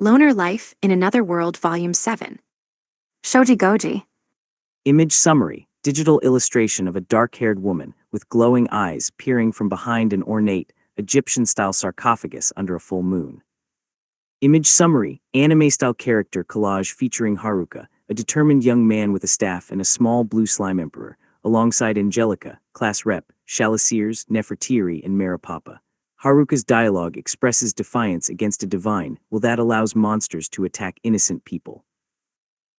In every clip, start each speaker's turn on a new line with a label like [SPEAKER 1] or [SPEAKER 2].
[SPEAKER 1] Loner Life in Another World Volume 7. Shoji Goji.
[SPEAKER 2] Image summary: digital illustration of a dark-haired woman with glowing eyes peering from behind an ornate, Egyptian-style sarcophagus under a full moon. Image summary: anime-style character collage featuring Haruka, a determined young man with a staff and a small blue slime emperor, alongside Angelica, class rep, Chaliceers, Nefertiri, and Maripapa. Haruka's dialogue expresses defiance against a divine will that allows monsters to attack innocent people.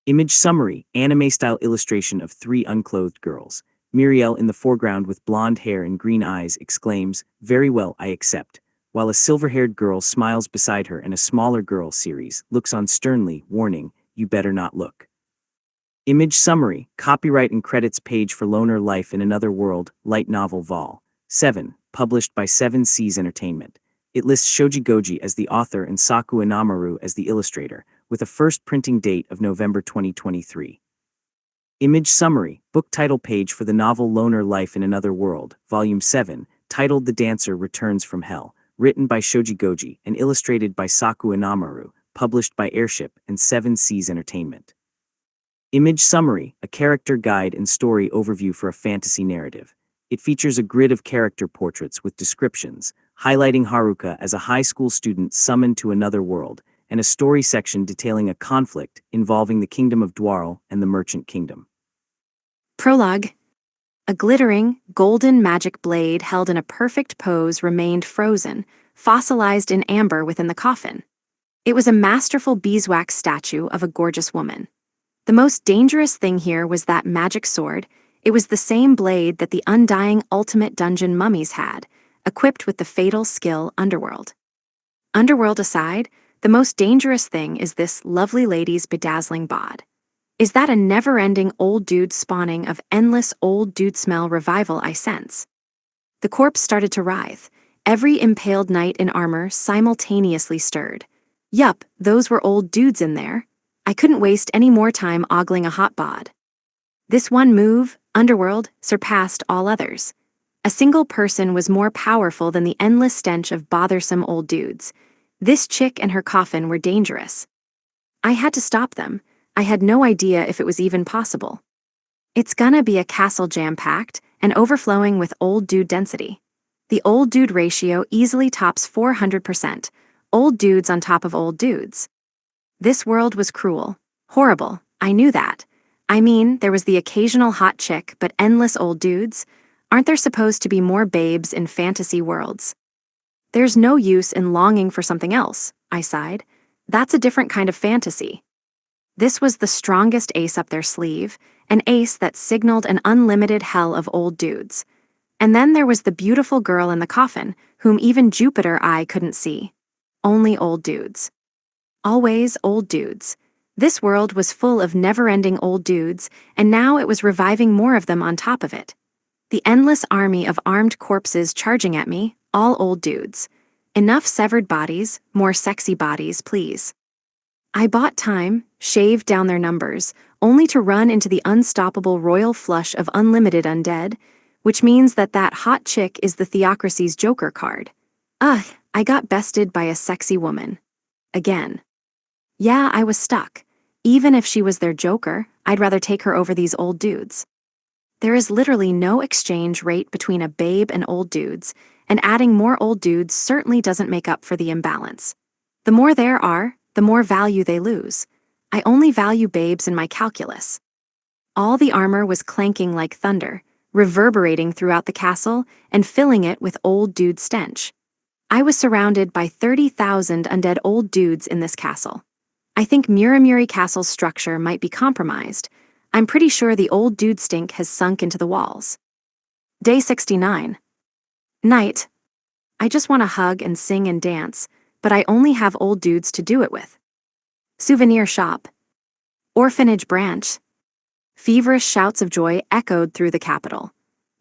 [SPEAKER 2] Image summary: anime-style illustration of three unclothed girls. Muriel in the foreground with blonde hair and green eyes exclaims, "Very well, I accept," while a silver-haired girl smiles beside her and a smaller girl series looks on sternly, warning, "You better not look." Image summary: copyright and credits page for Loner Life in Another World, light novel Vol. 7, published by 7 Seas Entertainment. It lists Shoji Goji as the author and Saku Inamaru as the illustrator, with a first printing date of November 2023. Image summary: book title page for the novel Loner Life in Another World, Volume 7, titled The Dancer Returns from Hell, written by Shoji Goji and illustrated by Saku Inamaru, published by Airship and 7 Seas Entertainment. Image summary: a character guide and story overview for a fantasy narrative. It features a grid of character portraits with descriptions, highlighting Haruka as a high school student summoned to another world, and a story section detailing a conflict involving the Kingdom of Dwarl and the Merchant Kingdom.
[SPEAKER 1] Prologue. A glittering, golden magic blade held in a perfect pose remained frozen, fossilized in amber within the coffin. It was a masterful beeswax statue of a gorgeous woman. The most dangerous thing here was that magic sword. It was the same blade that the undying ultimate dungeon mummies had, equipped with the fatal skill Underworld. Underworld aside, the most dangerous thing is this lovely lady's bedazzling bod. Is that a never-ending old dude spawning of endless old dude smell revival I sense? The corpse started to writhe. Every impaled knight in armor simultaneously stirred. Yup, those were old dudes in there. I couldn't waste any more time ogling a hot bod. This one move, Underworld, surpassed all others. A single person was more powerful than the endless stench of bothersome old dudes. This chick and her coffin were dangerous. I had to stop them. I had no idea if it was even possible. It's gonna be a castle jam-packed and overflowing with old dude density. The old dude ratio easily tops 400%. Old dudes on top of old dudes. This world was cruel. Horrible. I knew that. I mean, there was the occasional hot chick, but endless old dudes. Aren't there supposed to be more babes in fantasy worlds? There's no use in longing for something else, I sighed. That's a different kind of fantasy. This was the strongest ace up their sleeve, an ace that signaled an unlimited hell of old dudes. And then there was the beautiful girl in the coffin, whom even Jupiter Eye couldn't see. Only old dudes. Always old dudes. This world was full of never-ending old dudes, and now it was reviving more of them on top of it. The endless army of armed corpses charging at me, all old dudes. Enough severed bodies, more sexy bodies, please. I bought time, shaved down their numbers, only to run into the unstoppable royal flush of unlimited undead, which means that hot chick is the Theocracy's Joker card. Ugh, I got bested by a sexy woman. Again. Yeah, I was stuck. Even if she was their Joker, I'd rather take her over these old dudes. There is literally no exchange rate between a babe and old dudes, and adding more old dudes certainly doesn't make up for the imbalance. The more there are, the more value they lose. I only value babes in my calculus. All the armor was clanking like thunder, reverberating throughout the castle and filling it with old dude stench. I was surrounded by 30,000 undead old dudes in this castle. I think Muramuri Castle's structure might be compromised. I'm pretty sure the old dude stink has sunk into the walls. Day 69. Night. I just want to hug and sing and dance, but I only have old dudes to do it with. Souvenir shop. Orphanage branch. Feverish shouts of joy echoed through the capital.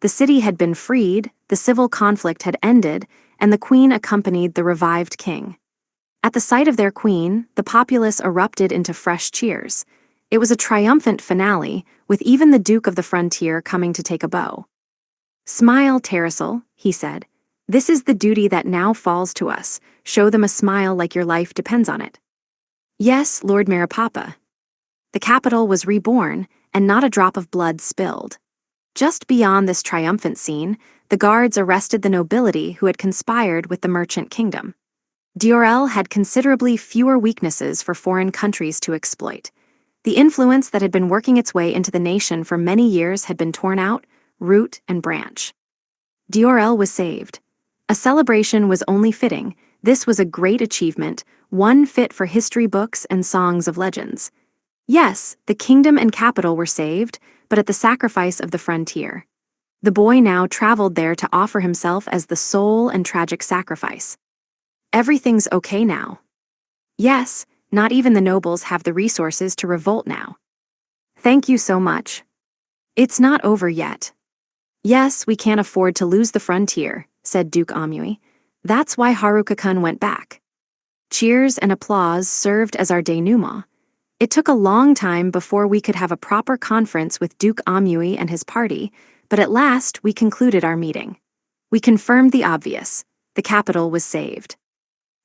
[SPEAKER 1] The city had been freed, the civil conflict had ended, and the queen accompanied the revived king. At the sight of their queen, the populace erupted into fresh cheers. It was a triumphant finale, with even the Duke of the Frontier coming to take a bow. "Smile, Terrasil," he said. "This is the duty that now falls to us. Show them a smile like your life depends on it." Yes, Lord Maripapa. The capital was reborn, and not a drop of blood spilled. Just beyond this triumphant scene, the guards arrested the nobility who had conspired with the merchant kingdom. Diorel had considerably fewer weaknesses for foreign countries to exploit. The influence that had been working its way into the nation for many years had been torn out, root and branch. Diorel was saved. A celebration was only fitting. This was a great achievement, one fit for history books and songs of legends. Yes, the kingdom and capital were saved, but at the sacrifice of the frontier. The boy now traveled there to offer himself as the sole and tragic sacrifice. Everything's okay now. Yes, not even the nobles have the resources to revolt now. Thank you so much. It's not over yet. Yes, we can't afford to lose the frontier, said Duke Amui. That's why Haruka-kun went back. Cheers and applause served as our denouement. It took a long time before we could have a proper conference with Duke Amui and his party, but at last we concluded our meeting. We confirmed the obvious. The capital was saved.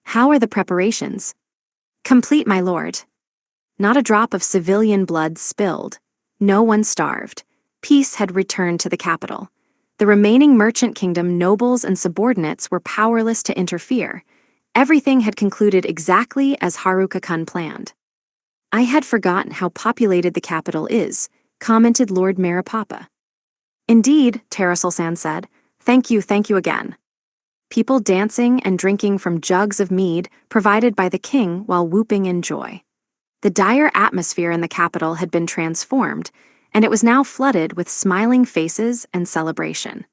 [SPEAKER 1] How are the preparations? Complete, my lord. Not a drop of civilian blood spilled. No one starved. Peace had returned to the capital. The remaining merchant kingdom nobles and subordinates were powerless to interfere. Everything had concluded exactly as Haruka-kun planned. I had forgotten how populated the capital is, commented Lord Maripapa. Indeed, Terasol-san said. Thank you again. People dancing and drinking from jugs of mead provided by the king while whooping in joy. The dire atmosphere in the capital had been transformed, and it was now flooded with smiling faces and celebration.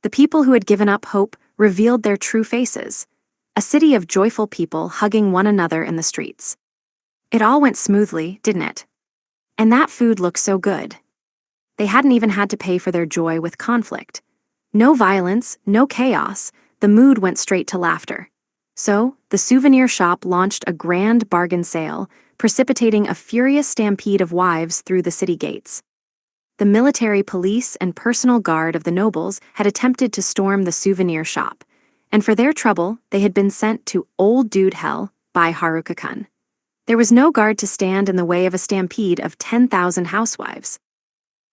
[SPEAKER 1] The people who had given up hope revealed their true faces, a city of joyful people hugging one another in the streets. It all went smoothly, didn't it? And that food looked so good. They hadn't even had to pay for their joy with conflict. No violence, no chaos, the mood went straight to laughter. So, the souvenir shop launched a grand bargain sale, precipitating a furious stampede of wives through the city gates. The military police and personal guard of the nobles had attempted to storm the souvenir shop, and for their trouble, they had been sent to Old Dude Hell by Haruka-kun. There was no guard to stand in the way of a stampede of 10,000 housewives.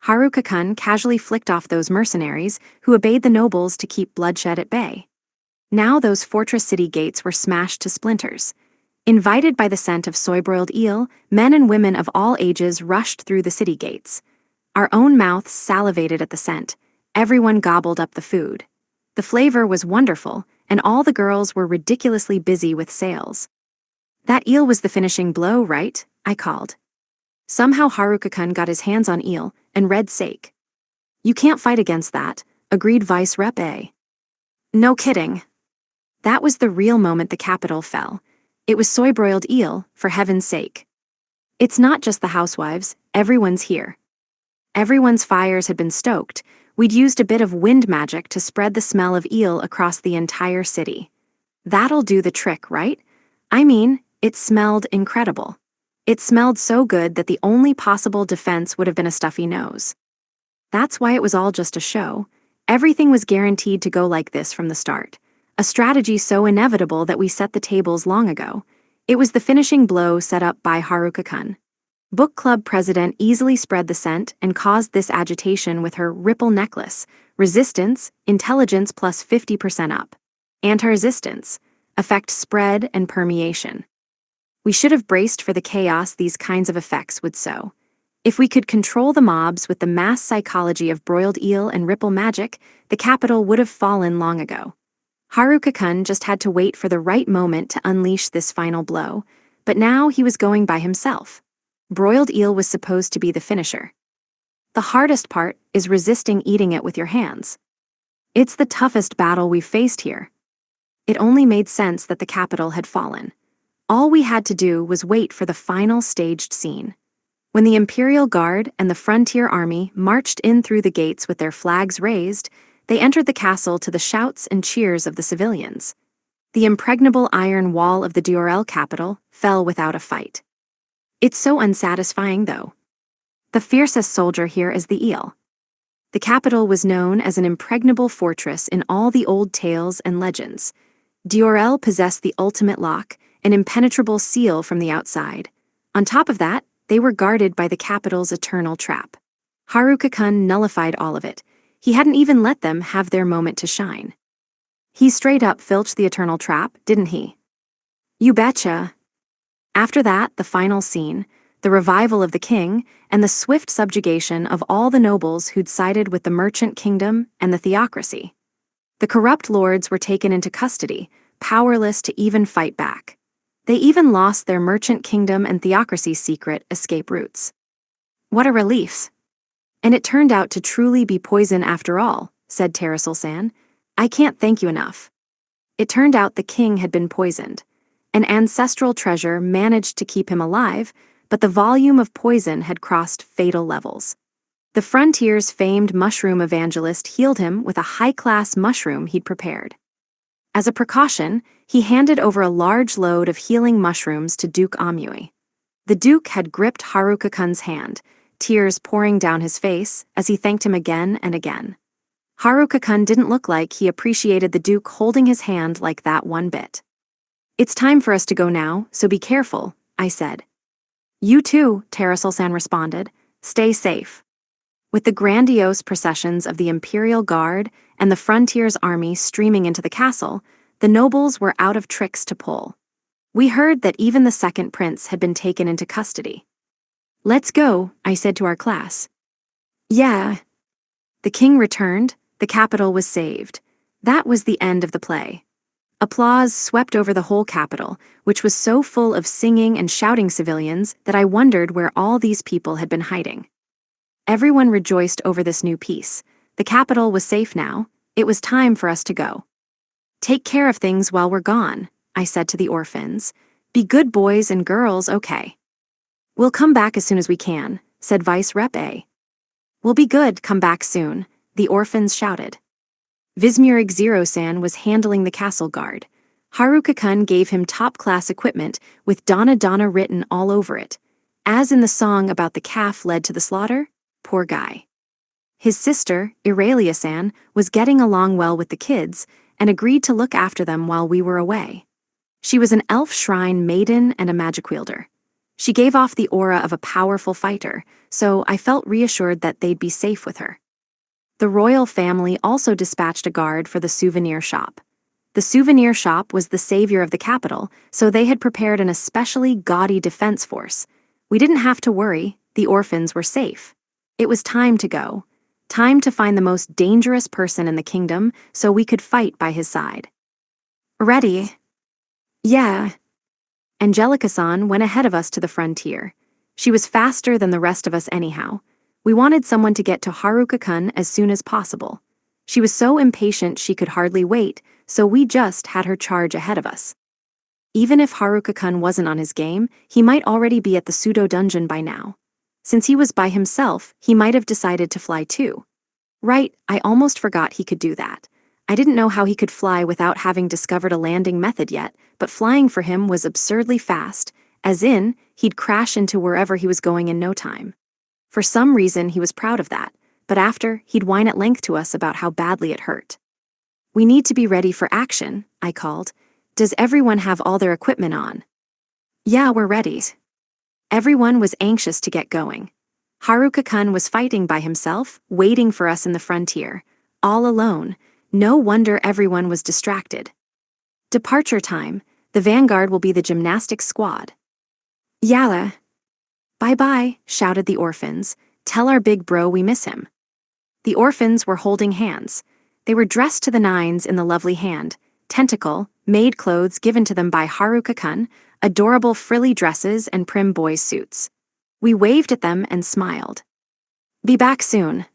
[SPEAKER 1] Haruka-kun casually flicked off those mercenaries who obeyed the nobles to keep bloodshed at bay. Now those fortress city gates were smashed to splinters. Invited by the scent of soy-broiled eel, men and women of all ages rushed through the city gates. Our own mouths salivated at the scent. Everyone gobbled up the food. The flavor was wonderful, and all the girls were ridiculously busy with sales. That eel was the finishing blow, right? I called. Somehow Haruka-kun got his hands on eel, and red sake. You can't fight against that, agreed Vice Rep A. No kidding. That was the real moment the capital fell. It was soy-broiled eel, for heaven's sake. It's not just the housewives, everyone's here. Everyone's fires had been stoked. We'd used a bit of wind magic to spread the smell of eel across the entire city. That'll do the trick, right? I mean, it smelled incredible. It smelled so good that the only possible defense would have been a stuffy nose. That's why it was all just a show. Everything was guaranteed to go like this from the start. A strategy so inevitable that we set the tables long ago. It was the finishing blow set up by Haruka-kun. Book club president easily spread the scent and caused this agitation with her ripple necklace. Resistance, intelligence plus 50% up. Anti-resistance, effect spread and permeation. We should have braced for the chaos these kinds of effects would sow. If we could control the mobs with the mass psychology of broiled eel and ripple magic, the capital would have fallen long ago. Haruka-kun just had to wait for the right moment to unleash this final blow, but now he was going by himself. Broiled eel was supposed to be the finisher. The hardest part is resisting eating it with your hands. It's the toughest battle we've faced here. It only made sense that the capital had fallen. All we had to do was wait for the final staged scene. When the Imperial Guard and the Frontier Army marched in through the gates with their flags raised, they entered the castle to the shouts and cheers of the civilians. The impregnable iron wall of the Diorel capital fell without a fight. It's so unsatisfying, though. The fiercest soldier here is the eel. The capital was known as an impregnable fortress in all the old tales and legends. Diorel possessed the ultimate lock, an impenetrable seal from the outside. On top of that, they were guarded by the capital's eternal trap. Haruka-kun nullified all of it. He hadn't even let them have their moment to shine. He straight up filched the eternal trap, didn't he? You betcha. After that, the final scene, the revival of the king, and the swift subjugation of all the nobles who'd sided with the merchant kingdom and the theocracy. The corrupt lords were taken into custody, powerless to even fight back. They even lost their merchant kingdom and theocracy's secret escape routes. What a relief. And it turned out to truly be poison after all, said Terrasul-san. I can't thank you enough. It turned out the king had been poisoned. An ancestral treasure managed to keep him alive, but the volume of poison had crossed fatal levels. The frontier's famed mushroom evangelist healed him with a high-class mushroom he'd prepared. As a precaution, he handed over a large load of healing mushrooms to Duke Amui. The Duke had gripped Haruka-kun's hand, tears pouring down his face as he thanked him again and again. Haruka-kun didn't look like he appreciated the Duke holding his hand like that one bit. It's time for us to go now, so be careful, I said. You too, Terrasul-san responded. Stay safe. With the grandiose processions of the Imperial Guard and the Frontier's army streaming into the castle, the nobles were out of tricks to pull. We heard that even the second prince had been taken into custody. Let's go, I said to our class. Yeah. The king returned, the capital was saved. That was the end of the play. Applause swept over the whole capital, which was so full of singing and shouting civilians that I wondered where all these people had been hiding. Everyone rejoiced over this new peace. The capital was safe now. It was time for us to go. Take care of things while we're gone, I said to the orphans. Be good boys and girls, okay? We'll come back as soon as we can, said Vice Rep A. We'll be good, come back soon, the orphans shouted. Vismurig Zero-san was handling the castle guard. Haruka-kun gave him top-class equipment with Donna Donna written all over it. As in the song about the calf led to the slaughter, poor guy. His sister, Irelia-san, was getting along well with the kids and agreed to look after them while we were away. She was an elf shrine maiden and a magic wielder. She gave off the aura of a powerful fighter, so I felt reassured that they'd be safe with her. The royal family also dispatched a guard for the souvenir shop. The souvenir shop was the savior of the capital, so they had prepared an especially gaudy defense force. We didn't have to worry, the orphans were safe. It was time to go. Time to find the most dangerous person in the kingdom so we could fight by his side. Ready? Yeah. Angelica-san went ahead of us to the frontier. She was faster than the rest of us anyhow. We wanted someone to get to Haruka-kun as soon as possible. She was so impatient she could hardly wait, so we just had her charge ahead of us. Even if Haruka-kun wasn't on his game, he might already be at the pseudo-dungeon by now. Since he was by himself, he might have decided to fly too. Right, I almost forgot he could do that. I didn't know how he could fly without having discovered a landing method yet, but flying for him was absurdly fast, as in, he'd crash into wherever he was going in no time. For some reason, he was proud of that, but after, he'd whine at length to us about how badly it hurt. We need to be ready for action, I called. Does everyone have all their equipment on? Yeah, we're ready. Everyone was anxious to get going. Haruka-kun was fighting by himself, waiting for us in the frontier. All alone. No wonder everyone was distracted. Departure time. The vanguard will be the gymnastics squad. Yalla. Bye-bye, shouted the orphans. Tell our big bro we miss him. The orphans were holding hands. They were dressed to the nines in the lovely hand, tentacle, maid clothes given to them by Haruka-kun, adorable frilly dresses and prim boys' suits. We waved at them and smiled. Be back soon.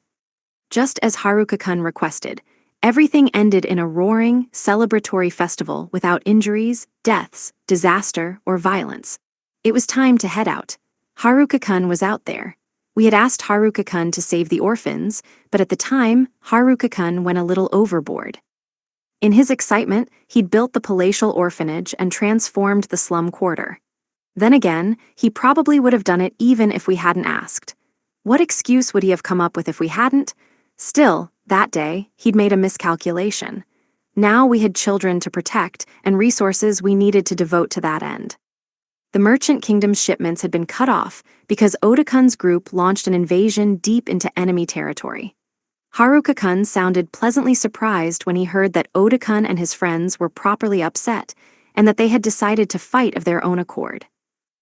[SPEAKER 1] Just as Haruka-kun requested, everything ended in a roaring, celebratory festival without injuries, deaths, disaster, or violence. It was time to head out. Haruka-kun was out there. We had asked Haruka-kun to save the orphans, but at the time, Haruka-kun went a little overboard. In his excitement, he'd built the palatial orphanage and transformed the slum quarter. Then again, he probably would have done it even if we hadn't asked. What excuse would he have come up with if we hadn't? Still, that day, he'd made a miscalculation. Now we had children to protect and resources we needed to devote to that end. The Merchant Kingdom's shipments had been cut off because Oda-kun's group launched an invasion deep into enemy territory. Haruka-kun sounded pleasantly surprised when he heard that Oda-kun and his friends were properly upset and that they had decided to fight of their own accord.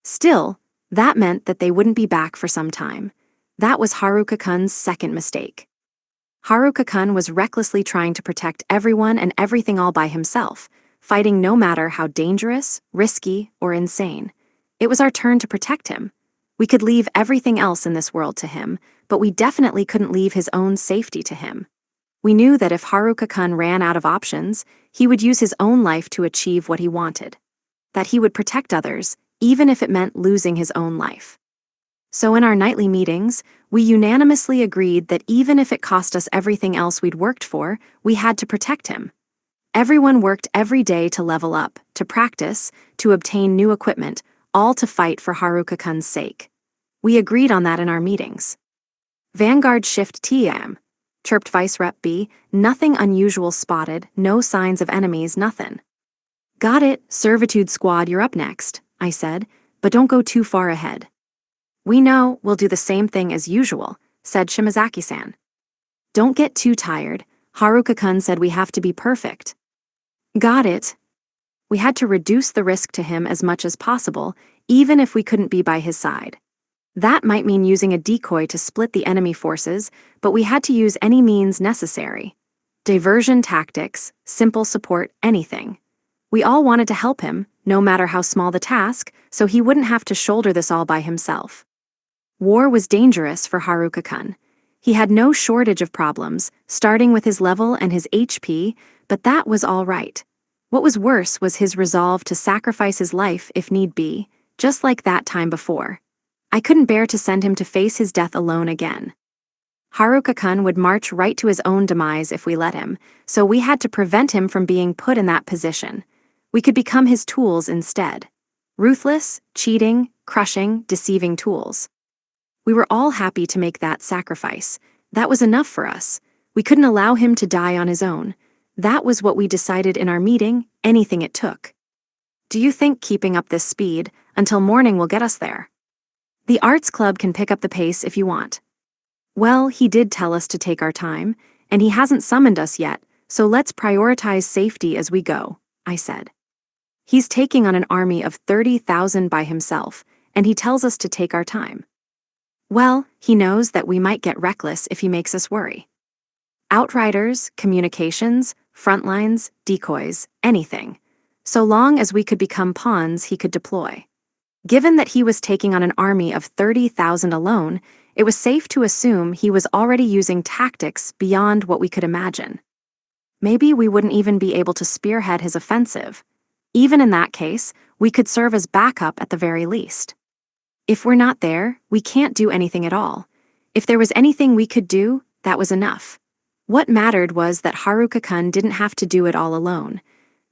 [SPEAKER 1] Still, that meant that they wouldn't be back for some time. That was Haruka-kun's second mistake. Haruka-kun was recklessly trying to protect everyone and everything all by himself, fighting no matter how dangerous, risky, or insane. It was our turn to protect him. We could leave everything else in this world to him, but we definitely couldn't leave his own safety to him. We knew that if Haruka-kun ran out of options, he would use his own life to achieve what he wanted. That he would protect others, even if it meant losing his own life. So in our nightly meetings, we unanimously agreed that even if it cost us everything else we'd worked for, we had to protect him. Everyone worked every day to level up, to practice, to obtain new equipment, all to fight for Haruka-kun's sake. We agreed on that in our meetings. Vanguard Shift TM, chirped Vice Rep B, nothing unusual spotted, no signs of enemies, nothing. Got it, Servitude Squad, you're up next, I said, but don't go too far ahead. We know, we'll do the same thing as usual, said Shimazaki-san. Don't get too tired, Haruka-kun said we have to be perfect. Got it. We had to reduce the risk to him as much as possible, even if we couldn't be by his side. That might mean using a decoy to split the enemy forces, but we had to use any means necessary. Diversion tactics, simple support, anything. We all wanted to help him, no matter how small the task, so he wouldn't have to shoulder this all by himself. War was dangerous for Haruka-kun. He had no shortage of problems, starting with his level and his HP, but that was all right. What was worse was his resolve to sacrifice his life if need be, just like that time before. I couldn't bear to send him to face his death alone again. Haruka-kun would march right to his own demise if we let him, so we had to prevent him from being put in that position. We could become his tools instead. Ruthless, cheating, crushing, deceiving tools. We were all happy to make that sacrifice. That was enough for us. We couldn't allow him to die on his own. That was what we decided in our meeting, anything it took. Do you think keeping up this speed until morning will get us there? The Arts Club can pick up the pace if you want. Well, he did tell us to take our time, and he hasn't summoned us yet, so let's prioritize safety as we go, I said. He's taking on an army of 30,000 by himself, and he tells us to take our time. Well, he knows that we might get reckless if he makes us worry. Outriders, communications, frontlines, decoys, anything. So long as we could become pawns he could deploy. Given that he was taking on an army of 30,000 alone, it was safe to assume he was already using tactics beyond what we could imagine. Maybe we wouldn't even be able to spearhead his offensive. Even in that case, we could serve as backup at the very least. If we're not there, we can't do anything at all. If there was anything we could do, that was enough. What mattered was that Haruka-kun didn't have to do it all alone.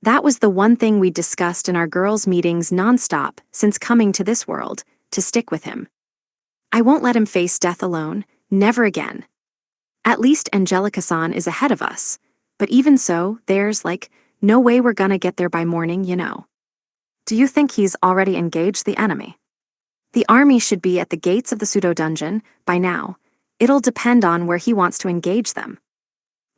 [SPEAKER 1] That was the one thing we discussed in our girls' meetings nonstop since coming to this world, to stick with him. I won't let him face death alone, never again. At least Angelica-san is ahead of us. But even so, there's, no way we're gonna get there by morning, you know. Do you think he's already engaged the enemy? The army should be at the gates of the pseudo-dungeon by now. It'll depend on where he wants to engage them.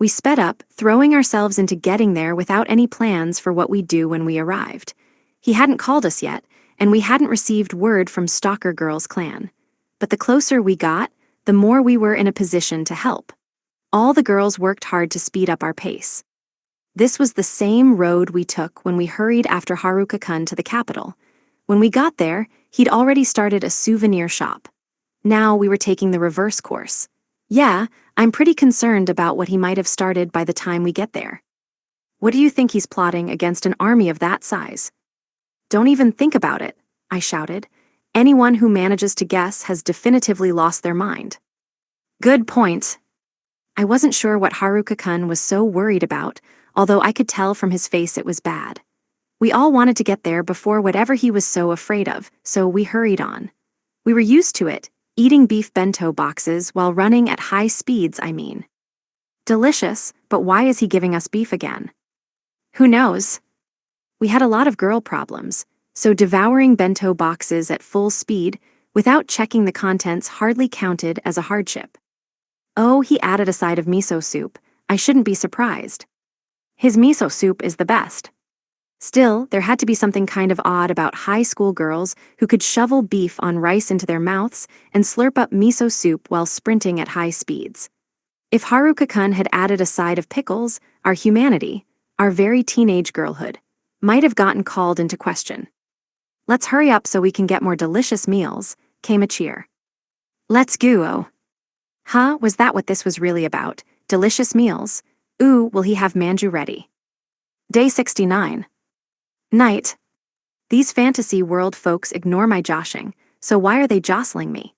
[SPEAKER 1] We sped up, throwing ourselves into getting there without any plans for what we'd do when we arrived. He hadn't called us yet, and we hadn't received word from Stalker Girl's clan. But the closer we got, the more we were in a position to help. All the girls worked hard to speed up our pace. This was the same road we took when we hurried after Haruka-kun to the capital. When we got there, he'd already started a souvenir shop. Now we were taking the reverse course. Yeah, I'm pretty concerned about what he might have started by the time we get there. What do you think he's plotting against an army of that size? Don't even think about it, I shouted. Anyone who manages to guess has definitively lost their mind. Good point. I wasn't sure what Haruka-kun was so worried about, although I could tell from his face it was bad. We all wanted to get there before whatever he was so afraid of, so we hurried on. We were used to it, eating beef bento boxes while running at high speeds, I mean. Delicious, but why is he giving us beef again? Who knows? We had a lot of girl problems, so devouring bento boxes at full speed without checking the contents hardly counted as a hardship. Oh, he added a side of miso soup. I shouldn't be surprised. His miso soup is the best. Still, there had to be something kind of odd about high school girls who could shovel beef on rice into their mouths and slurp up miso soup while sprinting at high speeds. If Haruka-kun had added a side of pickles, our humanity, our very teenage girlhood, might have gotten called into question. Let's hurry up so we can get more delicious meals, came a cheer. Let's go. Huh, was that what this was really about? Delicious meals? Ooh, will he have manju ready? Day 69. Night. These fantasy world folks ignore my joshing, so why are they jostling me?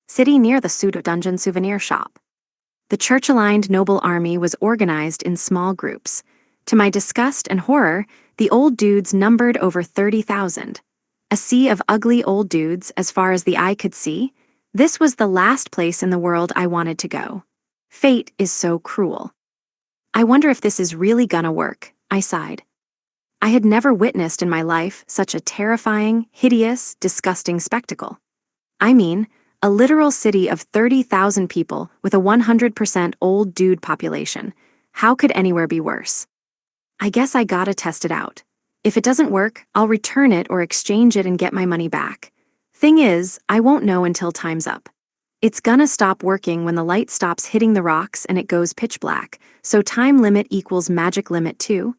[SPEAKER 1] City near the pseudo-dungeon souvenir shop. The church-aligned noble army was organized in small groups. To my disgust and horror, the old dudes numbered over 30,000. A sea of ugly old dudes as far as the eye could see. This was the last place in the world I wanted to go. Fate is so cruel. I wonder if this is really gonna work, I sighed. I had never witnessed in my life such a terrifying, hideous, disgusting spectacle. I mean, a literal city of 30,000 people with a 100% old dude population. How could anywhere be worse? I guess I gotta test it out. If it doesn't work, I'll return it or exchange it and get my money back. Thing is, I won't know until time's up. It's gonna stop working when the light stops hitting the rocks and it goes pitch black, so time limit equals magic limit too.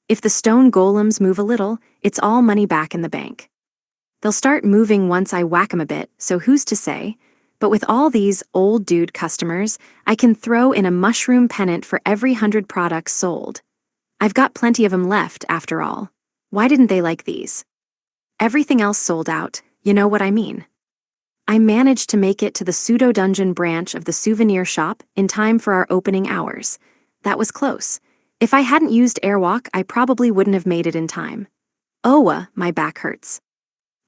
[SPEAKER 1] If the stone golems move a little, it's all money back in the bank. They'll start moving once I whack 'em a bit, so who's to say? But with all these old dude customers, I can throw in a mushroom pennant for every 100 products sold. I've got plenty of 'em left, after all. Why didn't they like these? Everything else sold out, you know what I mean. I managed to make it to the pseudo-dungeon branch of the souvenir shop in time for our opening hours. That was close. If I hadn't used Airwalk, I probably wouldn't have made it in time. My back hurts.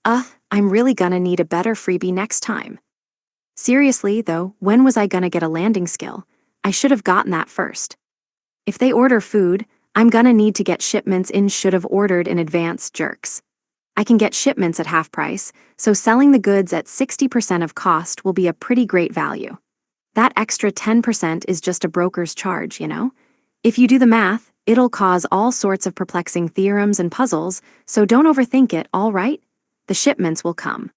[SPEAKER 1] I'm really gonna need a better freebie next time. Seriously, though, when was I gonna get a landing skill? I should have gotten that first. If they order food, I'm gonna need to get shipments in should have ordered in advance, jerks. I can get shipments at half price, so selling the goods at 60% of cost will be a pretty great value. That extra 10% is just a broker's charge, you know? If you do the math, it'll cause all sorts of perplexing theorems and puzzles, so don't overthink it, all right? The shipments will come.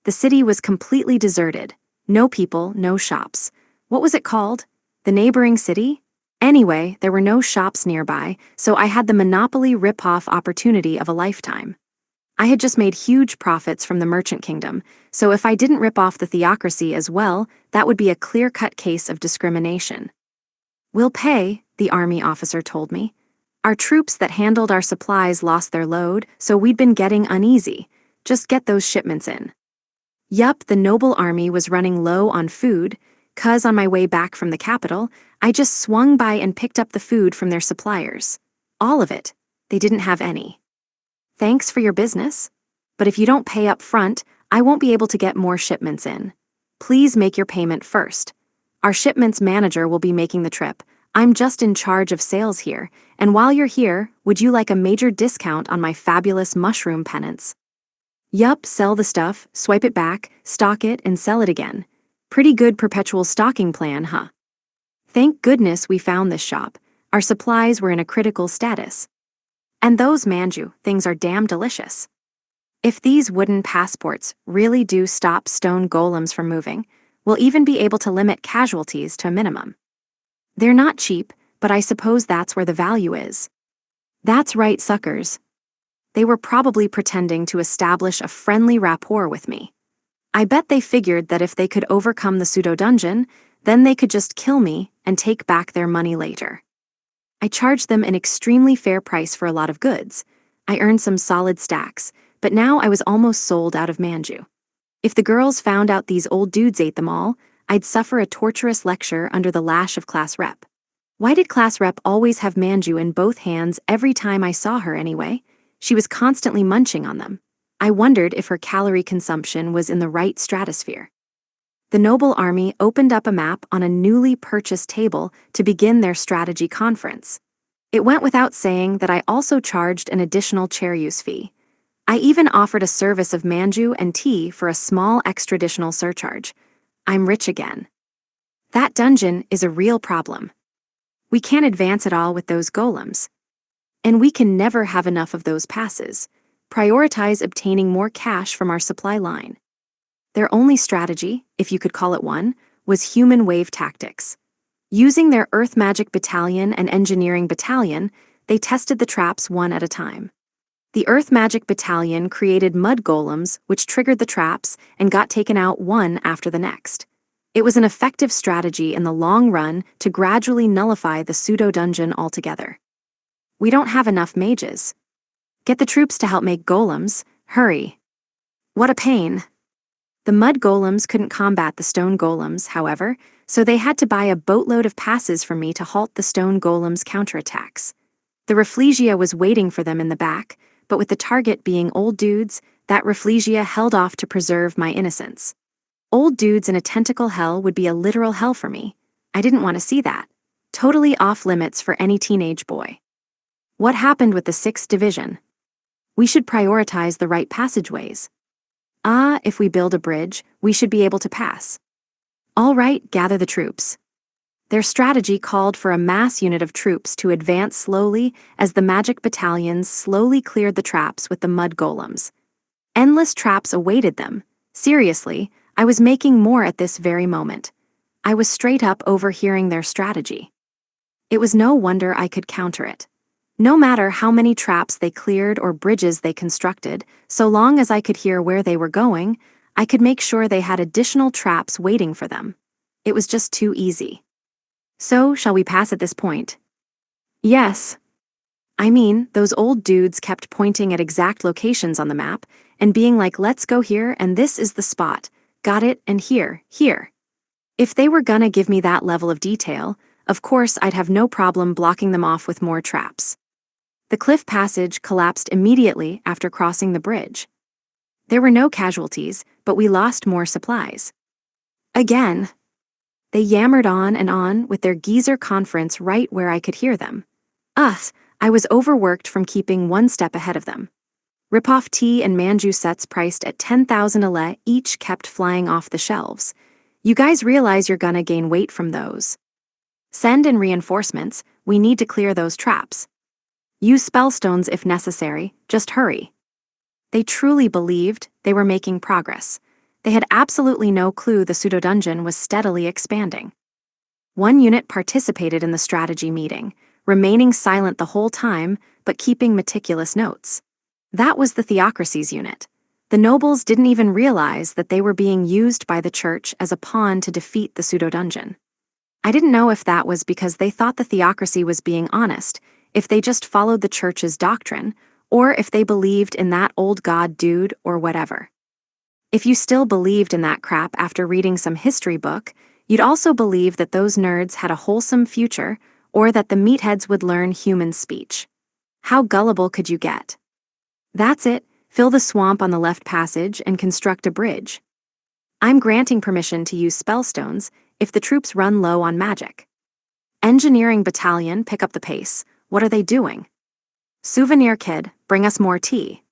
[SPEAKER 1] The city was completely deserted. No people, no shops. What was it called? The neighboring city? Anyway, there were no shops nearby, so I had the Monopoly rip-off opportunity of a lifetime. I had just made huge profits from the Merchant Kingdom, so if I didn't rip off the theocracy as well, that would be a clear-cut case of discrimination. We'll pay, the army officer told me. Our troops that handled our supplies lost their load, so we'd been getting uneasy. Just get those shipments in. Yup, the noble army was running low on food, 'cause on my way back from the capital, I just swung by and picked up the food from their suppliers. All of it. They didn't have any. Thanks for your business, but if you don't pay up front, I won't be able to get more shipments in. Please make your payment first. Our shipments manager will be making the trip. I'm just in charge of sales here, and while you're here, would you like a major discount on my fabulous mushroom pennants? Yup, sell the stuff, swipe it back, stock it, and sell it again. Pretty good perpetual stocking plan, huh? Thank goodness we found this shop. Our supplies were in a critical status. And those manju things are damn delicious. If these wooden passports really do stop stone golems from moving, we'll even be able to limit casualties to a minimum. They're not cheap, but I suppose that's where the value is. That's right, suckers. They were probably pretending to establish a friendly rapport with me. I bet they figured that if they could overcome the pseudo-dungeon, then they could just kill me and take back their money later. I charged them an extremely fair price for a lot of goods. I earned some solid stacks, but now I was almost sold out of manju. If the girls found out these old dudes ate them all, I'd suffer a torturous lecture under the lash of class rep. Why did class rep always have manju in both hands every time I saw her anyway? She was constantly munching on them. I wondered if her calorie consumption was in the right stratosphere. The noble army opened up a map on a newly purchased table to begin their strategy conference. It went without saying that I also charged an additional chair use fee. I even offered a service of manju and tea for a small extra-additional surcharge. I'm rich again. That dungeon is a real problem. We can't advance at all with those golems. And we can never have enough of those passes. Prioritize obtaining more cash from our supply line. Their only strategy, if you could call it one, was human wave tactics. Using their Earth Magic Battalion and Engineering Battalion, they tested the traps one at a time. The Earth Magic Battalion created mud golems, which triggered the traps and got taken out one after the next. It was an effective strategy in the long run to gradually nullify the pseudo-dungeon altogether. We don't have enough mages. Get the troops to help make golems, hurry. What a pain. The mud golems couldn't combat the stone golems, however, so they had to buy a boatload of passes from me to halt the stone golems' counterattacks. The Rafflesia was waiting for them in the back, but with the target being old dudes, that Rafflesia held off to preserve my innocence. Old dudes in a tentacle hell would be a literal hell for me. I didn't want to see that. Totally off limits for any teenage boy. What happened with the 6th Division? We should prioritize the right passageways. If we build a bridge, we should be able to pass. All right, gather the troops. Their strategy called for a mass unit of troops to advance slowly as the magic battalions slowly cleared the traps with the mud golems. Endless traps awaited them. Seriously, I was making more at this very moment. I was straight up overhearing their strategy. It was no wonder I could counter it. No matter how many traps they cleared or bridges they constructed, so long as I could hear where they were going, I could make sure they had additional traps waiting for them. It was just too easy. So, shall we pass at this point? Yes. I mean, those old dudes kept pointing at exact locations on the map and being like, let's go here and this is the spot. Got it, and here. If they were gonna give me that level of detail, of course I'd have no problem blocking them off with more traps. The cliff passage collapsed immediately after crossing the bridge. There were no casualties, but we lost more supplies. Again. They yammered on and on with their geezer conference right where I could hear them. I was overworked from keeping one step ahead of them. Rip-off tea and manju sets priced at 10,000 ale each kept flying off the shelves. You guys realize you're gonna gain weight from those. Send in reinforcements, we need to clear those traps. Use spellstones if necessary, just hurry. They truly believed they were making progress. They had absolutely no clue the pseudo-dungeon was steadily expanding. One unit participated in the strategy meeting, remaining silent the whole time but keeping meticulous notes. That was the Theocracies unit. The nobles didn't even realize that they were being used by the church as a pawn to defeat the pseudo-dungeon. I didn't know if that was because they thought the Theocracy was being honest, if they just followed the church's doctrine, or if they believed in that old god dude or whatever. If you still believed in that crap after reading some history book, you'd also believe that those nerds had a wholesome future, or that the meatheads would learn human speech. How gullible could you get? That's it, fill the swamp on the left passage and construct a bridge. I'm granting permission to use spellstones if the troops run low on magic. Engineering Battalion, pick up the pace. What are they doing? Souvenir Kid, bring us more tea.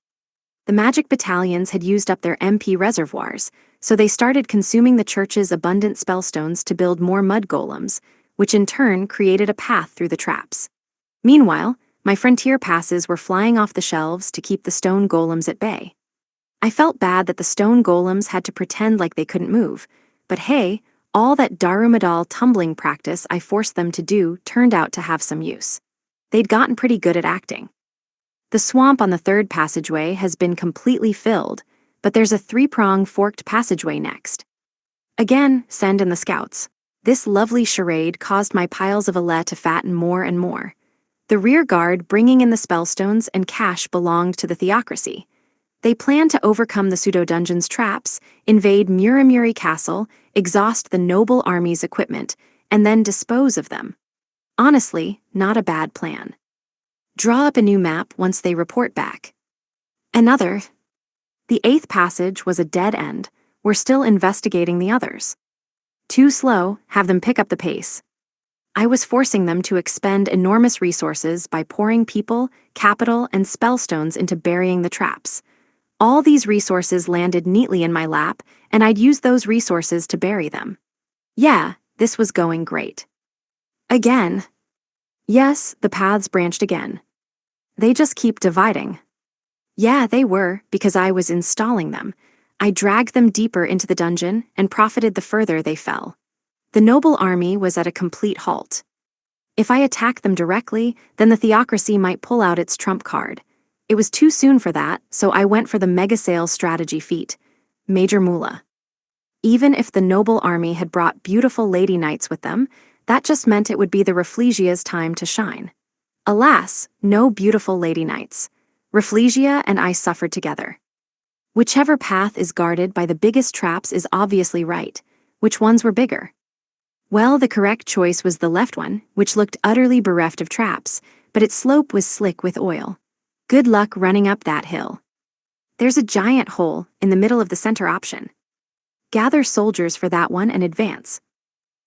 [SPEAKER 1] The magic battalions had used up their MP reservoirs, so they started consuming the church's abundant spellstones to build more mud golems, which in turn created a path through the traps. Meanwhile, my frontier passes were flying off the shelves to keep the stone golems at bay. I felt bad that the stone golems had to pretend like they couldn't move, but hey, all that Darumadal tumbling practice I forced them to do turned out to have some use. They'd gotten pretty good at acting. The swamp on the 3rd passageway has been completely filled, but there's a 3-prong forked passageway next. Again, send in the scouts. This lovely charade caused my piles of ale to fatten more and more. The rear guard bringing in the spellstones and cash belonged to the Theocracy. They planned to overcome the pseudo-dungeon's traps, invade Muramuri Castle, exhaust the noble army's equipment, and then dispose of them. Honestly, not a bad plan. Draw up a new map once they report back. Another. The 8th passage was a dead end. We're still investigating the others. Too slow, have them pick up the pace. I was forcing them to expend enormous resources by pouring people, capital, and spellstones into burying the traps. All these resources landed neatly in my lap, and I'd use those resources to bury them. Yeah, this was going great. Again. Yes, the paths branched again. They just keep dividing. Yeah, they were, because I was installing them. I dragged them deeper into the dungeon and profited the further they fell. The noble army was at a complete halt. If I attacked them directly, then the theocracy might pull out its trump card. It was too soon for that, so I went for the mega sales strategy feat, Major Moolah. Even if the noble army had brought beautiful lady knights with them, that just meant it would be the Rafflesia's time to shine. Alas, no beautiful lady knights. Rafflesia and I suffered together. Whichever path is guarded by the biggest traps is obviously right. Which ones were bigger? Well, the correct choice was the left one, which looked utterly bereft of traps, but its slope was slick with oil. Good luck running up that hill. There's a giant hole in the middle of the center option. Gather soldiers for that one and advance.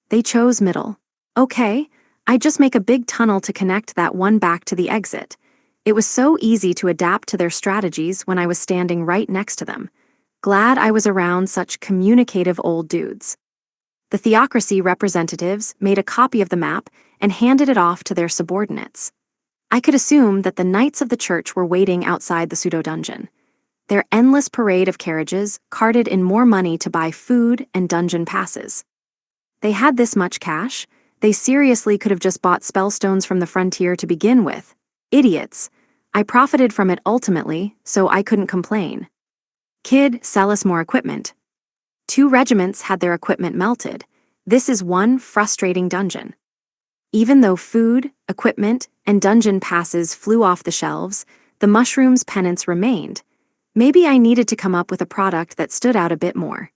[SPEAKER 1] They chose middle. Okay, I'd just make a big tunnel to connect that one back to the exit. It was so easy to adapt to their strategies when I was standing right next to them. Glad I was around such communicative old dudes. The theocracy representatives made a copy of the map and handed it off to their subordinates. I could assume that the knights of the church were waiting outside the pseudo-dungeon. Their endless parade of carriages carted in more money to buy food and dungeon passes. They had this much cash, they seriously could have just bought spellstones from the frontier to begin with. Idiots. I profited from it ultimately, so I couldn't complain. Kid, sell us more equipment. 2 regiments had their equipment melted. This is one frustrating dungeon. Even though food, equipment, and dungeon passes flew off the shelves, the mushrooms pennants remained. Maybe I needed to come up with a product that stood out a bit more.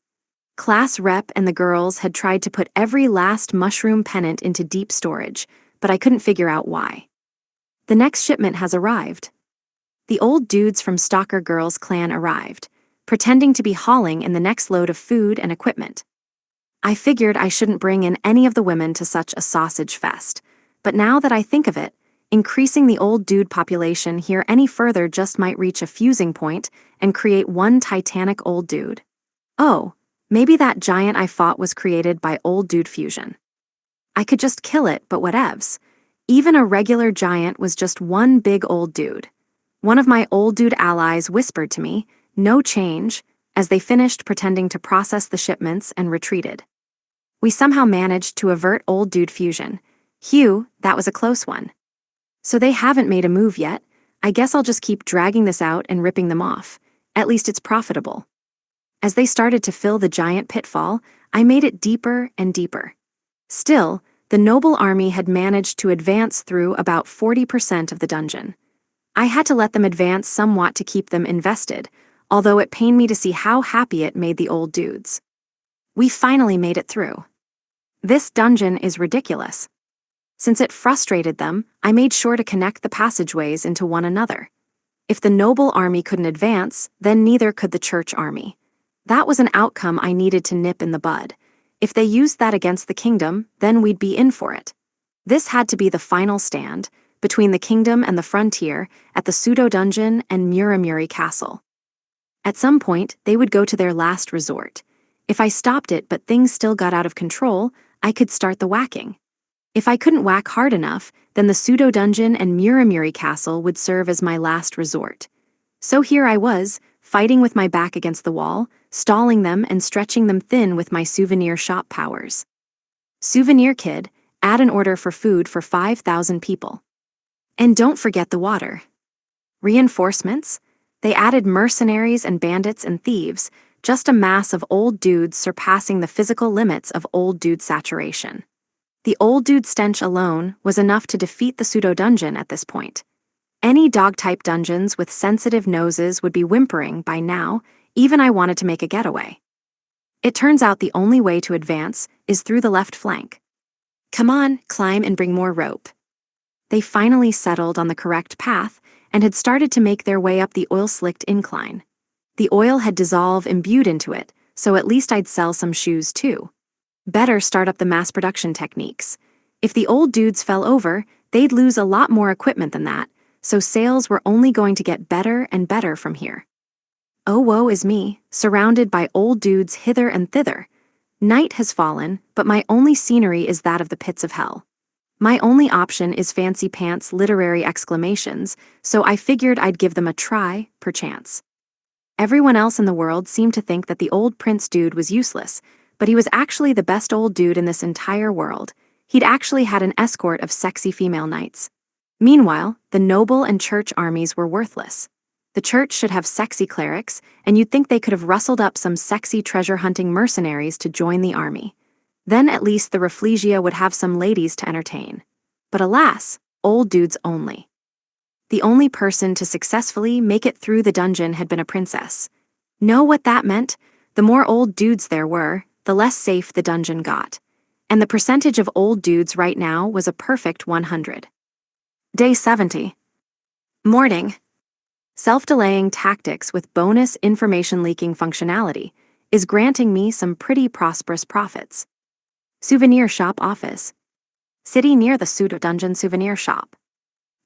[SPEAKER 1] Class rep and the girls had tried to put every last mushroom pennant into deep storage, but I couldn't figure out why. The next shipment has arrived. The old dudes from Stalker Girls clan arrived, pretending to be hauling in the next load of food and equipment. I figured I shouldn't bring in any of the women to such a sausage fest, but now that I think of it, increasing the old dude population here any further just might reach a fusing point and create one titanic old dude. Oh, maybe that giant I fought was created by old dude fusion. I could just kill it, but whatevs. Even a regular giant was just one big old dude. One of my old dude allies whispered to me, "No change," as they finished pretending to process the shipments and retreated. We somehow managed to avert old dude fusion. Phew, that was a close one. So they haven't made a move yet. I guess I'll just keep dragging this out and ripping them off. At least it's profitable. As they started to fill the giant pitfall, I made it deeper and deeper. Still, the noble army had managed to advance through about 40% of the dungeon. I had to let them advance somewhat to keep them invested, although it pained me to see how happy it made the old dudes. We finally made it through. This dungeon is ridiculous. Since it frustrated them, I made sure to connect the passageways into one another. If the noble army couldn't advance, then neither could the church army. That was an outcome I needed to nip in the bud. If they used that against the kingdom, then we'd be in for it. This had to be the final stand, between the kingdom and the frontier, at the pseudo-dungeon and Muramuri Castle. At some point, they would go to their last resort. If I stopped it but things still got out of control, I could start the whacking. If I couldn't whack hard enough, then the pseudo-dungeon and Muramuri Castle would serve as my last resort. So here I was, fighting with my back against the wall, stalling them and stretching them thin with my souvenir shop powers. Souvenir Kid, add an order for food for 5,000 people. And don't forget the water. Reinforcements? They added mercenaries and bandits and thieves, just a mass of old dudes surpassing the physical limits of old dude saturation. The old dude stench alone was enough to defeat the pseudo-dungeon at this point. Any dog-type dungeons with sensitive noses would be whimpering by now, even I wanted to make a getaway. It turns out the only way to advance is through the left flank. Come on, climb and bring more rope. They finally settled on the correct path and had started to make their way up the oil-slicked incline. The oil had dissolved imbued into it, so at least I'd sell some shoes too. Better start up the mass production techniques. If the old dudes fell over, they'd lose a lot more equipment than that, so sales were only going to get better and better from here. Oh, woe is me, surrounded by old dudes hither and thither. Night has fallen, but my only scenery is that of the pits of hell. My only option is fancy pants literary exclamations, so I figured I'd give them a try, perchance. Everyone else in the world seemed to think that the old prince dude was useless, but he was actually the best old dude in this entire world. He'd actually had an escort of sexy female knights. Meanwhile, the noble and church armies were worthless. The church should have sexy clerics, and you'd think they could have rustled up some sexy treasure-hunting mercenaries to join the army. Then at least the Rafflesia would have some ladies to entertain. But alas, old dudes only. The only person to successfully make it through the dungeon had been a princess. Know what that meant? The more old dudes there were, the less safe the dungeon got. And the percentage of old dudes right now was a perfect 100. Day 70. Morning. Self-delaying tactics with bonus information leaking functionality is granting me some pretty prosperous profits. Souvenir shop office. City near the pseudo-dungeon souvenir shop.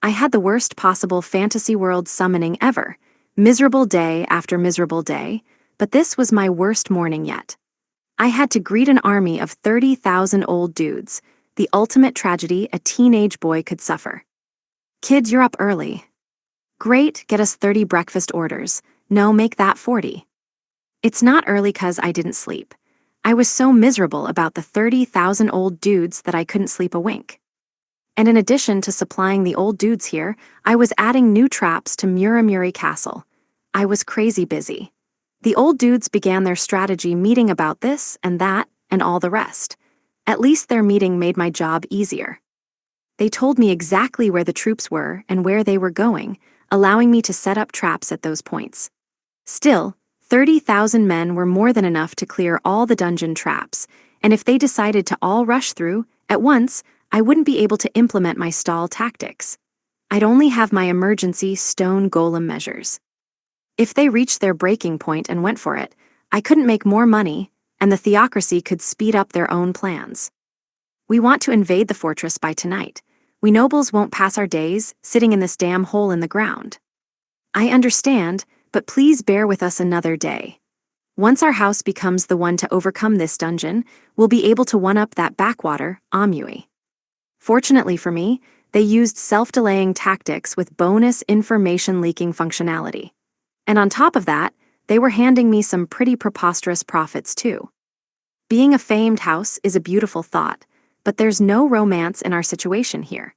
[SPEAKER 1] I had the worst possible fantasy world summoning ever, miserable day after miserable day, but this was my worst morning yet. I had to greet an army of 30,000 old dudes, the ultimate tragedy a teenage boy could suffer. Kids, you're up early. Great, get us 30 breakfast orders. No, make that 40. It's not early 'cause I didn't sleep. I was so miserable about the 30,000 old dudes that I couldn't sleep a wink. And in addition to supplying the old dudes here, I was adding new traps to Muramuri Castle. I was crazy busy. The old dudes began their strategy meeting about this and that and all the rest. At least their meeting made my job easier. They told me exactly where the troops were and where they were going, allowing me to set up traps at those points. Still, 30,000 men were more than enough to clear all the dungeon traps, and if they decided to all rush through, at once, I wouldn't be able to implement my stall tactics. I'd only have my emergency stone golem measures. If they reached their breaking point and went for it, I couldn't make more money, and the theocracy could speed up their own plans. We want to invade the fortress by tonight. We nobles won't pass our days sitting in this damn hole in the ground. I understand, but please bear with us another day. Once our house becomes the one to overcome this dungeon, we'll be able to one-up that backwater, Amui. Fortunately for me, they used self-delaying tactics with bonus information leaking functionality. And on top of that, they were handing me some pretty preposterous profits too. Being a famed house is a beautiful thought, but there's no romance in our situation here.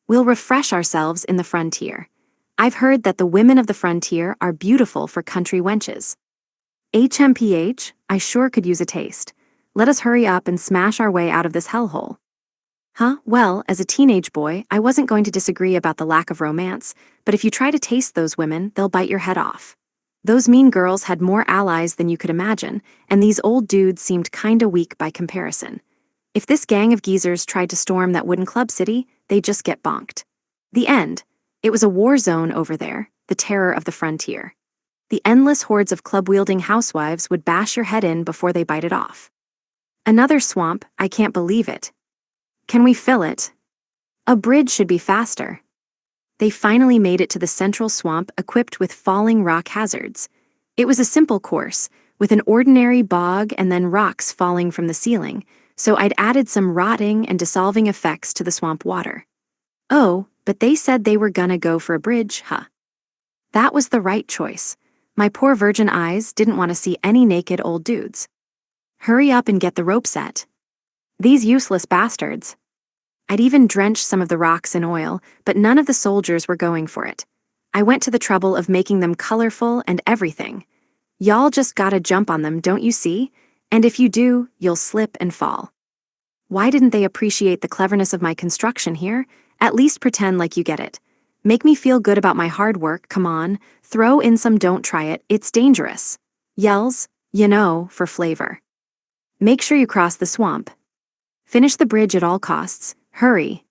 [SPEAKER 1] We'll refresh ourselves in the frontier. I've heard that the women of the frontier are beautiful for country wenches. HMPH, I sure could use a taste. Let us hurry up and smash our way out of this hellhole. Well, as a teenage boy, I wasn't going to disagree about the lack of romance, but if you try to taste those women, they'll bite your head off. Those mean girls had more allies than you could imagine, and these old dudes seemed kinda weak by comparison. If this gang of geezers tried to storm that wooden club city, they'd just get bonked. The end. It was a war zone over there, the terror of the frontier. The endless hordes of club-wielding housewives would bash your head in before they bite it off. Another swamp, I can't believe it. Can we fill it? A bridge should be faster. They finally made it to the central swamp equipped with falling rock hazards. It was a simple course, with an ordinary bog and then rocks falling from the ceiling, so I'd added some rotting and dissolving effects to the swamp water. Oh, but they said they were gonna go for a bridge, That was the right choice. My poor virgin eyes didn't want to see any naked old dudes. Hurry up and get the rope set. These useless bastards. I'd even drenched some of the rocks in oil, but none of the soldiers were going for it. I went to the trouble of making them colorful and everything. Y'all just gotta jump on them, don't you see? And if you do, you'll slip and fall. Why didn't they appreciate the cleverness of my construction here? At least pretend like you get it. Make me feel good about my hard work, come on. Throw in some don't try it, it's dangerous. Yells, for flavor. Make sure you cross the swamp. Finish the bridge at all costs, hurry.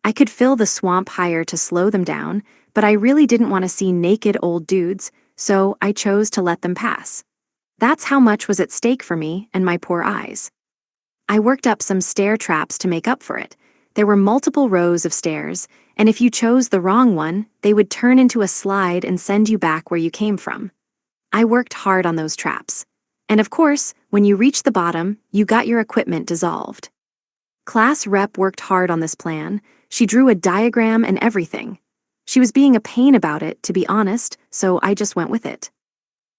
[SPEAKER 1] I could fill the swamp higher to slow them down, but I really didn't want to see naked old dudes, so I chose to let them pass. That's how much was at stake for me and my poor eyes. I worked up some stair traps to make up for it, There were multiple rows of stairs, and if you chose the wrong one, they would turn into a slide and send you back where you came from. I worked hard on those traps. And of course, when you reached the bottom, you got your equipment dissolved. Class rep worked hard on this plan. She drew a diagram and everything. She was being a pain about it, to be honest, so I just went with it.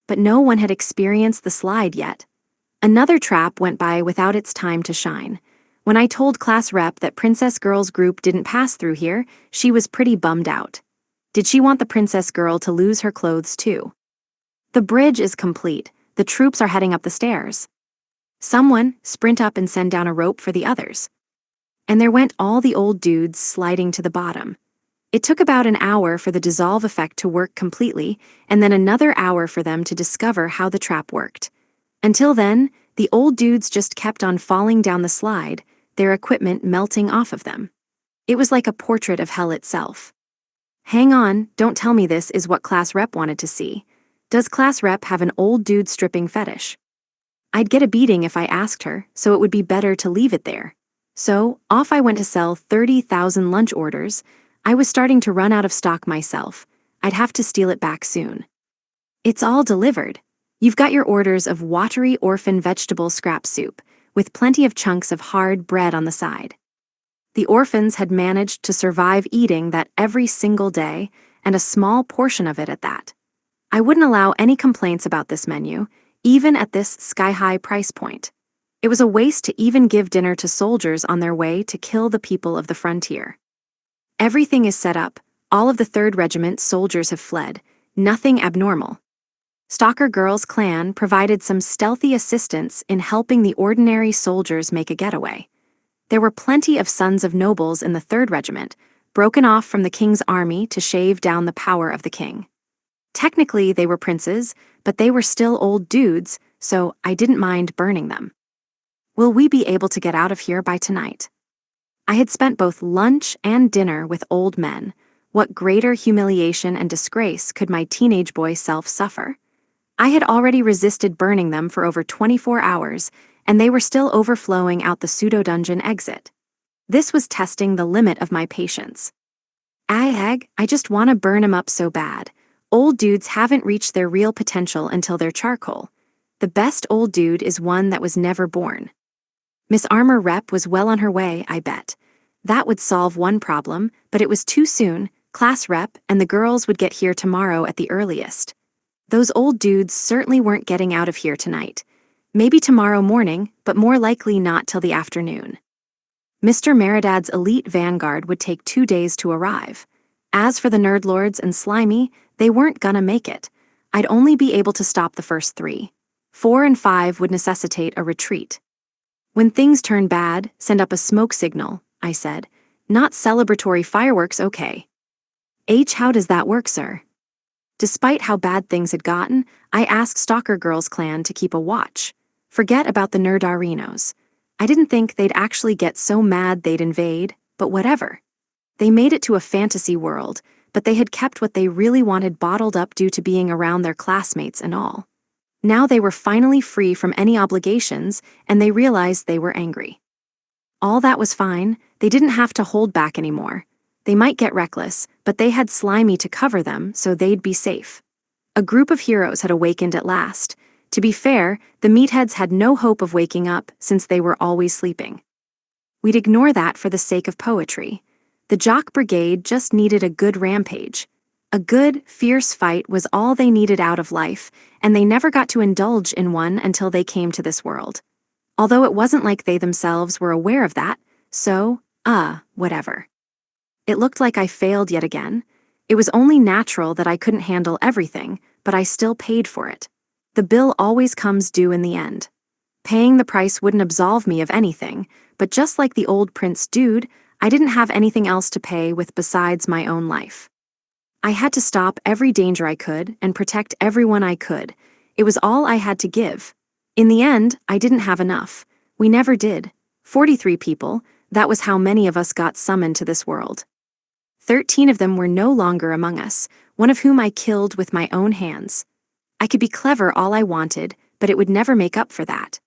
[SPEAKER 1] But no one had experienced the slide yet. Another trap went by without its time to shine. When I told class rep that Princess Girl's group didn't pass through here, she was pretty bummed out. Did she want the Princess Girl to lose her clothes too? The bridge is complete. The troops are heading up the stairs. Someone sprint up and send down a rope for the others. And there went all the old dudes sliding to the bottom. It took about an hour for the dissolve effect to work completely, and then another hour for them to discover how the trap worked. Until then, the old dudes just kept on falling down the slide, their equipment melting off of them. It was like a portrait of hell itself. Hang on, don't tell me this is what class rep wanted to see. Does class rep have an old dude stripping fetish? I'd get a beating if I asked her, so it would be better to leave it there. So, off I went to sell 30,000 lunch orders. I was starting to run out of stock myself. I'd have to steal it back soon. It's all delivered. You've got your orders of watery orphan vegetable scrap soup, with plenty of chunks of hard bread on the side. The orphans had managed to survive eating that every single day, and a small portion of it at that. I wouldn't allow any complaints about this menu, even at this sky-high price point. It was a waste to even give dinner to soldiers on their way to kill the people of the frontier. Everything is set up. All of the 3rd Regiment soldiers have fled. Nothing abnormal. Stalker Girl's clan provided some stealthy assistance in helping the ordinary soldiers make a getaway. There were plenty of sons of nobles in the 3rd Regiment, broken off from the king's army to shave down the power of the king. Technically, they were princes, but they were still old dudes, so I didn't mind burning them. Will we be able to get out of here by tonight? I had spent both lunch and dinner with old men. What greater humiliation and disgrace could my teenage boy self suffer? I had already resisted burning them for over 24 hours, and they were still overflowing out the pseudo-dungeon exit. This was testing the limit of my patience. I just want to burn 'em up so bad. Old dudes haven't reached their real potential until they're charcoal. The best old dude is one that was never born. Miss Armor Rep was well on her way, I bet. That would solve one problem, but it was too soon. Class Rep and the girls would get here tomorrow at the earliest. Those old dudes certainly weren't getting out of here tonight. Maybe tomorrow morning, but more likely not till the afternoon. Mr. Meridad's elite vanguard would take 2 days to arrive. As for the Nerdlords and Slimy, they weren't gonna make it. I'd only be able to stop the first 3. 4 and 5 would necessitate a retreat. When things turn bad, send up a smoke signal, I said. Not celebratory fireworks, okay. How does that work, sir? Despite how bad things had gotten, I asked Stalker Girl's clan to keep a watch. Forget about the Nerdarinos. I didn't think they'd actually get so mad they'd invade, but whatever. They made it to a fantasy world, but they had kept what they really wanted bottled up due to being around their classmates and all. Now they were finally free from any obligations, and they realized they were angry. All that was fine. They didn't have to hold back anymore. They might get reckless, but they had Slimy to cover them, so they'd be safe. A group of heroes had awakened at last. To be fair, the meatheads had no hope of waking up since they were always sleeping. We'd ignore that for the sake of poetry. The Jock Brigade just needed a good rampage. A good, fierce fight was all they needed out of life, and they never got to indulge in one until they came to this world. Although it wasn't like they themselves were aware of that, so, whatever. It looked like I failed yet again. It was only natural that I couldn't handle everything, but I still paid for it. The bill always comes due in the end. Paying the price wouldn't absolve me of anything, but just like the old Prince Dude, I didn't have anything else to pay with besides my own life. I had to stop every danger I could and protect everyone I could. It was all I had to give. In the end, I didn't have enough. We never did. 43 people, that was how many of us got summoned to this world. 13 of them were no longer among us, one of whom I killed with my own hands. I could be clever all I wanted, but it would never make up for that.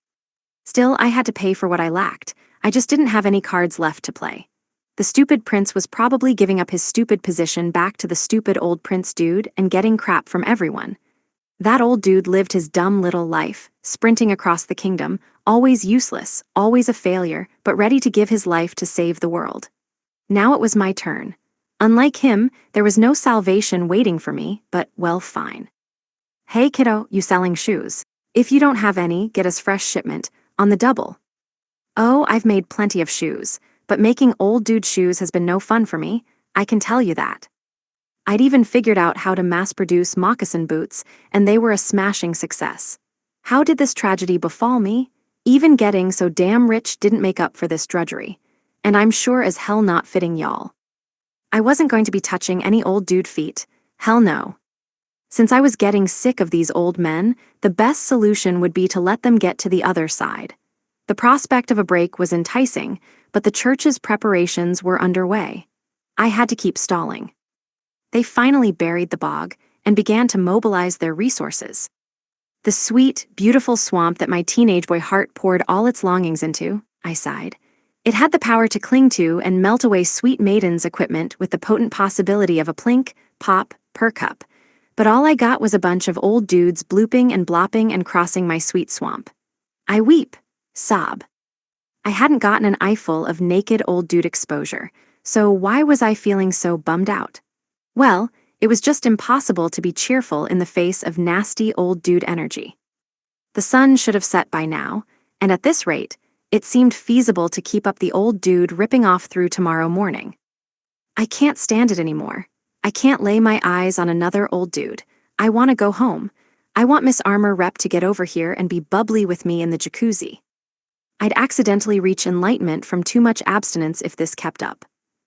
[SPEAKER 1] Still, I had to pay for what I lacked. I just didn't have any cards left to play. The stupid prince was probably giving up his stupid position back to the stupid old prince dude and getting crap from everyone. That old dude lived his dumb little life, sprinting across the kingdom, always useless, always a failure, but ready to give his life to save the world. Now it was my turn. Unlike him, there was no salvation waiting for me, but, well, fine. Hey kiddo, you selling shoes? If you don't have any, get us fresh shipment, on the double. Oh, I've made plenty of shoes, but making old dude shoes has been no fun for me, I can tell you that. I'd even figured out how to mass-produce moccasin boots, and they were a smashing success. How did this tragedy befall me? Even getting so damn rich didn't make up for this drudgery. And I'm sure as hell not fitting y'all. I wasn't going to be touching any old dude feet. Hell no. Since I was getting sick of these old men, the best solution would be to let them get to the other side. The prospect of a break was enticing, but the church's preparations were underway. I had to keep stalling. They finally buried the bog and began to mobilize their resources. The sweet, beautiful swamp that my teenage boy heart poured all its longings into, I sighed. It had the power to cling to and melt away sweet maiden's equipment with the potent possibility of a plink, pop, per cup. But all I got was a bunch of old dudes blooping and blopping and crossing my sweet swamp. I weep, sob. I hadn't gotten an eyeful of naked old dude exposure, so why was I feeling so bummed out? Well, it was just impossible to be cheerful in the face of nasty old dude energy. The sun should have set by now, and at this rate, it seemed feasible to keep up the old dude ripping off through tomorrow morning. I can't stand it anymore. I can't lay my eyes on another old dude. I want to go home. I want Miss Armor Rep to get over here and be bubbly with me in the jacuzzi. I'd accidentally reach enlightenment from too much abstinence if this kept up.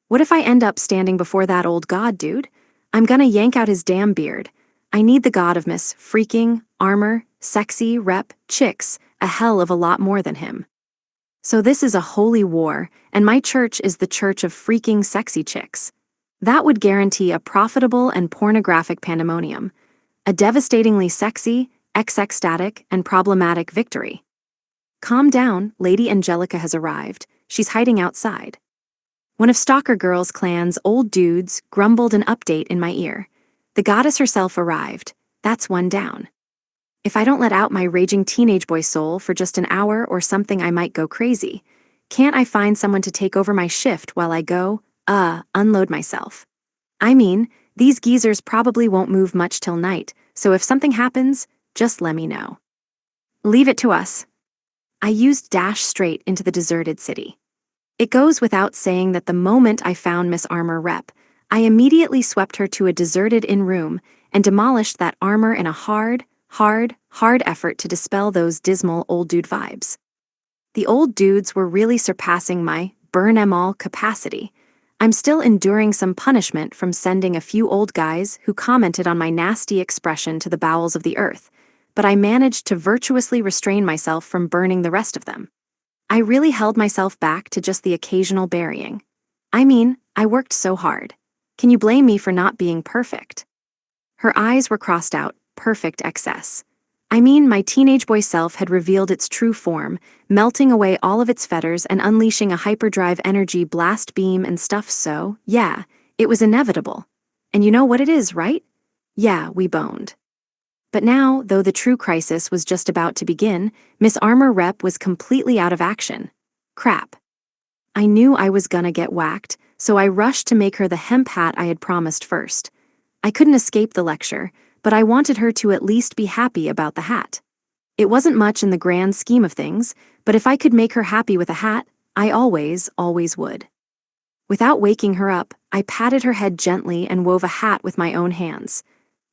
[SPEAKER 1] What if I end up standing before that old god dude? I'm gonna yank out his damn beard. I need the god of Miss freaking, armor, sexy, rep, chicks, a hell of a lot more than him. So this is a holy war, and my church is the church of freaking sexy chicks. That would guarantee a profitable and pornographic pandemonium, a devastatingly sexy, ecstatic, and problematic victory. Calm down, Lady Angelica has arrived. She's hiding outside. One of Stalker Girl's clan's old dudes grumbled an update in my ear. The goddess herself arrived. That's one down. If I don't let out my raging teenage boy soul for just an hour or something, I might go crazy. Can't I find someone to take over my shift while I go, unload myself? I mean, these geezers probably won't move much till night, so if something happens, just let me know. Leave it to us. I used dash straight into the deserted city. It goes without saying that the moment I found Miss Armor Rep, I immediately swept her to a deserted inn room and demolished that armor in a hard effort to dispel those dismal old dude vibes. The old dudes were really surpassing my burn 'em all capacity. I'm still enduring some punishment from sending a few old guys who commented on my nasty expression to the bowels of the earth, but I managed to virtuously restrain myself from burning the rest of them. I really held myself back to just the occasional burying. I mean, I worked so hard. Can you blame me for not being perfect? Her eyes were crossed out, perfect excess. I mean, my teenage boy self had revealed its true form, melting away all of its fetters and unleashing a hyperdrive energy blast beam and stuff, so, yeah, it was inevitable. And you know what it is, right? Yeah, we boned. But now, though the true crisis was just about to begin, Miss Armor Rep was completely out of action. Crap. I knew I was gonna get whacked, so I rushed to make her the hemp hat I had promised first. I couldn't escape the lecture, but I wanted her to at least be happy about the hat. It wasn't much in the grand scheme of things, but if I could make her happy with a hat, I always would. Without waking her up, I patted her head gently and wove a hat with my own hands.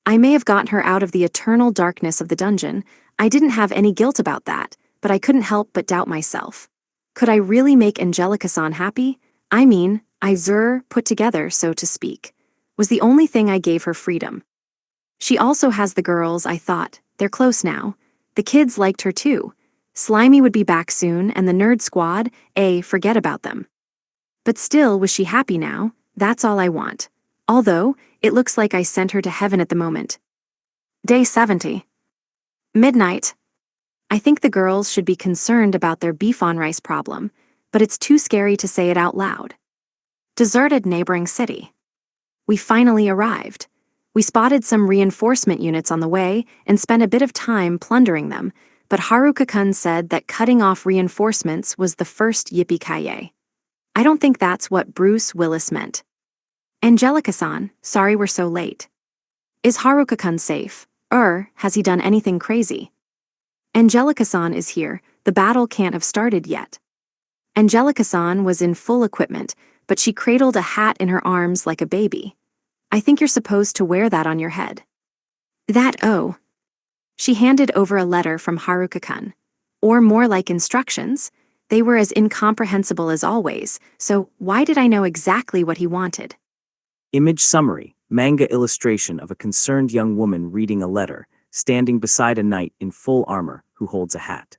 [SPEAKER 1] I may have gotten her out of the eternal darkness of the dungeon. I didn't have any guilt about that, but I couldn't help but doubt myself. Could I really make Angelica-san happy? I mean, put together, so to speak. Was the only thing I gave her freedom. She also has the girls, I thought. They're close now. The kids liked her too. Slimy would be back soon, and the nerd squad, forget about them. But still, was she happy now? That's all I want. Although, it looks like I sent her to heaven at the moment. Day 70. Midnight. I think the girls should be concerned about their beef on rice problem, but it's too scary to say it out loud. Deserted neighboring city. We finally arrived. We spotted some reinforcement units on the way and spent a bit of time plundering them, but Haruka-kun said that cutting off reinforcements was the first yippee-ki-yay. I don't think that's what Bruce Willis meant. Angelica-san, sorry we're so late. Is Haruka-kun safe? Has he done anything crazy? Angelica-san is here, the battle can't have started yet. Angelica-san was in full equipment, but she cradled a hat in her arms like a baby. I think you're supposed to wear that on your head. Oh. She handed over a letter from Haruka-kun. Or more like instructions. They were as incomprehensible as always, so why did I know exactly what he wanted?
[SPEAKER 2] Image summary, manga illustration of a concerned young woman reading a letter, standing beside a knight in full armor who holds a hat.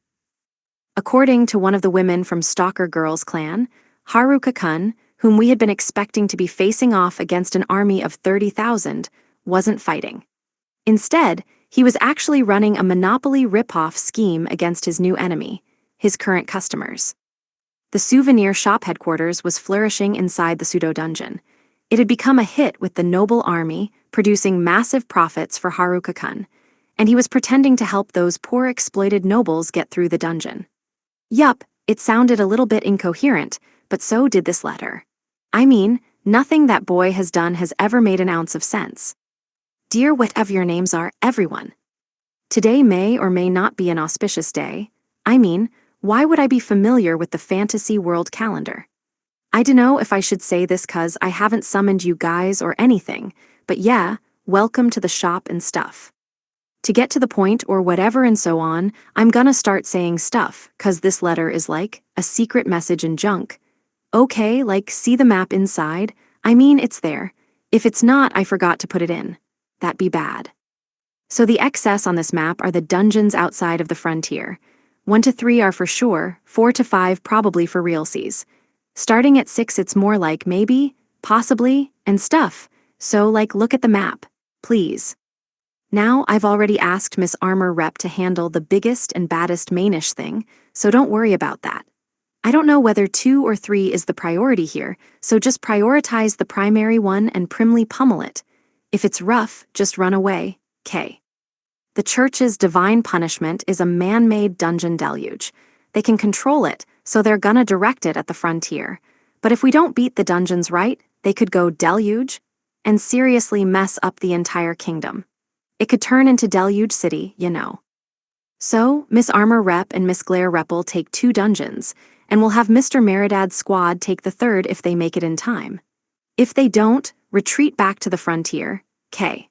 [SPEAKER 1] According to one of the women from Stalker Girls clan, Haruka-kun, whom we had been expecting to be facing off against an army of 30,000, wasn't fighting. Instead, he was actually running a Monopoly rip-off scheme against his new enemy, his current customers. The souvenir shop headquarters was flourishing inside the pseudo-dungeon. It had become a hit with the noble army, producing massive profits for Haruka-kun, and he was pretending to help those poor exploited nobles get through the dungeon. Yup, it sounded a little bit incoherent, but so did this letter. I mean, nothing that boy has done has ever made an ounce of sense. Dear whatever your names are, everyone. Today may or may not be an auspicious day. I mean, why would I be familiar with the fantasy world calendar? I dunno if I should say this 'cause I haven't summoned you guys or anything, but yeah, welcome to the shop and stuff. To get to the point or whatever and so on, I'm gonna start saying stuff, 'cause this letter is like a secret message in junk. Okay, like see the map inside? I mean, it's there. If it's not, I forgot to put it in. That'd be bad. So the excess on this map are the dungeons outside of the frontier. 1 to 3 are for sure, 4 to 5 probably for realsies. Starting at 6 it's more like maybe, possibly, and stuff. So like look at the map, please. Now I've already asked Miss Armor Rep to handle the biggest and baddest mainish thing, so don't worry about that. I don't know whether 2 or 3 is the priority here, so just prioritize the primary one and primly pummel it. If it's rough, just run away, K. The church's divine punishment is a man-made dungeon deluge. They can control it, so they're gonna direct it at the frontier. But if we don't beat the dungeons right, they could go deluge and seriously mess up the entire kingdom. It could turn into Deluge City, you know. So, Miss Armor Rep and Miss Glare Rep will take 2 dungeons, and we'll have Mr. Meridad's squad take the 3rd if they make it in time. If they don't, retreat back to the frontier, K.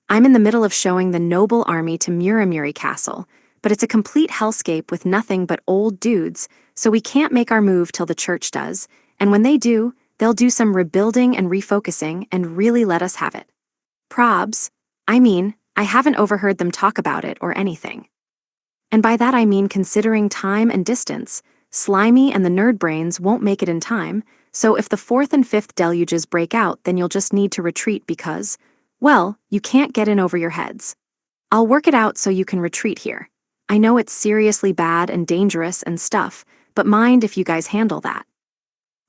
[SPEAKER 1] I'm in the middle of showing the noble army to Muramuri Castle, but it's a complete hellscape with nothing but old dudes, so we can't make our move till the church does, and when they do, they'll do some rebuilding and refocusing and really let us have it. Probs. I mean, I haven't overheard them talk about it or anything. And by that I mean considering time and distance, Slimy and the nerd brains won't make it in time, so if the 4th and 5th deluges break out then you'll just need to retreat because, well, you can't get in over your heads. I'll work it out so you can retreat here. I know it's seriously bad and dangerous and stuff, but mind if you guys handle that.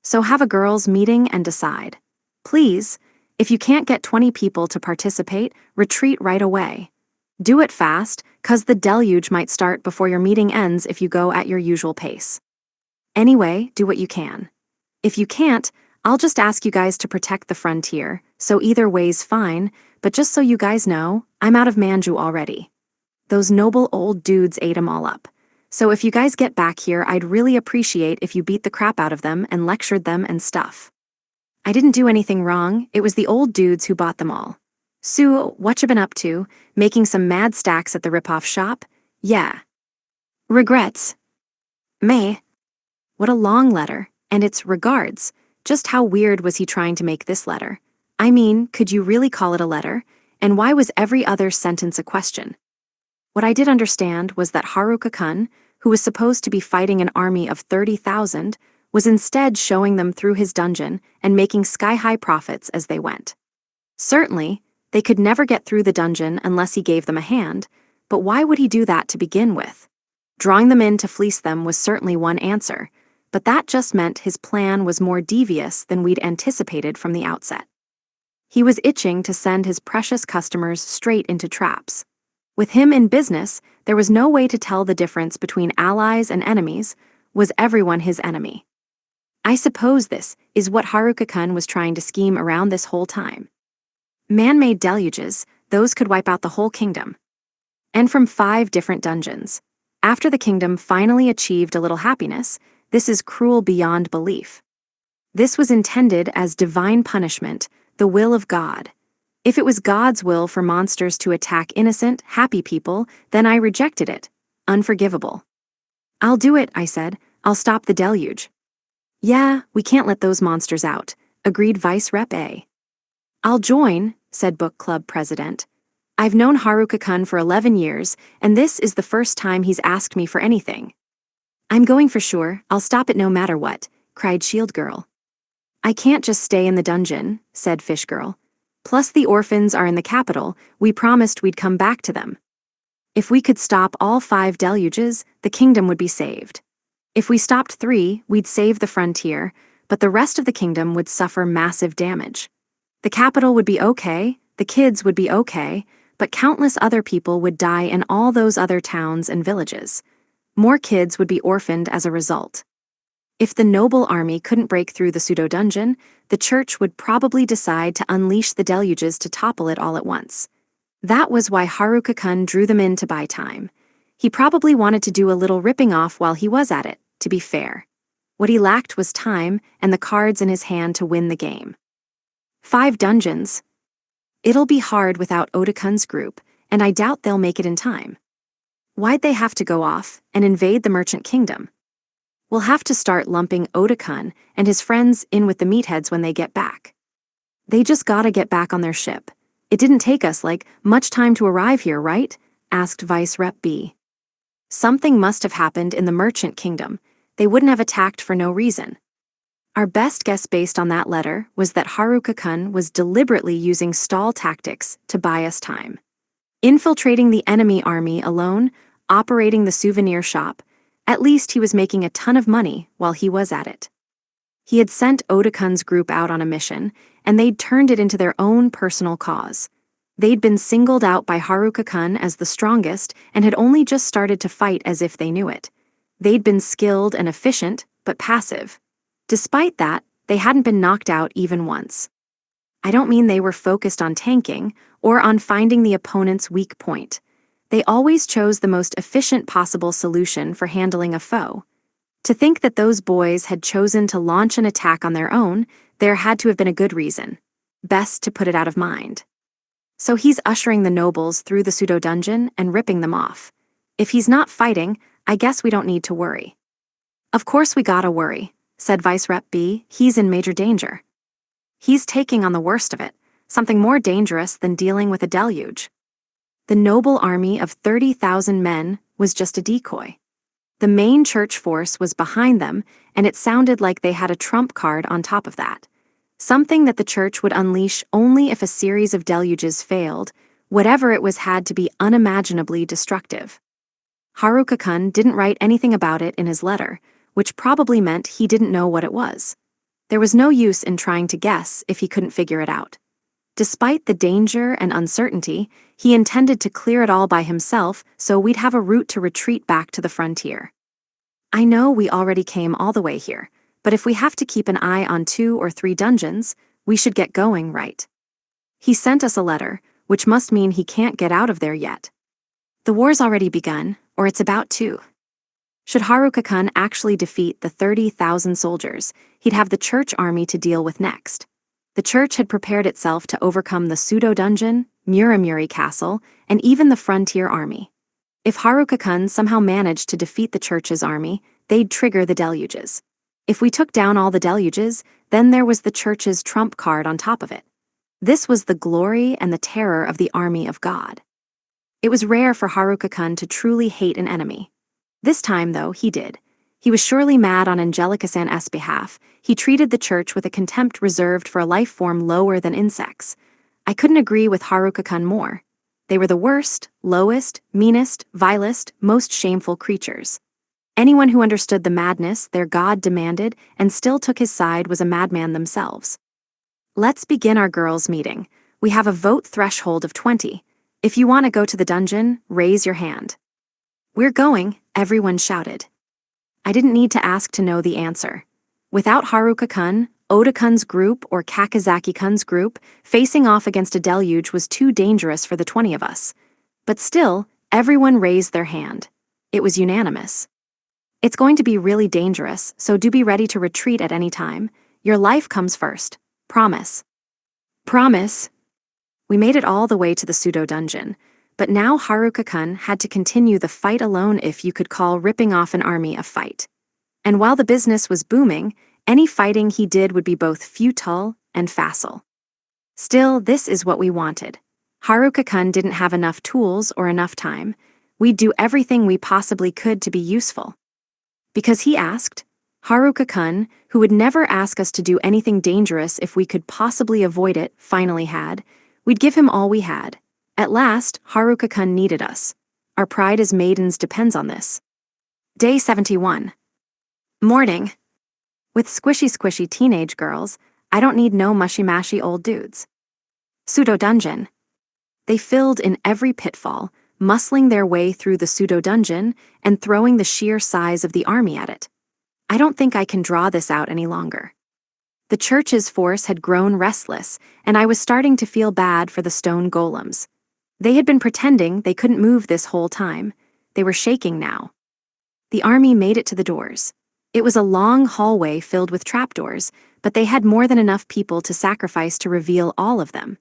[SPEAKER 1] So have a girls' meeting and decide. Please, if you can't get 20 people to participate, retreat right away. Do it fast, 'cause the deluge might start before your meeting ends if you go at your usual pace. Anyway, do what you can. If you can't, I'll just ask you guys to protect the frontier, so either way's fine, but just so you guys know, I'm out of manju already. Those noble old dudes ate 'em all up. So if you guys get back here, I'd really appreciate if you beat the crap out of them and lectured them and stuff. I didn't do anything wrong, it was the old dudes who bought them all. Sue, what you been up to? Making some mad stacks at the rip-off shop? Yeah. Regrets? May. What a long letter, and it's regards. Just how weird was he trying to make this letter? I mean, could you really call it a letter? And why was every other sentence a question? What I did understand was that Haruka-kun, who was supposed to be fighting an army of 30,000, was instead showing them through his dungeon and making sky-high profits as they went. Certainly, they could never get through the dungeon unless he gave them a hand, but why would he do that to begin with? Drawing them in to fleece them was certainly one answer, but that just meant his plan was more devious than we'd anticipated from the outset. He was itching to send his precious customers straight into traps. With him in business, there was no way to tell the difference between allies and enemies. Was everyone his enemy? I suppose this is what Haruka-kun was trying to scheme around this whole time. Man-made deluges, those could wipe out the whole kingdom. And from 5 different dungeons. After the kingdom finally achieved a little happiness, this is cruel beyond belief. This was intended as divine punishment, the will of God. If it was God's will for monsters to attack innocent, happy people, then I rejected it. Unforgivable. I'll do it, I said. I'll stop the deluge. Yeah, we can't let those monsters out, agreed Vice Rep A. I'll join, said book club president. I've known Haruka-kun for 11 years, and this is the first time he's asked me for anything. I'm going for sure, I'll stop it no matter what, cried Shield Girl. I can't just stay in the dungeon, said Fish Girl. Plus the orphans are in the capital, we promised we'd come back to them. If we could stop all 5 deluges, the kingdom would be saved. If we stopped 3, we'd save the frontier, but the rest of the kingdom would suffer massive damage. The capital would be okay, the kids would be okay, but countless other people would die in all those other towns and villages. More kids would be orphaned as a result. If the noble army couldn't break through the pseudo-dungeon, the church would probably decide to unleash the deluges to topple it all at once. That was why Haruka-kun drew them in to buy time. He probably wanted to do a little ripping off while he was at it, to be fair. What he lacked was time and the cards in his hand to win the game. 5 dungeons. It'll be hard without Oda-kun's group, and I doubt they'll make it in time. Why'd they have to go off and invade the merchant kingdom? We'll have to start lumping Oda-kun and his friends in with the meatheads when they get back. They just gotta get back on their ship. It didn't take us, much time to arrive here, right? Asked Vice Rep B. Something must have happened in the merchant kingdom. They wouldn't have attacked for no reason. Our best guess based on that letter was that Haruka-kun was deliberately using stall tactics to buy us time. Infiltrating the enemy army alone, operating the souvenir shop, at least he was making a ton of money while he was at it. He had sent Oda-kun's group out on a mission, and they'd turned it into their own personal cause. They'd been singled out by Haruka-kun as the strongest and had only just started to fight as if they knew it. They'd been skilled and efficient, but passive. Despite that, they hadn't been knocked out even once. I don't mean they were focused on tanking or on finding the opponent's weak point. They always chose the most efficient possible solution for handling a foe. To think that those boys had chosen to launch an attack on their own, there had to have been a good reason. Best to put it out of mind. So he's ushering the nobles through the pseudo-dungeon and ripping them off. If he's not fighting, I guess we don't need to worry. Of course we gotta worry, said Vice Rep B. He's in major danger. He's taking on the worst of it, something more dangerous than dealing with a deluge. The noble army of 30,000 men was just a decoy. The main church force was behind them, and it sounded like they had a trump card on top of that. Something that the church would unleash only if a series of deluges failed. Whatever it was had to be unimaginably destructive. Haruka-kun didn't write anything about it in his letter, which probably meant he didn't know what it was. There was no use in trying to guess if he couldn't figure it out. Despite the danger and uncertainty, he intended to clear it all by himself so we'd have a route to retreat back to the frontier. I know we already came all the way here, but if we have to keep an eye on 2 or 3 dungeons, we should get going, right? He sent us a letter, which must mean he can't get out of there yet. The war's already begun, or it's about to. Should Haruka-kun actually defeat the 30,000 soldiers, he'd have the church army to deal with next. The church had prepared itself to overcome the pseudo-dungeon, Muramuri Castle, and even the frontier army. If Haruka-kun somehow managed to defeat the church's army, they'd trigger the deluges. If we took down all the deluges, then there was the church's trump card on top of it. This was the glory and the terror of the army of God. It was rare for Haruka-kun to truly hate an enemy. This time, though, he did. He was surely mad on Angelica-san's behalf. He treated the church with a contempt reserved for a life form lower than insects. I couldn't agree with Haruka-kun more. They were the worst, lowest, meanest, vilest, most shameful creatures. Anyone who understood the madness their god demanded and still took his side was a madman themselves. Let's begin our girls' meeting. We have a vote threshold of 20. If you want to go to the dungeon, raise your hand. We're going, everyone shouted. I didn't need to ask to know the answer. Without Haruka-kun, Oda-kun's group or Kakizaki-kun's group, facing off against a deluge was too dangerous for the 20 of us. But still, everyone raised their hand. It was unanimous. It's going to be really dangerous, so do be ready to retreat at any time. Your life comes first. Promise. Promise. We made it all the way to the pseudo-dungeon, but now Haruka-kun had to continue the fight alone, if you could call ripping off an army a fight. And while the business was booming, any fighting he did would be both futile and facile. Still, this is what we wanted. Haruka-kun didn't have enough tools or enough time. We'd do everything we possibly could to be useful. Because he asked, Haruka-kun, who would never ask us to do anything dangerous if we could possibly avoid it, finally had, we'd give him all we had. At last, Haruka-kun needed us. Our pride as maidens depends on this. Day 71. Morning. With squishy teenage girls, I don't need no mushy-mashy old dudes. Pseudo-dungeon. They filled in every pitfall, muscling their way through the pseudo-dungeon and throwing the sheer size of the army at it. I don't think I can draw this out any longer. The church's force had grown restless, and I was starting to feel bad for the stone golems. They had been pretending they couldn't move this whole time. They were shaking now. The army made it to the doors. It was a long hallway filled with trapdoors, but they had more than enough people to sacrifice to reveal all of them.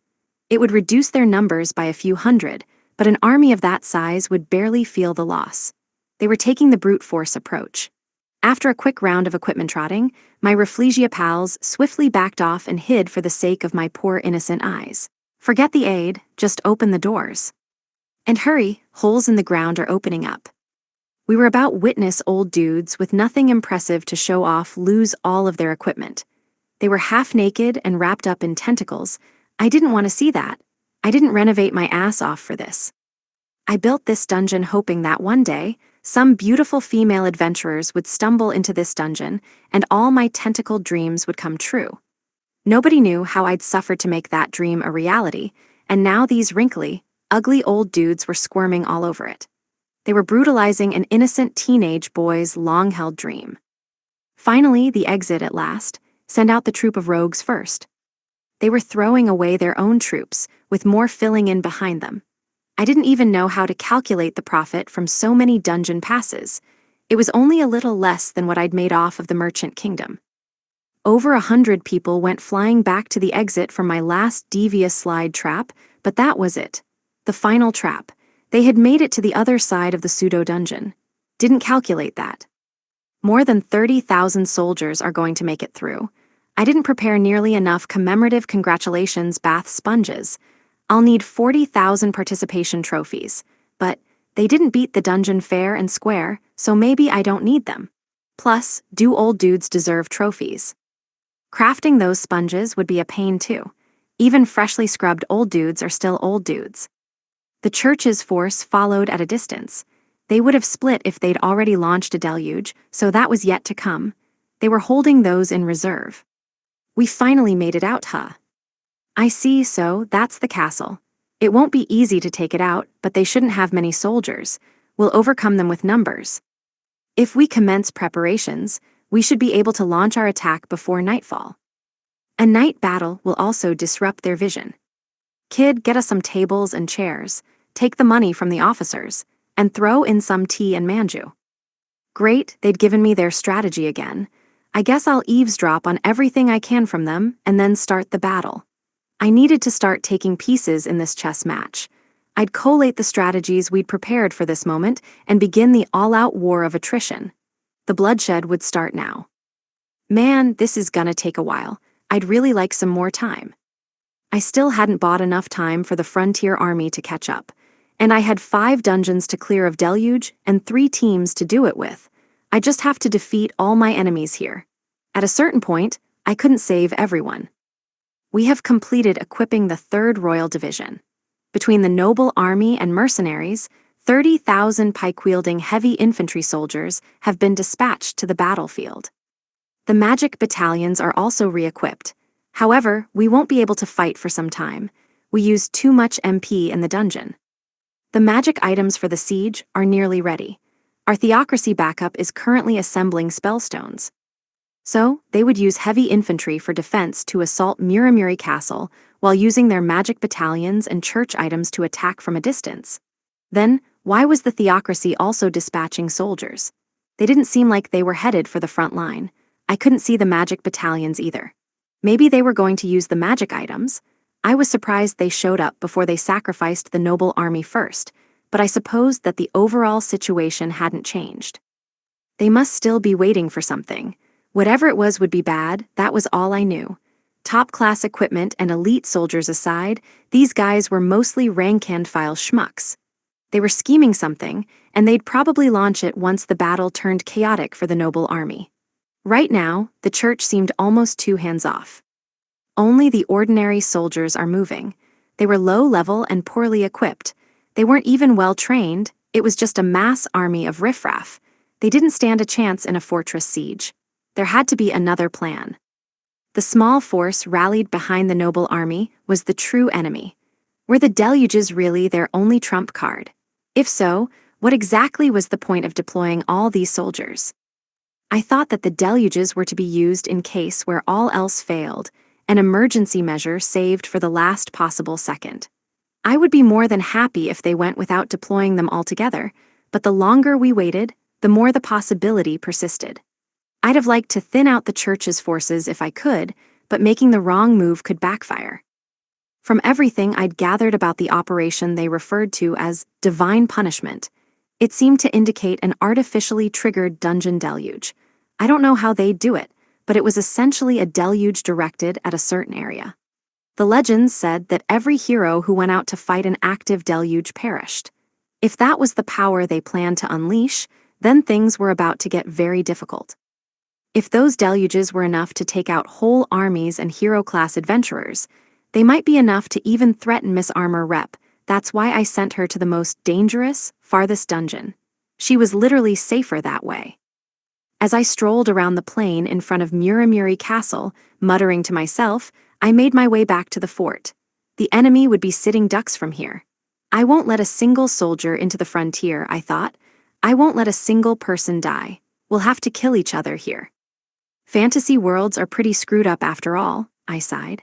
[SPEAKER 1] It would reduce their numbers by a few hundred, but an army of that size would barely feel the loss. They were taking the brute force approach. After a quick round of equipment trotting, my Rafflesia pals swiftly backed off and hid for the sake of my poor innocent eyes. Forget the aid, just open the doors. And hurry, holes in the ground are opening up. We were about witness old dudes with nothing impressive to show off lose all of their equipment. They were half naked and wrapped up in tentacles. I didn't want to see that. I didn't renovate my ass off for this. I built this dungeon hoping that one day, some beautiful female adventurers would stumble into this dungeon, and all my tentacled dreams would come true. Nobody knew how I'd suffered to make that dream a reality, and now these wrinkly, ugly old dudes were squirming all over it. They were brutalizing an innocent teenage boy's long-held dream. Finally, the exit at last, send out the troop of rogues first. They were throwing away their own troops, with more filling in behind them. I didn't even know how to calculate the profit from so many dungeon passes. It was only a little less than what I'd made off of the Merchant Kingdom. Over 100 people went flying back to the exit from my last devious slide trap, but that was it. The final trap. They had made it to the other side of the pseudo-dungeon. Didn't calculate that. More than 30,000 soldiers are going to make it through. I didn't prepare nearly enough commemorative congratulations bath sponges. I'll need 40,000 participation trophies, but they didn't beat the dungeon fair and square, so maybe I don't need them. Plus, do old dudes deserve trophies? Crafting those sponges would be a pain too. Even freshly scrubbed old dudes are still old dudes. The church's force followed at a distance. They would have split if they'd already launched a deluge, so that was yet to come. They were holding those in reserve. We finally made it out, huh? I see, so that's the castle. It won't be easy to take it out, but they shouldn't have many soldiers. We'll overcome them with numbers. If we commence preparations, we should be able to launch our attack before nightfall. A night battle will also disrupt their vision. Kid, get us some tables and chairs, take the money from the officers, and throw in some tea and manju. Great, they'd given me their strategy again. I guess I'll eavesdrop on everything I can from them and then start the battle. I needed to start taking pieces in this chess match. I'd collate the strategies we'd prepared for this moment and begin the all-out war of attrition. The bloodshed would start now. Man, this is gonna take a while. I'd really like some more time. I still hadn't bought enough time for the frontier army to catch up, and I had 5 dungeons to clear of deluge and 3 teams to do it with. I just have to defeat all my enemies here. At a certain point, I couldn't save everyone. We have completed equipping the 3rd Royal Division. Between the noble army and mercenaries, 30,000 pike-wielding heavy infantry soldiers have been dispatched to the battlefield. The magic battalions are also re-equipped. However, we won't be able to fight for some time. We used too much MP in the dungeon. The magic items for the siege are nearly ready. Our theocracy backup is currently assembling spellstones. So, they would use heavy infantry for defense to assault Muramuri Castle while using their magic battalions and church items to attack from a distance. Then, why was the theocracy also dispatching soldiers? They didn't seem like they were headed for the front line. I couldn't see the magic battalions either. Maybe they were going to use the magic items. I was surprised they showed up before they sacrificed the noble army first, but I supposed that the overall situation hadn't changed. They must still be waiting for something. Whatever it was would be bad, that was all I knew. Top-class equipment and elite soldiers aside, these guys were mostly rank-and-file schmucks. They were scheming something, and they'd probably launch it once the battle turned chaotic for the noble army. Right now, the church seemed almost too hands-off. Only the ordinary soldiers are moving. They were low-level and poorly equipped. They weren't even well-trained, it was just a mass army of riffraff. They didn't stand a chance in a fortress siege. There had to be another plan. The small force rallied behind the noble army was the true enemy. Were the deluges really their only trump card? If so, what exactly was the point of deploying all these soldiers? I thought that the deluges were to be used in case where all else failed, an emergency measure saved for the last possible second. I would be more than happy if they went without deploying them altogether, but the longer we waited, the more the possibility persisted. I'd have liked to thin out the church's forces if I could, but making the wrong move could backfire. From everything I'd gathered about the operation they referred to as divine punishment, it seemed to indicate an artificially triggered dungeon deluge. I don't know how they'd do it, but it was essentially a deluge directed at a certain area. The legends said that every hero who went out to fight an active deluge perished. If that was the power they planned to unleash, then things were about to get very difficult. If those deluges were enough to take out whole armies and hero-class adventurers, they might be enough to even threaten Miss Armor Rep. That's why I sent her to the most dangerous, farthest dungeon. She was literally safer that way. As I strolled around the plain in front of Muramuri Castle, muttering to myself, I made my way back to the fort. The enemy would be sitting ducks from here. I won't let a single soldier into the frontier, I thought. I won't let a single person die. We'll have to kill each other here. Fantasy worlds are pretty screwed up after all, I sighed.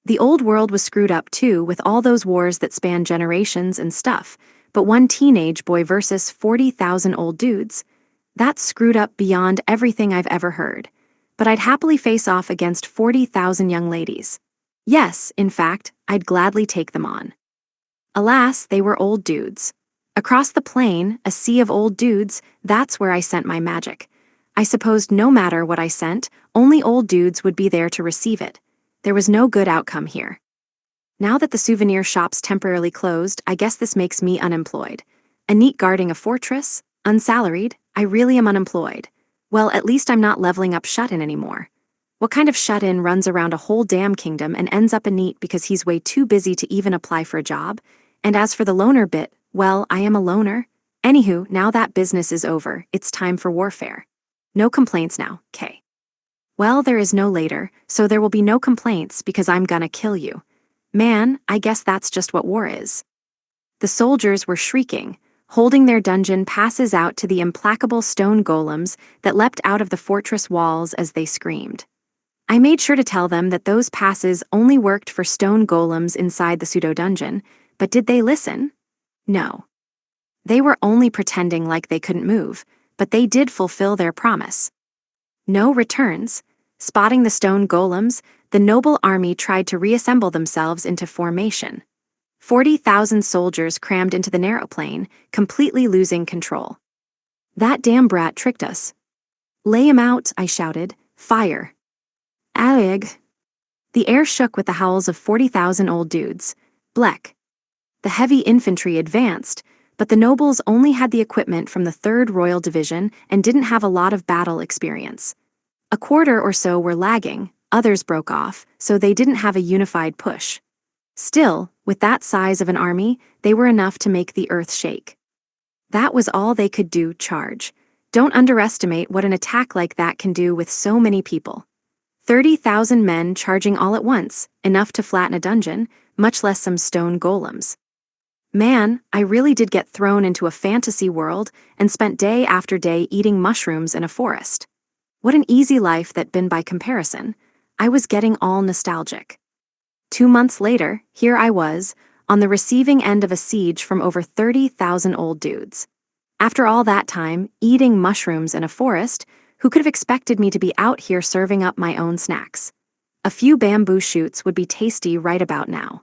[SPEAKER 1] The old world was screwed up too, with all those wars that span generations and stuff, but one teenage boy versus 40,000 old dudes? That's screwed up beyond everything I've ever heard. But I'd happily face off against 40,000 young ladies. Yes, in fact, I'd gladly take them on. Alas, they were old dudes. Across the plain, a sea of old dudes, that's where I sent my magic. I supposed no matter what I sent, only old dudes would be there to receive it. There was no good outcome here. Now that the souvenir shop's temporarily closed, I guess this makes me unemployed. A neat guarding a fortress? Unsalaried? I really am unemployed. Well, at least I'm not leveling up Shut-In anymore. What kind of Shut-In runs around a whole damn kingdom and ends up a neat because he's way too busy to even apply for a job? And as for the loner bit, well, I am a loner. Anywho, now that business is over, it's time for warfare. No complaints now, Kay. Well, there is no later, so there will be no complaints because I'm gonna kill you. Man, I guess that's just what war is. The soldiers were shrieking, holding their dungeon passes out to the implacable stone golems that leapt out of the fortress walls as they screamed. I made sure to tell them that those passes only worked for stone golems inside the pseudo-dungeon, but did they listen? No. They were only pretending like they couldn't move, but they did fulfill their promise. No returns. Spotting the stone golems, the noble army tried to reassemble themselves into formation. 40,000 soldiers crammed into the narrow plain, completely losing control. That damn brat tricked us. Lay him out, I shouted. Fire. Aeg. The air shook with the howls of 40,000 old dudes. Blek. The heavy infantry advanced, but the nobles only had the equipment from the 3rd Royal Division and didn't have a lot of battle experience. A quarter or so were lagging, others broke off, so they didn't have a unified push. Still, with that size of an army, they were enough to make the earth shake. That was all they could do, charge. Don't underestimate what an attack like that can do with so many people. 30,000 men charging all at once, enough to flatten a dungeon, much less some stone golems. Man, I really did get thrown into a fantasy world and spent day after day eating mushrooms in a forest. What an easy life that'd been by comparison. I was getting all nostalgic. 2 months later, here I was, on the receiving end of a siege from over 30,000 old dudes. After all that time, eating mushrooms in a forest, who could have expected me to be out here serving up my own snacks? A few bamboo shoots would be tasty right about now.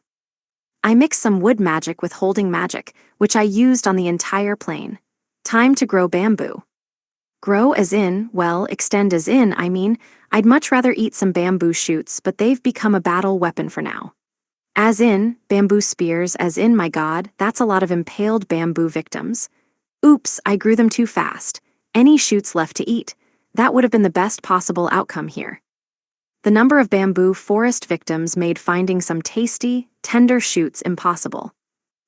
[SPEAKER 1] I mixed some wood magic with holding magic, which I used on the entire plane. Time to grow bamboo. Grow as in, well, extend as in, I mean, I'd much rather eat some bamboo shoots, but they've become a battle weapon for now. As in, bamboo spears, as in, my god, that's a lot of impaled bamboo victims. Oops, I grew them too fast. Any shoots left to eat. That would have been the best possible outcome here. The number of bamboo forest victims made finding some tasty, tender shoots impossible.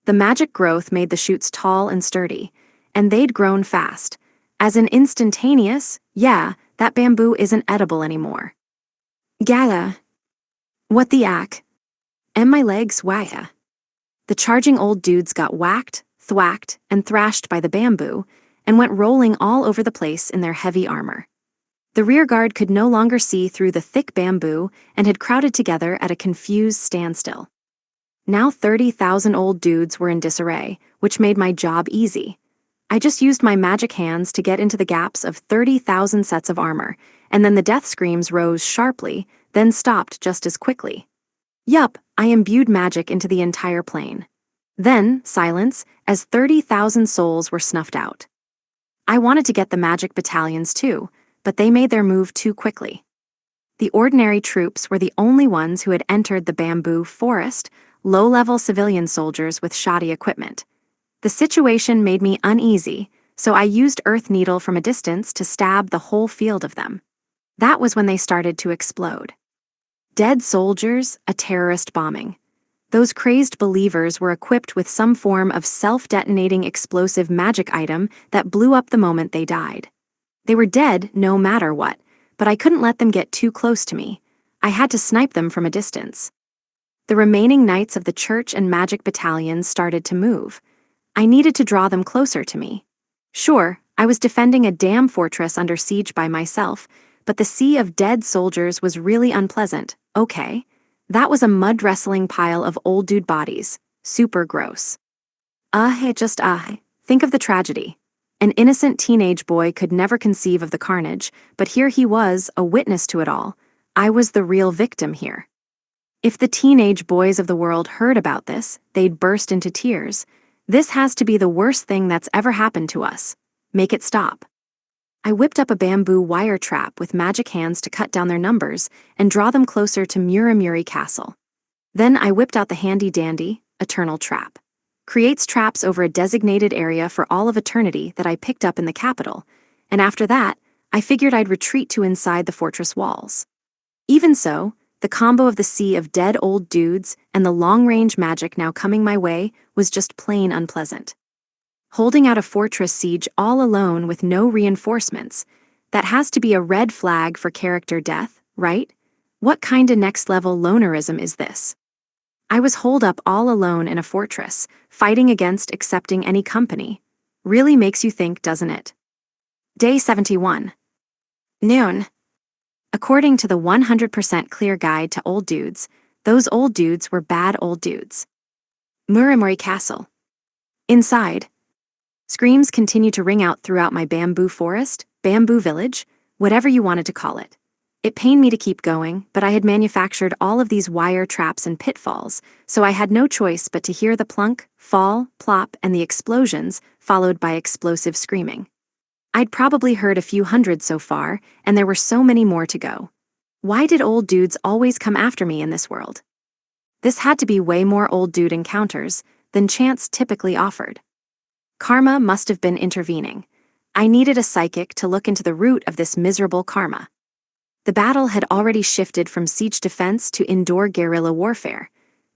[SPEAKER 1] The magic growth made the shoots tall and sturdy, and they'd grown fast. As in instantaneous, yeah, that bamboo isn't edible anymore. Gala. What the ack? And my legs, why? The charging old dudes got whacked, thwacked, and thrashed by the bamboo, and went rolling all over the place in their heavy armor. The rear guard could no longer see through the thick bamboo and had crowded together at a confused standstill. Now 30,000 old dudes were in disarray, which made my job easy. I just used my magic hands to get into the gaps of 30,000 sets of armor, and then the death screams rose sharply, then stopped just as quickly. Yup, I imbued magic into the entire plane. Then, silence, as 30,000 souls were snuffed out. I wanted to get the magic battalions too, but they made their move too quickly. The ordinary troops were the only ones who had entered the bamboo forest, low-level civilian soldiers with shoddy equipment. The situation made me uneasy, so I used Earth Needle from a distance to stab the whole field of them. That was when they started to explode. Dead soldiers, a terrorist bombing. Those crazed believers were equipped with some form of self-detonating explosive magic item that blew up the moment they died. They were dead no matter what, but I couldn't let them get too close to me. I had to snipe them from a distance. The remaining knights of the church and magic battalions started to move. I needed to draw them closer to me. Sure, I was defending a damn fortress under siege by myself, but the sea of dead soldiers was really unpleasant, okay? That was a mud wrestling pile of old dude bodies. Super gross. Think of the tragedy. An innocent teenage boy could never conceive of the carnage, but here he was, a witness to it all. I was the real victim here. If the teenage boys of the world heard about this, they'd burst into tears. This has to be the worst thing that's ever happened to us. Make it stop. I whipped up a bamboo wire trap with magic hands to cut down their numbers and draw them closer to Muramuri Castle. Then I whipped out the handy-dandy, Eternal Trap. Creates traps over a designated area for all of eternity that I picked up in the capital, and after that, I figured I'd retreat to inside the fortress walls. Even so, the combo of the sea of dead old dudes and the long-range magic now coming my way was just plain unpleasant. Holding out a fortress siege all alone with no reinforcements, that has to be a red flag for character death, right? What kinda next-level lonerism is this? I was holed up all alone in a fortress, fighting against accepting any company. Really makes you think, doesn't it? Day 71. Noon. According to the 100% clear guide to old dudes, those old dudes were bad old dudes. Muramuri Castle. Inside. Screams continued to ring out throughout my bamboo forest, bamboo village, whatever you wanted to call it. It pained me to keep going, but I had manufactured all of these wire traps and pitfalls, so I had no choice but to hear the plunk, fall, plop, and the explosions, followed by explosive screaming. I'd probably heard a few hundred so far, and there were so many more to go. Why did old dudes always come after me in this world? This had to be way more old dude encounters than chance typically offered. Karma must have been intervening. I needed a psychic to look into the root of this miserable karma. The battle had already shifted from siege defense to indoor guerrilla warfare.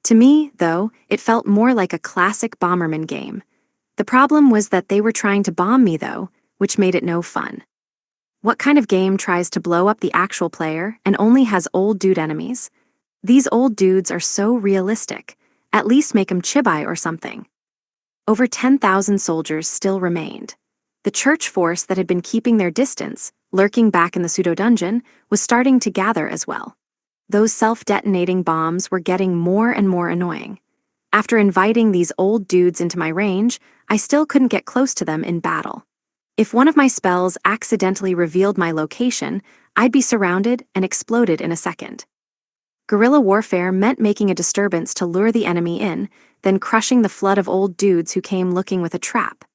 [SPEAKER 1] To me, though, it felt more like a classic Bomberman game. The problem was that they were trying to bomb me, though, which made it no fun. What kind of game tries to blow up the actual player and only has old dude enemies? These old dudes are so realistic. At least make 'em chibi or something. Over 10,000 soldiers still remained. The church force that had been keeping their distance, lurking back in the pseudo-dungeon, was starting to gather as well. Those self-detonating bombs were getting more and more annoying. After inviting these old dudes into my range, I still couldn't get close to them in battle. If one of my spells accidentally revealed my location, I'd be surrounded and exploded in a second. Guerrilla warfare meant making a disturbance to lure the enemy in, then crushing the flood of old dudes who came looking with a trap.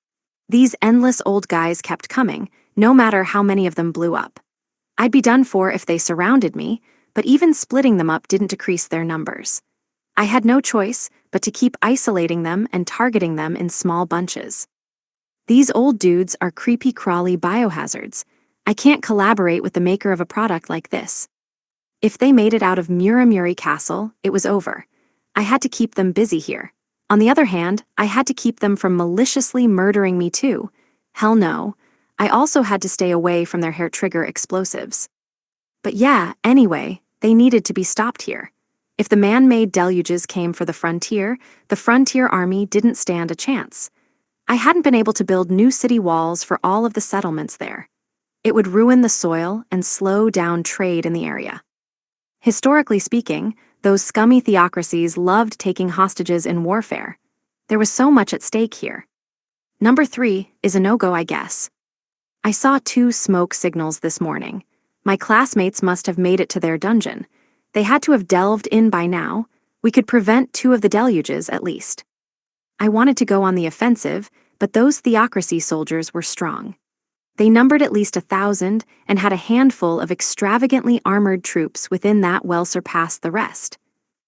[SPEAKER 1] These endless old guys kept coming, no matter how many of them blew up. I'd be done for if they surrounded me, but even splitting them up didn't decrease their numbers. I had no choice but to keep isolating them and targeting them in small bunches. These old dudes are creepy crawly biohazards. I can't collaborate with the maker of a product like this. If they made it out of Muramuri Castle, it was over. I had to keep them busy here. On the other hand, I had to keep them from maliciously murdering me too. Hell no. I also had to stay away from their hair-trigger explosives. But yeah, anyway, they needed to be stopped here. If the man-made deluges came for the frontier army didn't stand a chance. I hadn't been able to build new city walls for all of the settlements there. It would ruin the soil and slow down trade in the area. Historically speaking, those scummy theocracies loved taking hostages in warfare. There was so much at stake here. Number 3 is a no-go, I guess. I saw 2 smoke signals this morning. My classmates must have made it to their dungeon. They had to have delved in by now. We could prevent 2 of the deluges at least. I wanted to go on the offensive, but those theocracy soldiers were strong. They numbered at least 1,000 and had a handful of extravagantly armored troops within that well surpassed the rest.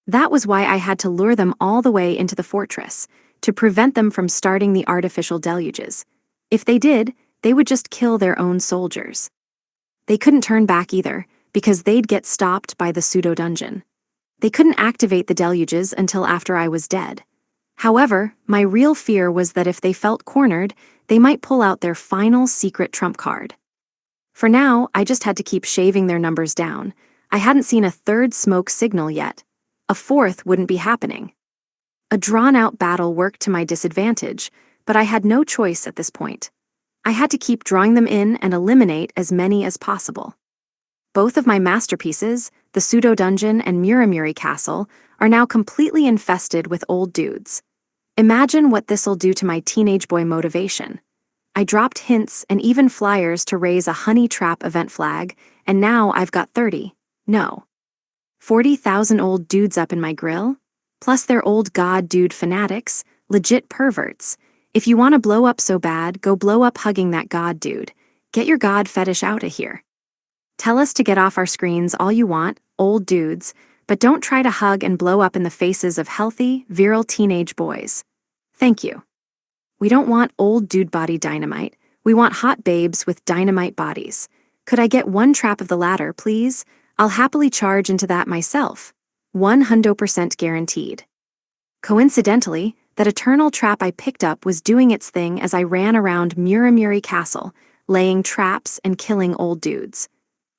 [SPEAKER 1] That was why I had to lure them all the way into the fortress, to prevent them from starting the artificial deluges. If they did, they would just kill their own soldiers. They couldn't turn back either, because they'd get stopped by the pseudo-dungeon. They couldn't activate the deluges until after I was dead. However, my real fear was that if they felt cornered, they might pull out their final secret trump card. For now, I just had to keep shaving their numbers down. I hadn't seen a 3rd smoke signal yet. A 4th wouldn't be happening. A drawn-out battle worked to my disadvantage, but I had no choice at this point. I had to keep drawing them in and eliminate as many as possible. Both of my masterpieces, the pseudo-dungeon and Muramuri Castle, are now completely infested with old dudes. Imagine what this'll do to my teenage boy motivation. I dropped hints and even flyers to raise a honey trap event flag, and now I've got 40,000 old dudes up in my grill, plus they're old god dude fanatics, legit perverts. If you want to blow up so bad, go blow up hugging that god dude. Get your god fetish out of here. Tell us to get off our screens all you want, old dudes, but don't try to hug and blow up in the faces of healthy, virile teenage boys. Thank you. We don't want old dude body dynamite, we want hot babes with dynamite bodies. Could I get 1 trap of the latter, please? I'll happily charge into that myself. 100% guaranteed. Coincidentally, that eternal trap I picked up was doing its thing as I ran around Muramuri Castle, laying traps and killing old dudes.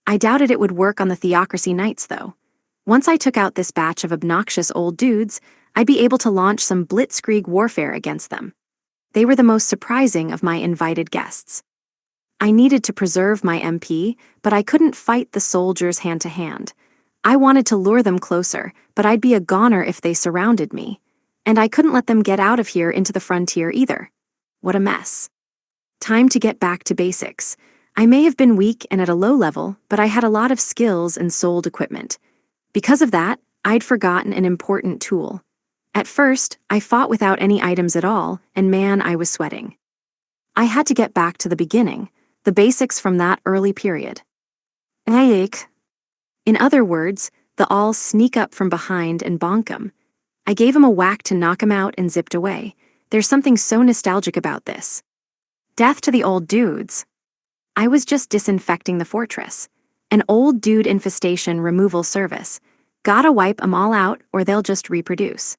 [SPEAKER 1] I doubted it would work on the Theocracy Knights, though. Once I took out this batch of obnoxious old dudes, I'd be able to launch some blitzkrieg warfare against them. They were the most surprising of my invited guests. I needed to preserve my MP, but I couldn't fight the soldiers hand-to-hand. I wanted to lure them closer, but I'd be a goner if they surrounded me. And I couldn't let them get out of here into the frontier either. What a mess. Time to get back to basics. I may have been weak and at a low level, but I had a lot of skills and sold equipment. Because of that, I'd forgotten an important tool. At first, I fought without any items at all, and man, I was sweating. I had to get back to the beginning, the basics from that early period. Aik. In other words, the all sneak up from behind and bonk 'em. I gave him a whack to knock him out and zipped away. There's something so nostalgic about this. Death to the old dudes. I was just disinfecting the fortress. An old dude infestation removal service. Gotta wipe 'em all out or they'll just reproduce.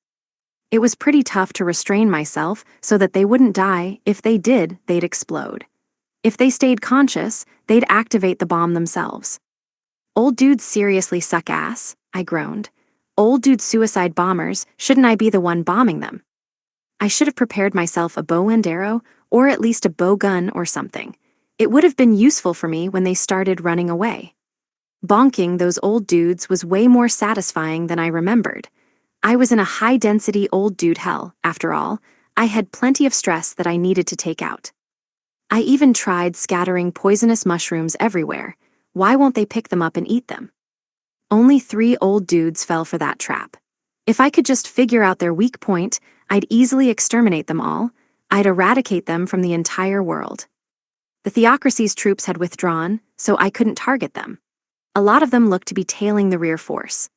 [SPEAKER 1] It was pretty tough to restrain myself so that they wouldn't die. If they did, they'd explode. If they stayed conscious, they'd activate the bomb themselves. Old dudes seriously suck ass, I groaned. Old dude suicide bombers, shouldn't I be the one bombing them? I should have prepared myself a bow and arrow, or at least a bow gun or something. It would have been useful for me when they started running away. Bonking those old dudes was way more satisfying than I remembered. I was in a high-density old dude hell, after all. I had plenty of stress that I needed to take out. I even tried scattering poisonous mushrooms everywhere. Why won't they pick them up and eat them? Only 3 old dudes fell for that trap. If I could just figure out their weak point, I'd easily exterminate them all. I'd eradicate them from the entire world. The Theocracy's troops had withdrawn, so I couldn't target them. A lot of them looked to be tailing the rear force.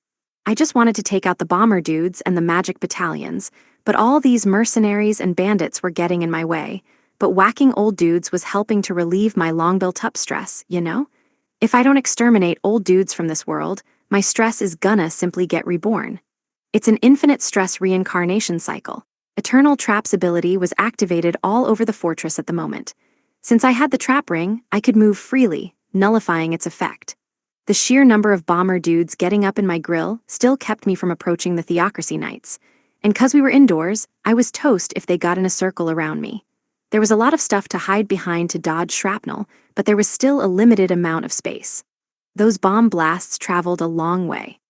[SPEAKER 1] I just wanted to take out the bomber dudes and the magic battalions, but all these mercenaries and bandits were getting in my way. But whacking old dudes was helping to relieve my long-built-up stress, you know? If I don't exterminate old dudes from this world, my stress is gonna simply get reborn. It's an infinite stress reincarnation cycle. Eternal Trap's ability was activated all over the fortress at the moment. Since I had the trap ring, I could move freely, nullifying its effect. The sheer number of bomber dudes getting up in my grill still kept me from approaching the Theocracy Knights. And 'cause we were indoors, I was toast if they got in a circle around me. There was a lot of stuff to hide behind to dodge shrapnel, but there was still a limited amount of space. Those bomb blasts traveled a long way.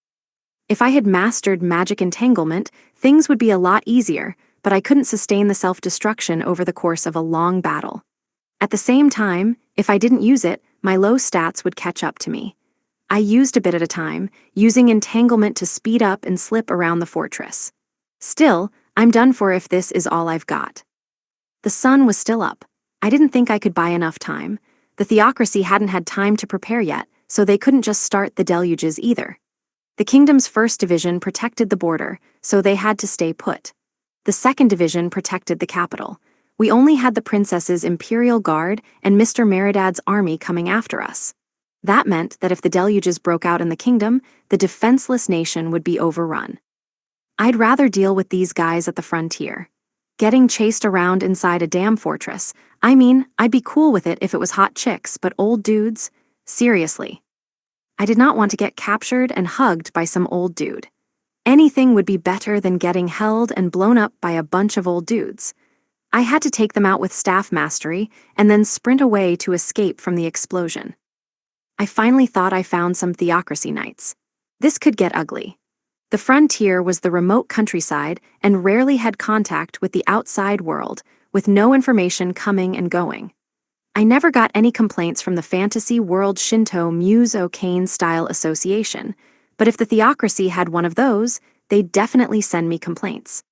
[SPEAKER 1] If I had mastered magic entanglement, things would be a lot easier, but I couldn't sustain the self-destruction over the course of a long battle. At the same time, if I didn't use it, my low stats would catch up to me. I used a bit at a time, using entanglement to speed up and slip around the fortress. Still, I'm done for if this is all I've got. The sun was still up. I didn't think I could buy enough time. The Theocracy hadn't had time to prepare yet, so they couldn't just start the deluges either. The kingdom's 1st Division protected the border, so they had to stay put. The 2nd Division protected the capital. We only had the princess's Imperial Guard and Mr. Meridad's army coming after us. That meant that if the deluges broke out in the kingdom, the defenseless nation would be overrun. I'd rather deal with these guys at the frontier. Getting chased around inside a damn fortress. I mean, I'd be cool with it if it was hot chicks, but old dudes? Seriously. I did not want to get captured and hugged by some old dude. Anything would be better than getting held and blown up by a bunch of old dudes. I had to take them out with staff mastery and then sprint away to escape from the explosion. I finally thought I found some Theocracy Knights. This could get ugly. The frontier was the remote countryside and rarely had contact with the outside world, with no information coming and going. I never got any complaints from the Fantasy World Shinto Muse O'Kane Style Association, but if the Theocracy had one of those, they'd definitely send me complaints.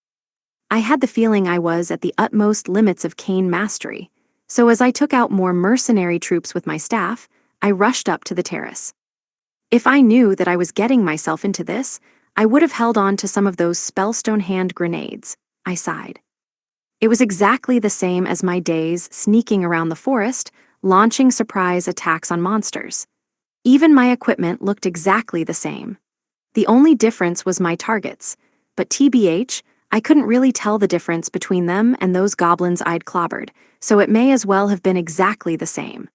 [SPEAKER 1] I had the feeling I was at the utmost limits of Kane mastery, so as I took out more mercenary troops with my staff, I rushed up to the terrace. If I knew that I was getting myself into this, I would have held on to some of those spellstone hand grenades, I sighed. It was exactly the same as my days sneaking around the forest, launching surprise attacks on monsters. Even my equipment looked exactly the same. The only difference was my targets, but TBH, I couldn't really tell the difference between them and those goblins I'd clobbered, so it may as well have been exactly the same.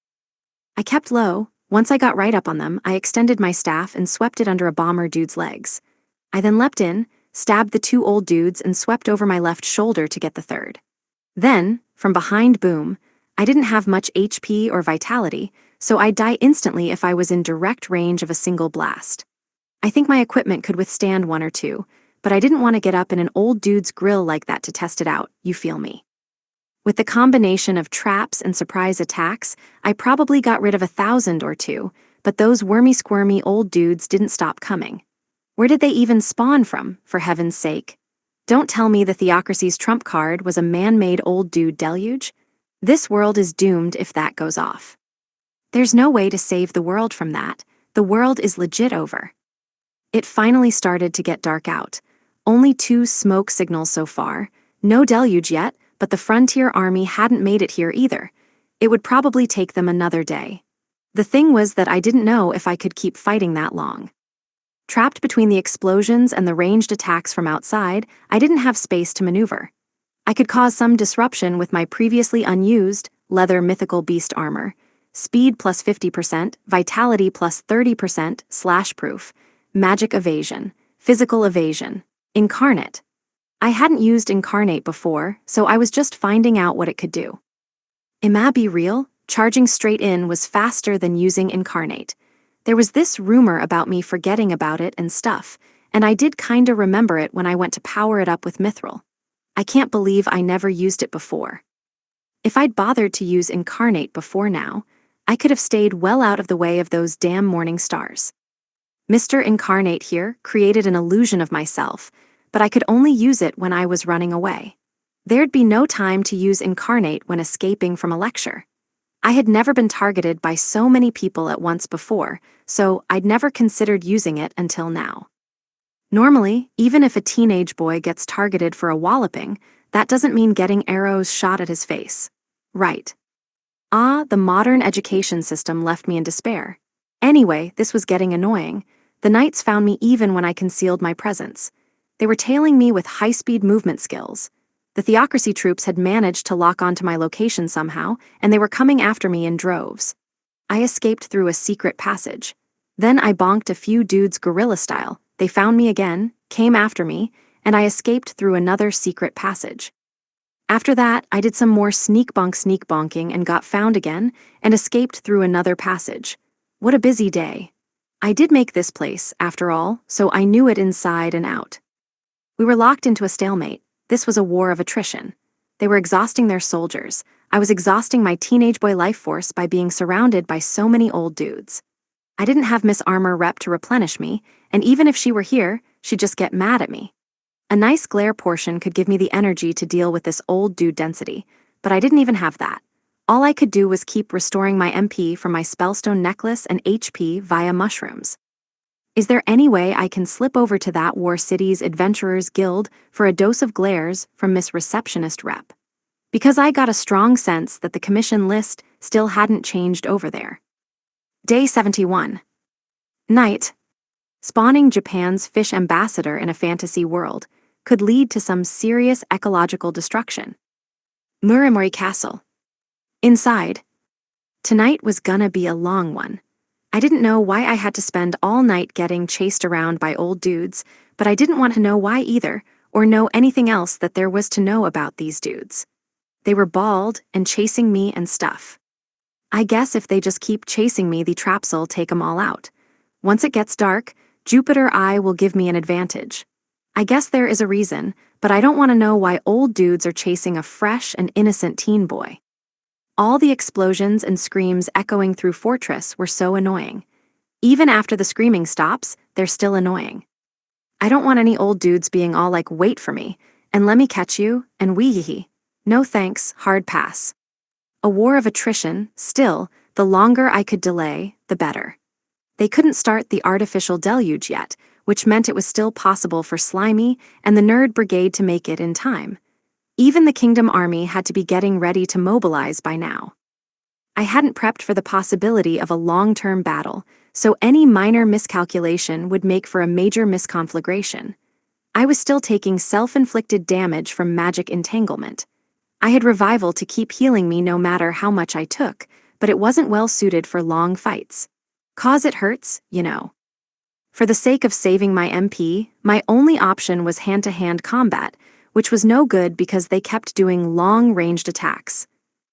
[SPEAKER 1] I kept low. Once I got right up on them, I extended my staff and swept it under a bomber dude's legs. I then leapt in, stabbed the 2 old dudes, and swept over my left shoulder to get the 3rd. Then, from behind boom, I didn't have much HP or vitality, so I'd die instantly if I was in direct range of a single blast. I think my equipment could withstand 1 or 2, but I didn't want to get up in an old dude's grill like that to test it out, you feel me. With the combination of traps and surprise attacks, I probably got rid of 1,000 or 2, but those wormy-squirmy old dudes didn't stop coming. Where did they even spawn from, for heaven's sake? Don't tell me the Theocracy's trump card was a man-made old dude deluge. This world is doomed if that goes off. There's no way to save the world from that. The world is legit over. It finally started to get dark out. Only 2 smoke signals so far. No deluge yet, but the Frontier Army hadn't made it here either. It would probably take them another day. The thing was that I didn't know if I could keep fighting that long. Trapped between the explosions and the ranged attacks from outside, I didn't have space to maneuver. I could cause some disruption with my previously unused leather mythical beast armor. Speed plus 50%, vitality plus 30%, slash proof, magic evasion, physical evasion, incarnate. I hadn't used incarnate before, so I was just finding out what it could do. Ima be real? Charging straight in was faster than using incarnate. There was this rumor about me forgetting about it and stuff, and I did kinda remember it when I went to power it up with Mithril. I can't believe I never used it before. If I'd bothered to use incarnate before now, I could have stayed well out of the way of those damn morning stars. Mr. Incarnate here created an illusion of myself, but I could only use it when I was running away. There'd be no time to use incarnate when escaping from a lecture. I had never been targeted by so many people at once before, so I'd never considered using it until now. Normally, even if a teenage boy gets targeted for a walloping, that doesn't mean getting arrows shot at his face. Right. The modern education system left me in despair. Anyway, this was getting annoying. The knights found me even when I concealed my presence. They were tailing me with high-speed movement skills. The Theocracy troops had managed to lock onto my location somehow, and they were coming after me in droves. I escaped through a secret passage. Then I bonked a few dudes guerrilla style. They found me again, came after me, and I escaped through another secret passage. After that, I did some more sneak bonking and got found again, and escaped through another passage. What a busy day. I did make this place, after all, so I knew it inside and out. We were locked into a stalemate. This was a war of attrition. They were exhausting their soldiers. I was exhausting my teenage boy life force by being surrounded by so many old dudes. I didn't have Miss Armor Rep to replenish me, and even if she were here, she'd just get mad at me. A nice glare portion could give me the energy to deal with this old dude density, but I didn't even have that. All I could do was keep restoring my MP from my Spellstone necklace and HP via mushrooms. Is there any way I can slip over to that War City's Adventurers Guild for a dose of glares from Miss Receptionist Rep? Because I got a strong sense that the commission list still hadn't changed over there. Day 71. Night. Spawning Japan's fish ambassador in a fantasy world could lead to some serious ecological destruction. Muramori Castle. Inside. Tonight was gonna be a long one. I didn't know why I had to spend all night getting chased around by old dudes, but I didn't want to know why either, or know anything else that there was to know about these dudes. They were bald and chasing me and stuff. I guess if they just keep chasing me, the traps'll take 'em all out. Once it gets dark, Jupiter Eye will give me an advantage. I guess there is a reason, but I don't want to know why old dudes are chasing a fresh and innocent teen boy. All the explosions and screams echoing through Fortress were so annoying. Even after the screaming stops, they're still annoying. I don't want any old dudes being all like, wait for me, and let me catch you, and wee-hee. No thanks, hard pass. A war of attrition, still, the longer I could delay, the better. They couldn't start the artificial deluge yet, which meant it was still possible for Slimy and the Nerd Brigade to make it in time. Even the Kingdom Army had to be getting ready to mobilize by now. I hadn't prepped for the possibility of a long-term battle, so any minor miscalculation would make for a major misconflagration. I was still taking self-inflicted damage from magic entanglement. I had revival to keep healing me no matter how much I took, but it wasn't well suited for long fights. 'Cause it hurts, you know. For the sake of saving my MP, my only option was hand-to-hand combat, which was no good because they kept doing long-ranged attacks.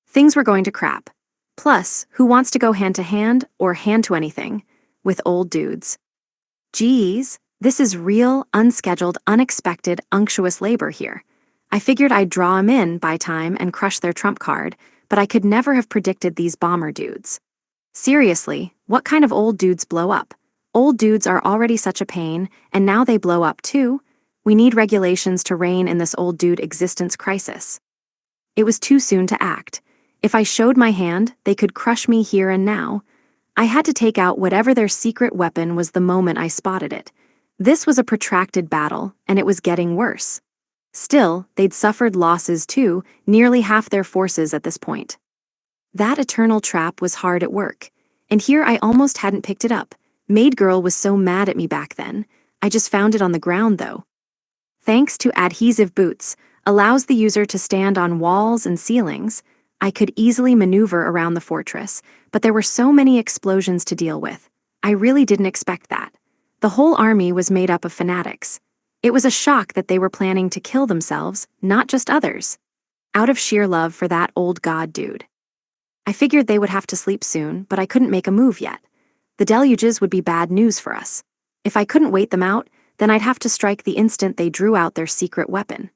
[SPEAKER 1] Things were going to crap. Plus, who wants to go hand-to-hand, or hand-to-anything, with old dudes? Geez, this is real, unscheduled, unexpected, unctuous labor here. I figured I'd draw 'em in by time and crush their trump card, but I could never have predicted these bomber dudes. Seriously, what kind of old dudes blow up? Old dudes are already such a pain, and now they blow up too? We need regulations to rein in this old dude existence crisis. It was too soon to act. If I showed my hand, they could crush me here and now. I had to take out whatever their secret weapon was the moment I spotted it. This was a protracted battle, and it was getting worse. Still, they'd suffered losses too, nearly half their forces at this point. That eternal trap was hard at work, and here I almost hadn't picked it up. Maid Girl was so mad at me back then. I just found it on the ground though. Thanks to adhesive boots, allows the user to stand on walls and ceilings. I could easily maneuver around the fortress, but there were so many explosions to deal with. I really didn't expect that. The whole army was made up of fanatics. It was a shock that they were planning to kill themselves, not just others. Out of sheer love for that old god dude. I figured they would have to sleep soon, but I couldn't make a move yet. The deluges would be bad news for us. If I couldn't wait them out, then I'd have to strike the instant they drew out their secret weapon.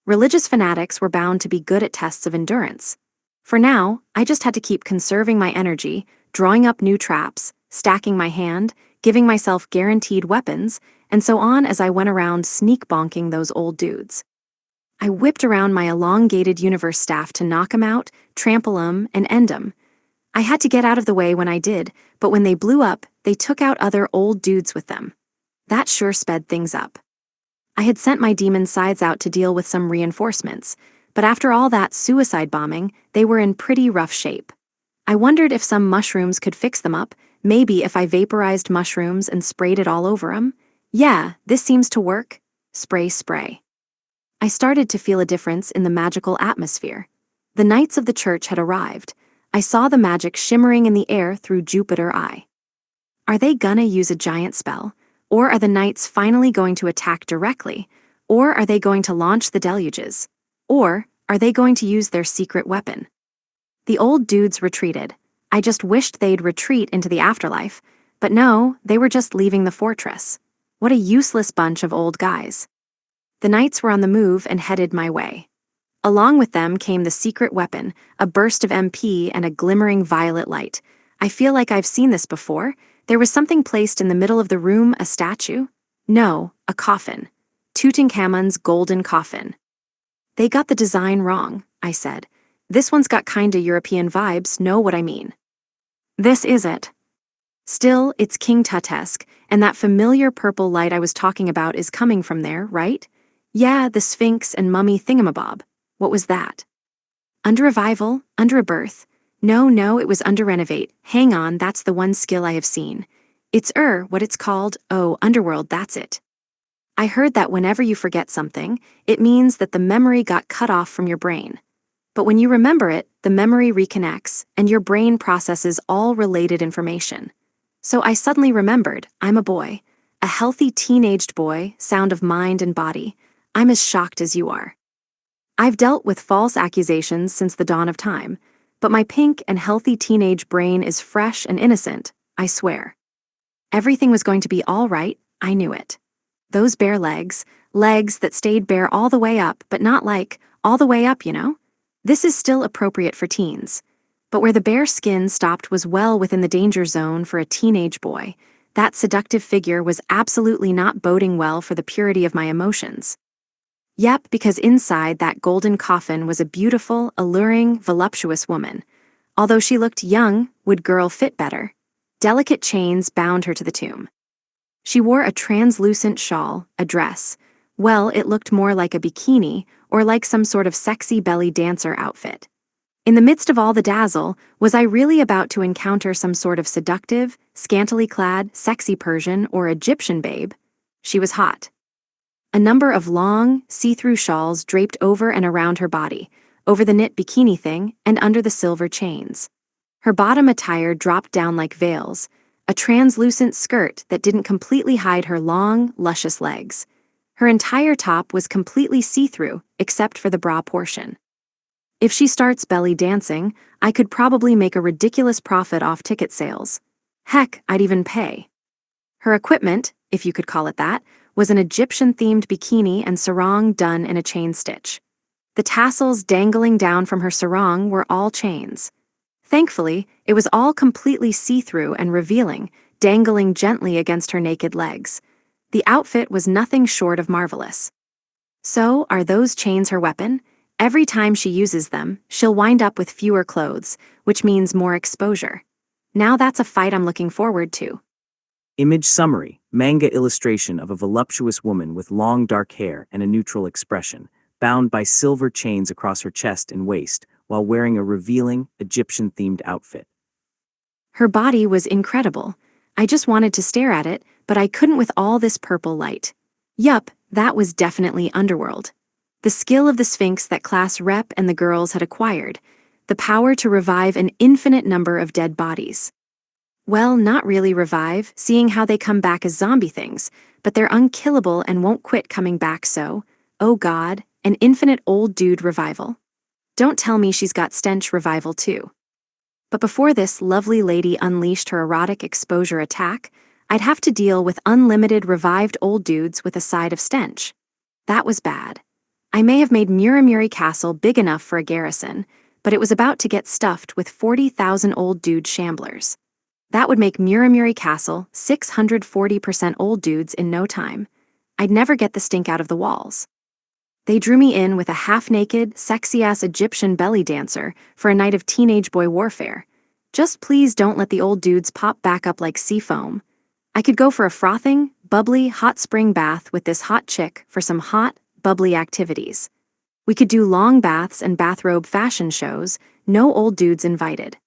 [SPEAKER 1] Religious fanatics were bound to be good at tests of endurance. For now, I just had to keep conserving my energy, drawing up new traps, stacking my hand, giving myself guaranteed weapons, and so on as I went around sneak bonking those old dudes. I whipped around my elongated universe staff to knock 'em out, trample 'em, and end 'em. I had to get out of the way when I did, but when they blew up, they took out other old dudes with them. That sure sped things up. I had sent my demon sides out to deal with some reinforcements, but after all that suicide bombing, they were in pretty rough shape. I wondered if some mushrooms could fix them up, maybe if I vaporized mushrooms and sprayed it all over 'em. Yeah, this seems to work. Spray, spray. I started to feel a difference in the magical atmosphere. The knights of the church had arrived. I saw the magic shimmering in the air through Jupiter Eye. Are they gonna use a giant spell? Or are the knights finally going to attack directly? Or are they going to launch the deluges? Or are they going to use their secret weapon? The old dudes retreated. I just wished they'd retreat into the afterlife, but no, they were just leaving the fortress. What a useless bunch of old guys. The knights were on the move and headed my way. Along with them came the secret weapon, a burst of MP and a glimmering violet light. I feel like I've seen this before. There was something placed in the middle of the room, a statue? No, a coffin. Tutankhamun's golden coffin. They got the design wrong, I said. This one's got kinda European vibes, know what I mean. This is it. Still, it's King Tutesque, and that familiar purple light I was talking about is coming from there, right? Yeah, the Sphinx and mummy thingamabob. What was that? Under revival? Under a birth? No, it was under renovate. Hang on, that's the one skill I have seen. It's what it's called. Oh, underworld, that's it. I heard that whenever you forget something, it means that the memory got cut off from your brain. But when you remember it, the memory reconnects, and your brain processes all related information. So I suddenly remembered, I'm a boy. A healthy teenaged boy, sound of mind and body. I'm as shocked as you are. I've dealt with false accusations since the dawn of time, but my pink and healthy teenage brain is fresh and innocent, I swear. Everything was going to be all right, I knew it. Those bare legs that stayed bare all the way up, but not like, all the way up, you know? This is still appropriate for teens. But where the bare skin stopped was well within the danger zone for a teenage boy. That seductive figure was absolutely not boding well for the purity of my emotions. Yep, because inside that golden coffin was a beautiful, alluring, voluptuous woman. Although she looked young, would girl fit better? Delicate chains bound her to the tomb. She wore a translucent shawl, a dress. Well, it looked more like a bikini, or like some sort of sexy belly dancer outfit. In the midst of all the dazzle, was I really about to encounter some sort of seductive, scantily clad, sexy Persian or Egyptian babe? She was hot. A number of long, see-through shawls draped over and around her body, over the knit bikini thing and under the silver chains. Her bottom attire dropped down like veils, a translucent skirt that didn't completely hide her long, luscious legs. Her entire top was completely see-through, except for the bra portion. If she starts belly dancing, I could probably make a ridiculous profit off ticket sales. Heck, I'd even pay. Her equipment, if you could call it that, was an Egyptian-themed bikini and sarong done in a chain stitch. The tassels dangling down from her sarong were all chains. Thankfully, it was all completely see-through and revealing, dangling gently against her naked legs. The outfit was nothing short of marvelous. So, are those chains her weapon? Every time she uses them, she'll wind up with fewer clothes, which means more exposure. Now that's a fight I'm looking forward to.
[SPEAKER 2] Image summary, manga illustration of a voluptuous woman with long dark hair and a neutral expression, bound by silver chains across her chest and waist, while wearing a revealing, Egyptian-themed outfit.
[SPEAKER 1] Her body was incredible. I just wanted to stare at it, but I couldn't with all this purple light. Yup, that was definitely Underworld. The skill of the Sphinx that Class Rep and the girls had acquired, the power to revive an infinite number of dead bodies. Well, not really revive, seeing how they come back as zombie things, but they're unkillable and won't quit coming back, so, oh god, an infinite old dude revival. Don't tell me she's got stench revival too. But before this lovely lady unleashed her erotic exposure attack, I'd have to deal with unlimited revived old dudes with a side of stench. That was bad. I may have made Muramuri Castle big enough for a garrison, but it was about to get stuffed with 40,000 old dude shamblers. That would make Muramuri Castle 640% old dudes in no time. I'd never get the stink out of the walls. They drew me in with a half-naked, sexy-ass Egyptian belly dancer for a night of teenage boy warfare. Just please don't let the old dudes pop back up like sea foam. I could go for a frothing, bubbly, hot spring bath with this hot chick for some hot, bubbly activities. We could do long baths and bathrobe fashion shows, no old dudes invited.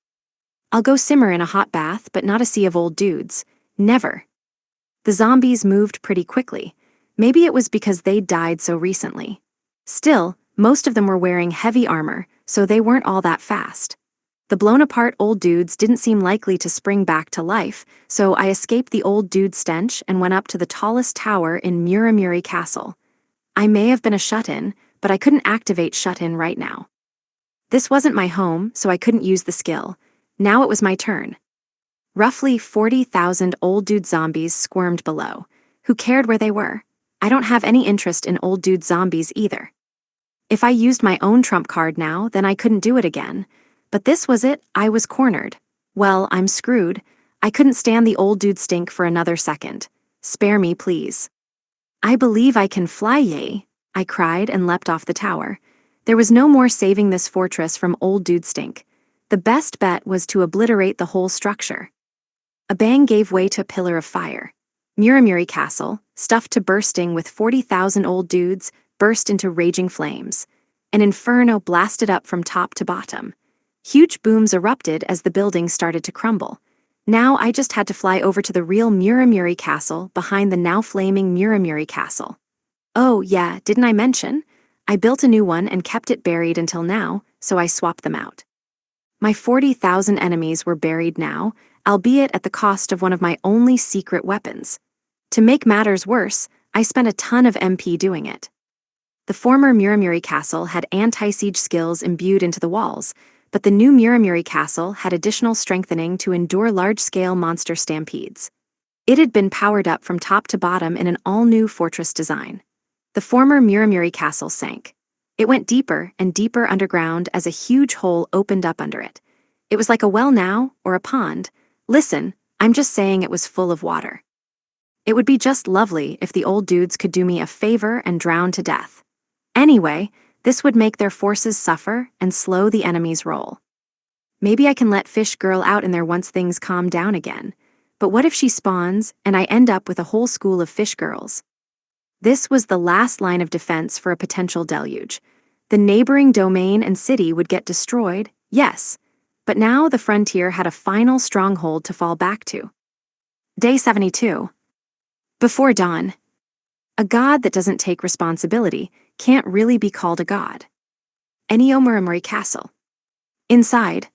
[SPEAKER 1] I'll go simmer in a hot bath, but not a sea of old dudes. Never. The zombies moved pretty quickly. Maybe it was because they died so recently. Still, most of them were wearing heavy armor, so they weren't all that fast. The blown-apart old dudes didn't seem likely to spring back to life, so I escaped the old dude stench and went up to the tallest tower in Muramuri Castle. I may have been a shut-in, but I couldn't activate shut-in right now. This wasn't my home, so I couldn't use the skill. Now it was my turn. Roughly 40,000 old dude zombies squirmed below. Who cared where they were? I don't have any interest in old dude zombies either. If I used my own trump card now, then I couldn't do it again. But this was it, I was cornered. Well, I'm screwed. I couldn't stand the old dude stink for another second. Spare me, please. I believe I can fly, yay, I cried and leapt off the tower. There was no more saving this fortress from old dude stink. The best bet was to obliterate the whole structure. A bang gave way to a pillar of fire. Muramuri Castle, stuffed to bursting with 40,000 old dudes, burst into raging flames. An inferno blasted up from top to bottom. Huge booms erupted as the building started to crumble. Now I just had to fly over to the real Muramuri Castle behind the now flaming Muramuri Castle. Oh yeah, didn't I mention? I built a new one and kept it buried until now, so I swapped them out. My 40,000 enemies were buried now, albeit at the cost of one of my only secret weapons. To make matters worse, I spent a ton of MP doing it. The former Muramuri Castle had anti-siege skills imbued into the walls, but the new Muramuri Castle had additional strengthening to endure large-scale monster stampedes. It had been powered up from top to bottom in an all-new fortress design. The former Muramuri Castle sank. It went deeper and deeper underground as a huge hole opened up under it. It was like a well now, or a pond. Listen, I'm just saying it was full of water. It would be just lovely if the old dudes could do me a favor and drown to death. Anyway, this would make their forces suffer and slow the enemy's roll. Maybe I can let Fish Girl out in there once things calm down again. But what if she spawns and I end up with a whole school of fish girls? This was the last line of defense for a potential deluge. The neighboring domain and city would get destroyed, yes, but now the frontier had a final stronghold to fall back to. Day 72. Before dawn. A god that doesn't take responsibility can't really be called a god. Ennio Muramuri Castle. Inside.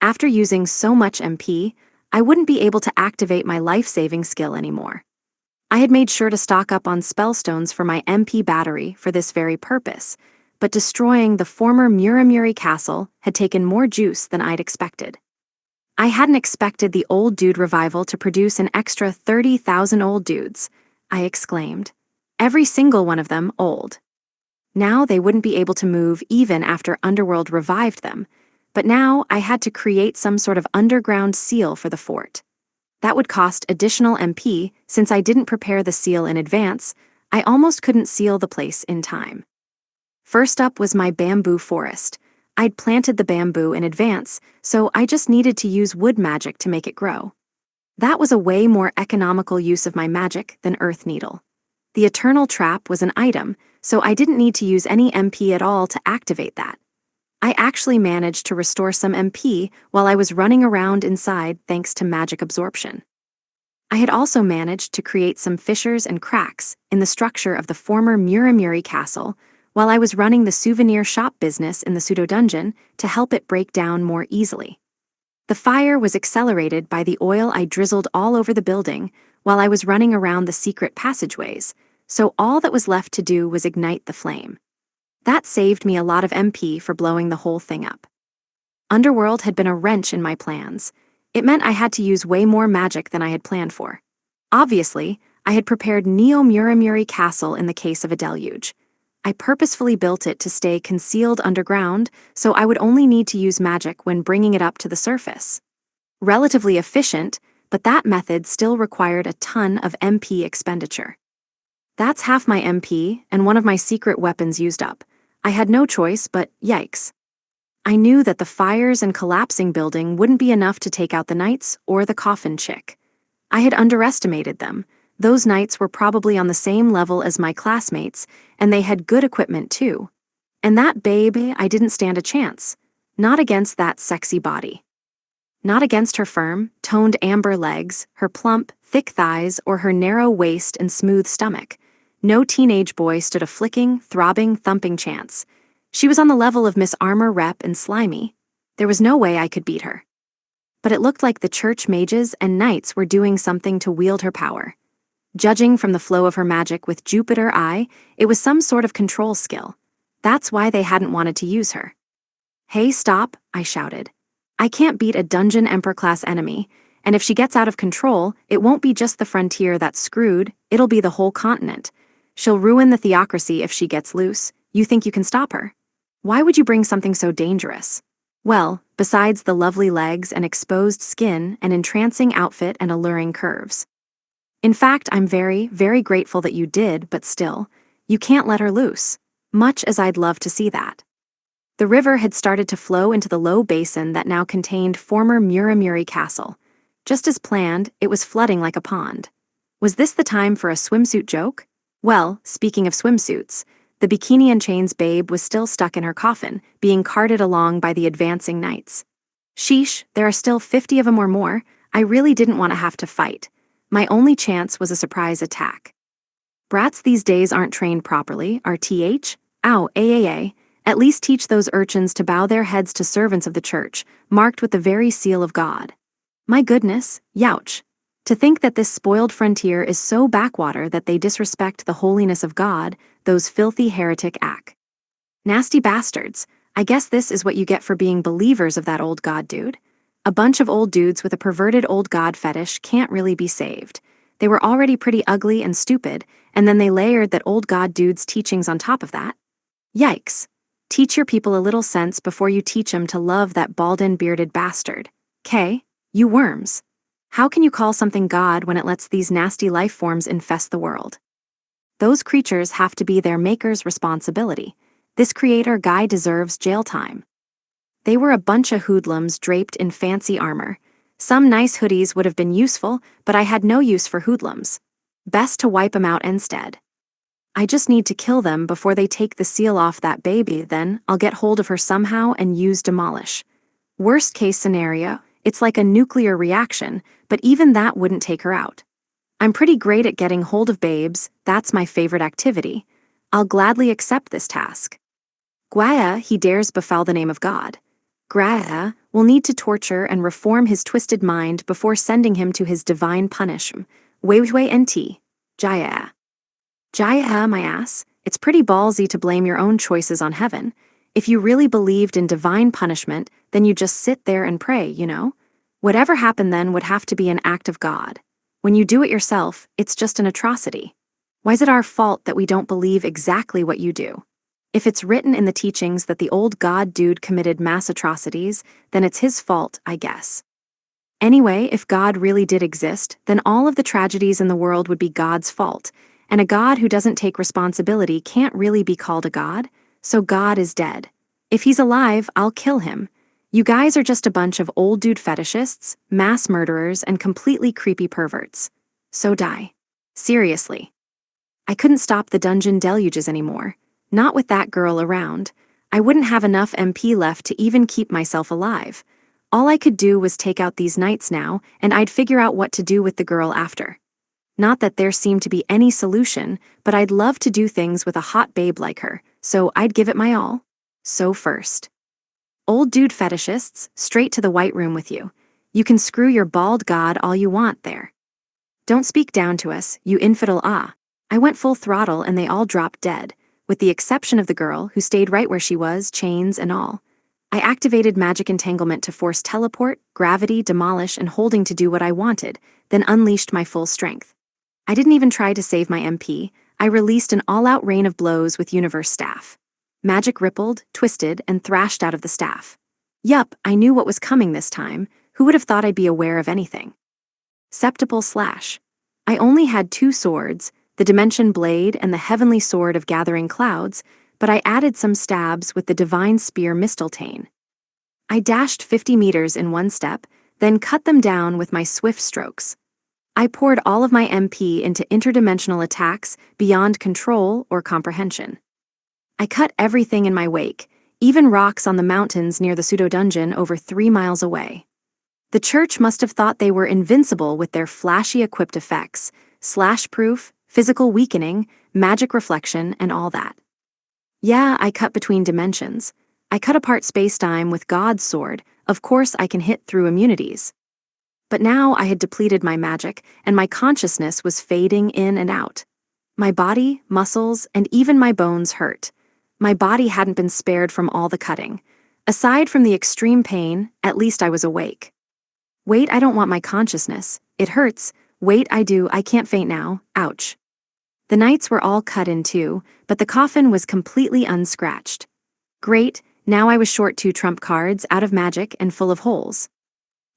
[SPEAKER 1] After using so much MP, I wouldn't be able to activate my life-saving skill anymore. I had made sure to stock up on spellstones for my MP battery for this very purpose, but destroying the former Muramuri Castle had taken more juice than I'd expected. I hadn't expected the old dude revival to produce an extra 30,000 old dudes, I exclaimed. Every single one of them old. Now they wouldn't be able to move even after Underworld revived them, but now I had to create some sort of underground seal for the fort. That would cost additional MP since I didn't prepare the seal in advance. I almost couldn't seal the place in time. First up was my bamboo forest. I'd planted the bamboo in advance, so I just needed to use wood magic to make it grow. That was a way more economical use of my magic than Earth Needle. The Eternal Trap was an item, so I didn't need to use any MP at all to activate that. I actually managed to restore some MP while I was running around inside thanks to magic absorption. I had also managed to create some fissures and cracks in the structure of the former Muramuri castle while I was running the souvenir shop business in the pseudo-dungeon to help it break down more easily. The fire was accelerated by the oil I drizzled all over the building while I was running around the secret passageways, so all that was left to do was ignite the flame. That saved me a lot of MP for blowing the whole thing up. Underworld had been a wrench in my plans. It meant I had to use way more magic than I had planned for. Obviously, I had prepared Neo Muramuri Castle in the case of a deluge. I purposefully built it to stay concealed underground, so I would only need to use magic when bringing it up to the surface. Relatively efficient, but that method still required a ton of MP expenditure. That's half my MP and one of my secret weapons used up. I had no choice, but yikes. I knew that the fires and collapsing building wouldn't be enough to take out the knights or the coffin chick. I had underestimated them. Those knights were probably on the same level as my classmates, and they had good equipment too. And that babe, I didn't stand a chance. Not against that sexy body. Not against her firm, toned amber legs, her plump, thick thighs, or her narrow waist and smooth stomach. No teenage boy stood a flicking, throbbing, thumping chance. She was on the level of Miss Armor Rep and Slimy. There was no way I could beat her. But it looked like the church mages and knights were doing something to wield her power. Judging from the flow of her magic with Jupiter Eye, it was some sort of control skill. That's why they hadn't wanted to use her. "Hey, stop," I shouted. "I can't beat a Dungeon Emperor-class enemy, and if she gets out of control, it won't be just the frontier that's screwed, it'll be the whole continent. She'll ruin the theocracy if she gets loose. You think you can stop her? Why would you bring something so dangerous?" Well, besides the lovely legs and exposed skin, an entrancing outfit and alluring curves. In fact, I'm very, very grateful that you did, but still, you can't let her loose. Much as I'd love to see that. The river had started to flow into the low basin that now contained former Muramuri Castle. Just as planned, it was flooding like a pond. Was this the time for a swimsuit joke? Well, speaking of swimsuits, the bikini and chains babe was still stuck in her coffin, being carted along by the advancing knights. Sheesh, there are still 50 of them or more. I really didn't want to have to fight. My only chance was a surprise attack. Brats these days aren't trained properly, RTH? Ow, AAA. At least teach those urchins to bow their heads to servants of the church, marked with the very seal of God. My goodness, youch. To think that this spoiled frontier is so backwater that they disrespect the holiness of God, those filthy heretic ack. Nasty bastards. I guess this is what you get for being believers of that old god dude. A bunch of old dudes with a perverted old god fetish can't really be saved. They were already pretty ugly and stupid, and then they layered that old god dude's teachings on top of that. Yikes. Teach your people a little sense before you teach 'em to love that bald-and-bearded bastard. K, you worms. How can you call something God when it lets these nasty life forms infest the world? Those creatures have to be their maker's responsibility. This creator guy deserves jail time. They were a bunch of hoodlums draped in fancy armor. Some nice hoodies would have been useful, but I had no use for hoodlums. Best to wipe 'em out instead. I just need to kill them before they take the seal off that baby, then I'll get hold of her somehow and use demolish. Worst case scenario, it's like a nuclear reaction, but even that wouldn't take her out. I'm pretty great at getting hold of babes, that's my favorite activity. I'll gladly accept this task. Gwaya, he dares befoul the name of God. Graya will need to torture and reform his twisted mind before sending him to his divine punishment. Weiwei NT. Jaya. Jaya, my ass, it's pretty ballsy to blame your own choices on heaven. If you really believed in divine punishment, then you just sit there and pray, you know? Whatever happened then would have to be an act of God. When you do it yourself, it's just an atrocity. Why is it our fault that we don't believe exactly what you do? If it's written in the teachings that the old god dude committed mass atrocities, then it's his fault, I guess. Anyway, if God really did exist, then all of the tragedies in the world would be God's fault, and a God who doesn't take responsibility can't really be called a god, so God is dead. If he's alive, I'll kill him. You guys are just a bunch of old dude fetishists, mass murderers, and completely creepy perverts. So die. Seriously. I couldn't stop the dungeon deluges anymore. Not with that girl around. I wouldn't have enough MP left to even keep myself alive. All I could do was take out these knights now, and I'd figure out what to do with the girl after. Not that there seemed to be any solution, but I'd love to do things with a hot babe like her, so I'd give it my all. So first. Old dude fetishists, straight to the White Room with you. You can screw your bald god all you want there. Don't speak down to us, you infidel ah. I went full throttle and they all dropped dead, with the exception of the girl who stayed right where she was, chains and all. I activated magic entanglement to force teleport, gravity, demolish, and holding to do what I wanted, then unleashed my full strength. I didn't even try to save my MP, I released an all-out rain of blows with universe staff. Magic rippled, twisted, and thrashed out of the staff. Yup, I knew what was coming this time. Who would have thought I'd be aware of anything? Septuple slash. I only had 2 swords, the Dimension Blade and the Heavenly Sword of Gathering Clouds, but I added some stabs with the Divine Spear Mistletoe. I dashed 50 meters in one step, then cut them down with my swift strokes. I poured all of my MP into interdimensional attacks beyond control or comprehension. I cut everything in my wake, even rocks on the mountains near the pseudo-dungeon over 3 miles away. The church must have thought they were invincible with their flashy equipped effects, slash-proof, physical weakening, magic reflection, and all that. Yeah, I cut between dimensions. I cut apart space-time with God's sword. Of course I can hit through immunities. But now I had depleted my magic, and my consciousness was fading in and out. My body, muscles, and even my bones hurt. My body hadn't been spared from all the cutting. Aside from the extreme pain, at least I was awake. Wait, I don't want my consciousness. It hurts. Wait, I do. I can't faint now. Ouch. The knights were all cut in two, but the coffin was completely unscratched. Great, now I was short 2 trump cards, out of magic, and full of holes.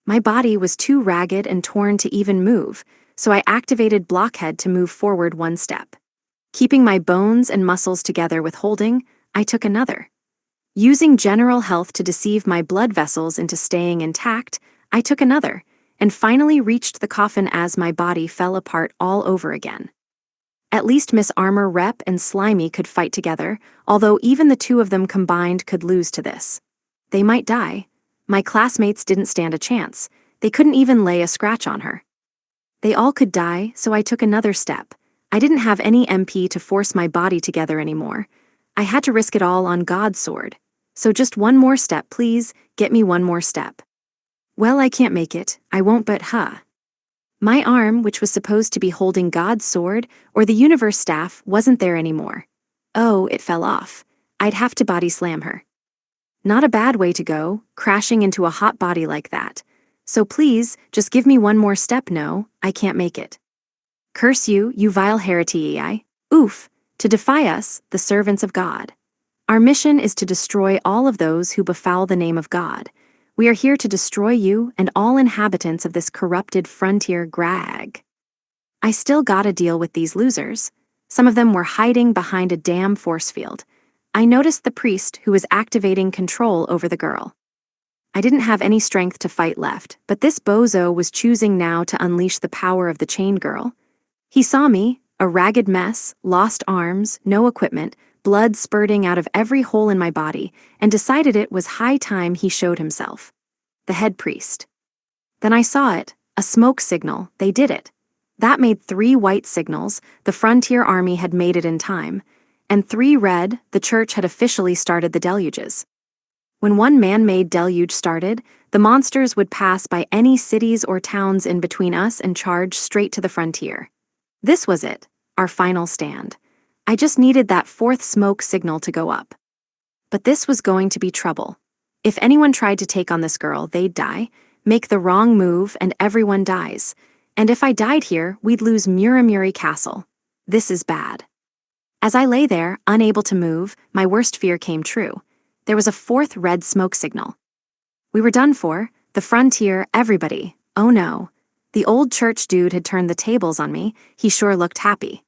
[SPEAKER 1] My body was too ragged and torn to even move, so I activated Blockhead to move forward 1 step. Keeping my bones and muscles together with holding, I took another. Using general health to deceive my blood vessels into staying intact, I took another, and finally reached the coffin as my body fell apart all over again. At least Miss Armor Rep and Slimy could fight together, although even the 2 of them combined could lose to this. They might die. My classmates didn't stand a chance. They couldn't even lay a scratch on her. They all could die, so I took another step. I didn't have any MP to force my body together anymore. I had to risk it all on God's sword. So just 1 more step, please, get me 1 more step. Well, I can't make it, I won't, but My arm, which was supposed to be holding God's sword, or the universe staff, wasn't there anymore. Oh, it fell off. I'd have to body slam her. Not a bad way to go, crashing into a hot body like that. So please, just give me 1 more step. No, I can't make it. Curse you, you vile heretii. Oof, to defy us, the servants of God. Our mission is to destroy all of those who befoul the name of God. We are here to destroy you and all inhabitants of this corrupted frontier grag. I still gotta deal with these losers. Some of them were hiding behind a damn force field. I noticed the priest who was activating control over the girl. I didn't have any strength to fight left, but this bozo was choosing now to unleash the power of the chain girl. He saw me, a ragged mess, lost arms, no equipment, blood spurting out of every hole in my body, and decided it was high time he showed himself. The head priest. Then I saw it, a smoke signal, they did it. That made 3 white signals, the frontier army had made it in time, and 3 red, the church had officially started the deluges. When one man-made deluge started, the monsters would pass by any cities or towns in between us and charge straight to the frontier. This was it, our final stand. I just needed that 4th smoke signal to go up. But this was going to be trouble. If anyone tried to take on this girl, they'd die, make the wrong move, and everyone dies. And if I died here, we'd lose Muramuri Castle. This is bad. As I lay there, unable to move, my worst fear came true. There was a 4th red smoke signal. We were done for, the frontier, everybody. Oh no. The old church dude had turned the tables on me, he sure looked happy.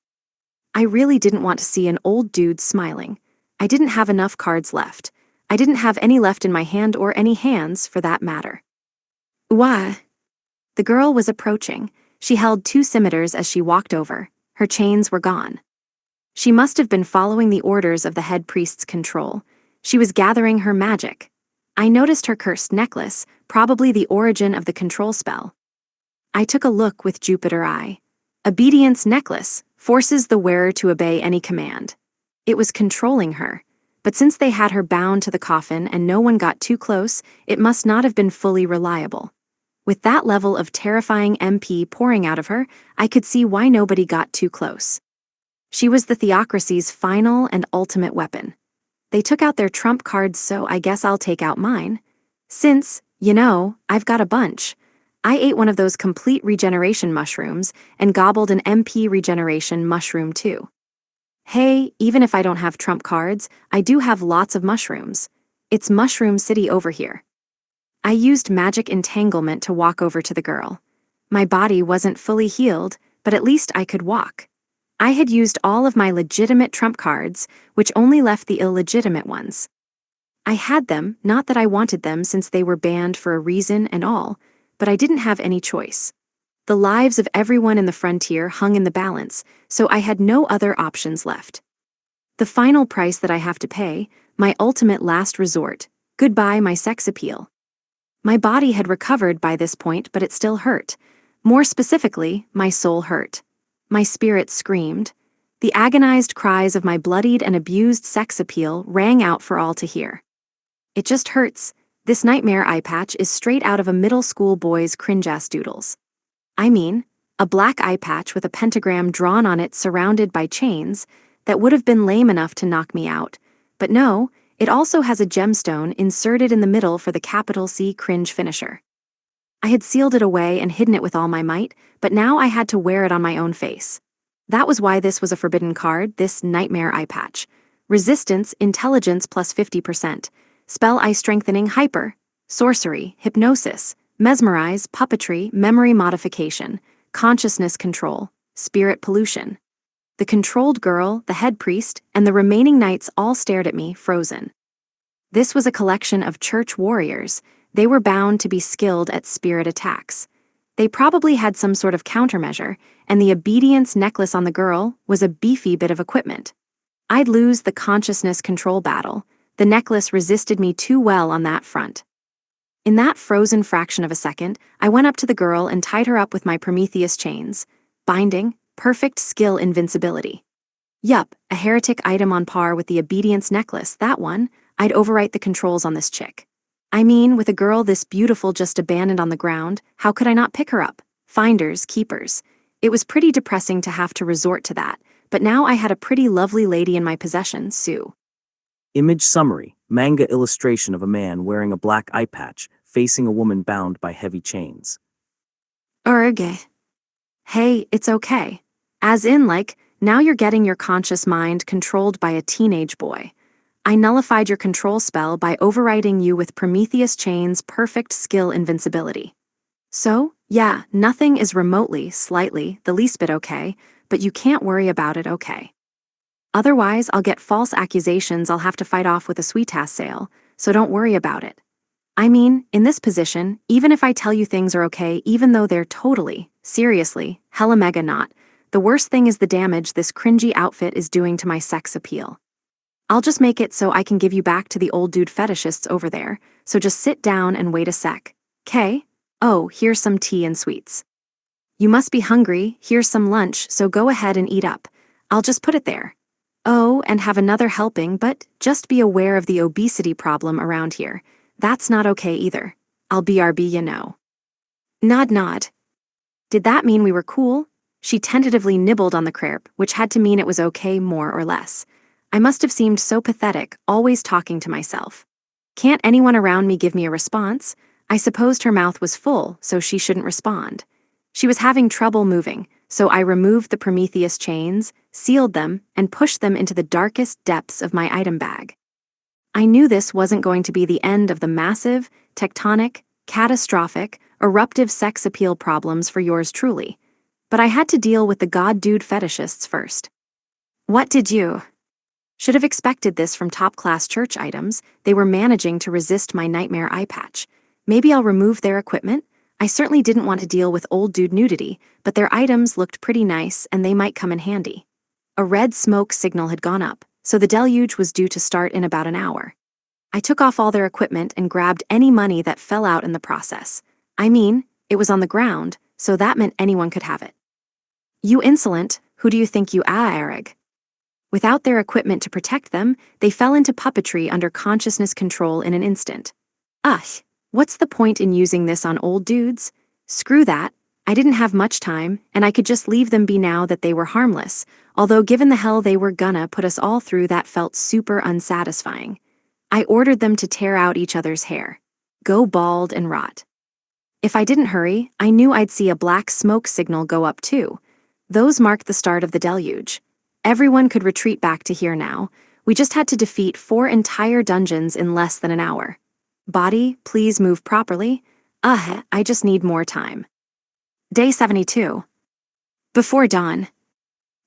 [SPEAKER 1] I really didn't want to see an old dude smiling. I didn't have enough cards left. I didn't have any left in my hand or any hands, for that matter. Why? The girl was approaching. She held 2 scimitars as she walked over. Her chains were gone. She must have been following the orders of the head priest's control. She was gathering her magic. I noticed her cursed necklace, probably the origin of the control spell. I took a look with Jupiter eye. Obedience necklace forces the wearer to obey any command. It was controlling her, but since they had her bound to the coffin and no one got too close, it must not have been fully reliable. With that level of terrifying MP pouring out of her, I could see why nobody got too close. She was the theocracy's final and ultimate weapon. They took out their trump cards, so I guess I'll take out mine. Since, I've got a bunch. I ate one of those complete regeneration mushrooms and gobbled an MP regeneration mushroom too. Hey, even if I don't have trump cards, I do have lots of mushrooms. It's Mushroom City over here. I used magic entanglement to walk over to the girl. My body wasn't fully healed, but at least I could walk. I had used all of my legitimate trump cards, which only left the illegitimate ones. I had them, not that I wanted them since they were banned for a reason and all, but I didn't have any choice. The lives of everyone in the frontier hung in the balance, so I had no other options left. The final price that I have to pay, my ultimate last resort, goodbye my sex appeal. My body had recovered by this point, but it still hurt. More specifically, my soul hurt. My spirit screamed. The agonized cries of my bloodied and abused sex appeal rang out for all to hear. It just hurts. This nightmare eye patch is straight out of a middle school boy's cringe-ass doodles. I mean, a black eye patch with a pentagram drawn on it surrounded by chains that would have been lame enough to knock me out, but no, it also has a gemstone inserted in the middle for the capital C cringe finisher. I had sealed it away and hidden it with all my might, but now I had to wear it on my own face. That was why this was a forbidden card, this nightmare eye patch. Resistance, intelligence plus 50%. Spell eye strengthening hyper. Sorcery, hypnosis. Mesmerize, puppetry, memory modification. Consciousness control. Spirit pollution. The controlled girl, the head priest, and the remaining knights all stared at me, frozen. This was a collection of church warriors. They were bound to be skilled at spirit attacks. They probably had some sort of countermeasure, and the obedience necklace on the girl was a beefy bit of equipment. I'd lose the consciousness control battle. The necklace resisted me too well on that front. In that frozen fraction of a second, I went up to the girl and tied her up with my Prometheus chains. Binding, perfect skill invincibility. Yup, a heretic item on par with the obedience necklace, that one. I'd overwrite the controls on this chick. I mean, with a girl this beautiful just abandoned on the ground, how could I not pick her up? Finders, keepers. It was pretty depressing to have to resort to that, but now I had a pretty lovely lady in my possession, Sue.
[SPEAKER 2] Image summary, manga illustration of a man wearing a black eye patch, facing a woman bound by heavy chains.
[SPEAKER 1] Urge. Hey, it's okay. As in, now you're getting your conscious mind controlled by a teenage boy. I nullified your control spell by overriding you with Prometheus Chain's perfect skill invincibility. So, yeah, nothing is remotely, slightly, the least bit okay, but you can't worry about it, okay? Otherwise, I'll get false accusations I'll have to fight off with a sweetass sale, so don't worry about it. I mean, in this position, even if I tell you things are okay even though they're totally, seriously, hella mega not, the worst thing is the damage this cringy outfit is doing to my sex appeal. I'll just make it so I can give you back to the old dude fetishists over there, so just sit down and wait a sec. 'Kay? Oh, here's some tea and sweets. You must be hungry, here's some lunch, so go ahead and eat up. I'll just put it there. Oh, and have another helping, but just be aware of the obesity problem around here. That's not okay either. I'll BRB, you know. Nod nod. Did that mean we were cool? She tentatively nibbled on the crepe, which had to mean it was okay more or less. I must have seemed so pathetic, always talking to myself. Can't anyone around me give me a response? I supposed her mouth was full, so she shouldn't respond. She was having trouble moving, so I removed the Prometheus chains, sealed them, and pushed them into the darkest depths of my item bag. I knew this wasn't going to be the end of the massive, tectonic, catastrophic, eruptive sex appeal problems for yours truly, but I had to deal with the god-dude fetishists first. What did you? Should have expected this from top-class church items. They were managing to resist my nightmare eye patch. Maybe I'll remove their equipment? I certainly didn't want to deal with old dude nudity, but their items looked pretty nice and they might come in handy. A red smoke signal had gone up, so the deluge was due to start in about an hour. I took off all their equipment and grabbed any money that fell out in the process. I mean, it was on the ground, so that meant anyone could have it. You insolent, who do you think you are, Eric? Without their equipment to protect them, they fell into puppetry under consciousness control in an instant. Ugh, what's the point in using this on old dudes? Screw that. I didn't have much time, and I could just leave them be now that they were harmless, although given the hell they were gonna put us all through, that felt super unsatisfying. I ordered them to tear out each other's hair. Go bald and rot. If I didn't hurry, I knew I'd see a black smoke signal go up too. Those marked the start of the deluge. Everyone could retreat back to here now. We just had to defeat 4 entire dungeons in less than an hour. Body, please move properly. I just need more time. Day 72. Before dawn.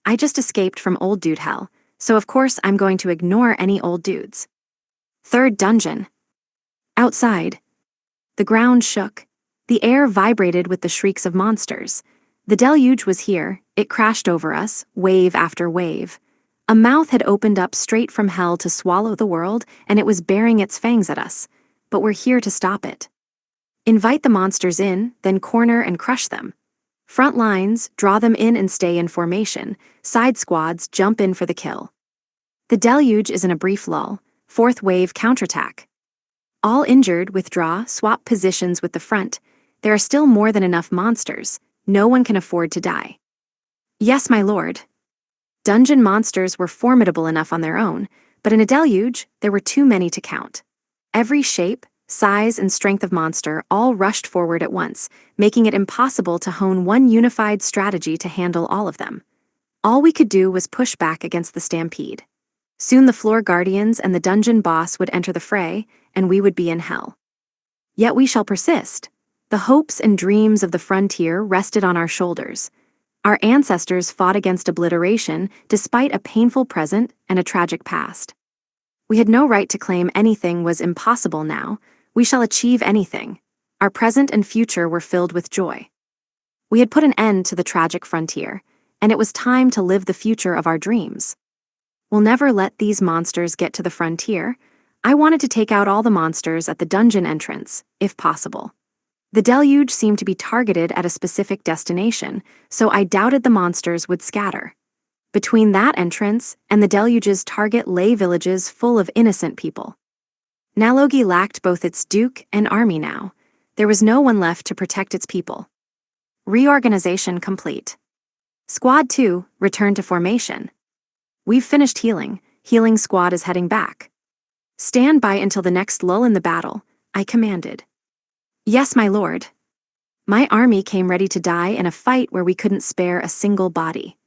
[SPEAKER 1] I just escaped from old dude hell, so of course I'm going to ignore any old dudes. Third dungeon. Outside. The ground shook. The air vibrated with the shrieks of monsters. The deluge was here. It crashed over us, wave after wave. A mouth had opened up straight from hell to swallow the world, and it was baring its fangs at us. But we're here to stop it. Invite the monsters in, then corner and crush them. Front lines, draw them in and stay in formation. Side squads, jump in for the kill. The deluge is in a brief lull. Fourth wave counterattack. All injured, withdraw, swap positions with the front. There are still more than enough monsters. No one can afford to die. Yes, my lord. Dungeon monsters were formidable enough on their own, but in a deluge, there were too many to count. Every shape, size, and strength of monster all rushed forward at once, making it impossible to hone one unified strategy to handle all of them. All we could do was push back against the stampede. Soon the floor guardians and the dungeon boss would enter the fray, and we would be in hell. Yet we shall persist. The hopes and dreams of the frontier rested on our shoulders. Our ancestors fought against obliteration despite a painful present and a tragic past. We had no right to claim anything was impossible now. We shall achieve anything. Our present and future were filled with joy. We had put an end to the tragic frontier, and it was time to live the future of our dreams. We'll never let these monsters get to the frontier. I wanted to take out all the monsters at the dungeon entrance, if possible. The deluge seemed to be targeted at a specific destination, so I doubted the monsters would scatter. Between that entrance and the deluge's target lay villages full of innocent people. Nalogi lacked both its duke and army now. There was no one left to protect its people. Reorganization complete. Squad 2 returned to formation. We've finished healing. Healing squad is heading back. Stand by until the next lull in the battle, I commanded. Yes, my lord. My army came ready to die in a fight where we couldn't spare a single body.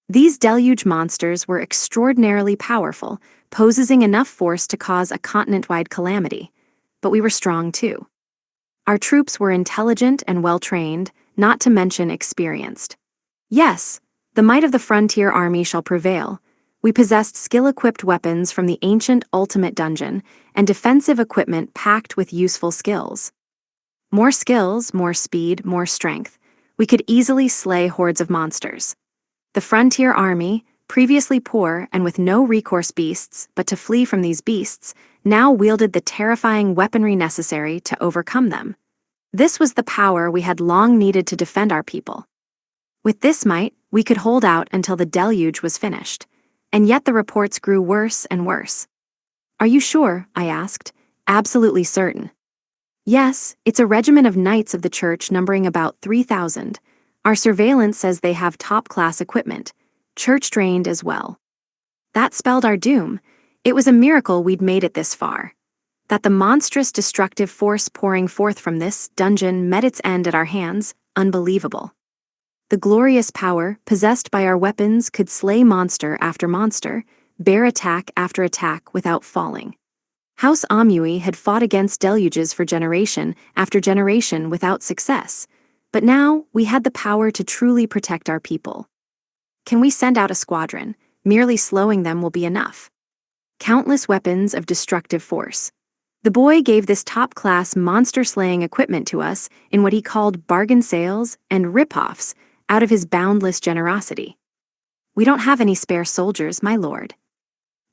[SPEAKER 1] These deluge monsters were extraordinarily powerful, possessing enough force to cause a continent-wide calamity. But we were strong too. Our troops were intelligent and well-trained, not to mention experienced. Yes, the might of the frontier army shall prevail. We possessed skill-equipped weapons from the ancient ultimate dungeon, and defensive equipment packed with useful skills. More skills, more speed, more strength. We could easily slay hordes of monsters. The frontier army, previously poor and with no recourse beasts but to flee from these beasts, now wielded the terrifying weaponry necessary to overcome them. This was the power we had long needed to defend our people. With this might, we could hold out until the deluge was finished. And yet the reports grew worse and worse. Are you sure? I asked. Absolutely certain. Yes, it's a regiment of knights of the church numbering about 3,000. Our surveillance says they have top-class equipment, church-trained as well. That spelled our doom. It was a miracle we'd made it this far. That the monstrous destructive force pouring forth from this dungeon met its end at our hands, unbelievable. The glorious power, possessed by our weapons, could slay monster after monster, bear attack after attack without falling. House Amui had fought against deluges for generation after generation without success, but now we had the power to truly protect our people. Can we send out a squadron? Merely slowing them will be enough. Countless weapons of destructive force. The boy gave this top-class monster-slaying equipment to us in what he called bargain sales and rip-offs out of his boundless generosity. We don't have any spare soldiers, my lord.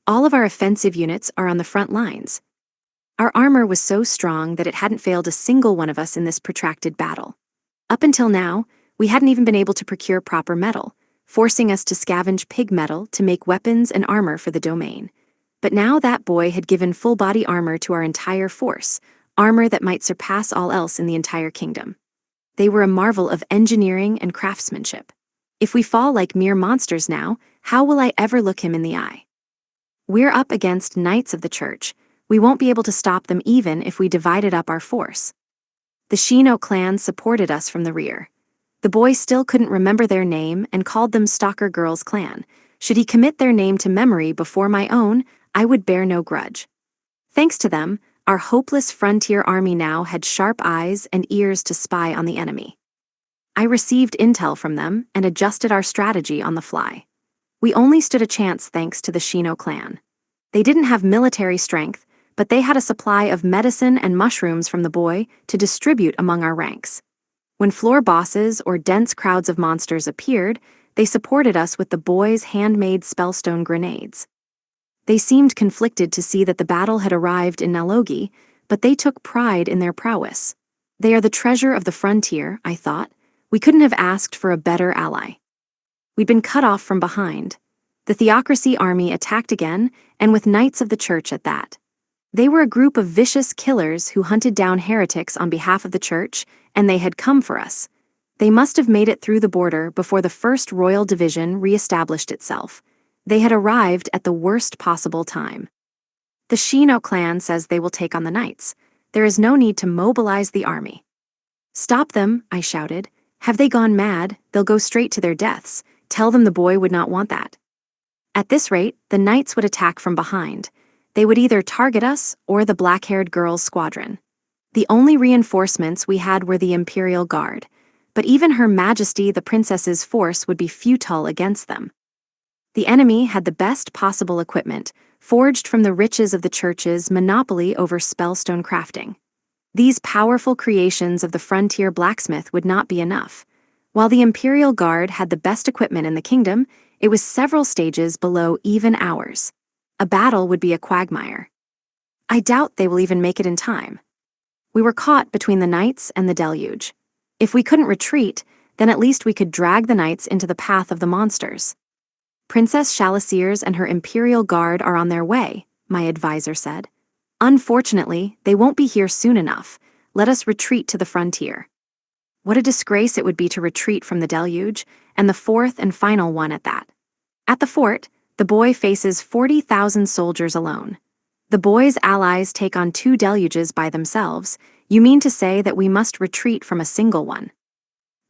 [SPEAKER 1] All of our offensive units are on the front lines. Our armor was so strong that it hadn't failed a single one of us in this protracted battle. Up until now, we hadn't even been able to procure proper metal, forcing us to scavenge pig metal to make weapons and armor for the domain. But now that boy had given full-body armor to our entire force, armor that might surpass all else in the entire kingdom. They were a marvel of engineering and craftsmanship. If we fall like mere monsters now, how will I ever look him in the eye? We're up against knights of the church. We won't be able to stop them even if we divided up our force. The Shino clan supported us from the rear. The boy still couldn't remember their name and called them Stalker Girls Clan. Should he commit their name to memory before my own, I would bear no grudge. Thanks to them, our hopeless frontier army now had sharp eyes and ears to spy on the enemy. I received intel from them and adjusted our strategy on the fly. We only stood a chance thanks to the Shino clan. They didn't have military strength, but they had a supply of medicine and mushrooms from the boy to distribute among our ranks. When floor bosses or dense crowds of monsters appeared, they supported us with the boy's handmade spellstone grenades. They seemed conflicted to see that the battle had arrived in Nalogi, but they took pride in their prowess. They are the treasure of the frontier, I thought. We couldn't have asked for a better ally. We'd been cut off from behind. The Theocracy army attacked again, and with knights of the church at that. They were a group of vicious killers who hunted down heretics on behalf of the church, and they had come for us. They must have made it through the border before the first royal division re-established itself. They had arrived at the worst possible time. The Shino clan says they will take on the knights. There is no need to mobilize the army. Stop them, I shouted. Have they gone mad? They'll go straight to their deaths. Tell them the boy would not want that. At this rate, the knights would attack from behind. They would either target us or the black-haired girls' squadron. The only reinforcements we had were the Imperial Guard, but even Her Majesty the Princess's force would be futile against them. The enemy had the best possible equipment, forged from the riches of the church's monopoly over spellstone crafting. These powerful creations of the frontier blacksmith would not be enough. While the Imperial Guard had the best equipment in the kingdom, it was several stages below even ours. A battle would be a quagmire. I doubt they will even make it in time. We were caught between the knights and the deluge. If we couldn't retreat, then at least we could drag the knights into the path of the monsters. Princess Shalasiers and her Imperial Guard are on their way, my advisor said. Unfortunately, they won't be here soon enough. Let us retreat to the frontier. What a disgrace it would be to retreat from the deluge, and the fourth and final one at that. At the fort, the boy faces 40,000 soldiers alone. The boy's allies take on 2 deluges by themselves. You mean to say that we must retreat from a single one?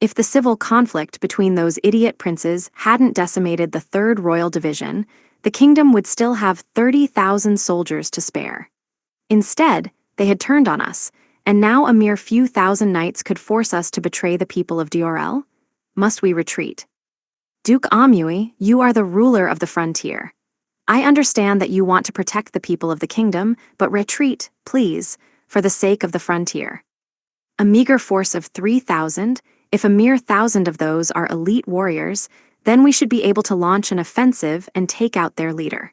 [SPEAKER 1] If the civil conflict between those idiot princes hadn't decimated the 3rd Royal Division, the kingdom would still have 30,000 soldiers to spare. Instead, they had turned on us, and now a mere few thousand knights could force us to betray the people of Diorel. Must we retreat? Duke Amui, you are the ruler of the frontier. I understand that you want to protect the people of the kingdom, but retreat, please, for the sake of the frontier. A meager force of 3,000, if a mere 1,000 of those are elite warriors, then we should be able to launch an offensive and take out their leader.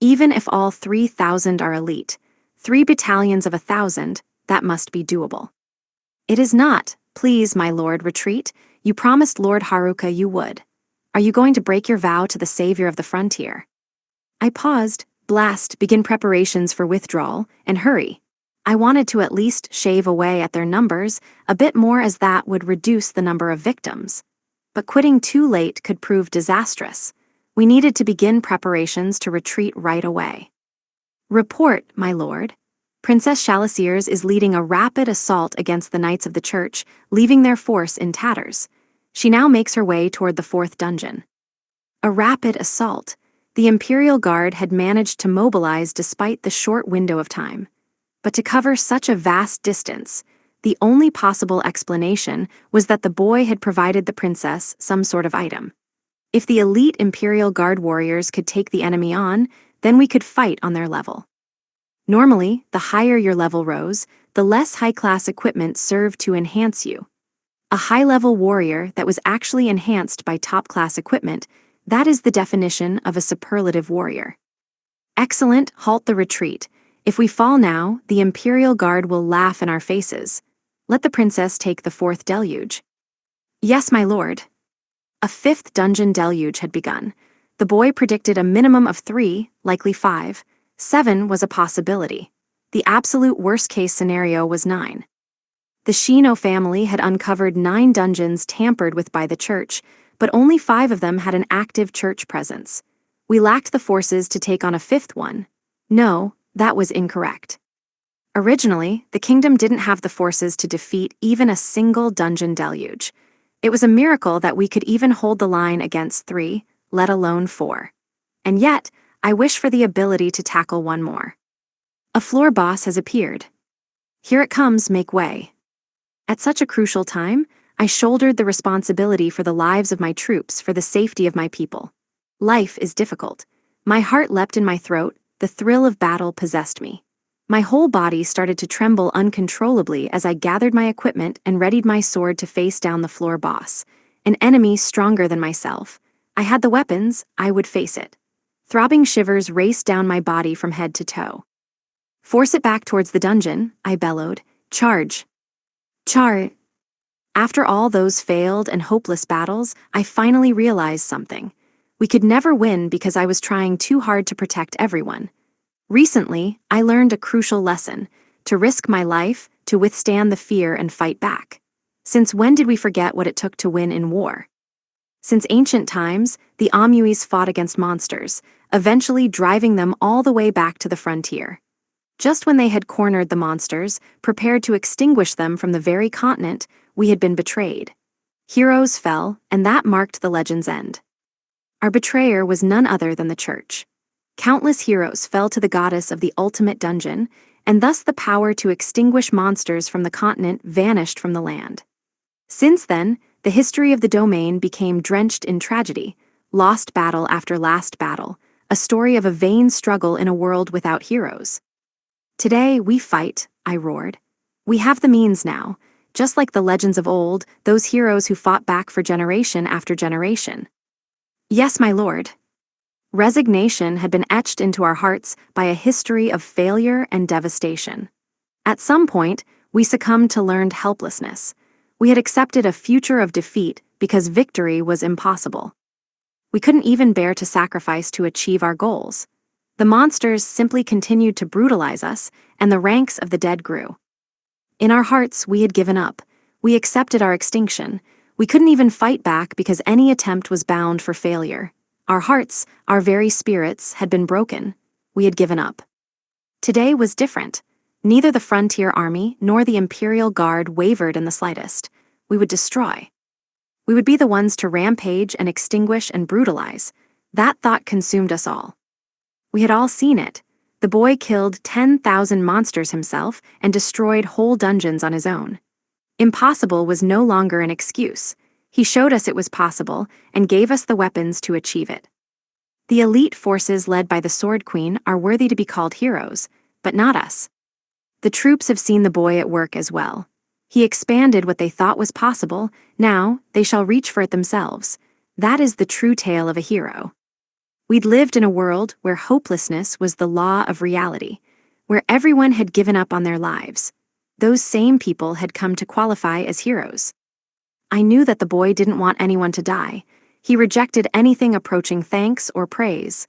[SPEAKER 1] Even if all 3,000 are elite, 3 battalions of 1,000, that must be doable. It is not. Please, my lord, retreat. You promised Lord Haruka you would. Are you going to break your vow to the savior of the frontier? I paused. Blast, begin preparations for withdrawal, and hurry. I wanted to at least shave away at their numbers, a bit more as that would reduce the number of victims. But quitting too late could prove disastrous. We needed to begin preparations to retreat right away. Report, my lord. Princess Shalasiers is leading a rapid assault against the Knights of the Church, leaving their force in tatters. She now makes her way toward the 4th dungeon. A rapid assault. The Imperial Guard had managed to mobilize despite the short window of time. But to cover such a vast distance, the only possible explanation was that the boy had provided the princess some sort of item. If the elite Imperial Guard warriors could take the enemy on, then we could fight on their level. Normally, the higher your level rose, the less high-class equipment served to enhance you. A high-level warrior that was actually enhanced by top-class equipment, that is the definition of a superlative warrior. Excellent, halt the retreat. If we fall now, the Imperial Guard will laugh in our faces. Let the princess take the fourth deluge. Yes, my lord. A fifth dungeon deluge had begun. The boy predicted a minimum of 3, likely 5. 7 was a possibility. The absolute worst-case scenario was 9. The Shino family had uncovered 9 dungeons tampered with by the church, but only 5 of them had an active church presence. We lacked the forces to take on a 5th one. No, that was incorrect. Originally, the kingdom didn't have the forces to defeat even a single dungeon deluge. It was a miracle that we could even hold the line against 3, let alone 4. And yet, I wish for the ability to tackle one more. A floor boss has appeared. Here it comes, make way. At such a crucial time, I shouldered the responsibility for the lives of my troops, for the safety of my people. Life is difficult. My heart leapt in my throat, the thrill of battle possessed me. My whole body started to tremble uncontrollably as I gathered my equipment and readied my sword to face down the floor boss, an enemy stronger than myself. I had the weapons, I would face it. Throbbing shivers raced down my body from head to toe. Force it back towards the dungeon, I bellowed. Charge. After all those failed and hopeless battles, I finally realized something. We could never win because I was trying too hard to protect everyone. Recently, I learned a crucial lesson: to risk my life, to withstand the fear and fight back. Since when did we forget what it took to win in war? Since ancient times, the Amuis fought against monsters, eventually driving them all the way back to the frontier. Just when they had cornered the monsters, prepared to extinguish them from the very continent, we had been betrayed. Heroes fell, and that marked the legend's end. Our betrayer was none other than the church. Countless heroes fell to the goddess of the ultimate dungeon, and thus the power to extinguish monsters from the continent vanished from the land. Since then, the history of the domain became drenched in tragedy, lost battle after last battle, a story of a vain struggle in a world without heroes. Today, we fight, I roared. We have the means now, just like the legends of old, those heroes who fought back for generation after generation. Yes, my lord. Resignation had been etched into our hearts by a history of failure and devastation. At some point, we succumbed to learned helplessness. We had accepted a future of defeat because victory was impossible. We couldn't even bear to sacrifice to achieve our goals. The monsters simply continued to brutalize us, and the ranks of the dead grew. In our hearts, we had given up. We accepted our extinction. We couldn't even fight back because any attempt was bound for failure. Our hearts, our very spirits, had been broken. We had given up. Today was different. Neither the frontier army nor the Imperial Guard wavered in the slightest. We would destroy. We would be the ones to rampage and extinguish and brutalize. That thought consumed us all. We had all seen it. The boy killed 10,000 monsters himself and destroyed whole dungeons on his own. Impossible was no longer an excuse. He showed us it was possible and gave us the weapons to achieve it. The elite forces led by the Sword Queen are worthy to be called heroes, but not us. The troops have seen the boy at work as well. He expanded what they thought was possible. Now they shall reach for it themselves. That is the true tale of a hero. We'd lived in a world where hopelessness was the law of reality, where everyone had given up on their lives. Those same people had come to qualify as heroes. I knew that the boy didn't want anyone to die. He rejected anything approaching thanks or praise.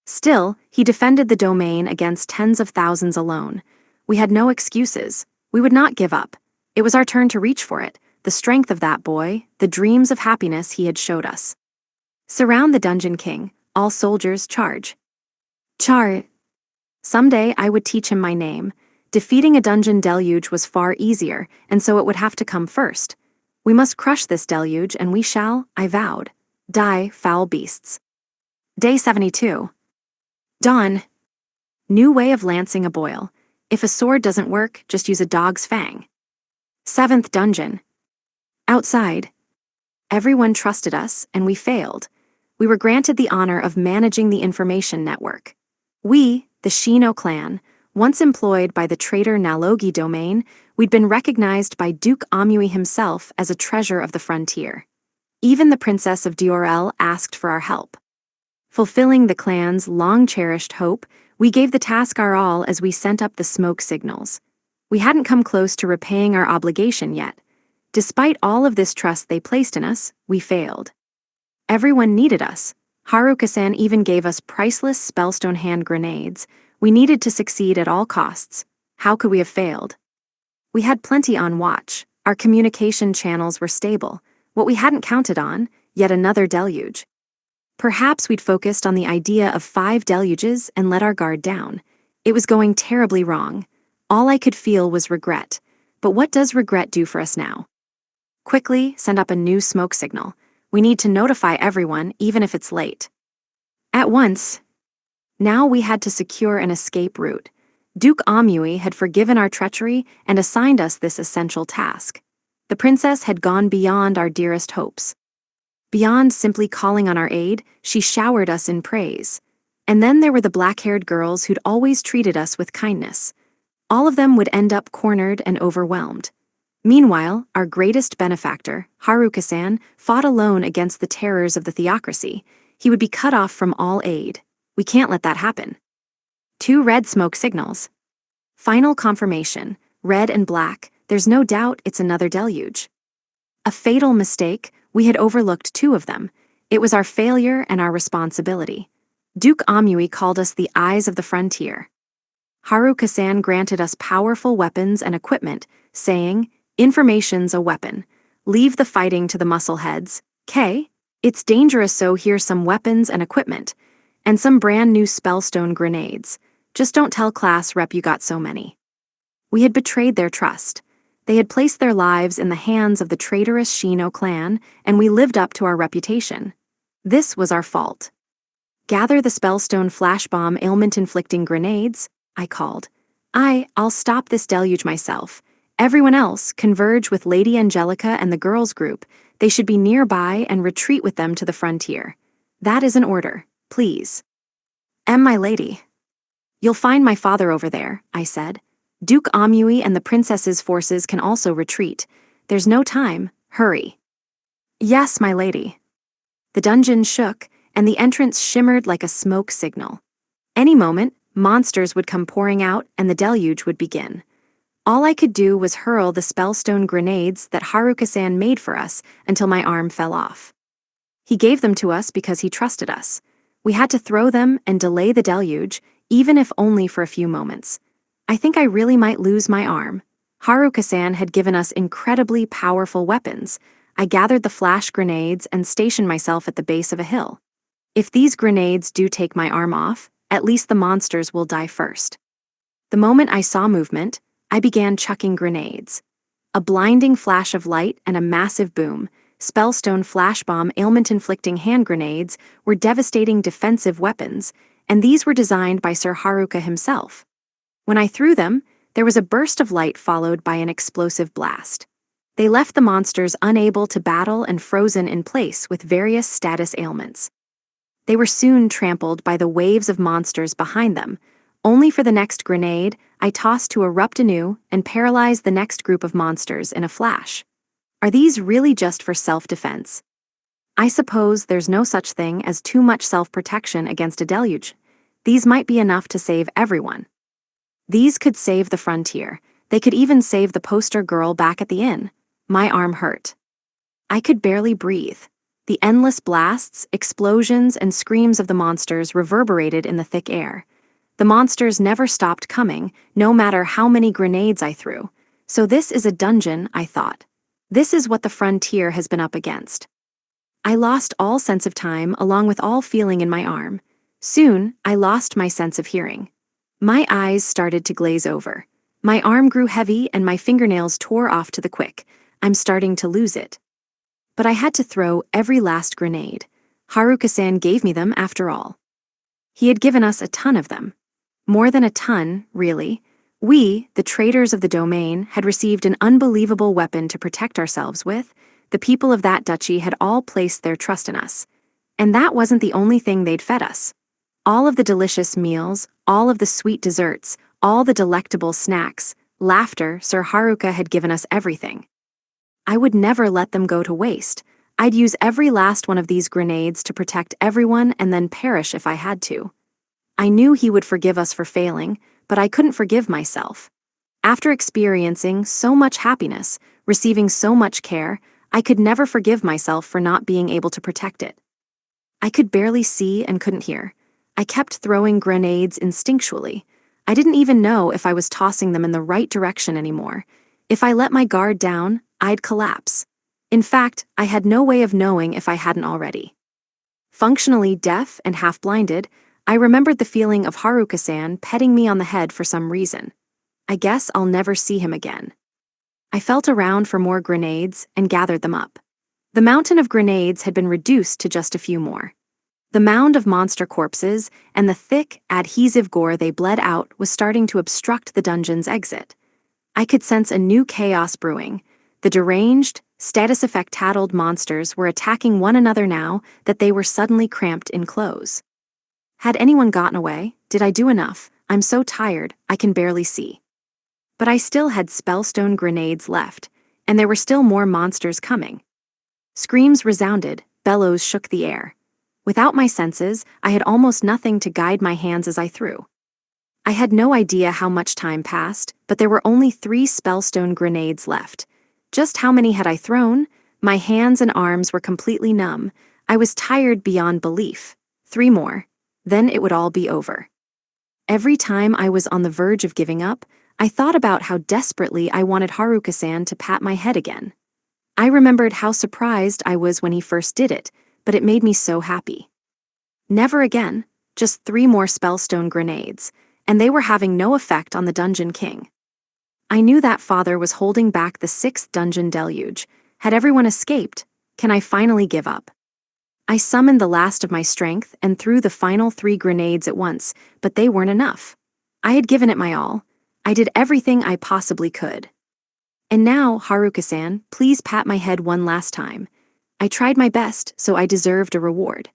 [SPEAKER 1] Still, he defended the domain against tens of thousands alone. We had no excuses. We would not give up. It was our turn to reach for it, the strength of that boy, the dreams of happiness he had showed us. Surround the Dungeon King. All soldiers charge. Someday I would teach him my name. Defeating a dungeon deluge was far easier, and so it would have to come first. We must crush this deluge, and we shall, I vowed. Die, foul beasts. Day 72. Dawn. New way of lancing a boil. If a sword doesn't work, just use a dog's fang. 7th dungeon. Outside. Everyone trusted us, and we failed. We were granted the honor of managing the information network. We, the Shino clan, once employed by the traitor Nalogi domain, we'd been recognized by Duke Amui himself as a treasure of the frontier. Even the Princess of Diorel asked for our help. Fulfilling the clan's long-cherished hope, We gave the task our all as we sent up the smoke signals. We hadn't come close to repaying our obligation yet. Despite all of this trust they placed in us, we failed. Everyone needed us. Haruka-san even gave us priceless spellstone hand grenades. We needed to succeed at all costs. How could we have failed? We had plenty on watch. Our communication channels were stable. What we hadn't counted on, yet another deluge. Perhaps we'd focused on the idea of 5 deluges and let our guard down. It was going terribly wrong. All I could feel was regret. But what does regret do for us now? Quickly, send up a new smoke signal. We need to notify everyone, even if it's late. At once. Now we had to secure an escape route. Duke Amui had forgiven our treachery and assigned us this essential task. The princess had gone beyond our dearest hopes. Beyond simply calling on our aid, she showered us in praise. And then there were the black-haired girls who'd always treated us with kindness. All of them would end up cornered and overwhelmed. Meanwhile, our greatest benefactor, Haruka-san, fought alone against the terrors of the theocracy. He would be cut off from all aid. We can't let that happen. 2 red smoke signals. Final confirmation, red and black, there's no doubt it's another deluge. A fatal mistake, we had overlooked 2 of them. It was our failure and our responsibility. Duke Amui called us the eyes of the frontier. Haruka-san granted us powerful weapons and equipment, saying, "Information's a weapon. Leave the fighting to the muscleheads. K. It's dangerous, so here's some weapons and equipment. And some brand new spellstone grenades. Just don't tell class rep you got so many." We had betrayed their trust. They had placed their lives in the hands of the traitorous Shino clan, and we lived up to our reputation. This was our fault. "Gather the spellstone flash bomb ailment-inflicting grenades," I called. I'll stop this deluge myself. Everyone else, converge with Lady Angelica and the girls' group. They should be nearby and retreat with them to the frontier. That is an order, please. My lady. You'll find my father over there, I said. Duke Amui and the princess's forces can also retreat. There's no time, hurry. Yes, my lady. The dungeon shook, and the entrance shimmered like a smoke signal. Any moment, monsters would come pouring out and the deluge would begin. All I could do was hurl the spellstone grenades that Haruka-san made for us until my arm fell off. He gave them to us because he trusted us. We had to throw them and delay the deluge, even if only for a few moments. I think I really might lose my arm. Haruka-san had given us incredibly powerful weapons. I gathered the flash grenades and stationed myself at the base of a hill. If these grenades do take my arm off, at least the monsters will die first. The moment I saw movement, I began chucking grenades. A blinding flash of light and a massive boom, spellstone flash bomb ailment-inflicting hand grenades were devastating defensive weapons, and these were designed by Sir Haruka himself. When I threw them, there was a burst of light followed by an explosive blast. They left the monsters unable to battle and frozen in place with various status ailments. They were soon trampled by the waves of monsters behind them. Only for the next grenade, I tossed to erupt anew and paralyze the next group of monsters in a flash. Are these really just for self-defense? I suppose there's no such thing as too much self-protection against a deluge. These might be enough to save everyone. These could save the frontier. They could even save the poster girl back at the inn. My arm hurt. I could barely breathe. The endless blasts, explosions, and screams of the monsters reverberated in the thick air. The monsters never stopped coming, no matter how many grenades I threw. So this is a dungeon, I thought. This is what the frontier has been up against. I lost all sense of time along with all feeling in my arm. Soon, I lost my sense of hearing. My eyes started to glaze over. My arm grew heavy and my fingernails tore off to the quick. I'm starting to lose it. But I had to throw every last grenade. Haruka-san gave me them after all. He had given us a ton of them. More than a ton, really. We, the traitors of the domain, had received an unbelievable weapon to protect ourselves with. The people of that duchy had all placed their trust in us. And that wasn't the only thing they'd fed us. All of the delicious meals, all of the sweet desserts, all the delectable snacks, laughter, Sir Haruka had given us everything. I would never let them go to waste. I'd use every last one of these grenades to protect everyone and then perish if I had to. I knew he would forgive us for failing, but I couldn't forgive myself. After experiencing so much happiness, receiving so much care, I could never forgive myself for not being able to protect it. I could barely see and couldn't hear. I kept throwing grenades instinctually. I didn't even know if I was tossing them in the right direction anymore. If I let my guard down, I'd collapse. In fact, I had no way of knowing if I hadn't already. Functionally deaf and half-blinded, I remembered the feeling of Haruka-san petting me on the head for some reason. I guess I'll never see him again. I felt around for more grenades and gathered them up. The mountain of grenades had been reduced to just a few more. The mound of monster corpses and the thick, adhesive gore they bled out was starting to obstruct the dungeon's exit. I could sense a new chaos brewing. The deranged, status effect-tattled monsters were attacking one another now that they were suddenly cramped in clothes. Had anyone gotten away? Did I do enough? I'm so tired, I can barely see. But I still had spellstone grenades left, and there were still more monsters coming. Screams resounded, bellows shook the air. Without my senses, I had almost nothing to guide my hands as I threw. I had no idea how much time passed, but there were only 3 spellstone grenades left. Just how many had I thrown? My hands and arms were completely numb. I was tired beyond belief. 3 more. Then it would all be over. Every time I was on the verge of giving up, I thought about how desperately I wanted Haruka-san to pat my head again. I remembered how surprised I was when he first did it, but it made me so happy. Never again, just 3 more spellstone grenades, and they were having no effect on the Dungeon King. I knew that father was holding back the 6th dungeon deluge. Had everyone escaped? Can I finally give up? I summoned the last of my strength and threw the final 3 grenades at once, but they weren't enough. I had given it my all. I did everything I possibly could. And now, Haruka-san, please pat my head one last time. I tried my best, so I deserved a reward.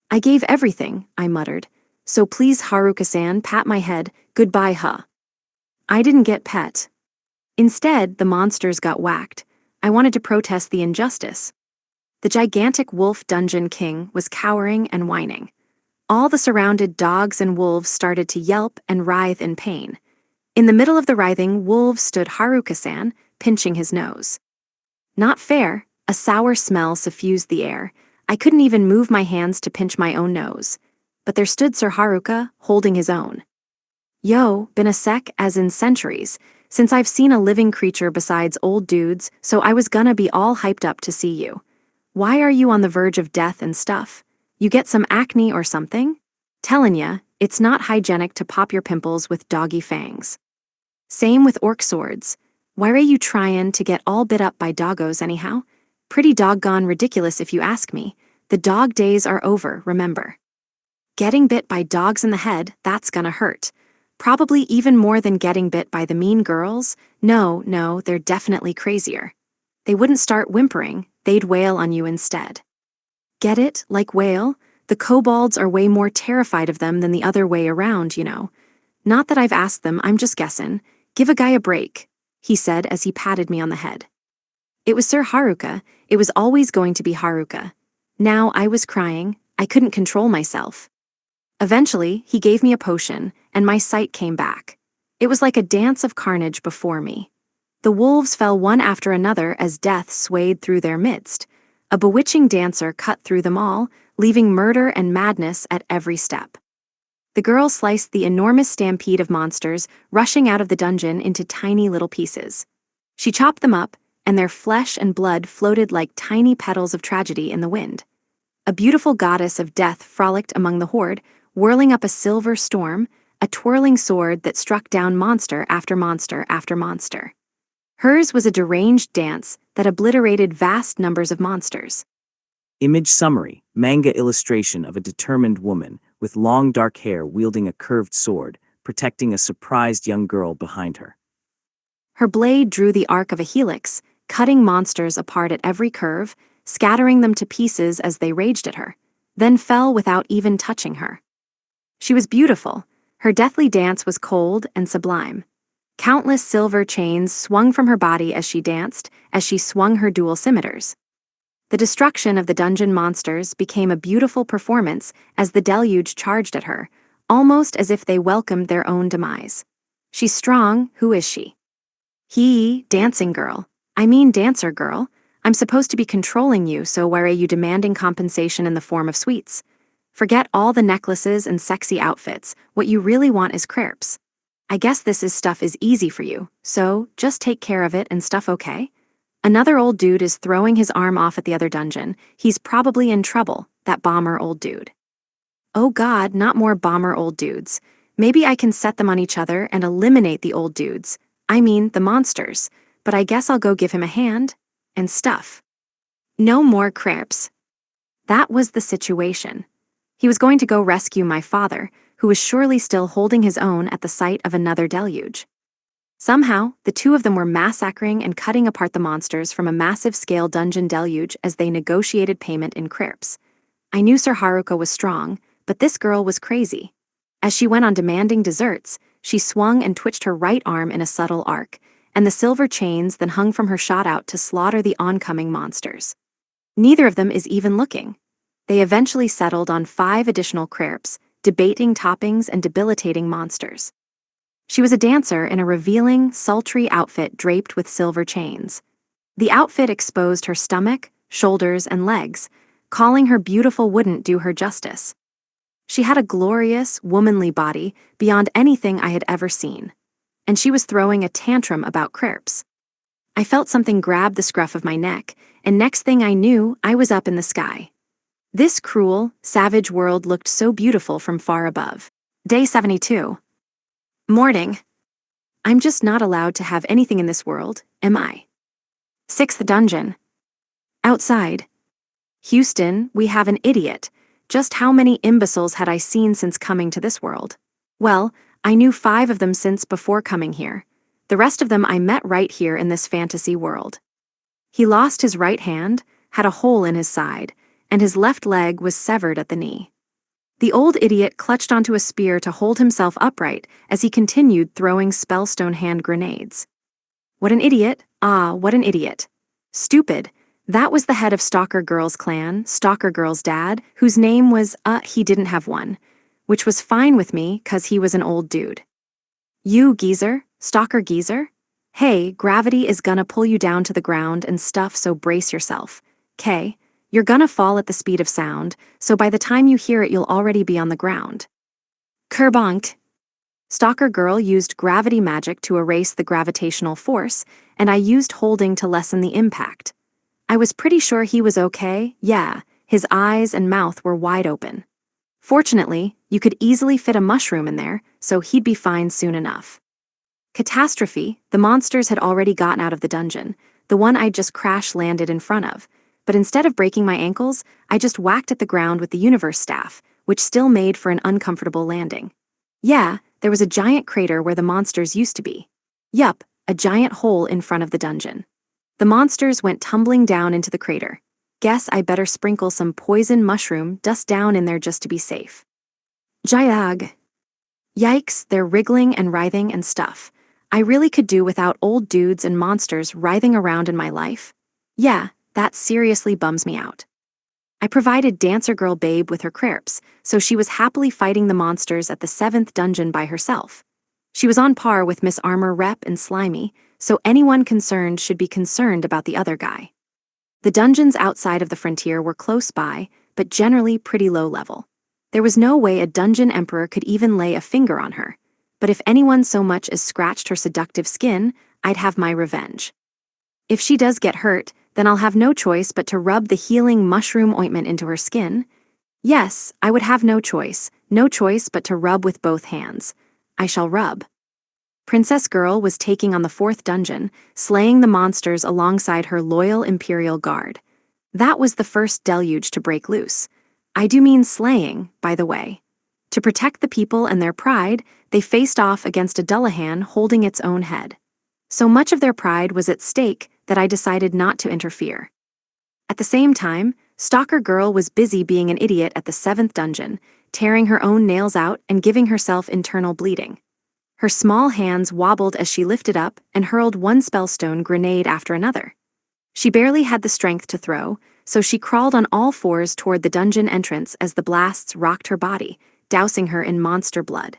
[SPEAKER 1] I gave everything, I muttered. So please, Haruka-san, pat my head. Goodbye, huh? I didn't get pet. Instead, the monsters got whacked. I wanted to protest the injustice. The gigantic wolf Dungeon King was cowering and whining. All the surrounded dogs and wolves started to yelp and writhe in pain. In the middle of the writhing wolves stood Haruka-san, pinching his nose. Not fair, a sour smell suffused the air. I couldn't even move my hands to pinch my own nose. But there stood Sir Haruka, holding his own. Yo, been a sec, as in centuries, since I've seen a living creature besides old dudes, so I was gonna be all hyped up to see you. Why are you on the verge of death and stuff? You get some acne or something? Tellin' ya, it's not hygienic to pop your pimples with doggy fangs. Same with orc swords. Why are you tryin' to get all bit up by doggos anyhow? Pretty doggone ridiculous if you ask me. The dog days are over, remember. Getting bit by dogs in the head, that's gonna hurt. Probably even more than getting bit by the mean girls. No, they're definitely crazier. They wouldn't start whimpering, they'd wail on you instead. Get it, like wail? The kobolds are way more terrified of them than the other way around, you know. Not that I've asked them, I'm just guessing. Give a guy a break, he said as he patted me on the head. It was Sir Haruka, it was always going to be Haruka. Now I was crying, I couldn't control myself. Eventually, he gave me a potion, and my sight came back. It was like a dance of carnage before me. The wolves fell one after another as death swayed through their midst. A bewitching dancer cut through them all, leaving murder and madness at every step. The girl sliced the enormous stampede of monsters, rushing out of the dungeon into tiny little pieces. She chopped them up, and their flesh and blood floated like tiny petals of tragedy in the wind. A beautiful goddess of death frolicked among the horde, whirling up a silver storm, a twirling sword that struck down monster after monster after monster. Hers was a deranged dance that obliterated vast numbers of monsters.
[SPEAKER 2] Image summary, manga illustration of a determined woman with long dark hair wielding a curved sword, protecting a surprised young girl behind her.
[SPEAKER 1] Her blade drew the arc of a helix, cutting monsters apart at every curve, scattering them to pieces as they raged at her, then fell without even touching her. She was beautiful. Her deathly dance was cold and sublime. Countless silver chains swung from her body as she danced, as she swung her dual scimitars. The destruction of the dungeon monsters became a beautiful performance as the deluge charged at her, almost as if they welcomed their own demise. She's strong, who is she? Dancing girl. I mean dancer girl. I'm supposed to be controlling you, so why are you demanding compensation in the form of sweets? Forget all the necklaces and sexy outfits, what you really want is crepes. I guess this stuff is easy for you, so just take care of it and stuff, okay? Another old dude is throwing his arm off at the other dungeon. He's probably in trouble, that bomber old dude. Oh god, not more bomber old dudes. Maybe I can set them on each other and eliminate the old dudes. I mean, the monsters. But I guess I'll go give him a hand. And stuff. No more crepes. That was the situation. He was going to go rescue my father, who was surely still holding his own at the sight of another deluge. Somehow, the two of them were massacring and cutting apart the monsters from a massive-scale dungeon deluge as they negotiated payment in crepes. I knew Sir Haruka was strong, but this girl was crazy. As she went on demanding desserts, she swung and twitched her right arm in a subtle arc, and the silver chains then hung from her shot out to slaughter the oncoming monsters. Neither of them is even looking. They eventually settled on 5 additional crepes, debating toppings and debilitating monsters. She was a dancer in a revealing, sultry outfit draped with silver chains. The outfit exposed her stomach, shoulders, and legs, calling her beautiful wouldn't do her justice. She had a glorious, womanly body beyond anything I had ever seen. And she was throwing a tantrum about crepes. I felt something grab the scruff of my neck, and next thing I knew, I was up in the sky. This cruel, savage world looked so beautiful from far above. Day 72. Morning. I'm just not allowed to have anything in this world, am I? 6th dungeon. Outside. Houston, we have an idiot. Just how many imbeciles had I seen since coming to this world? Well, I knew 5 of them since before coming here. The rest of them I met right here in this fantasy world. He lost his right hand, had a hole in his side, and his left leg was severed at the knee. The old idiot clutched onto a spear to hold himself upright as he continued throwing spellstone hand grenades. What an idiot, what an idiot. Stupid. That was the head of Stalker Girl's clan, Stalker Girl's dad, whose name was, he didn't have one. Which was fine with me, 'cause he was an old dude. You, geezer, stalker geezer? Hey, gravity is gonna pull you down to the ground and stuff, so brace yourself. 'Kay? You're gonna fall at the speed of sound, so by the time you hear it you'll already be on the ground. Kerbonked. Stalker Girl used gravity magic to erase the gravitational force, and I used holding to lessen the impact. I was pretty sure he was okay, yeah, his eyes and mouth were wide open. Fortunately, you could easily fit a mushroom in there, so he'd be fine soon enough. Catastrophe, the monsters had already gotten out of the dungeon, the one I'd just crash-landed in front of, but instead of breaking my ankles, I just whacked at the ground with the universe staff, which still made for an uncomfortable landing. Yeah, there was a giant crater where the monsters used to be. Yup, a giant hole in front of the dungeon. The monsters went tumbling down into the crater. Guess I better sprinkle some poison mushroom dust down in there just to be safe. Jayag. Yikes, they're wriggling and writhing and stuff. I really could do without old dudes and monsters writhing around in my life. Yeah, that seriously bums me out. I provided Dancer Girl Babe with her crepes, so she was happily fighting the monsters at the 7th dungeon by herself. She was on par with Miss Armor Rep and Slimy, so anyone concerned should be concerned about the other guy. The dungeons outside of the frontier were close by, but generally pretty low level. There was no way a dungeon emperor could even lay a finger on her, but if anyone so much as scratched her seductive skin, I'd have my revenge. If she does get hurt, then I'll have no choice but to rub the healing mushroom ointment into her skin. Yes, I would have no choice but to rub with both hands. I shall rub. Princess Girl was taking on the 4th dungeon, slaying the monsters alongside her loyal Imperial Guard. That was the first deluge to break loose. I do mean slaying, by the way. To protect the people and their pride, they faced off against a Dullahan holding its own head. So much of their pride was at stake that I decided not to interfere. At the same time, Stalker Girl was busy being an idiot at the 7th dungeon, tearing her own nails out and giving herself internal bleeding. Her small hands wobbled as she lifted up and hurled one spellstone grenade after another. She barely had the strength to throw, so she crawled on all fours toward the dungeon entrance as the blasts rocked her body, dousing her in monster blood.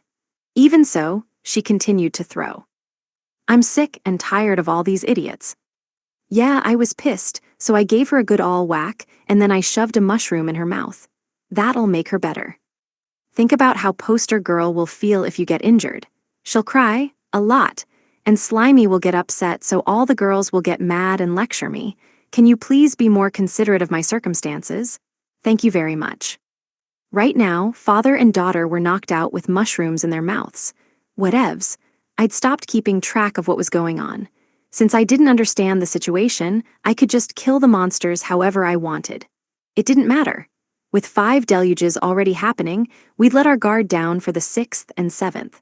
[SPEAKER 1] Even so, she continued to throw. I'm sick and tired of all these idiots. Yeah, I was pissed, so I gave her a good all whack, and then I shoved a mushroom in her mouth. That'll make her better. Think about how Poster Girl will feel if you get injured. She'll cry, a lot, and Slimy will get upset, so all the girls will get mad and lecture me. Can you please be more considerate of my circumstances? Thank you very much. Right now, father and daughter were knocked out with mushrooms in their mouths. Whatevs. I'd stopped keeping track of what was going on. Since I didn't understand the situation, I could just kill the monsters however I wanted. It didn't matter. With 5 deluges already happening, we'd let our guard down for the 6th and 7th.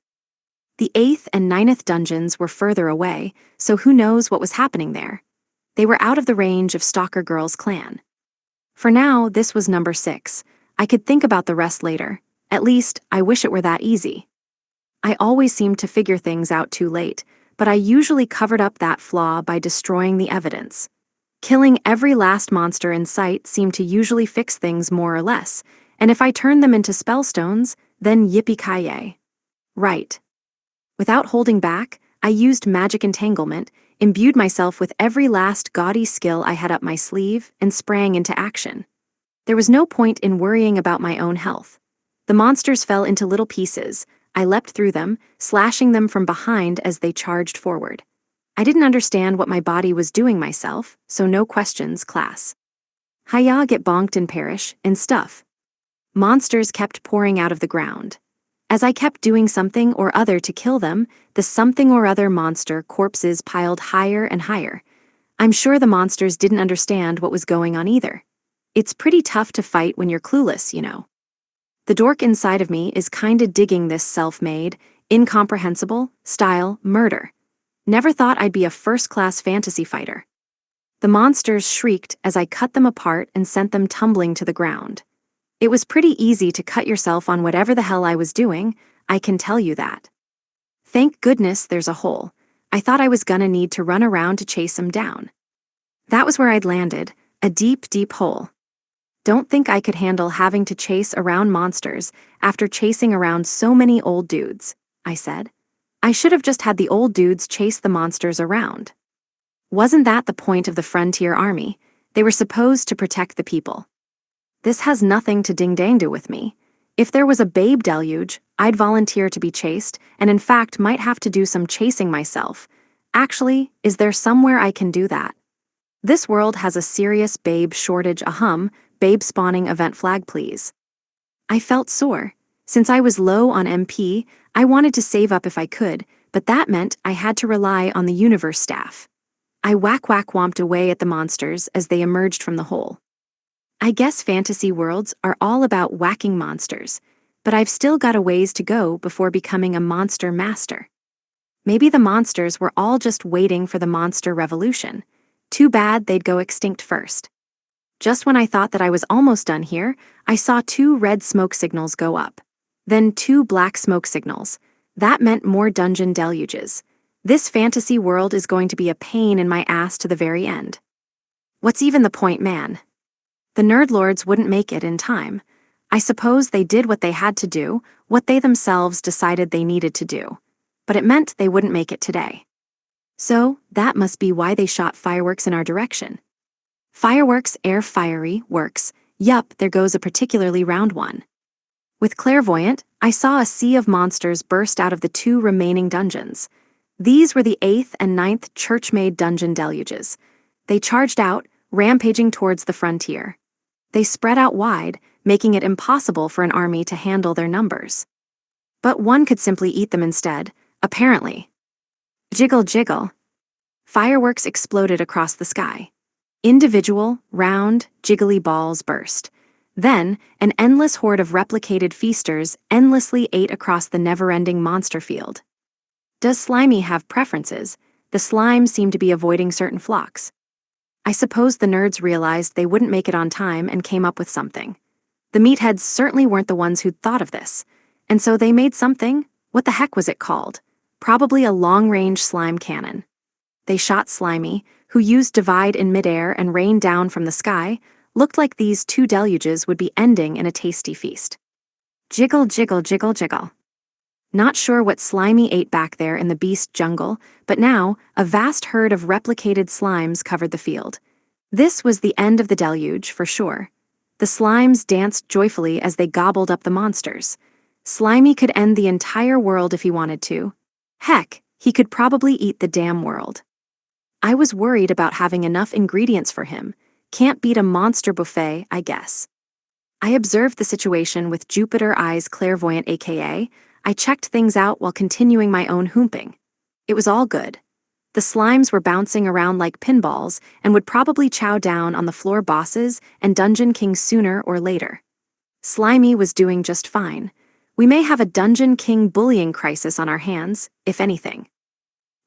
[SPEAKER 1] The 8th and 9th dungeons were further away, so who knows what was happening there. They were out of the range of Stalker Girl's clan. For now, this was number 6. I could think about the rest later. At least, I wish it were that easy. I always seemed to figure things out too late, but I usually covered up that flaw by destroying the evidence. Killing every last monster in sight seemed to usually fix things more or less, and if I turned them into spellstones, then yippee-ki-yay. Right. Without holding back, I used magic entanglement, imbued myself with every last gaudy skill I had up my sleeve, and sprang into action. There was no point in worrying about my own health. The monsters fell into little pieces. I leapt through them, slashing them from behind as they charged forward. I didn't understand what my body was doing myself, so no questions, class. Hiya, get bonked and perish, and stuff. Monsters kept pouring out of the ground. As I kept doing something or other to kill them, the something or other monster corpses piled higher and higher. I'm sure the monsters didn't understand what was going on either. It's pretty tough to fight when you're clueless, you know. The dork inside of me is kinda digging this self-made, incomprehensible, style murder. Never thought I'd be a first-class fantasy fighter. The monsters shrieked as I cut them apart and sent them tumbling to the ground. It was pretty easy to cut yourself on whatever the hell I was doing, I can tell you that. Thank goodness there's a hole. I thought I was gonna need to run around to chase them down. That was where I'd landed, a deep, deep hole. Don't think I could handle having to chase around monsters after chasing around so many old dudes, I said. I should have just had the old dudes chase the monsters around. Wasn't that the point of the Frontier Army? They were supposed to protect the people. This has nothing to ding-dang do with me. If there was a babe deluge, I'd volunteer to be chased, and in fact might have to do some chasing myself. Actually, is there somewhere I can do that? This world has a serious babe shortage, babe spawning event flag please. I felt sore. Since I was low on MP, I wanted to save up if I could, but that meant I had to rely on the universe staff. I whack-whack-womped away at the monsters as they emerged from the hole. I guess fantasy worlds are all about whacking monsters, but I've still got a ways to go before becoming a monster master. Maybe the monsters were all just waiting for the monster revolution. Too bad they'd go extinct first. Just when I thought that I was almost done here, I saw 2 red smoke signals go up. Then 2 black smoke signals. That meant more dungeon deluges. This fantasy world is going to be a pain in my ass to the very end. What's even the point, man? The nerd lords wouldn't make it in time. I suppose they did what they had to do, what they themselves decided they needed to do. But it meant they wouldn't make it today. So, that must be why they shot fireworks in our direction. Fireworks, air fiery, works. Yup, there goes a particularly round one. With clairvoyant, I saw a sea of monsters burst out of the 2 remaining dungeons. These were the 8th and 9th church-made dungeon deluges. They charged out, rampaging towards the frontier. They spread out wide, making it impossible for an army to handle their numbers. But one could simply eat them instead, apparently. Jiggle jiggle. Fireworks exploded across the sky. Individual, round, jiggly balls burst. Then, an endless horde of replicated feasters endlessly ate across the never-ending monster field. Does Slimy have preferences? The slime seemed to be avoiding certain flocks. I suppose the nerds realized they wouldn't make it on time and came up with something. The meatheads certainly weren't the ones who'd thought of this. And so they made something. What the heck was it called? Probably a long-range slime cannon. They shot Slimy, who used divide in midair and rained down from the sky. Looked like these 2 deluges would be ending in a tasty feast. Jiggle, jiggle, jiggle, jiggle. Not sure what Slimy ate back there in the beast jungle, but now, a vast herd of replicated slimes covered the field. This was the end of the deluge, for sure. The slimes danced joyfully as they gobbled up the monsters. Slimy could end the entire world if he wanted to. Heck, he could probably eat the damn world. I was worried about having enough ingredients for him. Can't beat a monster buffet, I guess. I observed the situation with Jupiter Eyes Clairvoyant, aka, I checked things out while continuing my own hooping. It was all good. The slimes were bouncing around like pinballs and would probably chow down on the floor bosses and Dungeon King sooner or later. Slimy was doing just fine. We may have a Dungeon King bullying crisis on our hands, if anything.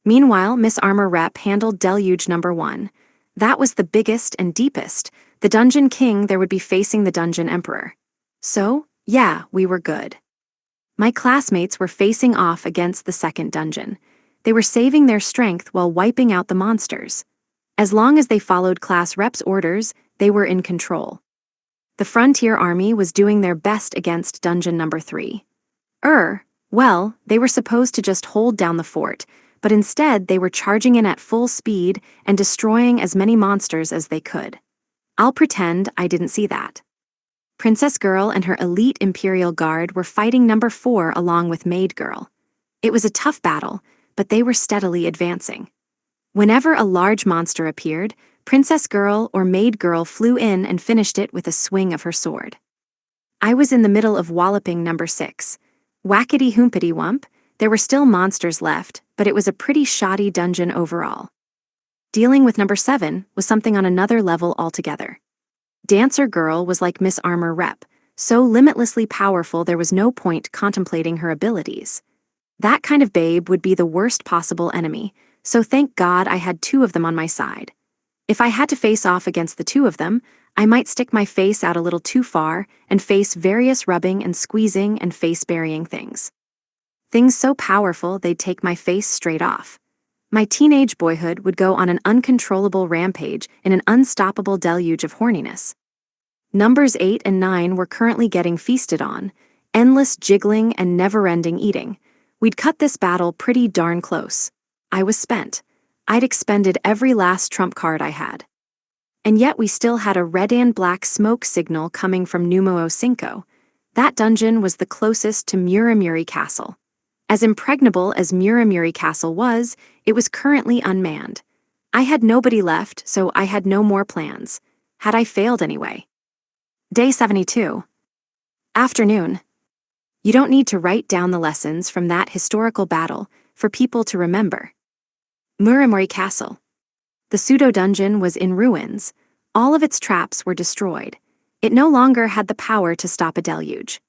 [SPEAKER 1] Meanwhile, Miss Armor Rep handled Deluge number 1. That was the biggest and deepest. The Dungeon King there would be facing the Dungeon Emperor. So, yeah, we were good. My classmates were facing off against the second dungeon. They were saving their strength while wiping out the monsters. As long as they followed class rep's orders, they were in control. The Frontier Army was doing their best against dungeon number 3. Well, they were supposed to just hold down the fort, but instead they were charging in at full speed and destroying as many monsters as they could. I'll pretend I didn't see that. Princess Girl and her elite Imperial Guard were fighting number 4 along with Maid Girl. It was a tough battle, but they were steadily advancing. Whenever a large monster appeared, Princess Girl or Maid Girl flew in and finished it with a swing of her sword. I was in the middle of walloping number 6. Whackety hoompity wump, there were still monsters left, but it was a pretty shoddy dungeon overall. Dealing with number 7 was something on another level altogether. Dancer Girl was like Miss Armor Rep, so limitlessly powerful there was no point contemplating her abilities. That kind of babe would be the worst possible enemy, so thank God I had 2 of them on my side. If I had to face off against the 2 of them, I might stick my face out a little too far and face various rubbing and squeezing and face-burying things. Things so powerful they'd take my face straight off. My teenage boyhood would go on an uncontrollable rampage in an unstoppable deluge of horniness. Numbers 8 and 9 were currently getting feasted on, endless jiggling and never-ending eating. We'd cut this battle pretty darn close. I was spent. I'd expended every last trump card I had. And yet we still had a red and black smoke signal coming from Numero Cinco. That dungeon was the closest to Muramuri Castle. As impregnable as Muramuri Castle was, it was currently unmanned. I had nobody left, so I had no more plans. Had I failed anyway? Day 72. Afternoon. You don't need to write down the lessons from that historical battle for people to remember. Muramuri Castle. The pseudo-dungeon was in ruins. All of its traps were destroyed. It no longer had the power to stop a deluge.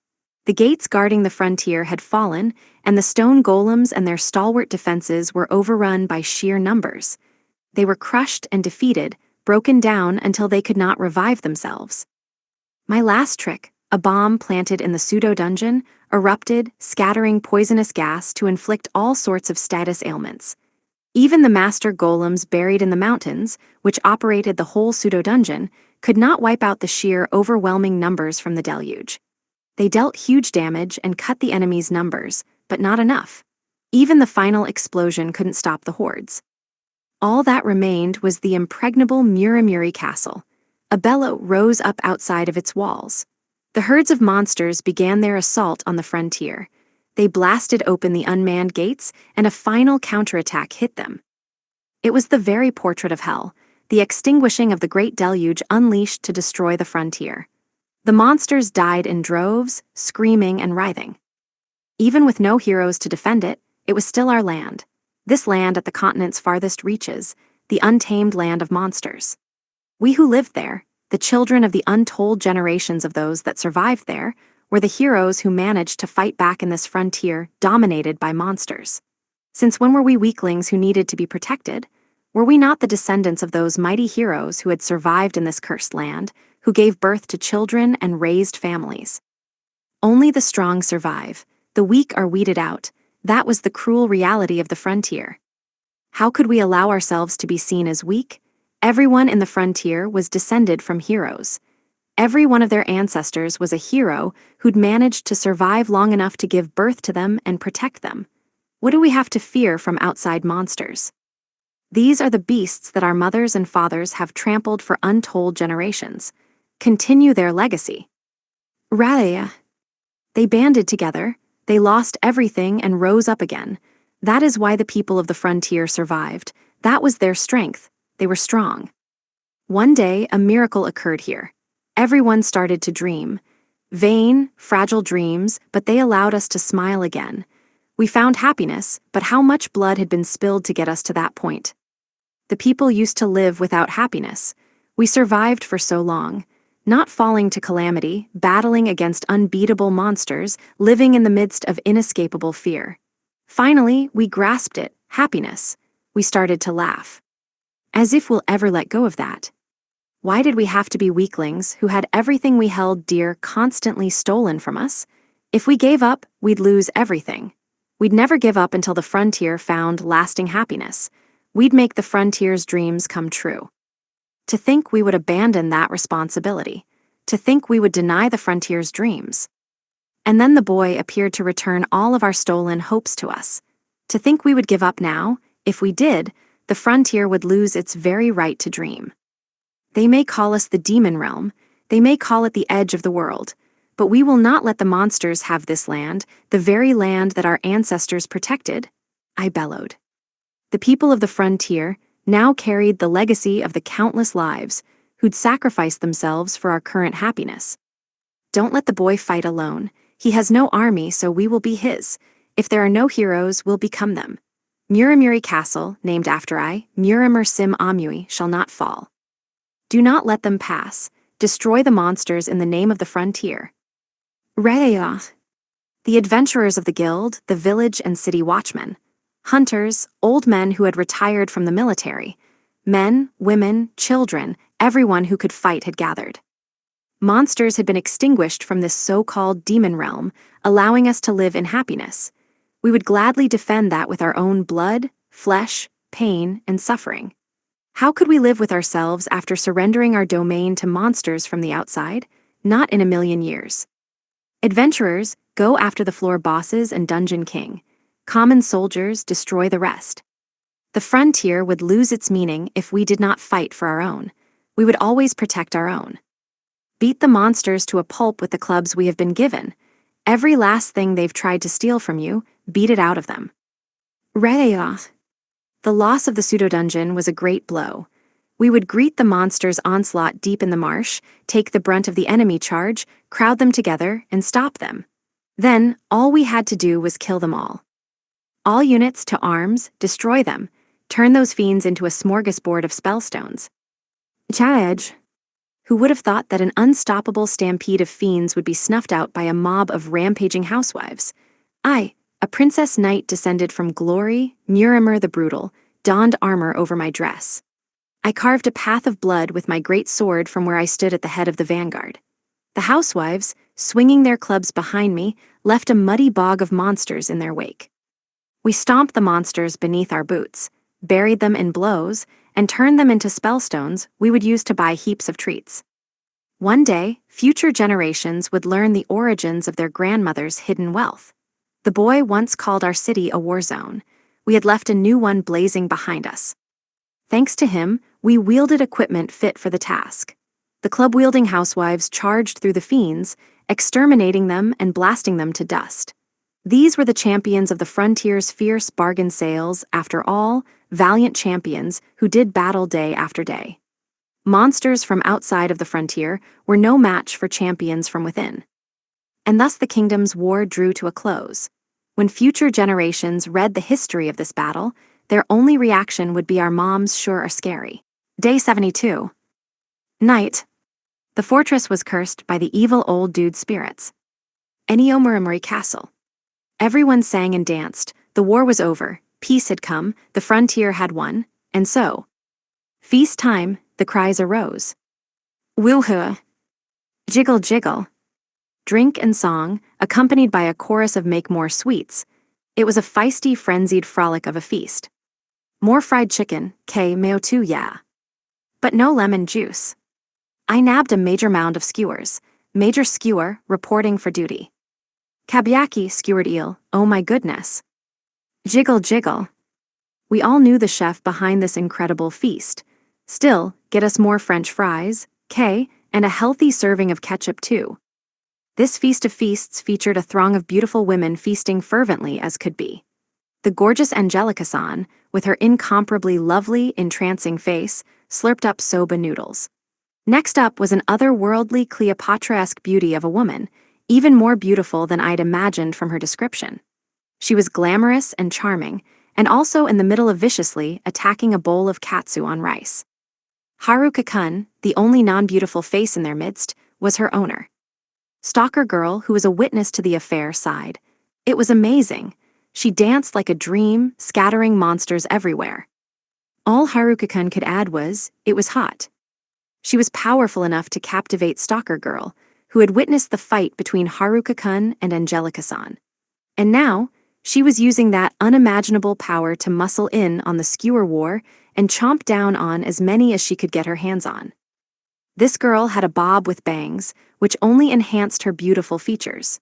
[SPEAKER 1] The gates guarding the frontier had fallen, and the stone golems and their stalwart defenses were overrun by sheer numbers. They were crushed and defeated, broken down until they could not revive themselves. My last trick, a bomb planted in the pseudo-dungeon, erupted, scattering poisonous gas to inflict all sorts of status ailments. Even the master golems buried in the mountains, which operated the whole pseudo-dungeon, could not wipe out the sheer overwhelming numbers from the deluge. They dealt huge damage and cut the enemy's numbers, but not enough. Even the final explosion couldn't stop the hordes. All that remained was the impregnable Muramuri Castle. A bellow rose up outside of its walls. The herds of monsters began their assault on the frontier. They blasted open the unmanned gates, and a final counterattack hit them. It was the very portrait of hell, the extinguishing of the great deluge unleashed to destroy the frontier. The monsters died in droves, screaming and writhing. Even with no heroes to defend it, it was still our land. This land at the continent's farthest reaches, the untamed land of monsters. We who lived there, the children of the untold generations of those that survived there, were the heroes who managed to fight back in this frontier dominated by monsters. Since when were we weaklings who needed to be protected? Were we not the descendants of those mighty heroes who had survived in this cursed land, who gave birth to children and raised families? Only the strong survive. The weak are weeded out. That was the cruel reality of the frontier. How could we allow ourselves to be seen as weak? Everyone in the frontier was descended from heroes. Every one of their ancestors was a hero who'd managed to survive long enough to give birth to them and protect them. What do we have to fear from outside monsters? These are the beasts that our mothers and fathers have trampled for untold generations. Continue their legacy. Rallia. They banded together, they lost everything and rose up again. That is why the people of the frontier survived. That was their strength. They were strong. One day, a miracle occurred here. Everyone started to dream. Vain, fragile dreams, but they allowed us to smile again. We found happiness, but how much blood had been spilled to get us to that point? The people used to live without happiness. We survived for so long, not falling to calamity, battling against unbeatable monsters, living in the midst of inescapable fear. Finally, we grasped it, happiness. We started to laugh. As if we'll ever let go of that. Why did we have to be weaklings who had everything we held dear constantly stolen from us? If we gave up, we'd lose everything. We'd never give up until the frontier found lasting happiness. We'd make the frontier's dreams come true. To think we would abandon that responsibility. To think we would deny the frontier's dreams. And then the boy appeared to return all of our stolen hopes to us. To think we would give up now, if we did, the frontier would lose its very right to dream. They may call us the demon realm, they may call it the edge of the world, but we will not let the monsters have this land, the very land that our ancestors protected, I bellowed. The people of the frontier now carried the legacy of the countless lives who'd sacrificed themselves for our current happiness. Don't let the boy fight alone. He has no army, so we will be his. If there are no heroes, we'll become them. Muramuri Castle, named after I, Muramur Sim Amui, shall not fall. Do not let them pass. Destroy the monsters in the name of the frontier. Reya. The adventurers of the guild, the village and city watchmen. Hunters, old men who had retired from the military. Men, women, children, everyone who could fight had gathered. Monsters had been extinguished from this so-called demon realm, allowing us to live in happiness. We would gladly defend that with our own blood, flesh, pain, and suffering. How could we live with ourselves after surrendering our domain to monsters from the outside? Not in a million years. Adventurers, go after the floor bosses and dungeon king. Common soldiers, destroy the rest. The frontier would lose its meaning if we did not fight for our own. We would always protect our own. Beat the monsters to a pulp with the clubs we have been given. Every last thing they've tried to steal from you, beat it out of them. Reya. The loss of the pseudo-dungeon was a great blow. We would greet the monsters' onslaught deep in the marsh, take the brunt of the enemy charge, crowd them together, and stop them. Then, all we had to do was kill them all. All units to arms, destroy them, turn those fiends into a smorgasbord of spellstones. Challenge. Who would have thought that an unstoppable stampede of fiends would be snuffed out by a mob of rampaging housewives? I, a princess knight descended from glory, Muramur the Brutal, donned armor over my dress. I carved a path of blood with my great sword from where I stood at the head of the vanguard. The housewives, swinging their clubs behind me, left a muddy bog of monsters in their wake. We stomped the monsters beneath our boots, buried them in blows, and turned them into spellstones we would use to buy heaps of treats. One day, future generations would learn the origins of their grandmother's hidden wealth. The boy once called our city a war zone. We had left a new one blazing behind us. Thanks to him, we wielded equipment fit for the task. The club-wielding housewives charged through the fiends, exterminating them and blasting them to dust. These were the champions of the frontier's fierce bargain sales, after all, valiant champions who did battle day after day. Monsters from outside of the frontier were no match for champions from within. And thus the kingdom's war drew to a close. When future generations read the history of this battle, their only reaction would be our moms sure are scary. Day 72. Night. The fortress was cursed by the evil old dude spirits. Ennio Muramuri Castle. Everyone sang and danced, the war was over, peace had come, the frontier had won, and so. Feast time, the cries arose. Woohoo! Jiggle jiggle. Drink and song, accompanied by a chorus of make more sweets. It was a feisty, frenzied frolic of a feast. More fried chicken, que meo tu ya. But no lemon juice. I nabbed a major mound of skewers. Major skewer, reporting for duty. Kabyaki, skewered eel, oh my goodness. Jiggle jiggle. We all knew the chef behind this incredible feast. Still, get us more French fries, and a healthy serving of ketchup too. This feast of feasts featured a throng of beautiful women feasting fervently as could be. The gorgeous Angelica-san, with her incomparably lovely, entrancing face, slurped up soba noodles. Next up was an otherworldly Cleopatra-esque beauty of a woman, even more beautiful than I'd imagined from her description. She was glamorous and charming, and also in the middle of viciously attacking a bowl of katsu on rice. Haruka-kun, the only non-beautiful face in their midst, was her owner. Stalker Girl, who was a witness to the affair, sighed. It was amazing. She danced like a dream, scattering monsters everywhere. All Haruka-kun could add was, it was hot. She was powerful enough to captivate Stalker Girl, who had witnessed the fight between Haruka-kun and Angelica-san. And now, she was using that unimaginable power to muscle in on the skewer war and chomp down on as many as she could get her hands on. This girl had a bob with bangs, which only enhanced her beautiful features.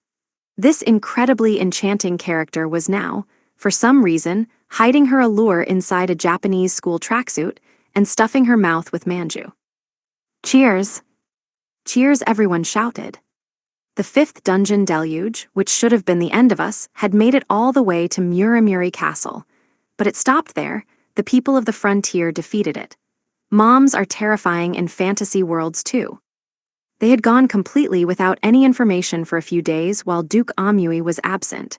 [SPEAKER 1] This incredibly enchanting character was now, for some reason, hiding her allure inside a Japanese school tracksuit and stuffing her mouth with manju. Cheers! Cheers, everyone shouted. The fifth dungeon deluge, which should have been the end of us, had made it all the way to Muramuri Castle. But it stopped there. The people of the frontier defeated it. Moms are terrifying in fantasy worlds too. They had gone completely without any information for a few days while Duke Amui was absent.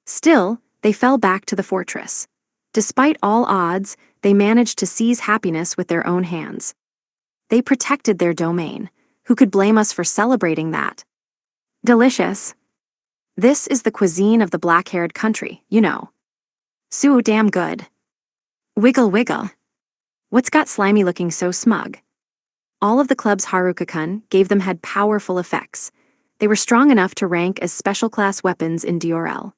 [SPEAKER 1] Still, they fell back to the fortress. Despite all odds, they managed to seize happiness with their own hands. They protected their domain. Who could blame us for celebrating that? Delicious. This is the cuisine of the black-haired country, you know. So damn good. Wiggle wiggle. What's got Slimy looking so smug? All of the club's Haruka-kun gave them had powerful effects. They were strong enough to rank as special-class weapons in DRL.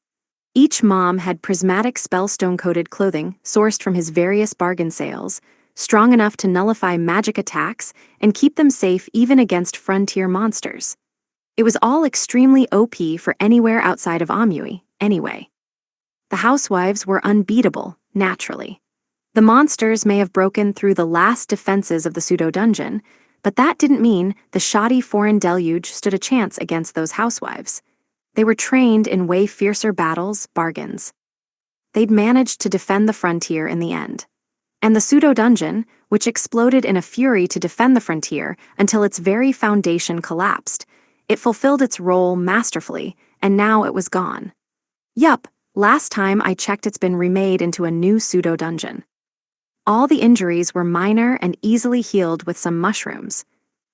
[SPEAKER 1] Each mom had prismatic spellstone-coated clothing sourced from his various bargain sales, strong enough to nullify magic attacks and keep them safe even against frontier monsters. It was all extremely OP for anywhere outside of Amui, anyway. The housewives were unbeatable, naturally. The monsters may have broken through the last defenses of the pseudo-dungeon, but that didn't mean the shoddy foreign deluge stood a chance against those housewives. They were trained in way fiercer battles, bargains. They'd managed to defend the frontier in the end. And the pseudo-dungeon, which exploded in a fury to defend the frontier until its very foundation collapsed, it fulfilled its role masterfully, and now it was gone. Yup, last time I checked it's been remade into a new pseudo-dungeon. All the injuries were minor and easily healed with some mushrooms.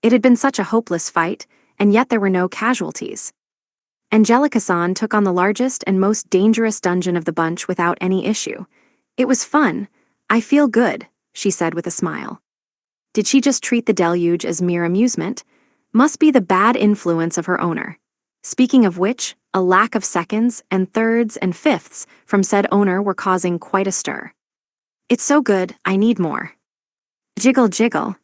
[SPEAKER 1] It had been such a hopeless fight, and yet there were no casualties. Angelica-san took on the largest and most dangerous dungeon of the bunch without any issue. It was fun. I feel good, she said with a smile. Did she just treat the deluge as mere amusement? Must be the bad influence of her owner. Speaking of which, a lack of seconds and thirds and fifths from said owner were causing quite a stir. It's so good, I need more. Jiggle jiggle.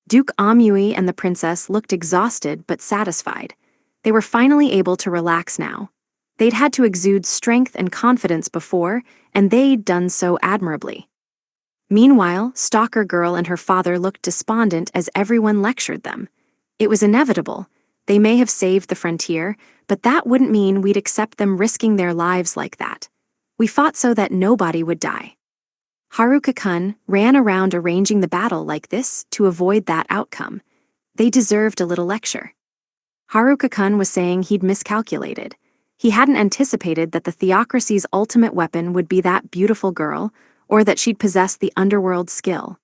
[SPEAKER 1] Duke Amui and the princess looked exhausted but satisfied. They were finally able to relax now. They'd had to exude strength and confidence before, and they'd done so admirably. Meanwhile, Stalker Girl and her father looked despondent as everyone lectured them. It was inevitable. They may have saved the frontier, but that wouldn't mean we'd accept them risking their lives like that. We fought so that nobody would die. Haruka-kun ran around arranging the battle like this to avoid that outcome. They deserved a little lecture. Haruka-kun was saying he'd miscalculated. He hadn't anticipated that the theocracy's ultimate weapon would be that beautiful girl, or that she'd possess the underworld skill.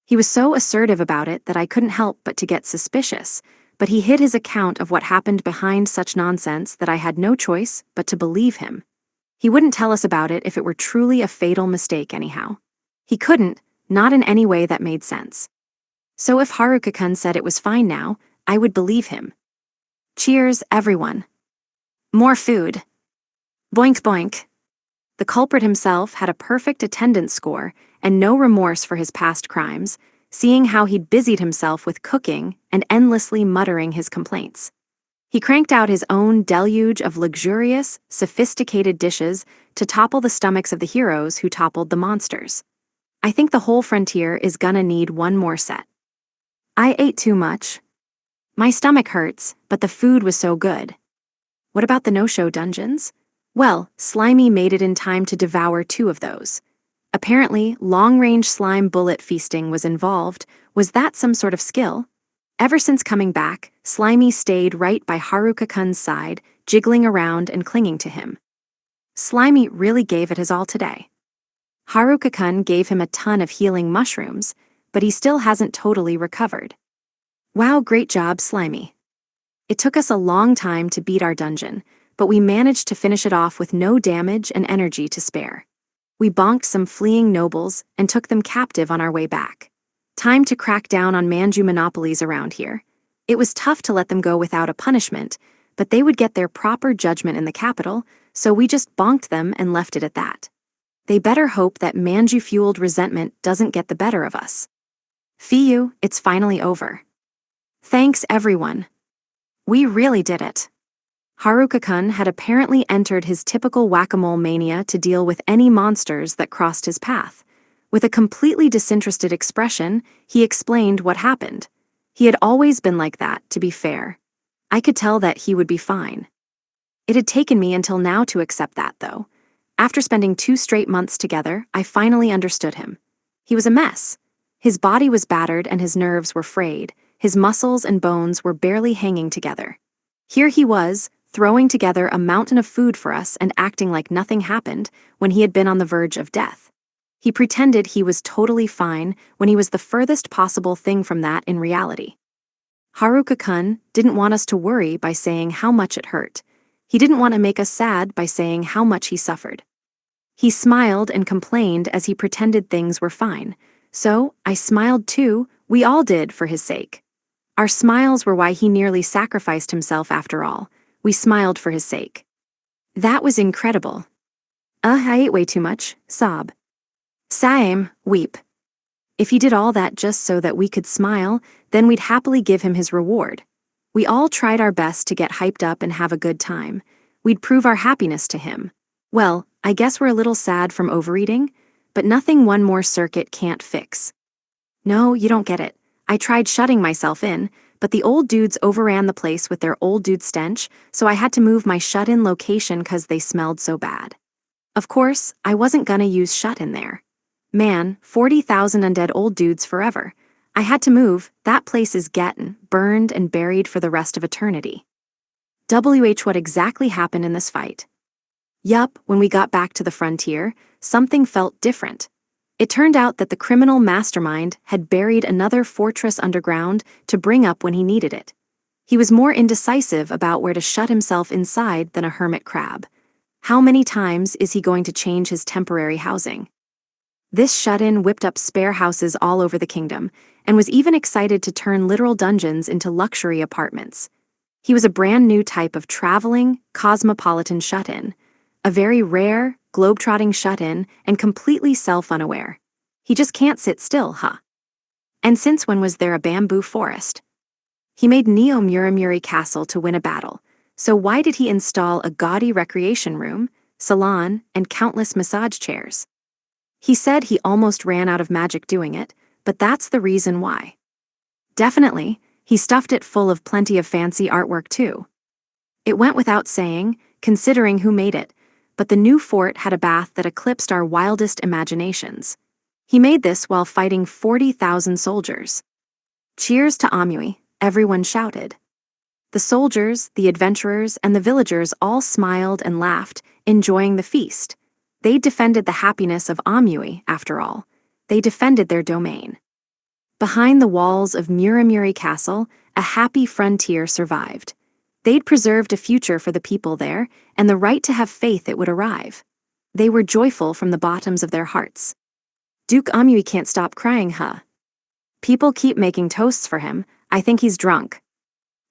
[SPEAKER 1] He was so assertive about it that I couldn't help but to get suspicious, but he hid his account of what happened behind such nonsense that I had no choice but to believe him. He wouldn't tell us about it if it were truly a fatal mistake anyhow. He couldn't, not in any way that made sense. So if Haruka-kun said it was fine now, I would believe him. Cheers, everyone. More food. Boink boink. The culprit himself had a perfect attendance score and no remorse for his past crimes, seeing how he'd busied himself with cooking and endlessly muttering his complaints. He cranked out his own deluge of luxurious, sophisticated dishes to topple the stomachs of the heroes who toppled the monsters. I think the whole frontier is gonna need one more set. I ate too much. My stomach hurts, but the food was so good. What about the no-show dungeons? Well, Slimy made it in time to devour 2 of those. Apparently, long-range slime bullet feasting was involved. Was that some sort of skill? Ever since coming back, Slimy stayed right by Haruka-kun's side, jiggling around and clinging to him. Slimy really gave it his all today. Haruka-kun gave him a ton of healing mushrooms, but he still hasn't totally recovered. Wow, great job, Slimy. It took us a long time to beat our dungeon, but we managed to finish it off with no damage and energy to spare. We bonked some fleeing nobles and took them captive on our way back. Time to crack down on Manju monopolies around here. It was tough to let them go without a punishment, but they would get their proper judgment in the capital, so we just bonked them and left it at that. They better hope that Manju-fueled resentment doesn't get the better of us. Fiyu, it's finally over. Thanks, everyone. We really did it. Haruka-kun had apparently entered his typical whack-a-mole mania to deal with any monsters that crossed his path. With a completely disinterested expression, he explained what happened. He had always been like that, to be fair. I could tell that he would be fine. It had taken me until now to accept that, though. After spending 2 straight months together, I finally understood him. He was a mess. His body was battered and his nerves were frayed. His muscles and bones were barely hanging together. Here he was, throwing together a mountain of food for us and acting like nothing happened when he had been on the verge of death. He pretended he was totally fine when he was the furthest possible thing from that in reality. Haruka-kun didn't want us to worry by saying how much it hurt. He didn't want to make us sad by saying how much he suffered. He smiled and complained as he pretended things were fine. So, I smiled too. We all did, for his sake. Our smiles were why he nearly sacrificed himself after all. We smiled for his sake. That was incredible. I ate way too much. Sob. Same. Weep. If he did all that just so that we could smile, then we'd happily give him his reward. We all tried our best to get hyped up and have a good time. We'd prove our happiness to him. Well, I guess we're a little sad from overeating, but nothing one more circuit can't fix. No, you don't get it. I tried shutting myself in, but the old dudes overran the place with their old dude stench, so I had to move my shut-in location 'cause they smelled so bad. Of course, I wasn't gonna use shut-in there. Man, 40,000 undead old dudes forever. I had to move. That place is gettin' burned and buried for the rest of eternity. What exactly happened in this fight? Yup, when we got back to the frontier, something felt different. It turned out that the criminal mastermind had buried another fortress underground to bring up when he needed it. He was more indecisive about where to shut himself inside than a hermit crab. How many times is he going to change his temporary housing? This shut-in whipped up spare houses all over the kingdom, and was even excited to turn literal dungeons into luxury apartments. He was a brand new type of traveling, cosmopolitan shut-in, a very rare, globe-trotting shut-in and completely self-unaware. He just can't sit still, huh? And since when was there a bamboo forest? He made Neo Muramuri Castle to win a battle, so why did he install a gaudy recreation room, salon, and countless massage chairs? He said he almost ran out of magic doing it, but that's the reason why. Definitely, he stuffed it full of plenty of fancy artwork too. It went without saying, considering who made it, but the new fort had a bath that eclipsed our wildest imaginations. He made this while fighting 40,000 soldiers. Cheers to Amui, everyone shouted. The soldiers, the adventurers, and the villagers all smiled and laughed, enjoying the feast. They defended the happiness of Amui, after all. They defended their domain. Behind the walls of Muramuri Castle, a happy frontier survived. They'd preserved a future for the people there, and the right to have faith it would arrive. They were joyful from the bottoms of their hearts. Duke Amui can't stop crying, huh? People keep making toasts for him. I think he's drunk.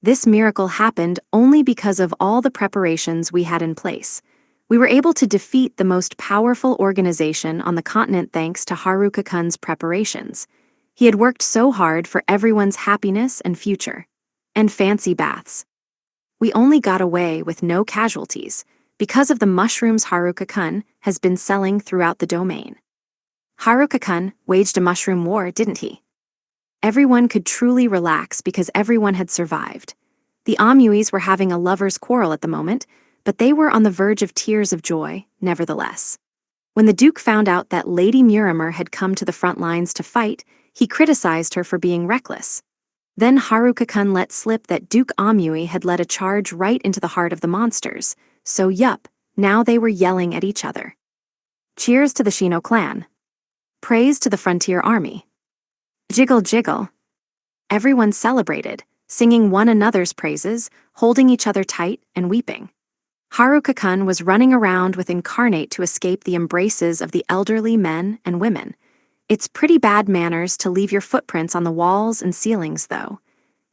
[SPEAKER 1] This miracle happened only because of all the preparations we had in place. We were able to defeat the most powerful organization on the continent thanks to Haruka-kun's preparations. He had worked so hard for everyone's happiness and future. And fancy baths. We only got away with no casualties because of the mushrooms Haruka-kun has been selling throughout the domain. Haruka-kun waged a mushroom war, didn't he? Everyone could truly relax because everyone had survived. The Amuis were having a lover's quarrel at the moment, but they were on the verge of tears of joy, nevertheless. When the Duke found out that Lady Murimer had come to the front lines to fight, he criticized her for being reckless. Then Haruka-kun let slip that Duke Amui had led a charge right into the heart of the monsters, so yup, now they were yelling at each other. Cheers to the Shino clan. Praise to the frontier army. Jiggle jiggle. Everyone celebrated, singing one another's praises, holding each other tight and weeping. Haruka-kun was running around with Incarnate to escape the embraces of the elderly men and women. It's pretty bad manners to leave your footprints on the walls and ceilings, though.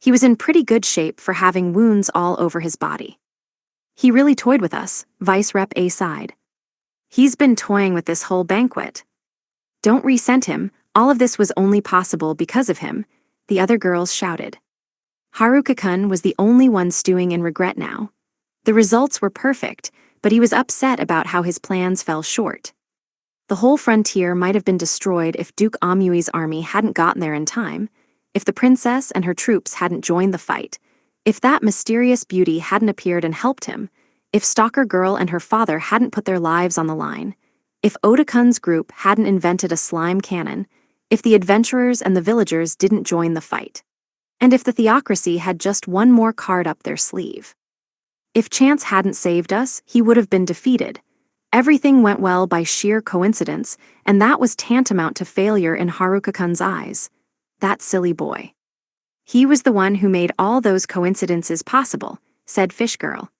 [SPEAKER 1] He was in pretty good shape for having wounds all over his body. He really toyed with us, Vice Rep A sighed. He's been toying with this whole banquet. Don't resent him, all of this was only possible because of him, the other girls shouted. Haruka-kun was the only one stewing in regret now. The results were perfect, but he was upset about how his plans fell short. The whole frontier might have been destroyed if Duke Amui's army hadn't gotten there in time, if the princess and her troops hadn't joined the fight, if that mysterious beauty hadn't appeared and helped him, if Stalker Girl and her father hadn't put their lives on the line, if Oda-kun's group hadn't invented a slime cannon, if the adventurers and the villagers didn't join the fight, and if the theocracy had just one more card up their sleeve. If chance hadn't saved us, he would have been defeated. Everything went well by sheer coincidence, and that was tantamount to failure in Haruka-kun's eyes. That silly boy. He was the one who made all those coincidences possible, said Fish Girl.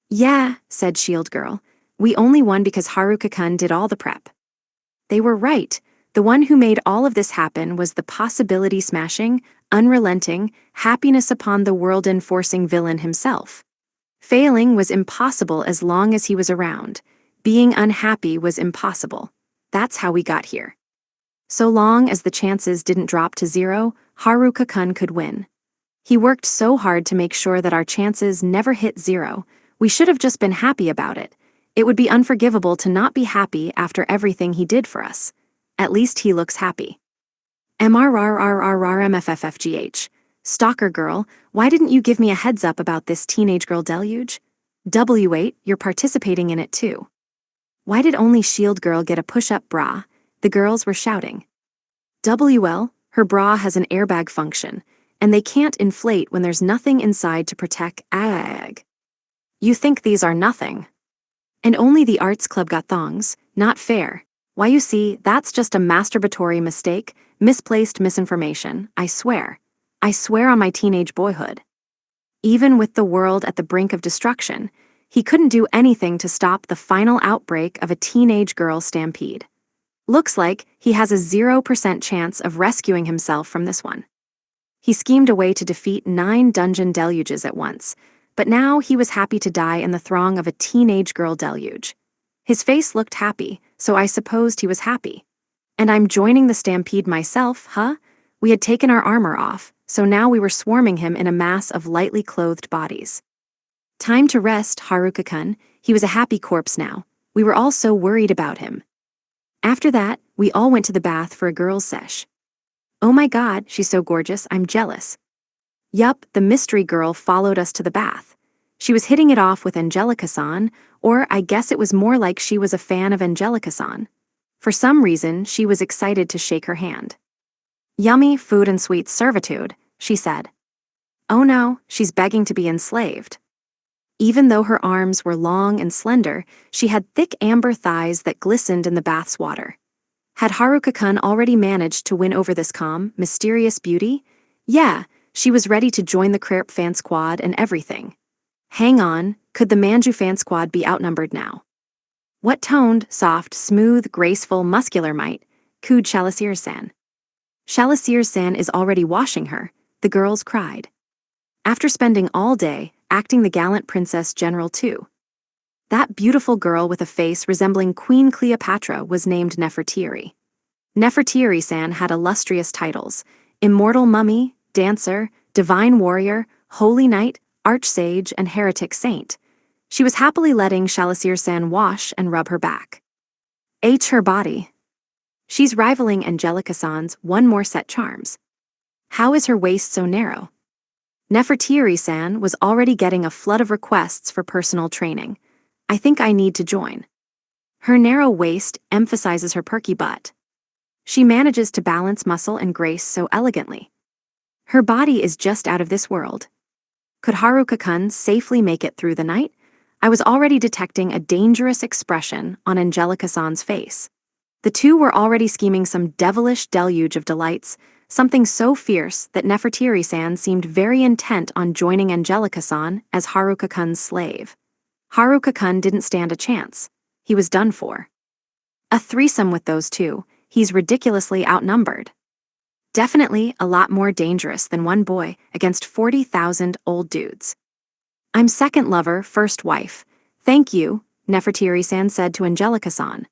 [SPEAKER 1] Yeah, said Shield Girl. We only won because Haruka-kun did all the prep. They were right. The one who made all of this happen was the possibility-smashing, unrelenting, happiness upon the world enforcing villain himself. Failing was impossible as long as he was around. Being unhappy was impossible. That's how we got here. So long as the chances didn't drop to zero, Haruka-kun could win. He worked so hard to make sure that our chances never hit zero. We should have just been happy about it. It would be unforgivable to not be happy after everything he did for us. At least he looks happy. MRRRRRMFFFGH. Stalker Girl, why didn't you give me a heads up about this teenage girl deluge? W8, you're participating in it too. Why did only Shield Girl get a push-up bra? The girls were shouting. WL, her bra has an airbag function, and they can't inflate when there's nothing inside to protect ag. You think these are nothing. And only the arts club got thongs, not fair. Why, you see, that's just a masturbatory mistake, misplaced misinformation, I swear. I swear on my teenage boyhood. Even with the world at the brink of destruction, he couldn't do anything to stop the final outbreak of a teenage girl stampede. Looks like he has a 0% chance of rescuing himself from this one. He schemed a way to defeat 9 dungeon deluges at once, but now he was happy to die in the throng of a teenage girl deluge. His face looked happy, so I supposed he was happy. And I'm joining the stampede myself, huh? We had taken our armor off, so now we were swarming him in a mass of lightly clothed bodies. Time to rest, Haruka-kun. He was a happy corpse now. We were all so worried about him. After that, we all went to the bath for a girls' sesh. Oh my god, she's so gorgeous, I'm jealous. Yup, the mystery girl followed us to the bath. She was hitting it off with Angelica-san, or I guess it was more like she was a fan of Angelica-san. For some reason, she was excited to shake her hand. Yummy food and sweet servitude, she said. Oh no, she's begging to be enslaved. Even though her arms were long and slender, she had thick amber thighs that glistened in the bath's water. Had Haruka-kun already managed to win over this calm, mysterious beauty? Yeah, she was ready to join the Crepe fan squad and everything. Hang on, could the Manju fan squad be outnumbered now? What toned, soft, smooth, graceful, muscular might? Cooed Shalasir-san. Shalasir-san is already washing her, the girls cried. After spending all day, acting the gallant Princess General too. That beautiful girl with a face resembling Queen Cleopatra was named Nefertiri. Nefertiri-san had illustrious titles: Immortal Mummy, Dancer, Divine Warrior, Holy Knight, Archsage, and Heretic Saint. She was happily letting Shalasir-san wash and rub her back. Her body. She's rivaling Angelica-san's one more set charms. How is her waist so narrow? Nefertiri-san was already getting a flood of requests for personal training. I think I need to join. Her narrow waist emphasizes her perky butt. She manages to balance muscle and grace so elegantly. Her body is just out of this world. Could Haruka-kun safely make it through the night? I was already detecting a dangerous expression on Angelica-san's face. The two were already scheming some devilish deluge of delights, something so fierce that Nefertiri-san seemed very intent on joining Angelica-san as Haruka-kun's slave. Haruka-kun didn't stand a chance. He was done for. A threesome with those two, he's ridiculously outnumbered. Definitely a lot more dangerous than one boy against 40,000 old dudes. I'm second lover, first wife. Thank you, Nefertiri-san said to Angelica-san.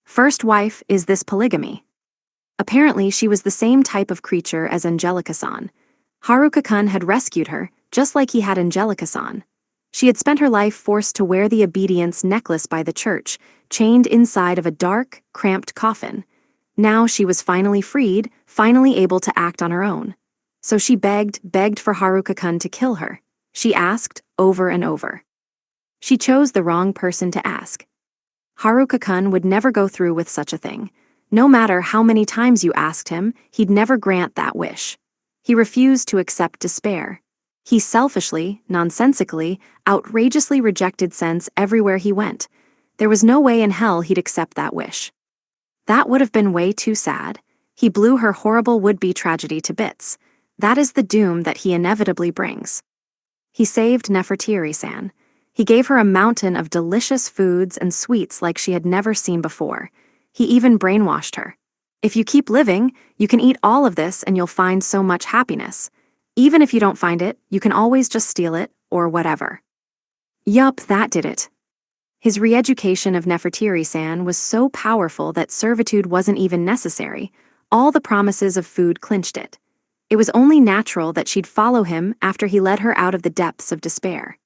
[SPEAKER 1] First wife, is this polygamy? Apparently she was the same type of creature as Angelica-san. Haruka-kun had rescued her, just like he had Angelica-san. She had spent her life forced to wear the obedience necklace by the church, chained inside of a dark, cramped coffin. Now she was finally freed, finally able to act on her own. So she begged for Haruka-kun to kill her. She asked over and over. She chose the wrong person to ask. Haruka-kun would never go through with such a thing. No matter how many times you asked him, he'd never grant that wish. He refused to accept despair. He selfishly, nonsensically, outrageously rejected sense everywhere he went. There was no way in hell he'd accept that wish. That would have been way too sad. He blew her horrible would-be tragedy to bits. That is the doom that he inevitably brings. He saved Nefertiri-san. He gave her a mountain of delicious foods and sweets like she had never seen before. He even brainwashed her. If you keep living, you can eat all of this and you'll find so much happiness. Even if you don't find it, you can always just steal it, or whatever. Yup, that did it. His re-education of Nefertiri-san was so powerful that servitude wasn't even necessary. All the promises of food clinched it. It was only natural that she'd follow him after he led her out of the depths of despair.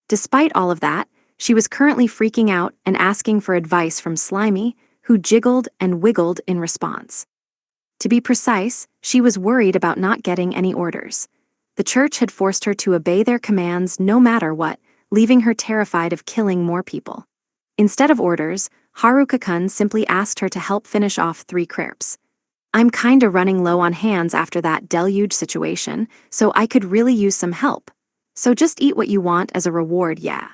[SPEAKER 1] Despite all of that, she was currently freaking out and asking for advice from Slimy, who jiggled and wiggled in response. To be precise, she was worried about not getting any orders. The church had forced her to obey their commands no matter what, leaving her terrified of killing more people. Instead of orders, Haruka-kun simply asked her to help finish off 3 crepes. I'm kinda running low on hands after that deluge situation, so I could really use some help. So just eat what you want as a reward, yeah.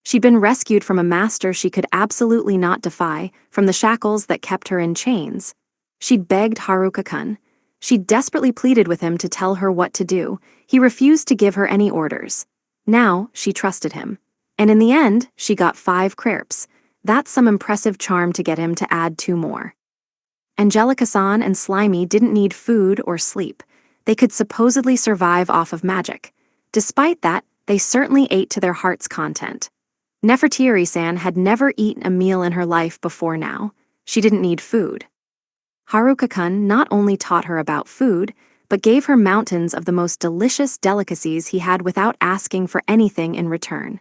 [SPEAKER 1] She'd been rescued from a master she could absolutely not defy, from the shackles that kept her in chains. She'd begged Haruka-kun. She'd desperately pleaded with him to tell her what to do. He refused to give her any orders. Now, she trusted him. And in the end, she got 5 crepes. That's some impressive charm to get him to add 2 more. Angelica-san and Slimy didn't need food or sleep. They could supposedly survive off of magic. Despite that, they certainly ate to their heart's content. Nefertiri-san had never eaten a meal in her life before now. She didn't need food. Haruka-kun not only taught her about food, but gave her mountains of the most delicious delicacies he had without asking for anything in return.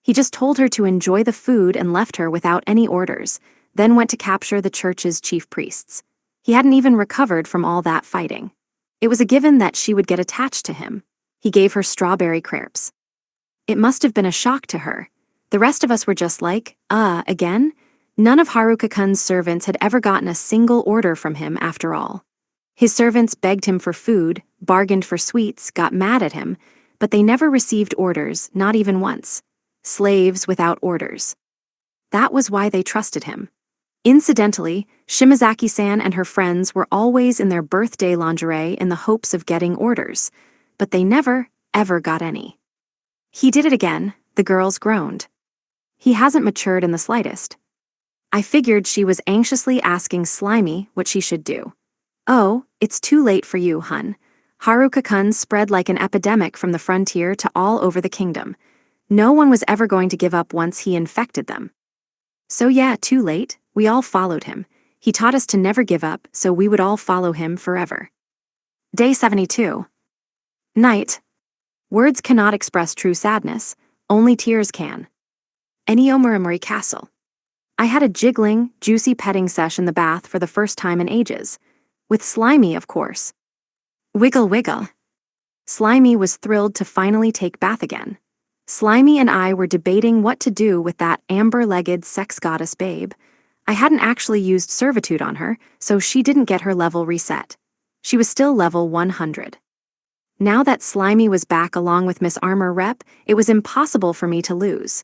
[SPEAKER 1] He just told her to enjoy the food and left her without any orders, then went to capture the church's chief priests. He hadn't even recovered from all that fighting. It was a given that she would get attached to him. He gave her strawberry crepes. It must have been a shock to her. The rest of us were just like, again? None of Haruka-kun's servants had ever gotten a single order from him after all. His servants begged him for food, bargained for sweets, got mad at him, but they never received orders, not even once. Slaves without orders. That was why they trusted him. Incidentally, Shimazaki-san and her friends were always in their birthday lingerie in the hopes of getting orders, but they never, ever got any. He did it again, the girls groaned. He hasn't matured in the slightest. I figured she was anxiously asking Slimy what she should do. Oh, it's too late for you, hun. Haruka-kun spread like an epidemic from the frontier to all over the kingdom. No one was ever going to give up once he infected them. So yeah, too late, we all followed him. He taught us to never give up, so we would all follow him forever. Day 72. Night. Words cannot express true sadness, only tears can. Ennio Muramori Castle. I had a jiggling, juicy petting sesh in the bath for the first time in ages. With Slimy, of course. Wiggle wiggle. Slimy was thrilled to finally take bath again. Slimy and I were debating what to do with that amber-legged sex goddess babe. I hadn't actually used servitude on her, so she didn't get her level reset. She was still level 100. Now that Slimy was back along with Miss Armor Rep, it was impossible for me to lose.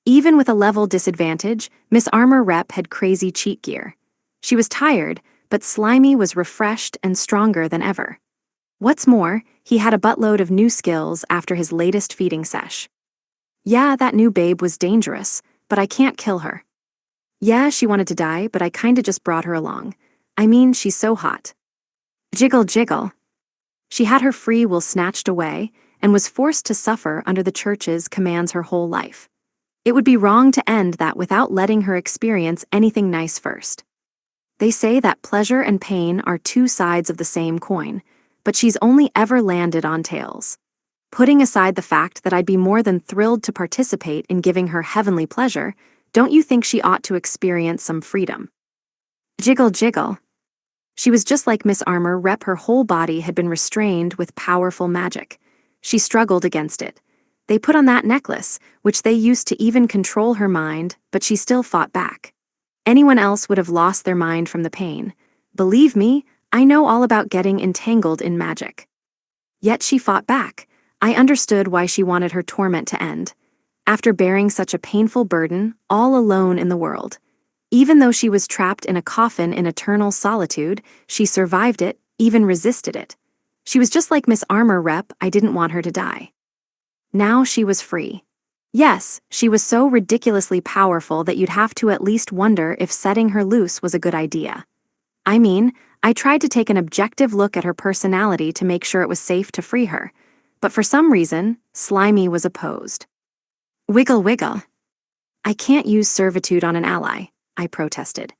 [SPEAKER 1] Even with a level disadvantage, Miss Armor Rep had crazy cheat gear. She was tired, but Slimy was refreshed and stronger than ever. What's more, he had a buttload of new skills after his latest feeding sesh. Yeah, that new babe was dangerous, but I can't kill her. Yeah, she wanted to die, but I kinda just brought her along. I mean, she's so hot. Jiggle jiggle. She had her free will snatched away and was forced to suffer under the church's commands her whole life. It would be wrong to end that without letting her experience anything nice first. They say that pleasure and pain are two sides of the same coin, but she's only ever landed on tails. Putting aside the fact that I'd be more than thrilled to participate in giving her heavenly pleasure, don't you think she ought to experience some freedom? Jiggle jiggle. She was just like Miss Armor Rep. Her whole body had been restrained with powerful magic. She struggled against it. They put on that necklace, which they used to even control her mind, but she still fought back. Anyone else would have lost their mind from the pain. Believe me, I know all about getting entangled in magic. Yet she fought back. I understood why she wanted her torment to end. After bearing such a painful burden, all alone in the world. Even though she was trapped in a coffin in eternal solitude, she survived it, even resisted it. She was just like Miss Armor Rep. I didn't want her to die. Now she was free. Yes, she was so ridiculously powerful that you'd have to at least wonder if setting her loose was a good idea. I mean, I tried to take an objective look at her personality to make sure it was safe to free her, but for some reason, Slimy was opposed. Wiggle wiggle. I can't use servitude on an ally, I protested.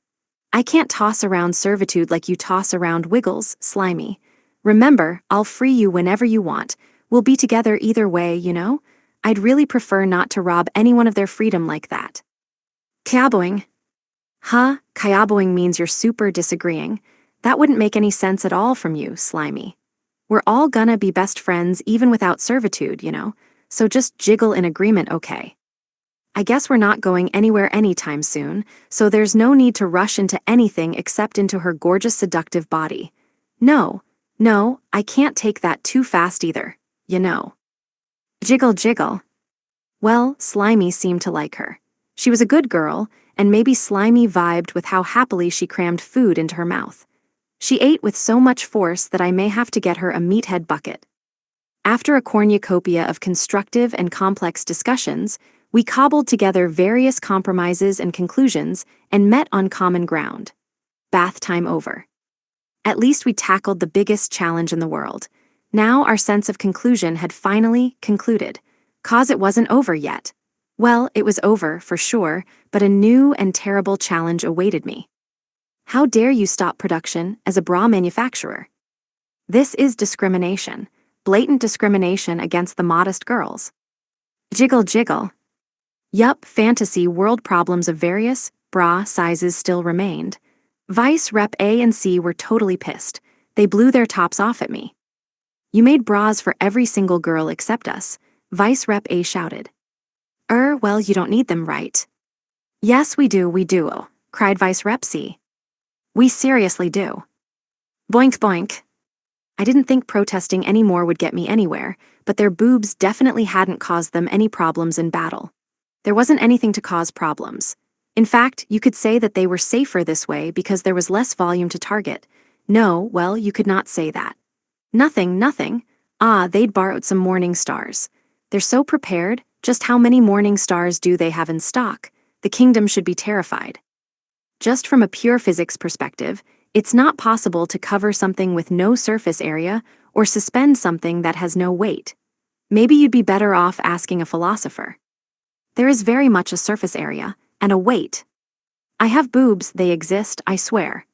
[SPEAKER 1] I can't toss around servitude like you toss around Wiggles, Slimy. Remember, I'll free you whenever you want. We'll be together either way, you know? I'd really prefer not to rob anyone of their freedom like that. Kayaboing. Huh? Kayaboing means you're super disagreeing. That wouldn't make any sense at all from you, Slimy. We're all gonna be best friends even without servitude, you know? So just jiggle in agreement, okay? I guess we're not going anywhere anytime soon, so there's no need to rush into anything except into her gorgeous seductive body. No, I can't take that too fast either, you know. Jiggle jiggle. Well, Slimy seemed to like her. She was a good girl, and maybe Slimy vibed with how happily she crammed food into her mouth. She ate with so much force that I may have to get her a meathead bucket. After a cornucopia of constructive and complex discussions, we cobbled together various compromises and conclusions and met on common ground. Bath time over. At least we tackled the biggest challenge in the world. Now our sense of conclusion had finally concluded. 'Cause it wasn't over yet. Well, it was over, for sure, but a new and terrible challenge awaited me. How dare you stop production as a bra manufacturer? This is discrimination. Blatant discrimination against the modest girls. Jiggle jiggle. Yup, fantasy world problems of various bra sizes still remained. Vice Rep A and C were totally pissed. They blew their tops off at me. You made bras for every single girl except us, Vice Rep A shouted. Well, you don't need them, right? Yes, we do, cried Vice Rep C. We seriously do. Boink boink. I didn't think protesting anymore would get me anywhere, but their boobs definitely hadn't caused them any problems in battle. There wasn't anything to cause problems. In fact, you could say that they were safer this way because there was less volume to target. No, well, you could not say that. Nothing. They'd borrowed some morning stars. They're so prepared, just how many morning stars do they have in stock? The kingdom should be terrified. Just from a pure physics perspective, it's not possible to cover something with no surface area or suspend something that has no weight. Maybe you'd be better off asking a philosopher. There is very much a surface area and a weight. I have boobs, they exist, I swear.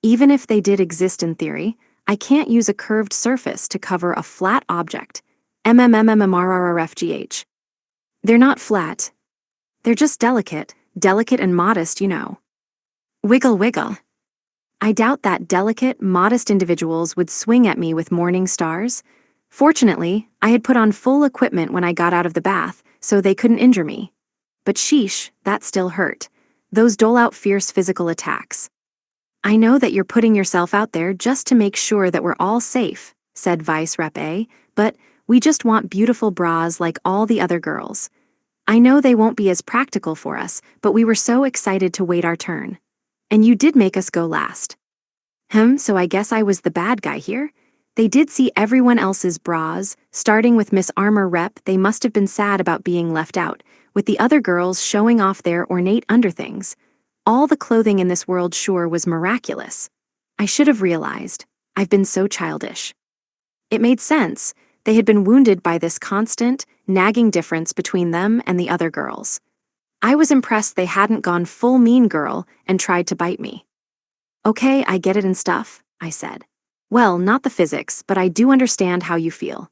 [SPEAKER 1] Even if they did exist in theory, I can't use a curved surface to cover a flat object. MMMMRRFGH. They're not flat. They're just delicate and modest, you know. Wiggle wiggle. I doubt that delicate, modest individuals would swing at me with morning stars. Fortunately, I had put on full equipment when I got out of the bath, so they couldn't injure me. But sheesh, that still hurt. Those dole out fierce physical attacks. I know that you're putting yourself out there just to make sure that we're all safe, said Vice Rep A, but we just want beautiful bras like all the other girls. I know they won't be as practical for us, but we were so excited to wait our turn. And you did make us go last. So I guess I was the bad guy here? They did see everyone else's bras, starting with Miss Armor Rep. They must have been sad about being left out, with the other girls showing off their ornate underthings. All the clothing in this world sure was miraculous. I should have realized. I've been so childish. It made sense. They had been wounded by this constant, nagging difference between them and the other girls. I was impressed they hadn't gone full mean girl and tried to bite me. Okay, I get it and stuff, I said. Well, not the physics, but I do understand how you feel.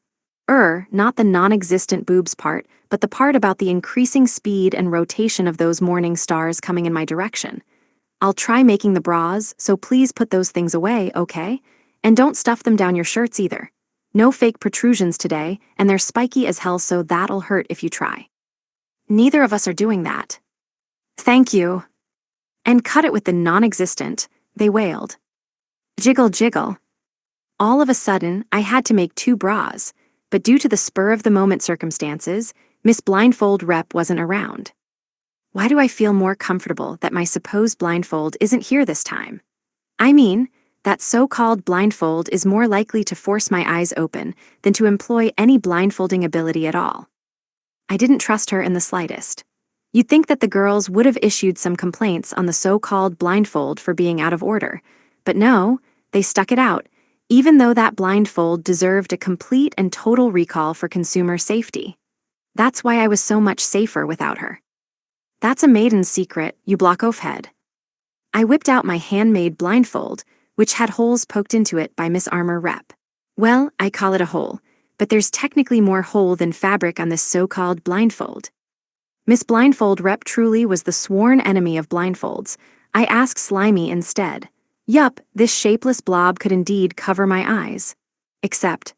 [SPEAKER 1] Not the non-existent boobs part, but the part about the increasing speed and rotation of those morning stars coming in my direction. I'll try making the bras, so please put those things away, okay? And don't stuff them down your shirts either. No fake protrusions today, and they're spiky as hell, so that'll hurt if you try. Neither of us are doing that. Thank you. And cut it with the non-existent, they wailed. Jiggle jiggle. All of a sudden, I had to make 2 bras, but due to the spur-of-the-moment circumstances, Miss Blindfold Rep wasn't around. Why do I feel more comfortable that my supposed blindfold isn't here this time? I mean, that so-called blindfold is more likely to force my eyes open than to employ any blindfolding ability at all. I didn't trust her in the slightest. You'd think that the girls would have issued some complaints on the so-called blindfold for being out of order, but no, they stuck it out, even though that blindfold deserved a complete and total recall for consumer safety. That's why I was so much safer without her. That's a maiden's secret, you block oaf head. I whipped out my handmade blindfold, which had holes poked into it by Miss Armor Rep. Well, I call it a hole, but there's technically more hole than fabric on this so-called blindfold. Miss Blindfold Rep truly was the sworn enemy of blindfolds. I asked Slimy instead. Yup, this shapeless blob could indeed cover my eyes. Except,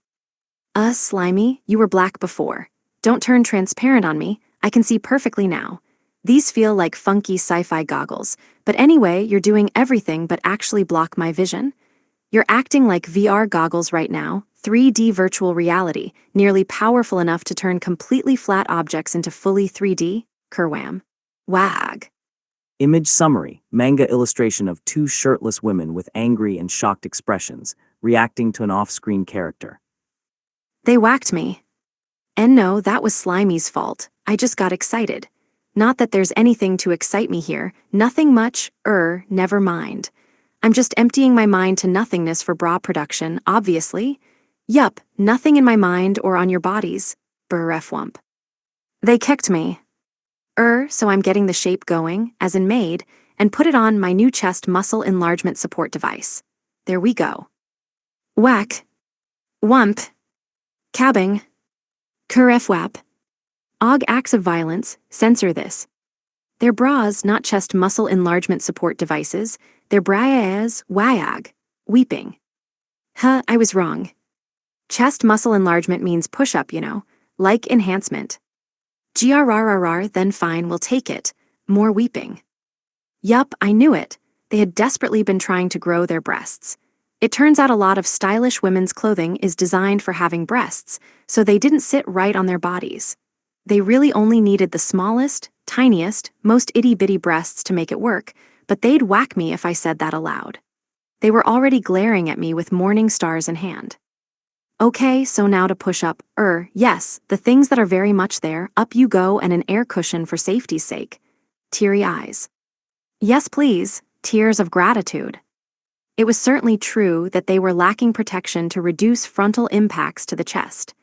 [SPEAKER 1] Slimy, you were black before. Don't turn transparent on me, I can see perfectly now. These feel like funky sci-fi goggles, but anyway, you're doing everything but actually block my vision. You're acting like VR goggles right now, 3D virtual reality, nearly powerful enough to turn completely flat objects into fully 3D, kerwham. Wag.
[SPEAKER 2] Image summary, manga illustration of 2 shirtless women with angry and shocked expressions, reacting to an off-screen character.
[SPEAKER 1] They whacked me. And no, that was Slimy's fault. I just got excited. Not that there's anything to excite me here, nothing much, never mind. I'm just emptying my mind to nothingness for bra production, obviously. Yup, nothing in my mind or on your bodies, brrfwump. They kicked me. So I'm getting the shape going, as in made, and put it on my new chest muscle enlargement support device. There we go. Whack. Wump. Cabbing. Kerfwap. Og acts of violence, censor this. They're bras, not chest muscle enlargement support devices. They're braas, wayag. Weeping. I was wrong. Chest muscle enlargement means push-up, you know, like enhancement. Grrrr, then fine, we'll take it. More weeping. Yup, I knew it. They had desperately been trying to grow their breasts. It turns out a lot of stylish women's clothing is designed for having breasts, so they didn't sit right on their bodies. They really only needed the smallest, tiniest, most itty-bitty breasts to make it work, but they'd whack me if I said that aloud. They were already glaring at me with morning stars in hand. Okay, so now to push up, yes, the things that are very much there, up you go, and an air cushion for safety's sake. Teary eyes. Yes, please, tears of gratitude. It was certainly true that they were lacking protection to reduce frontal impacts to the chest.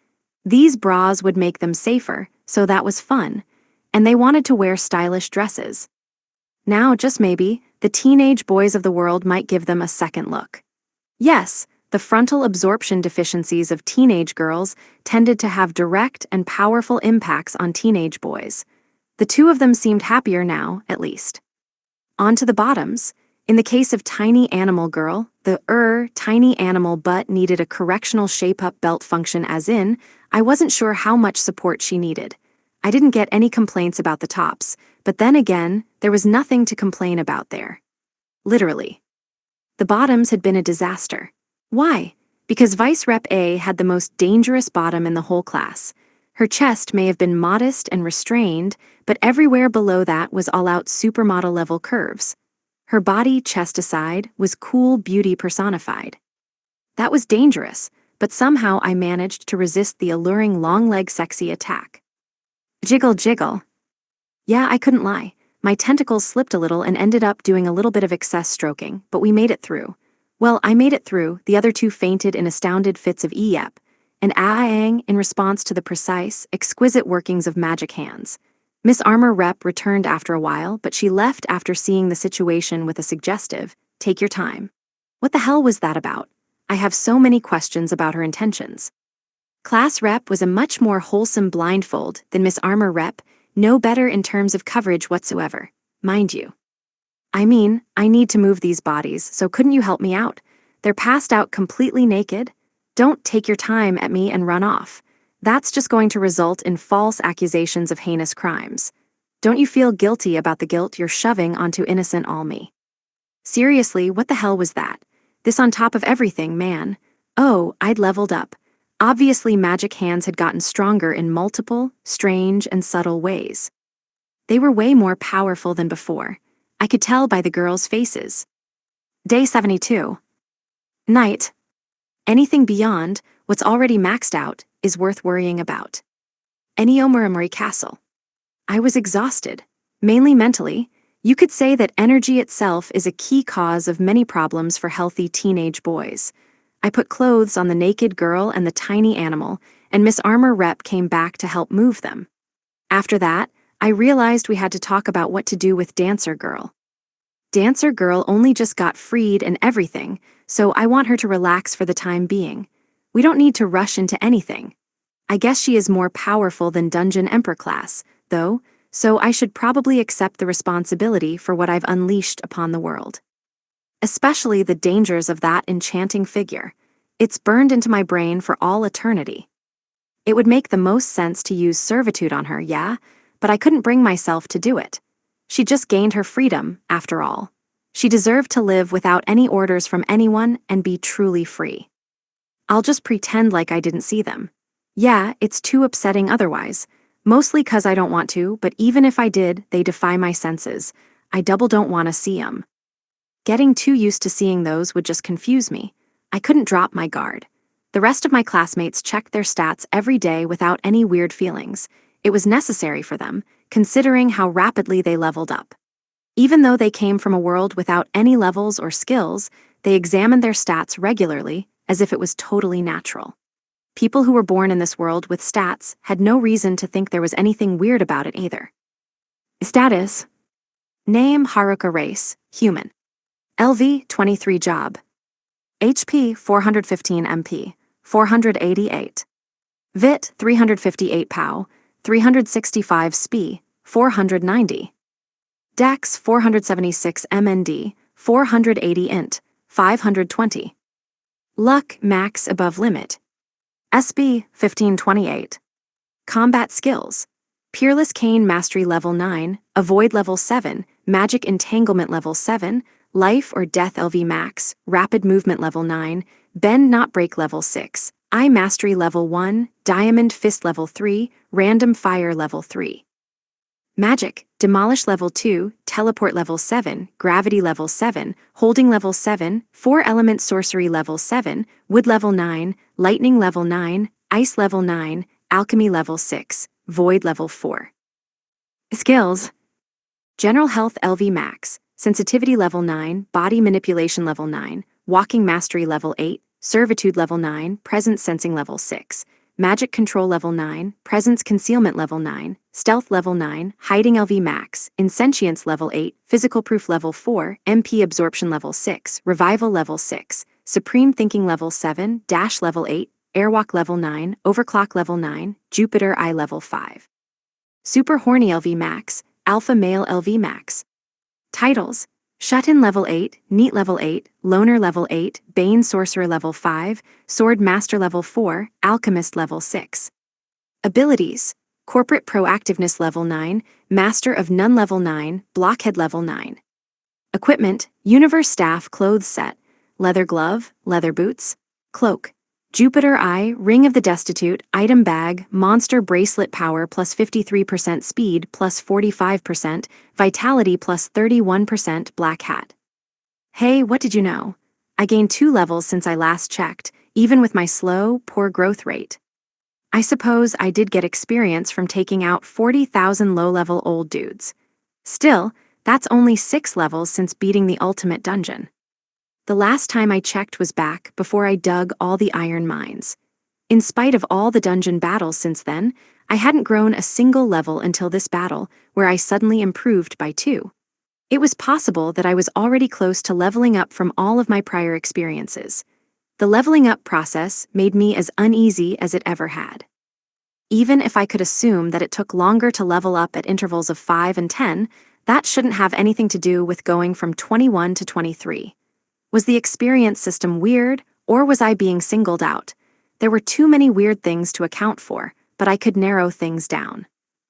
[SPEAKER 1] These bras would make them safer, so that was fun, and they wanted to wear stylish dresses. Now, just maybe, the teenage boys of the world might give them a second look. Yes, the frontal absorption deficiencies of teenage girls tended to have direct and powerful impacts on teenage boys. The two of them seemed happier now, at least. On to the bottoms. In the case of Tiny Animal Girl, the tiny animal butt needed a correctional shape-up belt function, as in, I wasn't sure how much support she needed. I didn't get any complaints about the tops, but then again, there was nothing to complain about there. Literally. The bottoms had been a disaster. Why? Because Vice Rep A had the most dangerous bottom in the whole class. Her chest may have been modest and restrained, but everywhere below that was all-out supermodel-level curves. Her body, chest aside, was cool beauty personified. That was dangerous, but somehow I managed to resist the alluring long-leg sexy attack. Jiggle jiggle. Yeah, I couldn't lie. My tentacles slipped a little and ended up doing a little bit of excess stroking, but we made it through. Well, I made it through, the other two fainted in astounded fits of yep, and ah-ang in response to the precise, exquisite workings of magic hands. Miss Armor Rep returned after a while, but she left after seeing the situation with a suggestive, "Take your time." What the hell was that about? I have so many questions about her intentions. Class Rep was a much more wholesome blindfold than Miss Armor Rep, no better in terms of coverage whatsoever, mind you. I mean, I need to move these bodies, so couldn't you help me out? They're passed out completely naked. Don't take your time at me and run off. That's just going to result in false accusations of heinous crimes. Don't you feel guilty about the guilt you're shoving onto innocent Almy? Seriously, what the hell was that? This on top of everything, man. Oh, I'd leveled up. Obviously, magic hands had gotten stronger in multiple, strange, and subtle ways. They were way more powerful than before. I could tell by the girls' faces. Day 72. Night. Anything beyond what's already maxed out is worth worrying about. Eniomuramory Castle. I was exhausted, mainly mentally. You could say that energy itself is a key cause of many problems for healthy teenage boys. I put clothes on the naked girl and the tiny animal, and Miss Armor Rep came back to help move them. After that, I realized we had to talk about what to do with Dancer Girl. Dancer Girl only just got freed and everything, so I want her to relax for the time being. We don't need to rush into anything. I guess she is more powerful than Dungeon Emperor class, though, so I should probably accept the responsibility for what I've unleashed upon the world. Especially the dangers of that enchanting figure. It's burned into my brain for all eternity. It would make the most sense to use servitude on her, yeah, but I couldn't bring myself to do it. She just gained her freedom, after all. She deserved to live without any orders from anyone and be truly free. I'll just pretend like I didn't see them. Yeah, it's too upsetting otherwise. Mostly 'cause I don't want to, but even if I did, they defy my senses. I double don't want to see 'em. Getting too used to seeing those would just confuse me. I couldn't drop my guard. The rest of my classmates checked their stats every day without any weird feelings. It was necessary for them, considering how rapidly they leveled up. Even though they came from a world without any levels or skills, they examined their stats regularly, as if it was totally natural. People who were born in this world with stats had no reason to think there was anything weird about it either. Status. Name Haruka Race, human. LV 23 job. HP 415 MP, 488. VIT 358 POW, 365 SPI, 490. Dex 476 MND, 480 INT, 520. Luck max above limit. SB 1528. Combat skills. Peerless Cane Mastery level 9, Avoid level 7, Magic Entanglement level 7, Life or Death LV max, Rapid Movement level 9, Bend Not Break level 6, Eye Mastery level 1, Diamond Fist level 3, Random Fire level 3. Magic, Demolish level 2, Teleport level 7, Gravity level 7, Holding level 7, 4 Element Sorcery level 7, Wood level 9, Lightning level 9, Ice level 9, Alchemy level 6, Void level 4. Skills. General Health LV max, Sensitivity level 9, Body Manipulation level 9, Walking Mastery level 8, Servitude level 9, Presence Sensing level 6, Magic Control level 9, Presence Concealment level 9, Stealth level 9, Hiding LV max, Insentience level 8, Physical proof level 4, MP absorption level 6, Revival level 6, Supreme thinking level 7, Dash level 8, Airwalk level 9, Overclock level 9, Jupiter Eye level 5. Super horny LV max, Alpha male LV max. Titles: Shut-in level 8, Neat level 8, Loner level 8, Bane sorcerer level 5, Sword master level 4, Alchemist level 6. Abilities: Corporate proactiveness level 9, Master of None level 9, Blockhead level 9. Equipment: Universe staff clothes set, leather glove, leather boots, cloak, Jupiter Eye, Ring of the Destitute, item bag, monster bracelet power plus 53% speed plus 45%, vitality plus 31%, black hat. Hey, what did you know? I gained 2 levels since I last checked, even with my slow, poor growth rate. I suppose I did get experience from taking out 40,000 low-level old dudes. Still, that's only 6 levels since beating the ultimate dungeon. The last time I checked was back before I dug all the iron mines. In spite of all the dungeon battles since then, I hadn't grown a single level until this battle, where I suddenly improved by 2. It was possible that I was already close to leveling up from all of my prior experiences. The leveling up process made me as uneasy as it ever had. Even if I could assume that it took longer to level up at intervals of 5 and 10, that shouldn't have anything to do with going from 21 to 23. Was the experience system weird, or was I being singled out? There were too many weird things to account for, but I could narrow things down.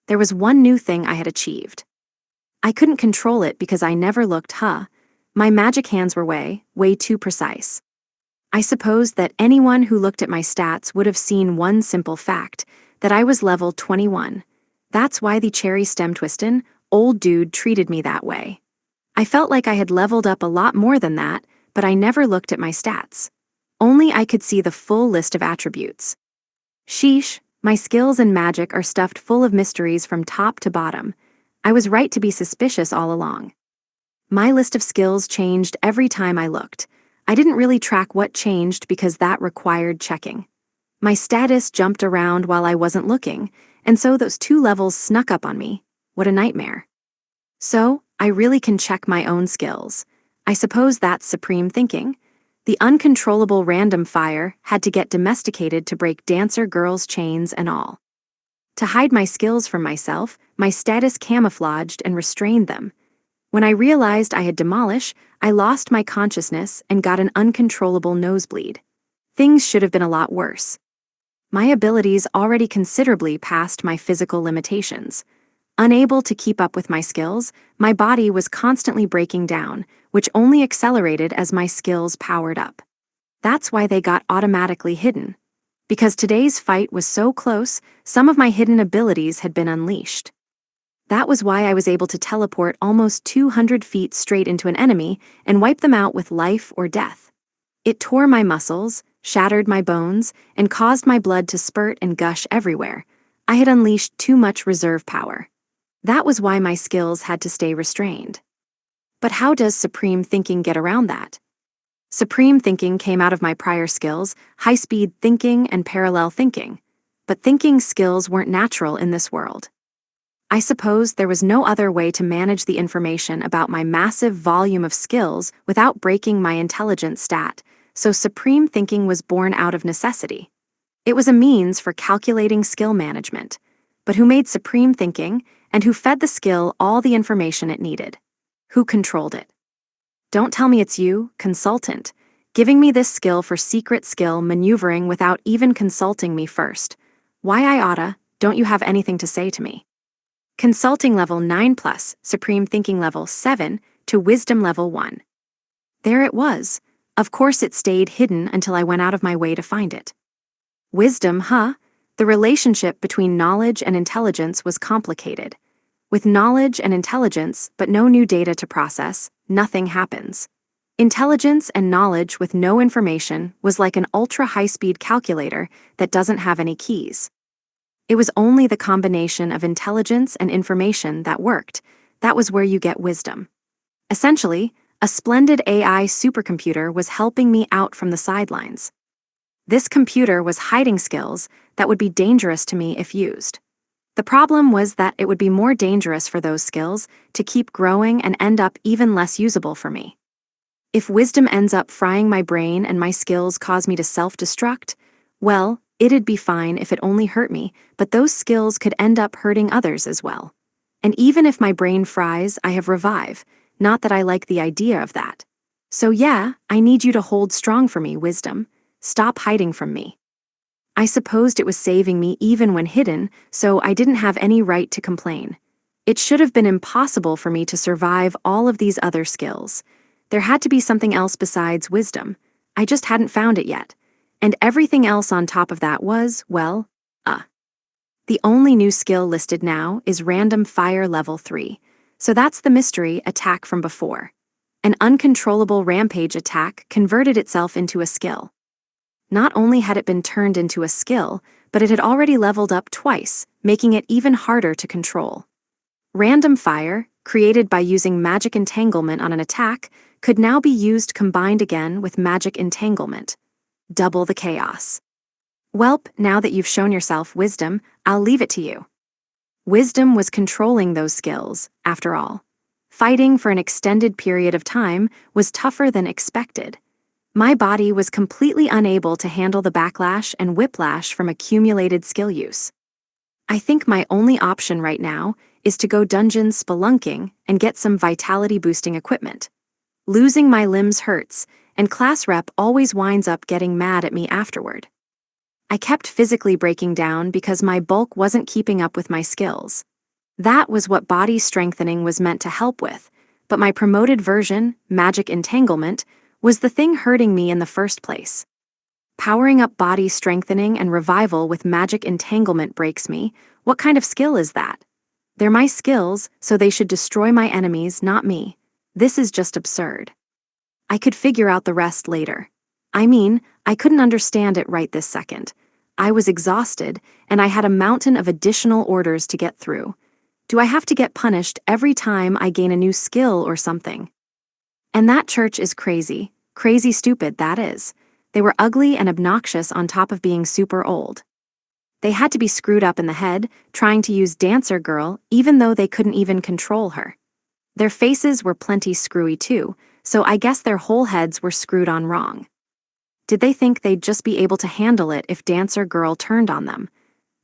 [SPEAKER 1] There was one new thing I had achieved. I couldn't control it because I never looked, My magic hands were way too precise. I suppose that anyone who looked at my stats would have seen one simple fact, that I was level 21. That's why the cherry stem twistin' old dude treated me that way. I felt like I had leveled up a lot more than that, but I never looked at my stats. Only I could see the full list of attributes. Sheesh, my skills and magic are stuffed full of mysteries from top to bottom. I was right to be suspicious all along. My list of skills changed every time I looked. I didn't really track what changed because that required checking. My status jumped around while I wasn't looking, and so those 2 levels snuck up on me. What a nightmare. So, I really can check my own skills. I suppose that's supreme thinking. The uncontrollable random fire had to get domesticated to break dancer girls' chains and all. To hide my skills from myself, my status camouflaged and restrained them. When I realized I had demolished, I lost my consciousness and got an uncontrollable nosebleed. Things should have been a lot worse. My abilities already considerably passed my physical limitations. Unable to keep up with my skills, my body was constantly breaking down, which only accelerated as my skills powered up. That's why they got automatically hidden. Because today's fight was so close, some of my hidden abilities had been unleashed. That was why I was able to teleport almost 200 feet straight into an enemy and wipe them out with life or death. It tore my muscles, shattered my bones, and caused my blood to spurt and gush everywhere. I had unleashed too much reserve power. That was why my skills had to stay restrained. But how does supreme thinking get around that? Supreme thinking came out of my prior skills, high-speed thinking and parallel thinking. But thinking skills weren't natural in this world. I suppose there was no other way to manage the information about my massive volume of skills without breaking my intelligence stat, so supreme thinking was born out of necessity. It was a means for calculating skill management. But who made supreme thinking, and who fed the skill all the information it needed? Who controlled it? Don't tell me it's you, consultant, giving me this skill for secret skill maneuvering without even consulting me first. Why I oughta, don't you have anything to say to me? Consulting level 9 plus, supreme thinking level 7, to wisdom level 1. There it was. Of course it stayed hidden until I went out of my way to find it. Wisdom, The relationship between knowledge and intelligence was complicated. With knowledge and intelligence, but no new data to process, nothing happens. Intelligence and knowledge with no information was like an ultra-high-speed calculator that doesn't have any keys. It was only the combination of intelligence and information that worked. That was where you get wisdom. Essentially, a splendid AI supercomputer was helping me out from the sidelines. This computer was hiding skills that would be dangerous to me if used. The problem was that it would be more dangerous for those skills to keep growing and end up even less usable for me. If wisdom ends up frying my brain and my skills cause me to self-destruct, well, it'd be fine if it only hurt me, but those skills could end up hurting others as well. And even if my brain fries, I have revive, not that I like the idea of that. So yeah, I need you to hold strong for me, wisdom. Stop hiding from me. I supposed it was saving me even when hidden, so I didn't have any right to complain. It should have been impossible for me to survive all of these other skills. There had to be something else besides wisdom. I just hadn't found it yet. And everything else on top of that was, well, The only new skill listed now is Random Fire Level 3. So that's the mystery attack from before. An uncontrollable rampage attack converted itself into a skill. Not only had it been turned into a skill, but it had already leveled up twice, making it even harder to control. Random Fire, created by using Magic Entanglement on an attack, could now be used combined again with Magic Entanglement. Double the chaos. Welp, now that you've shown yourself wisdom, I'll leave it to you. Wisdom was controlling those skills, after all. Fighting for an extended period of time was tougher than expected. My body was completely unable to handle the backlash and whiplash from accumulated skill use. I think my only option right now is to go dungeon spelunking and get some vitality-boosting equipment. Losing my limbs hurts, and class rep always winds up getting mad at me afterward. I kept physically breaking down because my bulk wasn't keeping up with my skills. That was what body strengthening was meant to help with, but my promoted version, Magic Entanglement, was the thing hurting me in the first place. Powering up body strengthening and revival with Magic Entanglement breaks me. What kind of skill is that? They're my skills, so they should destroy my enemies, not me. This is just absurd. I could figure out the rest later. I mean, I couldn't understand it right this second. I was exhausted, and I had a mountain of additional orders to get through. Do I have to get punished every time I gain a new skill or something? And that church is crazy. Crazy stupid, that is. They were ugly and obnoxious on top of being super old. They had to be screwed up in the head, trying to use Dancer Girl, even though they couldn't even control her. Their faces were plenty screwy too, so I guess their whole heads were screwed on wrong. Did they think they'd just be able to handle it if Dancer Girl turned on them?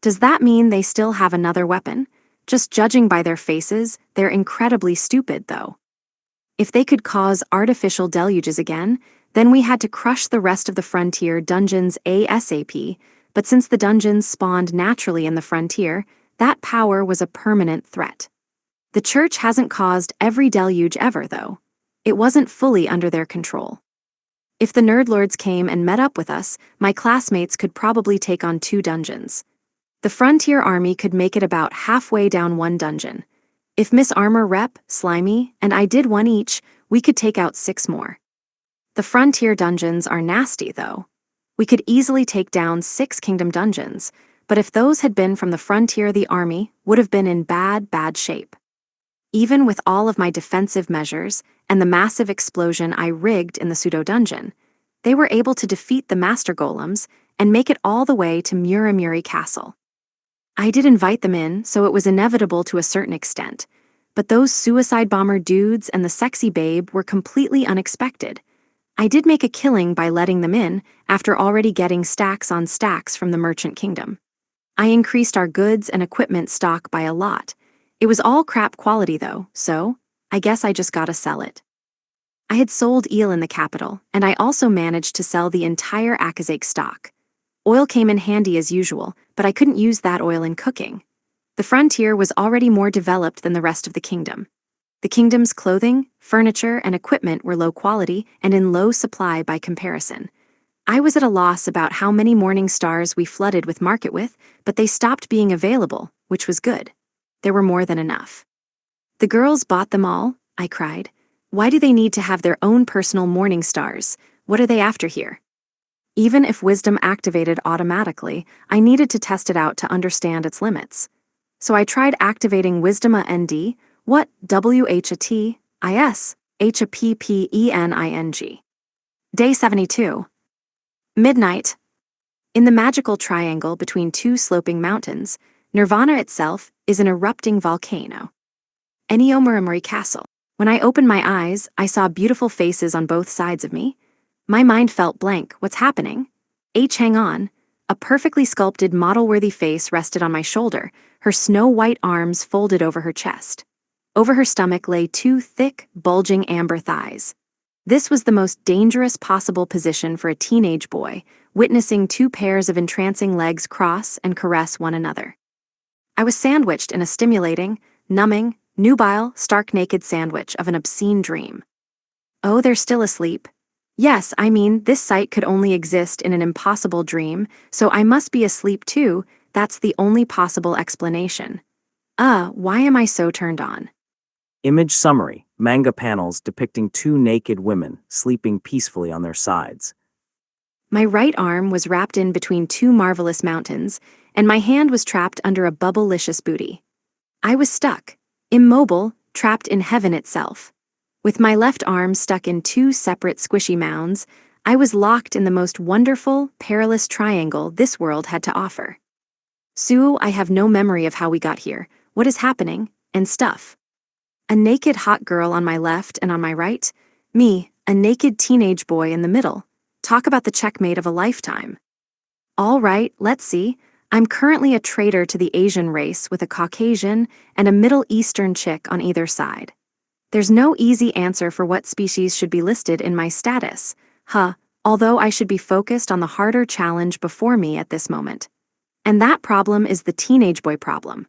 [SPEAKER 1] Does that mean they still have another weapon? Just judging by their faces, they're incredibly stupid, though. If they could cause artificial deluges again, then we had to crush the rest of the frontier dungeons ASAP, but since the dungeons spawned naturally in the frontier, that power was a permanent threat. The church hasn't caused every deluge ever, though. It wasn't fully under their control. If the Nerdlords came and met up with us, my classmates could probably take on 2 dungeons. The Frontier Army could make it about halfway down one dungeon. If Miss Armor Rep, Slimy, and I did one each, we could take out 6 more. The Frontier dungeons are nasty, though. We could easily take down 6 Kingdom dungeons, but if those had been from the Frontier, the Army would have been in bad shape. Even with all of my defensive measures and the massive explosion I rigged in the pseudo-dungeon, they were able to defeat the Master Golems and make it all the way to Muramuri Castle. I did invite them in, so it was inevitable to a certain extent, but those suicide bomber dudes and the sexy babe were completely unexpected. I did make a killing by letting them in after already getting stacks on stacks from the Merchant Kingdom. I increased our goods and equipment stock by a lot. It was all crap quality though, so I guess I just gotta sell it. I had sold eel in the capital, and I also managed to sell the entire Akazake stock. Oil came in handy as usual, but I couldn't use that oil in cooking. The frontier was already more developed than the rest of the kingdom. The kingdom's clothing, furniture, and equipment were low quality and in low supply by comparison. I was at a loss about how many morning stars we flooded with market with, but they stopped being available, which was good. There were more than enough. The girls bought them all, I cried. Why do they need to have their own personal morning stars? What are they after here? Even if wisdom activated automatically, I needed to test it out to understand its limits. So I tried activating Wisdoma ND, what WHATIS, HAPPENING. Day 72. Midnight. In the magical triangle between 2 sloping mountains, Nirvana itself is an erupting volcano. Eniomuramori Castle. When I opened my eyes, I saw beautiful faces on both sides of me. My mind felt blank. What's happening? Hang on. A perfectly sculpted model-worthy face rested on my shoulder, her snow-white arms folded over her chest. Over her stomach lay two thick, bulging amber thighs. This was the most dangerous possible position for a teenage boy, witnessing two pairs of entrancing legs cross and caress one another. I was sandwiched in a stimulating, numbing, nubile, stark-naked sandwich of an obscene dream. Oh, they're still asleep. Yes, I mean, this sight could only exist in an impossible dream, so I must be asleep too. That's the only possible explanation. Why am I so turned on?
[SPEAKER 2] Image summary: manga panels depicting two naked women sleeping peacefully on their sides.
[SPEAKER 1] My right arm was wrapped in between two marvelous mountains, and my hand was trapped under a bubblicious booty. I was stuck, immobile, trapped in heaven itself. With my left arm stuck in two separate squishy mounds, I was locked in the most wonderful, perilous triangle this world had to offer. Sue, I have no memory of how we got here, what is happening, and stuff. A naked hot girl on my left and on my right, me, a naked teenage boy in the middle. Talk about the checkmate of a lifetime. All right, let's see. I'm currently a traitor to the Asian race with a Caucasian and a Middle Eastern chick on either side. There's no easy answer for what species should be listed in my status, although I should be focused on the harder challenge before me at this moment. And that problem is the teenage boy problem.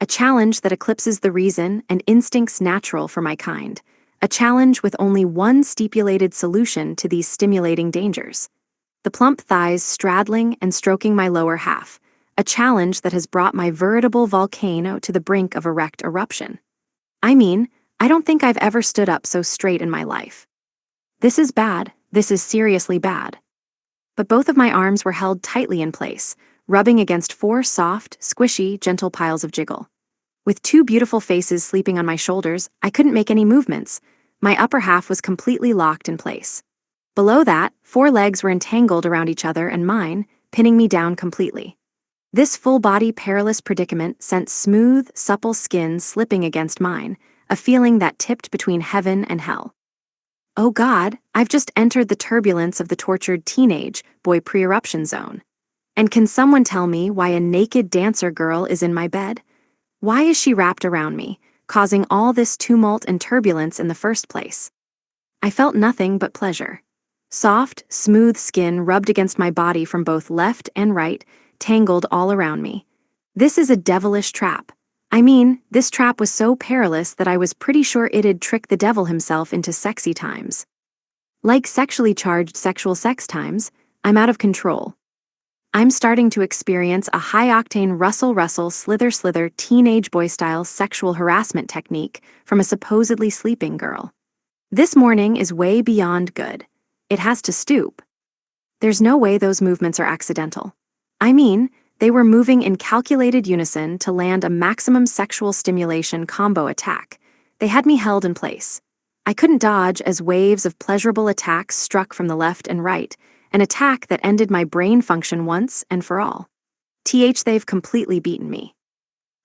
[SPEAKER 1] A challenge that eclipses the reason and instincts natural for my kind. A challenge with only one stipulated solution to these stimulating dangers. The plump thighs straddling and stroking my lower half. A challenge that has brought my veritable volcano to the brink of erect eruption. I mean, I don't think I've ever stood up so straight in my life. This is bad. This is seriously bad. But both of my arms were held tightly in place, rubbing against four soft, squishy, gentle piles of jiggle. With two beautiful faces sleeping on my shoulders, I couldn't make any movements. My upper half was completely locked in place. Below that, four legs were entangled around each other and mine, pinning me down completely. This full-body perilous predicament sent smooth, supple skin slipping against mine, a feeling that tipped between heaven and hell. Oh God, I've just entered the turbulence of the tortured teenage boy pre-eruption zone. And can someone tell me why a naked dancer girl is in my bed? Why is she wrapped around me, causing all this tumult and turbulence in the first place? I felt nothing but pleasure. Soft, smooth skin rubbed against my body from both left and right, tangled all around me. This is a devilish trap. I mean, this trap was so perilous that I was pretty sure it'd trick the devil himself into sexy times. Like sexually charged sexual sex times, I'm out of control. I'm starting to experience a high-octane rustle-rustle, slither-slither, teenage boy-style sexual harassment technique from a supposedly sleeping girl. This morning is way beyond good. It has to stoop. There's no way those movements are accidental. I mean, they were moving in calculated unison to land a maximum sexual stimulation combo attack. They had me held in place. I couldn't dodge as waves of pleasurable attacks struck from the left and right, an attack that ended my brain function once and for all. They've completely beaten me.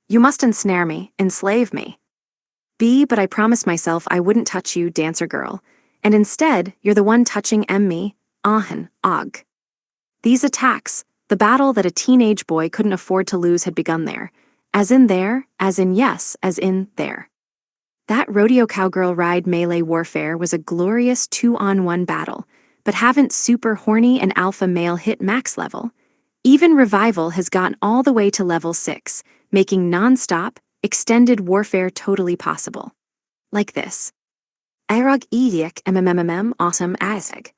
[SPEAKER 1] You must ensnare me, enslave me. But I promised myself I wouldn't touch you, dancer girl, and instead, you're the one touching me, og. These attacks, the battle that a teenage boy couldn't afford to lose had begun there. As in there, as in yes, as in there. That rodeo cowgirl ride melee warfare was a glorious 2-on-1 battle, but haven't super horny and alpha male hit max level? Even Revival has gotten all the way to level 6, making non-stop, extended warfare totally possible. Like this. Arog Ediak awesome aseg.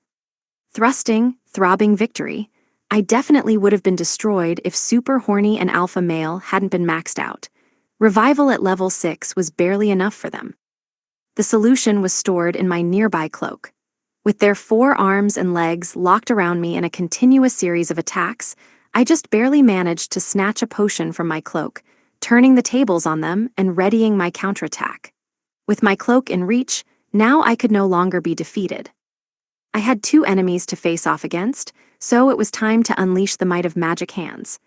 [SPEAKER 1] Thrusting, throbbing victory. I definitely would have been destroyed if super horny and alpha male hadn't been maxed out. Revival at level 6 was barely enough for them. The solution was stored in my nearby cloak. With their 4 arms and legs locked around me in a continuous series of attacks, I just barely managed to snatch a potion from my cloak, turning the tables on them and readying my counterattack. With my cloak in reach, now I could no longer be defeated. I had 2 enemies to face off against, so it was time to unleash the might of magic hands.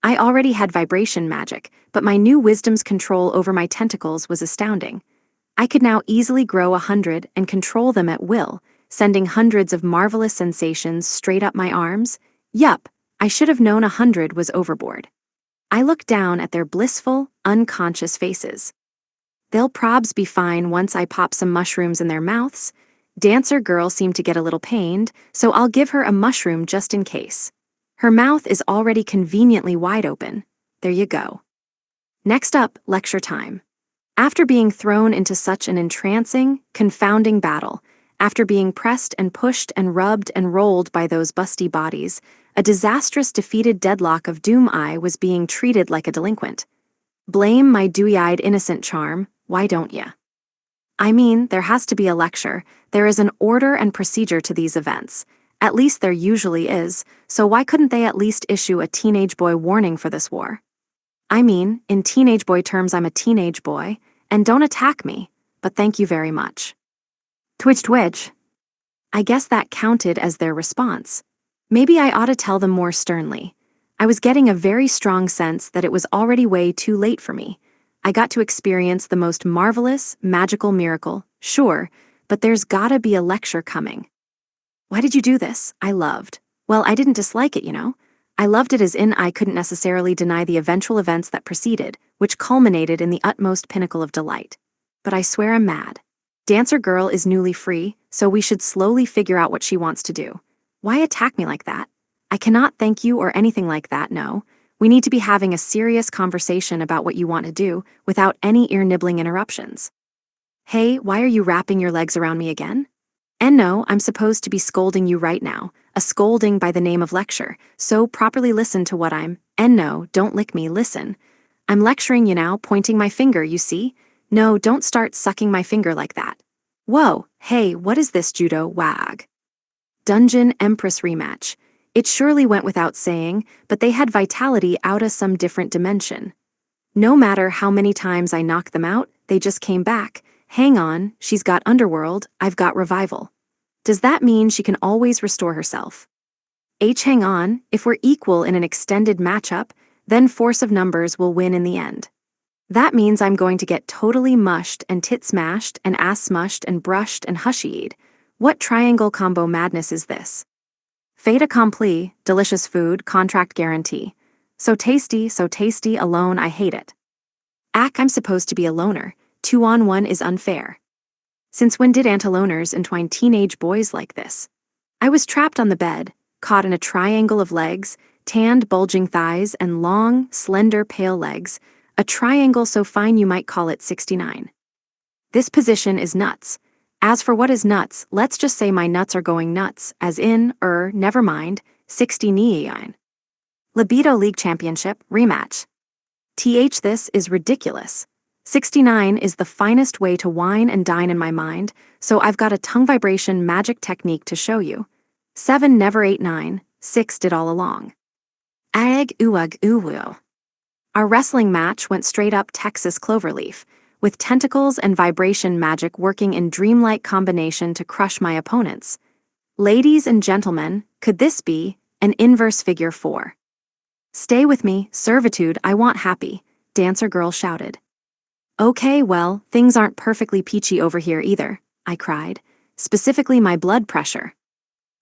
[SPEAKER 1] I already had vibration magic, but my new wisdom's control over my tentacles was astounding. I could now easily grow 100 and control them at will, sending hundreds of marvelous sensations straight up my arms. Yup, I should have known 100 was overboard. I looked down at their blissful, unconscious faces. They'll probs be fine once I pop some mushrooms in their mouths. Dancer girl seemed to get a little pained, so I'll give her a mushroom just in case. Her mouth is already conveniently wide open. There you go. Next up, lecture time. After being thrown into such an entrancing, confounding battle, after being pressed and pushed and rubbed and rolled by those busty bodies, a disastrous defeated deadlock of doom I was being treated like a delinquent. Blame my dewy-eyed innocent charm, why don't ya? I mean, there has to be a lecture. There is an order and procedure to these events. At least there usually is, so why couldn't they at least issue a teenage boy warning for this war? I mean, in teenage boy terms I'm a teenage boy, and don't attack me, but thank you very much. Twitch twitch. I guess that counted as their response. Maybe I ought to tell them more sternly. I was getting a very strong sense that it was already way too late for me. I got to experience the most marvelous, magical miracle, sure, but there's gotta be a lecture coming. Why did you do this? I loved. Well, I didn't dislike it, you know. I loved it as in I couldn't necessarily deny the eventual events that preceded, which culminated in the utmost pinnacle of delight. But I swear I'm mad. Dancer girl is newly free, so we should slowly figure out what she wants to do. Why attack me like that? I cannot thank you or anything like that, no. We need to be having a serious conversation about what you want to do, without any ear-nibbling interruptions. Hey, why are you wrapping your legs around me again? And no, I'm supposed to be scolding you right now, a scolding by the name of lecture, so properly listen to what and no, don't lick me, listen. I'm lecturing you now, pointing my finger, you see? No, don't start sucking my finger like that. Whoa, hey, what is this judo wag? Dungeon Empress rematch. It surely went without saying, but they had vitality out of some different dimension. No matter how many times I knocked them out, they just came back. Hang on, she's got underworld, I've got revival. Does that mean she can always restore herself? Hang on, if we're equal in an extended matchup, then force of numbers will win in the end. That means I'm going to get totally mushed and tit smashed and ass smushed and brushed and hushied. What triangle combo madness is this? Fait accompli, delicious food, contract guarantee. So tasty, alone I hate it. I'm supposed to be a loner. 2-on-1 is unfair. Since when did antiloners entwine teenage boys like this? I was trapped on the bed, caught in a triangle of legs, tanned, bulging thighs, and long, slender, pale legs, a triangle so fine you might call it 69. This position is nuts. As for what is nuts, let's just say my nuts are going nuts, as in, never mind, 69. Libido League Championship, rematch. This is ridiculous. 69 is the finest way to wine and dine in my mind, so I've got a tongue vibration magic technique to show you. 7 never ate 9, 6 did all along. Ag uwag uwu. Our wrestling match went straight up Texas cloverleaf, with tentacles and vibration magic working in dreamlike combination to crush my opponents. Ladies and gentlemen, could this be an inverse figure 4? Stay with me, servitude, I want happy, Dancer girl shouted. Okay, well, things aren't perfectly peachy over here either, I cried, specifically my blood pressure.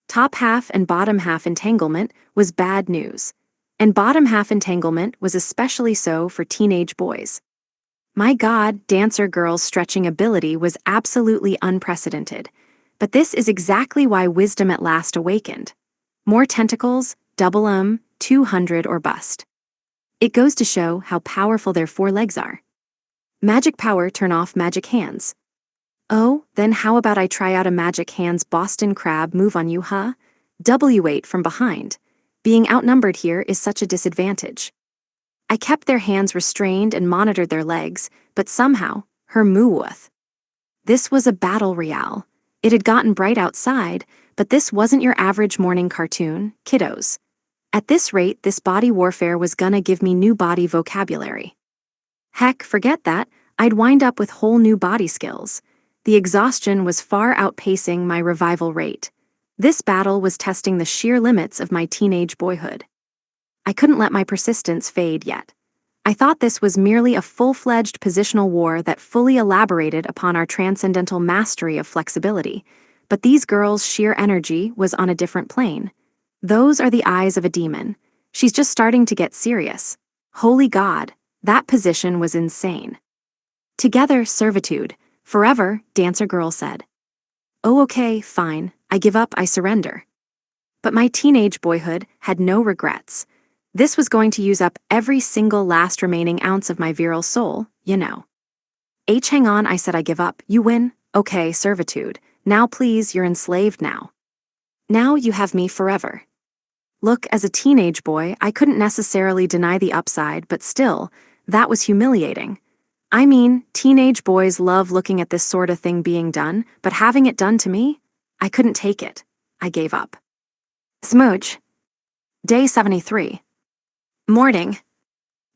[SPEAKER 1] Top half and bottom half entanglement was bad news, and bottom half entanglement was especially so for teenage boys. My God, Dancer girl's stretching ability was absolutely unprecedented, but this is exactly why wisdom at last awakened. More tentacles, double 'em, 200 or bust. It goes to show how powerful their 4 legs are. Magic power turn off magic hands. Oh, then how about I try out a magic hands Boston Crab move on you, huh? W8 from behind. Being outnumbered here is such a disadvantage. I kept their hands restrained and monitored their legs, but somehow, her mooeth. This was a battle royale. It had gotten bright outside, but this wasn't your average morning cartoon, kiddos. At this rate, this body warfare was gonna give me new body vocabulary. Heck, forget that, I'd wind up with whole new body skills. The exhaustion was far outpacing my revival rate. This battle was testing the sheer limits of my teenage boyhood. I couldn't let my persistence fade yet. I thought this was merely a full-fledged positional war that fully elaborated upon our transcendental mastery of flexibility, but these girls' sheer energy was on a different plane. Those are the eyes of a demon. She's just starting to get serious. Holy God, that position was insane. Together, servitude. Forever, Dancer Girl said. Oh, okay, fine. I give up, I surrender. But my teenage boyhood had no regrets. This was going to use up every single last remaining ounce of my virile soul, you know. Hang on, I said I give up. You win? Okay, servitude. Now please, you're enslaved now. Now you have me forever. Look, as a teenage boy, I couldn't necessarily deny the upside, but still, that was humiliating. I mean, teenage boys love looking at this sort of thing being done, but having it done to me? I couldn't take it. I gave up. Smooch. Day 73. Morning.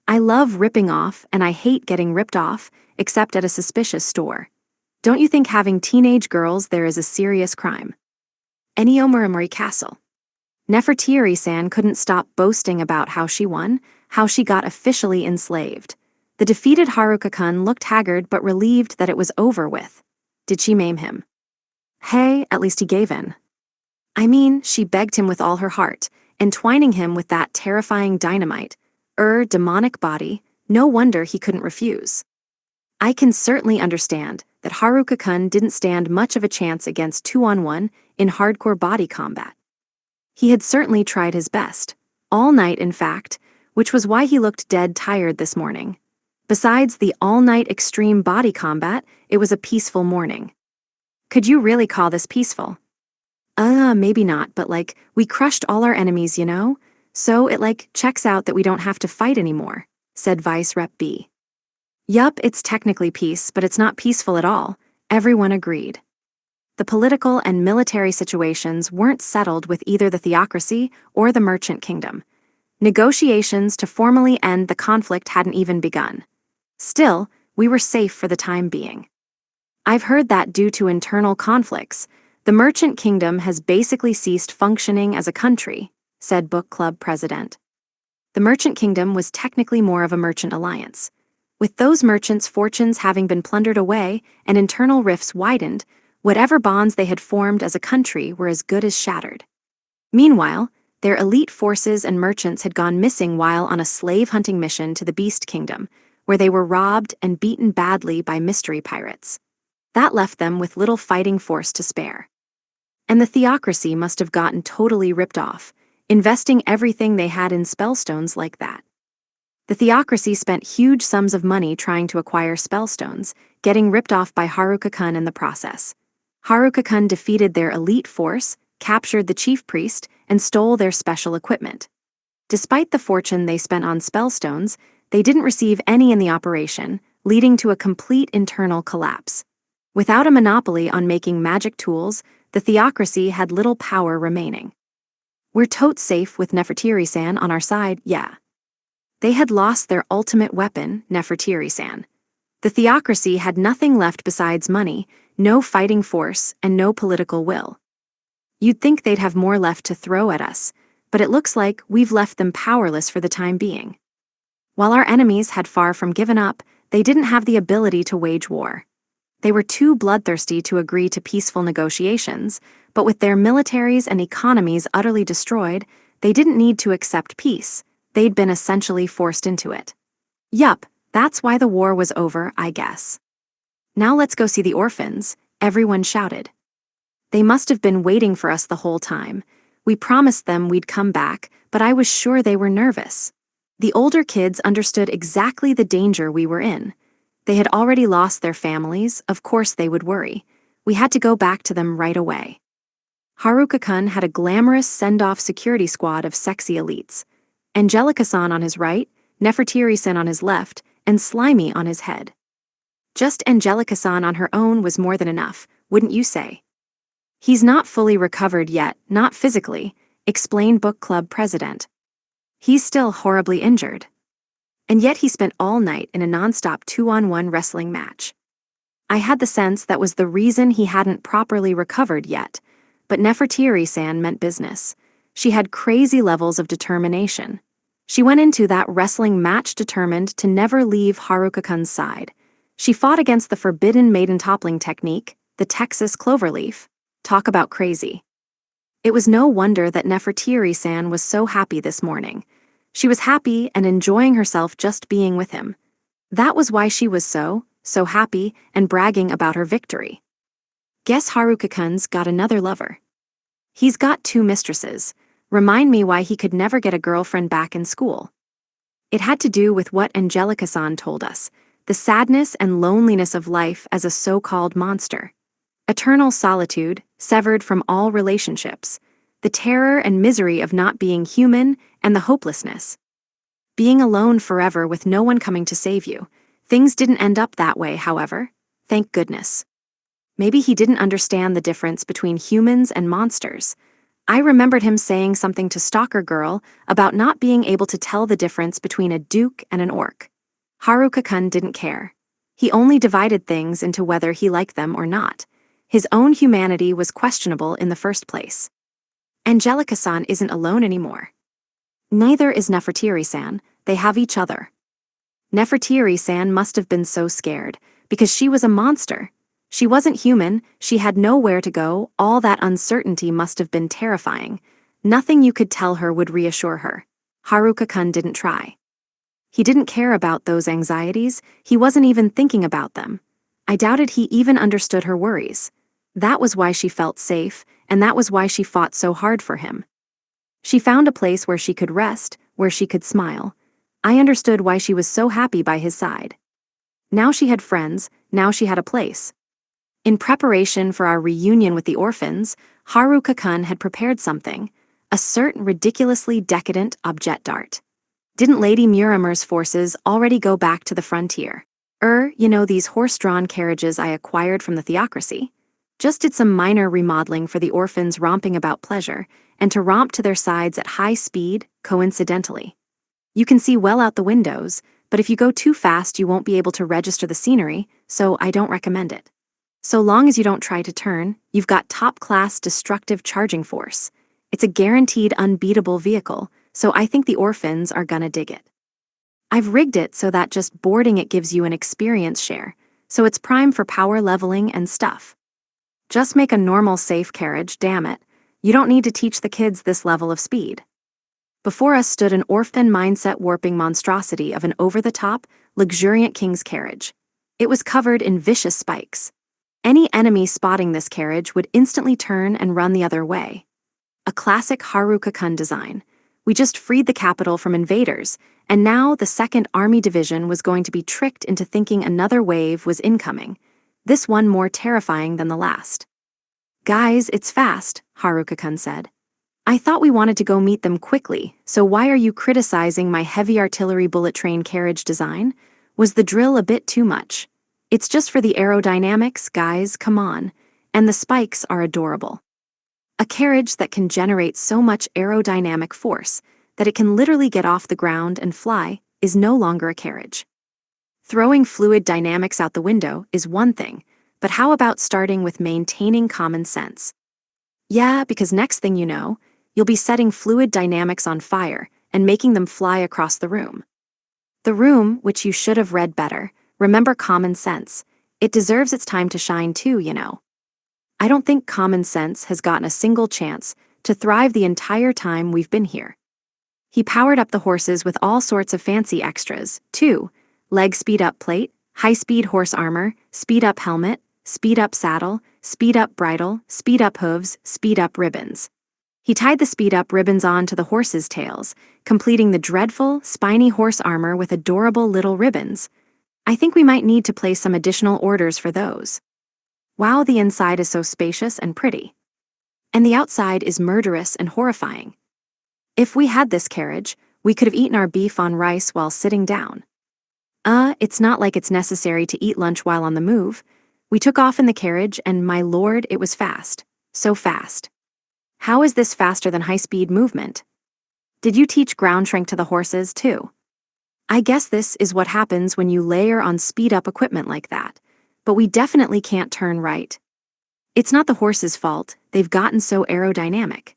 [SPEAKER 1] I love ripping off, and I hate getting ripped off, except at a suspicious store. Don't you think having teenage girls there is a serious crime? Eniomurumuri Castle. Nefertiri-san couldn't stop boasting about how she won, how she got officially enslaved. The defeated Haruka-kun looked haggard but relieved that it was over with. Did she maim him? Hey, at least he gave in. I mean, she begged him with all her heart, entwining him with that terrifying dynamite, demonic body, no wonder he couldn't refuse. I can certainly understand that Haruka-kun didn't stand much of a chance against 2-on-1 in hardcore body combat. He had certainly tried his best, all night in fact, which was why he looked dead tired this morning. Besides the all-night extreme body combat, it was a peaceful morning. Could you really call this peaceful? Maybe not, but we crushed all our enemies, you know? So it checks out that we don't have to fight anymore, said Vice Rep B. Yup, it's technically peace, but it's not peaceful at all, everyone agreed. The political and military situations weren't settled with either the theocracy or the merchant kingdom. Negotiations to formally end the conflict hadn't even begun. Still, we were safe for the time being. I've heard that due to internal conflicts, the merchant kingdom has basically ceased functioning as a country, said book club president. The merchant kingdom was technically more of a merchant alliance. With those merchants' fortunes having been plundered away and internal rifts widened, whatever bonds they had formed as a country were as good as shattered. Meanwhile, their elite forces and merchants had gone missing while on a slave-hunting mission to the Beast Kingdom, where they were robbed and beaten badly by mystery pirates. That left them with little fighting force to spare. And the theocracy must have gotten totally ripped off, investing everything they had in spellstones like that. The theocracy spent huge sums of money trying to acquire spellstones, getting ripped off by Haruka-kun in the process. Haruka-kun defeated their elite force, captured the chief priest, and stole their special equipment. Despite the fortune they spent on spellstones, they didn't receive any in the operation, leading to a complete internal collapse. Without a monopoly on making magic tools, the theocracy had little power remaining. We're totes safe with Nefertiri-san on our side, yeah. They had lost their ultimate weapon, Nefertiri-san. The theocracy had nothing left besides money, no fighting force, and no political will. You'd think they'd have more left to throw at us, but it looks like we've left them powerless for the time being. While our enemies had far from given up, they didn't have the ability to wage war. They were too bloodthirsty to agree to peaceful negotiations, but with their militaries and economies utterly destroyed, they didn't need to accept peace. They'd been essentially forced into it. Yup, that's why the war was over, I guess. Now let's go see the orphans, everyone shouted. They must have been waiting for us the whole time. We promised them we'd come back, but I was sure they were nervous. The older kids understood exactly the danger we were in. They had already lost their families, of course they would worry. We had to go back to them right away. Haruka-kun had a glamorous send-off security squad of sexy elites. Angelica-san on his right, Nefertiri-san on his left, and Slimy on his head. Just Angelica-san on her own was more than enough, wouldn't you say? He's not fully recovered yet, not physically, explained book club president. He's still horribly injured. And yet he spent all night in a non-stop 2-on-1 wrestling match. I had the sense that was the reason he hadn't properly recovered yet, but Nefertiri-san meant business. She had crazy levels of determination. She went into that wrestling match determined to never leave Haruka-kun's side. She fought against the forbidden maiden toppling technique, the Texas cloverleaf. Talk about crazy. It was no wonder that Nefertiri-san was so happy this morning. She was happy and enjoying herself just being with him. That was why she was so happy and bragging about her victory. Guess Haruka-kun's got another lover. He's got 2 mistresses. Remind me why he could never get a girlfriend back in school. It had to do with what Angelica-san told us, the sadness and loneliness of life as a so-called monster. Eternal solitude, severed from all relationships, the terror and misery of not being human, and the hopelessness. Being alone forever with no one coming to save you. Things didn't end up that way, however. Thank goodness. Maybe he didn't understand the difference between humans and monsters. I remembered him saying something to Stalker Girl about not being able to tell the difference between a duke and an orc. Haruka-kun didn't care. He only divided things into whether he liked them or not. His own humanity was questionable in the first place. Angelica-san isn't alone anymore. Neither is Nefertiri-san, they have each other. Nefertiri-san must have been so scared, because she was a monster. She wasn't human, she had nowhere to go, all that uncertainty must have been terrifying. Nothing you could tell her would reassure her. Haruka-kun didn't try. He didn't care about those anxieties, he wasn't even thinking about them. I doubted he even understood her worries. That was why she felt safe, and that was why she fought so hard for him. She found a place where she could rest, where she could smile. I understood why she was so happy by his side. Now she had friends, now she had a place. In preparation for our reunion with the orphans, Haruka-kun had prepared something, a certain ridiculously decadent objet d'art. Didn't Lady Murimer's forces already go back to the frontier? These horse-drawn carriages I acquired from the theocracy. Just did some minor remodeling for the orphans romping about pleasure, and to romp to their sides at high speed, coincidentally. You can see well out the windows, but if you go too fast you won't be able to register the scenery, so I don't recommend it. So long as you don't try to turn, you've got top-class destructive charging force. It's a guaranteed unbeatable vehicle, so I think the orphans are gonna dig it. I've rigged it so that just boarding it gives you an experience share, so it's prime for power leveling and stuff. Just make a normal safe carriage, damn it. You don't need to teach the kids this level of speed. Before us stood an orphan mindset warping monstrosity of an over-the-top, luxuriant king's carriage. It was covered in vicious spikes. Any enemy spotting this carriage would instantly turn and run the other way. A classic Haruka-kun design. We just freed the capital from invaders, and now the 2nd Army Division was going to be tricked into thinking another wave was incoming, this one more terrifying than the last. Guys, it's fast, Haruka-kun said. I thought we wanted to go meet them quickly, so why are you criticizing my heavy artillery bullet train carriage design? Was the drill a bit too much? It's just for the aerodynamics, guys, come on. And the spikes are adorable. A carriage that can generate so much aerodynamic force that it can literally get off the ground and fly is no longer a carriage. Throwing fluid dynamics out the window is one thing, but how about starting with maintaining common sense? Yeah, because next thing you know, you'll be setting fluid dynamics on fire and making them fly across the room. The room, which you should have read better, remember common sense. It deserves its time to shine too, you know. I don't think common sense has gotten a single chance to thrive the entire time we've been here. He powered up the horses with all sorts of fancy extras, too. Leg speed-up plate, high-speed horse armor, speed-up helmet, speed-up saddle, speed-up bridle, speed-up hooves, speed-up ribbons. He tied the speed-up ribbons on to the horses' tails, completing the dreadful, spiny horse armor with adorable little ribbons. I think we might need to place some additional orders for those. Wow, the inside is so spacious and pretty. And the outside is murderous and horrifying. If we had this carriage, we could have eaten our beef on rice while sitting down. It's not like it's necessary to eat lunch while on the move. We took off in the carriage and, my lord, it was fast. So fast. How is this faster than high-speed movement? Did you teach ground shrink to the horses, too? I guess this is what happens when you layer on speed-up equipment like that, but we definitely can't turn right. It's not the horses' fault, they've gotten so aerodynamic.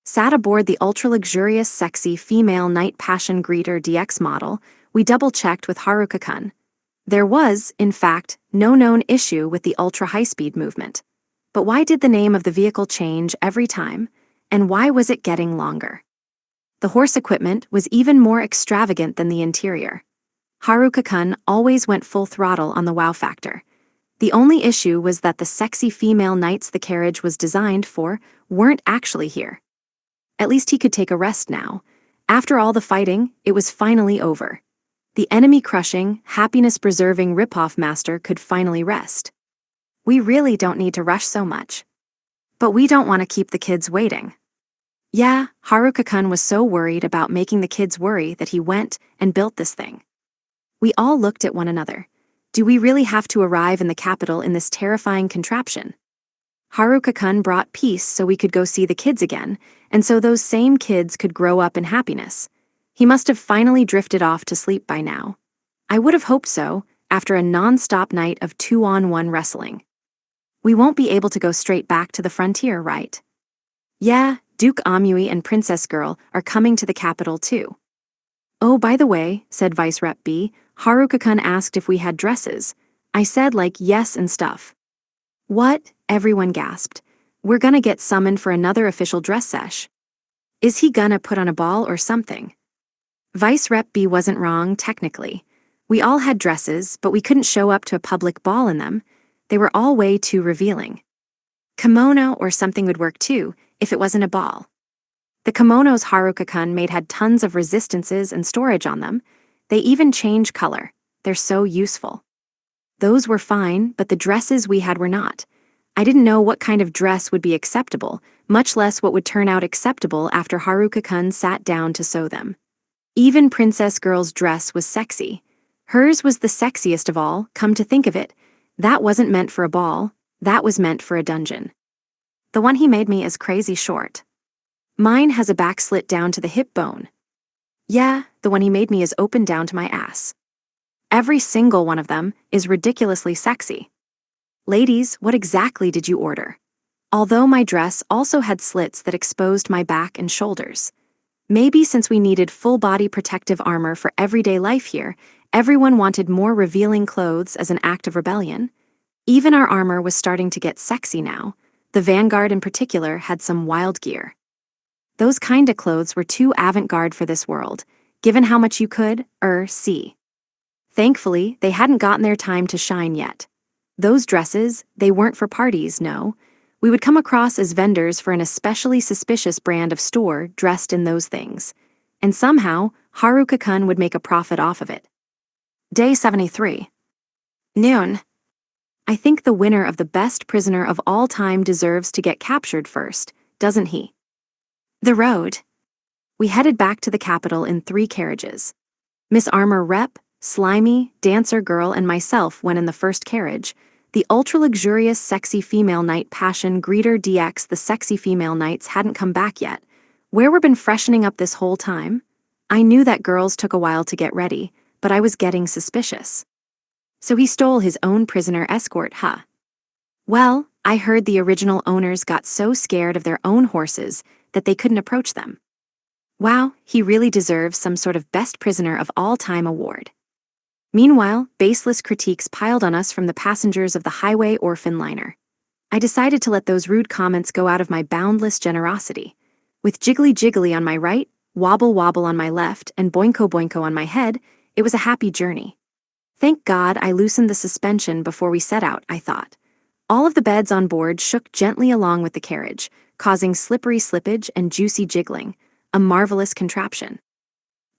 [SPEAKER 1] Sat aboard the ultra-luxurious sexy female Night Passion Greeter DX model, we double-checked with Haruka-kun. There was, in fact, no known issue with the ultra-high-speed movement. But why did the name of the vehicle change every time, and why was it getting longer? The horse equipment was even more extravagant than the interior. Haruka-kun always went full throttle on the wow factor. The only issue was that the sexy female knights the carriage was designed for weren't actually here. At least he could take a rest now. After all the fighting, it was finally over. The enemy-crushing, happiness-preserving ripoff master could finally rest. We really don't need to rush so much. But we don't want to keep the kids waiting. Yeah, Haruka-kun was so worried about making the kids worry that he went and built this thing. We all looked at one another. Do we really have to arrive in the capital in this terrifying contraption? Haruka-kun brought peace so we could go see the kids again, and so those same kids could grow up in happiness. He must have finally drifted off to sleep by now. I would have hoped so, after a non-stop night of 2-on-1 wrestling. We won't be able to go straight back to the frontier, right? Yeah, Duke Amui and Princess Girl are coming to the capital too. Oh, by the way, said Vice Rep B, Haruka-kun asked if we had dresses. I said yes and stuff. What? Everyone gasped. We're gonna get summoned for another official dress sesh. Is he gonna put on a ball or something? Vice Rep B wasn't wrong, technically. We all had dresses, but we couldn't show up to a public ball in them. They were all way too revealing. Kimono or something would work too, if it wasn't a ball. The kimonos Haruka-kun made had tons of resistances and storage on them. They even change color. They're so useful. Those were fine, but the dresses we had were not. I didn't know what kind of dress would be acceptable, much less what would turn out acceptable after Haruka-kun sat down to sew them. Even Princess Girl's dress was sexy. Hers was the sexiest of all, come to think of it. That wasn't meant for a ball, that was meant for a dungeon. The one he made me is crazy short. Mine has a back slit down to the hip bone. Yeah, the one he made me is open down to my ass. Every single one of them is ridiculously sexy. Ladies, what exactly did you order? Although my dress also had slits that exposed my back and shoulders. Maybe since we needed full-body protective armor for everyday life here, everyone wanted more revealing clothes as an act of rebellion. Even our armor was starting to get sexy now. The Vanguard in particular had some wild gear. Those kinda clothes were too avant-garde for this world, given how much you could, see. Thankfully, they hadn't gotten their time to shine yet. Those dresses, they weren't for parties, no. We would come across as vendors for an especially suspicious brand of store dressed in those things. And somehow, Haruka-kun would make a profit off of it. Day 73. Noon. I think the winner of the best prisoner of all time deserves to get captured first, doesn't he? The road. We headed back to the capital in 3 carriages. Miss Armor Rep, Slimy, Dancer Girl, and myself went in the first carriage. The ultra-luxurious sexy female Night Passion Greeter DX, the sexy female knights hadn't come back yet. Where we've been freshening up this whole time? I knew that girls took a while to get ready, but I was getting suspicious. So he stole his own prisoner escort, huh? Well, I heard the original owners got so scared of their own horses that they couldn't approach them. Wow, he really deserves some sort of Best Prisoner of All Time award. Meanwhile, baseless critiques piled on us from the passengers of the Highway Orphan liner. I decided to let those rude comments go out of my boundless generosity. With Jiggly Jiggly on my right, Wobble Wobble on my left, and Boinko Boinko on my head, it was a happy journey. Thank God I loosened the suspension before we set out, I thought. All of the beds on board shook gently along with the carriage, causing slippery slippage and juicy jiggling, a marvelous contraption.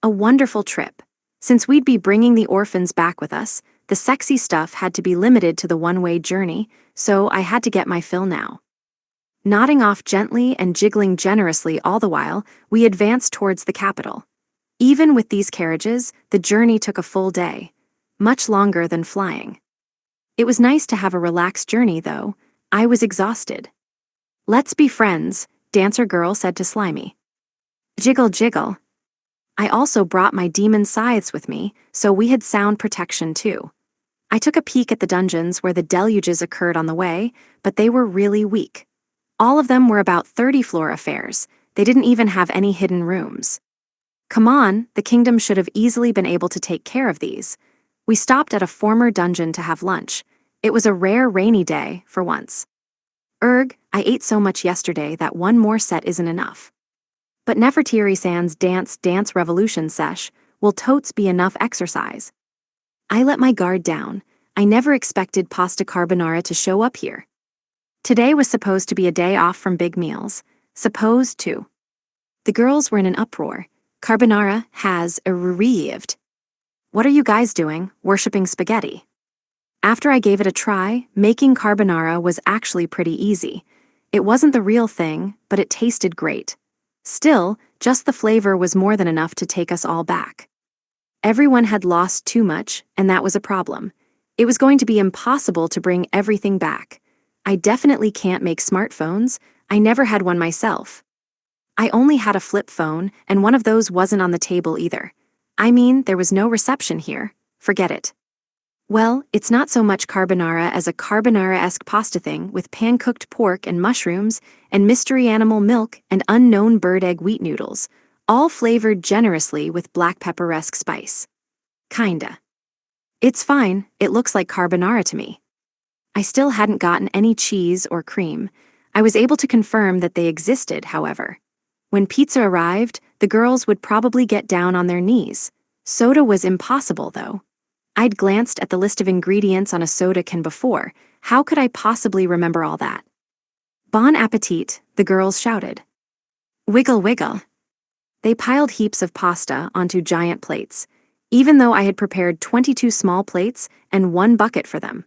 [SPEAKER 1] A wonderful trip. Since we'd be bringing the orphans back with us, the sexy stuff had to be limited to the one-way journey, so I had to get my fill now. Nodding off gently and jiggling generously all the while, we advanced towards the capital. Even with these carriages, the journey took a full day, much longer than flying. It was nice to have a relaxed journey, though. I was exhausted. Let's be friends, Dancer Girl said to Slimy. Jiggle jiggle. I also brought my demon scythes with me, so we had sound protection too. I took a peek at the dungeons where the deluges occurred on the way, but they were really weak. All of them were about 30-floor affairs, They didn't even have any hidden rooms. Come on, the kingdom should have easily been able to take care of these. We stopped at a former dungeon to have lunch. It was a rare rainy day, for once. I ate so much yesterday that one more set isn't enough. But Nefertiri-san's dance revolution sesh will totes be enough exercise. I let my guard down. I never expected pasta carbonara to show up here. Today was supposed to be a day off from big meals. Supposed to. The girls were in an uproar. Carbonara has arrived. What are you guys doing, worshipping spaghetti? After I gave it a try, making carbonara was actually pretty easy. It wasn't the real thing, but it tasted great. Still, just the flavor was more than enough to take us all back. Everyone had lost too much, and that was a problem. It was going to be impossible to bring everything back. I definitely can't make smartphones. I never had one myself. I only had a flip phone, and one of those wasn't on the table either. I mean, there was no reception here. Forget it. Well, it's not so much carbonara as a carbonara-esque pasta thing with pan-cooked pork and mushrooms and mystery animal milk and unknown bird egg wheat noodles, all flavored generously with black pepper-esque spice. Kinda. It's fine, it looks like carbonara to me. I still hadn't gotten any cheese or cream. I was able to confirm that they existed, however. When pizza arrived, the girls would probably get down on their knees. Soda was impossible, though. I'd glanced at the list of ingredients on a soda can before. How could I possibly remember all that? Bon appetit, the girls shouted. Wiggle wiggle. They piled heaps of pasta onto giant plates, even though I had prepared 22 small plates and one bucket for them.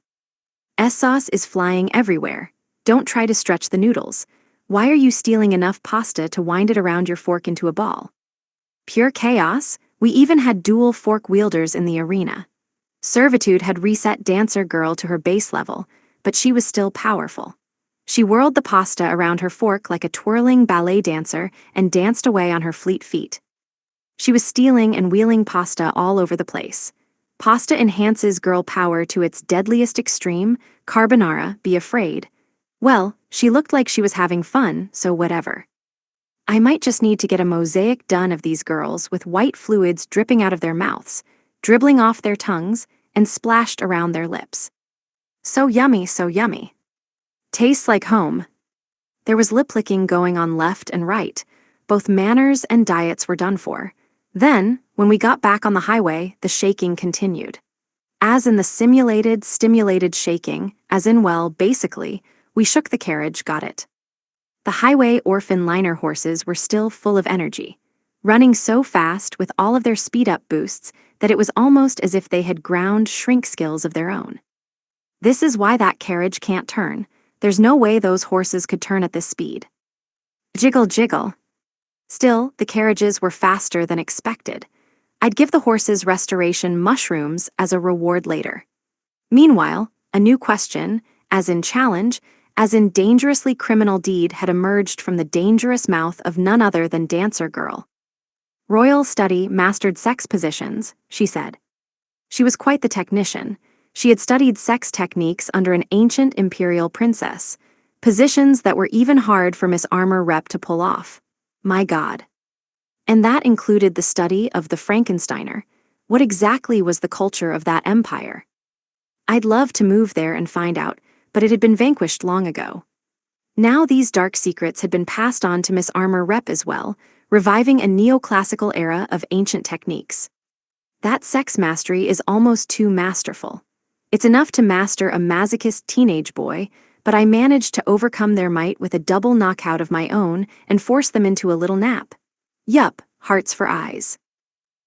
[SPEAKER 1] S-sauce is flying everywhere. Don't try to stretch the noodles. Why are you stealing enough pasta to wind it around your fork into a ball? Pure chaos. We even had dual fork wielders in the arena. Servitude had reset Dancer Girl to her base level, but she was still powerful. She whirled the pasta around her fork like a twirling ballet dancer and danced away on her fleet feet. She was stealing and wheeling pasta all over the place. Pasta enhances girl power to its deadliest extreme. Carbonara, be afraid. Well, she looked like she was having fun, so whatever. I might just need to get a mosaic done of these girls with white fluids dripping out of their mouths, dribbling off their tongues, and splashed around their lips. So yummy, so yummy. Tastes like home. There was lip-licking going on left and right. Both manners and diets were done for. Then, when we got back on the highway, the shaking continued. As in the stimulated shaking, as in, well, basically, we shook the carriage, got it. The highway orphan liner horses were still full of energy, running so fast with all of their speed-up boosts that it was almost as if they had ground shrink skills of their own. This is why that carriage can't turn. There's no way those horses could turn at this speed. Jiggle, jiggle. Still, the carriages were faster than expected. I'd give the horses restoration mushrooms as a reward later. Meanwhile, a new question, as in challenge, as in dangerously criminal deed, had emerged from the dangerous mouth of none other than Dancer Girl. Royal study mastered sex positions, she said. She was quite the technician. She had studied sex techniques under an ancient imperial princess, positions that were even hard for Miss Armor Rep to pull off. My God. And that included the study of the Frankensteiner. What exactly was the culture of that empire? I'd love to move there and find out, but it had been vanquished long ago. Now these dark secrets had been passed on to Miss Armor Rep as well, reviving a neoclassical era of ancient techniques. That sex mastery is almost too masterful. It's enough to master a masochist teenage boy, but I managed to overcome their might with a double knockout of my own and force them into a little nap. Yup, hearts for eyes.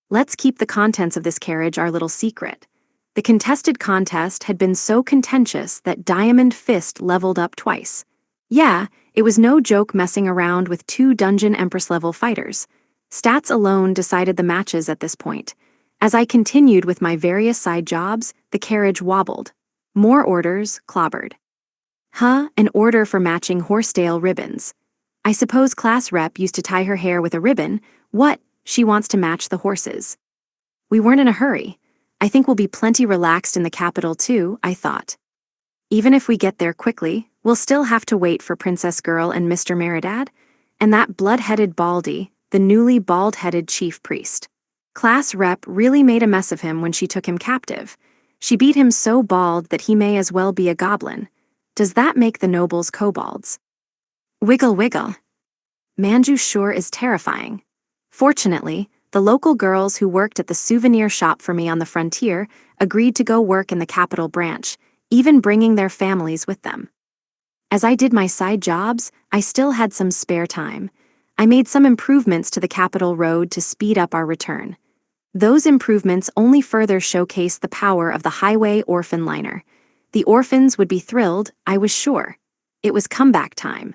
[SPEAKER 1] Let's keep the contents of this carriage our little secret. The contested contest had been so contentious that Diamond Fist leveled up twice. Yeah, it was no joke messing around with 2 Dungeon Empress-level fighters. Stats alone decided the matches at this point. As I continued with my various side jobs, the carriage wobbled. More orders clobbered. An order for matching Horsetail ribbons. I suppose class rep used to tie her hair with a ribbon. What? She wants to match the horses. We weren't in a hurry. I think we'll be plenty relaxed in the capital too, I thought. Even if we get there quickly, we'll still have to wait for Princess Girl and Mr. Meridad. And that blood-headed Baldy, the newly bald-headed chief priest. Class rep really made a mess of him when she took him captive. She beat him so bald that he may as well be a goblin. Does that make the nobles kobolds? Wiggle wiggle. Manju sure is terrifying. Fortunately, the local girls who worked at the souvenir shop for me on the frontier agreed to go work in the capital branch, even bringing their families with them. As I did my side jobs, I still had some spare time. I made some improvements to the capital road to speed up our return. Those improvements only further showcased the power of the highway orphan liner. The orphans would be thrilled, I was sure. It was comeback time.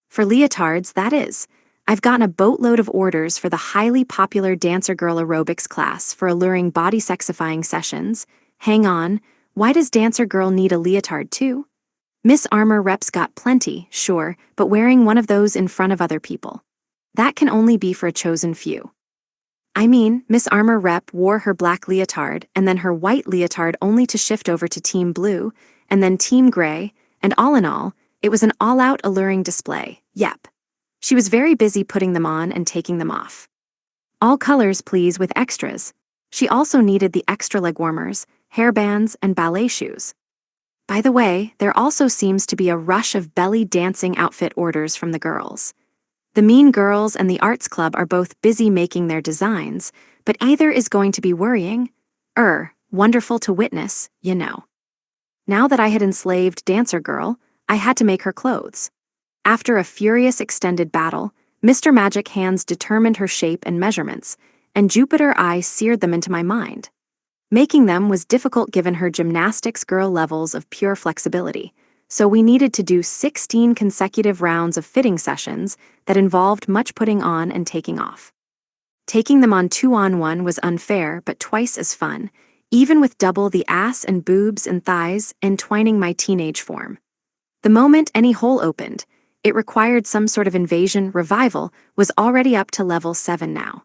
[SPEAKER 1] For leotards, that is. I've gotten a boatload of orders for the highly popular Dancer Girl aerobics class for alluring body sexifying sessions. Hang on, why does Dancer Girl need a leotard too? Miss Armor Rep's got plenty, sure, but wearing one of those in front of other people. That can only be for a chosen few. I mean, Miss Armor Rep wore her black leotard and then her white leotard only to shift over to Team Blue, and then Team Gray, and all in all, it was an all-out alluring display, yep. She was very busy putting them on and taking them off. All colors, please, with extras. She also needed the extra leg warmers, hairbands, and ballet shoes. By the way, there also seems to be a rush of belly dancing outfit orders from the girls. The Mean Girls and the Arts Club are both busy making their designs, but either is going to be worrying, wonderful to witness, you know. Now that I had enslaved Dancer Girl, I had to make her clothes. After a furious extended battle, Mr. Magic Hands determined her shape and measurements, and Jupiter Eye seared them into my mind. Making them was difficult given her gymnastics girl levels of pure flexibility, so we needed to do 16 consecutive rounds of fitting sessions that involved much putting on and taking off. Taking them on 2-on-1 was unfair but twice as fun, even with double the ass and boobs and thighs entwining my teenage form. The moment any hole opened, it required some sort of invasion revival was already up to level 7 now.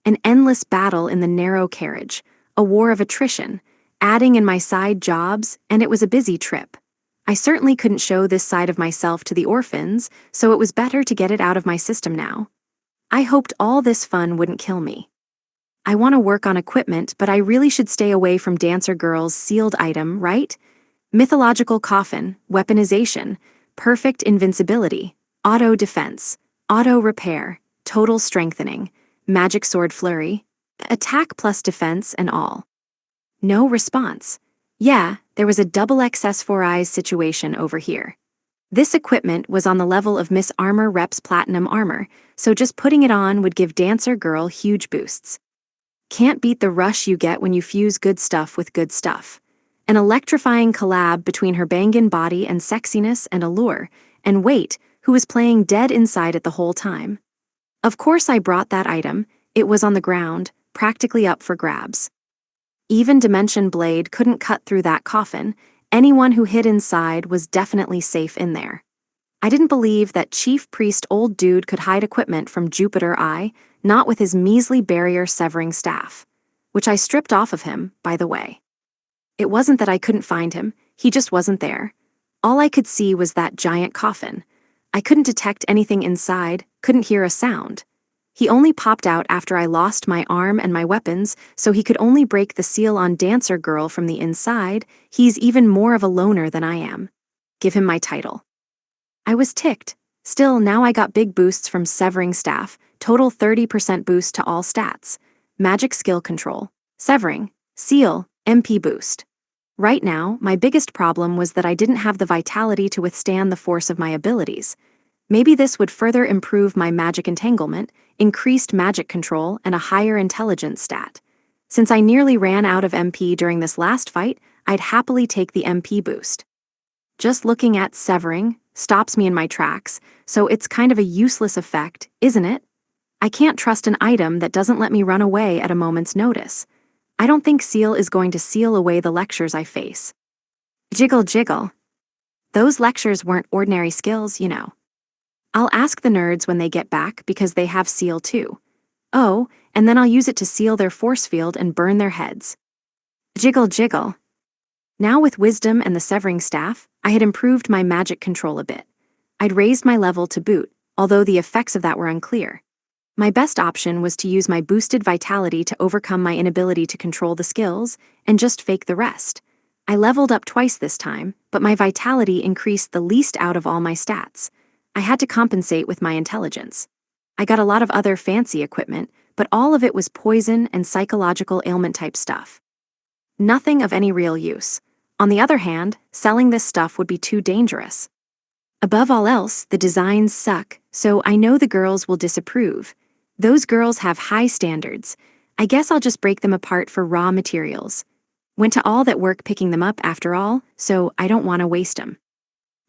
[SPEAKER 1] An endless battle in the narrow carriage, a war of attrition, adding in my side jobs, and it was a busy trip. I certainly couldn't show this side of myself to the orphans, so it was better to get it out of my system now. I hoped all this fun wouldn't kill me. I want to work on equipment, but I really should stay away from Dancer Girl's sealed item, right? Mythological coffin, weaponization, perfect invincibility, auto defense, auto repair, total strengthening, magic sword flurry, attack plus defense and all. No response. Yeah, there was a double XS4 eyes situation over here. This equipment was on the level of Miss Armor Rep's platinum armor, so just putting it on would give Dancer Girl huge boosts. Can't beat the rush you get when you fuse good stuff with good stuff. An electrifying collab between her bangin' body and sexiness and allure, and wait, who was playing dead inside it the whole time. Of course I brought that item, it was on the ground, practically up for grabs. Even Dimension Blade couldn't cut through that coffin, anyone who hid inside was definitely safe in there. I didn't believe that Chief Priest Old Dude could hide equipment from Jupiter Eye, not with his measly barrier-severing staff, which I stripped off of him, by the way. It wasn't that I couldn't find him, he just wasn't there. All I could see was that giant coffin. I couldn't detect anything inside, couldn't hear a sound. He only popped out after I lost my arm and my weapons, so he could only break the seal on Dancer Girl from the inside. He's even more of a loner than I am. Give him my title. I was ticked. Still, now I got big boosts from Severing Staff, total 30% boost to all stats. Magic Skill Control, Severing, Seal, MP Boost. Right now, my biggest problem was that I didn't have the vitality to withstand the force of my abilities. Maybe this would further improve my magic entanglement, increased magic control, and a higher intelligence stat. Since I nearly ran out of MP during this last fight, I'd happily take the MP boost. Just looking at Severing stops me in my tracks, so it's kind of a useless effect, isn't it? I can't trust an item that doesn't let me run away at a moment's notice. I don't think Seal is going to seal away the lectures I face. Jiggle jiggle. Those lectures weren't ordinary skills, you know. I'll ask the nerds when they get back because they have Seal too. Oh, and then I'll use it to seal their force field and burn their heads. Jiggle jiggle. Now with Wisdom and the Severing Staff, I had improved my magic control a bit. I'd raised my level to boot, although the effects of that were unclear. My best option was to use my boosted vitality to overcome my inability to control the skills and just fake the rest. I leveled up twice this time, but my vitality increased the least out of all my stats. I had to compensate with my intelligence. I got a lot of other fancy equipment, but all of it was poison and psychological ailment type stuff. Nothing of any real use. On the other hand, selling this stuff would be too dangerous. Above all else, the designs suck, so I know the girls will disapprove. Those girls have high standards. I guess I'll just break them apart for raw materials. Went to all that work picking them up after all, so I don't want to waste them.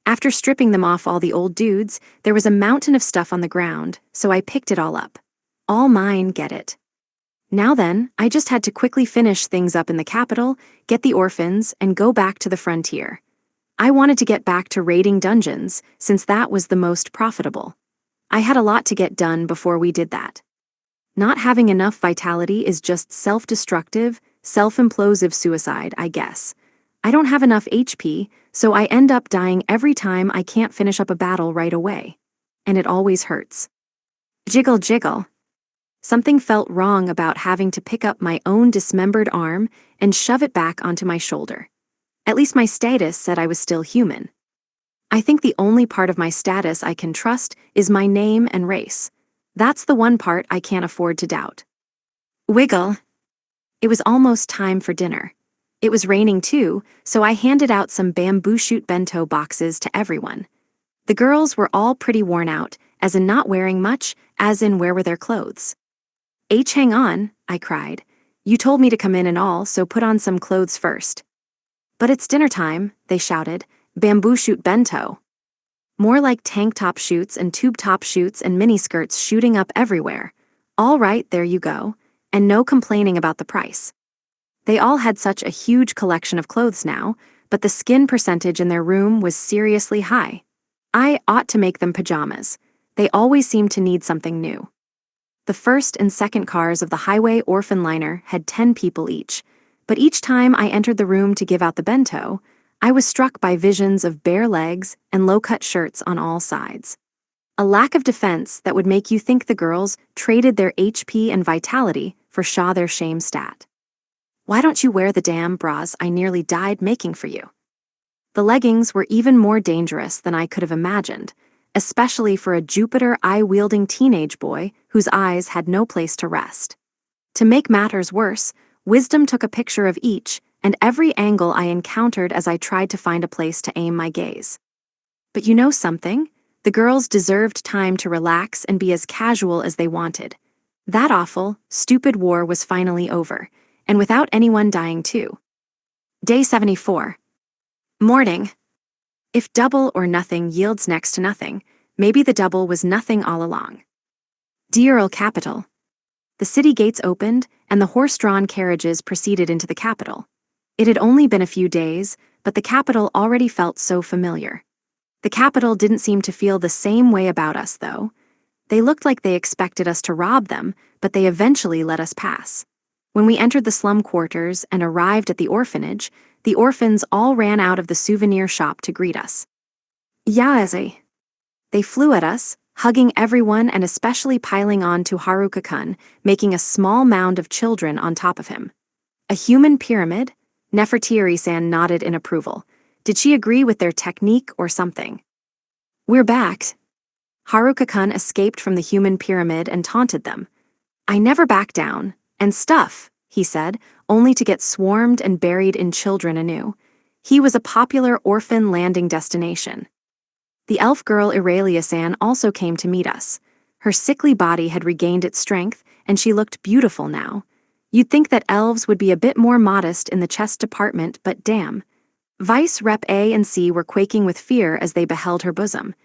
[SPEAKER 1] After stripping them off all the old dudes, there was a mountain of stuff on the ground, so I picked it all up. All mine, get it. Now then, I just had to quickly finish things up in the capital, get the orphans, and go back to the frontier. I wanted to get back to raiding dungeons, since that was the most profitable. I had a lot to get done before we did that. Not having enough vitality is just self-destructive, self-implosive suicide, I guess. I don't have enough HP, so I end up dying every time I can't finish up a battle right away. And it always hurts. Jiggle jiggle. Something felt wrong about having to pick up my own dismembered arm and shove it back onto my shoulder. At least my status said I was still human. I think the only part of my status I can trust is my name and race. That's the one part I can't afford to doubt. Wiggle. It was almost time for dinner. It was raining too, so I handed out some bamboo shoot bento boxes to everyone. The girls were all pretty worn out, as in not wearing much, as in where were their clothes. Hang on, I cried. You told me to come in and all, so put on some clothes first. But it's dinner time, they shouted. Bamboo shoot bento. More like tank top shoots and tube top shoots and miniskirts shooting up everywhere. All right, there you go. And no complaining about the price. They all had such a huge collection of clothes now, but the skin percentage in their room was seriously high. I ought to make them pajamas. They always seem to need something new. The first and second cars of the highway orphan liner had 10 people each, but each time I entered the room to give out the bento, I was struck by visions of bare legs and low-cut shirts on all sides. A lack of defense that would make you think the girls traded their HP and vitality for Shaw their shame stat. Why don't you wear the damn bras I nearly died making for you? The leggings were even more dangerous than I could have imagined, especially for a Jupiter eye-wielding teenage boy whose eyes had no place to rest. To make matters worse, Wisdom took a picture of each and every angle I encountered as I tried to find a place to aim my gaze. But you know something? The girls deserved time to relax and be as casual as they wanted. That awful, stupid war was finally over, and without anyone dying too. Day 74. Morning. If double or nothing yields next to nothing, maybe the double was nothing all along. Diuril Capital. The city gates opened, and the horse-drawn carriages proceeded into the capital. It had only been a few days, but the capital already felt so familiar. The capital didn't seem to feel the same way about us, though. They looked like they expected us to rob them, but they eventually let us pass. When we entered the slum quarters and arrived at the orphanage, the orphans all ran out of the souvenir shop to greet us. Yaeze. They flew at us, hugging everyone and especially piling on to Haruka-kun, making a small mound of children on top of him. A human pyramid? Nefertiri-san nodded in approval. Did she agree with their technique or something? We're back. Haruka-kun escaped from the human pyramid and taunted them. I never back down. And stuff, he said, only to get swarmed and buried in children anew. He was a popular orphan landing destination. The elf girl Irelia-san also came to meet us. Her sickly body had regained its strength, and she looked beautiful now. You'd think that elves would be a bit more modest in the chess department, but damn. Vice Rep A and C were quaking with fear as they beheld her bosom.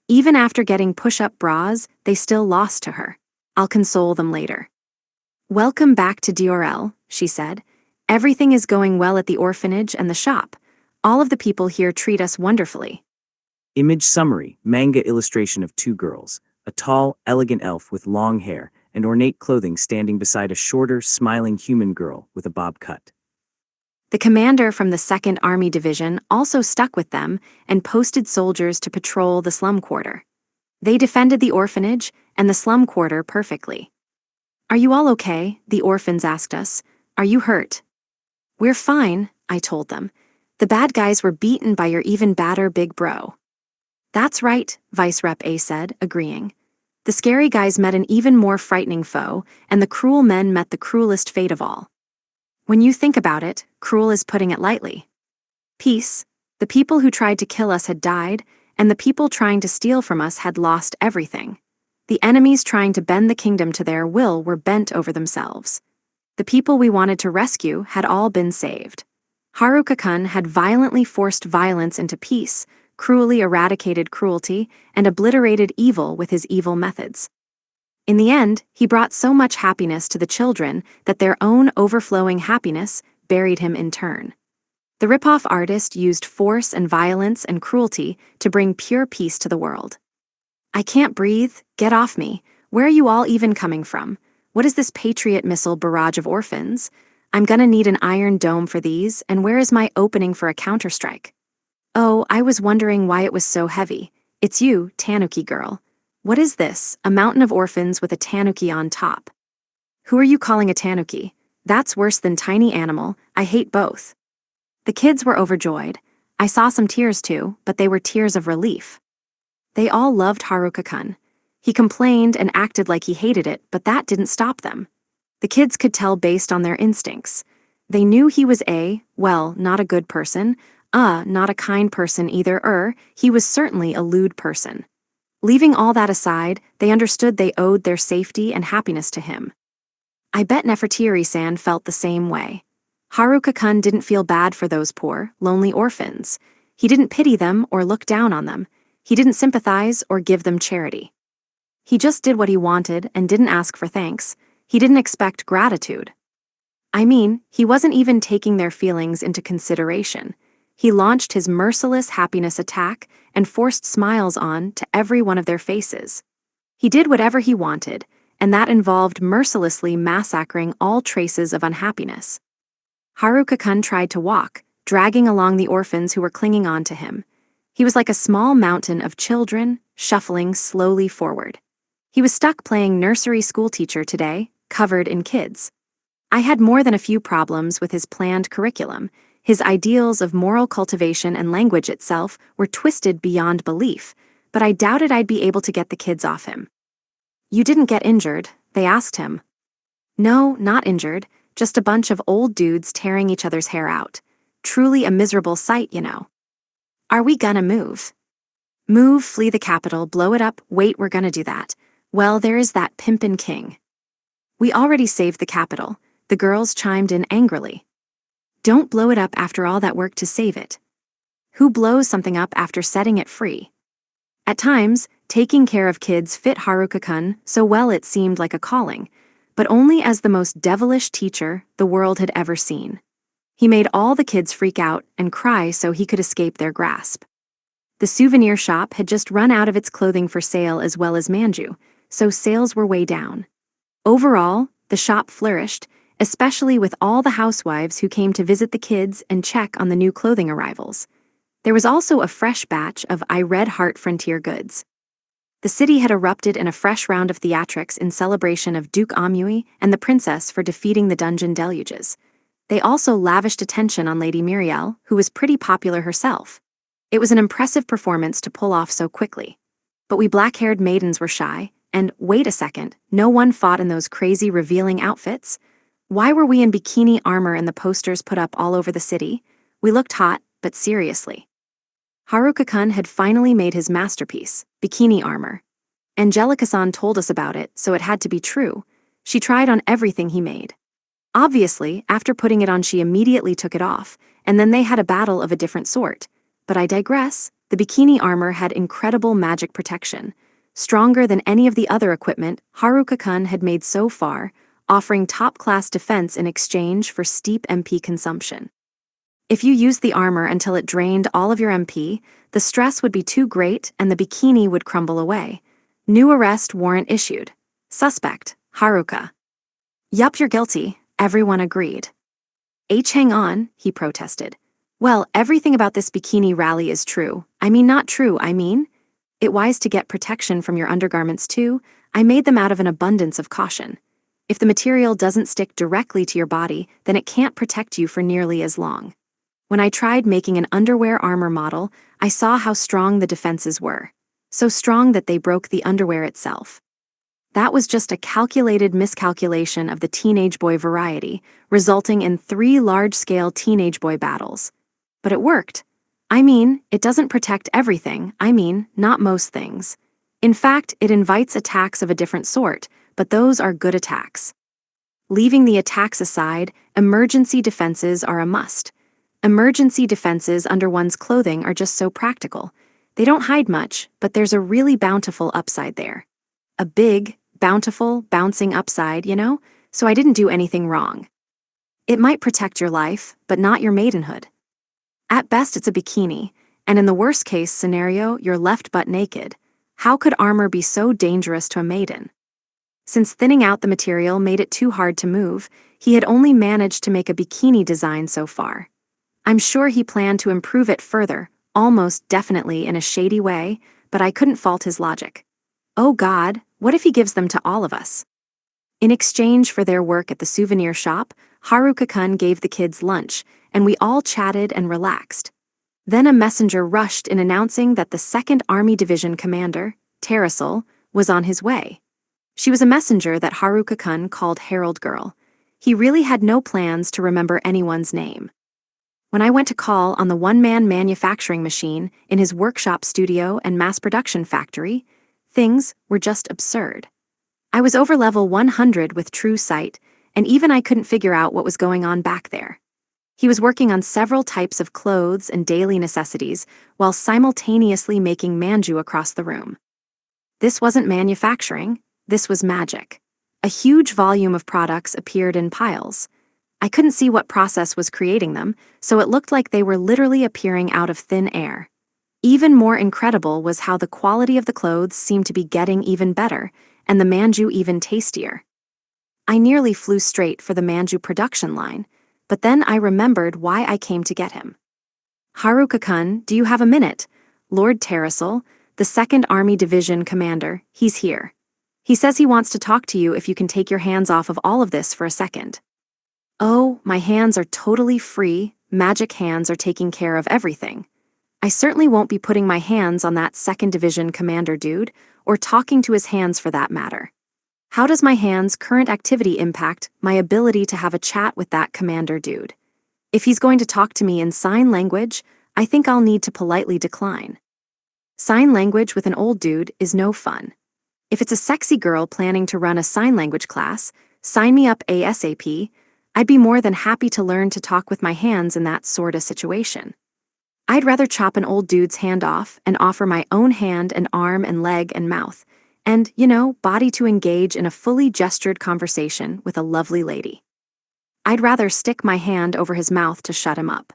[SPEAKER 1] Even after getting push-up bras, they still lost to her. I'll console them later. Welcome back to Diuril, she said. Everything is going well at the orphanage and the shop. All of the people here treat us wonderfully.
[SPEAKER 2] Image summary, manga illustration of two girls, a tall, elegant elf with long hair and ornate clothing standing beside a shorter, smiling human girl with a bob cut.
[SPEAKER 1] The commander from the 2nd Army Division also stuck with them and posted soldiers to patrol the slum quarter. They defended the orphanage and the slum quarter perfectly. "Are you all okay?" the orphans asked us. "Are you hurt?" "We're fine," I told them. "The bad guys were beaten by your even badder big bro." "That's right," Vice Rep A said, agreeing. "The scary guys met an even more frightening foe, and the cruel men met the cruelest fate of all." When you think about it, cruel is putting it lightly. Peace. The people who tried to kill us had died, and the people trying to steal from us had lost everything. The enemies trying to bend the kingdom to their will were bent over themselves. The people we wanted to rescue had all been saved. Haruka-kun had violently forced violence into peace, cruelly eradicated cruelty, and obliterated evil with his evil methods. In the end, he brought so much happiness to the children that their own overflowing happiness buried him in turn. The ripoff artist used force and violence and cruelty to bring pure peace to the world. "I can't breathe, get off me, where are you all even coming from? What is this Patriot missile barrage of orphans? I'm gonna need an iron dome for these, and where is my opening for a counterstrike? Oh, I was wondering why it was so heavy. It's you, Tanuki girl. What is this, a mountain of orphans with a tanuki on top? Who are you calling a tanuki? That's worse than tiny animal, I hate both." The kids were overjoyed. I saw some tears too, but they were tears of relief. They all loved Haruka-kun. He complained and acted like he hated it, but that didn't stop them. The kids could tell based on their instincts. They knew he was not a good person, not a kind person either, he was certainly a lewd person. Leaving all that aside, they understood they owed their safety and happiness to him. I bet Nefertiri-san felt the same way. Haruka-kun didn't feel bad for those poor, lonely orphans. He didn't pity them or look down on them. He didn't sympathize or give them charity. He just did what he wanted and didn't ask for thanks. He didn't expect gratitude. I mean, he wasn't even taking their feelings into consideration. He launched his merciless happiness attack and forced smiles on to every one of their faces. He did whatever he wanted, and that involved mercilessly massacring all traces of unhappiness. Haruka-kun tried to walk, dragging along the orphans who were clinging on to him. He was like a small mountain of children, shuffling slowly forward. He was stuck playing nursery school teacher today, covered in kids. I had more than a few problems with his planned curriculum. His ideals of moral cultivation and language itself were twisted beyond belief, but I doubted I'd be able to get the kids off him. "You didn't get injured?" they asked him. "No, not injured, just a bunch of old dudes tearing each other's hair out. Truly a miserable sight, you know." "Are we gonna move?" "Move, flee the capital, blow it up, wait, we're gonna do that. Well, there is that pimpin' king." "We already saved the capital," the girls chimed in angrily. "Don't blow it up after all that work to save it. Who blows something up after setting it free?" At times, taking care of kids fit Haruka-kun so well it seemed like a calling, but only as the most devilish teacher the world had ever seen. He made all the kids freak out and cry so he could escape their grasp. The souvenir shop had just run out of its clothing for sale as well as manju, so sales were way down. Overall, the shop flourished, especially with all the housewives who came to visit the kids and check on the new clothing arrivals. There was also a fresh batch of I Red Heart Frontier goods. The city had erupted in a fresh round of theatrics in celebration of Duke Amui and the princess for defeating the dungeon deluges. They also lavished attention on Lady Muriel, who was pretty popular herself. It was an impressive performance to pull off so quickly. But we black-haired maidens were shy, and wait a second, no one fought in those crazy revealing outfits? Why were we in bikini armor in the posters put up all over the city? We looked hot, but seriously. Haruka-kun had finally made his masterpiece, bikini armor. Angelica-san told us about it, so it had to be true. She tried on everything he made. Obviously, after putting it on she immediately took it off, and then they had a battle of a different sort. But I digress, the bikini armor had incredible magic protection, stronger than any of the other equipment Haruka-kun had made so far, offering top-class defense in exchange for steep MP consumption. If you used the armor until it drained all of your MP, the stress would be too great and the bikini would crumble away. New arrest warrant issued. Suspect, Haruka. Yup, you're guilty, everyone agreed. Hang on, he protested. Well, everything about this bikini rally is true. I mean not true, I mean. It wise to get protection from your undergarments too. I made them out of an abundance of caution. If the material doesn't stick directly to your body, then it can't protect you for nearly as long. When I tried making an underwear armor model, I saw how strong the defenses were. So strong that they broke the underwear itself. That was just a calculated miscalculation of the teenage boy variety, resulting in 3 large-scale teenage boy battles. But it worked. I mean, it doesn't protect everything, not most things. In fact, it invites attacks of a different sort, but those are good attacks. Leaving the attacks aside, emergency defenses are a must. Emergency defenses under one's clothing are just so practical. They don't hide much, but there's a really bountiful upside there. A big, bountiful, bouncing upside, so I didn't do anything wrong. It might protect your life, but not your maidenhood. At best, it's a bikini, and in the worst-case scenario, you're left butt naked. How could armor be so dangerous to a maiden? Since thinning out the material made it too hard to move, he had only managed to make a bikini design so far. I'm sure he planned to improve it further, almost definitely in a shady way, but I couldn't fault his logic. Oh God, what if he gives them to all of us? In exchange for their work at the souvenir shop, Haruka-kun gave the kids lunch, and we all chatted and relaxed. Then a messenger rushed in announcing that the 2nd Army Division commander, Terasol, was on his way. She was a messenger that Haruka-kun called Herald Girl. He really had no plans to remember anyone's name. When I went to call on the one-man manufacturing machine in his workshop studio and mass production factory, things were just absurd. I was over level 100 with true sight, and even I couldn't figure out what was going on back there. He was working on several types of clothes and daily necessities while simultaneously making manju across the room. This wasn't manufacturing, this was magic. A huge volume of products appeared in piles. I couldn't see what process was creating them, so it looked like they were literally appearing out of thin air. Even more incredible was how the quality of the clothes seemed to be getting even better, and the manju even tastier. I nearly flew straight for the manju production line, but then I remembered why I came to get him. Haruka-kun, do you have a minute? Lord Terasol, the 2nd Army Division commander, he's here. He says he wants to talk to you if you can take your hands off of all of this for a second. Oh, my hands are totally free, magic hands are taking care of everything. I certainly won't be putting my hands on that 2nd Division commander dude, or talking to his hands for that matter. How does my hands' current activity impact my ability to have a chat with that commander dude? If he's going to talk to me in sign language, I think I'll need to politely decline. Sign language with an old dude is no fun. If it's a sexy girl planning to run a sign language class, sign me up ASAP. I'd be more than happy to learn to talk with my hands in that sorta situation. I'd rather chop an old dude's hand off and offer my own hand and arm and leg and mouth, and, body to engage in a fully gestured conversation with a lovely lady. I'd rather stick my hand over his mouth to shut him up.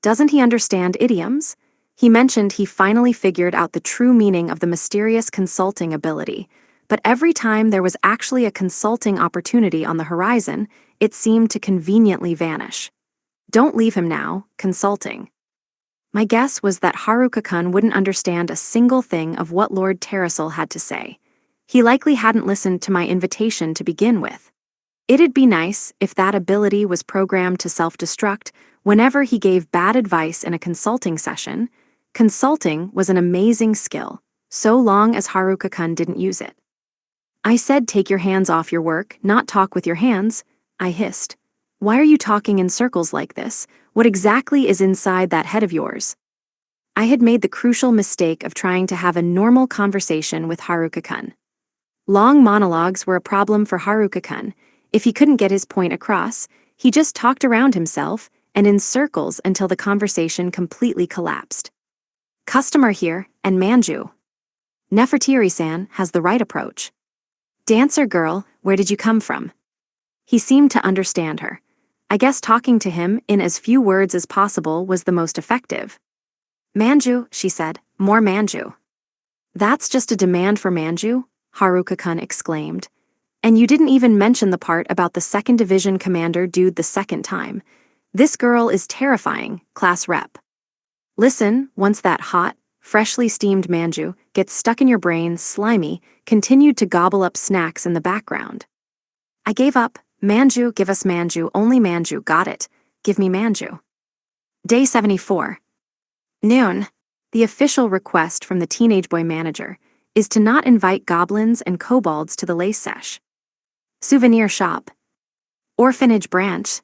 [SPEAKER 1] Doesn't he understand idioms? He mentioned he finally figured out the true meaning of the mysterious consulting ability, but every time there was actually a consulting opportunity on the horizon, it seemed to conveniently vanish. Don't leave him now, consulting. My guess was that Haruka-kun wouldn't understand a single thing of what Lord Terasol had to say. He likely hadn't listened to my invitation to begin with. It'd be nice if that ability was programmed to self-destruct whenever he gave bad advice in a consulting session. Consulting was an amazing skill, so long as Haruka-kun didn't use it. I said take your hands off your work, not talk with your hands, I hissed. Why are you talking in circles like this? What exactly is inside that head of yours? I had made the crucial mistake of trying to have a normal conversation with Haruka-kun. Long monologues were a problem for Haruka-kun. If he couldn't get his point across, he just talked around himself and in circles until the conversation completely collapsed. Customer here, and manju. Nefertiri-san has the right approach. Dancer girl, where did you come from? He seemed to understand her. I guess talking to him in as few words as possible was the most effective. Manju, she said, more manju. That's just a demand for manju? Haruka-kun exclaimed. And you didn't even mention the part about the 2nd Division commander dude the second time. This girl is terrifying, class rep. Listen, once that hot, freshly steamed manju, gets stuck in your brain, slimy, continued to gobble up snacks in the background. I gave up. Manju, give us manju, only manju, got it. Give me manju. Day 74. Noon. The official request from the teenage boy manager is to not invite goblins and kobolds to the lace sesh. Souvenir shop. Orphanage branch.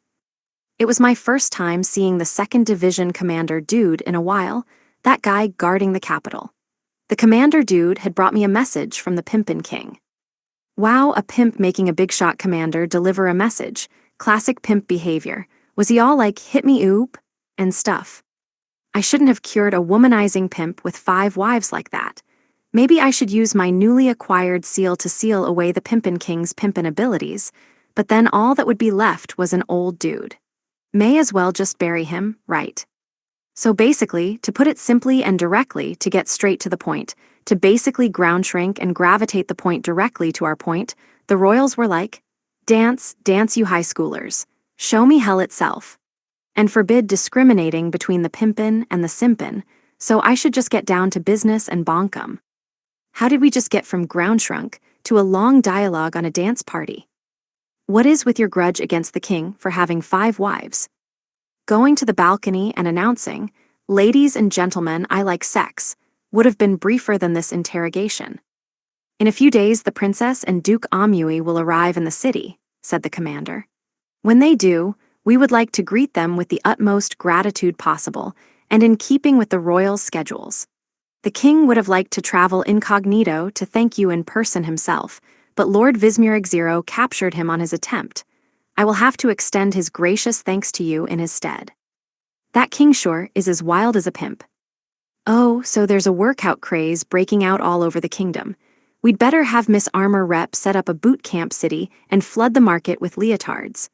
[SPEAKER 1] It was my first time seeing the 2nd Division Commander dude in a while, that guy guarding the capital. The commander dude had brought me a message from the Pimpin' King. Wow, a pimp making a big shot commander deliver a message. Classic pimp behavior. Was he all like, hit me oop, and stuff? I shouldn't have cured a womanizing pimp with 5 wives like that. Maybe I should use my newly acquired seal to seal away the Pimpin' King's pimpin' abilities, but then all that would be left was an old dude. May as well just bury him, right? So basically, to put it simply and directly, to get straight to the point, to basically ground shrink and gravitate the point directly to our point, the royals were like, dance, dance you high schoolers. Show me hell itself. And forbid discriminating between the pimpin' and the simpin', so I should just get down to business and bonk 'em. How did we just get from ground shrunk to a long dialogue on a dance party? What is with your grudge against the king for having 5 wives? Going to the balcony and announcing, ladies and gentlemen, I like sex, would have been briefer than this interrogation. In a few days, the princess and Duke Amui will arrive in the city, said the commander. When they do, we would like to greet them with the utmost gratitude possible, and in keeping with the royal schedules. The king would have liked to travel incognito to thank you in person himself, but Lord Vismurg Zero captured him on his attempt. I will have to extend his gracious thanks to you in his stead. That Kingshore is as wild as a pimp. Oh, so there's a workout craze breaking out all over the kingdom. We'd better have Miss Armor Rep set up a boot camp city and flood the market with leotards.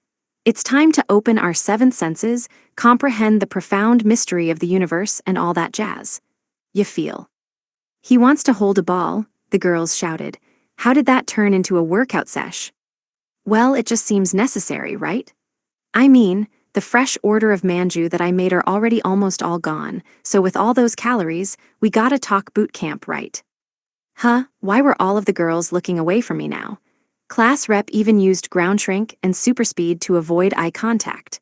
[SPEAKER 1] It's time to open our 7 senses, comprehend the profound mystery of the universe and all that jazz. You feel. He wants to hold a ball, the girls shouted. How did that turn into a workout sesh? Well, it just seems necessary, right? I mean, the fresh order of manju that I made are already almost all gone, so with all those calories, we gotta talk boot camp, right? Huh, why were all of the girls looking away from me now? Class rep even used ground shrink and super speed to avoid eye contact.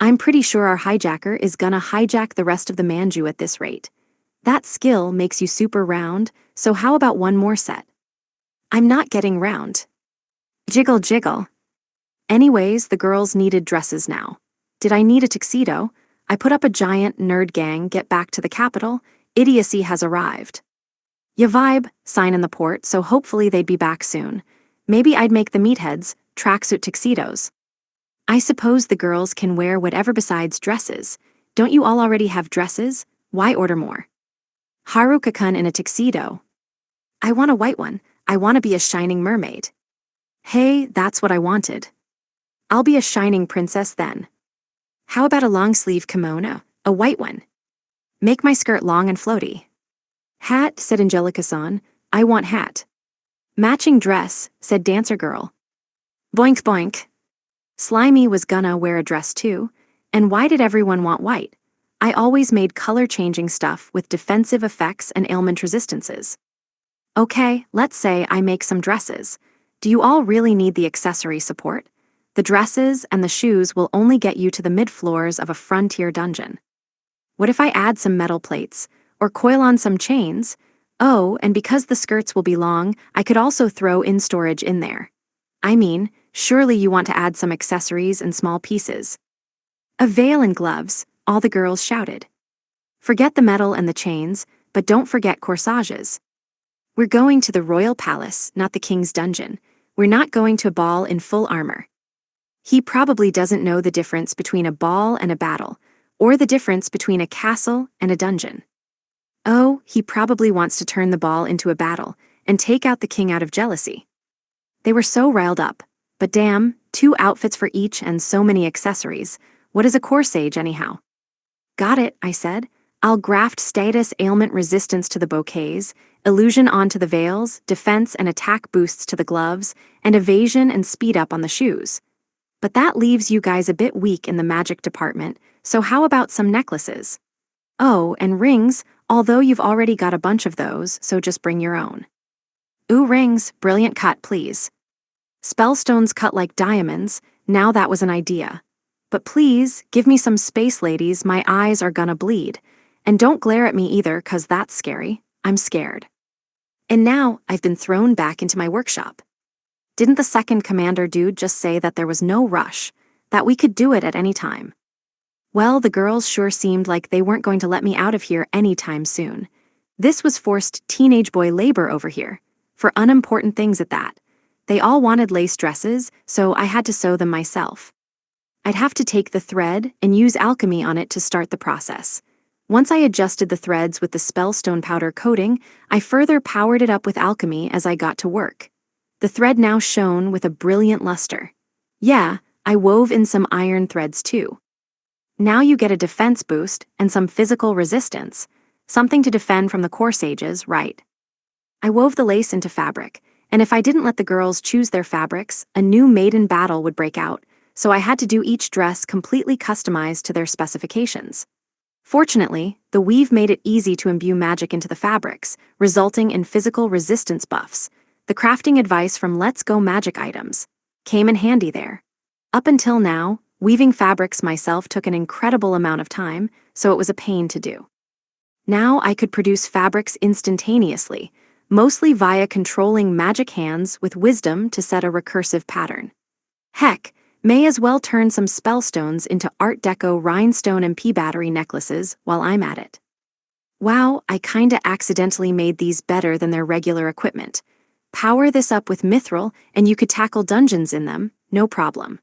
[SPEAKER 1] I'm pretty sure our hijacker is gonna hijack the rest of the manju at this rate. That skill makes you super round, so how about one more set? I'm not getting round. Jiggle jiggle. Anyways, the girls needed dresses now. Did I need a tuxedo? I put up a giant nerd gang, get back to the capital, idiocy has arrived. Ya vibe, sign in the port, so hopefully they'd be back soon. Maybe I'd make the meatheads, tracksuit tuxedos. I suppose the girls can wear whatever besides dresses. Don't you all already have dresses? Why order more? Haruka-kun in a tuxedo. I want a white one. I want to be a shining mermaid. Hey, that's what I wanted. I'll be a shining princess then. How about a long-sleeve kimono, a white one? Make my skirt long and floaty. Hat, said Angelica-san. I want hat. Matching dress, said Dancer Girl. Boink boink. Slimy was gonna wear a dress too, and why did everyone want white? I always made color-changing stuff with defensive effects and ailment resistances. Okay, let's say I make some dresses. Do you all really need the accessory support? The dresses and the shoes will only get you to the mid-floors of a frontier dungeon. What if I add some metal plates, or coil on some chains? Oh, and because the skirts will be long, I could also throw in storage in there. I mean, surely you want to add some accessories and small pieces. A veil and gloves, all the girls shouted. Forget the metal and the chains, but don't forget corsages. We're going to the royal palace, not the king's dungeon. We're not going to a ball in full armor. He probably doesn't know the difference between a ball and a battle, or the difference between a castle and a dungeon. Oh, he probably wants to turn the ball into a battle and take out the king out of jealousy. They were so riled up, but damn, 2 outfits for each and so many accessories. What is a corsage anyhow? Got it, I said. I'll graft status ailment resistance to the bouquets, illusion onto the veils, defense and attack boosts to the gloves, and evasion and speed up on the shoes. But that leaves you guys a bit weak in the magic department, so how about some necklaces? Oh, and rings, Although you've already got a bunch of those, so just bring your own. Ooh, rings, brilliant cut, please. Spellstones cut like diamonds, now that was an idea. But please, give me some space, ladies, my eyes are gonna bleed. And don't glare at me either, 'cause that's scary. I'm scared. And now, I've been thrown back into my workshop. Didn't the second commander dude just say that there was no rush, that we could do it at any time? Well, the girls sure seemed like they weren't going to let me out of here anytime soon. This was forced teenage boy labor over here, for unimportant things at that. They all wanted lace dresses, so I had to sew them myself. I'd have to take the thread and use alchemy on it to start the process. Once I adjusted the threads with the spellstone powder coating, I further powered it up with alchemy as I got to work. The thread now shone with a brilliant luster. Yeah, I wove in some iron threads too. Now you get a defense boost and some physical resistance, something to defend from the corsages, right? I wove the lace into fabric, and if I didn't let the girls choose their fabrics, a new maiden battle would break out, so I had to do each dress completely customized to their specifications. Fortunately, the weave made it easy to imbue magic into the fabrics, resulting in physical resistance buffs. The crafting advice from Let's Go Magic Items came in handy there. Up until now, weaving fabrics myself took an incredible amount of time, so it was a pain to do. Now I could produce fabrics instantaneously, mostly via controlling magic hands with wisdom to set a recursive pattern. Heck, may as well turn some spellstones into Art Deco rhinestone and pea battery necklaces while I'm at it. Wow, I kinda accidentally made these better than their regular equipment. Power this up with mithril and you could tackle dungeons in them, no problem.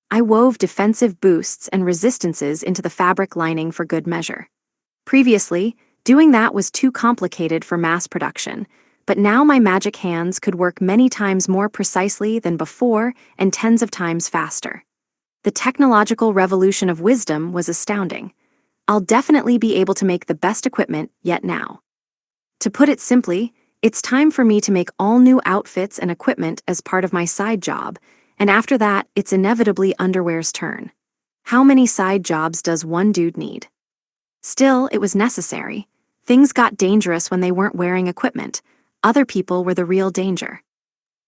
[SPEAKER 1] I wove defensive boosts and resistances into the fabric lining for good measure. Previously, doing that was too complicated for mass production, but now my magic hands could work many times more precisely than before and tens of times faster. The technological revolution of wisdom was astounding. I'll definitely be able to make the best equipment yet now. To put it simply, it's time for me to make all new outfits and equipment as part of my side job, and after that, it's inevitably underwear's turn. How many side jobs does one dude need? Still, it was necessary. Things got dangerous when they weren't wearing equipment. Other people were the real danger.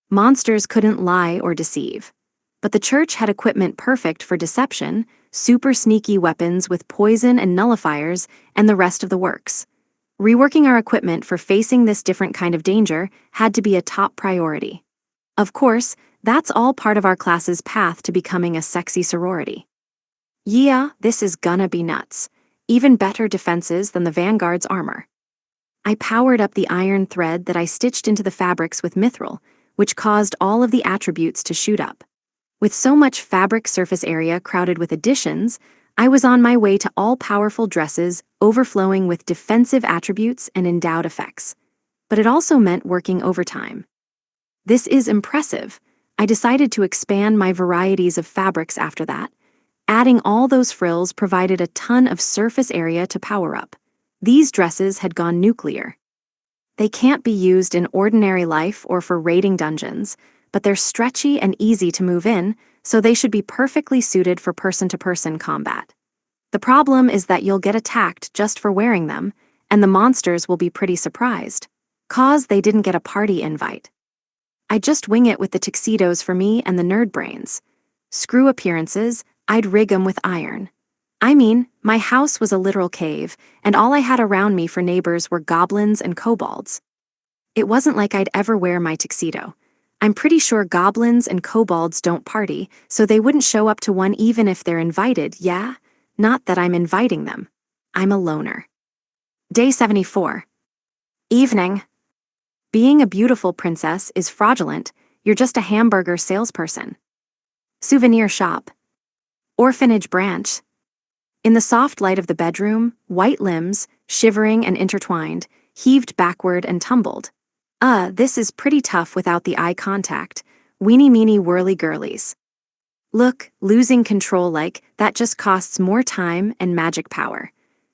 [SPEAKER 1] Monsters couldn't lie or deceive. But the church had equipment perfect for deception, super sneaky weapons with poison and nullifiers, and the rest of the works. Reworking our equipment for facing this different kind of danger had to be a top priority. Of course, that's all part of our class's path to becoming a sexy sorority. Yeah, this is gonna be nuts. Even better defenses than the Vanguard's armor. I powered up the iron thread that I stitched into the fabrics with mithril, which caused all of the attributes to shoot up. With so much fabric surface area crowded with additions, I was on my way to all-powerful dresses overflowing with defensive attributes and endowed effects. But it also meant working overtime. This is impressive. I decided to expand my varieties of fabrics after that. Adding all those frills provided a ton of surface area to power up. These dresses had gone nuclear. They can't be used in ordinary life or for raiding dungeons, but they're stretchy and easy to move in, so they should be perfectly suited for person-to-person combat. The problem is that you'll get attacked just for wearing them, and the monsters will be pretty surprised, 'cause they didn't get a party invite. I just wing it with the tuxedos for me and the nerd brains. Screw appearances, I'd rig 'em with iron. I mean, my house was a literal cave, and all I had around me for neighbors were goblins and kobolds. It wasn't like I'd ever wear my tuxedo. I'm pretty sure goblins and kobolds don't party, so they wouldn't show up to one even if they're invited, yeah? Not that I'm inviting them. I'm a loner. Day 74. Evening. Being a beautiful princess is fraudulent, you're just a hamburger salesperson. Souvenir shop. Orphanage branch. In the soft light of the bedroom, white limbs, shivering and intertwined, heaved backward and tumbled. This is pretty tough without the eye contact. Weeny meeny whirly girlies. Look, losing control like that just costs more time and magic power.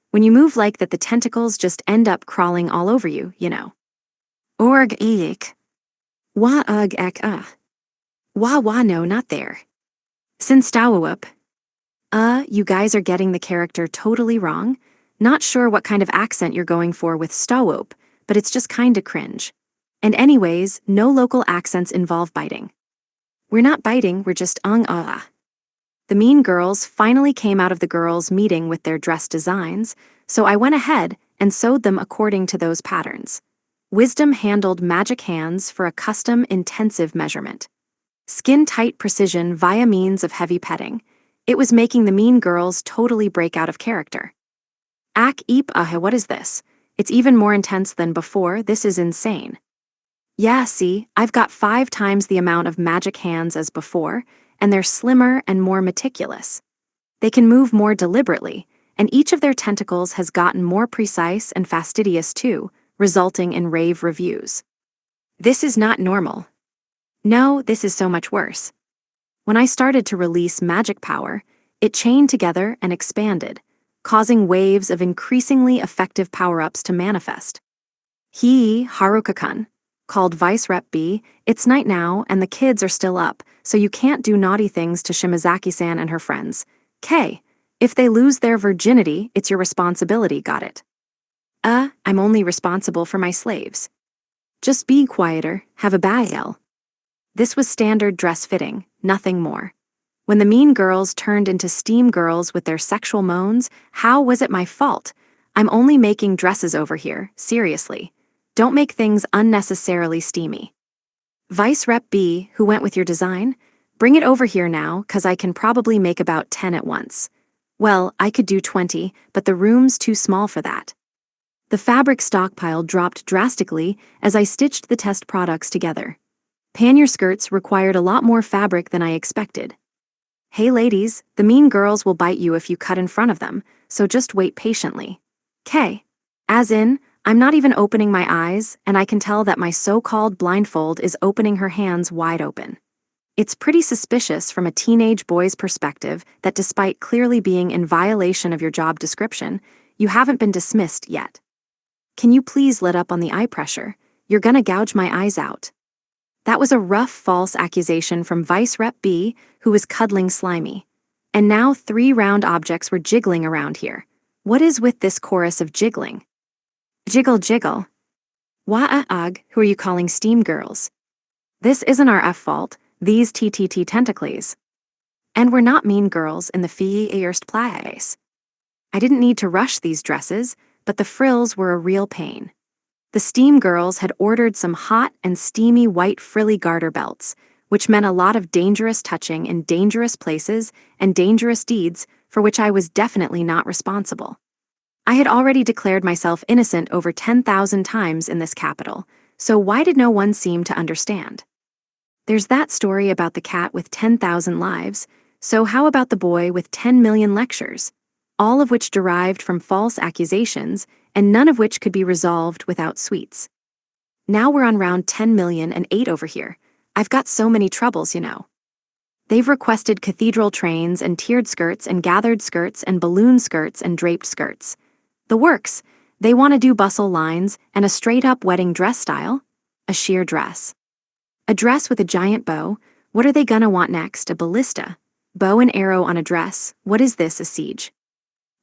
[SPEAKER 1] When you move like that, the tentacles just end up crawling all over you, you know. Org eek. Wah ugh ek Wah no, not there. Sinstawawup. You guys are getting the character totally wrong. Not sure what kind of accent you're going for with Stawop, but it's just kinda cringe. And anyways, no local accents involve biting. We're not biting, we're just ah. The mean girls finally came out of the girls' meeting with their dress designs, so I went ahead and sewed them according to those patterns. Wisdom handled magic hands for a custom intensive measurement. Skin-tight precision via means of heavy petting. It was making the mean girls totally break out of character. What is this? It's even more intense than before, this is insane. Yeah, see, I've got 5 times the amount of magic hands as before, and they're slimmer and more meticulous. They can move more deliberately, and each of their tentacles has gotten more precise and fastidious too, resulting in rave reviews. This is not normal. No, this is so much worse. When I started to release magic power, it chained together and expanded, causing waves of increasingly effective power-ups to manifest. Haruka-kun called Vice Rep B, it's night now and the kids are still up, so you can't do naughty things to Shimazaki-san and her friends. K, if they lose their virginity, it's your responsibility, got it? I'm only responsible for my slaves. Just be quieter, have a bagel. This was standard dress fitting, nothing more. When the mean girls turned into steam girls with their sexual moans, how was it my fault? I'm only making dresses over here, seriously. Don't make things unnecessarily steamy. Vice Rep B, who went with your design? Bring it over here now, 'cause I can probably make about 10 at once. Well, I could do 20, but the room's too small for that. The fabric stockpile dropped drastically as I stitched the test products together. Pannier skirts required a lot more fabric than I expected. Hey ladies, the mean girls will bite you if you cut in front of them, so just wait patiently. K. As in, I'm not even opening my eyes, and I can tell that my so-called blindfold is opening her hands wide open. It's pretty suspicious from a teenage boy's perspective that despite clearly being in violation of your job description, you haven't been dismissed yet. Can you please let up on the eye pressure? You're gonna gouge my eyes out. That was a rough false accusation from Vice Rep B, who was cuddling Slimy. And now 3 round objects were jiggling around here. What is with this chorus of jiggling? Jiggle jiggle. Who are you calling steam girls? This isn't our fault, these TTT tentacles. And we're not mean girls in the first place. I didn't need to rush these dresses, but the frills were a real pain. The steam girls had ordered some hot and steamy white frilly garter belts, which meant a lot of dangerous touching in dangerous places and dangerous deeds for which I was definitely not responsible. I had already declared myself innocent over 10,000 times in this capital, so why did no one seem to understand? There's that story about the cat with 10,000 lives, so how about the boy with 10 million lectures? All of which derived from false accusations, and none of which could be resolved without sweets. Now we're on round 10,000,008 over here. I've got so many troubles, you know. They've requested cathedral trains and tiered skirts and gathered skirts and balloon skirts and draped skirts. The works. They want to do bustle lines and a straight-up wedding dress style. A sheer dress. A dress with a giant bow. What are they gonna want next? A ballista. Bow and arrow on a dress. What is this, a siege?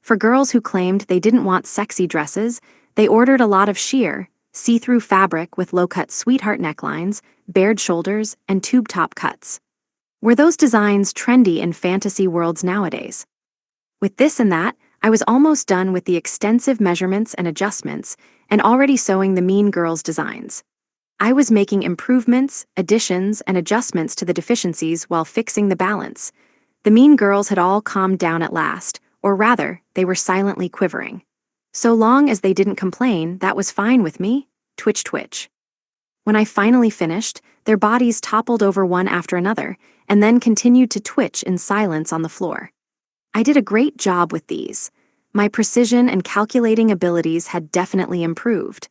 [SPEAKER 1] For girls who claimed they didn't want sexy dresses, they ordered a lot of sheer, see-through fabric with low-cut sweetheart necklines, bared shoulders, and tube-top cuts. Were those designs trendy in fantasy worlds nowadays? With this and that, I was almost done with the extensive measurements and adjustments, and already sewing the mean girls' designs. I was making improvements, additions, and adjustments to the deficiencies while fixing the balance. The mean girls had all calmed down at last, or rather, they were silently quivering. So long as they didn't complain, that was fine with me. Twitch twitch. When I finally finished, their bodies toppled over one after another, and then continued to twitch in silence on the floor. I did a great job with these. My precision and calculating abilities had definitely improved.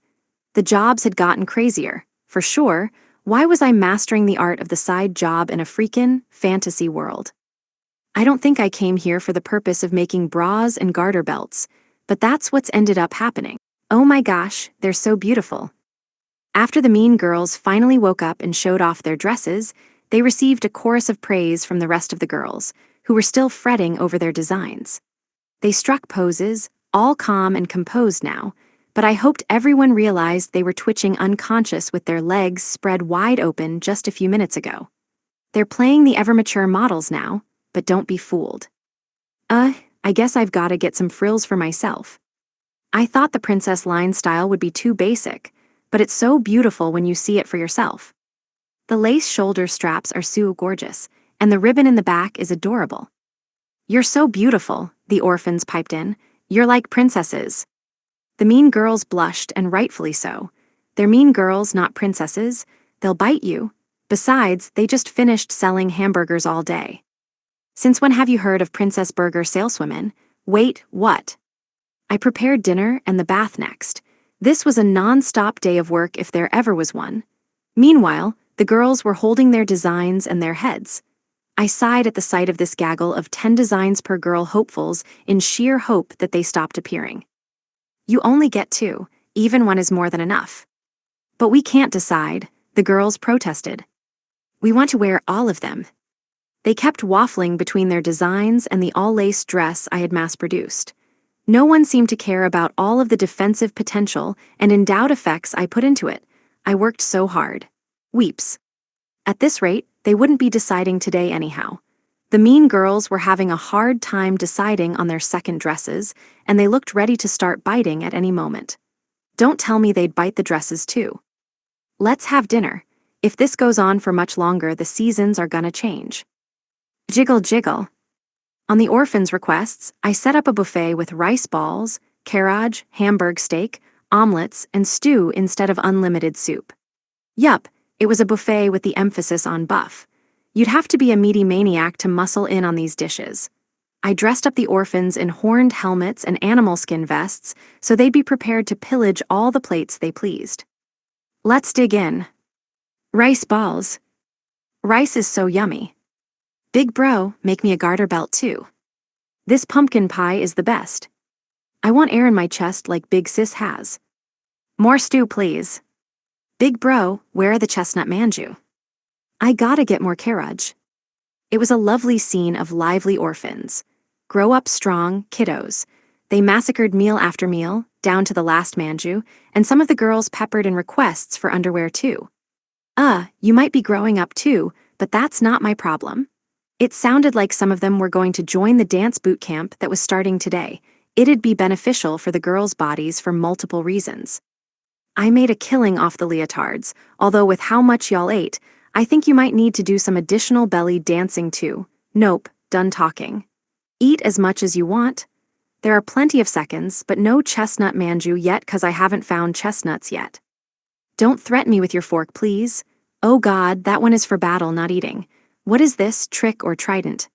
[SPEAKER 1] The jobs had gotten crazier, for sure. Why was I mastering the art of the side job in a freakin' fantasy world? I don't think I came here for the purpose of making bras and garter belts, but that's what's ended up happening. Oh my gosh, they're so beautiful. After the mean girls finally woke up and showed off their dresses, they received a chorus of praise from the rest of the girls, who were still fretting over their designs. They struck poses, all calm and composed now, but I hoped everyone realized they were twitching unconscious with their legs spread wide open just a few minutes ago. They're playing the ever-mature models now, but don't be fooled. I guess I've gotta get some frills for myself. I thought the princess line style would be too basic, but it's so beautiful when you see it for yourself. The lace shoulder straps are so gorgeous, and the ribbon in the back is adorable. You're so beautiful, the orphans piped in. You're like princesses. The mean girls blushed, and rightfully so. They're mean girls, not princesses. They'll bite you. Besides, they just finished selling hamburgers all day. Since when have you heard of Princess Burger saleswomen? Wait, what? I prepared dinner and the bath next. This was a non-stop day of work if there ever was one. Meanwhile, the girls were holding their designs and their heads. I sighed at the sight of this gaggle of 10 designs per girl hopefuls in sheer hope that they stopped appearing. You only get 2, even 1 is more than enough. But we can't decide, the girls protested. We want to wear all of them. They kept waffling between their designs and the all-lace dress I had mass-produced. No one seemed to care about all of the defensive potential and endowed effects I put into it. I worked so hard. Weeps. At this rate, they wouldn't be deciding today anyhow. The mean girls were having a hard time deciding on their second dresses, and they looked ready to start biting at any moment. Don't tell me they'd bite the dresses too. Let's have dinner. If this goes on for much longer, the seasons are gonna change. Jiggle jiggle. On the orphans' requests, I set up a buffet with rice balls, carrage, Hamburg steak, omelets, and stew instead of unlimited soup. Yup, it was a buffet with the emphasis on buff. You'd have to be a meaty maniac to muscle in on these dishes. I dressed up the orphans in horned helmets and animal skin vests so they'd be prepared to pillage all the plates they pleased. Let's dig in. Rice balls. Rice is so yummy. Big bro, make me a garter belt too. This pumpkin pie is the best. I want air in my chest like Big Sis has. More stew, please. Big bro, where are the chestnut manju? I gotta get more carrage. It was a lovely scene of lively orphans. Grow up strong, kiddos. They massacred meal after meal, down to the last manju, and some of the girls peppered in requests for underwear too. You might be growing up too, but that's not my problem. It sounded like some of them were going to join the dance boot camp that was starting today. It'd be beneficial for the girls' bodies for multiple reasons. I made a killing off the leotards, although with how much y'all ate, I think you might need to do some additional belly dancing too. Nope, done talking. Eat as much as you want. There are plenty of seconds, but no chestnut manju yet 'cause I haven't found chestnuts yet. Don't threaten me with your fork, please. Oh God, that one is for battle, not eating. What is this, trick or trident?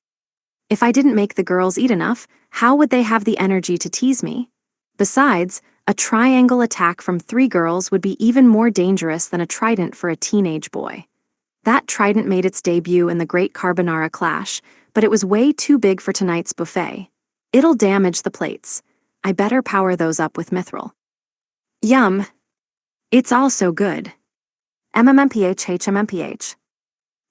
[SPEAKER 1] If I didn't make the girls eat enough, how would they have the energy to tease me? Besides, a triangle attack from 3 girls would be even more dangerous than a trident for a teenage boy. That trident made its debut in the Great Carbonara Clash, but it was way too big for tonight's buffet. It'll damage the plates. I better power those up with mithril. Yum. It's all so good. HMMPH.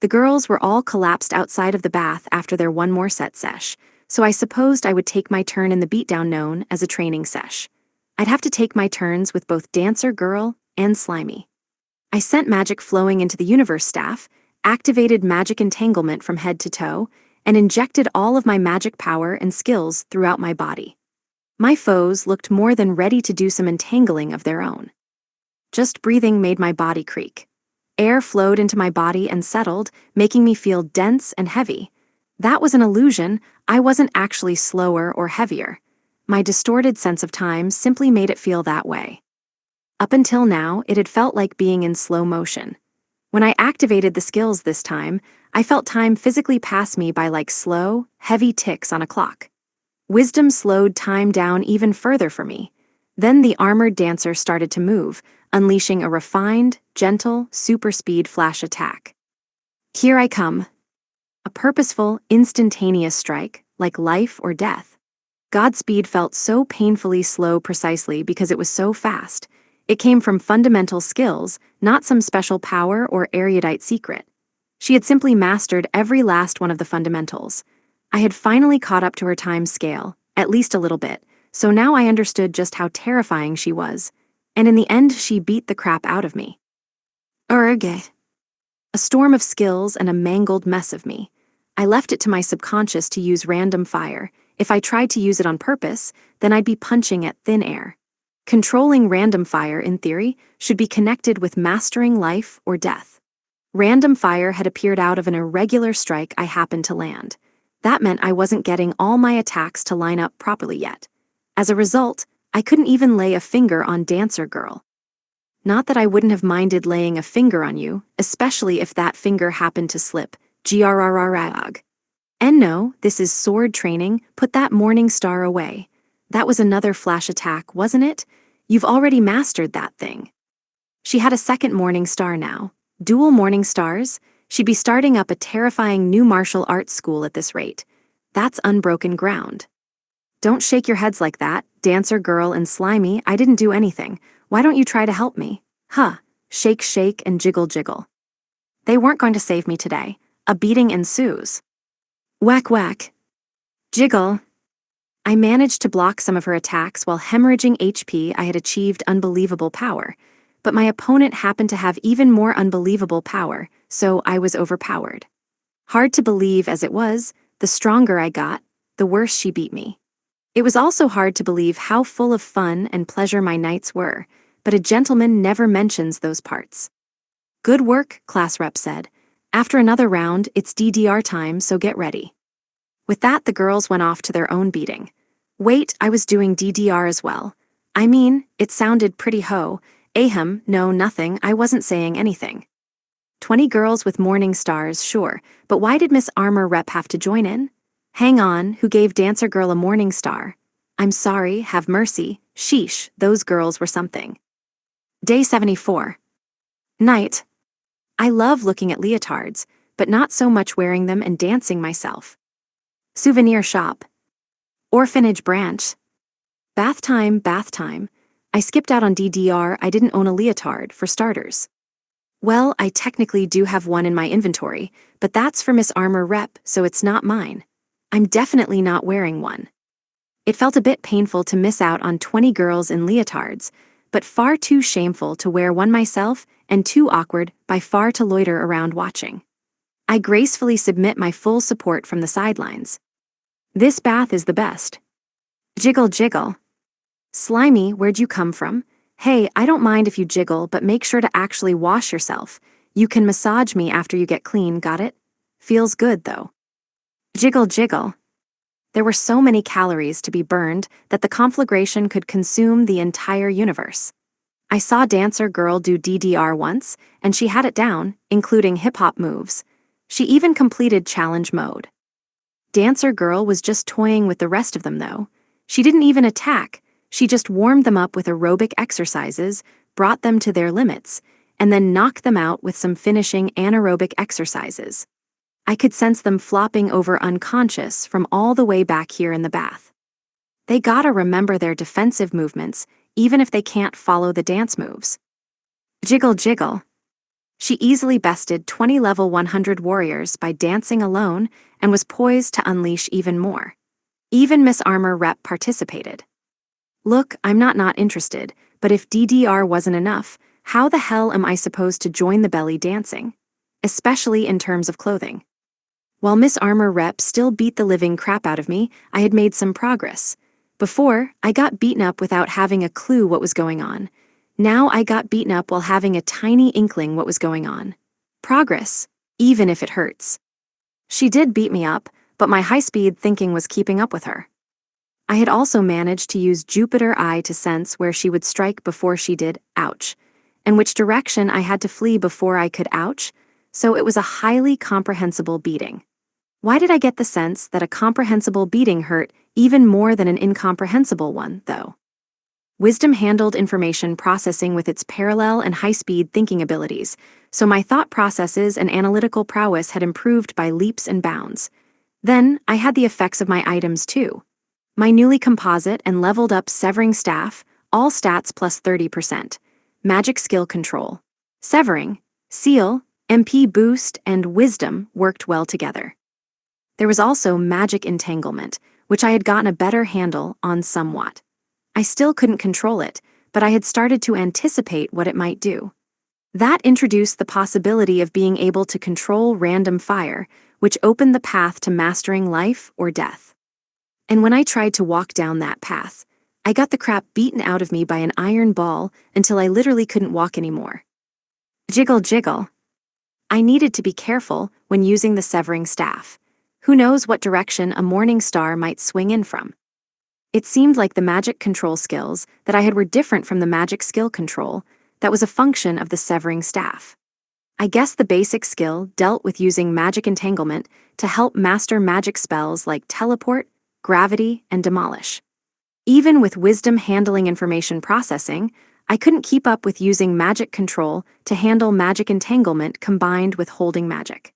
[SPEAKER 1] The girls were all collapsed outside of the bath after their one more set sesh, so I supposed I would take my turn in the beatdown known as a training sesh. I'd have to take my turns with both dancer girl and slimy. I sent magic flowing into the universe staff, activated magic entanglement from head to toe, and injected all of my magic power and skills throughout my body. My foes looked more than ready to do some entangling of their own. Just breathing made my body creak. Air flowed into my body and settled, making me feel dense and heavy. That was an illusion. I wasn't actually slower or heavier. My distorted sense of time simply made it feel that way. Up until now, it had felt like being in slow motion. When I activated the skills this time, I felt time physically pass me by like slow, heavy ticks on a clock. Wisdom slowed time down even further for me. Then the armored dancer started to move, unleashing a refined, gentle, super speed flash attack. Here I come. A purposeful, instantaneous strike, like life or death. Godspeed felt so painfully slow precisely because it was so fast. It came from fundamental skills, not some special power or erudite secret. She had simply mastered every last one of the fundamentals. I had finally caught up to her time scale, at least a little bit, So now I understood just how terrifying she was, and in the end she beat the crap out of me. Urge. A storm of skills and a mangled mess of me. I left it to my subconscious to use random fire. If I tried to use it on purpose, then I'd be punching at thin air. Controlling random fire, in theory, should be connected with mastering life or death. Random fire had appeared out of an irregular strike I happened to land. That meant I wasn't getting all my attacks to line up properly yet. As a result, I couldn't even lay a finger on Dancer Girl. Not that I wouldn't have minded laying a finger on you, especially if that finger happened to slip. Grrrrag. And no, this is sword training, put that morning star away. That was another flash attack, wasn't it? You've already mastered that thing. She had a second morning star now. Dual morning stars? She'd be starting up a terrifying new martial arts school at this rate. That's unbroken ground. Don't shake your heads like that, Dancer Girl and Slimy, I didn't do anything. Why don't you try to help me? Huh. Shake, shake, and jiggle, jiggle. They weren't going to save me today. A beating ensues. Whack, whack. Jiggle. I managed to block some of her attacks while hemorrhaging HP. I had achieved unbelievable power. But my opponent happened to have even more unbelievable power, so I was overpowered. Hard to believe as it was, the stronger I got, the worse she beat me. It was also hard to believe how full of fun and pleasure my nights were, but a gentleman never mentions those parts. Good work, class rep said. After another round, it's DDR time, so get ready. With that, the girls went off to their own beating. Wait, I was doing DDR as well. I mean, it sounded pretty ahem, no, nothing, I wasn't saying anything. 20 girls with morning stars, sure, but why did Miss Armor Rep have to join in? Hang on, who gave Dancer Girl a morning star? I'm sorry, have mercy, sheesh, those girls were something. Day 74. Night. I love looking at leotards, but not so much wearing them and dancing myself. Souvenir shop. Orphanage branch. Bath time, bath time. I skipped out on DDR, I didn't own a leotard, for starters. Well, I technically do have one in my inventory, but that's for Miss Armor Rep, so it's not mine. I'm definitely not wearing one. It felt a bit painful to miss out on 20 girls in leotards, but far too shameful to wear one myself and too awkward by far to loiter around watching. I gracefully submit my full support from the sidelines. This bath is the best. Jiggle, jiggle. Slimy, where'd you come from? Hey, I don't mind if you jiggle, but make sure to actually wash yourself. You can massage me after you get clean, got it? Feels good, though. Jiggle, jiggle. There were so many calories to be burned that the conflagration could consume the entire universe. I saw Dancer Girl do DDR once, and she had it down, including hip-hop moves. She even completed challenge mode. Dancer Girl was just toying with the rest of them, though. She didn't even attack. She just warmed them up with aerobic exercises, brought them to their limits, and then knocked them out with some finishing anaerobic exercises. I could sense them flopping over unconscious from all the way back here in the bath. They gotta remember their defensive movements, even if they can't follow the dance moves. Jiggle, jiggle. She easily bested 20 level 100 warriors by dancing alone and was poised to unleash even more. Even Miss Armor Rep participated. Look, I'm not interested, but if DDR wasn't enough, how the hell am I supposed to join the belly dancing? Especially in terms of clothing. While Miss Armor Rep still beat the living crap out of me, I had made some progress. Before, I got beaten up without having a clue what was going on. Now I got beaten up while having a tiny inkling what was going on. Progress, even if it hurts. She did beat me up, but my high-speed thinking was keeping up with her. I had also managed to use Jupiter Eye to sense where she would strike before she did ouch, and which direction I had to flee before I could ouch, so it was a highly comprehensible beating. Why did I get the sense that a comprehensible beating hurt even more than an incomprehensible one, though? Wisdom handled information processing with its parallel and high-speed thinking abilities, so my thought processes and analytical prowess had improved by leaps and bounds. Then, I had the effects of my items too. My newly composite and leveled up Severing Staff, all stats plus 30%. Magic Skill Control. Severing, Seal, MP Boost, and Wisdom worked well together. There was also Magic Entanglement, which I had gotten a better handle on somewhat. I still couldn't control it, but I had started to anticipate what it might do. That introduced the possibility of being able to control random fire, which opened the path to mastering life or death. And when I tried to walk down that path, I got the crap beaten out of me by an iron ball until I literally couldn't walk anymore. Jiggle, jiggle. I needed to be careful when using the severing staff. Who knows what direction a morning star might swing in from? It seemed like the magic control skills that I had were different from the magic skill control that was a function of the severing staff. I guess the basic skill dealt with using magic entanglement to help master magic spells like teleport, gravity, and demolish. Even with wisdom handling information processing, I couldn't keep up with using magic control to handle magic entanglement combined with holding magic.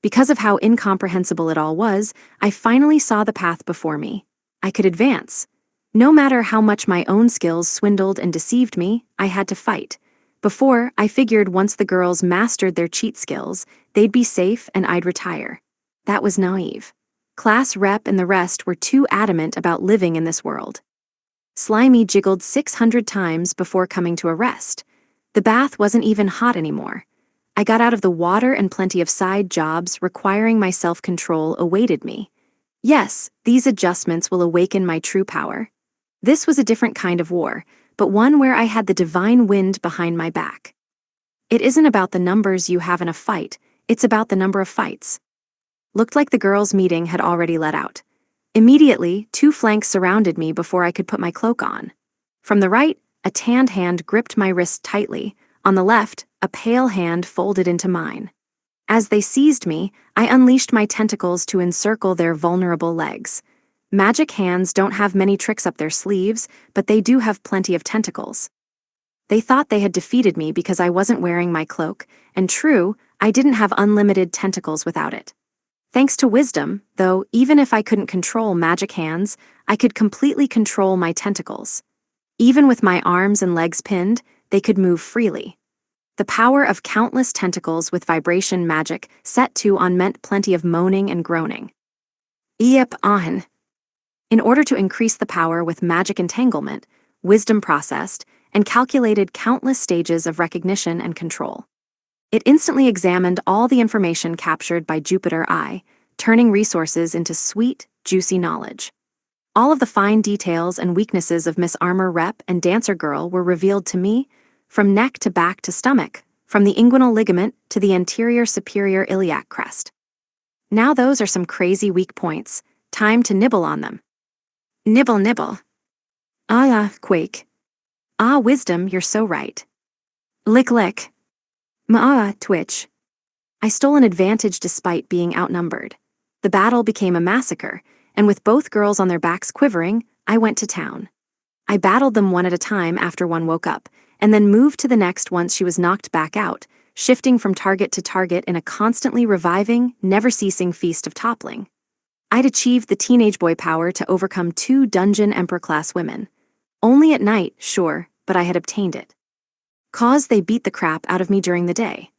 [SPEAKER 1] Because of how incomprehensible it all was, I finally saw the path before me. I could advance. No matter how much my own skills swindled and deceived me, I had to fight. Before, I figured once the girls mastered their cheat skills, they'd be safe and I'd retire. That was naive. Class rep and the rest were too adamant about living in this world. Slimy jiggled 600 times before coming to a rest. The bath wasn't even hot anymore. I got out of the water and plenty of side jobs requiring my self-control awaited me. Yes, these adjustments will awaken my true power. This was a different kind of war, but one where I had the divine wind behind my back. It isn't about the numbers you have in a fight, it's about the number of fights. Looked like the girls' meeting had already let out. Immediately, 2 flanks surrounded me before I could put my cloak on. From the right, a tanned hand gripped my wrist tightly. On the left, a pale hand folded into mine. As they seized me, I unleashed my tentacles to encircle their vulnerable legs. Magic hands don't have many tricks up their sleeves, but they do have plenty of tentacles. They thought they had defeated me because I wasn't wearing my cloak, and true, I didn't have unlimited tentacles without it. Thanks to wisdom, though, even if I couldn't control magic hands, I could completely control my tentacles. Even with my arms and legs pinned, they could move freely. The power of countless tentacles with vibration magic set to on meant plenty of moaning and groaning. Yep, on. In order to increase the power with magic entanglement, wisdom processed and calculated countless stages of recognition and control. It instantly examined all the information captured by Jupiter Eye, turning resources into sweet, juicy knowledge. All of the fine details and weaknesses of Miss Armor Rep and Dancer Girl were revealed to me, from neck to back to stomach, from the inguinal ligament to the anterior superior iliac crest. Now those are some crazy weak points. Time to nibble on them. Nibble, nibble. Ah, quake. Ah, wisdom, you're so right. Lick, lick. Ma'ah, twitch. I stole an advantage despite being outnumbered. The battle became a massacre, and with both girls on their backs quivering, I went to town. I battled them one at a time after one woke up, and then moved to the next once she was knocked back out, shifting from target to target in a constantly reviving, never-ceasing feast of toppling. I'd achieved the teenage boy power to overcome 2 Dungeon Emperor-class women. Only at night, sure, but I had obtained it. Cause they beat the crap out of me during the day.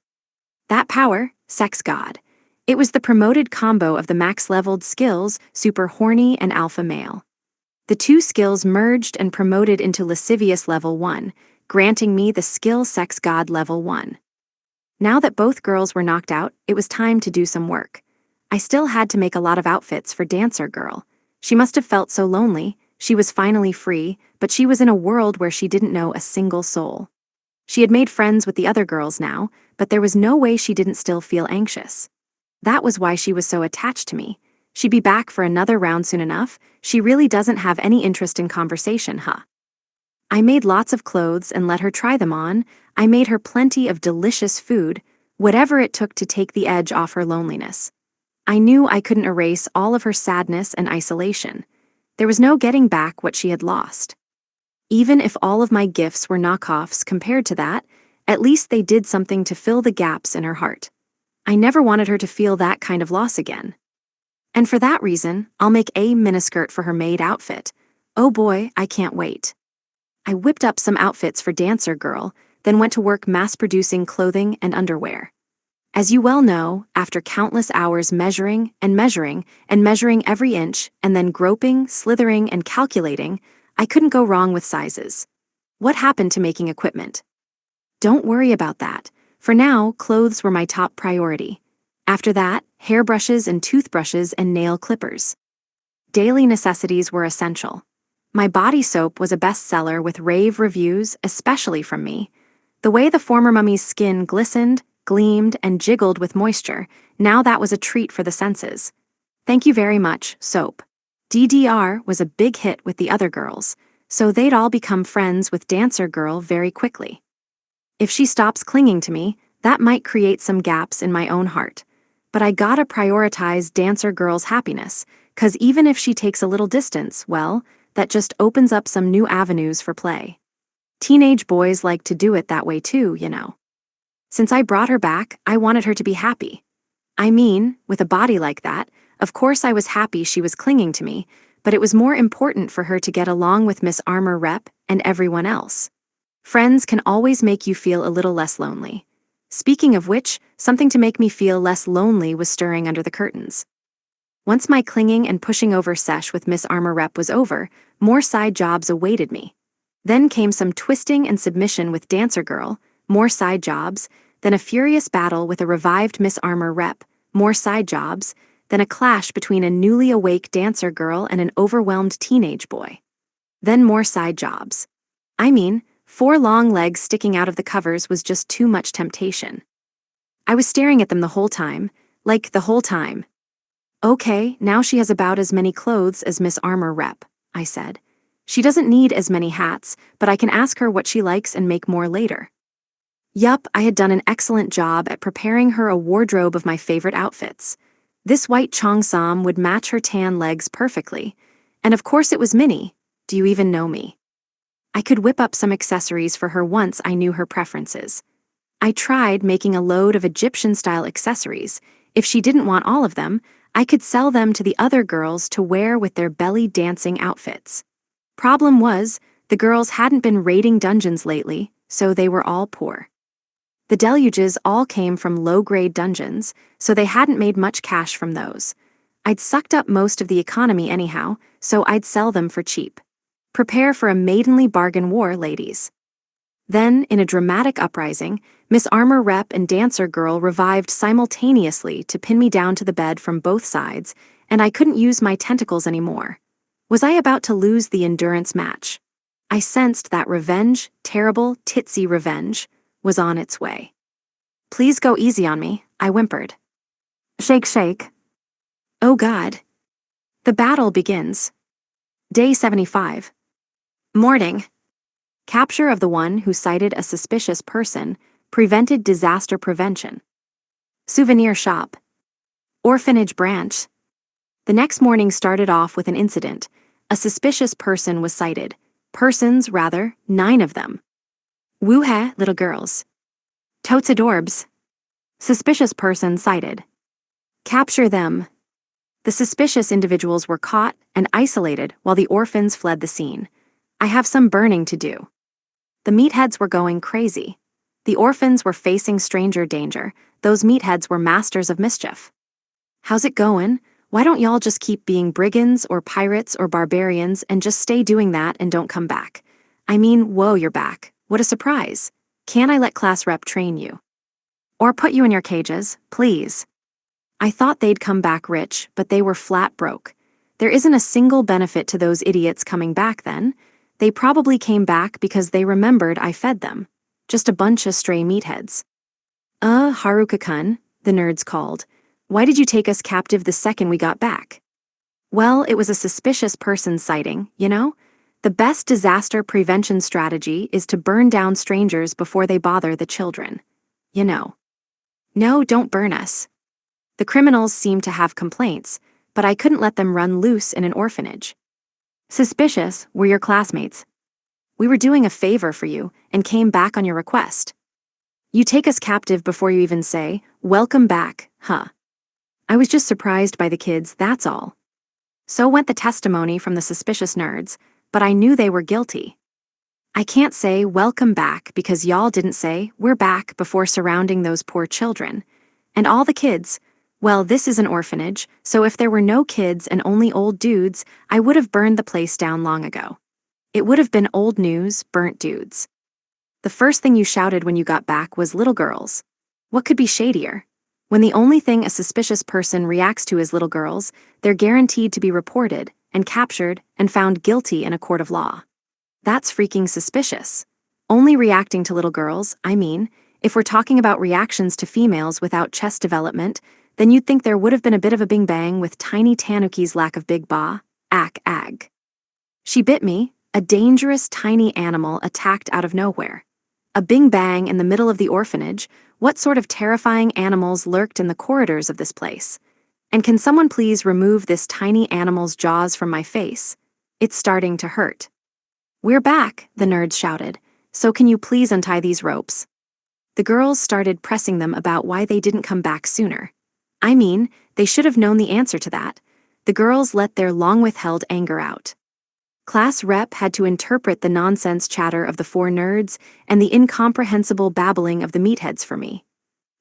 [SPEAKER 1] That power, Sex God. It was the promoted combo of the max-leveled skills, Super Horny and Alpha Male. The 2 skills merged and promoted into Lascivious Level 1, granting me the Skill Sex God Level 1. Now that both girls were knocked out, it was time to do some work. I still had to make a lot of outfits for Dancer Girl. She must have felt so lonely. She was finally free, but she was in a world where she didn't know a single soul. She had made friends with the other girls now, but there was no way she didn't still feel anxious. That was why she was so attached to me. She'd be back for another round soon enough. She really doesn't have any interest in conversation, huh? I made lots of clothes and let her try them on. I made her plenty of delicious food, whatever it took to take the edge off her loneliness. I knew I couldn't erase all of her sadness and isolation. There was no getting back what she had lost. Even if all of my gifts were knockoffs compared to that, at least they did something to fill the gaps in her heart. I never wanted her to feel that kind of loss again. And for that reason, I'll make a miniskirt for her maid outfit. Oh boy, I can't wait. I whipped up some outfits for Dancer Girl, then went to work mass-producing clothing and underwear. As you well know, after countless hours measuring every inch, and then groping, slithering, and calculating, I couldn't go wrong with sizes. What happened to making equipment? Don't worry about that. For now, clothes were my top priority. After that, hairbrushes and toothbrushes and nail clippers. Daily necessities were essential. My body soap was a bestseller with rave reviews, especially from me. The way the former mummy's skin glistened, gleamed, and jiggled with moisture, now that was a treat for the senses. Thank you very much, soap. DDR was a big hit with the other girls, so they'd all become friends with Dancer Girl very quickly. If she stops clinging to me, that might create some gaps in my own heart. But I gotta prioritize Dancer Girl's happiness, 'cause even if she takes a little distance, well, that just opens up some new avenues for play. Teenage boys like to do it that way too, you know. Since I brought her back, I wanted her to be happy. I mean, with a body like that, of course I was happy she was clinging to me, but it was more important for her to get along with Miss Armor Rep and everyone else. Friends can always make you feel a little less lonely. Speaking of which, something to make me feel less lonely was stirring under the curtains. Once my clinging and pushing over sesh with Miss Armor Rep was over, more side jobs awaited me. Then came some twisting and submission with Dancer Girl, more side jobs, then a furious battle with a revived Miss Armor Rep, more side jobs, then a clash between a newly awake Dancer Girl and an overwhelmed teenage boy. Then more side jobs. I mean, 4 long legs sticking out of the covers was just too much temptation. I was staring at them the whole time, like the whole time. Okay, now she has about as many clothes as Miss Armor Rep, I said. She doesn't need as many hats, but I can ask her what she likes and make more later. Yup, I had done an excellent job at preparing her a wardrobe of my favorite outfits. This white cheongsam would match her tan legs perfectly. And of course it was Minnie. Do you even know me? I could whip up some accessories for her once I knew her preferences. I tried making a load of Egyptian-style accessories. If she didn't want all of them, I could sell them to the other girls to wear with their belly dancing outfits. Problem was, the girls hadn't been raiding dungeons lately, so they were all poor. The deluges all came from low-grade dungeons, so they hadn't made much cash from those. I'd sucked up most of the economy anyhow, so I'd sell them for cheap. Prepare for a maidenly bargain war, ladies. Then, in a dramatic uprising, Miss Armor Rep and Dancer Girl revived simultaneously to pin me down to the bed from both sides, and I couldn't use my tentacles anymore. Was I about to lose the endurance match? I sensed that revenge, terrible, titsy revenge, was on its way. Please go easy on me, I whimpered. Shake, shake. Oh God. The battle begins. Day 75. Morning. Capture of the one who cited a suspicious person, prevented disaster prevention. Souvenir shop. Orphanage branch. The next morning started off with an incident. A suspicious person was cited. Persons, rather, 9 of them. Woo-ha, little girls. Totes adorbs. Suspicious person cited. Capture them. The suspicious individuals were caught and isolated while the orphans fled the scene. I have some burning to do. The meatheads were going crazy. The orphans were facing stranger danger. Those meatheads were masters of mischief. How's it going? Why don't y'all just keep being brigands or pirates or barbarians and just stay doing that and don't come back? I mean, whoa, you're back. What a surprise. Can I let class rep train you? Or put you in your cages, please? I thought they'd come back rich, but they were flat broke. There isn't a single benefit to those idiots coming back then. They probably came back because they remembered I fed them. Just a bunch of stray meatheads. Haruka-kun, the nerds called. Why did you take us captive the second we got back? Well, it was a suspicious person sighting, you know? The best disaster prevention strategy is to burn down strangers before they bother the children. You know. No, don't burn us. The criminals seemed to have complaints, but I couldn't let them run loose in an orphanage. Suspicious were your classmates. We were doing a favor for you and came back on your request. You take us captive before you even say, welcome back, huh? I was just surprised by the kids, that's all. So went the testimony from the suspicious nerds, but I knew they were guilty. I can't say welcome back because y'all didn't say we're back before surrounding those poor children. And all the kids, well, this is an orphanage, so if there were no kids and only old dudes, I would have burned the place down long ago. It would have been old news, burnt dudes. The first thing you shouted when you got back was little girls. What could be shadier? When the only thing a suspicious person reacts to is little girls, they're guaranteed to be reported and captured and found guilty in a court of law. That's freaking suspicious. Only reacting to little girls, I mean, if we're talking about reactions to females without chest development, then you'd think there would have been a bit of a bing bang with tiny Tanuki's lack of big ba, ag. She bit me, a dangerous tiny animal attacked out of nowhere. A bing bang in the middle of the orphanage. What sort of terrifying animals lurked in the corridors of this place? And can someone please remove this tiny animal's jaws from my face? It's starting to hurt. We're back, the nerds shouted. So can you please untie these ropes? The girls started pressing them about why they didn't come back sooner. I mean, they should have known the answer to that. The girls let their long-withheld anger out. Class rep had to interpret the nonsense chatter of the four nerds and the incomprehensible babbling of the meatheads for me.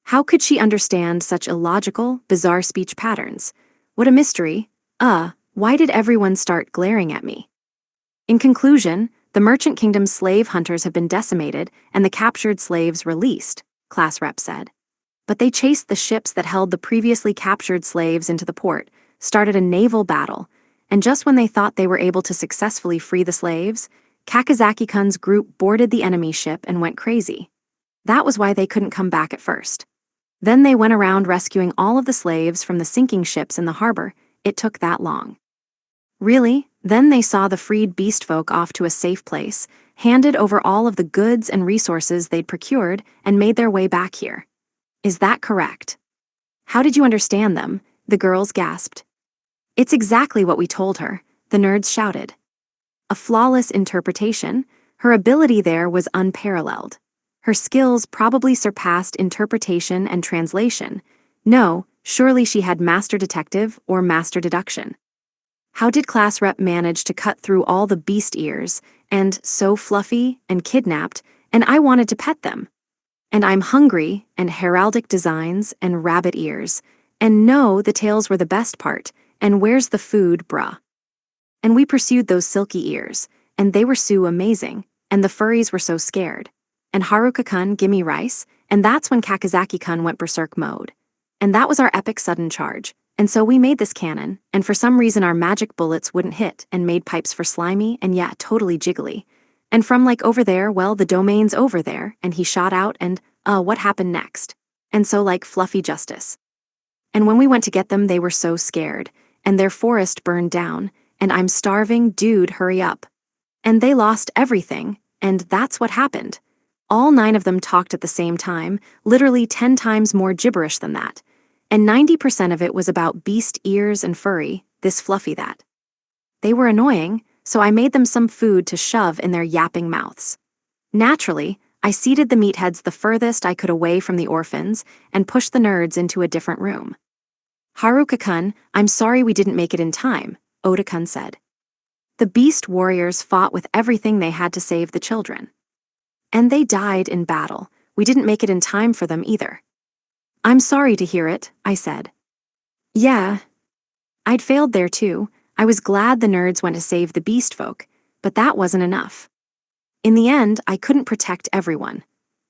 [SPEAKER 1] How could she understand such illogical, bizarre speech patterns? What a mystery. Why did everyone start glaring at me? In conclusion, the Merchant Kingdom's slave hunters have been decimated and the captured slaves released, class rep said. But they chased the ships that held the previously captured slaves into the port, started a naval battle, and just when they thought they were able to successfully free the slaves, Kakazaki-kun's group boarded the enemy ship and went crazy. That was why they couldn't come back at first. Then they went around rescuing all of the slaves from the sinking ships in the harbor. It took that long. Really? Then they saw the freed beast folk off to a safe place, handed over all of the goods and resources they'd procured, and made their way back here. Is that correct? How did you understand them? The girls gasped. It's exactly what we told her, the nerds shouted. A flawless interpretation. Her ability there was unparalleled. Her skills probably surpassed interpretation and translation. No, surely she had master detective or master deduction. How did class rep manage to cut through all the beast ears, and so fluffy and kidnapped, and I wanted to pet them? And I'm hungry, and heraldic designs, and rabbit ears, and no, the tails were the best part, and where's the food, bruh? And we pursued those silky ears, and they were so amazing, and the furries were so scared. And Haruka-kun gimme rice, and that's when Kakazaki-kun went berserk mode. And that was our epic sudden charge. And so we made this cannon, and for some reason our magic bullets wouldn't hit and made pipes for Slimy and yeah, totally jiggly. And from like over there, well, the domain's over there, and he shot out and, what happened next? And so like fluffy justice. And when we went to get them, they were so scared, and their forest burned down, and I'm starving, dude, hurry up. And they lost everything, and that's what happened. All 9 of them talked at the same time, literally 10 times more gibberish than that. And 90% of it was about beast ears and furry, this fluffy that. They were annoying, so I made them some food to shove in their yapping mouths. Naturally, I seated the meatheads the furthest I could away from the orphans and pushed the nerds into a different room. Haruka-kun, I'm sorry we didn't make it in time, Oda-kun said. The beast warriors fought with everything they had to save the children. And they died in battle. We didn't make it in time for them either. I'm sorry to hear it, I said. Yeah. I'd failed there too. I was glad the nerds went to save the beast folk, but that wasn't enough. In the end, I couldn't protect everyone.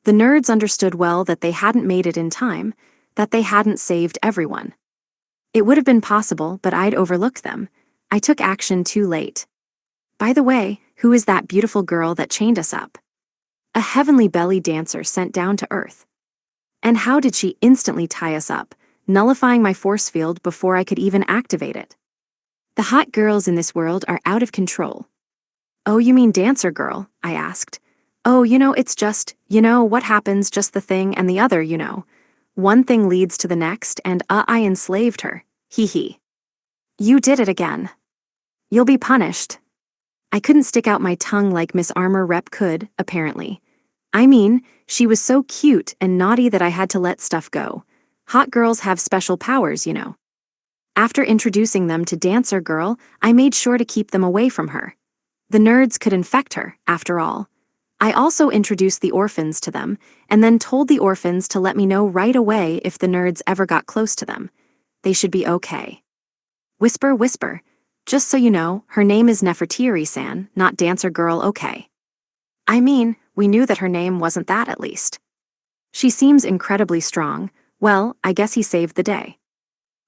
[SPEAKER 1] The nerds understood well that they hadn't made it in time, that they hadn't saved everyone. It would have been possible, but I'd overlooked them. I took action too late. By the way, who is that beautiful girl that chained us up? A heavenly belly dancer sent down to earth. And how did she instantly tie us up, nullifying my force field before I could even activate it? The hot girls in this world are out of control. Oh, you mean dancer girl? I asked. Oh, it's just, what happens, just the thing and the other, One thing leads to the next, and I enslaved her. Hee hee. You did it again. You'll be punished. I couldn't stick out my tongue like Miss Armor Rep could, apparently. I mean, she was so cute and naughty that I had to let stuff go. Hot girls have special powers, After introducing them to Dancer Girl, I made sure to keep them away from her. The nerds could infect her, after all. I also introduced the orphans to them, and then told the orphans to let me know right away if the nerds ever got close to them. They should be okay. Whisper, whisper. Just so you know, her name is Nefertiri-san, not dancer girl, okay? I mean, we knew that her name wasn't that at least. She seems incredibly strong. Well, I guess he saved the day.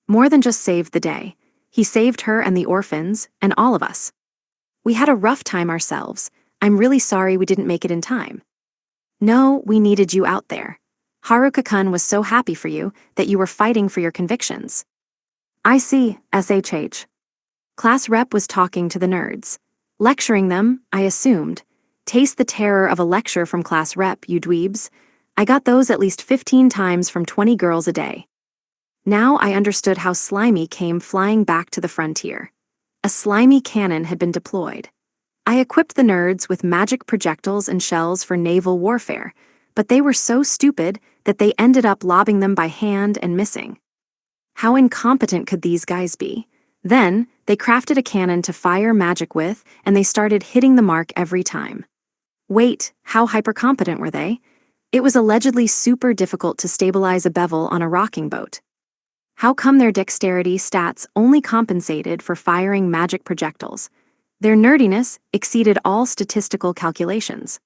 [SPEAKER 1] More than just saved the day. He saved her and the orphans, and all of us. We had a rough time ourselves. I'm really sorry we didn't make it in time. No, we needed you out there. Haruka-kun was so happy for you that you were fighting for your convictions. I see, SHH. Class rep was talking to the nerds. Lecturing them, I assumed. Taste the terror of a lecture from class rep, you dweebs. I got those at least 15 times from 20 girls a day. Now I understood how Slimy came flying back to the frontier. A slimy cannon had been deployed. I equipped the nerds with magic projectiles and shells for naval warfare, but they were so stupid that they ended up lobbing them by hand and missing. How incompetent could these guys be? Then, they crafted a cannon to fire magic with, and they started hitting the mark every time. Wait, how hypercompetent were they? It was allegedly super difficult to stabilize a bevel on a rocking boat. How come their dexterity stats only compensated for firing magic projectiles? Their nerdiness exceeded all statistical calculations.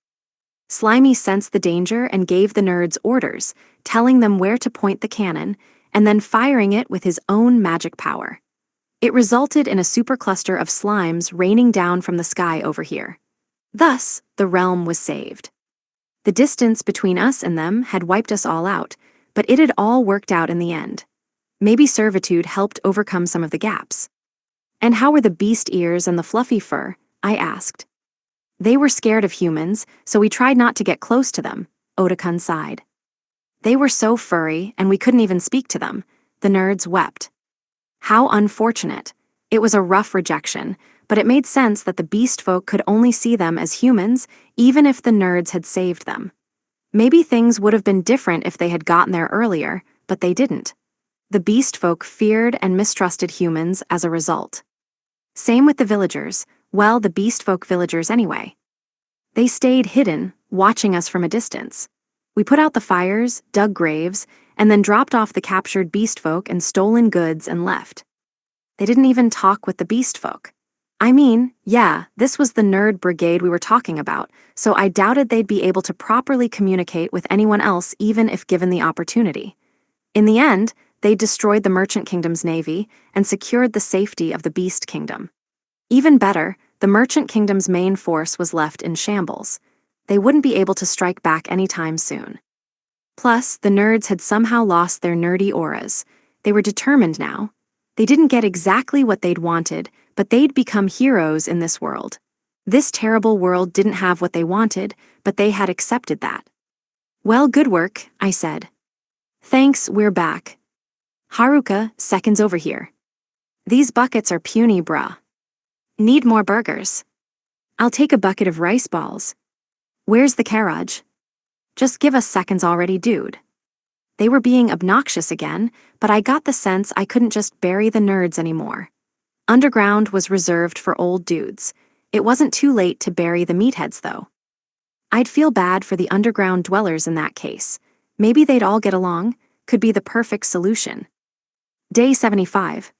[SPEAKER 1] Slimy sensed the danger and gave the nerds orders, telling them where to point the cannon, and then firing it with his own magic power. It resulted in a supercluster of slimes raining down from the sky over here. Thus, the realm was saved. The distance between us and them had wiped us all out, but it had all worked out in the end. Maybe servitude helped overcome some of the gaps. And how were the beast ears and the fluffy fur? I asked. They were scared of humans, so we tried not to get close to them, Oda-kun sighed. They were so furry, and we couldn't even speak to them. The nerds wept. How unfortunate. It was a rough rejection, but it made sense that the beast folk could only see them as humans, even if the nerds had saved them. Maybe things would have been different if they had gotten there earlier, but they didn't. The beast folk feared and mistrusted humans as a result. Same with the villagers, well, the beast folk villagers anyway. They stayed hidden, watching us from a distance. We put out the fires, dug graves, and then dropped off the captured beast folk and stolen goods and left. They didn't even talk with the beast folk. I mean, yeah, this was the nerd brigade we were talking about, so I doubted they'd be able to properly communicate with anyone else even if given the opportunity. In the end, they destroyed the Merchant Kingdom's navy and secured the safety of the Beast Kingdom. Even better, the Merchant Kingdom's main force was left in shambles. They wouldn't be able to strike back anytime soon. Plus, the nerds had somehow lost their nerdy auras. They were determined now. They didn't get exactly what they'd wanted, but they'd become heroes in this world. This terrible world didn't have what they wanted, but they had accepted that. Well, good work, I said. Thanks, we're back. Haruka, seconds over here. These buckets are puny, bruh. Need more burgers. I'll take a bucket of rice balls. Where's the carriage? Just give us seconds already, dude. They were being obnoxious again, but I got the sense I couldn't just bury the nerds anymore. Underground was reserved for old dudes. It wasn't too late to bury the meatheads, though. I'd feel bad for the underground dwellers in that case. Maybe they'd all get along. Could be the perfect solution. Day 75.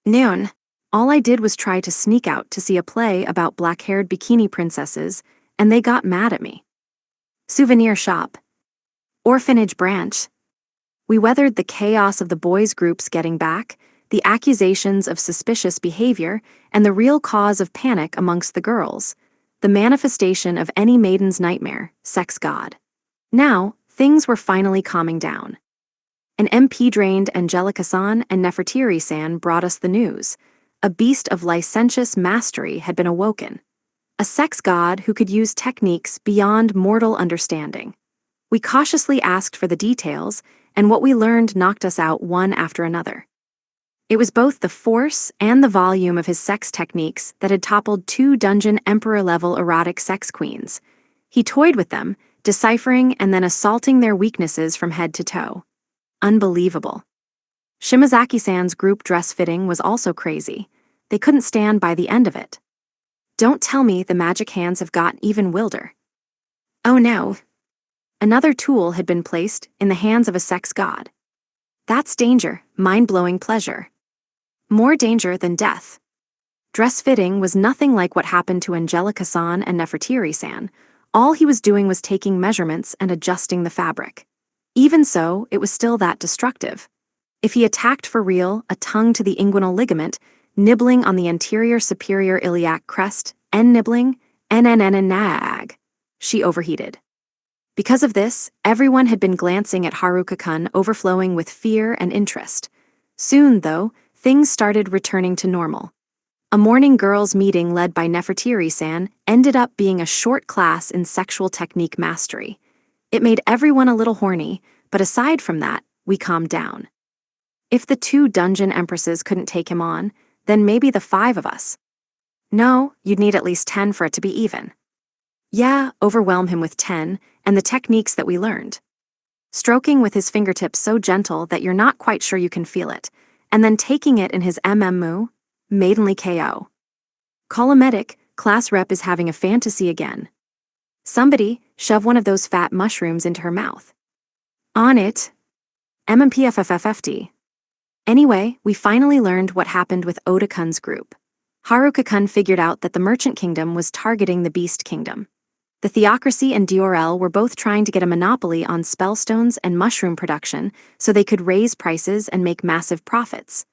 [SPEAKER 1] Noon. All I did was try to sneak out to see a play about black-haired bikini princesses, and they got mad at me. Souvenir shop. Orphanage branch. We weathered the chaos of the boys' groups getting back, the accusations of suspicious behavior, and the real cause of panic amongst the girls, the manifestation of any maiden's nightmare, sex god. Now, things were finally calming down. An MP-drained Angelica-san and Nefertiri-san brought us the news. A beast of licentious mastery had been awoken. A sex god who could use techniques beyond mortal understanding. We cautiously asked for the details, and what we learned knocked us out one after another. It was both the force and the volume of his sex techniques that had toppled 2 dungeon emperor-level erotic sex queens. He toyed with them, deciphering and then assaulting their weaknesses from head to toe. Unbelievable. Shimazaki-san's group dress fitting was also crazy. They couldn't stand by the end of it. Don't tell me the magic hands have got even wilder. Oh no. Another tool had been placed in the hands of a sex god. That's danger, mind-blowing pleasure. More danger than death. Dress fitting was nothing like what happened to Angelica-san and Nefertiri-san. All he was doing was taking measurements and adjusting the fabric. Even so, it was still that destructive. If he attacked for real, a tongue to the inguinal ligament, nibbling on the anterior superior iliac crest, nibbling, nag. She overheated. Because of this, everyone had been glancing at Haruka-kun, overflowing with fear and interest. Soon, though, things started returning to normal. A morning girls' meeting led by Nefertiri-san ended up being a short class in sexual technique mastery. It made everyone a little horny, but aside from that, we calmed down. If the 2 dungeon empresses couldn't take him on, then maybe the 5 of us. No, you'd need at least 10 for it to be even. Yeah, overwhelm him with 10, and the techniques that we learned. Stroking with his fingertips so gentle that you're not quite sure you can feel it, and then taking it in his MMU, maidenly KO. Call a medic, class rep is having a fantasy again. Somebody, shove one of those fat mushrooms into her mouth. On it. MMPFFFFD. Anyway, we finally learned what happened with Oda-kun's group. Haruka-kun figured out that the Merchant Kingdom was targeting the Beast Kingdom. The Theocracy and Diorel were both trying to get a monopoly on spellstones and mushroom production so they could raise prices and make massive profits.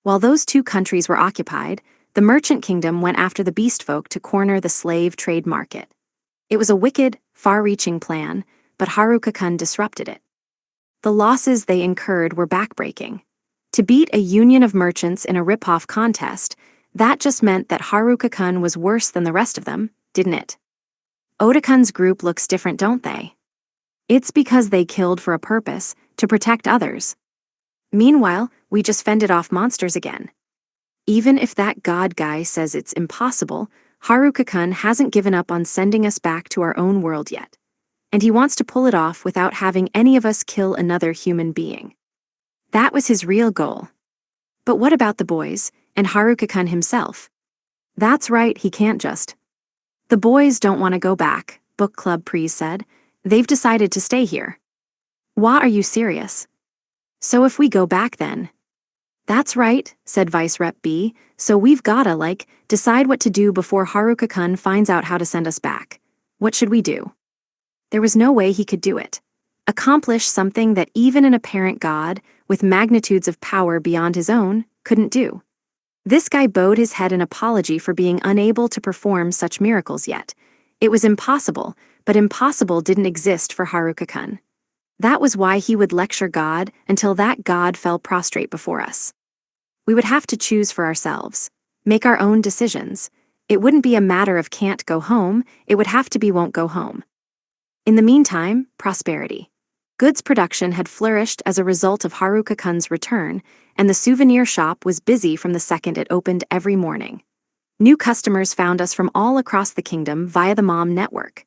[SPEAKER 1] While those 2 countries were occupied, the Merchant Kingdom went after the beast folk to corner the slave trade market. It was a wicked, far-reaching plan, but Haruka-kun disrupted it. The losses they incurred were backbreaking. To beat a union of merchants in a rip-off contest, that just meant that Haruka-kun was worse than the rest of them, didn't it? Oda-kun's group looks different, don't they? It's because they killed for a purpose, to protect others. Meanwhile, we just fended off monsters again. Even if that god guy says it's impossible, Haruka-kun hasn't given up on sending us back to our own world yet. And he wants to pull it off without having any of us kill another human being. That was his real goal. But what about the boys, and Haruka-kun himself? That's right, he can't just. The boys don't want to go back, Book Club Pre said. They've decided to stay here. Why are you serious? So if we go back then? That's right, said Vice Rep B, so we've gotta, decide what to do before Haruka-kun finds out how to send us back. What should we do? There was no way he could do it. Accomplish something that even an apparent god, with magnitudes of power beyond his own, couldn't do. This guy bowed his head in apology for being unable to perform such miracles yet. It was impossible, but impossible didn't exist for Haruka-kun. That was why he would lecture God until that God fell prostrate before us. We would have to choose for ourselves, make our own decisions. It wouldn't be a matter of can't go home, it would have to be won't go home. In the meantime, prosperity. Goods production had flourished as a result of Haruka-kun's return, and the souvenir shop was busy from the second it opened every morning. New customers found us from all across the kingdom via the Mom network.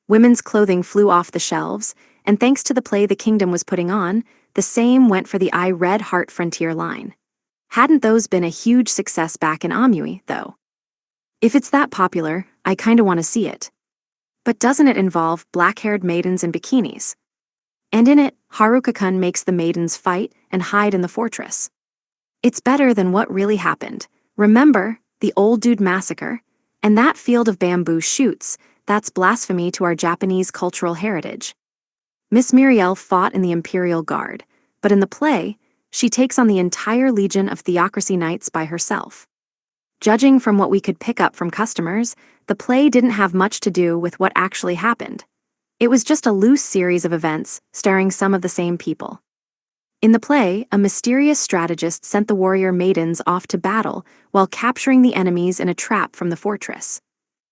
[SPEAKER 1] Women's clothing flew off the shelves, and thanks to the play the kingdom was putting on, the same went for the I Red Heart Frontier line. Hadn't those been a huge success back in Amui, though? If it's that popular, I kinda want to see it. But doesn't it involve black-haired maidens in bikinis? And in it, Haruka-kun makes the maidens fight and hide in the fortress. It's better than what really happened. Remember, the old dude massacre? And that field of bamboo shoots, that's blasphemy to our Japanese cultural heritage. Miss Muriel fought in the Imperial Guard, but in the play, she takes on the entire legion of Theocracy Knights by herself. Judging from what we could pick up from customers, the play didn't have much to do with what actually happened. It was just a loose series of events starring some of the same people. In the play, a mysterious strategist sent the warrior maidens off to battle while capturing the enemies in a trap from the fortress.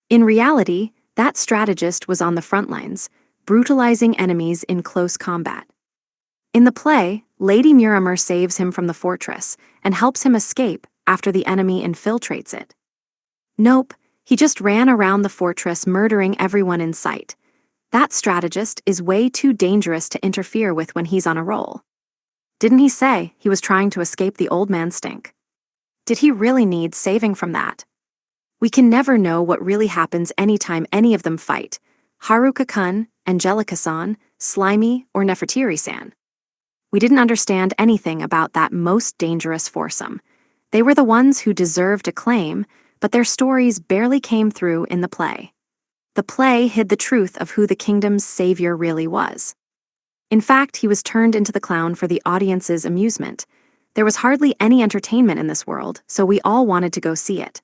[SPEAKER 1] In reality, that strategist was on the front lines, brutalizing enemies in close combat. In the play, Lady Murimer saves him from the fortress and helps him escape after the enemy infiltrates it. Nope, he just ran around the fortress murdering everyone in sight. That strategist is way too dangerous to interfere with when he's on a roll. Didn't he say he was trying to escape the old man stink? Did he really need saving from that? We can never know what really happens anytime any of them fight. Haruka-kun, Angelica-san, Slimy, or Nefertiri-san. We didn't understand anything about that most dangerous foursome. They were the ones who deserved acclaim, but their stories barely came through in the play. The play hid the truth of who the kingdom's savior really was. In fact, he was turned into the clown for the audience's amusement. There was hardly any entertainment in this world, so we all wanted to go see it.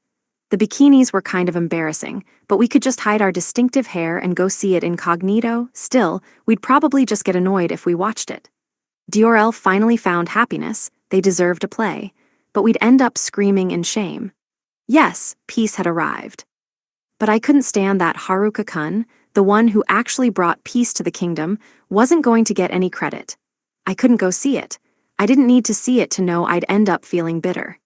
[SPEAKER 1] The bikinis were kind of embarrassing, but we could just hide our distinctive hair and go see it incognito. Still, we'd probably just get annoyed if we watched it. Dior finally found happiness, they deserved a play, but we'd end up screaming in shame. Yes, peace had arrived. But I couldn't stand that Haruka Kun, the one who actually brought peace to the kingdom, wasn't going to get any credit. I couldn't go see it. I didn't need to see it to know I'd end up feeling bitter.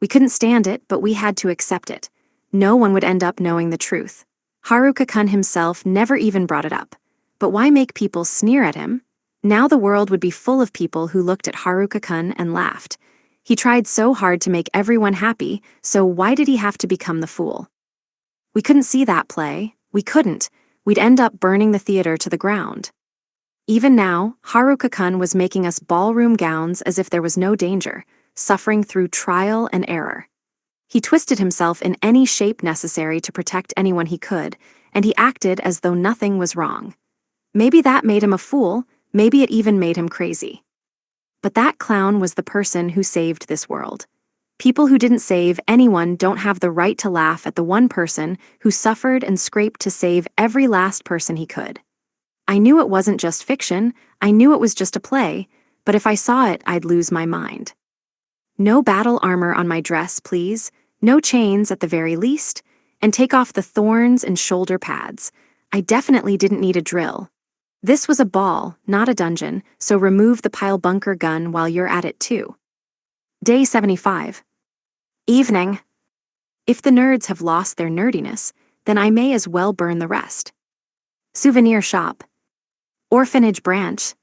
[SPEAKER 1] We couldn't stand it, but we had to accept it. No one would end up knowing the truth. Haruka Kun himself never even brought it up. But why make people sneer at him? Now the world would be full of people who looked at Haruka Kun and laughed. He tried so hard to make everyone happy, so why did he have to become the fool? We couldn't see that play. We couldn't. We'd end up burning the theater to the ground. Even now, Haruka Kun was making us ballroom gowns as if there was no danger, suffering through trial and error. He twisted himself in any shape necessary to protect anyone he could, and he acted as though nothing was wrong. Maybe that made him a fool, maybe it even made him crazy. But that clown was the person who saved this world. People who didn't save anyone don't have the right to laugh at the one person who suffered and scraped to save every last person he could. I knew it wasn't just fiction, I knew it was just a play, but if I saw it, I'd lose my mind. No battle armor on my dress, please, no chains at the very least, and take off the thorns and shoulder pads. I definitely didn't need a drill. This was a ball, not a dungeon, so remove the pile bunker gun while you're at it too. Day 75. Evening. If the nerds have lost their nerdiness, then I may as well burn the rest. Souvenir shop. Orphanage branch.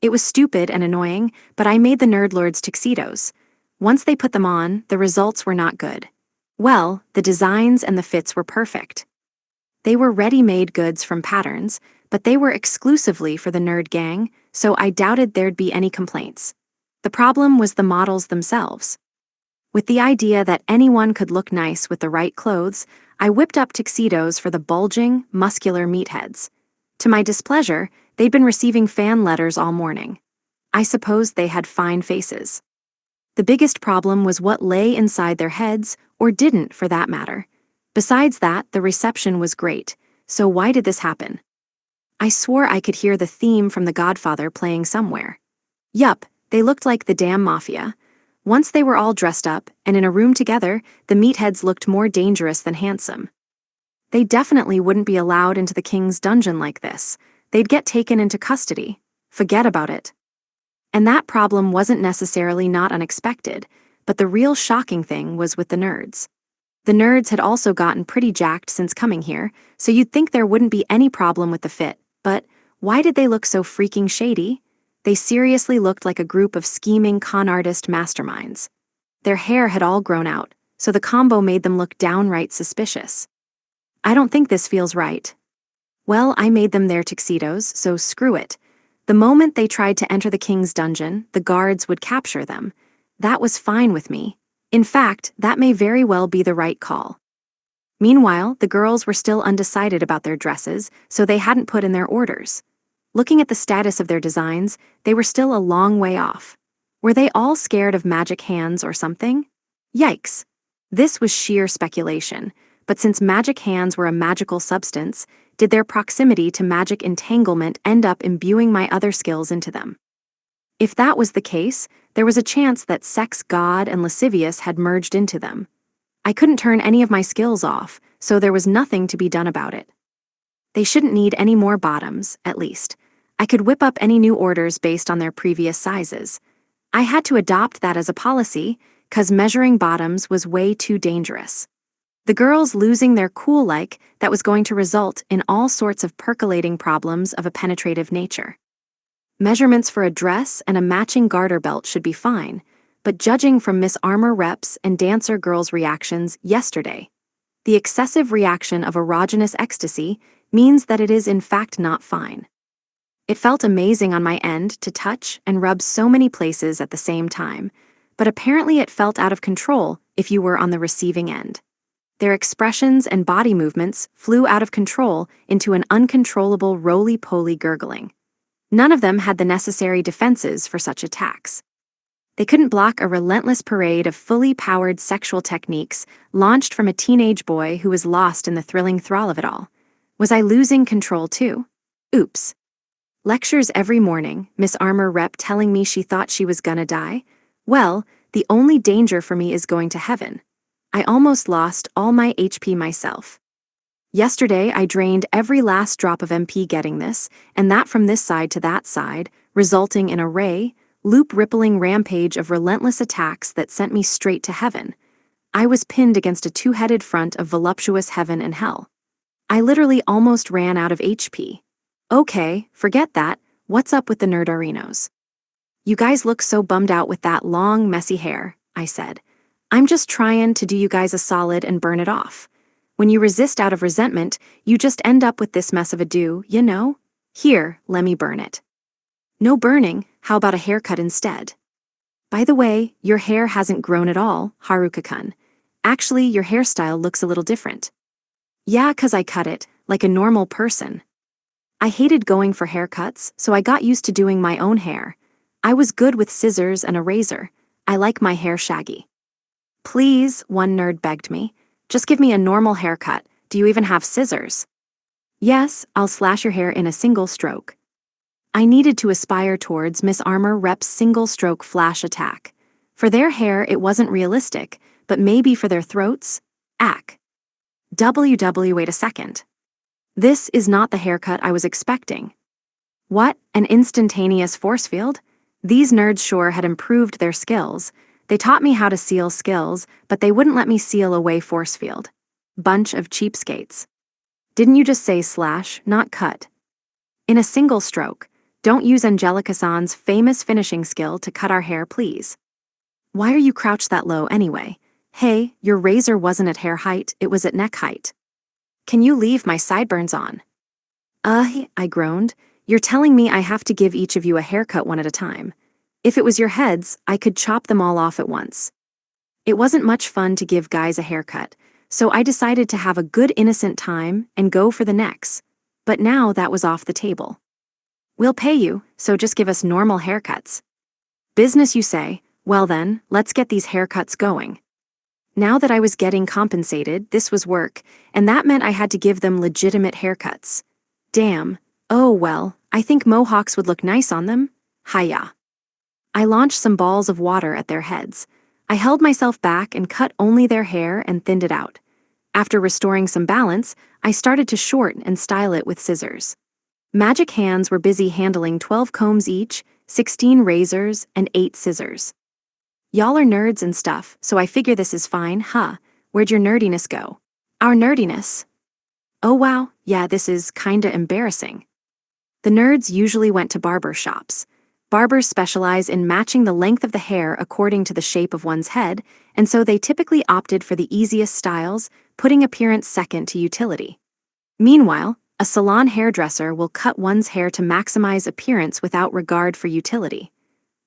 [SPEAKER 1] It was stupid and annoying, but I made the nerd lords tuxedos. Once they put them on, the results were not good. Well, the designs and the fits were perfect. They were ready-made goods from Patterns, but they were exclusively for the nerd gang, so I doubted there'd be any complaints. The problem was the models themselves. With the idea that anyone could look nice with the right clothes, I whipped up tuxedos for the bulging, muscular meatheads. To my displeasure, they'd been receiving fan letters all morning. I supposed they had fine faces. The biggest problem was what lay inside their heads, or didn't for that matter. Besides that, the reception was great, so why did this happen? I swore I could hear the theme from The Godfather playing somewhere. Yup, they looked like the damn mafia. Once they were all dressed up, and in a room together, the meatheads looked more dangerous than handsome. They definitely wouldn't be allowed into the king's dungeon like this. They'd get taken into custody. Forget about it. And that problem wasn't necessarily not unexpected, but the real shocking thing was with the nerds. The nerds had also gotten pretty jacked since coming here, so you'd think there wouldn't be any problem with the fit, but why did they look so freaking shady? They seriously looked like a group of scheming con artist masterminds. Their hair had all grown out, so the combo made them look downright suspicious. I don't think this feels right. Well, I made them their tuxedos, so screw it. The moment they tried to enter the king's dungeon, the guards would capture them. That was fine with me. In fact, that may very well be the right call. Meanwhile, the girls were still undecided about their dresses, so they hadn't put in their orders. Looking at the status of their designs, they were still a long way off. Were they all scared of magic hands or something? Yikes. This was sheer speculation, but since magic hands were a magical substance, did their proximity to magic entanglement end up imbuing my other skills into them? If that was the case, there was a chance that sex god and lascivious had merged into them. I couldn't turn any of my skills off, so there was nothing to be done about it. They shouldn't need any more bottoms, at least. I could whip up any new orders based on their previous sizes. I had to adopt that as a policy, 'cause measuring bottoms was way too dangerous. The girls losing their cool that was going to result in all sorts of percolating problems of a penetrative nature. Measurements for a dress and a matching garter belt should be fine, but judging from Miss Armor Reps and Dancer Girl's reactions yesterday, the excessive reaction of erogenous ecstasy means that it is in fact not fine. It felt amazing on my end to touch and rub so many places at the same time, but apparently it felt out of control if you were on the receiving end. Their expressions and body movements flew out of control into an uncontrollable roly-poly gurgling. None of them had the necessary defenses for such attacks. They couldn't block a relentless parade of fully powered sexual techniques launched from a teenage boy who was lost in the thrilling thrall of it all. Was I losing control too? Oops. Lectures every morning, Miss Armour rep telling me she thought she was gonna die? Well, the only danger for me is going to heaven. I almost lost all my HP myself. Yesterday, I drained every last drop of MP getting this, and that from this side to that side, resulting in a loop-rippling rampage of relentless attacks that sent me straight to heaven. I was pinned against a two-headed front of voluptuous heaven and hell. I literally almost ran out of HP. Okay, forget that. What's up with the nerdarinos? You guys look so bummed out with that long, messy hair, I said. I'm just trying to do you guys a solid and burn it off. When you resist out of resentment, you just end up with this mess of a do, you know? Here, let me burn it. No burning, how about a haircut instead? By the way, your hair hasn't grown at all, Haruka-kun. Actually, your hairstyle looks a little different. Yeah, 'cause I cut it, like a normal person. I hated going for haircuts, so I got used to doing my own hair. I was good with scissors and a razor. I like my hair shaggy. Please, one nerd begged me. Just give me a normal haircut. Do you even have scissors? Yes, I'll slash your hair in a single stroke. I needed to aspire towards Miss Armour rep's single-stroke flash attack. For their hair, it wasn't realistic, but maybe for their throats? Ack. Wait a second. This is not the haircut I was expecting. What, an instantaneous force field? These nerds sure had improved their skills. They taught me how to seal skills, but they wouldn't let me seal away force field. Bunch of cheapskates. Didn't you just say slash, not cut? In a single stroke. Don't use Angelica-san's famous finishing skill to cut our hair, please. Why are you crouched that low anyway? Hey, your razor wasn't at hair height, it was at neck height. Can you leave my sideburns on? I groaned. You're telling me I have to give each of you a haircut one at a time. If it was your heads, I could chop them all off at once. It wasn't much fun to give guys a haircut, so I decided to have a good innocent time and go for the necks. But now that was off the table. We'll pay you, so just give us normal haircuts. Business, you say? Well then, let's get these haircuts going. Now that I was getting compensated, this was work, and that meant I had to give them legitimate haircuts. Damn. Oh well, I think mohawks would look nice on them. Hiya. I launched some balls of water at their heads. I held myself back and cut only their hair and thinned it out. After restoring some balance, I started to shorten and style it with scissors. Magic hands were busy handling 12 combs each, 16 razors, and 8 scissors. Y'all are nerds and stuff, so I figure this is fine, huh? Where'd your nerdiness go? Our nerdiness? Oh wow, yeah, this is kinda embarrassing. The nerds usually went to barber shops. Barbers specialize in matching the length of the hair according to the shape of one's head, and so they typically opted for the easiest styles, putting appearance second to utility. Meanwhile, a salon hairdresser will cut one's hair to maximize appearance without regard for utility.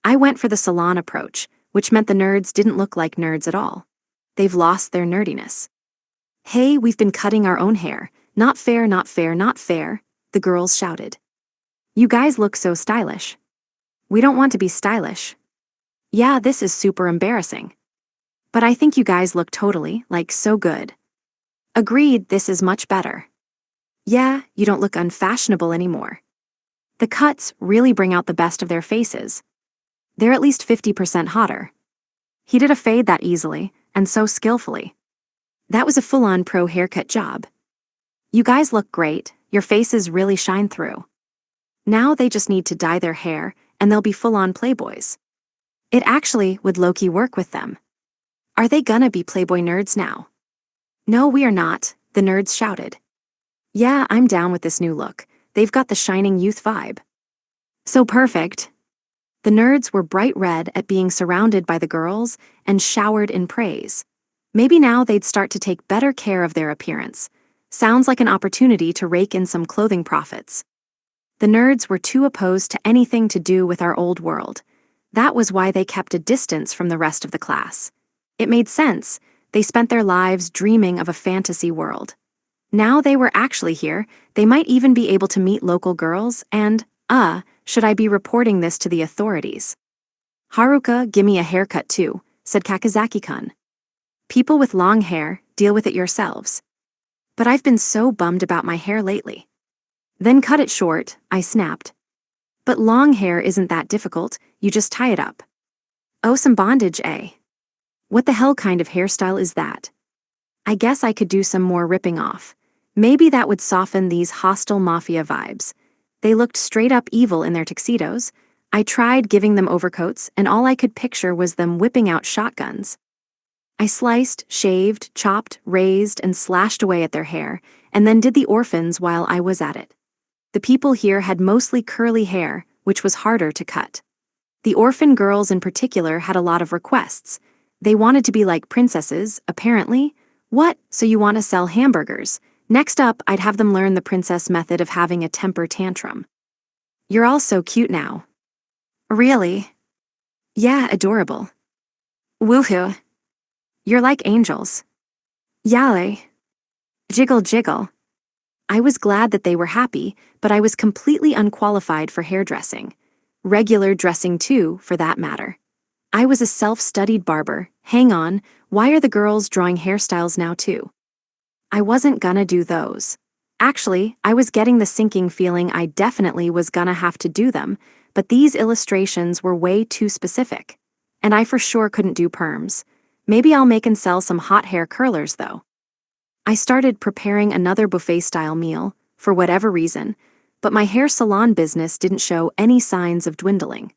[SPEAKER 1] I went for the salon approach, which meant the nerds didn't look like nerds at all. They've lost their nerdiness. Hey, we've been cutting our own hair. Not fair, not fair, not fair, the girls shouted. You guys look so stylish. We don't want to be stylish. Yeah, this is super embarrassing. But I think you guys look totally, so good. Agreed, this is much better. Yeah, you don't look unfashionable anymore. The cuts really bring out the best of their faces. They're at least 50% hotter. He did a fade that easily, and so skillfully. That was a full-on pro haircut job. You guys look great, your faces really shine through. Now they just need to dye their hair, and they'll be full-on playboys. It actually would low-key work with them. Are they gonna be playboy nerds now? No, we are not, the nerds shouted. Yeah, I'm down with this new look. They've got the shining youth vibe. So perfect. The nerds were bright red at being surrounded by the girls and showered in praise. Maybe now they'd start to take better care of their appearance. Sounds like an opportunity to rake in some clothing profits. The nerds were too opposed to anything to do with our old world. That was why they kept a distance from the rest of the class. It made sense. They spent their lives dreaming of a fantasy world. Now they were actually here, they might even be able to meet local girls and, should I be reporting this to the authorities? Haruka, gimme a haircut too, said Kakizaki-kun. People with long hair, deal with it yourselves. But I've been so bummed about my hair lately. Then cut it short, I snapped. But long hair isn't that difficult, you just tie it up. Oh, some bondage, eh? What the hell kind of hairstyle is that? I guess I could do some more ripping off. Maybe that would soften these hostile mafia vibes. They looked straight up evil in their tuxedos. I tried giving them overcoats, and all I could picture was them whipping out shotguns. I sliced, shaved, chopped, raised, and slashed away at their hair, and then did the orphans while I was at it. The people here had mostly curly hair, which was harder to cut. The orphan girls in particular had a lot of requests. They wanted to be like princesses, apparently. What, so you want to sell hamburgers? Next up, I'd have them learn the princess method of having a temper tantrum. You're all so cute now. Really? Yeah, adorable. Woohoo. You're like angels. Yale. Jiggle jiggle. I was glad that they were happy, but I was completely unqualified for hairdressing. Regular dressing too, for that matter. I was a self-studied barber. Hang on, why are the girls drawing hairstyles now too? I wasn't gonna do those. Actually, I was getting the sinking feeling I definitely was gonna have to do them, but these illustrations were way too specific. And I for sure couldn't do perms. Maybe I'll make and sell some hot hair curlers though. I started preparing another buffet-style meal, for whatever reason, but my hair salon business didn't show any signs of dwindling.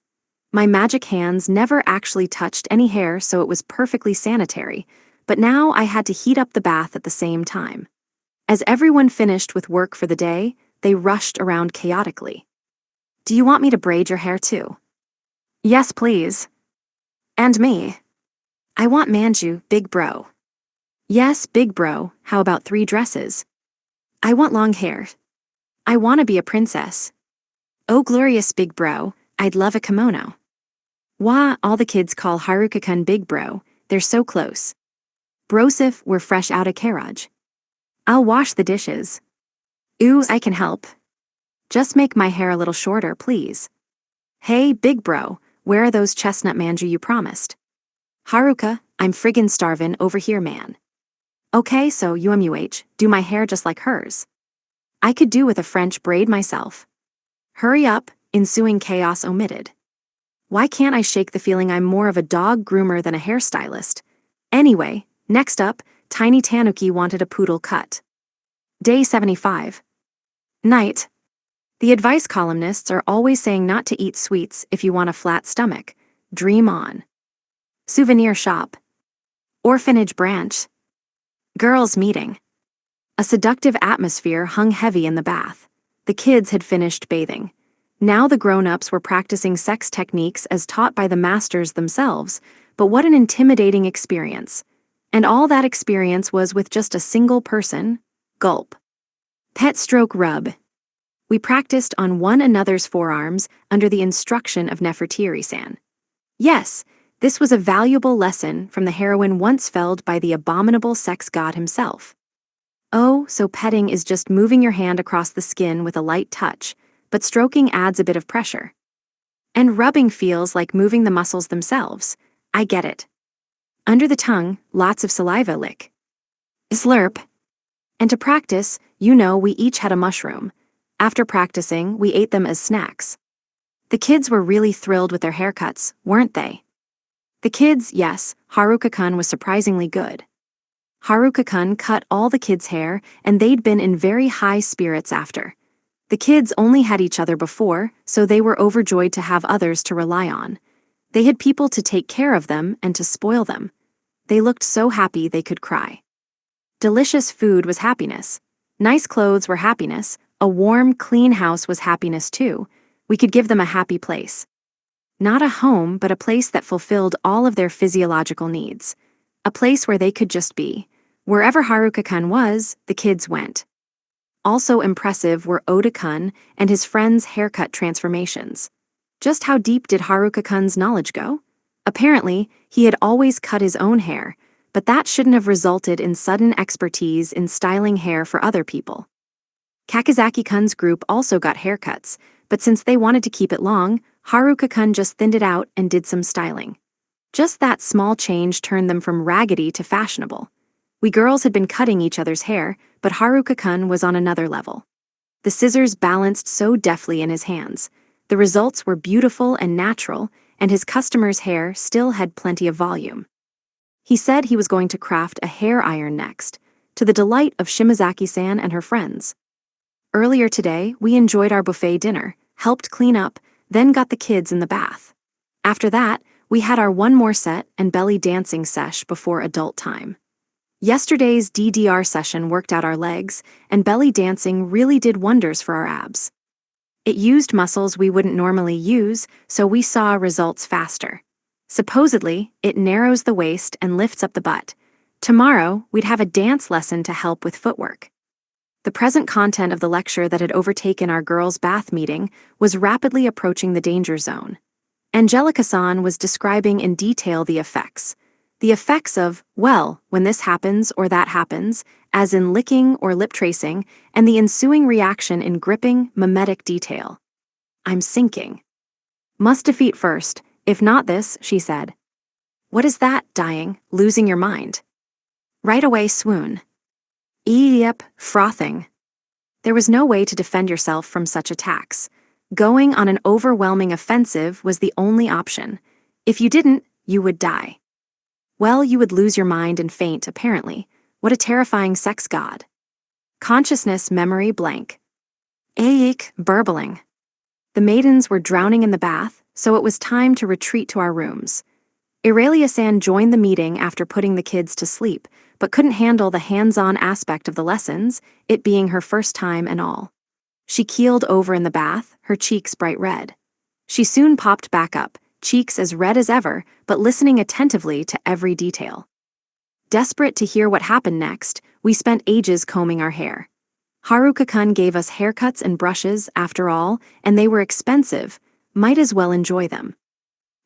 [SPEAKER 1] My magic hands never actually touched any hair, so it was perfectly sanitary, but now I had to heat up the bath at the same time. As everyone finished with work for the day, they rushed around chaotically. Do you want me to braid your hair too? Yes, please. And me. I want Manju, big bro. Yes, big bro, how about 3 dresses? I want long hair. I want to be a princess. Oh, glorious big bro, I'd love a kimono. Wah, all the kids call Haruka-kun big bro, they're so close. Brosif, we're fresh out of carriage. I'll wash the dishes. Ooh, I can help. Just make my hair a little shorter, please. Hey, big bro, where are those chestnut manju you promised? Haruka, I'm friggin' starvin' over here, man. Okay, so UMUH, do my hair just like hers. I could do with a French braid myself. Hurry up, ensuing chaos omitted. Why can't I shake the feeling I'm more of a dog groomer than a hairstylist? Anyway, next up, Tiny Tanuki wanted a poodle cut. Day 75. Night. The advice columnists are always saying not to eat sweets if you want a flat stomach. Dream on. Souvenir shop. Orphanage branch. Girls' meeting. A seductive atmosphere hung heavy in the bath. The kids had finished bathing. Now the grown-ups were practicing sex techniques as taught by the masters themselves, but what an intimidating experience. And all that experience was with just a single person. Gulp. Pet stroke rub. We practiced on one another's forearms under the instruction of Nefertiri-san. Yes, this was a valuable lesson from the heroine once felled by the abominable sex god himself. Oh, so petting is just moving your hand across the skin with a light touch, but stroking adds a bit of pressure. And rubbing feels like moving the muscles themselves. I get it. Under the tongue, lots of saliva lick. Slurp. And to practice, we each had a mushroom. After practicing, we ate them as snacks. The kids were really thrilled with their haircuts, weren't they? The kids, yes, Haruka-kun was surprisingly good. Haruka-kun cut all the kids' hair, and they'd been in very high spirits after. The kids only had each other before, so they were overjoyed to have others to rely on. They had people to take care of them and to spoil them. They looked so happy they could cry. Delicious food was happiness. Nice clothes were happiness. A warm, clean house was happiness too. We could give them a happy place. Not a home, but a place that fulfilled all of their physiological needs. A place where they could just be. Wherever Haruka-kun was, the kids went. Also impressive were Oda-kun and his friends' haircut transformations. Just how deep did Haruka-kun's knowledge go? Apparently, he had always cut his own hair, but that shouldn't have resulted in sudden expertise in styling hair for other people. Kakizaki-kun's group also got haircuts, but since they wanted to keep it long, Haruka-kun just thinned it out and did some styling. Just that small change turned them from raggedy to fashionable. We girls had been cutting each other's hair, but Haruka-kun was on another level. The scissors balanced so deftly in his hands. The results were beautiful and natural, and his customer's hair still had plenty of volume. He said he was going to craft a hair iron next, to the delight of Shimazaki-san and her friends. Earlier today, we enjoyed our buffet dinner, helped clean up, then got the kids in the bath. After that, we had our one more set and belly dancing sesh before adult time. Yesterday's DDR session worked out our legs, and belly dancing really did wonders for our abs. It used muscles we wouldn't normally use, so we saw results faster. Supposedly, it narrows the waist and lifts up the butt. Tomorrow, we'd have a dance lesson to help with footwork. The present content of the lecture that had overtaken our girls' bath meeting was rapidly approaching the danger zone. Angelica-san was describing in detail the effects. The effects of, well, when this happens or that happens, as in licking or lip tracing, and the ensuing reaction in gripping, mimetic detail. I'm sinking. Must defeat first, if not this, she said. What is that, dying, losing your mind? Right away swoon. Yep, frothing. There was no way to defend yourself from such attacks. Going on an overwhelming offensive was the only option. If you didn't, you would die. Well, you would lose your mind and faint, apparently. What a terrifying sex god. Consciousness memory blank. Eek, burbling. The maidens were drowning in the bath, so it was time to retreat to our rooms. Irelia-san joined the meeting after putting the kids to sleep, but couldn't handle the hands-on aspect of the lessons, it being her first time and all. She keeled over in the bath, her cheeks bright red. She soon popped back up, cheeks as red as ever, but listening attentively to every detail. Desperate to hear what happened next, we spent ages combing our hair. Haruka-kun gave us haircuts and brushes, after all, and they were expensive. Might as well enjoy them.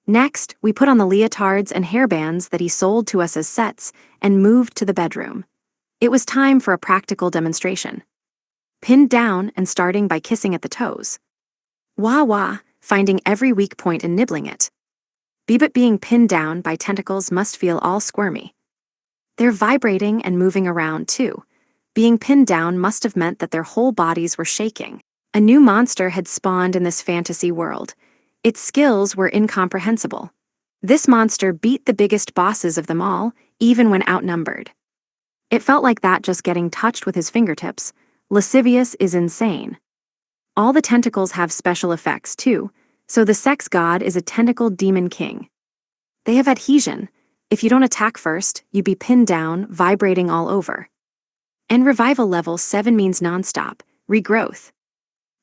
[SPEAKER 1] Next, we put on the leotards and hairbands that he sold to us as sets and moved to the bedroom. It was time for a practical demonstration. Pinned down and starting by kissing at the toes. Wah wah, finding every weak point and nibbling it. But being pinned down by tentacles must feel all squirmy. They're vibrating and moving around, too. Being pinned down must have meant that their whole bodies were shaking. A new monster had spawned in this fantasy world. Its skills were incomprehensible. This monster beat the biggest bosses of them all, even when outnumbered. It felt like that just getting touched with his fingertips. Lascivious is insane. All the tentacles have special effects, too, so the sex god is a tentacled demon king. They have adhesion. If you don't attack first, you'd be pinned down, vibrating all over. And revival level 7 means nonstop, regrowth.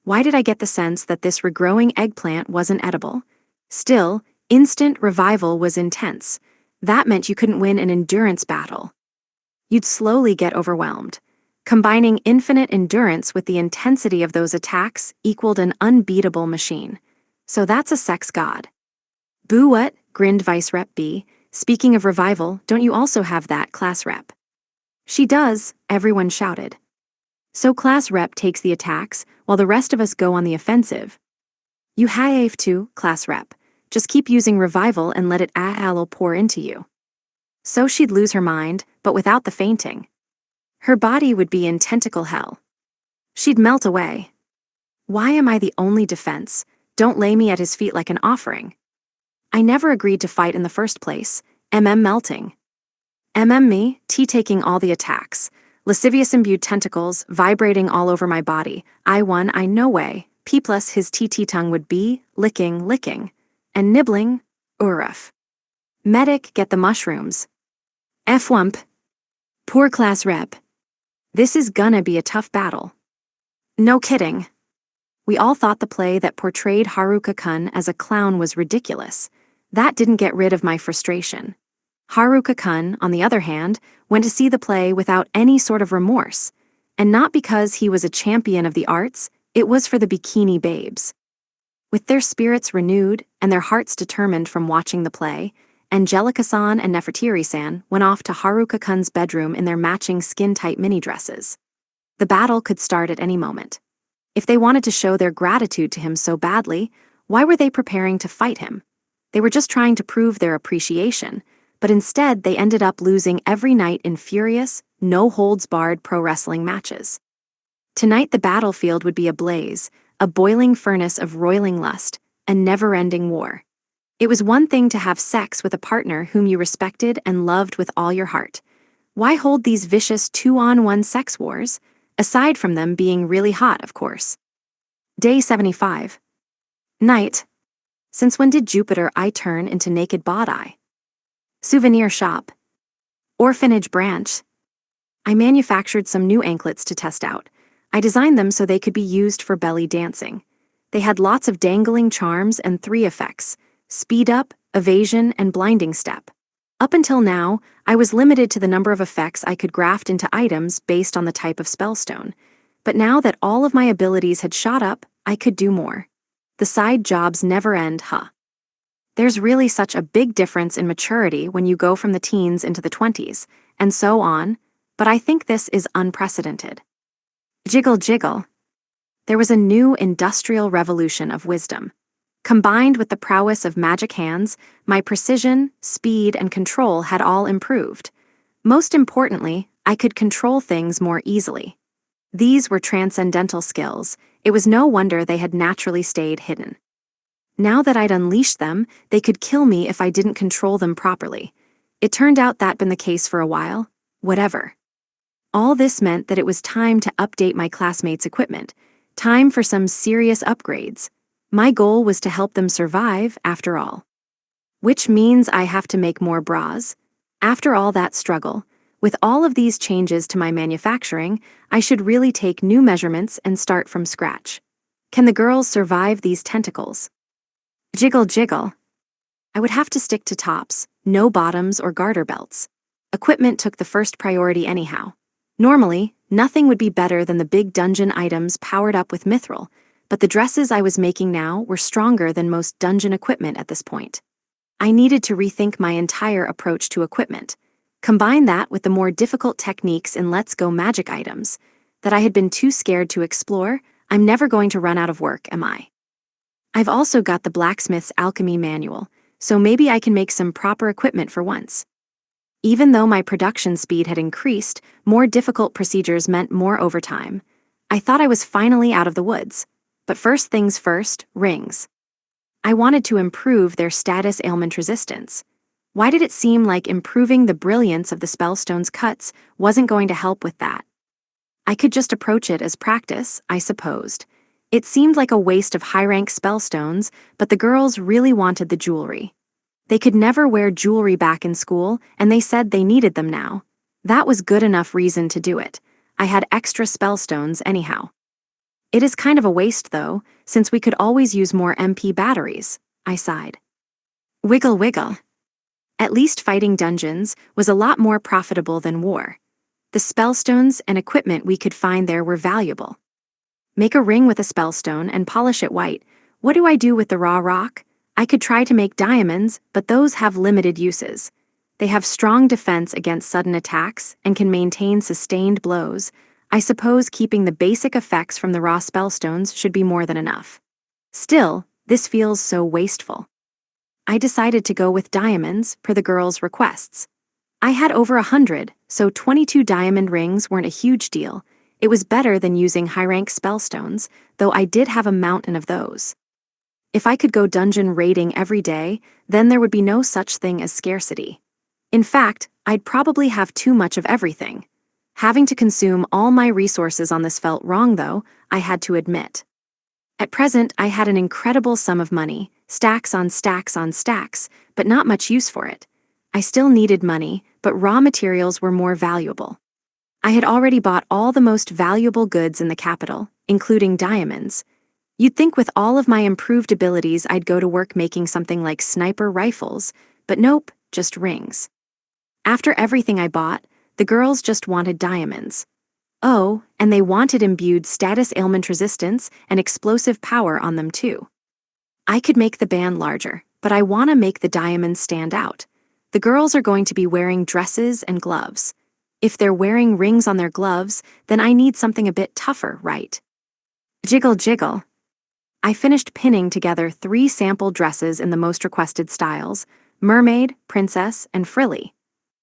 [SPEAKER 1] Why did I get the sense that this regrowing eggplant wasn't edible? Still, instant revival was intense. That meant you couldn't win an endurance battle. You'd slowly get overwhelmed. Combining infinite endurance with the intensity of those attacks equaled an unbeatable machine. So that's a sex god. Boo what? Grinned Vice Rep B. Speaking of revival, don't you also have that, Class Rep? She does, everyone shouted. So Class Rep takes the attacks, while the rest of us go on the offensive. You have to, Class Rep. Just keep using revival and let it pour into you. So she'd lose her mind, but without the fainting. Her body would be in tentacle hell. She'd melt away. Why am I the only defense? Don't lay me at his feet like an offering. I never agreed to fight in the first place. Melting. Me, T taking all the attacks. Lascivious-imbued tentacles vibrating all over my body. I won, I no way. P plus his TT tongue would be, licking. And nibbling, uruf. Medic, get the mushrooms. F-wump. Poor Class Rep. This is gonna be a tough battle. No kidding. We all thought the play that portrayed Haruka-kun as a clown was ridiculous. That didn't get rid of my frustration. Haruka-kun, on the other hand, went to see the play without any sort of remorse. And not because he was a champion of the arts, it was for the bikini babes. With their spirits renewed and their hearts determined from watching the play, Angelica-san and Nefertiri-san went off to Haruka-kun's bedroom in their matching skin-tight mini-dresses. The battle could start at any moment. If they wanted to show their gratitude to him so badly, why were they preparing to fight him? They were just trying to prove their appreciation, but instead they ended up losing every night in furious, no-holds-barred pro wrestling matches. Tonight the battlefield would be ablaze, a boiling furnace of roiling lust, a never-ending war. It was one thing to have sex with a partner whom you respected and loved with all your heart. Why hold these vicious two-on-one sex wars, aside from them being really hot, of course? Day 75. Night. Since when did Jupiter I turn into naked body? Souvenir shop. Orphanage branch. I manufactured some new anklets to test out. I designed them so they could be used for belly dancing. They had lots of dangling charms and 3 effects: speed up, evasion, and blinding step. Up until now, I was limited to the number of effects I could graft into items based on the type of spellstone. But now that all of my abilities had shot up, I could do more. The side jobs never end, huh? There's really such a big difference in maturity when you go from the teens into the 20s, and so on, but I think this is unprecedented. Jiggle jiggle. There was a new industrial revolution of wisdom. Combined with the prowess of magic hands, my precision, speed, and control had all improved. Most importantly, I could control things more easily. These were transcendental skills. It was no wonder they had naturally stayed hidden. Now that I'd unleashed them, they could kill me if I didn't control them properly. It turned out that'd been the case for a while. Whatever. All this meant that it was time to update my classmates' equipment. Time for some serious upgrades. My goal was to help them survive, after all. Which means I have to make more bras. After all that struggle, with all of these changes to my manufacturing, I should really take new measurements and start from scratch. Can the girls survive these tentacles? Jiggle jiggle. I would have to stick to tops, no bottoms or garter belts. Equipment took the first priority anyhow. Normally, nothing would be better than the big dungeon items powered up with mithril, but the dresses I was making now were stronger than most dungeon equipment at this point. I needed to rethink my entire approach to equipment. Combine that with the more difficult techniques in Let's Go magic items that I had been too scared to explore. I'm never going to run out of work, am I? I've also got the blacksmith's alchemy manual, so maybe I can make some proper equipment for once. Even though my production speed had increased, more difficult procedures meant more overtime. I thought I was finally out of the woods. But first things first, rings. I wanted to improve their status ailment resistance. Why did it seem like improving the brilliance of the spellstone's cuts wasn't going to help with that? I could just approach it as practice, I supposed. It seemed like a waste of high-rank spellstones, but the girls really wanted the jewelry. They could never wear jewelry back in school, and they said they needed them now. That was good enough reason to do it. I had extra spellstones anyhow. It is kind of a waste, though, since we could always use more MP batteries, I sighed. Wiggle wiggle. At least fighting dungeons was a lot more profitable than war. The spellstones and equipment we could find there were valuable. Make a ring with a spellstone and polish it white. What do I do with the raw rock? I could try to make diamonds, but those have limited uses. They have strong defense against sudden attacks and can maintain sustained blows. I suppose keeping the basic effects from the raw spellstones should be more than enough. Still, this feels so wasteful. I decided to go with diamonds per the girls' requests. I had over 100, so 22 diamond rings weren't a huge deal. It was better than using high-rank spellstones, though I did have a mountain of those. If I could go dungeon raiding every day, then there would be no such thing as scarcity. In fact, I'd probably have too much of everything. Having to consume all my resources on this felt wrong, though, I had to admit. At present, I had an incredible sum of money, stacks on stacks on stacks, but not much use for it. I still needed money, but raw materials were more valuable. I had already bought all the most valuable goods in the capital, including diamonds. You'd think with all of my improved abilities I'd go to work making something like sniper rifles, but nope, just rings. After everything I bought, the girls just wanted diamonds. Oh, and they wanted imbued status ailment resistance and explosive power on them too. I could make the band larger, but I want to make the diamonds stand out. The girls are going to be wearing dresses and gloves. If they're wearing rings on their gloves, then I need something a bit tougher, right? Jiggle jiggle. I finished pinning together 3 sample dresses in the most requested styles: mermaid, princess, and frilly.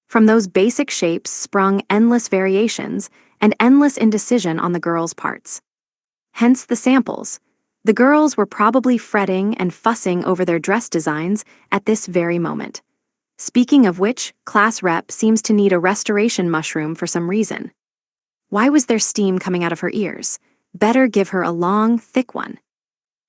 [SPEAKER 1] From those basic shapes sprung endless variations and endless indecision on the girls' parts. Hence the samples. The girls were probably fretting and fussing over their dress designs at this very moment. Speaking of which, class rep seems to need a restoration mushroom for some reason. Why was there steam coming out of her ears? Better give her a long, thick one.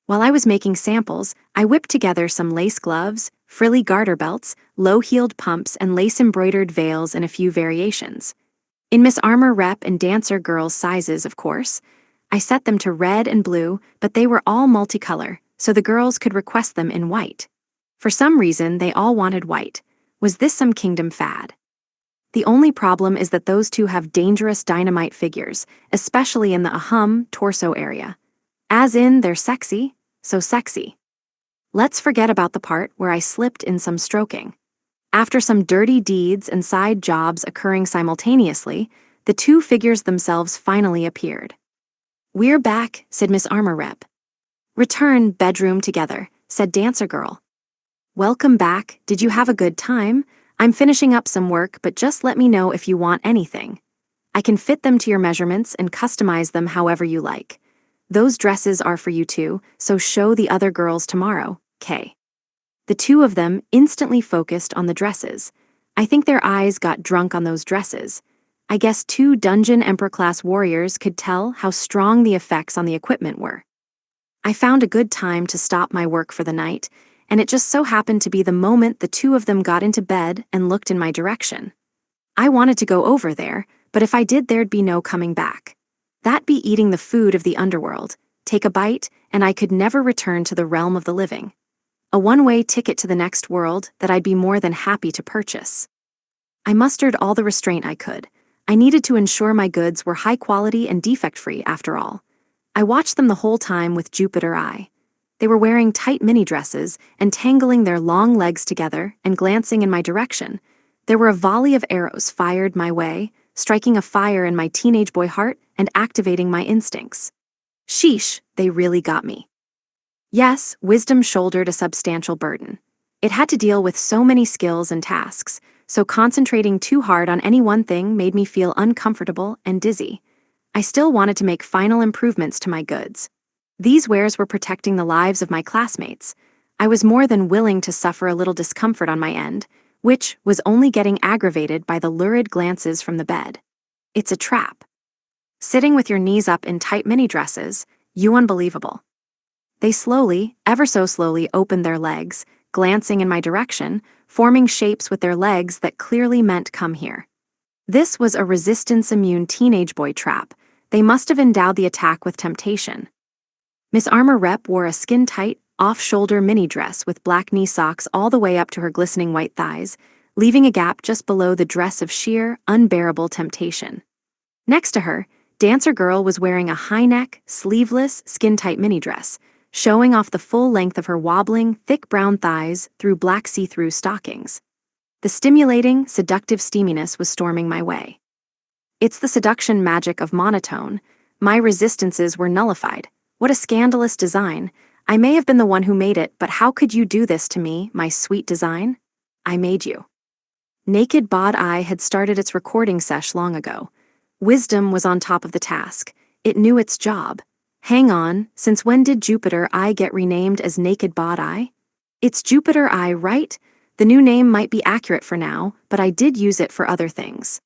[SPEAKER 1] While I was making samples, I whipped together some lace gloves, frilly garter belts, low-heeled pumps, and lace-embroidered veils in a few variations. In Miss Armor Rep and Dancer Girls sizes, of course. I set them to red and blue, but they were all multicolor, so the girls could request them in white. For some reason, they all wanted white. Was this some kingdom fad? The only problem is that those two have dangerous dynamite figures, especially in the torso area. As in, they're sexy, so sexy. Let's forget about the part where I slipped in some stroking. After some dirty deeds and side jobs occurring simultaneously, the two figures themselves finally appeared. "We're back," said Miss Armor Rep. "Return bedroom together," said Dancer Girl. "Welcome back. Did you have a good time? I'm finishing up some work, but just let me know if you want anything. I can fit them to your measurements and customize them however you like. Those dresses are for you too, so show the other girls tomorrow, Kay." The two of them instantly focused on the dresses. I think their eyes got drunk on those dresses. I guess 2 Dungeon Emperor-class warriors could tell how strong the effects on the equipment were. I found a good time to stop my work for the night, and it just so happened to be the moment the two of them got into bed and looked in my direction. I wanted to go over there, but if I did, there'd be no coming back. That'd be eating the food of the underworld, take a bite, and I could never return to the realm of the living. A one-way ticket to the next world that I'd be more than happy to purchase. I mustered all the restraint I could. I needed to ensure my goods were high quality and defect-free after all. I watched them the whole time with Jupiter eye. They were wearing tight mini dresses and tangling their long legs together and glancing in my direction. There were a volley of arrows fired my way, striking a fire in my teenage boy heart and activating my instincts. Sheesh, they really got me. Yes, wisdom shouldered a substantial burden. It had to deal with so many skills and tasks, so concentrating too hard on any one thing made me feel uncomfortable and dizzy. I still wanted to make final improvements to my goods. These wares were protecting the lives of my classmates. I was more than willing to suffer a little discomfort on my end, which was only getting aggravated by the lurid glances from the bed. It's a trap. Sitting with your knees up in tight mini dresses, you unbelievable. They slowly, ever so slowly, opened their legs, glancing in my direction, forming shapes with their legs that clearly meant come here. This was a resistance-immune teenage boy trap. They must have endowed the attack with temptation. Miss Armor Rep wore a skin-tight, off-shoulder mini dress with black knee socks all the way up to her glistening white thighs, leaving a gap just below the dress of sheer, unbearable temptation. Next to her, Dancer Girl was wearing a high-neck, sleeveless, skin-tight mini dress, showing off the full length of her wobbling, thick brown thighs through black see-through stockings. The stimulating, seductive steaminess was storming my way. It's the seduction magic of monotone. My resistances were nullified. What a scandalous design. I may have been the one who made it, but how could you do this to me, my sweet design? I made you. Naked Bod Eye had started its recording sesh long ago. Wisdom was on top of the task. It knew its job. Hang on, since when did Jupiter Eye get renamed as Naked Bod Eye? It's Jupiter Eye, right? The new name might be accurate for now, but I did use it for other things.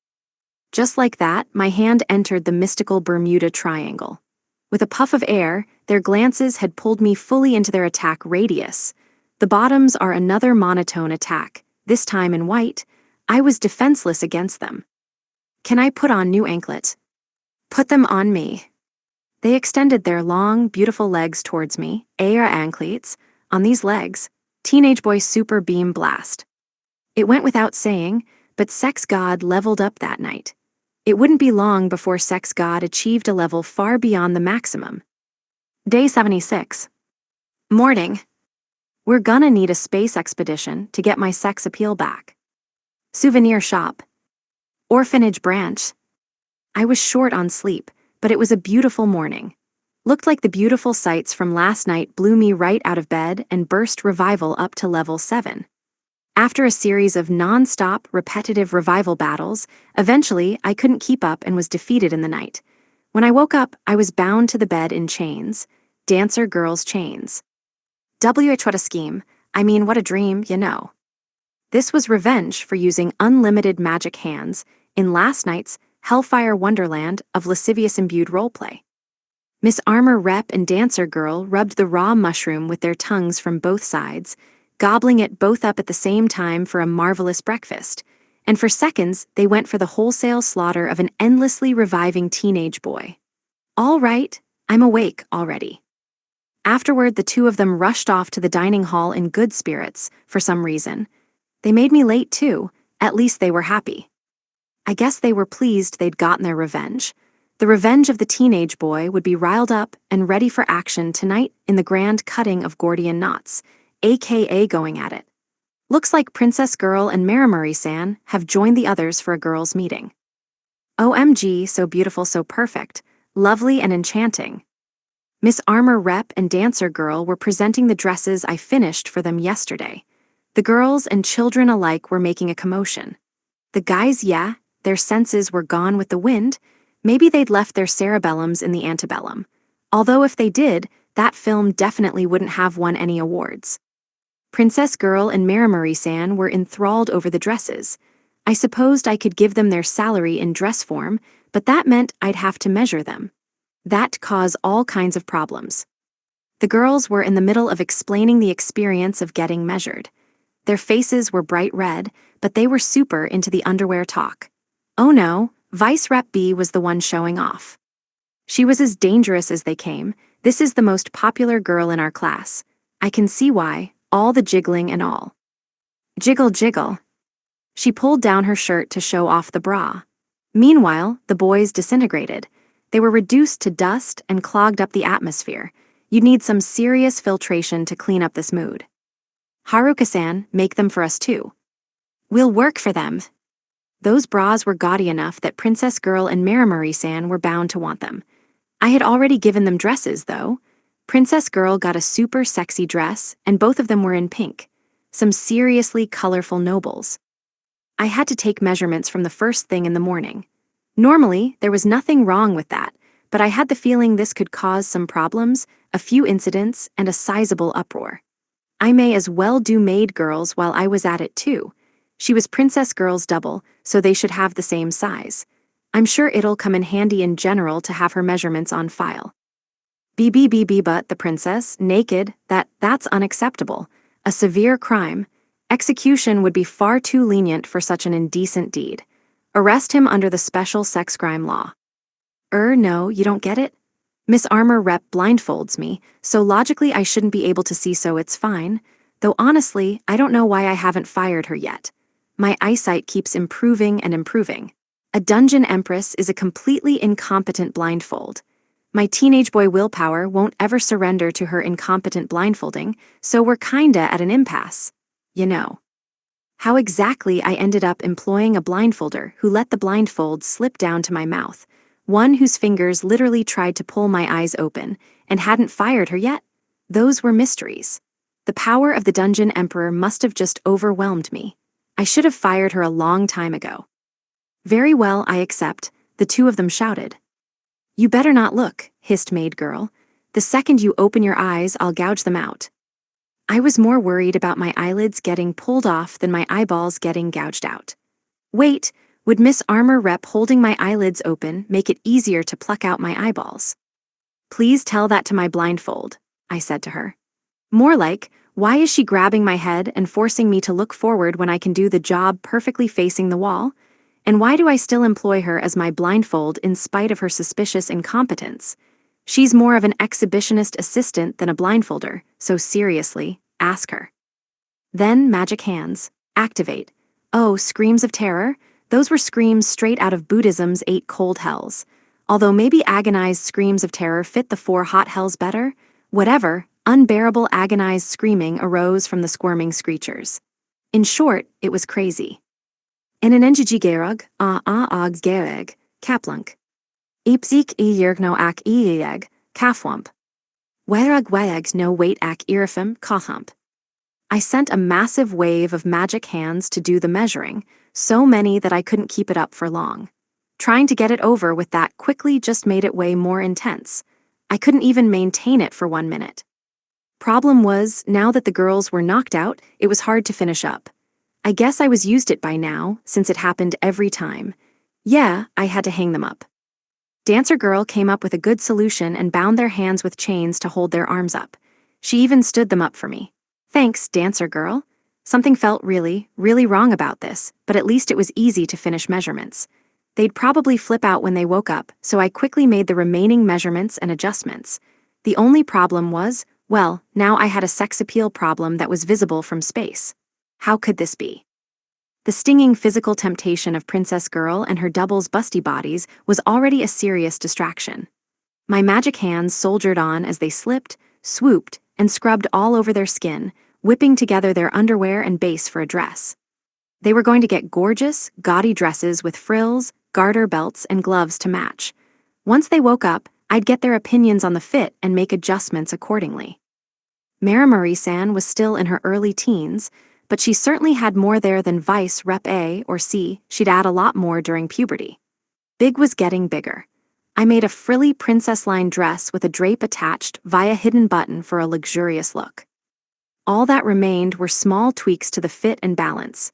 [SPEAKER 1] Just like that, my hand entered the mystical Bermuda Triangle. With a puff of air, their glances had pulled me fully into their attack radius. The bottoms are another monotone attack, this time in white. I was defenseless against them. Can I put on new anklets? Put them on me. They extended their long, beautiful legs towards me, air anklets, on these legs, teenage boy super beam blast. It went without saying, but Sex God leveled up that night. It wouldn't be long before Sex God achieved a level far beyond the maximum. Day 76. Morning. We're gonna need a space expedition to get my sex appeal back. Souvenir shop. Orphanage branch. I was short on sleep, but it was a beautiful morning. Looked like the beautiful sights from last night blew me right out of bed and burst revival up to level 7. After a series of non-stop, repetitive revival battles, eventually I couldn't keep up and was defeated in the night. When I woke up, I was bound to the bed in chains. Dancer girls' chains. What a scheme. I mean, what a dream, you know. This was revenge for using unlimited magic hands in last night's Hellfire Wonderland of lascivious-imbued roleplay. Miss Armor Rep and Dancer Girl rubbed the raw mushroom with their tongues from both sides, gobbling it both up at the same time for a marvelous breakfast, and for seconds they went for the wholesale slaughter of an endlessly reviving teenage boy. All right, I'm awake already. Afterward, the two of them rushed off to the dining hall in good spirits, for some reason. They made me late too, at least they were happy. I guess they were pleased they'd gotten their revenge. The revenge of the teenage boy would be riled up and ready for action tonight in the grand cutting of Gordian knots, aka going at it. Looks like Princess Girl and Marimuri-san have joined the others for a girls' meeting. OMG, so beautiful, so perfect, lovely and enchanting. Miss Armor Rep and Dancer Girl were presenting the dresses I finished for them yesterday. The girls and children alike were making a commotion. The guys, yeah, their senses were gone with the wind. Maybe they'd left their cerebellums in the antebellum. Although if they did, that film definitely wouldn't have won any awards. Princess Girl and Marimuri-san were enthralled over the dresses. I supposed I could give them their salary in dress form, but that meant I'd have to measure them. That caused all kinds of problems. The girls were in the middle of explaining the experience of getting measured. Their faces were bright red, but they were super into the underwear talk. Oh no, Vice Rep B was the one showing off. She was as dangerous as they came. This is the most popular girl in our class. I can see why, all the jiggling and all. Jiggle jiggle. She pulled down her shirt to show off the bra. Meanwhile, the boys disintegrated. They were reduced to dust and clogged up the atmosphere. You'd need some serious filtration to clean up this mood. Haruka-san, make them for us too. We'll work for them. Those bras were gaudy enough that Princess Girl and Marimuri-san were bound to want them. I had already given them dresses, though. Princess Girl got a super sexy dress, and both of them were in pink. Some seriously colorful nobles. I had to take measurements from the first thing in the morning. Normally, there was nothing wrong with that, but I had the feeling this could cause some problems, a few incidents, and a sizable uproar. I may as well do maid girls while I was at it too. She was Princess Girl's double, so they should have the same size. I'm sure it'll come in handy in general to have her measurements on file. BBBB, but the princess, naked, that's unacceptable. A severe crime. Execution would be far too lenient for such an indecent deed. Arrest him under the special sex crime law. No, you don't get it? Miss Armor Rep blindfolds me, so logically I shouldn't be able to see, so it's fine. Though honestly, I don't know why I haven't fired her yet. My eyesight keeps improving and improving. A dungeon empress is a completely incompetent blindfold. My teenage boy willpower won't ever surrender to her incompetent blindfolding, so we're kinda at an impasse. You know. How exactly I ended up employing a blindfolder who let the blindfold slip down to my mouth, one whose fingers literally tried to pull my eyes open, and hadn't fired her yet? Those were mysteries. The power of the Dungeon Emperor must have just overwhelmed me. I should have fired her a long time ago. Very well, I accept, the two of them shouted. You better not look, hissed Maid Girl. The second you open your eyes, I'll gouge them out. I was more worried about my eyelids getting pulled off than my eyeballs getting gouged out. Wait, would Miss Armor Rep holding my eyelids open make it easier to pluck out my eyeballs? Please tell that to my blindfold, I said to her. More like, why is she grabbing my head and forcing me to look forward when I can do the job perfectly facing the wall? And why do I still employ her as my blindfold in spite of her suspicious incompetence? She's more of an exhibitionist assistant than a blindfolder, so seriously, ask her. Then magic hands. Activate. Oh, screams of terror? Those were screams straight out of Buddhism's 8 cold hells. Although maybe agonized screams of terror fit the 4 hot hells better, whatever, unbearable agonized screaming arose from the squirming screechers. In short, it was crazy. In an enjigerug, og gereg, kaplank. Ipzik yergno ak ieg, kafwump. Werug no wait ak irifim, kahump. I sent a massive wave of magic hands to do the measuring, so many that I couldn't keep it up for long. Trying to get it over with that quickly just made it way more intense. I couldn't even maintain it for 1 minute. Problem was, now that the girls were knocked out, it was hard to finish up. I guess I was used it by now, since it happened every time. Yeah, I had to hang them up. Dancer Girl came up with a good solution and bound their hands with chains to hold their arms up. She even stood them up for me. Thanks, Dancer Girl. Something felt really, really wrong about this, but at least it was easy to finish measurements. They'd probably flip out when they woke up, so I quickly made the remaining measurements and adjustments. The only problem was, well, now I had a sex appeal problem that was visible from space. How could this be? The stinging physical temptation of Princess Girl and her doubles busty bodies was already a serious distraction. My magic hands soldiered on as they slipped, swooped, and scrubbed all over their skin, whipping together their underwear and base for a dress. They were going to get gorgeous, gaudy dresses with frills, garter belts, and gloves to match. Once they woke up, I'd get their opinions on the fit and make adjustments accordingly. Mara Marie-san was still in her early teens, but she certainly had more there than Vice Rep A or C. She'd add a lot more during puberty. Big was getting bigger. I made a frilly princess line dress with a drape attached via hidden button for a luxurious look. All that remained were small tweaks to the fit and balance.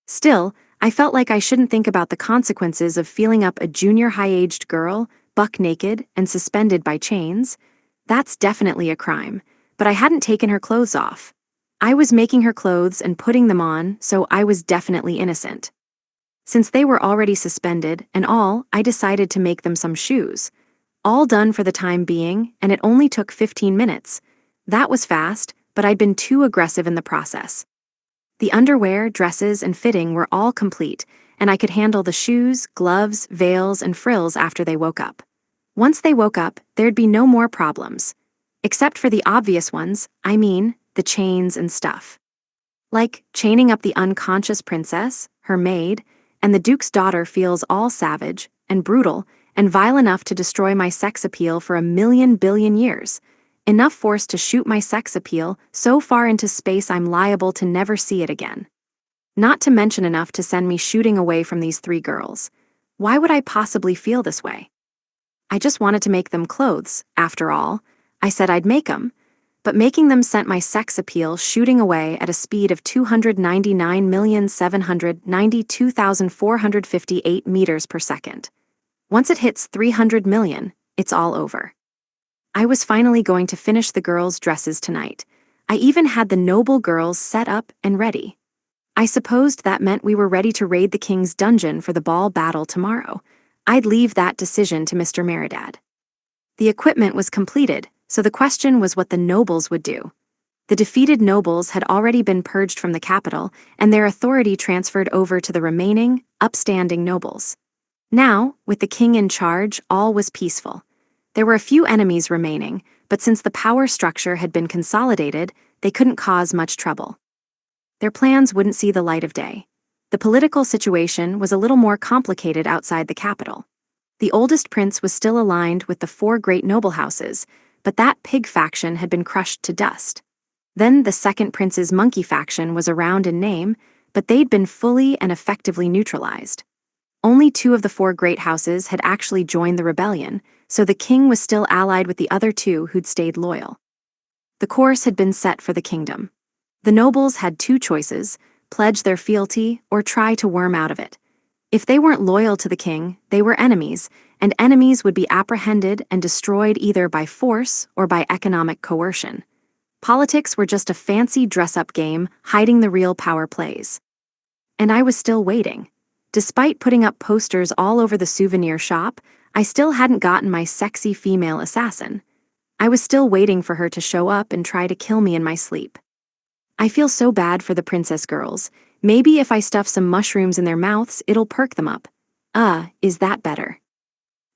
[SPEAKER 1] Still, I felt like I shouldn't think about the consequences of feeling up a junior high-aged girl, buck naked and suspended by chains. That's definitely a crime, but I hadn't taken her clothes off. I was making her clothes and putting them on, so I was definitely innocent. Since they were already suspended and all, I decided to make them some shoes. All done for the time being, and it only took 15 minutes. That was fast, but I'd been too aggressive in the process. The underwear, dresses, and fitting were all complete, and I could handle the shoes, gloves, veils, and frills after they woke up. Once they woke up, there'd be no more problems. Except for the obvious ones, I mean, the chains and stuff. Like chaining up the unconscious princess, her maid, and the Duke's daughter feels all savage and brutal and vile enough to destroy my sex appeal for 1,000,000,000,000 years. Enough force to shoot my sex appeal so far into space I'm liable to never see it again. Not to mention enough to send me shooting away from these 3 girls. Why would I possibly feel this way? I just wanted to make them clothes, after all. I said I'd make them, but making them sent my sex appeal shooting away at a speed of 299,792,458 meters per second. Once it hits 300 million, it's all over. I was finally going to finish the girls' dresses tonight. I even had the noble girls set up and ready. I supposed that meant we were ready to raid the king's dungeon for the ball battle tomorrow. I'd leave that decision to Mr. Meridad. The equipment was completed, so the question was what the nobles would do. The defeated nobles had already been purged from the capital, and their authority transferred over to the remaining, upstanding nobles. Now, with the king in charge, all was peaceful. There were a few enemies remaining, but since the power structure had been consolidated, they couldn't cause much trouble. Their plans wouldn't see the light of day. The political situation was a little more complicated outside the capital. The oldest prince was still aligned with the 4 great noble houses, but that pig faction had been crushed to dust. Then the second prince's monkey faction was around in name, but they'd been fully and effectively neutralized. Only 2 of the 4 great houses had actually joined the rebellion, so the king was still allied with the other 2 who'd stayed loyal. The course had been set for the kingdom. The nobles had 2 choices: pledge their fealty or try to worm out of it. If they weren't loyal to the king, they were enemies, and enemies would be apprehended and destroyed either by force or by economic coercion. Politics were just a fancy dress-up game hiding the real power plays. And I was still waiting. Despite putting up posters all over the souvenir shop, I still hadn't gotten my sexy female assassin. I was still waiting for her to show up and try to kill me in my sleep. I feel so bad for the princess girls. Maybe if I stuff some mushrooms in their mouths, it'll perk them up. Is that better?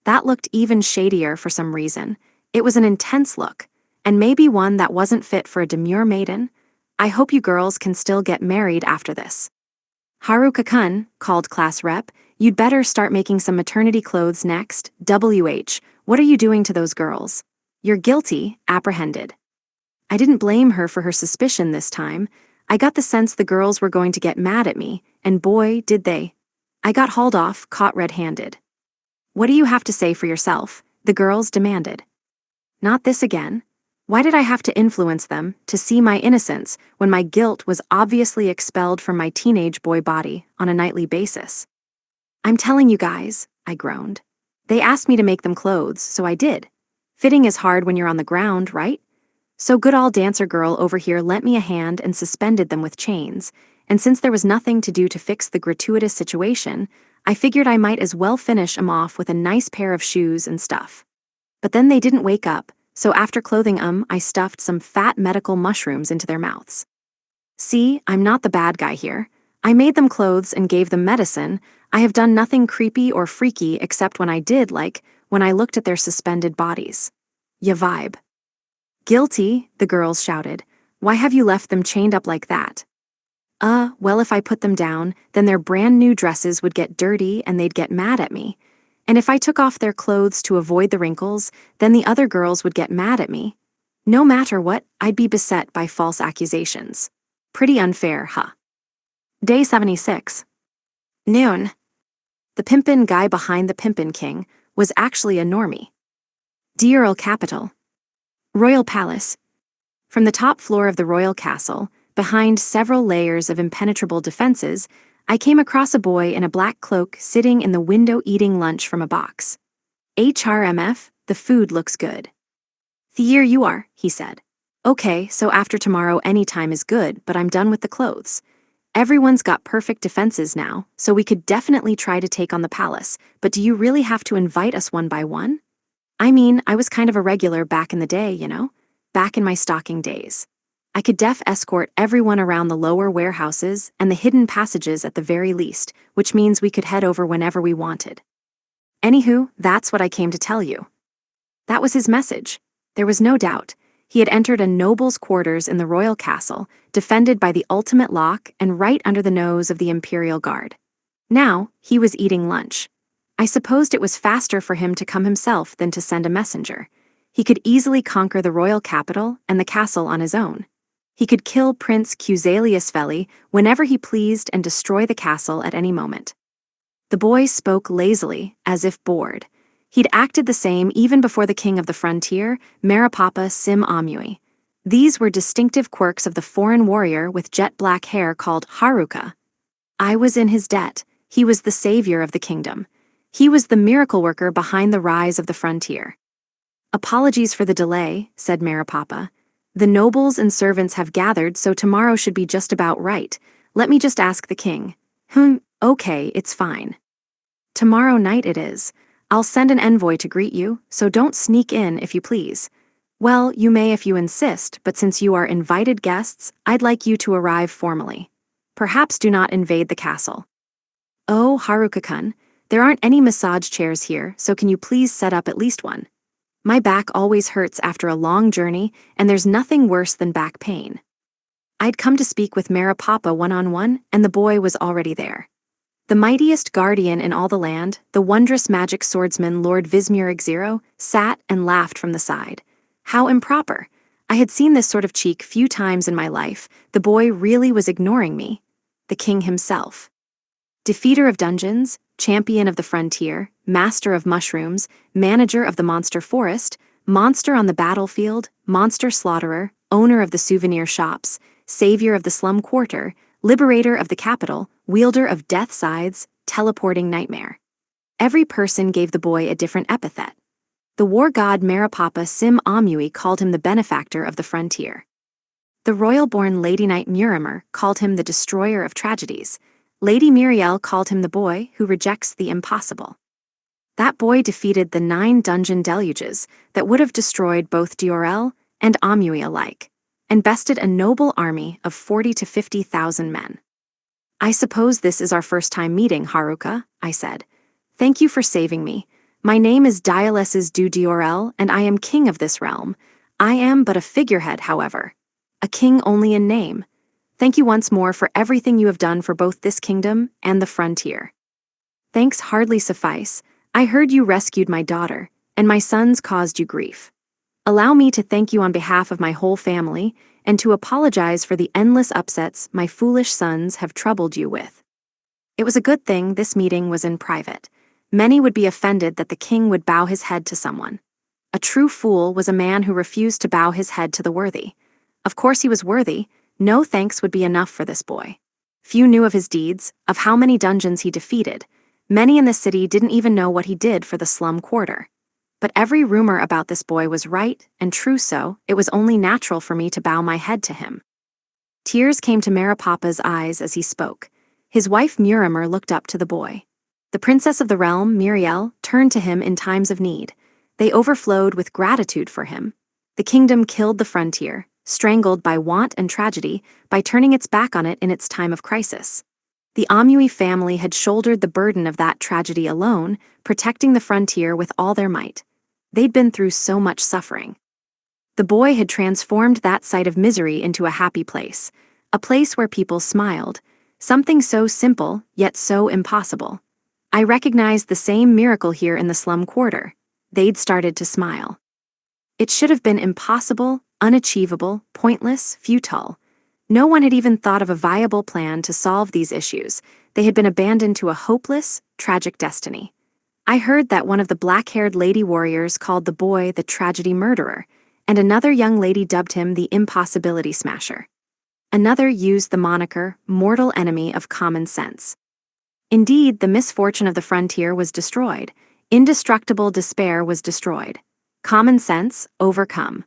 [SPEAKER 1] That looked even shadier for some reason. It was an intense look, and maybe one that wasn't fit for a demure maiden. I hope you girls can still get married after this. Haruka-kun, called class rep, you'd better start making some maternity clothes next. WH, what are you doing to those girls? You're guilty, apprehended. I didn't blame her for her suspicion this time. I got the sense the girls were going to get mad at me, and boy, did they. I got hauled off, caught red-handed. What do you have to say for yourself? The girls demanded. Not this again. Why did I have to influence them to see my innocence when my guilt was obviously expelled from my teenage boy body on a nightly basis? I'm telling you guys, I groaned. They asked me to make them clothes, so I did. Fitting is hard when you're on the ground, right? So good old dancer girl over here lent me a hand and suspended them with chains, and since there was nothing to do to fix the gratuitous situation, I figured I might as well finish 'em off with a nice pair of shoes and stuff. But then they didn't wake up, so after clothing 'em, I stuffed some fat medical mushrooms into their mouths. See, I'm not the bad guy here. I made them clothes and gave them medicine. I have done nothing creepy or freaky except when I did, like, when I looked at their suspended bodies. Ya vibe. Guilty, the girls shouted. Why have you left them chained up like that? Well, if I put them down, then their brand new dresses would get dirty and they'd get mad at me. And if I took off their clothes to avoid the wrinkles, then the other girls would get mad at me. No matter what, I'd be beset by false accusations. Pretty unfair, huh? Day 76. Noon. The pimpin' guy behind the pimpin' king was actually a normie. Diurl Capital. Royal Palace. From the top floor of the royal castle, behind several layers of impenetrable defenses, I came across a boy in a black cloak sitting in the window eating lunch from a box. HRMF, the food looks good. Here you are, he said. Okay, so after tomorrow any time is good, but I'm done with the clothes. Everyone's got perfect defenses now, so we could definitely try to take on the palace, but do you really have to invite us one by one? I mean, I was kind of a regular back in the day, you know? Back in my stocking days. I could escort everyone around the lower warehouses and the hidden passages at the very least, which means we could head over whenever we wanted. Anywho, that's what I came to tell you. That was his message. There was no doubt. He had entered a noble's quarters in the royal castle, defended by the ultimate lock and right under the nose of the Imperial Guard. Now, he was eating lunch. I supposed it was faster for him to come himself than to send a messenger. He could easily conquer the royal capital and the castle on his own. He could kill Prince Cusalius Veli whenever he pleased and destroy the castle at any moment. The boy spoke lazily, as if bored. He'd acted the same even before the king of the frontier, Marapapa Sim Amui. These were distinctive quirks of the foreign warrior with jet black hair called Haruka. I was in his debt. He was the savior of the kingdom. He was the miracle worker behind the rise of the frontier. Apologies for the delay, said Marapapa. The nobles and servants have gathered, so tomorrow should be just about right. Let me just ask the king. Okay, it's fine. Tomorrow night it is. I'll send an envoy to greet you, so don't sneak in if you please. Well, you may if you insist, but since you are invited guests, I'd like you to arrive formally. Perhaps do not invade the castle. Oh, Haruka-kun, there aren't any massage chairs here, so can you please set up at least one? My back always hurts after a long journey, and there's nothing worse than back pain. I'd come to speak with Marapapa one-on-one, and the boy was already there. The mightiest guardian in all the land, the wondrous magic swordsman Lord Vismir Xero, sat and laughed from the side. How improper. I had seen this sort of cheek few times in my life. The boy really was ignoring me. The king himself. Defeater of dungeons, champion of the frontier, master of mushrooms, manager of the monster forest, monster on the battlefield, monster slaughterer, owner of the souvenir shops, savior of the slum quarter, liberator of the capital, wielder of death scythes, teleporting nightmare. Every person gave the boy a different epithet. The war god Marapapa Sim Amui called him the benefactor of the frontier. The royal-born Lady Knight Murimer called him the destroyer of tragedies. Lady Muriel called him the boy who rejects the impossible. That boy defeated the 9 dungeon deluges that would have destroyed both Diorel and Amui alike, and bested a noble army of 40 to 50,000 men. I suppose this is our first time meeting, Haruka, I said. Thank you for saving me. My name is Dialeses du Diorel, and I am king of this realm. I am but a figurehead, however. A king only in name. Thank you once more for everything you have done for both this kingdom and the frontier. Thanks hardly suffice. I heard you rescued my daughter, and my sons caused you grief. Allow me to thank you on behalf of my whole family, and to apologize for the endless upsets my foolish sons have troubled you with. It was a good thing this meeting was in private. Many would be offended that the king would bow his head to someone. A true fool was a man who refused to bow his head to the worthy. Of course he was worthy. No thanks would be enough for this boy. Few knew of his deeds, of how many dungeons he defeated. Many in the city didn't even know what he did for the slum quarter. But every rumor about this boy was right and true, so it was only natural for me to bow my head to him. Tears came to Maripapa's eyes as he spoke. His wife Murimer looked up to the boy. The princess of the realm, Muriel, turned to him in times of need. They overflowed with gratitude for him. The kingdom killed the frontier, strangled by want and tragedy, by turning its back on it in its time of crisis. The Amui family had shouldered the burden of that tragedy alone, protecting the frontier with all their might. They'd been through so much suffering. The boy had transformed that site of misery into a happy place, a place where people smiled, something so simple, yet so impossible. I recognized the same miracle here in the slum quarter. They'd started to smile. It should have been impossible, unachievable, pointless, futile. No one had even thought of a viable plan to solve these issues. They had been abandoned to a hopeless, tragic destiny. I heard that one of the black-haired lady warriors called the boy the tragedy murderer, and another young lady dubbed him the impossibility smasher. Another used the moniker mortal enemy of common sense. Indeed, the misfortune of the frontier was destroyed. Indestructible despair was destroyed. Common sense overcome.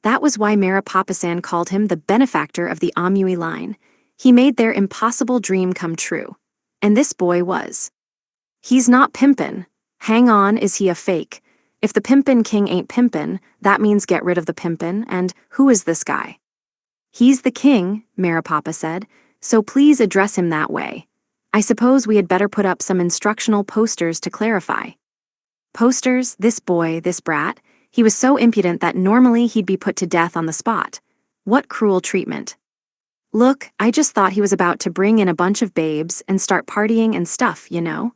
[SPEAKER 1] That was why Maripapasan called him the benefactor of the Amui line. He made their impossible dream come true. And this boy was. He's not pimpin'. Hang on, is he a fake? If the pimpin' king ain't pimpin', that means get rid of the pimpin', and who is this guy? He's the king, Maripapa said, so please address him that way. I suppose we had better put up some instructional posters to clarify. Posters, this boy, this brat, he was so impudent that normally he'd be put to death on the spot. What cruel treatment. Look, I just thought he was about to bring in a bunch of babes and start partying and stuff, you know?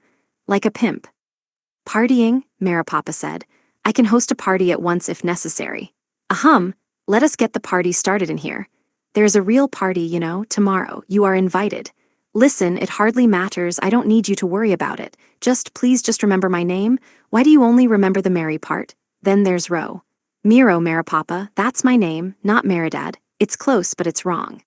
[SPEAKER 1] Like a pimp. Partying, Maripapa said. I can host a party at once if necessary. Ahem, let us get the party started in here. There's a real party, you know, tomorrow. You are invited. Listen, it hardly matters. I don't need you to worry about it. Please just remember my name. Why do you only remember the Mary part? Then there's Ro. Miro, Maripapa, that's my name, not Meridad. It's close, but it's wrong.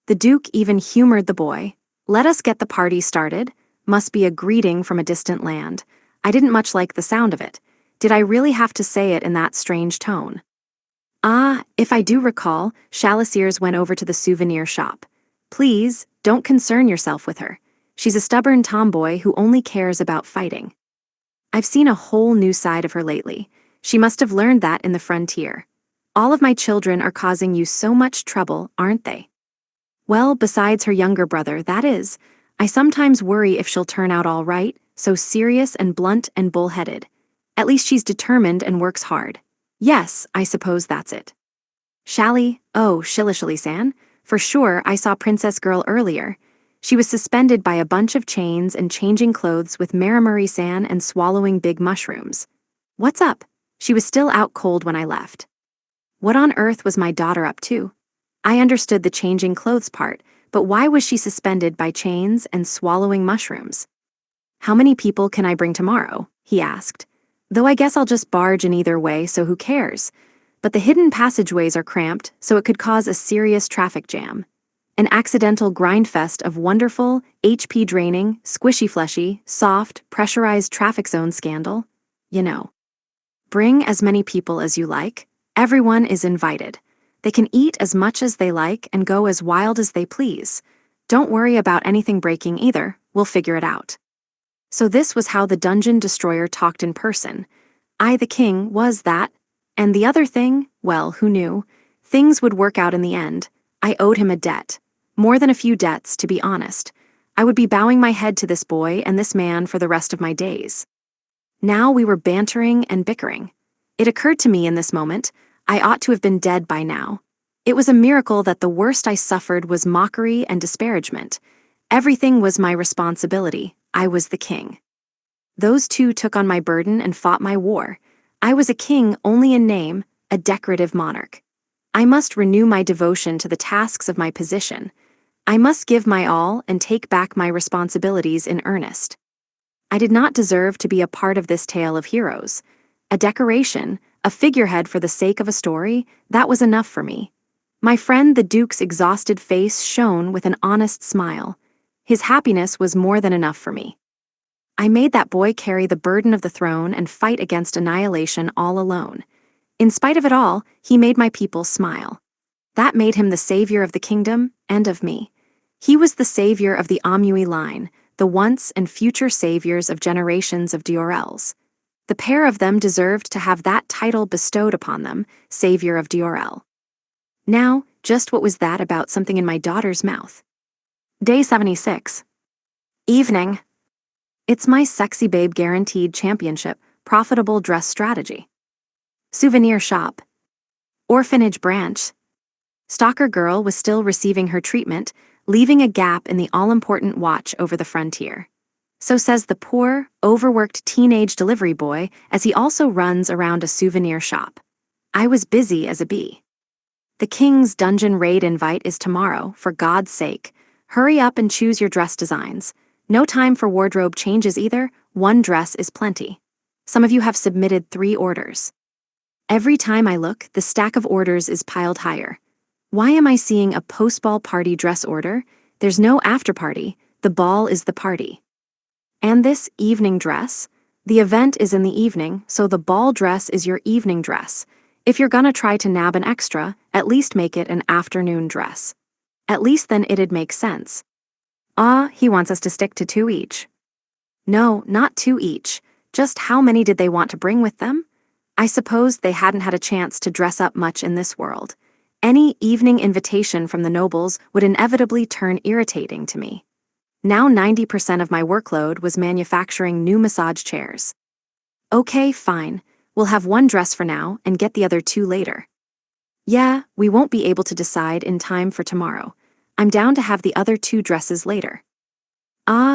[SPEAKER 1] The Duke even humored the boy. Let us get the party started. Must be a greeting from a distant land. I didn't much like the sound of it. Did I really have to say it in that strange tone? Ah, if I do recall, Chalisiers went over to the souvenir shop. Please, don't concern yourself with her. She's a stubborn tomboy who only cares about fighting. I've seen a whole new side of her lately. She must have learned that in the frontier. All of my children are causing you so much trouble, aren't they? Well, besides her younger brother, that is. I sometimes worry if she'll turn out all right, so serious and blunt and bullheaded. At least she's determined and works hard. Yes, I suppose that's it. Shally, oh, Shilishali-san. For sure, I saw Princess Girl earlier. She was suspended by a bunch of chains and changing clothes with Marimuri-san and swallowing big mushrooms. What's up? She was still out cold when I left. What on earth was my daughter up to? I understood the changing clothes part, but why was she suspended by chains and swallowing mushrooms? How many people can I bring tomorrow? He asked. Though I guess I'll just barge in either way, so who cares? But the hidden passageways are cramped, so it could cause a serious traffic jam. An accidental grindfest of wonderful, HP-draining, squishy-fleshy, soft, pressurized traffic zone scandal. You know. Bring as many people as you like. Everyone is invited. They can eat as much as they like and go as wild as they please. Don't worry about anything breaking either, we'll figure it out. So this was how the dungeon destroyer talked in person. I, the king, was that. And the other thing, well, who knew? Things would work out in the end. I owed him a debt. More than a few debts, to be honest. I would be bowing my head to this boy and this man for the rest of my days. Now we were bantering and bickering. It occurred to me in this moment, I ought to have been dead by now. It was a miracle that the worst I suffered was mockery and disparagement. Everything was my responsibility. I was the king. Those two took on my burden and fought my war. I was a king only in name, a decorative monarch. I must renew my devotion to the tasks of my position. I must give my all and take back my responsibilities in earnest. I did not deserve to be a part of this tale of heroes. A decoration, a figurehead for the sake of a story, that was enough for me. My friend the Duke's exhausted face shone with an honest smile. His happiness was more than enough for me. I made that boy carry the burden of the throne and fight against annihilation all alone. In spite of it all, he made my people smile. That made him the savior of the kingdom and of me. He was the savior of the Amui line, the once and future saviors of generations of Diorels. The pair of them deserved to have that title bestowed upon them, savior of Diorel. Now, just what was that about something in my daughter's mouth? Day 76. Evening. It's my Sexy Babe Guaranteed Championship profitable dress strategy. Souvenir shop. Orphanage branch. Stalker girl was still receiving her treatment, leaving a gap in the all-important watch over the frontier. So says the poor, overworked teenage delivery boy as he also runs around a souvenir shop. I was busy as a bee. The King's Dungeon Raid invite is tomorrow, for God's sake. Hurry up and choose your dress designs. No time for wardrobe changes either, one dress is plenty. Some of you have submitted 3 orders. Every time I look, the stack of orders is piled higher. Why am I seeing a post-ball party dress order? There's no after-party, the ball is the party. And this evening dress? The event is in the evening, so the ball dress is your evening dress. If you're gonna try to nab an extra, at least make it an afternoon dress. At least then it'd make sense. He wants us to stick to 2 each. No, not 2 each. Just how many did they want to bring with them? I suppose they hadn't had a chance to dress up much in this world. Any evening invitation from the nobles would inevitably turn irritating to me. Now 90% of my workload was manufacturing new massage chairs. Okay, fine. We'll have 1 dress for now and get the other 2 later. Yeah, we won't be able to decide in time for tomorrow. I'm down to have the other 2 dresses later.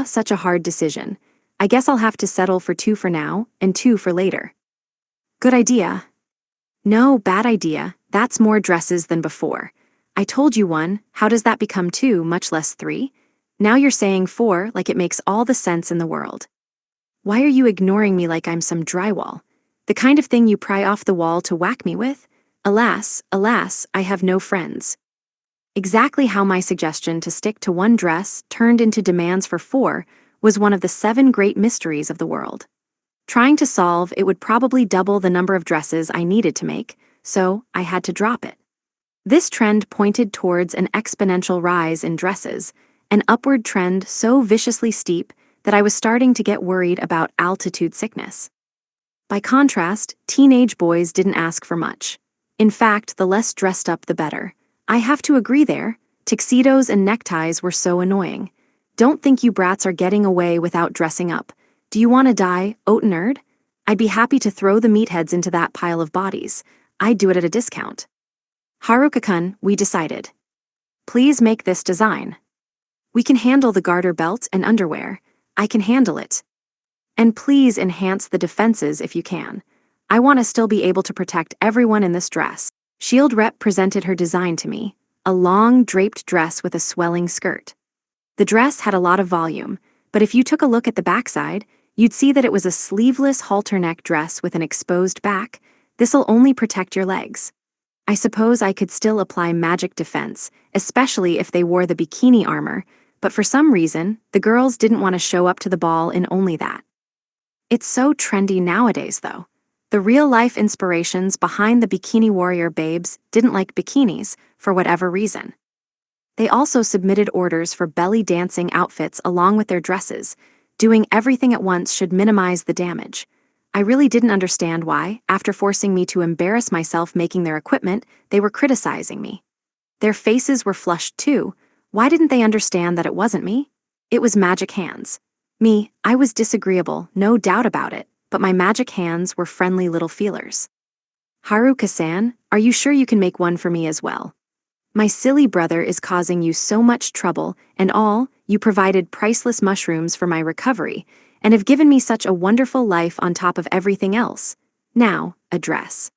[SPEAKER 1] Such a hard decision. I guess I'll have to settle for 2 for now and 2 for later. Good idea. No, bad idea. That's more dresses than before. I told you 1, how does that become 2, much less 3? Now you're saying 4 like it makes all the sense in the world. Why are you ignoring me like I'm some drywall? The kind of thing you pry off the wall to whack me with? Alas, I have no friends. Exactly how my suggestion to stick to 1 dress turned into demands for 4 was one of the 7 great mysteries of the world. Trying to solve it would probably double the number of dresses I needed to make, so I had to drop it. This trend pointed towards an exponential rise in dresses, an upward trend so viciously steep that I was starting to get worried about altitude sickness. By contrast, teenage boys didn't ask for much. In fact, the less dressed up the better. I have to agree there, tuxedos and neckties were so annoying. Don't think you brats are getting away without dressing up. Do you want to die, oat nerd? I'd be happy to throw the meatheads into that pile of bodies. I'd do it at a discount. Haruka-kun, we decided. Please make this design. We can handle the garter belt and underwear. I can handle it. And please enhance the defenses if you can. I want to still be able to protect everyone in this dress. Shield Rep presented her design to me, a long draped dress with a swelling skirt. The dress had a lot of volume, but if you took a look at the backside, you'd see that it was a sleeveless halter neck dress with an exposed back. This'll only protect your legs. I suppose I could still apply magic defense, especially if they wore the bikini armor, but for some reason, the girls didn't want to show up to the ball in only that. It's so trendy nowadays, though. The real-life inspirations behind the Bikini Warrior babes didn't like bikinis, for whatever reason. They also submitted orders for belly dancing outfits along with their dresses. Doing everything at once should minimize the damage. I really didn't understand why, after forcing me to embarrass myself making their equipment, they were criticizing me. Their faces were flushed too. Why didn't they understand that it wasn't me? It was magic hands. Me, I was disagreeable, no doubt about it, but my magic hands were friendly little feelers. Haruka-san, are you sure you can make one for me as well? My silly brother is causing you so much trouble, and all, you provided priceless mushrooms for my recovery, and have given me such a wonderful life on top of everything else. Now, address.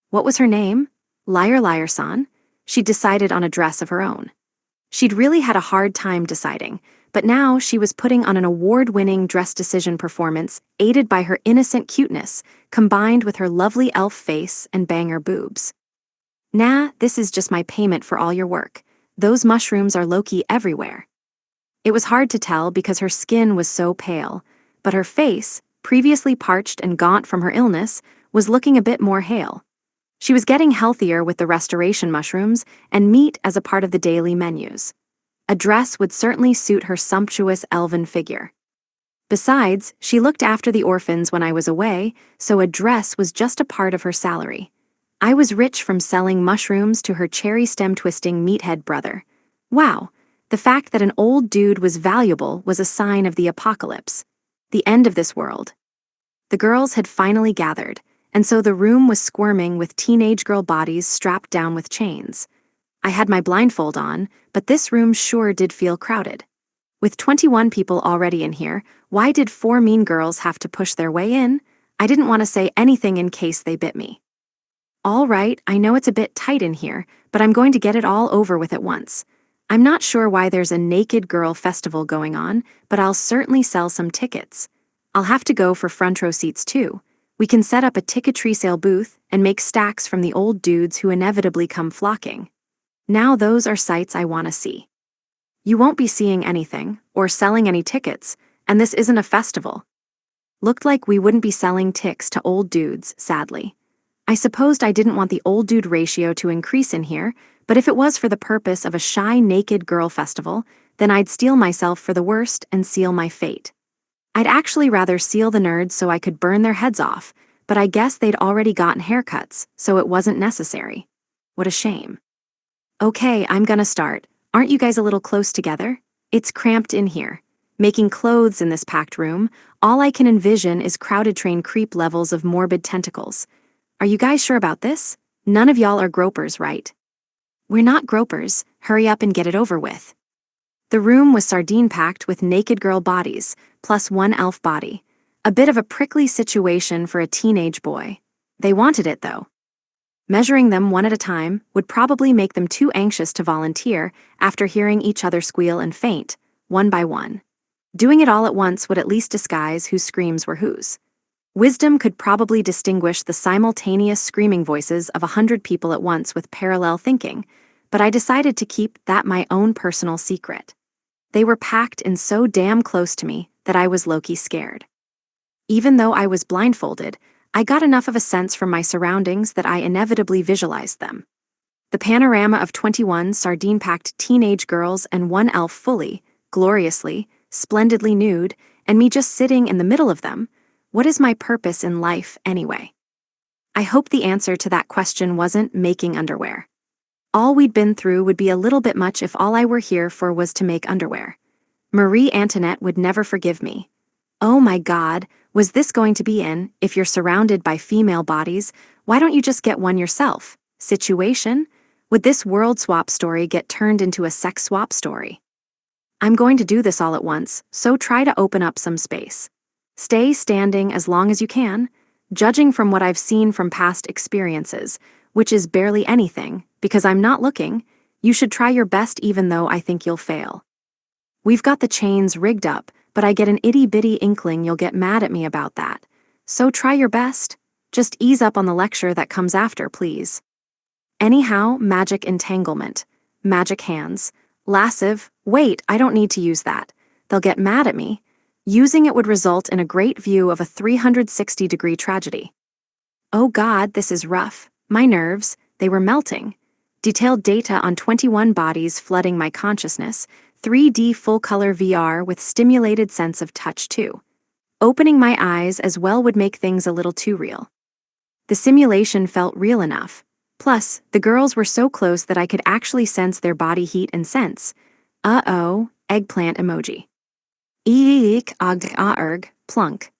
[SPEAKER 1] What was her name? Liar Liar-san? She'd decided on a dress of her own. She'd really had a hard time deciding, but now she was putting on an award-winning dress decision performance aided by her innocent cuteness, combined with her lovely elf face and banger boobs. Nah, this is just my payment for all your work. Those mushrooms are low-key everywhere. It was hard to tell because her skin was so pale, but her face, previously parched and gaunt from her illness, was looking a bit more hale. She was getting healthier with the restoration mushrooms and meat as a part of the daily menus. A dress would certainly suit her sumptuous elven figure. Besides, she looked after the orphans when I was away, so a dress was just a part of her salary. I was rich from selling mushrooms to her cherry stem twisting meathead brother. Wow, the fact that an old dude was valuable was a sign of the apocalypse. The end of this world. The girls had finally gathered, and so the room was squirming with teenage girl bodies strapped down with chains. I had my blindfold on, but this room sure did feel crowded. With 21 people already in here, why did 4 mean girls have to push their way in? I didn't want to say anything in case they bit me. All right, I know it's a bit tight in here, but I'm going to get it all over with at once. I'm not sure why there's a naked girl festival going on, but I'll certainly sell some tickets. I'll have to go for front row seats too. We can set up a ticketry sale booth and make stacks from the old dudes who inevitably come flocking. Now those are sights I want to see. You won't be seeing anything, or selling any tickets, and this isn't a festival. Looked like we wouldn't be selling ticks to old dudes, sadly. I supposed I didn't want the old dude ratio to increase in here, but if it was for the purpose of a shy naked girl festival, then I'd steel myself for the worst and seal my fate. I'd actually rather seal the nerds so I could burn their heads off, but I guess they'd already gotten haircuts, so it wasn't necessary. What a shame. Okay, I'm gonna start. Aren't you guys a little close together? It's cramped in here. Making clothes in this packed room, all I can envision is crowded train creep levels of morbid tentacles. Are you guys sure about this? None of y'all are gropers, right? We're not gropers, hurry up and get it over with. The room was sardine-packed with naked girl bodies, plus 1 elf body. A bit of a prickly situation for a teenage boy. They wanted it, though. Measuring them one at a time would probably make them too anxious to volunteer after hearing each other squeal and faint, one by one. Doing it all at once would at least disguise whose screams were whose. Wisdom could probably distinguish the simultaneous screaming voices of 100 people at once with parallel thinking, but I decided to keep that my own personal secret. They were packed in so damn close to me that I was low-key scared. Even though I was blindfolded, I got enough of a sense from my surroundings that I inevitably visualized them. The panorama of 21 sardine-packed teenage girls and 1 elf fully, gloriously, splendidly nude, and me just sitting in the middle of them. What is my purpose in life, anyway? I hope the answer to that question wasn't making underwear. All we'd been through would be a little bit much if all I were here for was to make underwear. Marie Antoinette would never forgive me. Oh my God, was this going to be an, if you're surrounded by female bodies, why don't you just get one yourself, situation? Would this world swap story get turned into a sex swap story? I'm going to do this all at once, so try to open up some space. Stay standing as long as you can, judging from what I've seen from past experiences, which is barely anything, because I'm not looking. You should try your best even though I think you'll fail. We've got the chains rigged up, but I get an itty-bitty inkling you'll get mad at me about that. So try your best. Just ease up on the lecture that comes after, please. Anyhow, magic entanglement. Magic hands. Lassive. Wait, I don't need to use that. They'll get mad at me. Using it would result in a great view of a 360-degree tragedy. Oh God, this is rough. My nerves, they were melting. Detailed data on 21 bodies flooding my consciousness, 3D full-color VR with stimulated sense of touch too. Opening my eyes as well would make things a little too real. The simulation felt real enough. Plus, the girls were so close that I could actually sense their body heat and sense. Uh-oh, eggplant emoji. Eek, erg, plunk.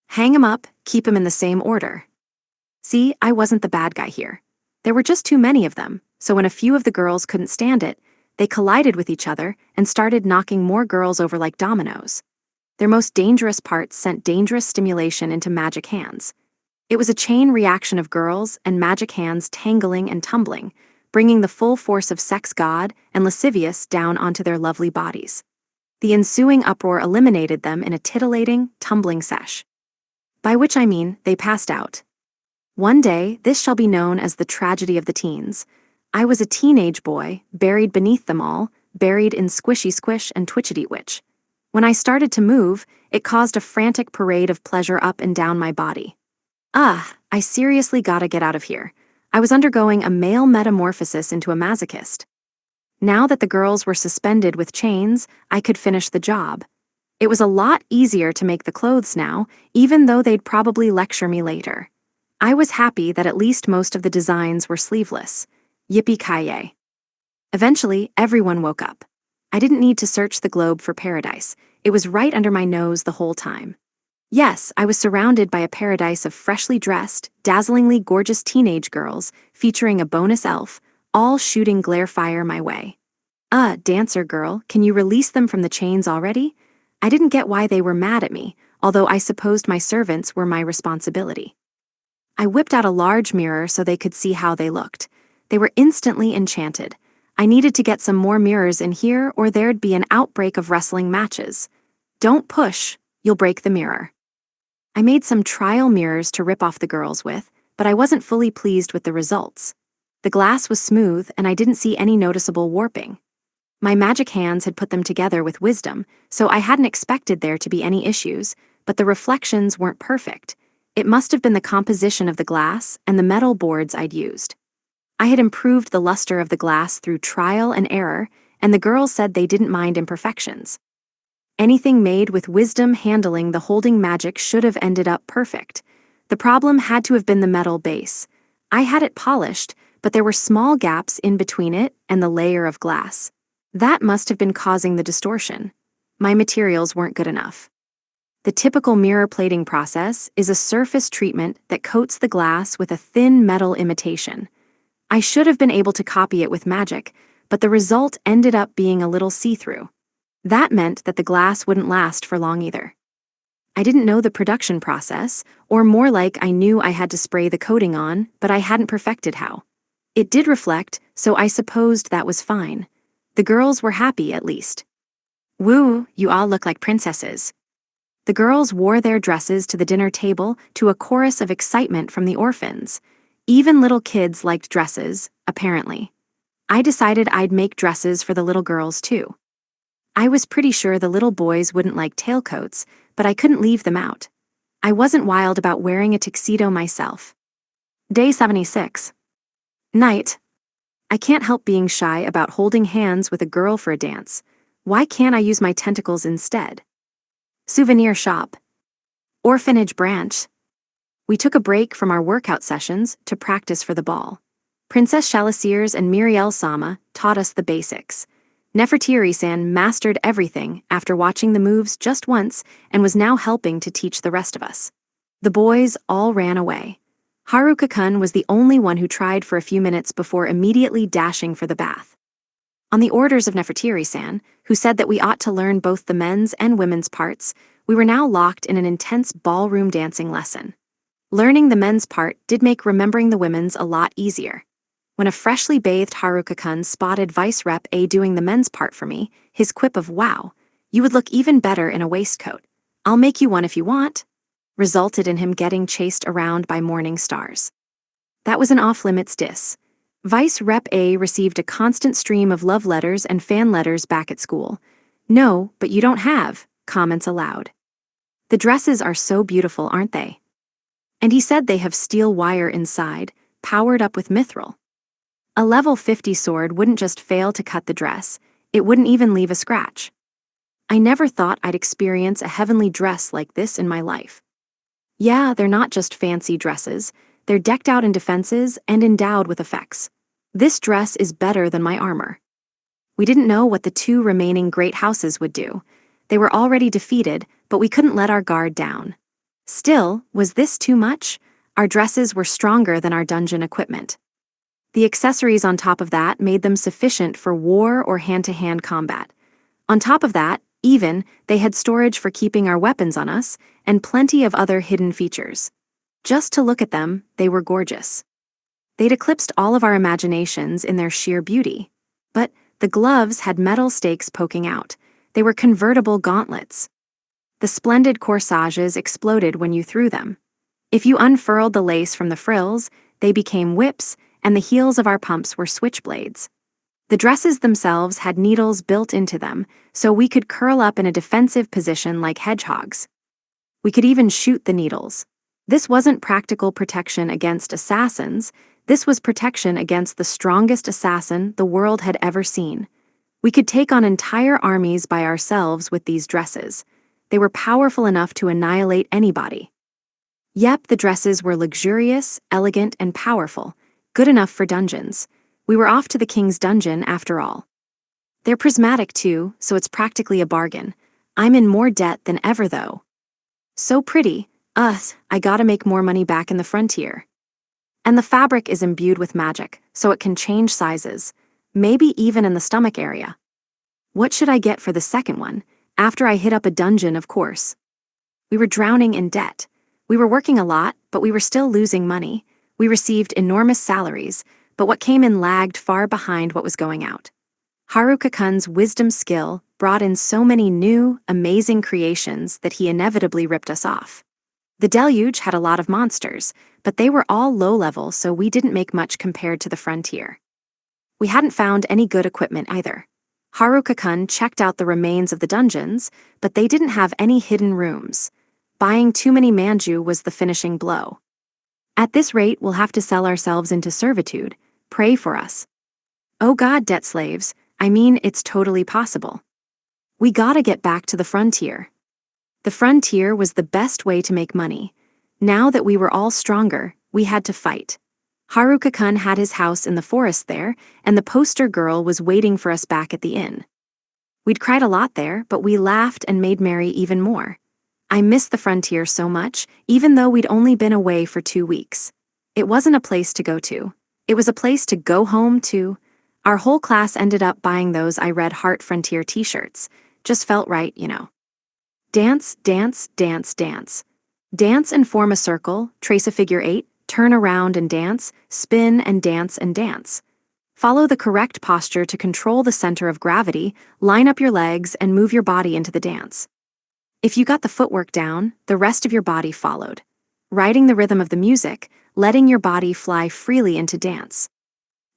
[SPEAKER 1] Hang 'em up, keep 'em in the same order. See, I wasn't the bad guy here. There were just too many of them, so when a few of the girls couldn't stand it, they collided with each other and started knocking more girls over like dominoes. Their most dangerous parts sent dangerous stimulation into magic hands. It was a chain reaction of girls and magic hands tangling and tumbling, bringing the full force of sex god and lascivious down onto their lovely bodies. The ensuing uproar eliminated them in a titillating, tumbling sesh. By which I mean they passed out. One day, this shall be known as the tragedy of the teens. I was a teenage boy, buried beneath them all, buried in squishy squish and twitchity witch. When I started to move, it caused a frantic parade of pleasure up and down my body. I seriously gotta get out of here. I was undergoing a male metamorphosis into a masochist. Now that the girls were suspended with chains, I could finish the job. It was a lot easier to make the clothes now, even though they'd probably lecture me later. I was happy that at least most of the designs were sleeveless. Yippee-ki-yay. Eventually, everyone woke up. I didn't need to search the globe for paradise. It was right under my nose the whole time. Yes, I was surrounded by a paradise of freshly dressed, dazzlingly gorgeous teenage girls, featuring a bonus elf, all shooting glare fire my way. Dancer girl, can you release them from the chains already? I didn't get why they were mad at me, although I supposed my servants were my responsibility. I whipped out a large mirror so they could see how they looked. They were instantly enchanted. I needed to get some more mirrors in here or there'd be an outbreak of wrestling matches. Don't push, you'll break the mirror. I made some trial mirrors to rip off the girls with, but I wasn't fully pleased with the results. The glass was smooth and I didn't see any noticeable warping. My magic hands had put them together with wisdom, so I hadn't expected there to be any issues, but the reflections weren't perfect. It must have been the composition of the glass and the metal boards I'd used. I had improved the luster of the glass through trial and error, and the girls said they didn't mind imperfections. Anything made with wisdom handling the holding magic should have ended up perfect. The problem had to have been the metal base. I had it polished, but there were small gaps in between it and the layer of glass. That must have been causing the distortion. My materials weren't good enough. The typical mirror plating process is a surface treatment that coats the glass with a thin metal imitation. I should have been able to copy it with magic, but the result ended up being a little see-through. That meant that the glass wouldn't last for long either. I didn't know the production process, or more like I knew I had to spray the coating on, but I hadn't perfected how. It did reflect, so I supposed that was fine. The girls were happy at least. Woo, you all look like princesses. The girls wore their dresses to the dinner table to a chorus of excitement from the orphans. Even little kids liked dresses, apparently. I decided I'd make dresses for the little girls too. I was pretty sure the little boys wouldn't like tailcoats, but I couldn't leave them out. I wasn't wild about wearing a tuxedo myself. Day 76. Night. I can't help being shy about holding hands with a girl for a dance. Why can't I use my tentacles instead? Souvenir shop. Orphanage branch. We took a break from our workout sessions to practice for the ball. Princess Shalasirs and Miriel Sama taught us the basics. Nefertiri-san mastered everything after watching the moves just once and was now helping to teach the rest of us. The boys all ran away. Haruka-kun was the only one who tried for a few minutes before immediately dashing for the bath. On the orders of Nefertiri-san, who said that we ought to learn both the men's and women's parts, we were now locked in an intense ballroom dancing lesson. Learning the men's part did make remembering the women's a lot easier. When a freshly bathed Haruka-kun spotted Vice Rep A doing the men's part for me, his quip of "Wow, you would look even better in a waistcoat. I'll make you one if you want," resulted in him getting chased around by morning stars. That was an off-limits diss. Vice Rep A received a constant stream of love letters and fan letters back at school. "No, but you don't have," comments allowed. "The dresses are so beautiful, aren't they?" And he said they have steel wire inside, powered up with mithril. A level 50 sword wouldn't just fail to cut the dress, it wouldn't even leave a scratch. I never thought I'd experience a heavenly dress like this in my life. Yeah, they're not just fancy dresses, they're decked out in defenses and endowed with effects. This dress is better than my armor. We didn't know what the two remaining great houses would do. They were already defeated, but we couldn't let our guard down. Still, was this too much? Our dresses were stronger than our dungeon equipment. The accessories on top of that made them sufficient for war or hand-to-hand combat. On top of that, even, they had storage for keeping our weapons on us, and plenty of other hidden features. Just to look at them, they were gorgeous. They'd eclipsed all of our imaginations in their sheer beauty. But the gloves had metal stakes poking out. They were convertible gauntlets. The splendid corsages exploded when you threw them. If you unfurled the lace from the frills, they became whips, and the heels of our pumps were switchblades. The dresses themselves had needles built into them, so we could curl up in a defensive position like hedgehogs. We could even shoot the needles. This wasn't practical protection against assassins, this was protection against the strongest assassin the world had ever seen. We could take on entire armies by ourselves with these dresses. They were powerful enough to annihilate anybody. Yep, the dresses were luxurious, elegant, and powerful, good enough for dungeons. We were off to the king's dungeon after all. They're prismatic too, so it's practically a bargain. I'm in more debt than ever though. So pretty, I gotta make more money back in the frontier. And the fabric is imbued with magic, so it can change sizes, maybe even in the stomach area. What should I get for the second one? After I hit up a dungeon, of course. We were drowning in debt. We were working a lot, but we were still losing money. We received enormous salaries, but what came in lagged far behind what was going out. Haruka-kun's wisdom skill brought in so many new, amazing creations that he inevitably ripped us off. The deluge had a lot of monsters, but they were all low-level, so we didn't make much compared to the frontier. We hadn't found any good equipment either. Haruka-kun checked out the remains of the dungeons, but they didn't have any hidden rooms. Buying too many manju was the finishing blow. At this rate, we'll have to sell ourselves into servitude. Pray for us. Oh God, debt slaves, I mean, it's totally possible. We gotta get back to the frontier. The frontier was the best way to make money. Now that we were all stronger, we had to fight. Haruka-kun had his house in the forest there, and the poster girl was waiting for us back at the inn. We'd cried a lot there, but we laughed and made merry even more. I missed the frontier so much, even though we'd only been away for 2 weeks. It wasn't a place to go to. It was a place to go home to. Our whole class ended up buying those I Red Heart Frontier t-shirts. Just felt right, you know. Dance, dance, dance, dance. Dance and form a circle, trace a figure 8, turn around and dance, spin and dance and dance. Follow the correct posture to control the center of gravity, line up your legs, and move your body into the dance. If you got the footwork down, the rest of your body followed. Riding the rhythm of the music, letting your body fly freely into dance.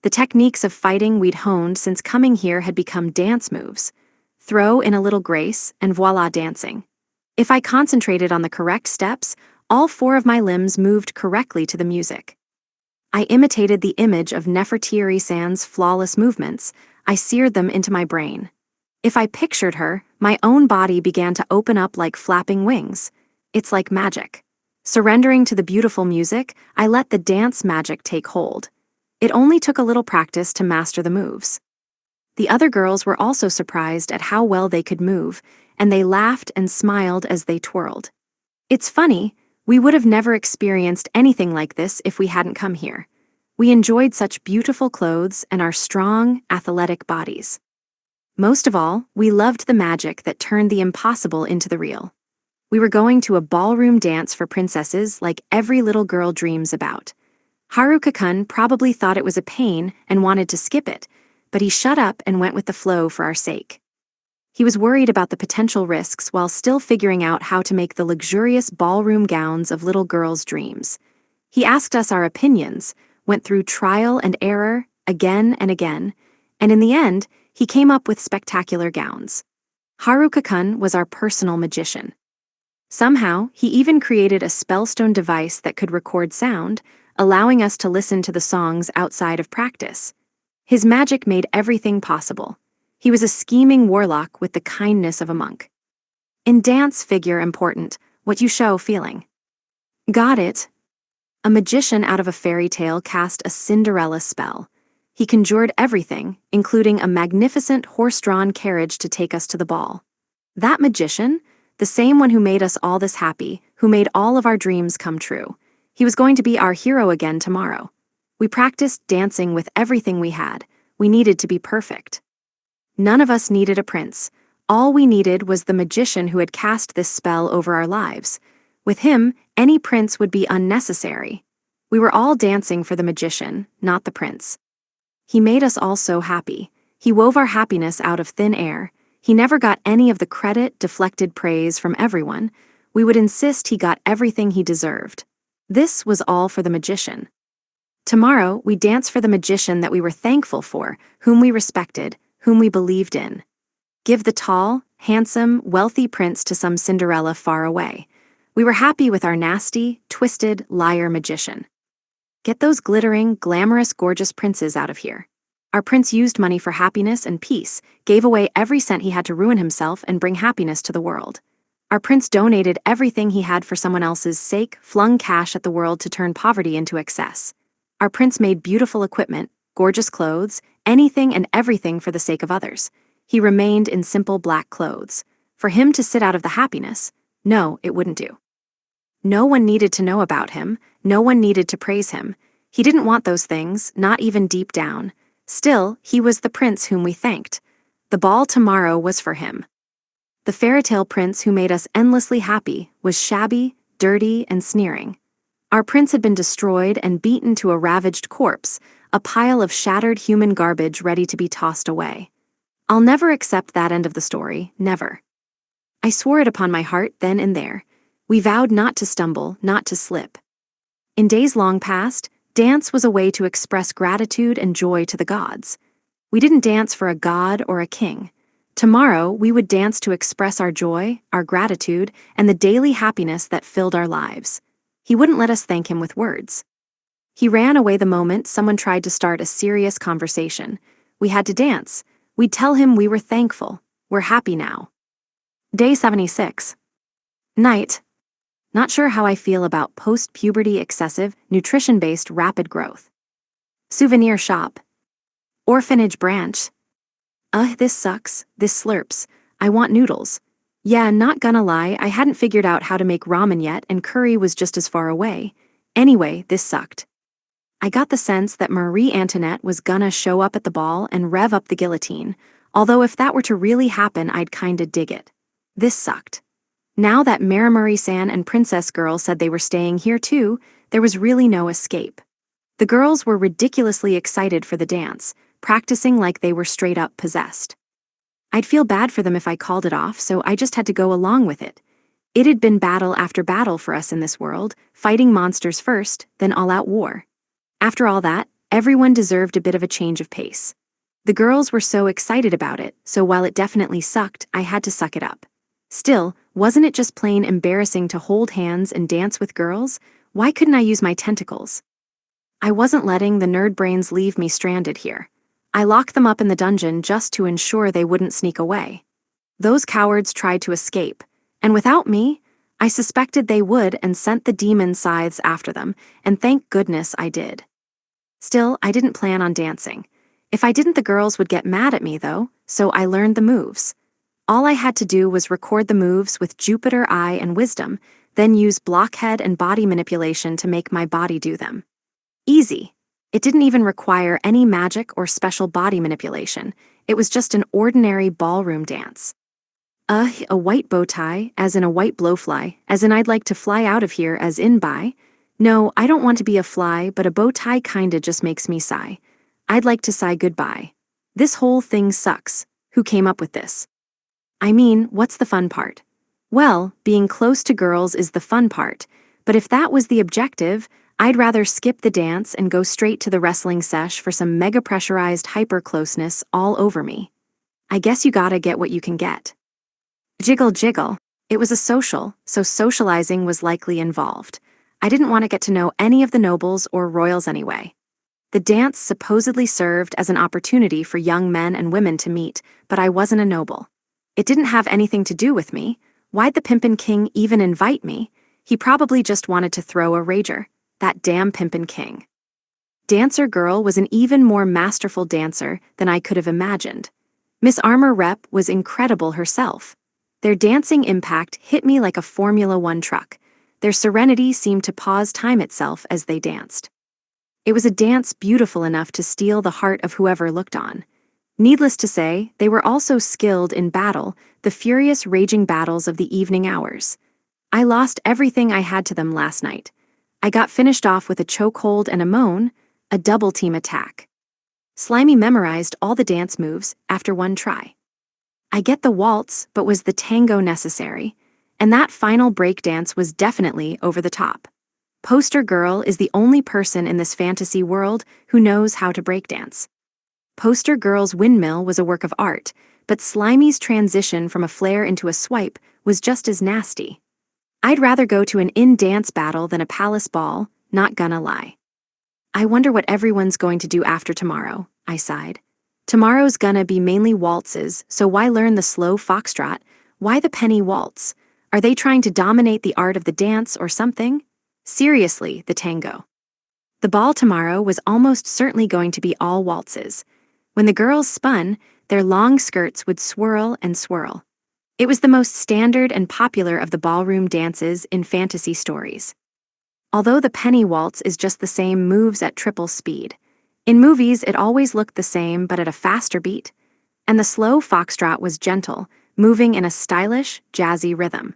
[SPEAKER 1] The techniques of fighting we'd honed since coming here had become dance moves. Throw in a little grace, and voila, dancing. If I concentrated on the correct steps, all 4 of my limbs moved correctly to the music. I imitated the image of Nefertiri-san's flawless movements. I seared them into my brain. If I pictured her, my own body began to open up like flapping wings. It's like magic. Surrendering to the beautiful music, I let the dance magic take hold. It only took a little practice to master the moves. The other girls were also surprised at how well they could move, and they laughed and smiled as they twirled. It's funny, we would have never experienced anything like this if we hadn't come here. We enjoyed such beautiful clothes and our strong, athletic bodies. Most of all, we loved the magic that turned the impossible into the real. We were going to a ballroom dance for princesses like every little girl dreams about. Haruka-kun probably thought it was a pain and wanted to skip it, but he shut up and went with the flow for our sake. He was worried about the potential risks while still figuring out how to make the luxurious ballroom gowns of little girls' dreams. He asked us our opinions, went through trial and error again and again, and in the end, he came up with spectacular gowns. Haruka-kun was our personal magician. Somehow, he even created a spellstone device that could record sound, allowing us to listen to the songs outside of practice. His magic made everything possible. He was a scheming warlock with the kindness of a monk. In dance, figure important, what you show feeling. Got it. A magician out of a fairy tale cast a Cinderella spell. He conjured everything, including a magnificent horse-drawn carriage to take us to the ball. That magician, the same one who made us all this happy, who made all of our dreams come true. He was going to be our hero again tomorrow. We practiced dancing with everything we had. We needed to be perfect. None of us needed a prince. All we needed was the magician who had cast this spell over our lives. With him, any prince would be unnecessary. We were all dancing for the magician, not the prince. He made us all so happy. He wove our happiness out of thin air. He never got any of the credit, deflected praise from everyone. We would insist he got everything he deserved. This was all for the magician. Tomorrow, we dance for the magician that we were thankful for, whom we respected, whom we believed in. Give the tall, handsome, wealthy prince to some Cinderella far away. We were happy with our nasty, twisted, liar magician. Get those glittering, glamorous, gorgeous princes out of here. Our prince used money for happiness and peace, gave away every cent he had to ruin himself and bring happiness to the world. Our prince donated everything he had for someone else's sake, flung cash at the world to turn poverty into excess. Our prince made beautiful equipment, gorgeous clothes, anything and everything for the sake of others. He remained in simple black clothes. For him to sit out of the happiness, no, it wouldn't do. No one needed to know about him, no one needed to praise him. He didn't want those things, not even deep down. Still, he was the prince whom we thanked. The ball tomorrow was for him. The fairy-tale prince who made us endlessly happy was shabby, dirty, and sneering. Our prince had been destroyed and beaten to a ravaged corpse, a pile of shattered human garbage ready to be tossed away. I'll never accept that end of the story, never. I swore it upon my heart then and there. We vowed not to stumble, not to slip. In days long past, dance was a way to express gratitude and joy to the gods. We didn't dance for a god or a king. Tomorrow, we would dance to express our joy, our gratitude, and the daily happiness that filled our lives. He wouldn't let us thank him with words. He ran away the moment someone tried to start a serious conversation. We had to dance. We'd tell him we were thankful. We're happy now. Day 76. Night. Not sure how I feel about post-puberty excessive, nutrition-based rapid growth. Souvenir shop. Orphanage branch. This sucks. This slurps. I want noodles. Yeah, not gonna lie, I hadn't figured out how to make ramen yet and curry was just as far away. Anyway, this sucked. I got the sense that Marie Antoinette was gonna show up at the ball and rev up the guillotine, although if that were to really happen, I'd kinda dig it. This sucked. Now that Mary Marie-san and Princess Girl said they were staying here too, there was really no escape. The girls were ridiculously excited for the dance, practicing like they were straight up possessed. I'd feel bad for them if I called it off, so I just had to go along with it. It had been battle after battle for us in this world, fighting monsters first, then all-out war. After all that, everyone deserved a bit of a change of pace. The girls were so excited about it, so while it definitely sucked, I had to suck it up. Still, wasn't it just plain embarrassing to hold hands and dance with girls? Why couldn't I use my tentacles? I wasn't letting the nerd brains leave me stranded here. I locked them up in the dungeon just to ensure they wouldn't sneak away. Those cowards tried to escape, and without me, I suspected they would and sent the demon scythes after them, and thank goodness I did. Still, I didn't plan on dancing. If I didn't, the girls would get mad at me, though, so I learned the moves. All I had to do was record the moves with Jupiter Eye and Wisdom, then use blockhead and body manipulation to make my body do them. Easy. It didn't even require any magic or special body manipulation. It was just an ordinary ballroom dance. A white bow tie, as in a white blowfly, as in I'd like to fly out of here as in by. No, I don't want to be a fly, but a bow tie kinda just makes me sigh. I'd like to sigh goodbye. This whole thing sucks. Who came up with this? I mean, what's the fun part? Well, being close to girls is the fun part, but if that was the objective, I'd rather skip the dance and go straight to the wrestling sesh for some mega-pressurized hyper-closeness all over me. I guess you gotta get what you can get. Jiggle jiggle. It was a social, so socializing was likely involved. I didn't want to get to know any of the nobles or royals anyway. The dance supposedly served as an opportunity for young men and women to meet, but I wasn't a noble. It didn't have anything to do with me. Why'd the Pimpin' King even invite me? He probably just wanted to throw a rager. That damn Pimpin' King. Dancer Girl was an even more masterful dancer than I could have imagined. Miss Armor Rep was incredible herself. Their dancing impact hit me like a Formula One truck. Their serenity seemed to pause time itself as they danced. It was a dance beautiful enough to steal the heart of whoever looked on. Needless to say, they were also skilled in battle, the furious raging battles of the evening hours. I lost everything I had to them last night. I got finished off with a chokehold and a moan, a double-team attack. Slimy memorized all the dance moves after one try. I get the waltz, but was the tango necessary? And that final break dance was definitely over the top. Poster Girl is the only person in this fantasy world who knows how to breakdance. Poster Girl's windmill was a work of art, but Slimy's transition from a flare into a swipe was just as nasty. I'd rather go to an in-dance battle than a palace ball, not gonna lie. I wonder what everyone's going to do after tomorrow, I sighed. Tomorrow's gonna be mainly waltzes, so why learn the slow foxtrot? Why the penny waltz? Are they trying to dominate the art of the dance or something? Seriously, the tango. The ball tomorrow was almost certainly going to be all waltzes. When the girls spun, their long skirts would swirl and swirl. It was the most standard and popular of the ballroom dances in fantasy stories. Although the penny waltz is just the same moves at triple speed. In movies, it always looked the same but at a faster beat. And the slow foxtrot was gentle, moving in a stylish, jazzy rhythm.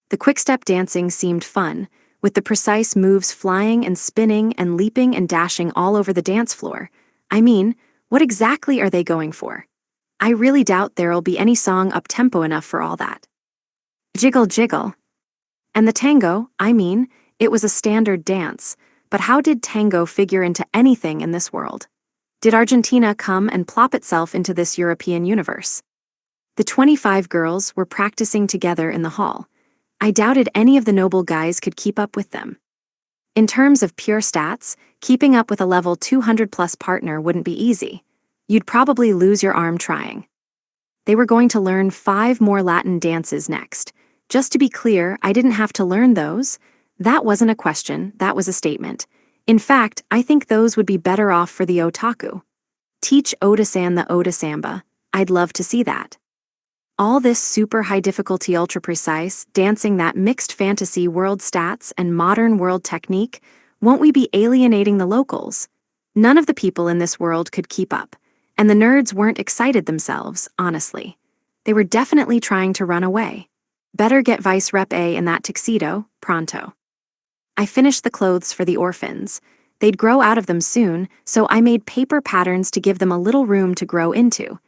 [SPEAKER 1] The quick-step dancing seemed fun, with the precise moves flying and spinning and leaping and dashing all over the dance floor. I mean, what exactly are they going for? I really doubt there'll be any song up-tempo enough for all that. Jiggle jiggle. And the tango, it was a standard dance, but how did tango figure into anything in this world? Did Argentina come and plop itself into this European universe? The 25 girls were practicing together in the hall. I doubted any of the noble guys could keep up with them. In terms of pure stats, keeping up with a level 200-plus partner wouldn't be easy. You'd probably lose your arm trying. They were going to learn 5 more Latin dances next. Just to be clear, I didn't have to learn those. That wasn't a question, that was a statement. In fact, I think those would be better off for the otaku. Teach Oda-san the Oda Samba. I'd love to see that. All this super high difficulty ultra precise, dancing that mixed fantasy world stats and modern world technique, won't we be alienating the locals? None of the people in this world could keep up, and the nerds weren't excited themselves, honestly. They were definitely trying to run away. Better get Vice Rep A in that tuxedo, pronto. I finished the clothes for the orphans. They'd grow out of them soon, so I made paper patterns to give them a little room to grow into.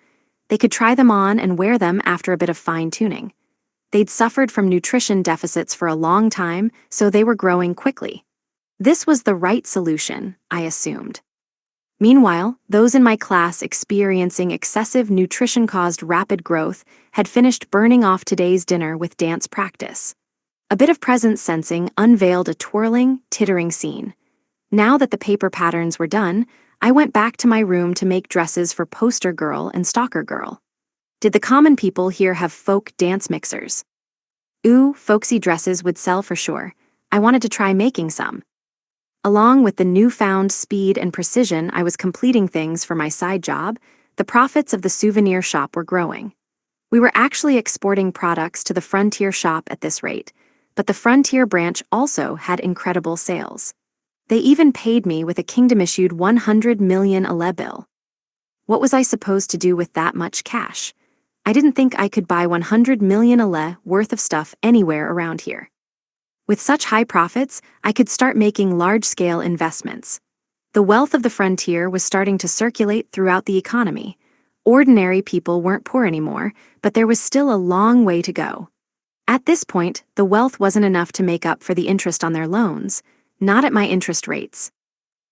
[SPEAKER 1] They could try them on and wear them after a bit of fine-tuning. They'd suffered from nutrition deficits for a long time, so they were growing quickly. This was the right solution, I assumed. Meanwhile, those in my class experiencing excessive nutrition-caused rapid growth had finished burning off today's dinner with dance practice. A bit of presence sensing unveiled a twirling, tittering scene. Now that the paper patterns were done, I went back to my room to make dresses for Poster Girl and Stalker Girl. Did the common people here have folk dance mixers? Ooh, folksy dresses would sell for sure. I wanted to try making some. Along with the newfound speed and precision I was completing things for my side job, the profits of the souvenir shop were growing. We were actually exporting products to the Frontier shop at this rate, but the Frontier branch also had incredible sales. They even paid me with a kingdom-issued 100 million ale bill. What was I supposed to do with that much cash? I didn't think I could buy 100 million ale worth of stuff anywhere around here. With such high profits, I could start making large-scale investments. The wealth of the Frontier was starting to circulate throughout the economy. Ordinary people weren't poor anymore, but there was still a long way to go. At this point, the wealth wasn't enough to make up for the interest on their loans, not at my interest rates.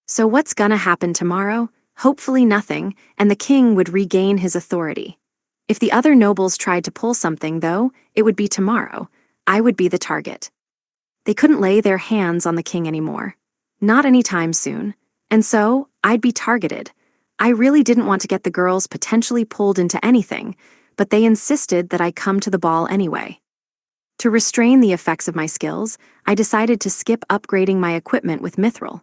[SPEAKER 1] So what's gonna happen tomorrow? Hopefully nothing, and the king would regain his authority. If the other nobles tried to pull something, though, it would be tomorrow. I would be the target. They couldn't lay their hands on the king anymore. Not anytime soon. And so, I'd be targeted. I really didn't want to get the girls potentially pulled into anything, but they insisted that I come to the ball anyway. To restrain the effects of my skills, I decided to skip upgrading my equipment with Mithril.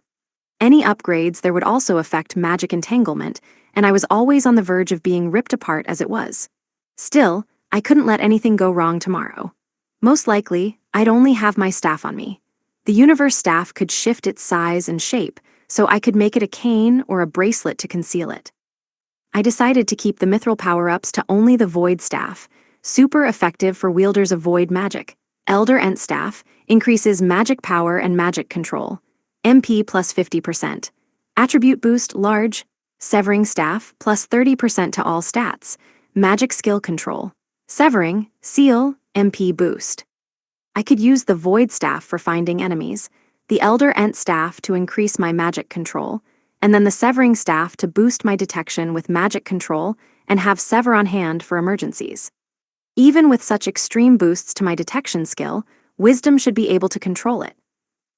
[SPEAKER 1] Any upgrades there would also affect magic entanglement, and I was always on the verge of being ripped apart as it was. Still, I couldn't let anything go wrong tomorrow. Most likely, I'd only have my staff on me. The universe staff could shift its size and shape, so I could make it a cane or a bracelet to conceal it. I decided to keep the mithril power-ups to only the Void Staff, super effective for wielders of void magic. Elder Ent Staff increases magic power and magic control. MP plus 50%. Attribute boost large. Severing Staff plus 30% to all stats. Magic skill control. Severing, seal, MP boost. I could use the Void Staff for finding enemies, the Elder Ent Staff to increase my magic control, and then the Severing Staff to boost my detection with magic control and have Sever on hand for emergencies. Even with such extreme boosts to my detection skill, Wisdom should be able to control it.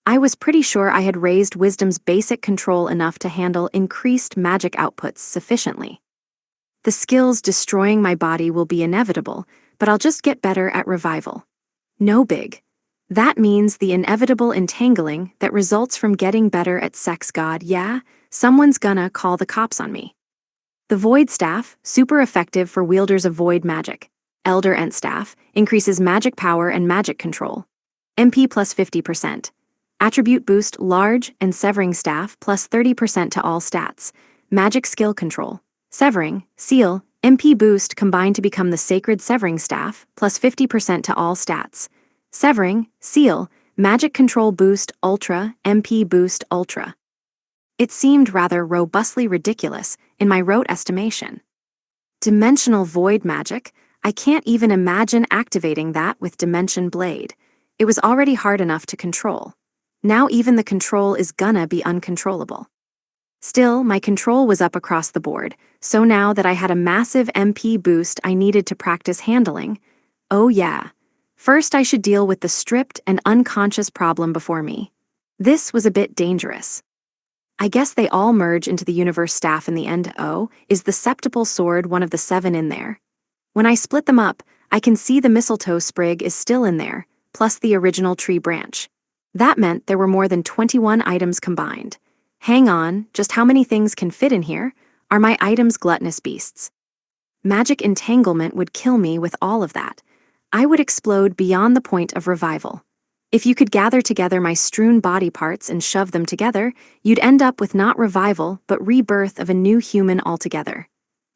[SPEAKER 1] I was pretty sure I had raised Wisdom's basic control enough to handle increased magic outputs sufficiently. The skills destroying my body will be inevitable, but I'll just get better at revival. No big. That means the inevitable entangling that results from getting better at sex god, yeah, someone's gonna call the cops on me. The Void Staff, super effective for wielders of void magic. Elder Ent Staff, increases magic power and magic control. MP plus 50%. Attribute boost large and Severing Staff plus 30% to all stats. Magic skill control. Severing, seal, MP boost combine to become the Sacred Severing Staff plus 50% to all stats. Severing, seal, magic control boost ultra, MP boost ultra. It seemed rather robustly ridiculous in my rote estimation. Dimensional void magic? I can't even imagine activating that with Dimension Blade. It was already hard enough to control. Now even the control is gonna be uncontrollable. Still, my control was up across the board, so now that I had a massive MP boost I needed to practice handling. Oh yeah. First I should deal with the stripped and unconscious problem before me. This was a bit dangerous. I guess they all merge into the Universe Staff in the end. Oh, is the Septuple Sword one of the 7 in there? When I split them up, I can see the mistletoe sprig is still in there, plus the original tree branch. That meant there were more than 21 items combined. Hang on, just how many things can fit in here? Are my items gluttonous beasts? Magic entanglement would kill me with all of that. I would explode beyond the point of revival. If you could gather together my strewn body parts and shove them together, you'd end up with not revival, but rebirth of a new human altogether.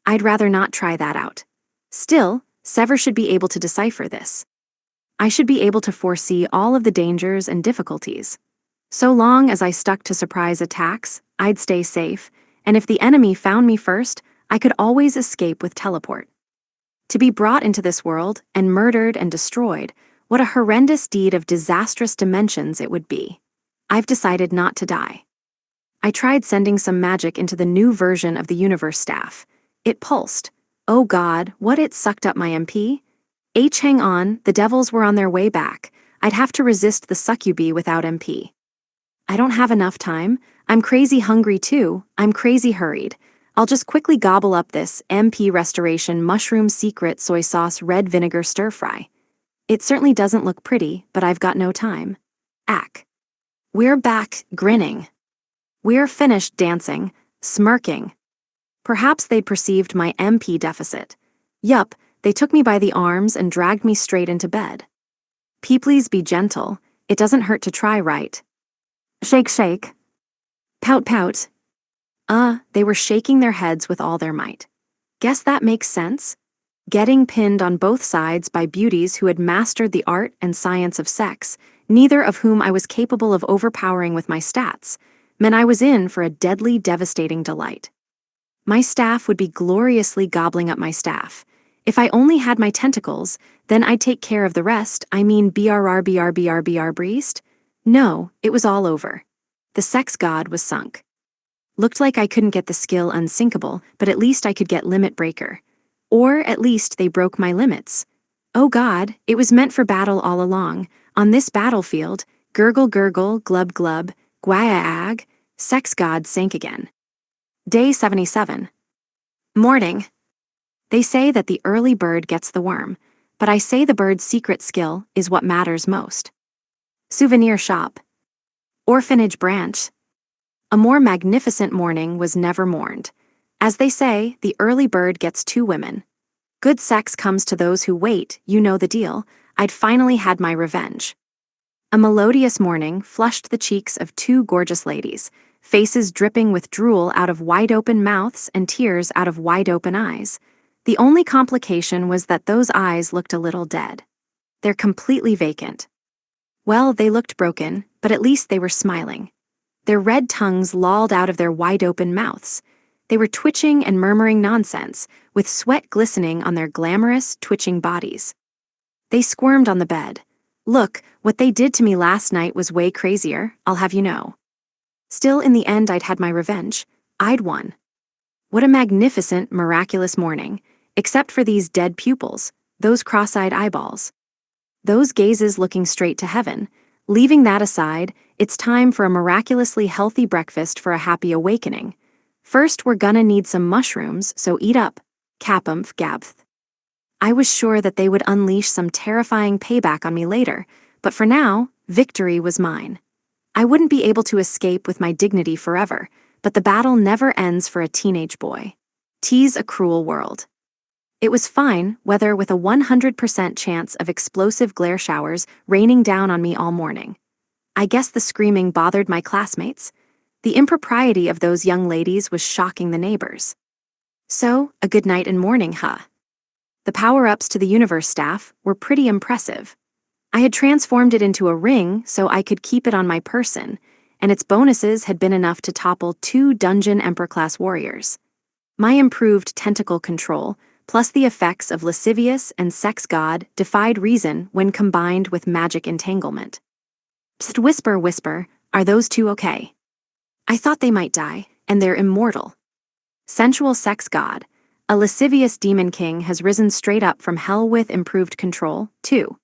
[SPEAKER 1] I'd rather not try that out. Still, Sever should be able to decipher this. I should be able to foresee all of the dangers and difficulties. So long as I stuck to surprise attacks, I'd stay safe, and if the enemy found me first, I could always escape with teleport. To be brought into this world and murdered and destroyed, what a horrendous deed of disastrous dimensions it would be. I've decided not to die. I tried sending some magic into the new version of the Universe Staff. It pulsed. Oh God, what, it sucked up my MP? Hang on, the devils were on their way back. I'd have to resist the succubi without MP. I don't have enough time. I'm crazy hungry too. I'm crazy hurried. I'll just quickly gobble up this MP Restoration Mushroom Secret Soy Sauce Red Vinegar Stir Fry. It certainly doesn't look pretty, but I've got no time. Ack. We're back, grinning. We're finished dancing, smirking. Perhaps they'd perceived my MP deficit. Yup, they took me by the arms and dragged me straight into bed. Please be gentle, it doesn't hurt to try, right? Shake, shake. Pout, pout. They were shaking their heads with all their might. Guess that makes sense. Getting pinned on both sides by beauties who had mastered the art and science of sex, neither of whom I was capable of overpowering with my stats, meant I was in for a deadly, devastating delight. My staff would be gloriously gobbling up my staff. If I only had my tentacles, then I'd take care of the rest. I mean BRR breast? No, it was all over. The sex god was sunk. Looked like I couldn't get the skill unsinkable, but at least I could get limit breaker. Or at least they broke my limits. Oh God, it was meant for battle all along. On this battlefield, gurgle gurgle, glub glub, guaag, sex god sank again. Day 77. Morning. They say that the early bird gets the worm, but I say the bird's secret skill is what matters most. Souvenir shop. Orphanage branch. A more magnificent morning was never mourned. As they say, the early bird gets 2 women. Good sex comes to those who wait, you know the deal. I'd finally had my revenge. A melodious morning flushed the cheeks of 2 gorgeous ladies, faces dripping with drool out of wide-open mouths and tears out of wide-open eyes. The only complication was that those eyes looked a little dead. They're completely vacant. Well, they looked broken, but at least they were smiling. Their red tongues lolled out of their wide-open mouths. They were twitching and murmuring nonsense, with sweat glistening on their glamorous, twitching bodies. They squirmed on the bed. Look, what they did to me last night was way crazier, I'll have you know. Still, in the end, I'd had my revenge. I'd won. What a magnificent, miraculous morning, except for these dead pupils, those cross-eyed eyeballs. Those gazes looking straight to heaven. Leaving that aside, it's time for a miraculously healthy breakfast for a happy awakening. First, we're gonna need some mushrooms, so eat up. Kapumph gabth. I was sure that they would unleash some terrifying payback on me later, but for now, victory was mine. I wouldn't be able to escape with my dignity forever, but the battle never ends for a teenage boy. 'Tis a cruel world. It was fine, weather with a 100% chance of explosive glare showers raining down on me all morning. I guess the screaming bothered my classmates. The impropriety of those young ladies was shocking the neighbors. So, a good night and morning, huh? The power-ups to the universe staff were pretty impressive. I had transformed it into a ring so I could keep it on my person, and its bonuses had been enough to topple 2 Dungeon Emperor-class warriors. My improved tentacle control, plus the effects of lascivious and sex god, defied reason when combined with magic entanglement. Psst, whisper, whisper, are those two okay? I thought they might die, and they're immortal. Sensual sex god, a lascivious demon king has risen straight up from hell with improved control, too.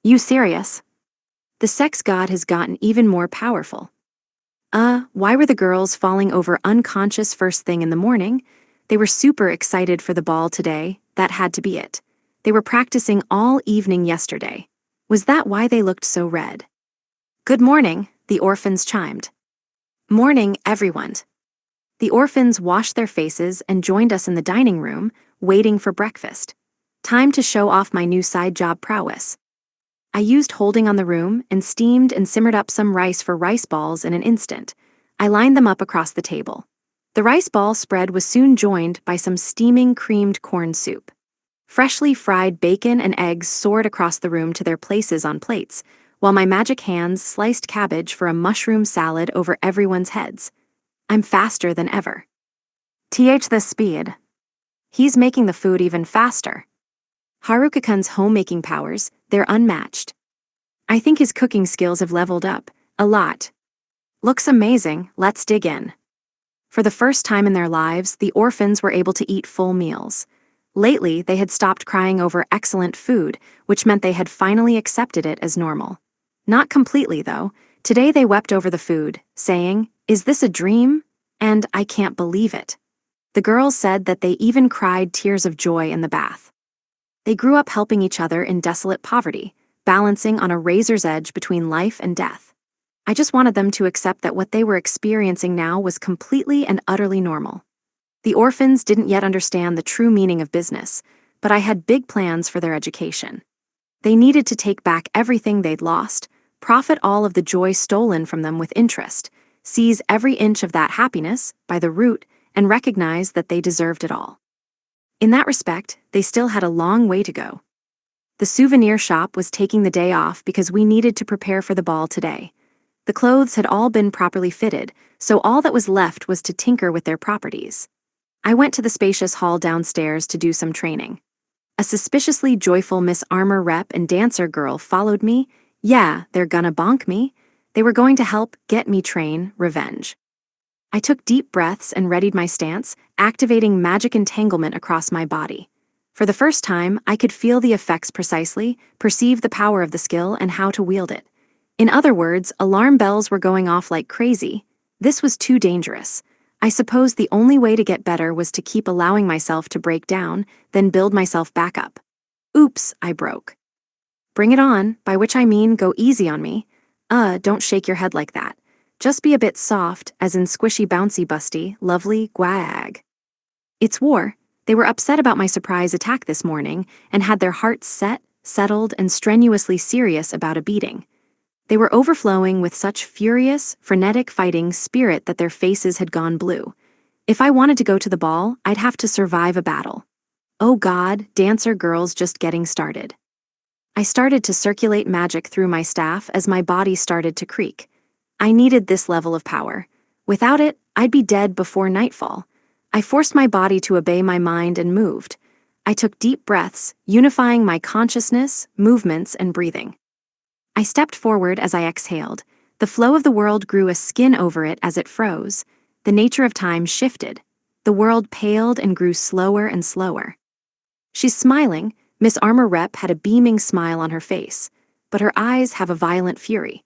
[SPEAKER 1] You serious? The sex god has gotten even more powerful. Why were the girls falling over unconscious first thing in the morning? They were super excited for the ball today, that had to be it. They were practicing all evening yesterday. Was that why they looked so red? Good morning, the orphans chimed. Morning, everyone. The orphans washed their faces and joined us in the dining room, waiting for breakfast. Time to show off my new side job prowess. I used holding on the room and steamed and simmered up some rice for rice balls in an instant. I lined them up across the table. The rice ball spread was soon joined by some steaming creamed corn soup. Freshly fried bacon and eggs soared across the room to their places on plates, while my magic hands sliced cabbage for a mushroom salad over everyone's heads. I'm faster than ever. Th the speed. He's making the food even faster. Haruka-kun's homemaking powers, they're unmatched. I think his cooking skills have leveled up, a lot. Looks amazing, let's dig in. For the first time in their lives, the orphans were able to eat full meals. Lately, they had stopped crying over excellent food, which meant they had finally accepted it as normal. Not completely, though. Today they wept over the food, saying, "Is this a dream?" And "I can't believe it." The girls said that they even cried tears of joy in the bath. They grew up helping each other in desolate poverty, balancing on a razor's edge between life and death. I just wanted them to accept that what they were experiencing now was completely and utterly normal. The orphans didn't yet understand the true meaning of business, but I had big plans for their education. They needed to take back everything they'd lost, profit all of the joy stolen from them with interest, seize every inch of that happiness by the root, and recognize that they deserved it all. In that respect, they still had a long way to go. The souvenir shop was taking the day off because we needed to prepare for the ball today. The clothes had all been properly fitted, so all that was left was to tinker with their properties. I went to the spacious hall downstairs to do some training. A suspiciously joyful Miss Armor rep and dancer girl followed me. Yeah, they're gonna bonk me. They were going to help get me train revenge. I took deep breaths and readied my stance, activating magic entanglement across my body. For the first time, I could feel the effects precisely, perceive the power of the skill, and how to wield it. In other words, alarm bells were going off like crazy. This was too dangerous. I suppose the only way to get better was to keep allowing myself to break down, then build myself back up. Oops, I broke. Bring it on, by which I mean go easy on me. Don't shake your head like that. Just be a bit soft, as in squishy bouncy busty, lovely gwag. It's war. They were upset about my surprise attack this morning, and had their hearts set, settled, and strenuously serious about a beating. They were overflowing with such furious, frenetic fighting spirit that their faces had gone blue. If I wanted to go to the ball, I'd have to survive a battle. Oh God, dancer girls just getting started. I started to circulate magic through my staff as my body started to creak. I needed this level of power. Without it, I'd be dead before nightfall. I forced my body to obey my mind and moved. I took deep breaths, unifying my consciousness, movements, and breathing. I stepped forward as I exhaled. The flow of the world grew a skin over it as it froze. The nature of time shifted. The world paled and grew slower and slower. She's smiling. Miss Armor Rep had a beaming smile on her face, but her eyes have a violent fury.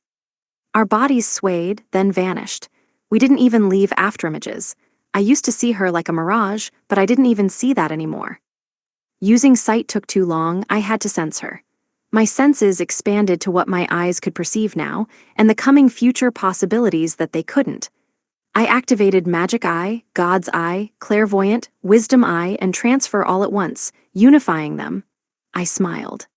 [SPEAKER 1] Our bodies swayed, then vanished. We didn't even leave afterimages. I used to see her like a mirage, but I didn't even see that anymore. Using sight took too long, I had to sense her. My senses expanded to what my eyes could perceive now, and the coming future possibilities that they couldn't. I activated Magic Eye, God's Eye, Clairvoyant, Wisdom Eye, and Transfer all at once, unifying them. I smiled.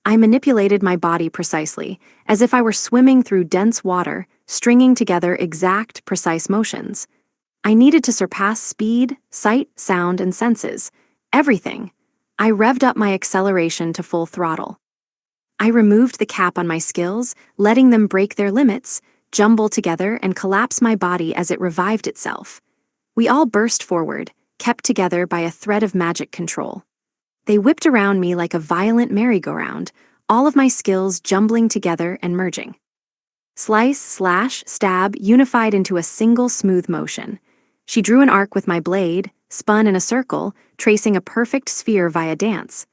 [SPEAKER 1] I manipulated my body precisely, as if I were swimming through dense water, stringing together exact, precise motions. I needed to surpass speed, sight, sound, and senses. Everything. I revved up my acceleration to full throttle. I removed the cap on my skills, letting them break their limits, jumble together, and collapse my body as it revived itself. We all burst forward, kept together by a thread of magic control. They whipped around me like a violent merry-go-round, all of my skills jumbling together and merging. Slice, slash, stab, unified into a single smooth motion. She drew an arc with my blade, spun in a circle, tracing a perfect sphere via dance.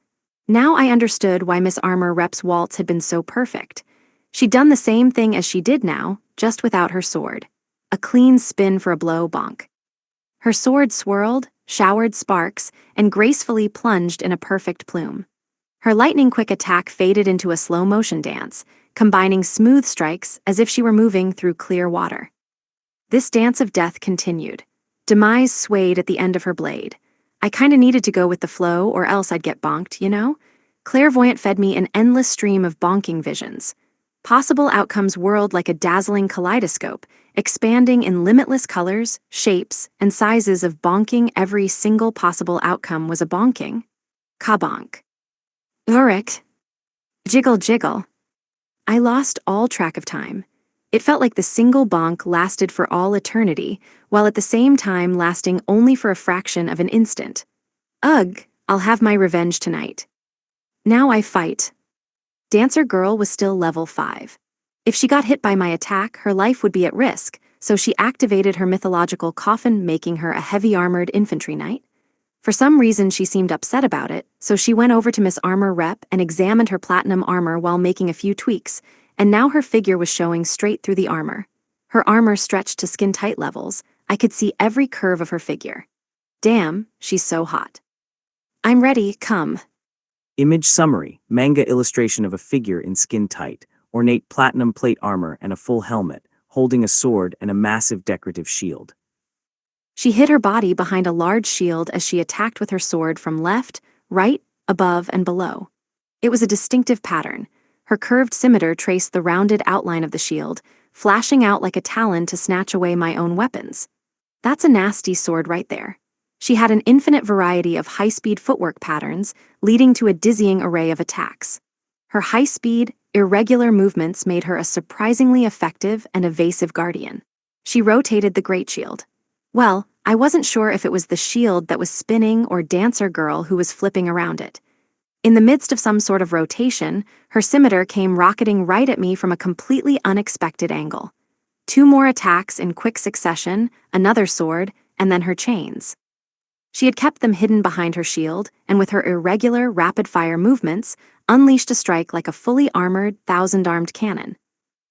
[SPEAKER 1] Now I understood why Miss Armor Rep's waltz had been so perfect. She'd done the same thing as she did now, just without her sword. A clean spin for a blow bonk. Her sword swirled, showered sparks, and gracefully plunged in a perfect plume. Her lightning-quick attack faded into a slow-motion dance, combining smooth strikes as if she were moving through clear water. This dance of death continued. Demise swayed at the end of her blade. I kinda needed to go with the flow or else I'd get bonked, you know? Clairvoyant fed me an endless stream of bonking visions. Possible outcomes whirled like a dazzling kaleidoscope, expanding in limitless colors, shapes, and sizes of bonking. Every single possible outcome was a bonking. Kabonk. Urik. Jiggle jiggle. I lost all track of time. It felt like the single bonk lasted for all eternity, while at the same time lasting only for a fraction of an instant. Ugh, I'll have my revenge tonight. Now I fight. Dancer Girl was still level 5. If she got hit by my attack, her life would be at risk, so she activated her mythological coffin, making her a heavy-armored infantry knight. For some reason she seemed upset about it, so she went over to Miss Armor Rep and examined her platinum armor while making a few tweaks, and now her figure was showing straight through the armor. Her armor stretched to skin-tight levels. I could see every curve of her figure. Damn, she's so hot. I'm ready, come.
[SPEAKER 2] Image summary, manga illustration of a figure in skin-tight, ornate platinum plate armor and a full helmet, holding a sword and a massive decorative shield.
[SPEAKER 1] She hid her body behind a large shield as she attacked with her sword from left, right, above, and below. It was a distinctive pattern. Her curved scimitar traced the rounded outline of the shield, flashing out like a talon to snatch away my own weapons. That's a nasty sword right there. She had an infinite variety of high-speed footwork patterns, leading to a dizzying array of attacks. Her high-speed, irregular movements made her a surprisingly effective and evasive guardian. She rotated the great shield. Well, I wasn't sure if it was the shield that was spinning or Dancer Girl who was flipping around it. In the midst of some sort of rotation, her scimitar came rocketing right at me from a completely unexpected angle. 2 more attacks in quick succession, another sword, and then her chains. She had kept them hidden behind her shield, and with her irregular, rapid-fire movements, unleashed a strike like a fully armored, thousand-armed cannon.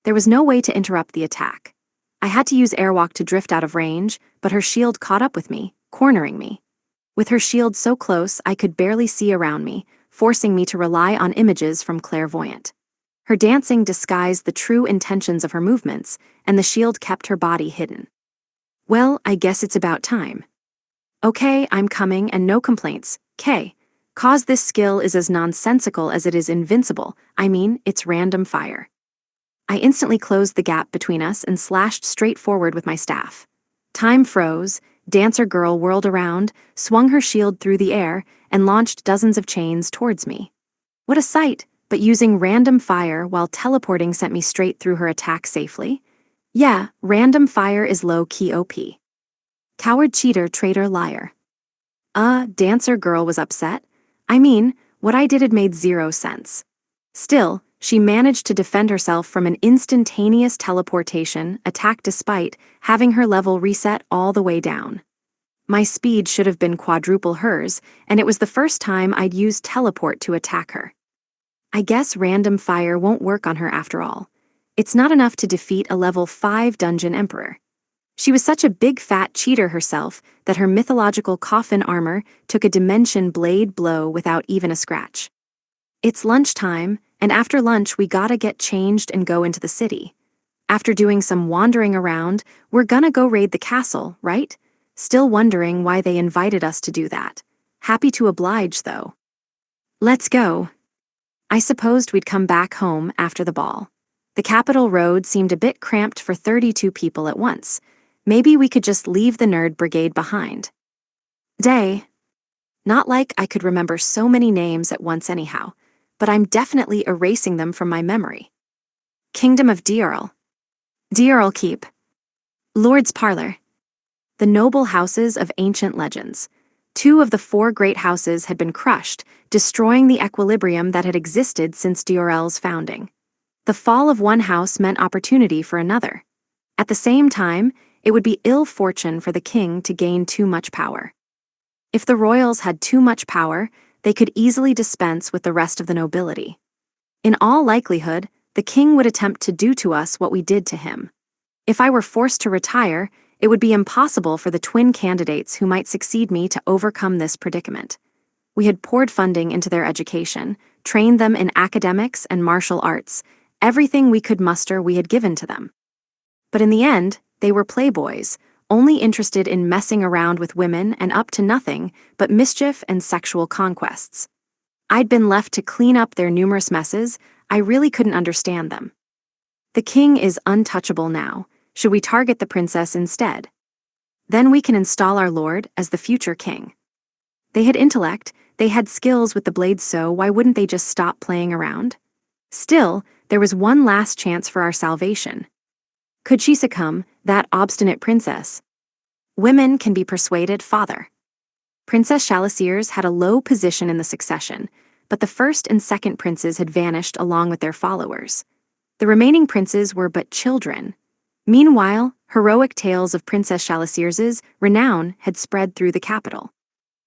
[SPEAKER 1] There was no way to interrupt the attack. I had to use airwalk to drift out of range, but her shield caught up with me, cornering me. With her shield so close I could barely see around me, forcing me to rely on images from Clairvoyant. Her dancing disguised the true intentions of her movements, and the shield kept her body hidden. Well, I guess it's about time. Okay, I'm coming and no complaints. K. Cause this skill is as nonsensical as it is invincible. I mean, it's random fire. I instantly closed the gap between us and slashed straight forward with my staff. Time froze, Dancer Girl whirled around, swung her shield through the air, and launched dozens of chains towards me. What a sight, but using random fire while teleporting sent me straight through her attack safely. Yeah, random fire is low-key OP. Coward, cheater, traitor, liar. Dancer Girl was upset. I mean, what I did had made zero sense. Still, she managed to defend herself from an instantaneous teleportation attack despite having her level reset all the way down. My speed should have been quadruple hers, and it was the first time I'd used teleport to attack her. I guess random fire won't work on her after all. It's not enough to defeat a level 5 dungeon emperor. She was such a big fat cheater herself that her mythological coffin armor took a dimension blade blow without even a scratch. It's lunchtime, and after lunch we gotta get changed and go into the city. After doing some wandering around, we're gonna go raid the castle, right? Still wondering why they invited us to do that. Happy to oblige, though. Let's go. I supposed we'd come back home after the ball. The capital road seemed a bit cramped for 32 people at once. Maybe we could just leave the nerd brigade behind. Day. Not like I could remember so many names at once anyhow, but I'm definitely erasing them from my memory. Kingdom of Diorl. Diorl Keep. Lord's Parlor. The noble houses of ancient legends. 2 of the 4 great houses had been crushed, destroying the equilibrium that had existed since Diorl's founding. The fall of one house meant opportunity for another. At the same time, it would be ill fortune for the king to gain too much power. If the royals had too much power, they could easily dispense with the rest of the nobility. In all likelihood, the king would attempt to do to us what we did to him. If I were forced to retire, it would be impossible for the twin candidates who might succeed me to overcome this predicament. We had poured funding into their education, trained them in academics and martial arts. Everything we could muster we had given to them. But in the end, they were playboys, only interested in messing around with women and up to nothing but mischief and sexual conquests. I'd been left to clean up their numerous messes. I really couldn't understand them. The king is untouchable now. Should we target the princess instead? Then we can install our lord as the future king. They had intellect, they had skills with the blade, so why wouldn't they just stop playing around? Still, there was one last chance for our salvation. Could she succumb, that obstinate princess? Women can be persuaded, father. Princess Chaliceers had a low position in the succession, but the first and second princes had vanished along with their followers. The remaining princes were but children. Meanwhile, heroic tales of Princess Chaliceers' renown had spread through the capital.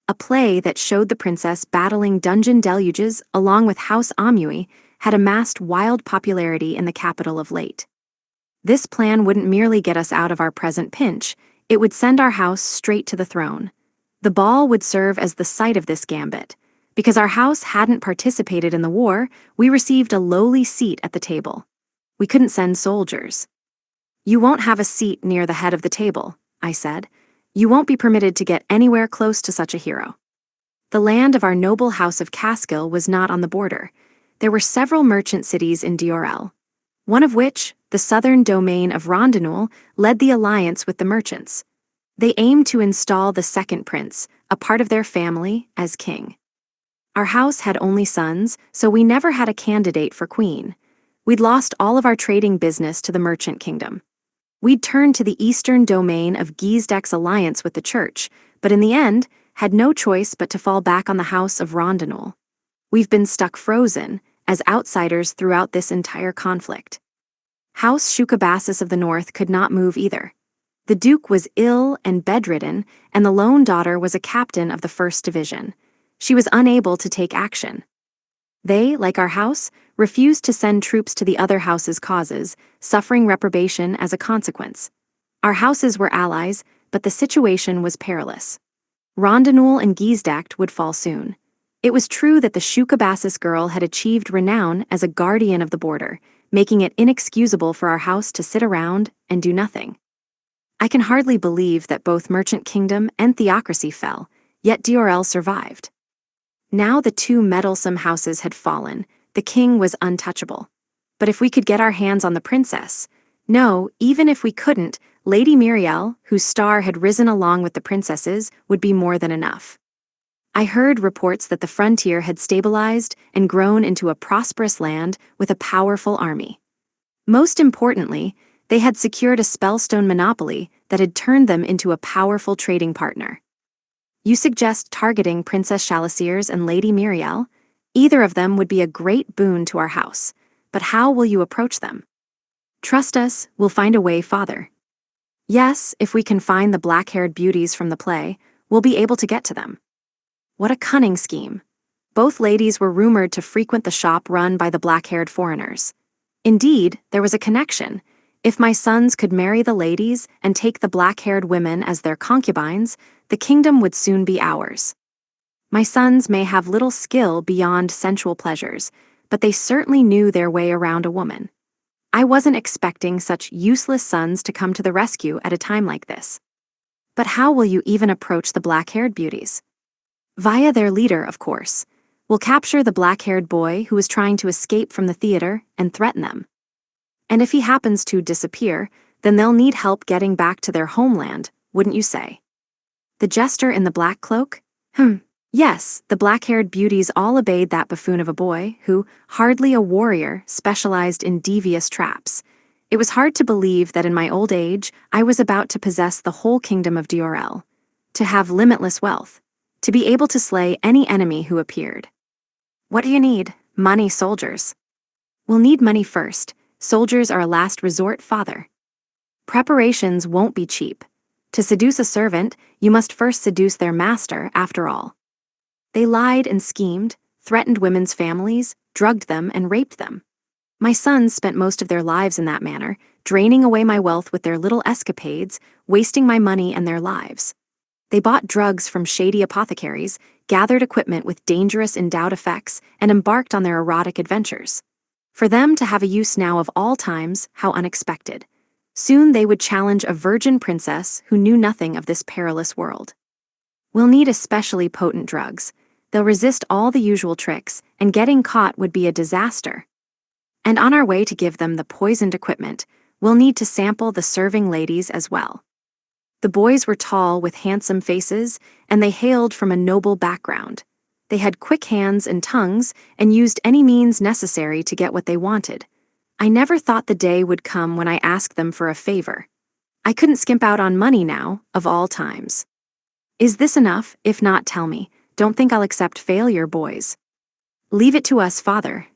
[SPEAKER 1] A play that showed the princess battling dungeon deluges along with House Amui had amassed wild popularity in the capital of late. This plan wouldn't merely get us out of our present pinch, it would send our house straight to the throne. The ball would serve as the site of this gambit. Because our house hadn't participated in the war, we received a lowly seat at the table. We couldn't send soldiers. You won't have a seat near the head of the table, I said. You won't be permitted to get anywhere close to such a hero. The land of our noble house of Caskill was not on the border. There were several merchant cities in Diorl, one of which, the southern domain of Rondinul, led the alliance with the merchants. They aimed to install the second prince, a part of their family, as king. Our house had only sons, so we never had a candidate for queen. We'd lost all of our trading business to the merchant kingdom. We'd turned to the eastern domain of Giesdeck's alliance with the church, but in the end, had no choice but to fall back on the house of Rondinul. We've been stuck frozen, as outsiders throughout this entire conflict. House Shukabasis of the North could not move either. The Duke was ill and bedridden, and the lone daughter was a captain of the First Division. She was unable to take action. They, like our house, refused to send troops to the other house's causes, suffering reprobation as a consequence. Our houses were allies, but the situation was perilous. Rondinul and Giesdeck would fall soon. It was true that the Shukabasis girl had achieved renown as a guardian of the border, making it inexcusable for our house to sit around and do nothing. I can hardly believe that both Merchant Kingdom and Theocracy fell, yet Diorl survived. Now the 2 meddlesome houses had fallen, the king was untouchable. But if we could get our hands on the princess, no, even if we couldn't, Lady Muriel, whose star had risen along with the princesses, would be more than enough. I heard reports that the frontier had stabilized and grown into a prosperous land with a powerful army. Most importantly, they had secured a spellstone monopoly that had turned them into a powerful trading partner. You suggest targeting Princess Chaliceers and Lady Muriel? Either of them would be a great boon to our house, but how will you approach them? Trust us, we'll find a way, Father. Yes, if we can find the black-haired beauties from the play, we'll be able to get to them. What a cunning scheme. Both ladies were rumored to frequent the shop run by the black-haired foreigners. Indeed, there was a connection. If my sons could marry the ladies and take the black-haired women as their concubines, the kingdom would soon be ours. My sons may have little skill beyond sensual pleasures, but they certainly knew their way around a woman. I wasn't expecting such useless sons to come to the rescue at a time like this. But how will you even approach the black-haired beauties? Via their leader, of course. We'll capture the black-haired boy who is trying to escape from the theater and threaten them. And if he happens to disappear, then they'll need help getting back to their homeland, wouldn't you say? The jester in the black cloak? Yes, the black-haired beauties all obeyed that buffoon of a boy who, hardly a warrior, specialized in devious traps. It was hard to believe that in my old age I was about to possess the whole kingdom of Diorel, to have limitless wealth, to be able to slay any enemy who appeared. What do you need? Money, soldiers. We'll need money first. Soldiers are a last resort, Father. Preparations won't be cheap. To seduce a servant, you must first seduce their master, after all. They lied and schemed, threatened women's families, drugged them, and raped them. My sons spent most of their lives in that manner, draining away my wealth with their little escapades, wasting my money and their lives. They bought drugs from shady apothecaries, gathered equipment with dangerous endowed effects, and embarked on their erotic adventures. For them to have a use now of all times, how unexpected. Soon they would challenge a virgin princess who knew nothing of this perilous world. We'll need especially potent drugs. They'll resist all the usual tricks, and getting caught would be a disaster. And on our way to give them the poisoned equipment, we'll need to sample the serving ladies as well. The boys were tall with handsome faces, and they hailed from a noble background. They had quick hands and tongues and used any means necessary to get what they wanted. I never thought the day would come when I asked them for a favor. I couldn't skimp out on money now, of all times. Is this enough? If not, tell me. Don't think I'll accept failure, boys. Leave it to us, Father.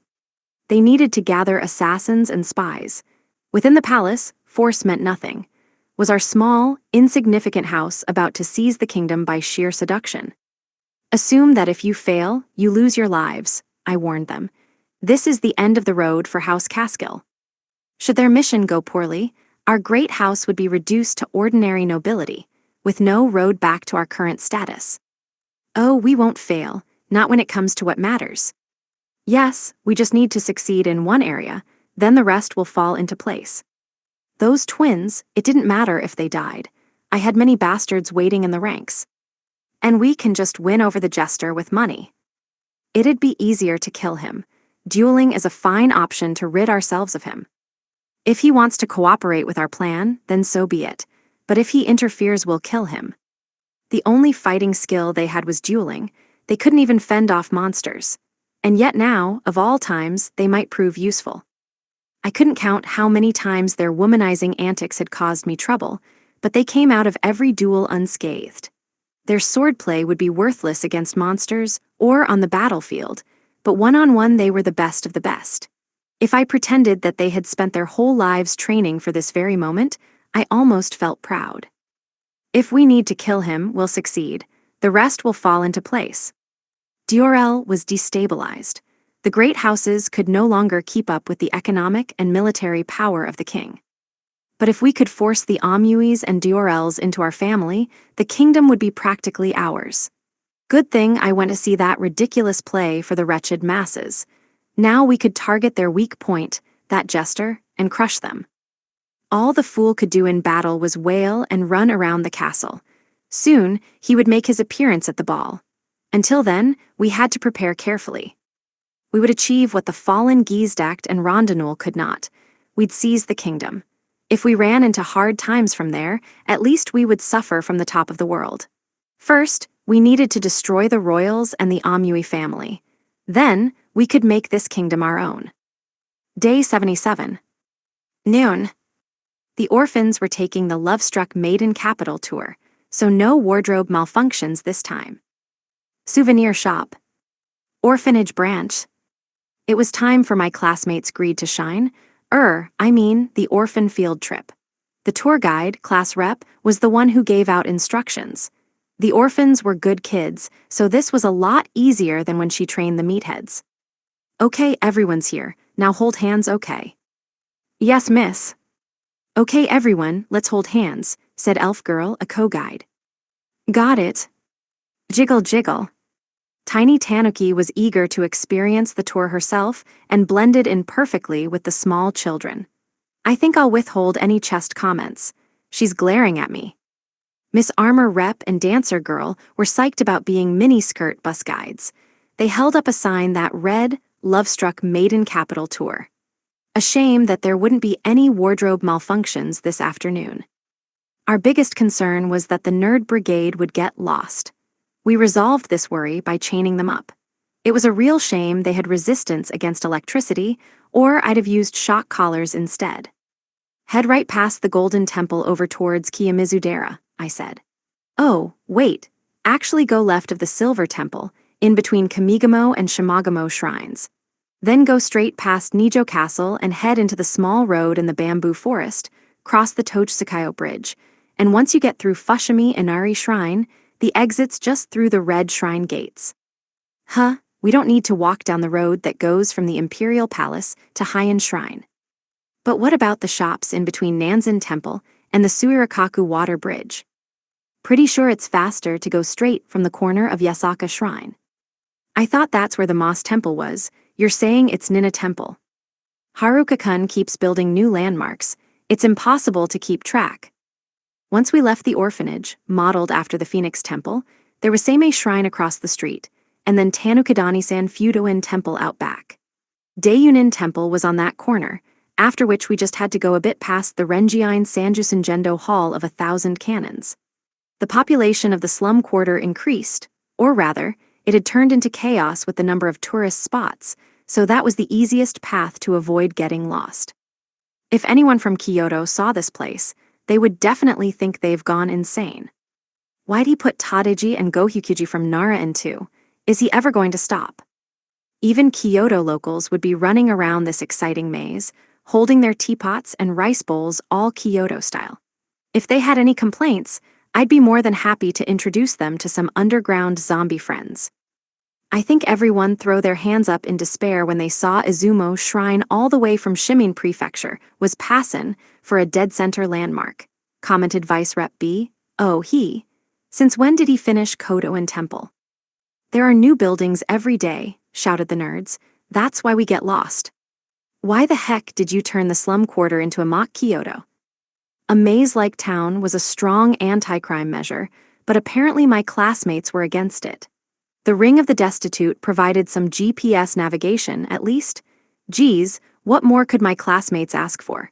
[SPEAKER 1] They needed to gather assassins and spies. Within the palace, force meant nothing. Was our small, insignificant house about to seize the kingdom by sheer seduction? Assume that if you fail, you lose your lives, I warned them. This is the end of the road for House Caskill. Should their mission go poorly, our great house would be reduced to ordinary nobility, with no road back to our current status. Oh, we won't fail, not when it comes to what matters. Yes, we just need to succeed in one area, then the rest will fall into place. Those twins, it didn't matter if they died. I had many bastards waiting in the ranks. And we can just win over the jester with money. It'd be easier to kill him. Dueling is a fine option to rid ourselves of him. If he wants to cooperate with our plan, then so be it. But if he interferes, we'll kill him. The only fighting skill they had was dueling. They couldn't even fend off monsters. And yet now, of all times, they might prove useful. I couldn't count how many times their womanizing antics had caused me trouble, but they came out of every duel unscathed. Their swordplay would be worthless against monsters or on the battlefield, but one-on-one they were the best of the best. If I pretended that they had spent their whole lives training for this very moment, I almost felt proud. If we need to kill him, we'll succeed. The rest will fall into place. Diorel was destabilized. The great houses could no longer keep up with the economic and military power of the king. But if we could force the Amuis and Diorels into our family, the kingdom would be practically ours. Good thing I went to see that ridiculous play for the wretched masses. Now we could target their weak point, that jester, and crush them. All the fool could do in battle was wail and run around the castle. Soon, he would make his appearance at the ball. Until then, we had to prepare carefully. We would achieve what the fallen Gizdacht and Rondanul could not. We'd seize the kingdom. If we ran into hard times from there, at least we would suffer from the top of the world. First, we needed to destroy the royals and the Amui family. Then, we could make this kingdom our own. Day 77. Noon. The orphans were taking the love-struck maiden capital tour, so no wardrobe malfunctions this time. Souvenir shop. Orphanage branch. It was time for my classmates' greed to shine. The orphan field trip. The tour guide, class rep, was the one who gave out instructions. The orphans were good kids, so this was a lot easier than when she trained the meatheads. Okay, everyone's here. Now hold hands, okay? Yes, miss. Okay, everyone, let's hold hands, said Elf Girl, a co-guide. Got it. Jiggle, jiggle. Tiny Tanuki was eager to experience the tour herself and blended in perfectly with the small children. I think I'll withhold any chest comments. She's glaring at me. Miss Armor Rep and Dancer Girl were psyched about being miniskirt bus guides. They held up a sign that read, Love-Struck Maiden Capital Tour. A shame that there wouldn't be any wardrobe malfunctions this afternoon. Our biggest concern was that the Nerd Brigade would get lost. We resolved this worry by chaining them up. It was a real shame they had resistance against electricity, or I'd have used shock collars instead. Head right past the Golden Temple over towards Kiyomizu-dera, I said. Oh, wait, actually go left of the Silver Temple, in between Kamigamo and Shimagamo shrines. Then go straight past Nijo Castle and head into the small road in the bamboo forest, cross the Tochisukayo Bridge, and once you get through Fushimi Inari Shrine, the exit's just through the red shrine gates. We don't need to walk down the road that goes from the Imperial Palace to Heian Shrine. But what about the shops in between Nanzan Temple and the Suirakaku Water Bridge? Pretty sure it's faster to go straight from the corner of Yasaka Shrine. I thought that's where the Moss Temple was. You're saying it's Nina Temple. Haruka-kun keeps building new landmarks. It's impossible to keep track. Once we left the orphanage, modeled after the Phoenix Temple, there was Seimei Shrine across the street, and then Tanukadani-san Fudoin Temple out back. Daiyunin Temple was on that corner, after which we just had to go a bit past the Renjiin Sanjusen Gendo Hall of 1,000 cannons. The population of the slum quarter increased, or rather, it had turned into chaos with the number of tourist spots, so that was the easiest path to avoid getting lost. If anyone from Kyoto saw this place, they would definitely think they've gone insane. Why'd he put Tadeji and Gohyukuji from Nara into? Is he ever going to stop? Even Kyoto locals would be running around this exciting maze, holding their teapots and rice bowls all Kyoto style. If they had any complaints, I'd be more than happy to introduce them to some underground zombie friends. I think everyone threw their hands up in despair when they saw Izumo Shrine all the way from Shimin Prefecture was passin' for a dead center landmark, commented Vice Rep B. Oh, since when did he finish Kodoin Temple? There are new buildings every day, shouted the nerds. That's why we get lost. Why the heck did you turn the slum quarter into a mock Kyoto? A maze-like town was a strong anti-crime measure, but apparently my classmates were against it. The Ring of the Destitute provided some GPS navigation, at least. Geez, what more could my classmates ask for?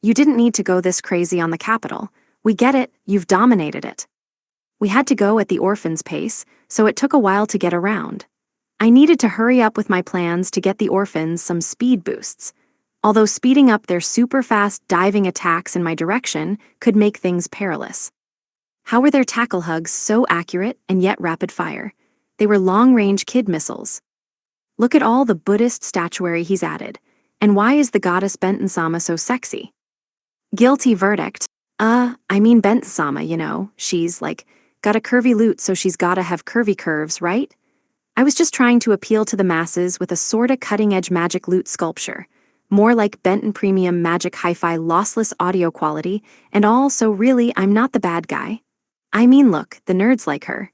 [SPEAKER 1] You didn't need to go this crazy on the capital. We get it, you've dominated it. We had to go at the orphans' pace, so it took a while to get around. I needed to hurry up with my plans to get the orphans some speed boosts, although speeding up their super-fast diving attacks in my direction could make things perilous. How were their tackle hugs so accurate and yet rapid-fire? They were long-range kid missiles. Look at all the Buddhist statuary he's added. And why is the goddess Benten-sama so sexy? Guilty verdict. Benten-sama, she's, got a curvy loot so she's gotta have curvy curves, right? I was just trying to appeal to the masses with a sorta cutting-edge magic loot sculpture. More like Benton Premium Magic Hi-Fi lossless audio quality and all, so really I'm not the bad guy. Look, the nerds like her,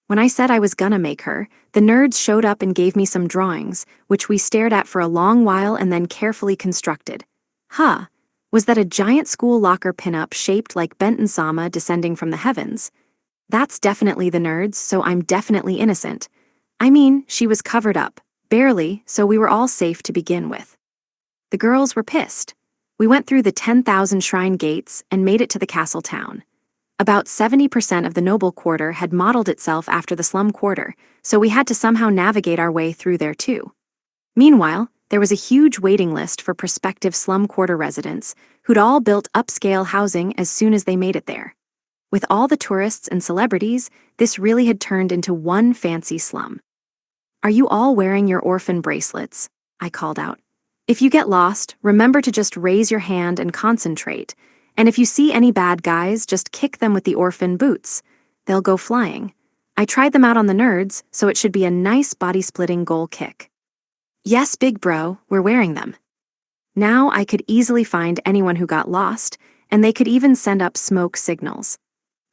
[SPEAKER 1] When I said I was gonna make her, the nerds showed up and gave me some drawings, which we stared at for a long while and then carefully constructed. Was that a giant school locker pinup shaped like Benten-sama descending from the heavens? That's definitely the nerds, so I'm definitely innocent. I mean, she was covered up, barely, so we were all safe to begin with. The girls were pissed. We went through the 10,000 shrine gates and made it to the castle town. About 70% of the noble quarter had modeled itself after the slum quarter, so we had to somehow navigate our way through there too. Meanwhile, there was a huge waiting list for prospective slum quarter residents who'd all built upscale housing as soon as they made it there. With all the tourists and celebrities, this really had turned into one fancy slum. "Are you all wearing your orphan bracelets?" I called out. "If you get lost, remember to just raise your hand and concentrate. And if you see any bad guys, just kick them with the orphan boots. They'll go flying. I tried them out on the nerds, so it should be a nice body-splitting goal kick." "Yes, big bro, we're wearing them." Now I could easily find anyone who got lost, and they could even send up smoke signals.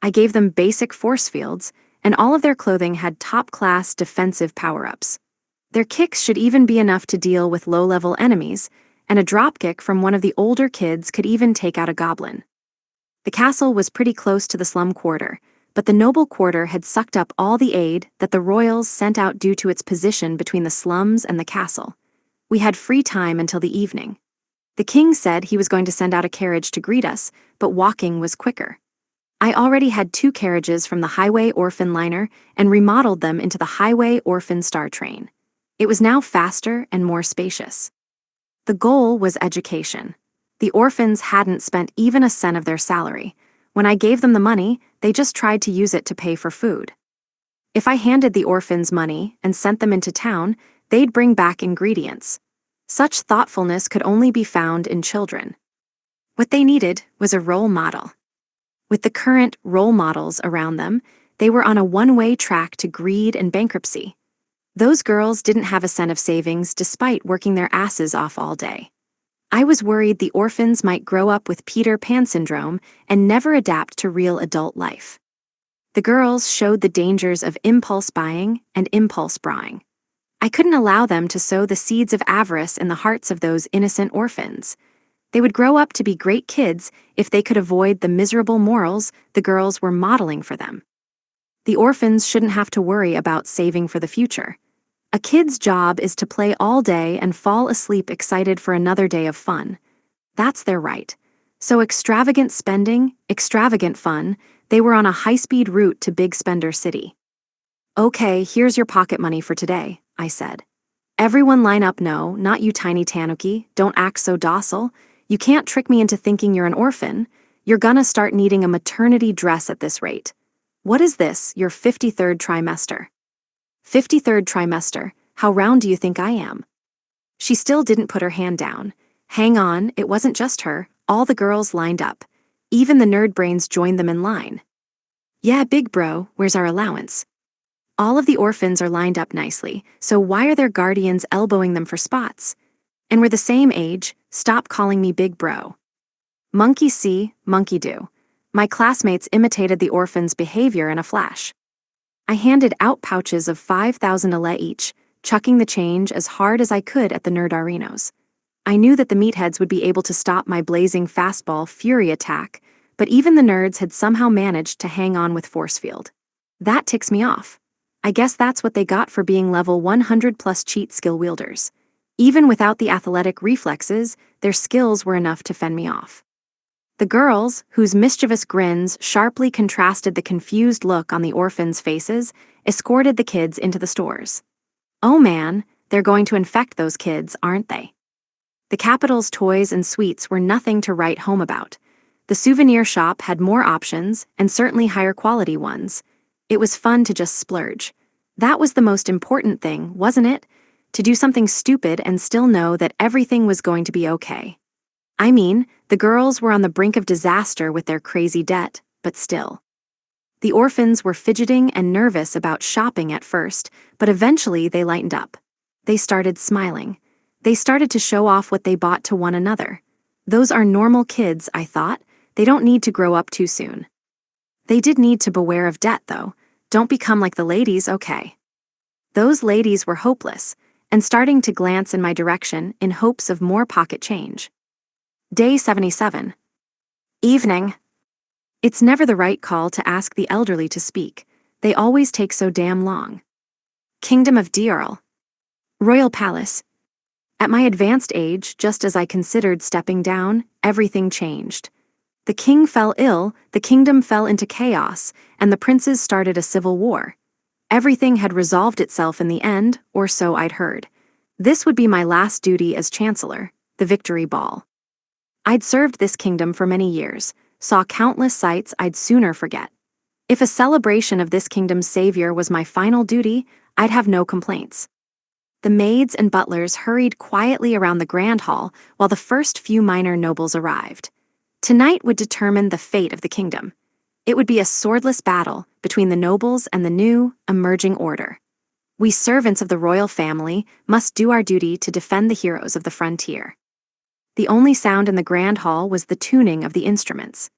[SPEAKER 1] I gave them basic force fields, and all of their clothing had top-class defensive power-ups. Their kicks should even be enough to deal with low-level enemies, and a dropkick from one of the older kids could even take out a goblin. The castle was pretty close to the slum quarter, but the noble quarter had sucked up all the aid that the royals sent out due to its position between the slums and the castle. We had free time until the evening. The king said he was going to send out a carriage to greet us, but walking was quicker. I already had 2 carriages from the Highway Orphan liner and remodeled them into the Highway Orphan Star Train. It was now faster and more spacious. The goal was education. The orphans hadn't spent even a cent of their salary. When I gave them the money, they just tried to use it to pay for food. If I handed the orphans money and sent them into town, they'd bring back ingredients. Such thoughtfulness could only be found in children. What they needed was a role model. With the current role models around them, they were on a one-way track to greed and bankruptcy. Those girls didn't have a cent of savings despite working their asses off all day. I was worried the orphans might grow up with Peter Pan syndrome and never adapt to real adult life. The girls showed the dangers of impulse buying and impulse brawling. I couldn't allow them to sow the seeds of avarice in the hearts of those innocent orphans. They would grow up to be great kids if they could avoid the miserable morals the girls were modeling for them. The orphans shouldn't have to worry about saving for the future. A kid's job is to play all day and fall asleep excited for another day of fun. That's their right. So extravagant spending, extravagant fun, they were on a high-speed route to Big Spender City. "Okay, here's your pocket money for today," I said. "Everyone line up. No, not you tiny tanuki, don't act so docile. You can't trick me into thinking you're an orphan. You're gonna start needing a maternity dress at this rate. What is this, your 53rd trimester? 53rd trimester, how round do you think I am?" She still didn't put her hand down. Hang on, it wasn't just her, all the girls lined up. Even the nerd brains joined them in line. "Yeah, big bro, where's our allowance?" All of the orphans are lined up nicely, so why are their guardians elbowing them for spots? And we're the same age, stop calling me big bro. Monkey see, monkey do. My classmates imitated the orphans' behavior in a flash. I handed out pouches of 5,000 ale each, chucking the change as hard as I could at the nerdarinos. I knew that the meatheads would be able to stop my blazing fastball fury attack, but even the nerds had somehow managed to hang on with force field. That ticks me off. I guess that's what they got for being level 100 plus cheat skill wielders. Even without the athletic reflexes, their skills were enough to fend me off. The girls, whose mischievous grins sharply contrasted the confused look on the orphans' faces, escorted the kids into the stores. Oh man, they're going to infect those kids, aren't they? The capital's toys and sweets were nothing to write home about. The souvenir shop had more options, and certainly higher quality ones. It was fun to just splurge. That was the most important thing, wasn't it? To do something stupid and still know that everything was going to be okay. I mean, the girls were on the brink of disaster with their crazy debt, but still. The orphans were fidgeting and nervous about shopping at first, but eventually they lightened up. They started smiling. They started to show off what they bought to one another. Those are normal kids, I thought. They don't need to grow up too soon. They did need to beware of debt, though. Don't become like the ladies, okay? Those ladies were hopeless, and starting to glance in my direction in hopes of more pocket change. Day 77. Evening. It's never the right call to ask the elderly to speak. They always take so damn long. Kingdom of Diorl. Royal Palace. At my advanced age, just as I considered stepping down, everything changed. The king fell ill, the kingdom fell into chaos, and the princes started a civil war. Everything had resolved itself in the end, or so I'd heard. This would be my last duty as chancellor, the victory ball. I'd served this kingdom for many years, saw countless sights I'd sooner forget. If a celebration of this kingdom's savior was my final duty, I'd have no complaints. The maids and butlers hurried quietly around the grand hall while the first few minor nobles arrived. Tonight would determine the fate of the kingdom. It would be a swordless battle between the nobles and the new, emerging order. We servants of the royal family must do our duty to defend the heroes of the frontier. The only sound in the grand hall was the tuning of the instruments.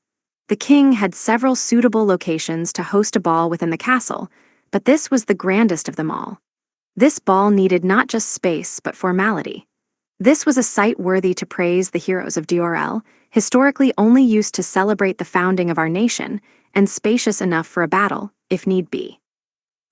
[SPEAKER 1] The king had several suitable locations to host a ball within the castle, but this was the grandest of them all. This ball needed not just space but formality. This was a site worthy to praise the heroes of Diorl, historically only used to celebrate the founding of our nation, and spacious enough for a battle, if need be.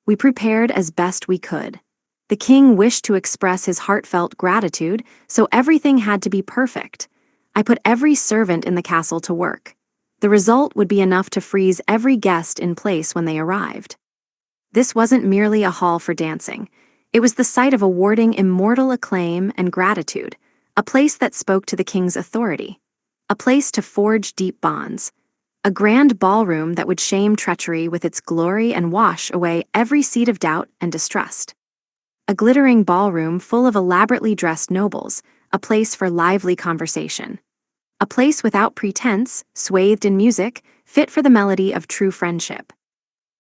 [SPEAKER 1] We prepared as best we could. The king wished to express his heartfelt gratitude, so everything had to be perfect. I put every servant in the castle to work. The result would be enough to freeze every guest in place when they arrived. This wasn't merely a hall for dancing. It was the site of awarding immortal acclaim and gratitude, a place that spoke to the king's authority, a place to forge deep bonds, a grand ballroom that would shame treachery with its glory and wash away every seed of doubt and distrust. A glittering ballroom full of elaborately dressed nobles, a place for lively conversation. A place without pretense, swathed in music, fit for the melody of true friendship.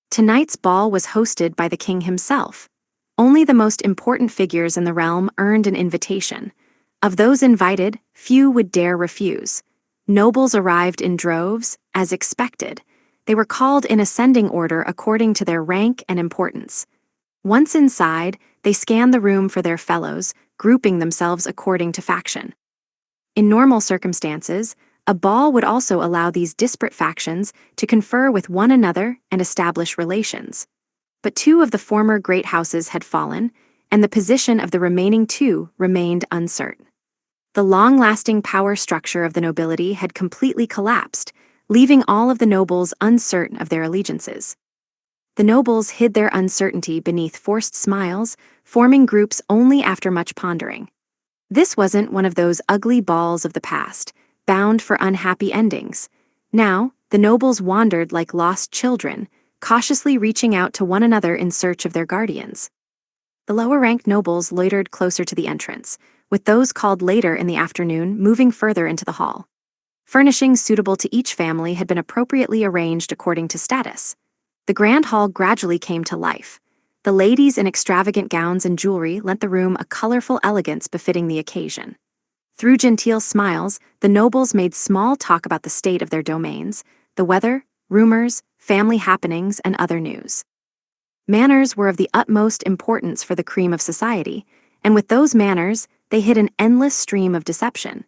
[SPEAKER 1] Tonight's ball was hosted by the king himself. Only the most important figures in the realm earned an invitation. Of those invited, few would dare refuse. Nobles arrived in droves, as expected. They were called in ascending order according to their rank and importance. Once inside, they scanned the room for their fellows, grouping themselves according to faction. In normal circumstances, a ball would also allow these disparate factions to confer with one another and establish relations. But two of the former great houses had fallen, and the position of the remaining two remained uncertain. The long-lasting power structure of the nobility had completely collapsed, leaving all of the nobles uncertain of their allegiances. The nobles hid their uncertainty beneath forced smiles, forming groups only after much pondering. This wasn't one of those ugly balls of the past, bound for unhappy endings. Now, the nobles wandered like lost children, cautiously reaching out to one another in search of their guardians. The lower-ranked nobles loitered closer to the entrance, with those called later in the afternoon moving further into the hall. Furnishings suitable to each family had been appropriately arranged according to status. The grand hall gradually came to life. The ladies in extravagant gowns and jewelry lent the room a colorful elegance befitting the occasion. Through genteel smiles, the nobles made small talk about the state of their domains, the weather, rumors, family happenings, and other news. Manners were of the utmost importance for the cream of society, and with those manners, they hid an endless stream of deception.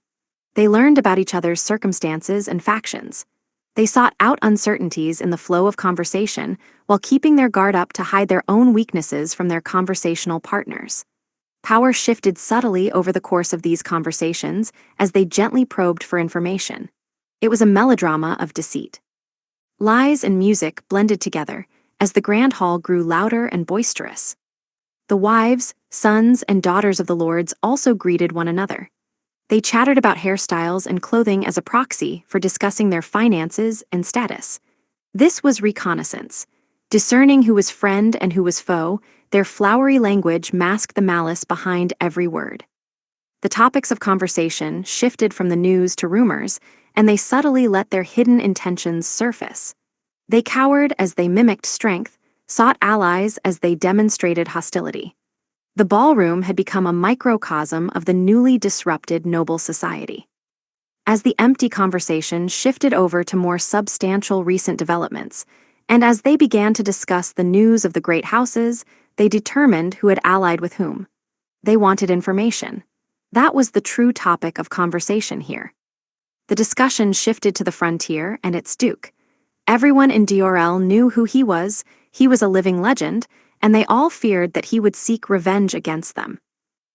[SPEAKER 1] They learned about each other's circumstances and factions. They sought out uncertainties in the flow of conversation while keeping their guard up to hide their own weaknesses from their conversational partners. Power shifted subtly over the course of these conversations as they gently probed for information. It was a melodrama of deceit. Lies and music blended together as the grand hall grew louder and boisterous. The wives, sons, and daughters of the lords also greeted one another. They chattered about hairstyles and clothing as a proxy for discussing their finances and status. This was reconnaissance. Discerning who was friend and who was foe, their flowery language masked the malice behind every word. The topics of conversation shifted from the news to rumors, and they subtly let their hidden intentions surface. They cowered as they mimicked strength, sought allies as they demonstrated hostility. The ballroom had become a microcosm of the newly disrupted noble society. As the empty conversation shifted over to more substantial recent developments, and as they began to discuss the news of the great houses, they determined who had allied with whom. They wanted information. That was the true topic of conversation here. The discussion shifted to the frontier and its duke. Everyone in Diorl knew who he was a living legend, and they all feared that he would seek revenge against them.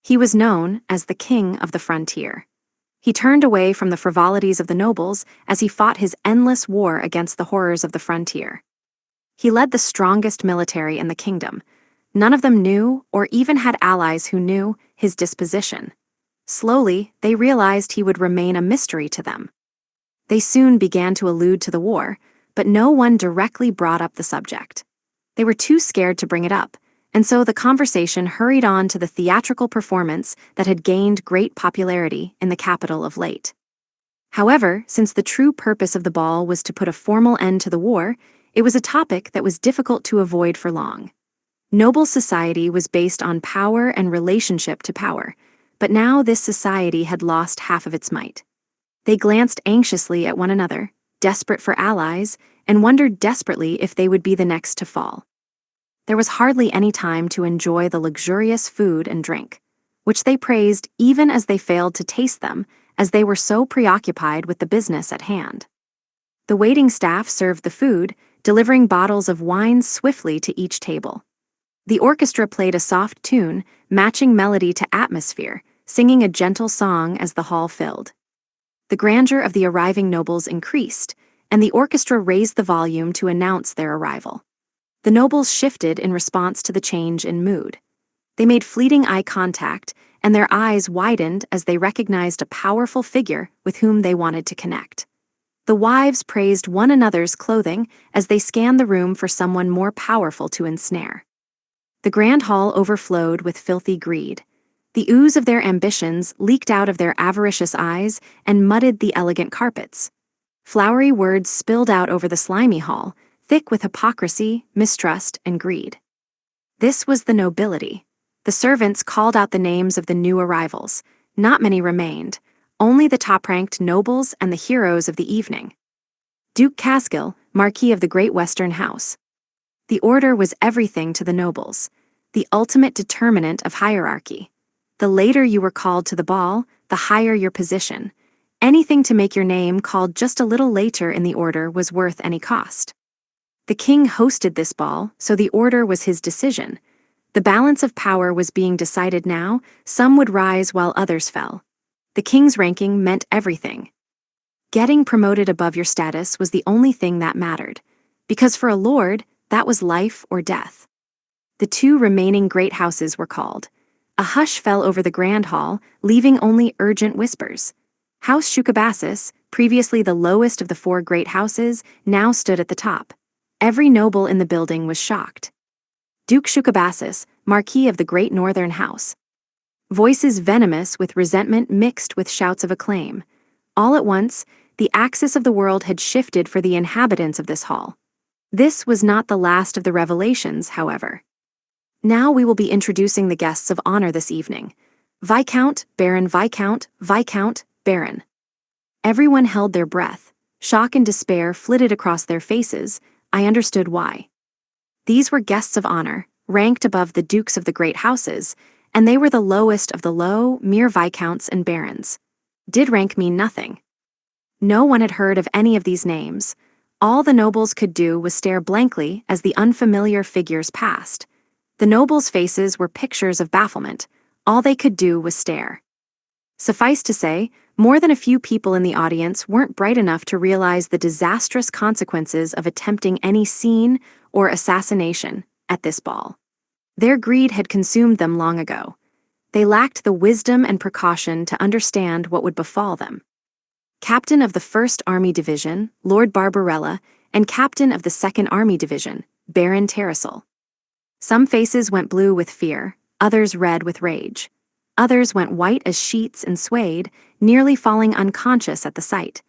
[SPEAKER 1] He was known as the King of the Frontier. He turned away from the frivolities of the nobles as he fought his endless war against the horrors of the frontier. He led the strongest military in the kingdom. None of them knew, or even had allies who knew, his disposition. Slowly, they realized he would remain a mystery to them. They soon began to allude to the war, but no one directly brought up the subject. They were too scared to bring it up, and so the conversation hurried on to the theatrical performance that had gained great popularity in the capital of late. However, since the true purpose of the ball was to put a formal end to the war, it was a topic that was difficult to avoid for long. Noble society was based on power and relationship to power, but now this society had lost half of its might. They glanced anxiously at one another, desperate for allies, and wondered desperately if they would be the next to fall. There was hardly any time to enjoy the luxurious food and drink, which they praised even as they failed to taste them, as they were so preoccupied with the business at hand. The waiting staff served the food, delivering bottles of wine swiftly to each table. The orchestra played a soft tune, matching melody to atmosphere, singing a gentle song as the hall filled. The grandeur of the arriving nobles increased, and the orchestra raised the volume to announce their arrival. The nobles shifted in response to the change in mood. They made fleeting eye contact, and their eyes widened as they recognized a powerful figure with whom they wanted to connect. The wives praised one another's clothing as they scanned the room for someone more powerful to ensnare. The grand hall overflowed with filthy greed. The ooze of their ambitions leaked out of their avaricious eyes and mudded the elegant carpets. Flowery words spilled out over the slimy hall, thick with hypocrisy, mistrust, and greed. This was the nobility. The servants called out the names of the new arrivals. Not many remained, only the top-ranked nobles and the heroes of the evening. Duke Casgill, Marquis of the Great Western House. The order was everything to the nobles, the ultimate determinant of hierarchy. The later you were called to the ball, the higher your position. Anything to make your name called just a little later in the order was worth any cost. The king hosted this ball, so the order was his decision. The balance of power was being decided now. Some would rise while others fell. The king's ranking meant everything. Getting promoted above your status was the only thing that mattered, because for a lord, that was life or death. The two remaining great houses were called. A hush fell over the grand hall, leaving only urgent whispers. House Shukabasis, previously the lowest of the four great houses, now stood at the top. Every noble in the building was shocked. Duke Shukabasis, Marquis of the Great Northern House. Voices venomous with resentment mixed with shouts of acclaim. All at once, the axis of the world had shifted for the inhabitants of this hall. This was not the last of the revelations, however. Now we will be introducing the guests of honor this evening. Viscount, Baron, Viscount, Viscount, Baron. Everyone held their breath. Shock and despair flitted across their faces. I understood why. These were guests of honor, ranked above the dukes of the great houses, and they were the lowest of the low, mere viscounts and barons. Did rank mean nothing? No one had heard of any of these names. All the nobles could do was stare blankly as the unfamiliar figures passed. The nobles' faces were pictures of bafflement. All they could do was stare. Suffice to say, more than a few people in the audience weren't bright enough to realize the disastrous consequences of attempting any scene or assassination at this ball. Their greed had consumed them long ago. They lacked the wisdom and precaution to understand what would befall them. Captain of the 1st Army Division, Lord Barbarella, and Captain of the 2nd Army Division, Baron Terrasil. Some faces went blue with fear, others red with rage. Others went white as sheets and swayed, nearly falling unconscious at the sight.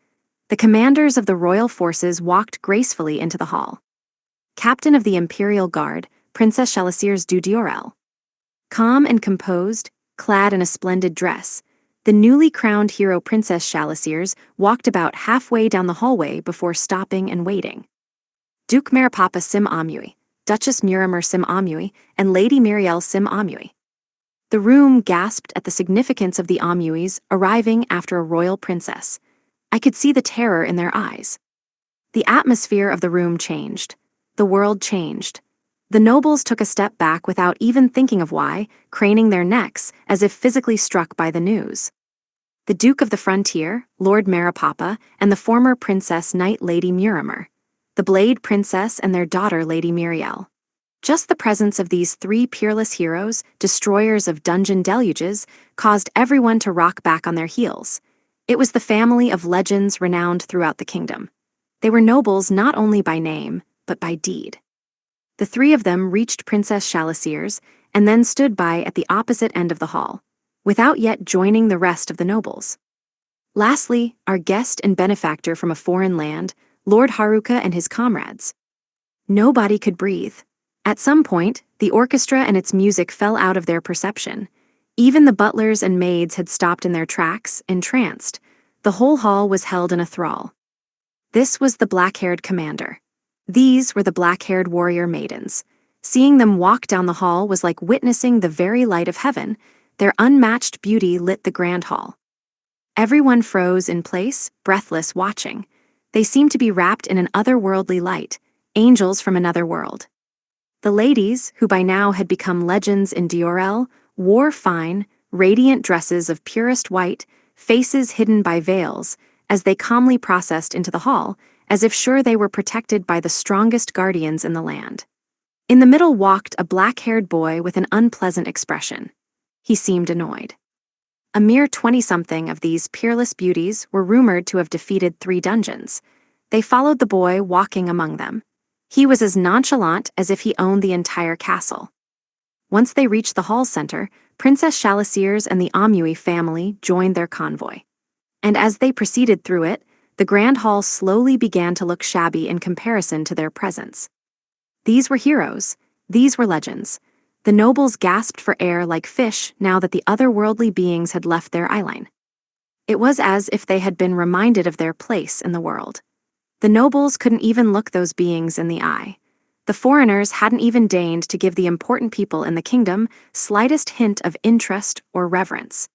[SPEAKER 1] The commanders of the royal forces walked gracefully into the hall. Captain of the Imperial Guard, Princess Chalasiers du Diorel. Calm and composed, clad in a splendid dress, the newly crowned hero Princess Chalasiers walked about halfway down the hallway before stopping and waiting. Duke Maripapa Sim Amui, Duchess Murimer Sim Amui, and Lady Miriel Sim Amui. The room gasped at the significance of the Amuis arriving after a royal princess. I could see the terror in their eyes. The atmosphere of the room changed. The world changed. The nobles took a step back without even thinking of why, craning their necks as if physically struck by the news. The Duke of the Frontier, Lord Maripapa, and the former Princess Knight Lady Murimer, the Blade Princess and their daughter Lady Muriel. Just the presence of these three peerless heroes, destroyers of dungeon deluges, caused everyone to rock back on their heels. It was the family of legends renowned throughout the kingdom. They were nobles not only by name, but by deed. The three of them reached Princess Chaliceers and then stood by at the opposite end of the hall, without yet joining the rest of the nobles. Lastly, our guest and benefactor from a foreign land, Lord Haruka and his comrades. Nobody could breathe. At some point, the orchestra and its music fell out of their perception. Even the butlers and maids had stopped in their tracks, entranced. The whole hall was held in a thrall. This was the black-haired commander. These were the black-haired warrior maidens. Seeing them walk down the hall was like witnessing the very light of heaven. Their unmatched beauty lit the grand hall. Everyone froze in place, breathless, watching. They seemed to be wrapped in an otherworldly light, angels from another world. The ladies, who by now had become legends in Diorel, wore fine, radiant dresses of purest white, faces hidden by veils, as they calmly processed into the hall, as if sure they were protected by the strongest guardians in the land. In the middle walked a black-haired boy with an unpleasant expression. He seemed annoyed. A mere 20-something of these peerless beauties were rumored to have defeated 3 dungeons. They followed the boy walking among them. He was as nonchalant as if he owned the entire castle. Once they reached the hall center, Princess Chaliceers and the Amui family joined their convoy. And as they proceeded through it, the grand hall slowly began to look shabby in comparison to their presence. These were heroes. These were legends. The nobles gasped for air like fish now that the otherworldly beings had left their eyeline. It was as if they had been reminded of their place in the world. The nobles couldn't even look those beings in the eye. The foreigners hadn't even deigned to give the important people in the kingdom slightest hint of interest or reverence.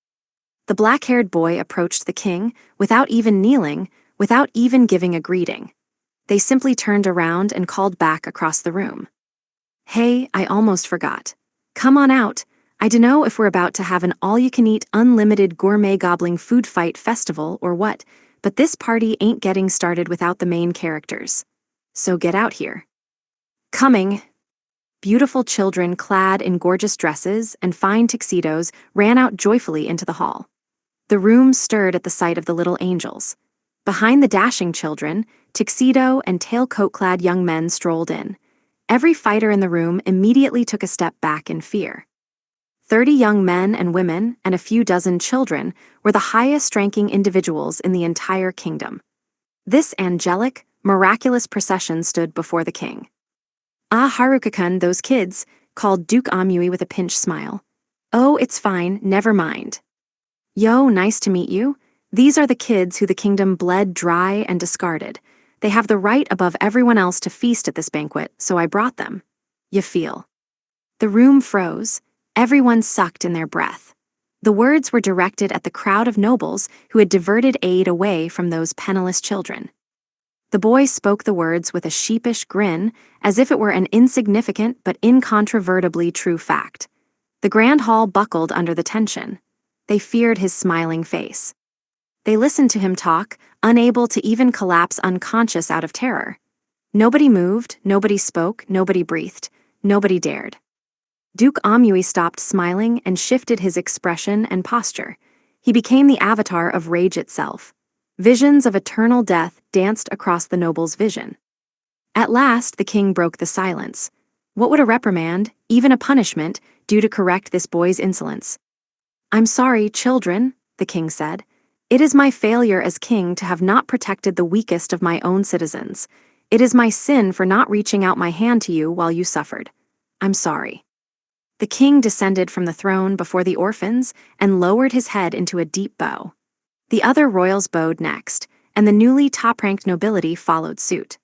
[SPEAKER 1] The black-haired boy approached the king, without even kneeling, without even giving a greeting. They simply turned around and called back across the room. "Hey, I almost forgot. Come on out. I dunno if we're about to have an all-you-can-eat unlimited gourmet gobbling food fight festival or what, but this party ain't getting started without the main characters. So get out here." Coming. Beautiful children clad in gorgeous dresses and fine tuxedos ran out joyfully into the hall. The room stirred at the sight of the little angels. Behind the dashing children, tuxedo and tailcoat-clad young men strolled in. Every fighter in the room immediately took a step back in fear. 30 young men and women and a few dozen children were the highest-ranking individuals in the entire kingdom. This angelic, miraculous procession stood before the king. "Ah, Haruka-kun, those kids," called Duke Amui with a pinched smile. "Oh, it's fine, never mind." "Yo, nice to meet you. These are the kids who the kingdom bled dry and discarded. They have the right above everyone else to feast at this banquet, so I brought them. You feel." The room froze. Everyone sucked in their breath. The words were directed at the crowd of nobles who had diverted aid away from those penniless children. The boy spoke the words with a sheepish grin, as if it were an insignificant but incontrovertibly true fact. The grand hall buckled under the tension. They feared his smiling face. They listened to him talk, unable to even collapse unconscious out of terror. Nobody moved, nobody spoke, nobody breathed, nobody dared. Duke Amui stopped smiling and shifted his expression and posture. He became the avatar of rage itself. Visions of eternal death danced across the noble's vision. At last, the king broke the silence. What would a reprimand, even a punishment, do to correct this boy's insolence? "I'm sorry, children," the king said. "It is my failure as king to have not protected the weakest of my own citizens. It is my sin for not reaching out my hand to you while you suffered. I'm sorry." The king descended from the throne before the orphans and lowered his head into a deep bow. The other royals bowed next, and the newly top-ranked nobility followed suit.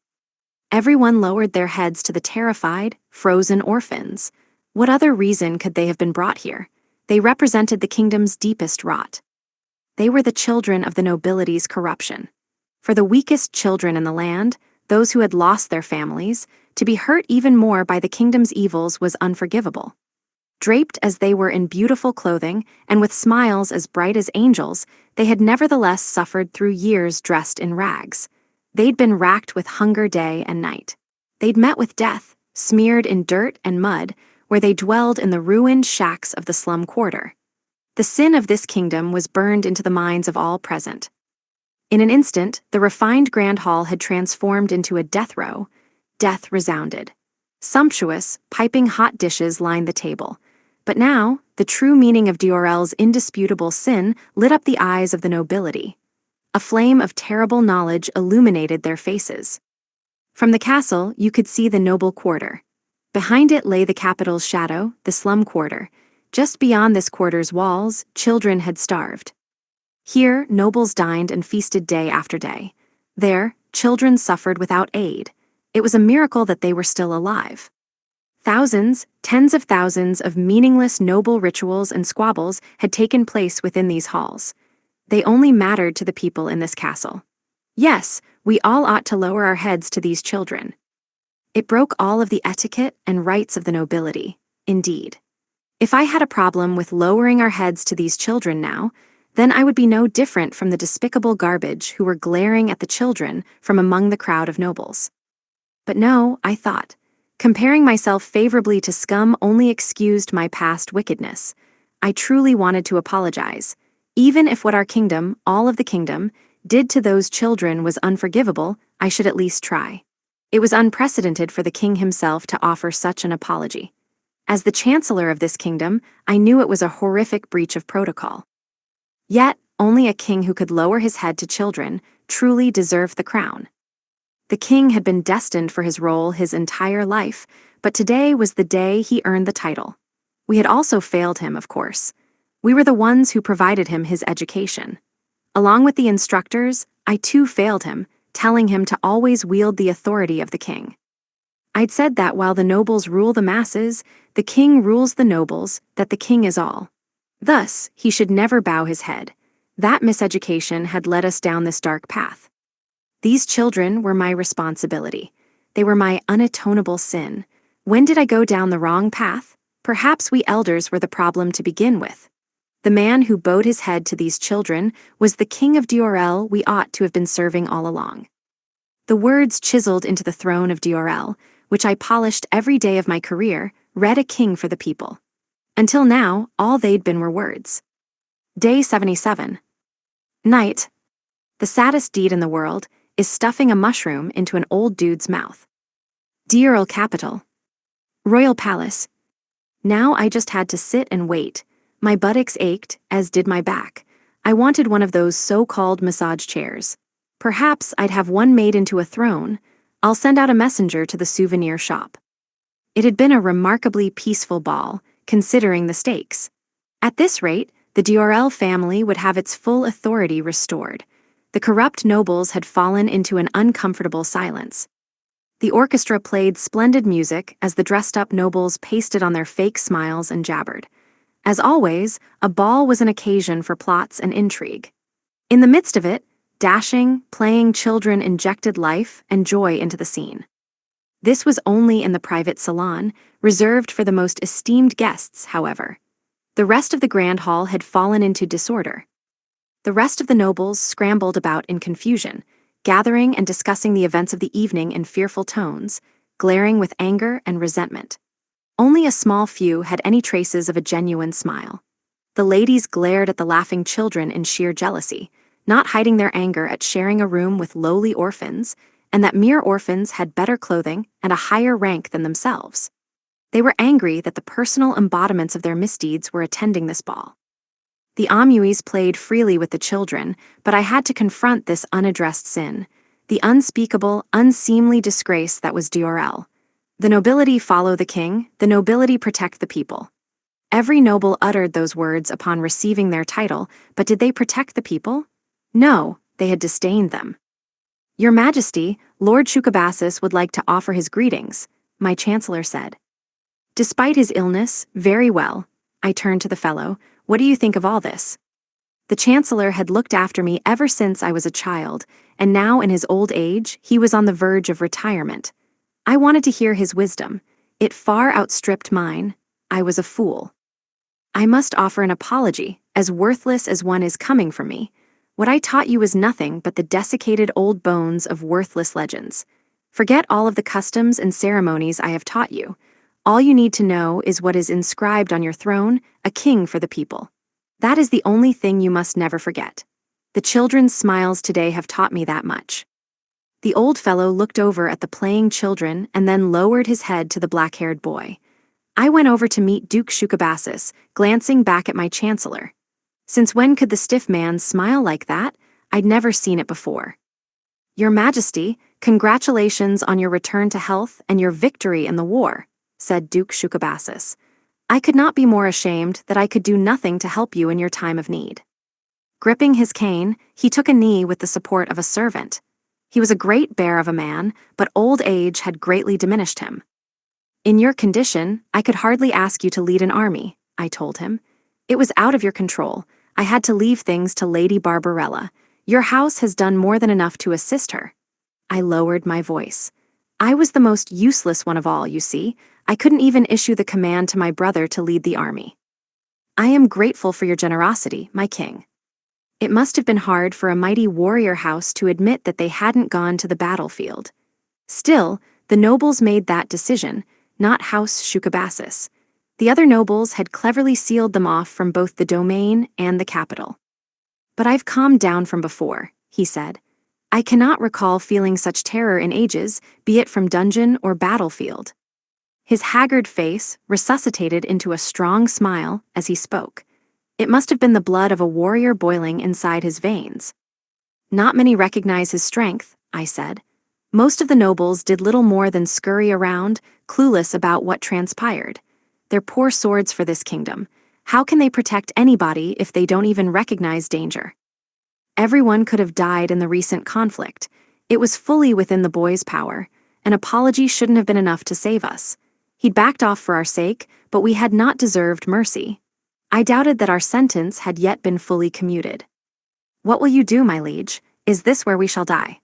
[SPEAKER 1] Everyone lowered their heads to the terrified, frozen orphans. What other reason could they have been brought here? They represented the kingdom's deepest rot. They were the children of the nobility's corruption. For the weakest children in the land, those who had lost their families, to be hurt even more by the kingdom's evils was unforgivable. Draped as they were in beautiful clothing and with smiles as bright as angels, they had nevertheless suffered through years dressed in rags. They'd been racked with hunger day and night. They'd met with death, smeared in dirt and mud, where they dwelled in the ruined shacks of the slum quarter. The sin of this kingdom was burned into the minds of all present. In an instant, the refined grand hall had transformed into a death row. Death resounded. Sumptuous, piping hot dishes lined the table. But now, the true meaning of Diorel's indisputable sin lit up the eyes of the nobility. A flame of terrible knowledge illuminated their faces. From the castle, you could see the noble quarter. Behind it lay the capital's shadow, the slum quarter. Just beyond this quarter's walls, children had starved. Here, nobles dined and feasted day after day. There, children suffered without aid. It was a miracle that they were still alive. Thousands, tens of thousands of meaningless noble rituals and squabbles had taken place within these halls. They only mattered to the people in this castle. Yes, we all ought to lower our heads to these children. It broke all of the etiquette and rights of the nobility, indeed. If I had a problem with lowering our heads to these children now, then I would be no different from the despicable garbage who were glaring at the children from among the crowd of nobles. But no, I thought. Comparing myself favorably to scum only excused my past wickedness. I truly wanted to apologize. Even if what our kingdom, all of the kingdom, did to those children was unforgivable, I should at least try. It was unprecedented for the king himself to offer such an apology. As the chancellor of this kingdom, I knew it was a horrific breach of protocol. Yet, only a king who could lower his head to children truly deserved the crown. The king had been destined for his role his entire life, but today was the day he earned the title. We had also failed him, of course. We were the ones who provided him his education. Along with the instructors, I too failed him, telling him to always wield the authority of the king. I'd said that while the nobles rule the masses, the king rules the nobles, that the king is all. Thus, he should never bow his head. That miseducation had led us down this dark path. These children were my responsibility. They were my unatonable sin. When did I go down the wrong path? Perhaps we elders were the problem to begin with. The man who bowed his head to these children was the king of Diorel we ought to have been serving all along. The words chiseled into the throne of Diorel, which I polished every day of my career, read a king for the people. Until now, all they'd been were words. Day 77. Night. The saddest deed in the world is stuffing a mushroom into an old dude's mouth. Diorel capital. Royal palace. Now I just had to sit and wait. My buttocks ached, as did my back. I wanted one of those so-called massage chairs. Perhaps I'd have one made into a throne. I'll send out a messenger to the souvenir shop. It had been a remarkably peaceful ball, considering the stakes. At this rate, the Diorel family would have its full authority restored. The corrupt nobles had fallen into an uncomfortable silence. The orchestra played splendid music as the dressed-up nobles pasted on their fake smiles and jabbered. As always, a ball was an occasion for plots and intrigue. In the midst of it, dashing, playing children injected life and joy into the scene. This was only in the private salon, reserved for the most esteemed guests, however. The rest of the grand hall had fallen into disorder. The rest of the nobles scrambled about in confusion, gathering and discussing the events of the evening in fearful tones, glaring with anger and resentment. Only a small few had any traces of a genuine smile. The ladies glared at the laughing children in sheer jealousy, not hiding their anger at sharing a room with lowly orphans, and that mere orphans had better clothing and a higher rank than themselves. They were angry that the personal embodiments of their misdeeds were attending this ball. The Amuis played freely with the children, but I had to confront this unaddressed sin, the unspeakable, unseemly disgrace that was Diorel. The nobility follow the king, the nobility protect the people. Every noble uttered those words upon receiving their title, but did they protect the people? No, they had disdained them. Your Majesty, Lord Shukabasis would like to offer his greetings, my chancellor said. Despite his illness, very well. I turned to the fellow. What do you think of all this? The Chancellor had looked after me ever since I was a child, and now in his old age, he was on the verge of retirement. I wanted to hear his wisdom. It far outstripped mine. I was a fool. I must offer an apology, as worthless as one is coming from me. What I taught you was nothing but the desiccated old bones of worthless legends. Forget all of the customs and ceremonies I have taught you. All you need to know is what is inscribed on your throne, a king for the people. That is the only thing you must never forget. The children's smiles today have taught me that much. The old fellow looked over at the playing children and then lowered his head to the black-haired boy. I went over to meet Duke Shukabasis, glancing back at my chancellor. Since when could the stiff man smile like that? I'd never seen it before. Your Majesty, congratulations on your return to health and your victory in the war, said Duke Shukabasis. I could not be more ashamed that I could do nothing to help you in your time of need. Gripping his cane, he took a knee with the support of a servant. He was a great bear of a man, but old age had greatly diminished him. In your condition, I could hardly ask you to lead an army, I told him. It was out of your control. I had to leave things to Lady Barbarella. Your house has done more than enough to assist her. I lowered my voice. I was the most useless one of all, you see. I couldn't even issue the command to my brother to lead the army. I am grateful for your generosity, my king. It must have been hard for a mighty warrior house to admit that they hadn't gone to the battlefield. Still, the nobles made that decision, not House Shukabasis. The other nobles had cleverly sealed them off from both the domain and the capital. But I've calmed down from before, he said. I cannot recall feeling such terror in ages, be it from dungeon or battlefield. His haggard face resuscitated into a strong smile as he spoke. It must have been the blood of a warrior boiling inside his veins. Not many recognize his strength, I said. Most of the nobles did little more than scurry around, clueless about what transpired. They're poor swords for this kingdom. How can they protect anybody if they don't even recognize danger? Everyone could have died in the recent conflict. It was fully within the boy's power. An apology shouldn't have been enough to save us. He'd backed off for our sake, but we had not deserved mercy. I doubted that our sentence had yet been fully commuted. What will you do, my liege? Is this where we shall die?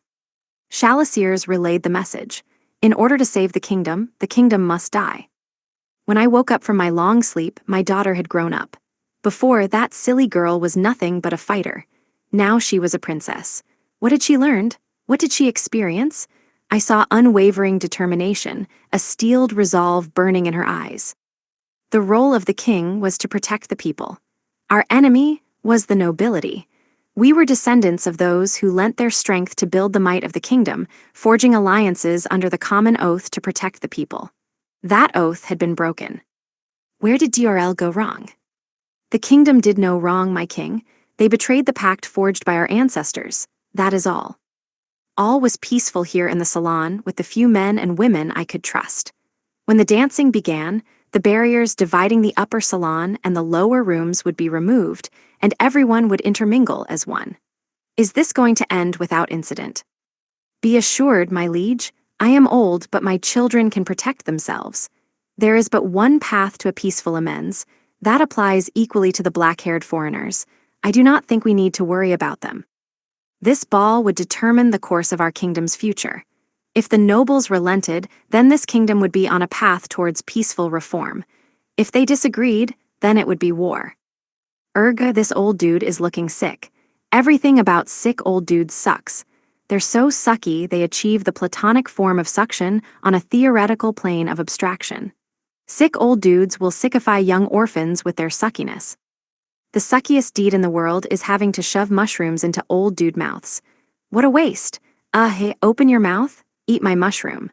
[SPEAKER 1] Shalasirs relayed the message. In order to save the kingdom must die. When I woke up from my long sleep, my daughter had grown up. Before, that silly girl was nothing but a fighter. Now she was a princess. What had she learned? What did she experience? I saw unwavering determination, a steeled resolve burning in her eyes. The role of the king was to protect the people. Our enemy was the nobility. We were descendants of those who lent their strength to build the might of the kingdom, forging alliances under the common oath to protect the people. That oath had been broken. Where did DRL go wrong? The kingdom did no wrong, my king. They betrayed the pact forged by our ancestors. That is all. All was peaceful here in the salon with the few men and women I could trust. When the dancing began, the barriers dividing the upper salon and the lower rooms would be removed, and everyone would intermingle as one. Is this going to end without incident? Be assured, my liege, I am old, but my children can protect themselves. There is but one path to a peaceful amends. That applies equally to the black-haired foreigners. I do not think we need to worry about them. This ball would determine the course of our kingdom's future. If the nobles relented, then this kingdom would be on a path towards peaceful reform. If they disagreed, then it would be war. Erga, this old dude is looking sick. Everything about sick old dudes sucks. They're so sucky they achieve the platonic form of suction on a theoretical plane of abstraction. Sick old dudes will sickify young orphans with their suckiness. The suckiest deed in the world is having to shove mushrooms into old dude mouths. What a waste. Hey, open your mouth, eat my mushroom.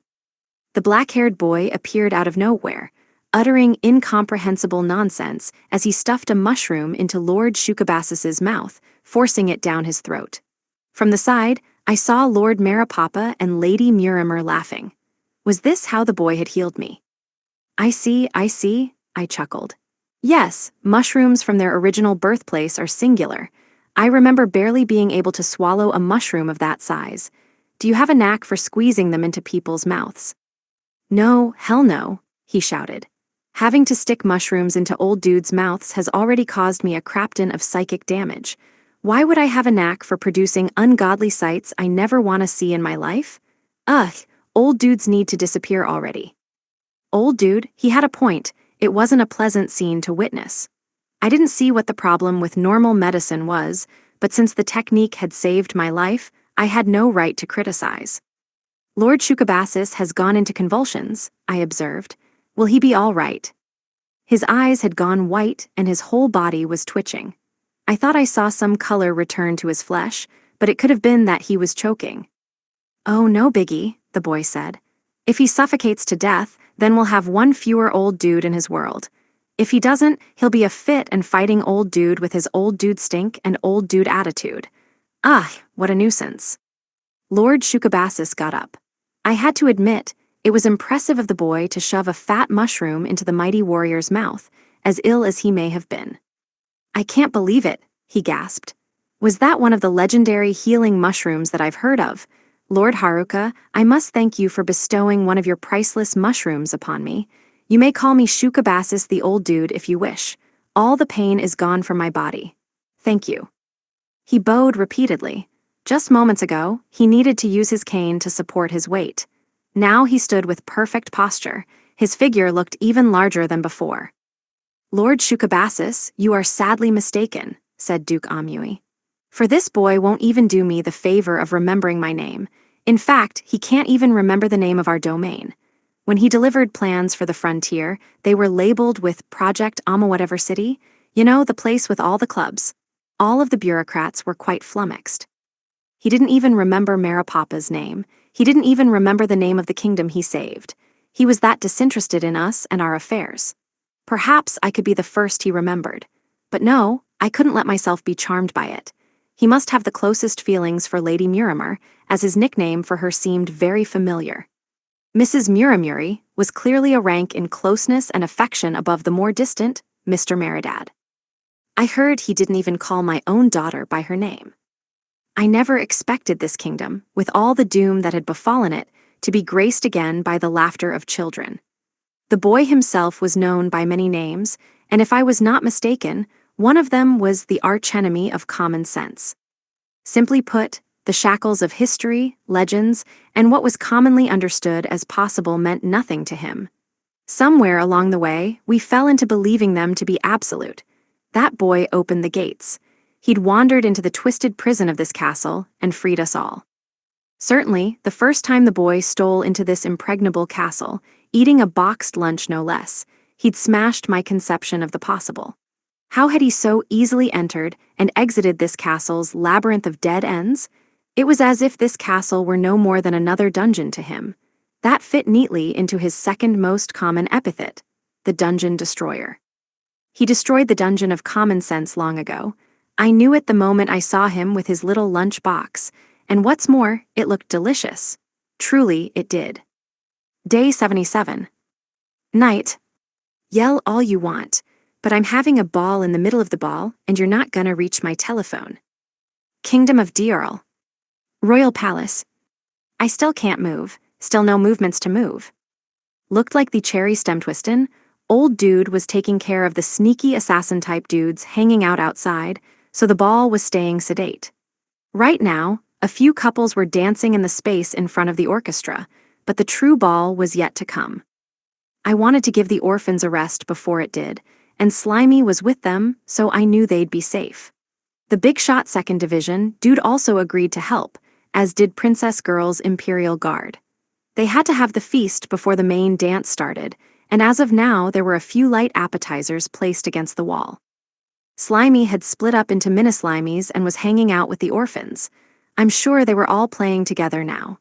[SPEAKER 1] The black-haired boy appeared out of nowhere, uttering incomprehensible nonsense as he stuffed a mushroom into Lord Shukabasis's mouth, forcing it down his throat. From the side, I saw Lord Marapapa and Lady Murimer laughing. Was this how the boy had healed me? I see, I chuckled. Yes, mushrooms from their original birthplace are singular. I remember barely being able to swallow a mushroom of that size. Do you have a knack for squeezing them into people's mouths? No, hell no, he shouted. Having to stick mushrooms into old dudes' mouths has already caused me a crapton of psychic damage. Why would I have a knack for producing ungodly sights I never want to see in my life? Ugh, old dudes need to disappear already. Old dude, he had a point. It wasn't a pleasant scene to witness. I didn't see what the problem with normal medicine was, but since the technique had saved my life, I had no right to criticize. Lord Shukabasis has gone into convulsions, I observed. Will he be all right? His eyes had gone white and his whole body was twitching. I thought I saw some color return to his flesh, but it could have been that he was choking. Oh, no biggie, the boy said. If he suffocates to death, then we'll have one fewer old dude in his world. If he doesn't, he'll be a fit and fighting old dude with his old dude stink and old dude attitude. Ah, what a nuisance. Lord Shukabasis got up. I had to admit, it was impressive of the boy to shove a fat mushroom into the mighty warrior's mouth, as ill as he may have been. I can't believe it, he gasped. Was that one of the legendary healing mushrooms that I've heard of? Lord Haruka, I must thank you for bestowing one of your priceless mushrooms upon me. You may call me Shukabasis the old dude if you wish. All the pain is gone from my body. Thank you. He bowed repeatedly. Just moments ago, he needed to use his cane to support his weight. Now he stood with perfect posture. His figure looked even larger than before. Lord Shukabasis, you are sadly mistaken, said Duke Amui. For this boy won't even do me the favor of remembering my name. In fact, he can't even remember the name of our domain. When he delivered plans for the frontier, they were labeled with Project Whatever City, the place with all the clubs. All of the bureaucrats were quite flummoxed. He didn't even remember Maripapa's name. He didn't even remember the name of the kingdom he saved. He was that disinterested in us and our affairs. Perhaps I could be the first he remembered. But no, I couldn't let myself be charmed by it. He must have the closest feelings for Lady Muramur, as his nickname for her seemed very familiar. Mrs. Muramuri was clearly a rank in closeness and affection above the more distant Mr. Meridad. I heard he didn't even call my own daughter by her name. I never expected this kingdom, with all the doom that had befallen it, to be graced again by the laughter of children. The boy himself was known by many names, and if I was not mistaken, one of them was the archenemy of common sense. Simply put, the shackles of history, legends, and what was commonly understood as possible meant nothing to him. Somewhere along the way, we fell into believing them to be absolute. That boy opened the gates. He'd wandered into the twisted prison of this castle and freed us all. Certainly, the first time the boy stole into this impregnable castle, eating a boxed lunch no less, he'd smashed my conception of the possible. How had he so easily entered and exited this castle's labyrinth of dead ends? It was as if this castle were no more than another dungeon to him. That fit neatly into his second most common epithet, the Dungeon Destroyer. He destroyed the dungeon of common sense long ago. I knew it the moment I saw him with his little lunch box, and what's more, it looked delicious. Truly, it did. Day 77. Night. Yell all you want, but I'm having a ball in the middle of the ball, and you're not gonna reach my telephone. Kingdom of Diorl. Royal Palace. I still can't move, still no movements to move. Looked like the cherry stem twistin'. Old dude was taking care of the sneaky assassin-type dudes hanging out outside, so the ball was staying sedate. Right now, a few couples were dancing in the space in front of the orchestra, but the true ball was yet to come. I wanted to give the orphans a rest before it did, and Slimy was with them, so I knew they'd be safe. The Big Shot 2nd Division dude also agreed to help, as did Princess Girl's Imperial Guard. They had to have the feast before the main dance started, and as of now there were a few light appetizers placed against the wall. Slimy had split up into mini-Slimies and was hanging out with the orphans. I'm sure they were all playing together now.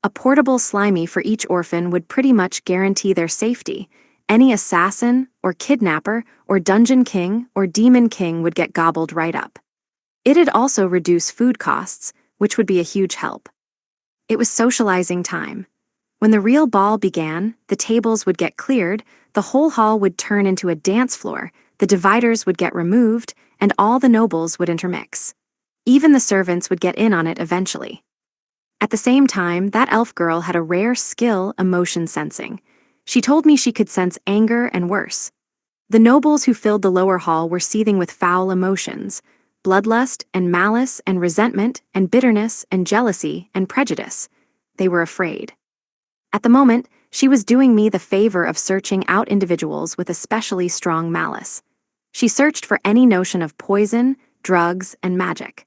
[SPEAKER 1] A portable Slimy for each orphan would pretty much guarantee their safety. Any assassin, or kidnapper, or dungeon king, or demon king would get gobbled right up. It'd also reduce food costs, which would be a huge help. It was socializing time. When the real ball began, the tables would get cleared, the whole hall would turn into a dance floor, the dividers would get removed, and all the nobles would intermix. Even the servants would get in on it eventually. At the same time, that elf girl had a rare skill emotion sensing. She told me she could sense anger and worse. The nobles who filled the lower hall were seething with foul emotions. bloodlust and malice and resentment and bitterness and jealousy and prejudice. They were afraid. At the moment, she was doing me the favor of searching out individuals with especially strong malice. She searched for any notion of poison, drugs, and magic.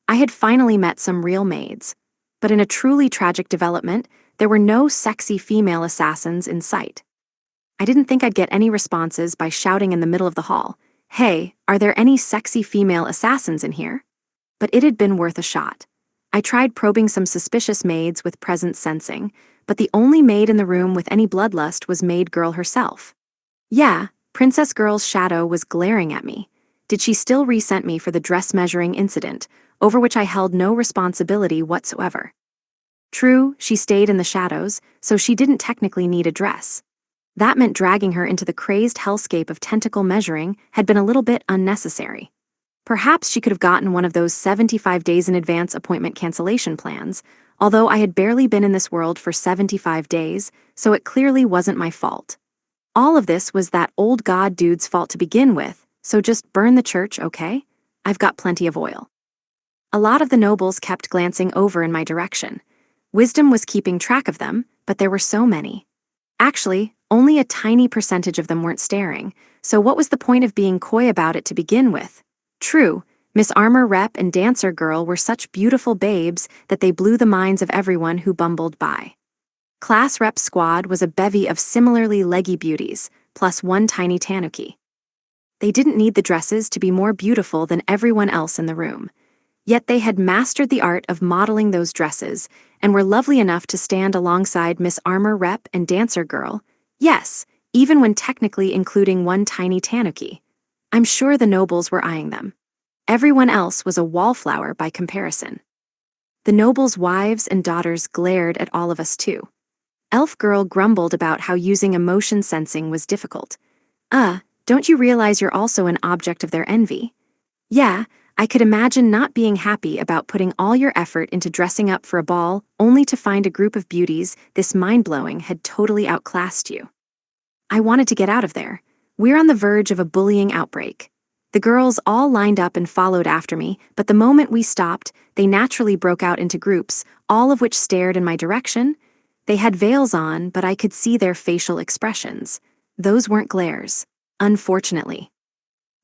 [SPEAKER 1] I had finally met some real maids, but in a truly tragic development, there were no sexy female assassins in sight. I didn't think I'd get any responses by shouting in the middle of the hall, "Hey, are there any sexy female assassins in here?" But it had been worth a shot. I tried probing some suspicious maids with presence sensing, but the only maid in the room with any bloodlust was Maid Girl herself. Yeah, Princess Girl's shadow was glaring at me. Did she still resent me for the dress-measuring incident, over which I held no responsibility whatsoever? True, she stayed in the shadows, so she didn't technically need a dress. That meant dragging her into the crazed hellscape of tentacle measuring had been a little bit unnecessary. Perhaps she could have gotten one of those 75 days in advance appointment cancellation plans, although I had barely been in this world for 75 days, so it clearly wasn't my fault. All of this was that old god dude's fault to begin with, so just burn the church, okay? I've got plenty of oil. A lot of the nobles kept glancing over in my direction. Wisdom was keeping track of them, but there were so many. Actually, only a tiny percentage of them weren't staring, so what was the point of being coy about it to begin with? True, Miss Armor Rep and Dancer Girl were such beautiful babes that they blew the minds of everyone who bumbled by. Class Rep Squad was a bevy of similarly leggy beauties, plus one tiny tanuki. They didn't need the dresses to be more beautiful than everyone else in the room. Yet they had mastered the art of modeling those dresses and were lovely enough to stand alongside Miss Armor Rep and Dancer Girl. Yes, even when technically including one tiny tanuki. I'm sure the nobles were eyeing them. Everyone else was a wallflower by comparison. The nobles' wives and daughters glared at all of us too. Elf Girl grumbled about how using emotion sensing was difficult. Don't you realize you're also an object of their envy? Yeah, I could imagine not being happy about putting all your effort into dressing up for a ball only to find a group of beauties this mind-blowing had totally outclassed you. I wanted to get out of there. We're on the verge of a bullying outbreak. The girls all lined up and followed after me, but the moment we stopped, they naturally broke out into groups, all of which stared in my direction. They had veils on, but I could see their facial expressions. Those weren't glares, unfortunately.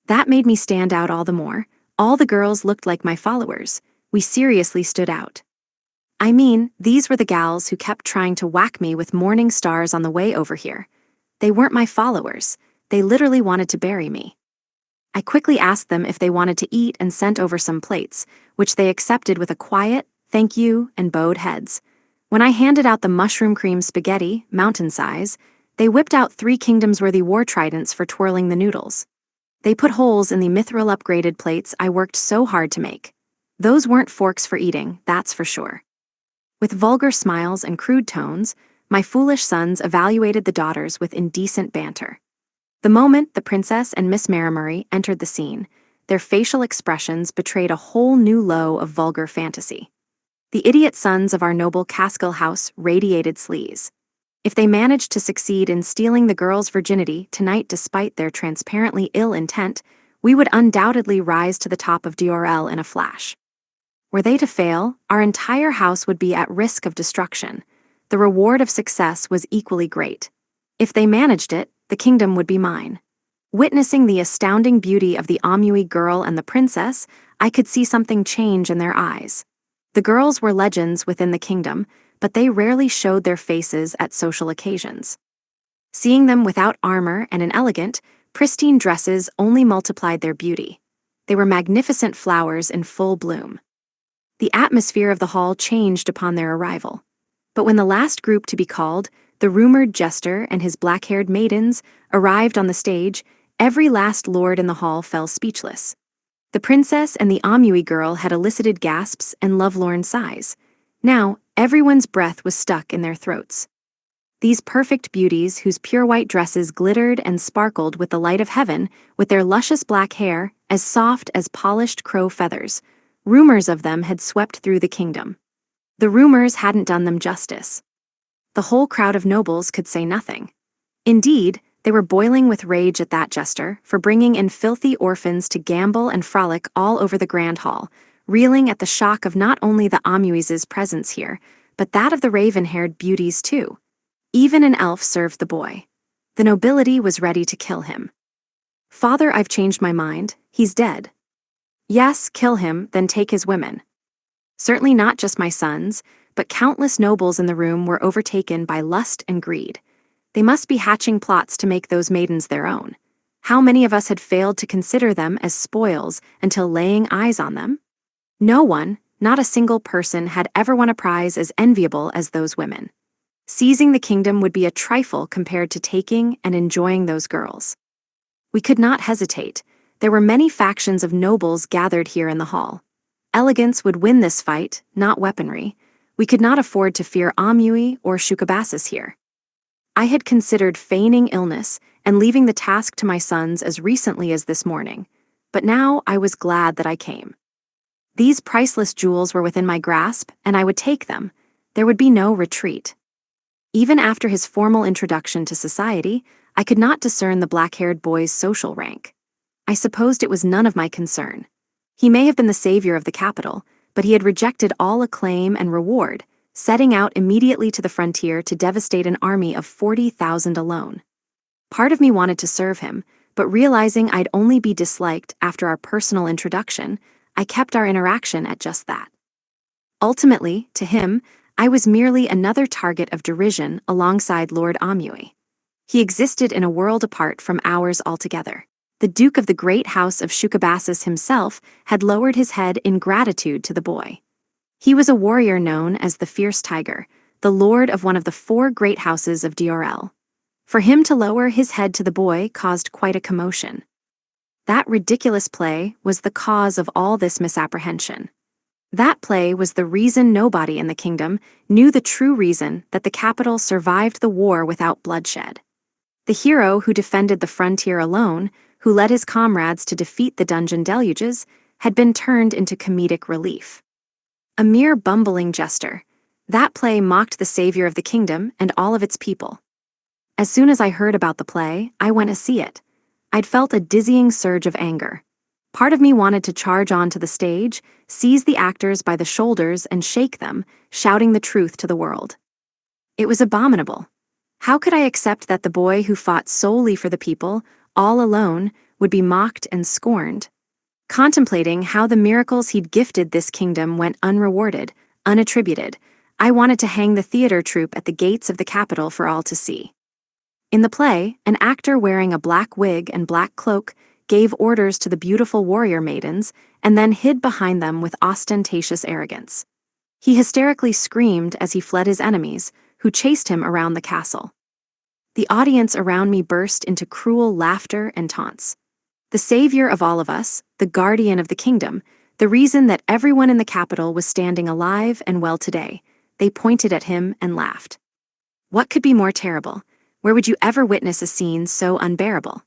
[SPEAKER 1] That made me stand out all the more. All the girls looked like my followers. We seriously stood out. I mean, these were the gals who kept trying to whack me with morning stars on the way over here. They weren't my followers. They literally wanted to bury me. I quickly asked them if they wanted to eat and sent over some plates, which they accepted with a quiet, "Thank you," and bowed heads. When I handed out the mushroom cream spaghetti, mountain size, they whipped out 3 kingdoms-worthy war tridents for twirling the noodles. They put holes in the mithril-upgraded plates I worked so hard to make. Those weren't forks for eating, that's for sure. With vulgar smiles and crude tones, my foolish sons evaluated the daughters with indecent banter. The moment the princess and Miss Marimurray entered the scene, their facial expressions betrayed a whole new low of vulgar fantasy. The idiot sons of our noble Caskill house radiated sleaze. If they managed to succeed in stealing the girl's virginity tonight despite their transparently ill intent, we would undoubtedly rise to the top of DRL in a flash. Were they to fail, our entire house would be at risk of destruction. The reward of success was equally great. If they managed it, the kingdom would be mine. Witnessing the astounding beauty of the Amui girl and the princess, I could see something change in their eyes. The girls were legends within the kingdom, but they rarely showed their faces at social occasions. Seeing them without armor and in elegant, pristine dresses only multiplied their beauty. They were magnificent flowers in full bloom. The atmosphere of the hall changed upon their arrival. But when the last group to be called, the rumored jester and his black-haired maidens, arrived on the stage, every last lord in the hall fell speechless. The princess and the Amui girl had elicited gasps and lovelorn sighs. Now, everyone's breath was stuck in their throats. These perfect beauties, whose pure white dresses glittered and sparkled with the light of heaven, with their luscious black hair, as soft as polished crow feathers, rumors of them had swept through the kingdom. The rumors hadn't done them justice. The whole crowd of nobles could say nothing. Indeed, They were boiling with rage at that jester for bringing in filthy orphans to gamble and frolic all over the grand hall, reeling at the shock of not only the Amuises' presence here, but that of the raven-haired beauties too. Even an elf served the boy. The nobility was ready to kill him. "Father, I've changed my mind. He's dead." "Yes, kill him, then take his women." Certainly not just my sons, but countless nobles in the room were overtaken by lust and greed. They must be hatching plots to make those maidens their own. How many of us had failed to consider them as spoils until laying eyes on them? No one, not a single person, had ever won a prize as enviable as those women. Seizing the kingdom would be a trifle compared to taking and enjoying those girls. We could not hesitate. There were many factions of nobles gathered here in the hall. Elegance would win this fight, not weaponry. We could not afford to fear Amui or Shukabasis here. I had considered feigning illness and leaving the task to my sons as recently as this morning, but now I was glad that I came. These priceless jewels were within my grasp, and I would take them. There would be no retreat. Even after his formal introduction to society, I could not discern the black-haired boy's social rank. I supposed it was none of my concern. He may have been the savior of the capital, but he had rejected all acclaim and reward, setting out immediately to the frontier to devastate an army of 40,000 alone. Part of me wanted to serve him, but realizing I'd only be disliked after our personal introduction, I kept our interaction at just that. Ultimately, to him, I was merely another target of derision alongside Lord Amui. He existed in a world apart from ours altogether. The Duke of the Great House of Shukabasis himself had lowered his head in gratitude to the boy. He was a warrior known as the Fierce Tiger, the lord of one of the 4 great houses of Diorel. For him to lower his head to the boy caused quite a commotion. That ridiculous play was the cause of all this misapprehension. That play was the reason nobody in the kingdom knew the true reason that the capital survived the war without bloodshed. The hero who defended the frontier alone, who led his comrades to defeat the dungeon deluges, had been turned into comedic relief. A mere bumbling jester, that play mocked the savior of the kingdom and all of its people. As soon as I heard about the play, I went to see it. I'd felt a dizzying surge of anger. Part of me wanted to charge onto the stage, seize the actors by the shoulders and shake them, shouting the truth to the world. It was abominable. How could I accept that the boy who fought solely for the people, all alone, would be mocked and scorned? Contemplating how the miracles he'd gifted this kingdom went unrewarded, unattributed, I wanted to hang the theater troupe at the gates of the capital for all to see. In the play, an actor wearing a black wig and black cloak gave orders to the beautiful warrior maidens and then hid behind them with ostentatious arrogance. He hysterically screamed as he fled his enemies, who chased him around the castle. The audience around me burst into cruel laughter and taunts. The savior of all of us, the guardian of the kingdom, the reason that everyone in the capital was standing alive and well today, they pointed at him and laughed. What could be more terrible? Where would you ever witness a scene so unbearable?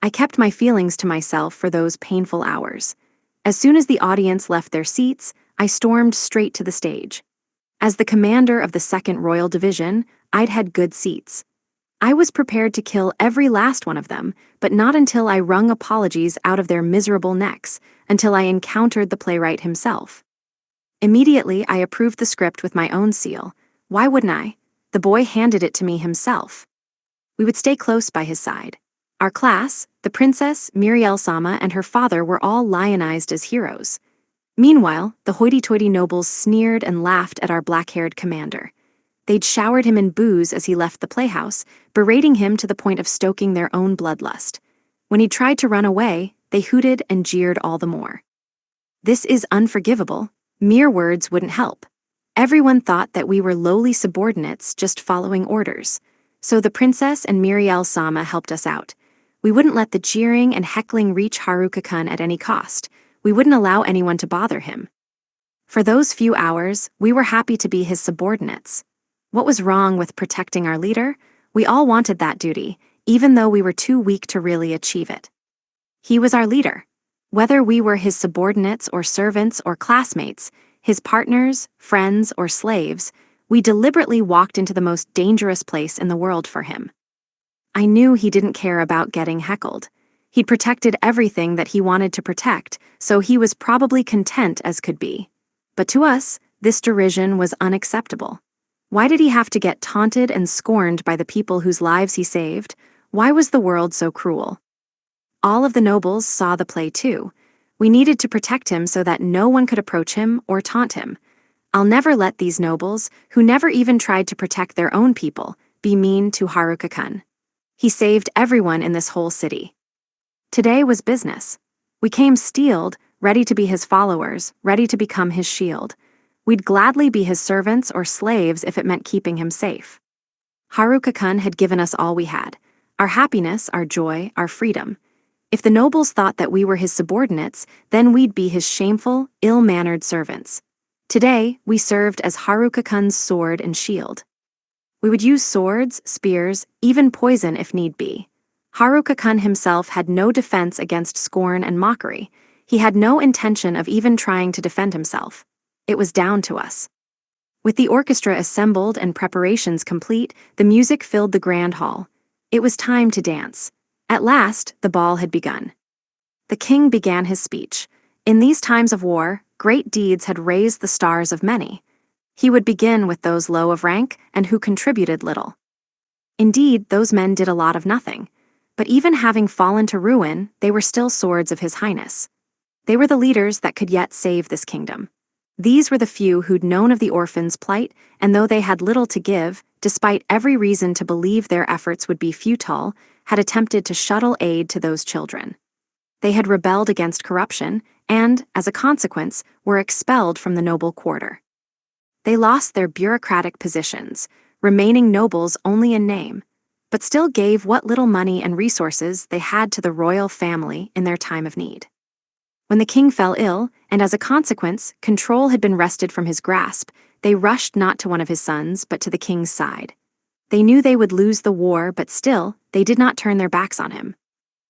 [SPEAKER 1] I kept my feelings to myself for those painful hours. As soon as the audience left their seats, I stormed straight to the stage. As the commander of the 2nd Royal Division, I'd had good seats. I was prepared to kill every last one of them, but not until I wrung apologies out of their miserable necks, until I encountered the playwright himself. Immediately, I approved the script with my own seal. Why wouldn't I? The boy handed it to me himself. We would stay close by his side. Our class, the Princess, Miriel Sama, and her father were all lionized as heroes. Meanwhile, the hoity-toity nobles sneered and laughed at our black-haired commander. They'd showered him in booze as he left the playhouse, berating him to the point of stoking their own bloodlust. When he tried to run away, they hooted and jeered all the more. This is unforgivable. Mere words wouldn't help. Everyone thought that we were lowly subordinates just following orders. So the princess and Miriel Sama helped us out. We wouldn't let the jeering and heckling reach Haruka-kun at any cost. We wouldn't allow anyone to bother him. For those few hours, we were happy to be his subordinates. What was wrong with protecting our leader? We all wanted that duty, even though we were too weak to really achieve it. He was our leader. Whether we were his subordinates or servants or classmates, his partners, friends, or slaves, we deliberately walked into the most dangerous place in the world for him. I knew he didn't care about getting heckled. He'd protected everything that he wanted to protect, so he was probably content as could be. But to us, this derision was unacceptable. Why did he have to get taunted and scorned by the people whose lives he saved? Why was the world so cruel? All of the nobles saw the play too. We needed to protect him so that no one could approach him or taunt him. I'll never let these nobles, who never even tried to protect their own people, be mean to Haruka-kun. He saved everyone in this whole city. Today was business. We came steeled, ready to be his followers, ready to become his shield. We'd gladly be his servants or slaves if it meant keeping him safe. Haruka-kun had given us all we had: our happiness, our joy, our freedom. If the nobles thought that we were his subordinates, then we'd be his shameful, ill-mannered servants. Today, we served as Haruka-kun's sword and shield. We would use swords, spears, even poison if need be. Haruka-kun himself had no defense against scorn and mockery. He had no intention of even trying to defend himself. It was down to us. With the orchestra assembled and preparations complete, the music filled the grand hall. It was time to dance. At last, the ball had begun. The king began his speech. In these times of war, great deeds had raised the stars of many. He would begin with those low of rank and who contributed little. Indeed, those men did a lot of nothing. But even having fallen to ruin, they were still swords of His Highness. They were the leaders that could yet save this kingdom. These were the few who'd known of the orphans' plight, and though they had little to give, despite every reason to believe their efforts would be futile, had attempted to shuttle aid to those children. They had rebelled against corruption, and, as a consequence, were expelled from the noble quarter. They lost their bureaucratic positions, remaining nobles only in name, but still gave what little money and resources they had to the royal family in their time of need. When the king fell ill, and as a consequence, control had been wrested from his grasp, they rushed not to one of his sons, but to the king's side. They knew they would lose the war, but still, they did not turn their backs on him.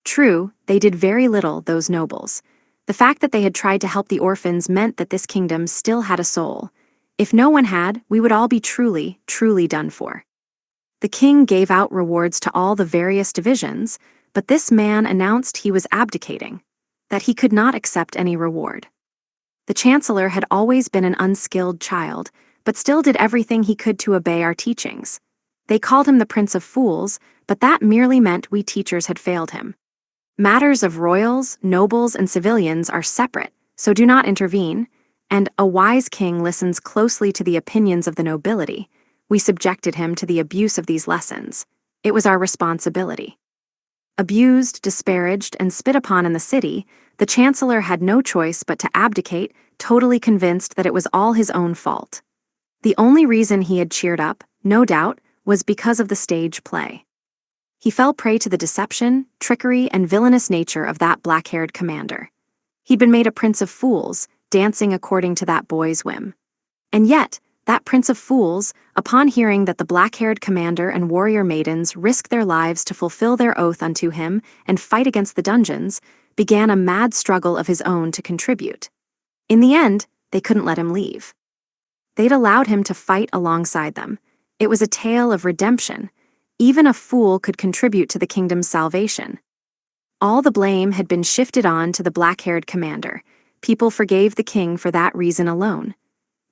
[SPEAKER 1] True, they did very little, those nobles. The fact that they had tried to help the orphans meant that this kingdom still had a soul. If no one had, we would all be truly, truly done for. The king gave out rewards to all the various divisions, but this man announced he was abdicating, that he could not accept any reward. The chancellor had always been an unskilled child, but still did everything he could to obey our teachings. They called him the Prince of Fools, but that merely meant we teachers had failed him. Matters of royals, nobles, and civilians are separate, so do not intervene, and a wise king listens closely to the opinions of the nobility. We subjected him to the abuse of these lessons. It was our responsibility. Abused, disparaged, and spit upon in the city, the chancellor had no choice but to abdicate, totally convinced that it was all his own fault. The only reason he had cheered up, no doubt, was because of the stage play. He fell prey to the deception, trickery, and villainous nature of that black-haired commander. He'd been made a prince of fools, dancing according to that boy's whim. And yet, that prince of fools, upon hearing that the black-haired commander and warrior maidens risked their lives to fulfill their oath unto him and fight against the dungeons, began a mad struggle of his own to contribute. In the end, they couldn't let him leave. They'd allowed him to fight alongside them. It was a tale of redemption. Even a fool could contribute to the kingdom's salvation. All the blame had been shifted on to the black-haired commander. People forgave the king for that reason alone.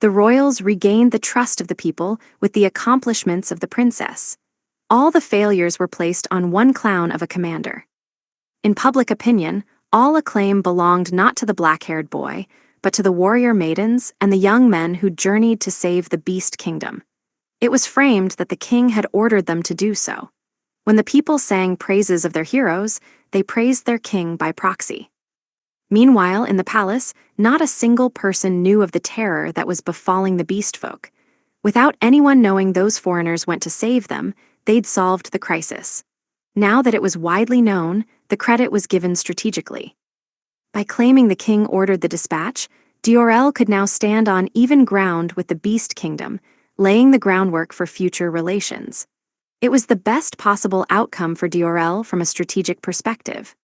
[SPEAKER 1] The royals regained the trust of the people with the accomplishments of the princess. All the failures were placed on one clown of a commander. In public opinion, all acclaim belonged not to the black-haired boy, but to the warrior maidens and the young men who journeyed to save the beast kingdom. It was framed that the king had ordered them to do so. When the people sang praises of their heroes, they praised their king by proxy. Meanwhile, in the palace, not a single person knew of the terror that was befalling the beast folk. Without anyone knowing those foreigners went to save them, they'd solved the crisis. Now that it was widely known, the credit was given strategically. By claiming the king ordered the dispatch, Diorel could now stand on even ground with the beast kingdom, laying the groundwork for future relations. It was the best possible outcome for Diorel from a strategic perspective.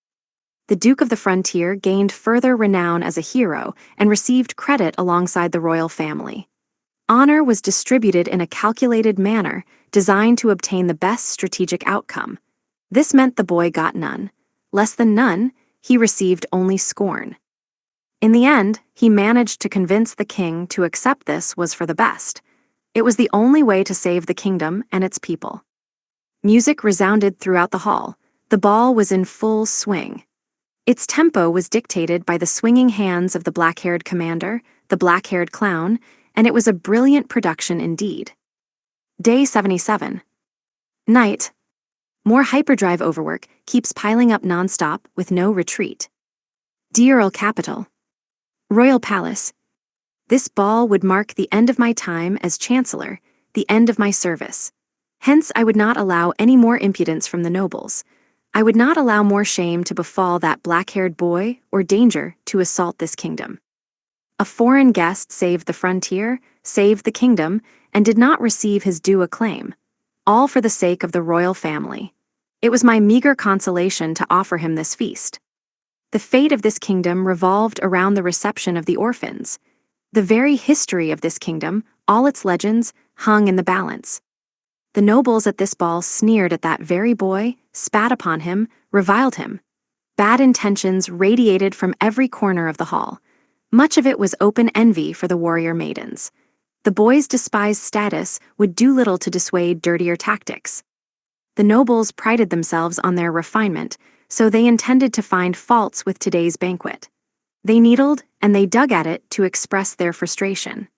[SPEAKER 1] The Duke of the Frontier gained further renown as a hero and received credit alongside the royal family. Honor was distributed in a calculated manner designed to obtain the best strategic outcome. This meant the boy got none. Less than none, he received only scorn. In the end, he managed to convince the king to accept this was for the best. It was the only way to save the kingdom and its people. Music resounded throughout the hall. The ball was in full swing. Its tempo was dictated by the swinging hands of the black-haired commander, the black-haired clown, and it was a brilliant production indeed. Day 77. Night. More hyperdrive overwork keeps piling up nonstop with no retreat. Diurl Capital. Royal Palace. This ball would mark the end of my time as Chancellor, the end of my service. Hence I would not allow any more impudence from the nobles. I would not allow more shame to befall that black-haired boy or danger to assault this kingdom. A foreign guest saved the frontier, saved the kingdom, and did not receive his due acclaim, all for the sake of the royal family. It was my meager consolation to offer him this feast. The fate of this kingdom revolved around the reception of the orphans. The very history of this kingdom, all its legends, hung in the balance. The nobles at this ball sneered at that very boy, spat upon him, reviled him. Bad intentions radiated from every corner of the hall. Much of it was open envy for the warrior maidens. The boy's despised status would do little to dissuade dirtier tactics. The nobles prided themselves on their refinement, so they intended to find faults with today's banquet. They needled and they dug at it to express their frustration.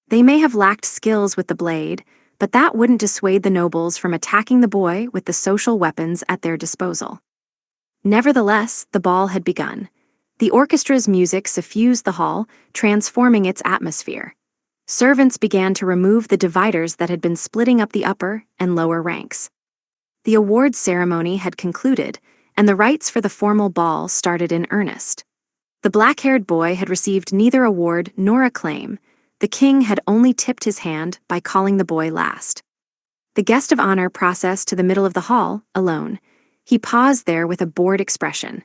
[SPEAKER 1] They may have lacked skills with the blade, but that wouldn't dissuade the nobles from attacking the boy with the social weapons at their disposal. Nevertheless, the ball had begun. The orchestra's music suffused the hall, transforming its atmosphere. Servants began to remove the dividers that had been splitting up the upper and lower ranks. The awards ceremony had concluded, and the rites for the formal ball started in earnest. The black-haired boy had received neither award nor acclaim. The king had only tipped his hand by calling the boy last. The guest of honor processed to the middle of the hall, alone. He paused there with a bored expression.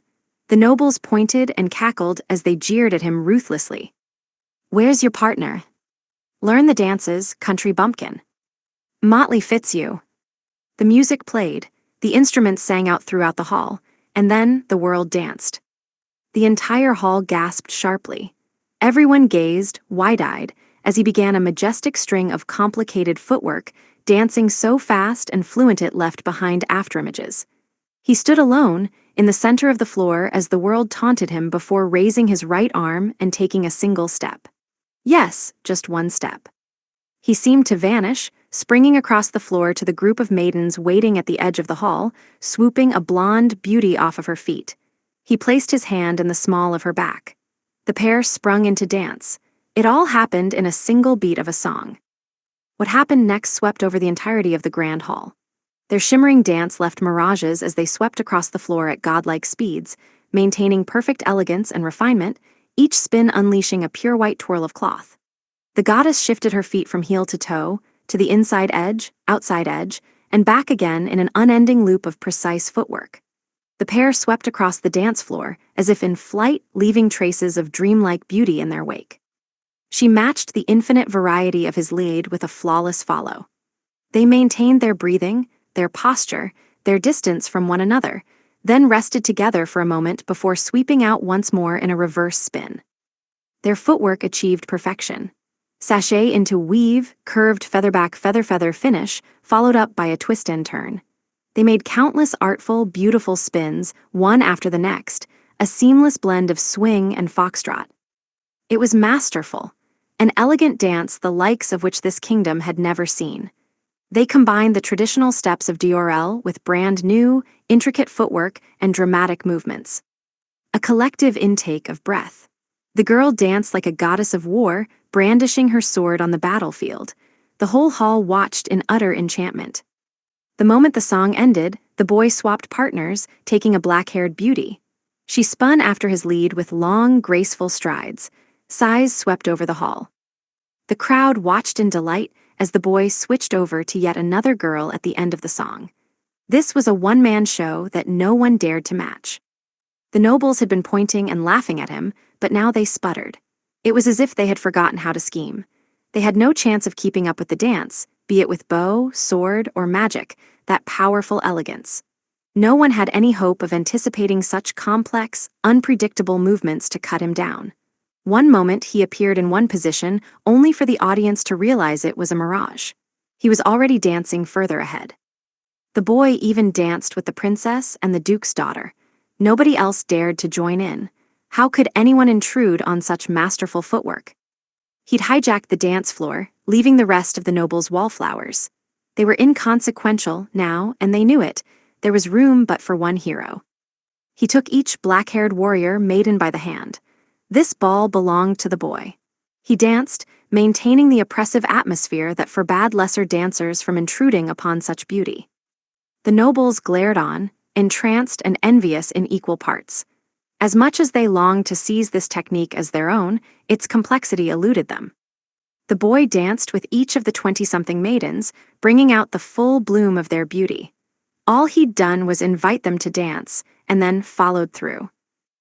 [SPEAKER 1] The nobles pointed and cackled as they jeered at him ruthlessly. "Where's your partner? Learn the dances, country bumpkin. Motley fits you." The music played, the instruments sang out throughout the hall, and then the world danced. The entire hall gasped sharply. Everyone gazed, wide-eyed, as he began a majestic string of complicated footwork, dancing so fast and fluent it left behind afterimages. He stood alone, in the center of the floor as the world taunted him before raising his right arm and taking a single step. Yes, just one step. He seemed to vanish, springing across the floor to the group of maidens waiting at the edge of the hall, swooping a blonde beauty off of her feet. He placed his hand in the small of her back. The pair sprung into dance. It all happened in a single beat of a song. What happened next swept over the entirety of the grand hall. Their shimmering dance left mirages as they swept across the floor at godlike speeds, maintaining perfect elegance and refinement, each spin unleashing a pure white twirl of cloth. The goddess shifted her feet from heel to toe, to the inside edge, outside edge, and back again in an unending loop of precise footwork. The pair swept across the dance floor, as if in flight, leaving traces of dreamlike beauty in their wake. She matched the infinite variety of his lead with a flawless follow. They maintained their breathing, their posture, their distance from one another, then rested together for a moment before sweeping out once more in a reverse spin. Their footwork achieved perfection. Sachet into weave, curved featherback feather finish, followed up by a twist and turn. They made countless artful, beautiful spins, one after the next, a seamless blend of swing and foxtrot. It was masterful, an elegant dance the likes of which this kingdom had never seen. They combined the traditional steps of Diurl with brand new, intricate footwork and dramatic movements. A collective intake of breath. The girl danced like a goddess of war, brandishing her sword on the battlefield. The whole hall watched in utter enchantment. The moment the song ended, the boy swapped partners, taking a black-haired beauty. She spun after his lead with long, graceful strides. Sighs swept over the hall. The crowd watched in delight as the boy switched over to yet another girl at the end of the song. This was a one-man show that no one dared to match. The nobles had been pointing and laughing at him, but now they sputtered. It was as if they had forgotten how to scheme. They had no chance of keeping up with the dance, be it with bow, sword, or magic, that powerful elegance. No one had any hope of anticipating such complex, unpredictable movements to cut him down. One moment he appeared in one position, only for the audience to realize it was a mirage. He was already dancing further ahead. The boy even danced with the princess and the duke's daughter. Nobody else dared to join in. How could anyone intrude on such masterful footwork? He'd hijacked the dance floor, leaving the rest of the nobles wallflowers. They were inconsequential now, and they knew it. There was room but for one hero. He took each black-haired warrior maiden by the hand. This ball belonged to the boy. He danced, maintaining the oppressive atmosphere that forbade lesser dancers from intruding upon such beauty. The nobles glared on, entranced and envious in equal parts. As much as they longed to seize this technique as their own, its complexity eluded them. The boy danced with each of the 20-something maidens, bringing out the full bloom of their beauty. All he'd done was invite them to dance, and then followed through.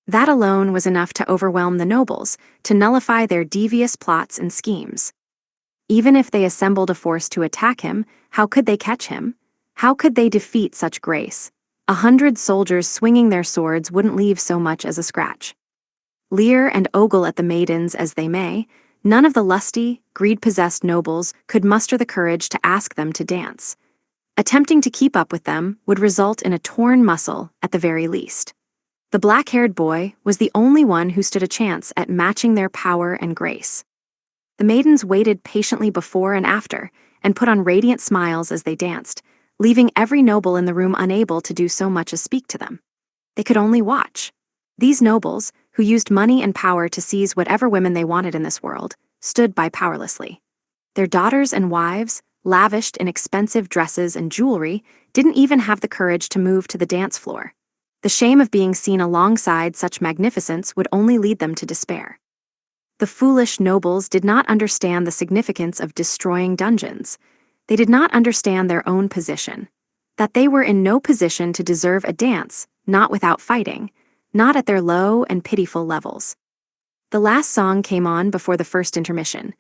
[SPEAKER 1] That alone was enough to overwhelm the nobles, to nullify their devious plots and schemes. Even if they assembled a force to attack him, how could they catch him? How could they defeat such grace? 100 soldiers swinging their swords wouldn't leave so much as a scratch. Leer and ogle at the maidens as they may, none of the lusty, greed-possessed nobles could muster the courage to ask them to dance. Attempting to keep up with them would result in a torn muscle at the very least. The black-haired boy was the only one who stood a chance at matching their power and grace. The maidens waited patiently before and after, and put on radiant smiles as they danced, leaving every noble in the room unable to do so much as speak to them. They could only watch. These nobles, who used money and power to seize whatever women they wanted in this world, stood by powerlessly. Their daughters and wives, lavished in expensive dresses and jewelry, didn't even have the courage to move to the dance floor. The shame of being seen alongside such magnificence would only lead them to despair. The foolish nobles did not understand the significance of destroying dungeons. They did not understand their own position, that they were in no position to deserve a dance, not without fighting, not at their low and pitiful levels. The last song came on before the first intermission.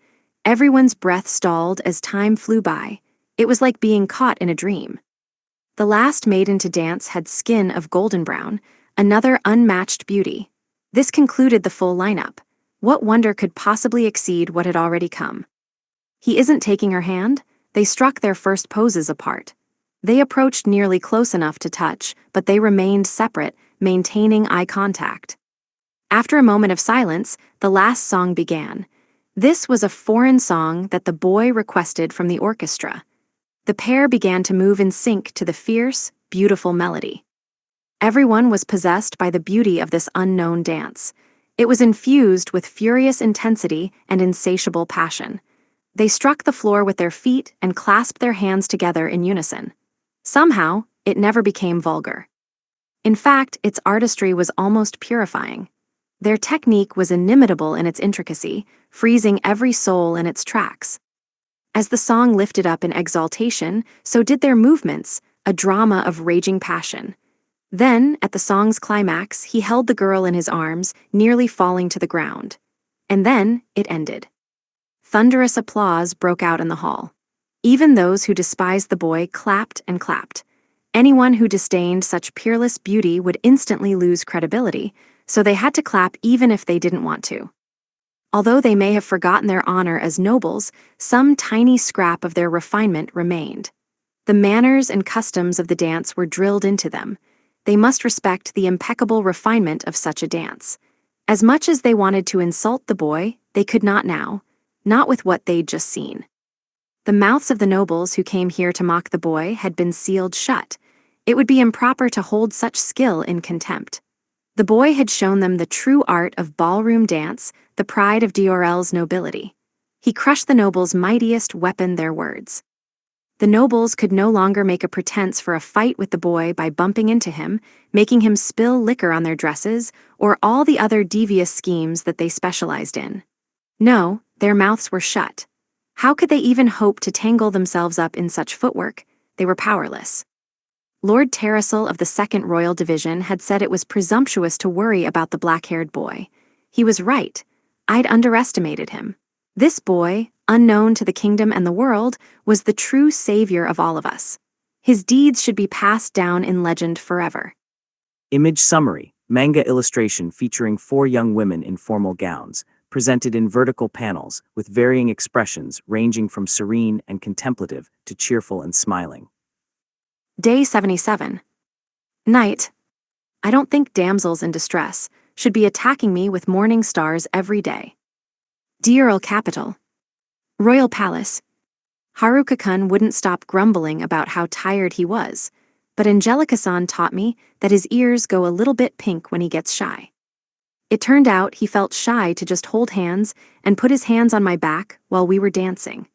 [SPEAKER 1] Everyone's breath stalled as time flew by. It was like being caught in a dream. The last maiden to dance had skin of golden brown, another unmatched beauty. This concluded the full lineup. What wonder could possibly exceed what had already come? He isn't taking her hand? They struck their first poses apart. They approached nearly close enough to touch, but they remained separate, maintaining eye contact. After a moment of silence, the last song began. This was a foreign song that the boy requested from the orchestra. The pair began to move in sync to the fierce, beautiful melody. Everyone was possessed by the beauty of this unknown dance. It was infused with furious intensity and insatiable passion. They struck the floor with their feet and clasped their hands together in unison. Somehow, it never became vulgar. In fact, its artistry was almost purifying. Their technique was inimitable in its intricacy, freezing every soul in its tracks. As the song lifted up in exaltation, so did their movements, a drama of raging passion. Then, at the song's climax, he held the girl in his arms, nearly falling to the ground. And then, it ended. Thunderous applause broke out in the hall. Even those who despised the boy clapped and clapped. Anyone who disdained such peerless beauty would instantly lose credibility, so they had to clap even if they didn't want to. Although they may have forgotten their honor as nobles, some tiny scrap of their refinement remained. The manners and customs of the dance were drilled into them. They must respect the impeccable refinement of such a dance. As much as they wanted to insult the boy, they could not now, not with what they'd just seen. The mouths of the nobles who came here to mock the boy had been sealed shut. It would be improper to hold such skill in contempt. The boy had shown them the true art of ballroom dance, the pride of Diorel's nobility. He crushed the nobles' mightiest weapon, their words. The nobles could no longer make a pretense for a fight with the boy by bumping into him, making him spill liquor on their dresses, or all the other devious schemes that they specialized in. No, their mouths were shut. How could they even hope to tangle themselves up in such footwork? They were powerless. Lord Terrasil of the 2nd Royal Division had said it was presumptuous to worry about the black-haired boy. He was right. I'd underestimated him. This boy, unknown to the kingdom and the world, was the true savior of all of us. His deeds should be passed down in legend forever.
[SPEAKER 2] Image summary, manga illustration featuring 4 young women in formal gowns, presented in vertical panels with varying expressions ranging from serene and contemplative to cheerful and smiling.
[SPEAKER 1] Day 77. Night. I don't think damsels in distress should be attacking me with morning stars every day. Dear Capital. Royal Palace. Haruka-kun wouldn't stop grumbling about how tired he was, but Angelica-san taught me that his ears go a little bit pink when he gets shy. It turned out he felt shy to just hold hands and put his hands on my back while we were dancing.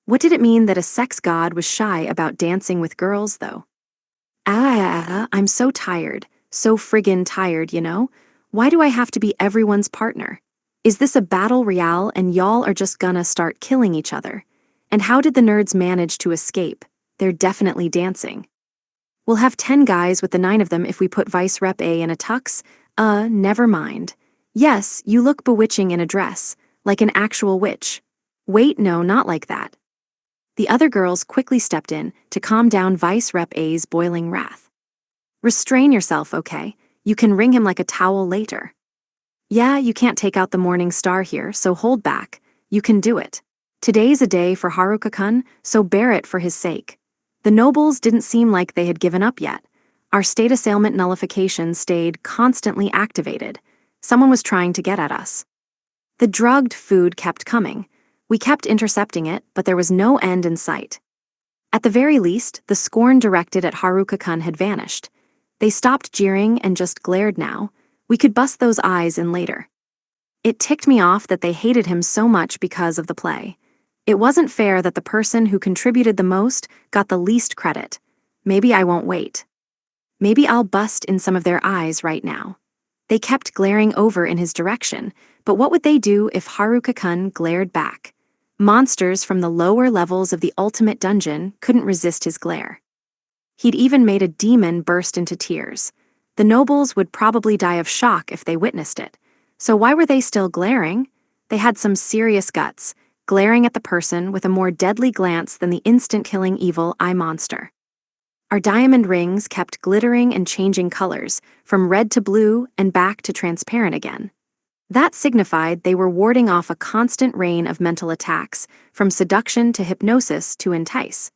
[SPEAKER 1] What did it mean that a sex god was shy about dancing with girls, though? I'm so tired, so friggin' tired, you know? Why do I have to be everyone's partner? Is this a battle royale and y'all are just gonna start killing each other? And how did the nerds manage to escape? They're definitely dancing. We'll have 10 guys with the 9 of them if we put Vice Rep A in a tux. Never mind. Yes, you look bewitching in a dress, like an actual witch. Wait, no, not like that. The other girls quickly stepped in to calm down Vice Rep A's boiling wrath. Restrain yourself, okay? You can wring him like a towel later. Yeah, you can't take out the morning star here, so hold back. You can do it. Today's a day for Haruka-kun, so bear it for his sake. The nobles didn't seem like they had given up yet. Our state assailment nullification stayed constantly activated. Someone was trying to get at us. The drugged food kept coming. We kept intercepting it, but there was no end in sight. At the very least, the scorn directed at Haruka-kun had vanished. They stopped jeering and just glared now. We could bust those eyes in later. It ticked me off that they hated him so much because of the play. It wasn't fair that the person who contributed the most got the least credit. Maybe I won't wait. Maybe I'll bust in some of their eyes right now. They kept glaring over in his direction, but what would they do if Haruka-kun glared back? Monsters from the lower levels of the ultimate dungeon couldn't resist his glare. He'd even made a demon burst into tears. The nobles would probably die of shock if they witnessed it. So why were they still glaring? They had some serious guts, glaring at the person with a more deadly glance than the instant-killing evil eye monster. Our diamond rings kept glittering and changing colors, from red to blue and back to transparent again. That signified they were warding off a constant rain of mental attacks, from seduction to hypnosis to entice.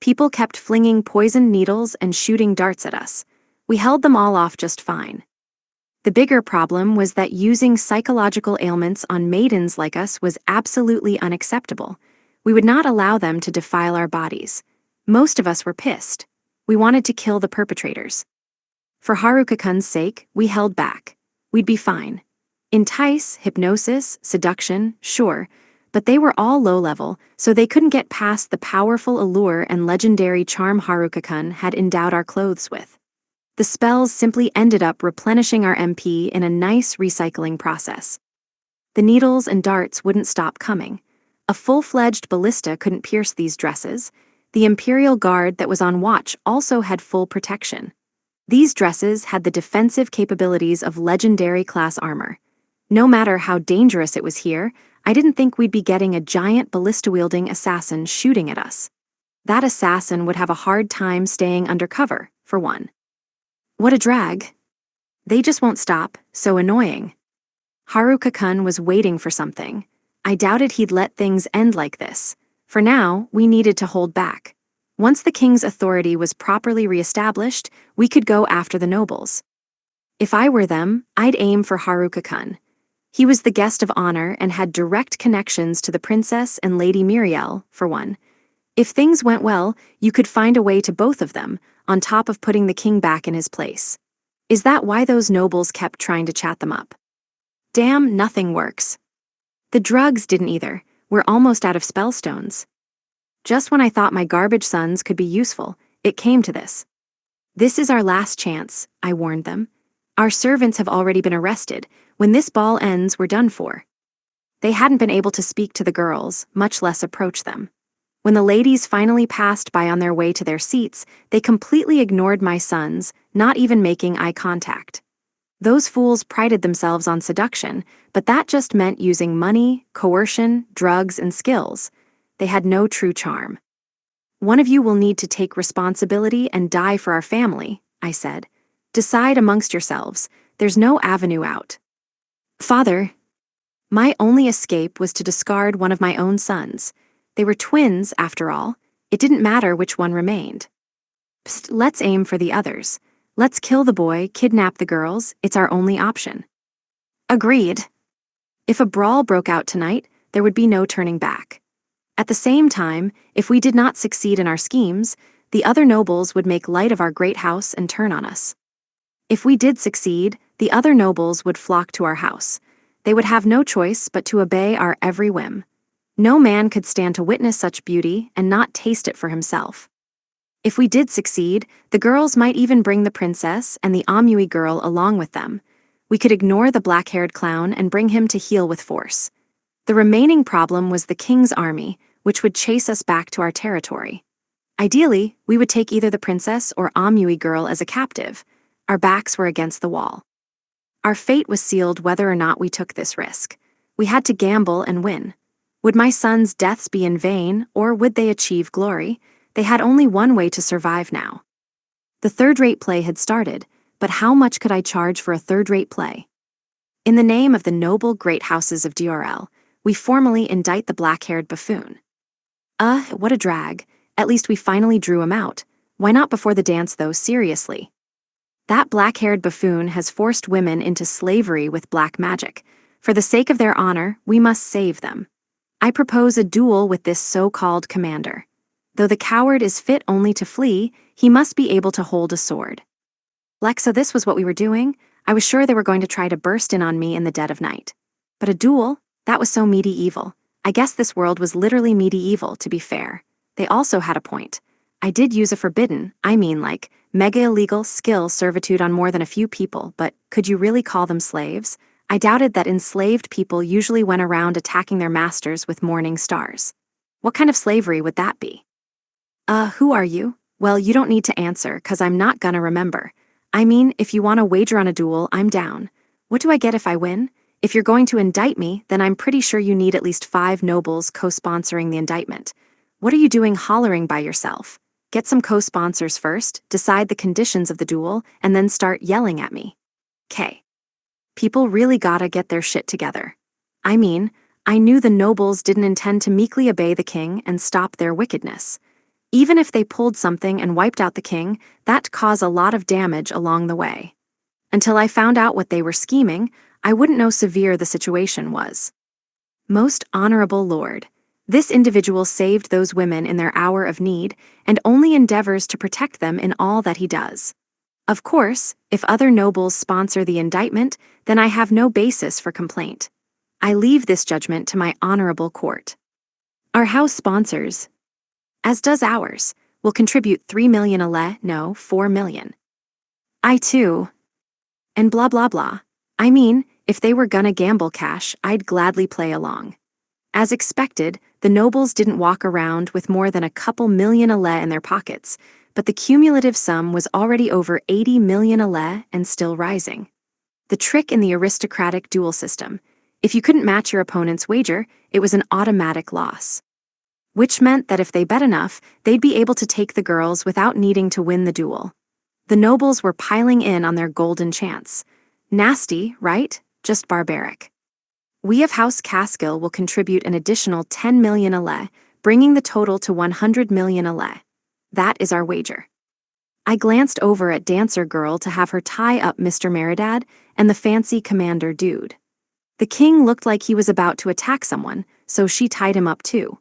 [SPEAKER 1] People kept flinging poisoned needles and shooting darts at us. We held them all off just fine. The bigger problem was that using psychological ailments on maidens like us was absolutely unacceptable. We would not allow them to defile our bodies. Most of us were pissed. We wanted to kill the perpetrators. For Haruka-kun's sake, we held back. We'd be fine. Entice, hypnosis, seduction, sure, but they were all low-level, so they couldn't get past the powerful allure and legendary charm Haruka-kun had endowed our clothes with. The spells simply ended up replenishing our MP in a nice recycling process. The needles and darts wouldn't stop coming. A full-fledged ballista couldn't pierce these dresses. The Imperial Guard that was on watch also had full protection. These dresses had the defensive capabilities of legendary class armor. No matter how dangerous it was here, I didn't think we'd be getting a giant ballista-wielding assassin shooting at us. That assassin would have a hard time staying undercover, for one. What a drag. They just won't stop, so annoying. Haruka-kun was waiting for something. I doubted he'd let things end like this. For now, we needed to hold back. Once the king's authority was properly reestablished, we could go after the nobles. If I were them, I'd aim for Haruka-kun. He was the guest of honor and had direct connections to the princess and Lady Miriel, for one. If things went well, you could find a way to both of them, on top of putting the king back in his place. Is that why those nobles kept trying to chat them up? Damn, nothing works. The drugs didn't either. We're almost out of spellstones. Just when I thought my garbage sons could be useful, it came to this. This is our last chance, I warned them. Our servants have already been arrested. When this ball ends, we're done for. They hadn't been able to speak to the girls, much less approach them. When the ladies finally passed by on their way to their seats, they completely ignored my sons, not even making eye contact. Those fools prided themselves on seduction, but that just meant using money, coercion, drugs, and skills. They had no true charm. One of you will need to take responsibility and die for our family, I said. Decide amongst yourselves. There's no avenue out. Father, my only escape was to discard one of my own sons. They were twins, after all. It didn't matter which one remained. Psst, let's aim for the others. Let's kill the boy, kidnap the girls. It's our only option. Agreed. If a brawl broke out tonight, there would be no turning back. At the same time, if we did not succeed in our schemes, the other nobles would make light of our great house and turn on us. If we did succeed, the other nobles would flock to our house. They would have no choice but to obey our every whim. No man could stand to witness such beauty and not taste it for himself. If we did succeed, the girls might even bring the princess and the Amui girl along with them. We could ignore the black-haired clown and bring him to heel with force. The remaining problem was the king's army, which would chase us back to our territory. Ideally, we would take either the princess or Amui girl as a captive. Our backs were against the wall. Our fate was sealed whether or not we took this risk. We had to gamble and win. Would my sons' deaths be in vain, or would they achieve glory? They had only one way to survive now. The third-rate play had started, but how much could I charge for a third-rate play? In the name of the noble great houses of DRL, we formally indict the black-haired buffoon. What a drag. At least we finally drew him out. Why not before the dance, though, seriously? That black-haired buffoon has forced women into slavery with black magic. For the sake of their honor, we must save them. I propose a duel with this so-called commander. Though the coward is fit only to flee, he must be able to hold a sword. So this was what we were doing? I was sure they were going to try to burst in on me in the dead of night. But a duel? That was so medieval. I guess this world was literally medieval, to be fair. They also had a point. I did use a forbidden, mega illegal skill servitude on more than a few people, but could you really call them slaves? I doubted that enslaved people usually went around attacking their masters with morning stars. What kind of slavery would that be? Who are you? Well, you don't need to answer, 'cause I'm not gonna remember. If you want to wager on a duel, I'm down. What do I get if I win? If you're going to indict me, then I'm pretty sure you need at least 5 nobles co-sponsoring the indictment. What are you doing hollering by yourself? Get some co-sponsors first, decide the conditions of the duel, and then start yelling at me. K. People really gotta get their shit together. I knew the nobles didn't intend to meekly obey the king and stop their wickedness. Even if they pulled something and wiped out the king, that'd cause a lot of damage along the way. Until I found out what they were scheming, I wouldn't know severe the situation was. Most honorable lord, this individual saved those women in their hour of need and only endeavors to protect them in all that he does. Of course, if other nobles sponsor the indictment, then I have no basis for complaint. I leave this judgment to my honorable court. Our house sponsors, as does ours, will contribute 3 million 4 million. I too. And blah blah blah. If they were gonna gamble cash, I'd gladly play along. As expected, the nobles didn't walk around with more than a couple million in their pockets, but the cumulative sum was already over 80 million and still rising. The trick in the aristocratic duel system: if you couldn't match your opponent's wager, it was an automatic loss. Which meant that if they bet enough, they'd be able to take the girls without needing to win the duel. The nobles were piling in on their golden chance. Nasty, right? Just barbaric. We of House Caskill will contribute an additional 10 million bringing the total to 100 million. That is our wager. I glanced over at Dancer Girl to have her tie up Mr. Meridad and the fancy commander dude. The king looked like he was about to attack someone, so she tied him up too.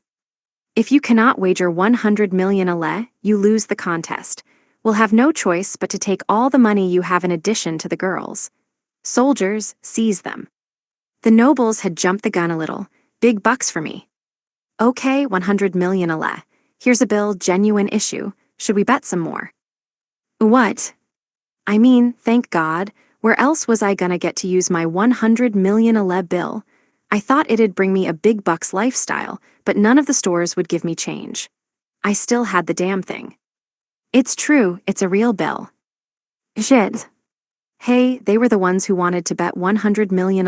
[SPEAKER 1] If you cannot wager 100 million you lose the contest. We'll have no choice but to take all the money you have in addition to the girls. Soldiers, seize them. The nobles had jumped the gun a little. Big bucks for me. Okay, 100 million. Here's a bill, genuine issue. Should we bet some more? What? Thank God. Where else was I gonna get to use my 100 million bill? I thought it'd bring me a big bucks lifestyle, but none of the stores would give me change. I still had the damn thing. It's true, it's a real bill. Shit. Hey, they were the ones who wanted to bet 100 million.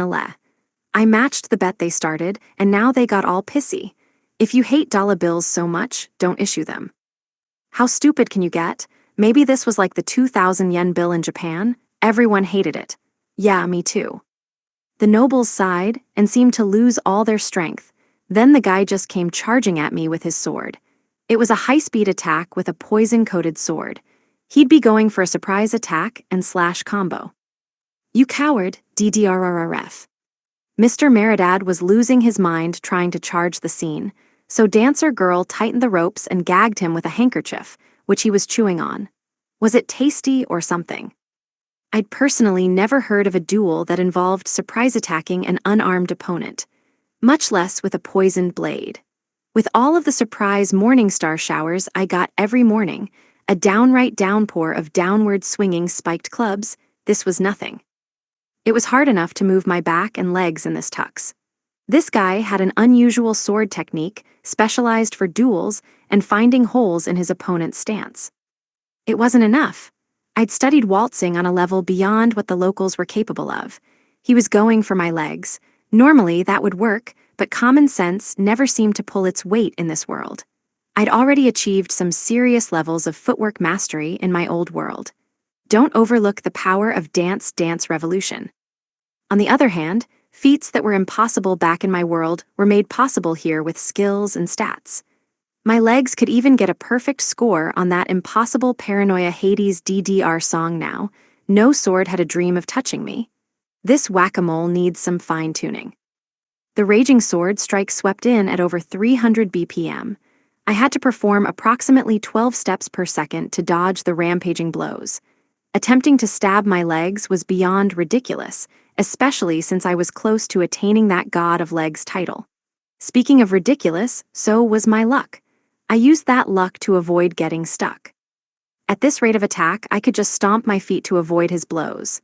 [SPEAKER 1] I matched the bet they started, and now they got all pissy. If you hate dollar bills so much, don't issue them. How stupid can you get? Maybe this was like the 2,000 yen bill in Japan. Everyone hated it. Yeah, me too. The nobles sighed and seemed to lose all their strength. Then the guy just came charging at me with his sword. It was a high-speed attack with a poison-coated sword. He'd be going for a surprise attack and slash combo. You coward, DDRRF. Mr. Meridad was losing his mind trying to charge the scene, so Dancer Girl tightened the ropes and gagged him with a handkerchief, which he was chewing on. Was it tasty or something? I'd personally never heard of a duel that involved surprise attacking an unarmed opponent, much less with a poisoned blade. With all of the surprise Morningstar showers I got every morning, a downright downpour of downward swinging spiked clubs, this was nothing. It was hard enough to move my back and legs in this tux. This guy had an unusual sword technique, specialized for duels and finding holes in his opponent's stance. It wasn't enough. I'd studied waltzing on a level beyond what the locals were capable of. He was going for my legs. Normally that would work, but common sense never seemed to pull its weight in this world. I'd already achieved some serious levels of footwork mastery in my old world. Don't overlook the power of Dance Dance Revolution. On the other hand, feats that were impossible back in my world were made possible here with skills and stats. My legs could even get a perfect score on that impossible Paranoia Hades DDR song now. No sword had a dream of touching me. This whack-a-mole needs some fine-tuning. The raging sword strike swept in at over 300 BPM. I had to perform approximately 12 steps per second to dodge the rampaging blows. Attempting to stab my legs was beyond ridiculous, especially since I was close to attaining that God of Legs title. Speaking of ridiculous, so was my luck. I used that luck to avoid getting stuck. At this rate of attack, I could just stomp my feet to avoid his blows.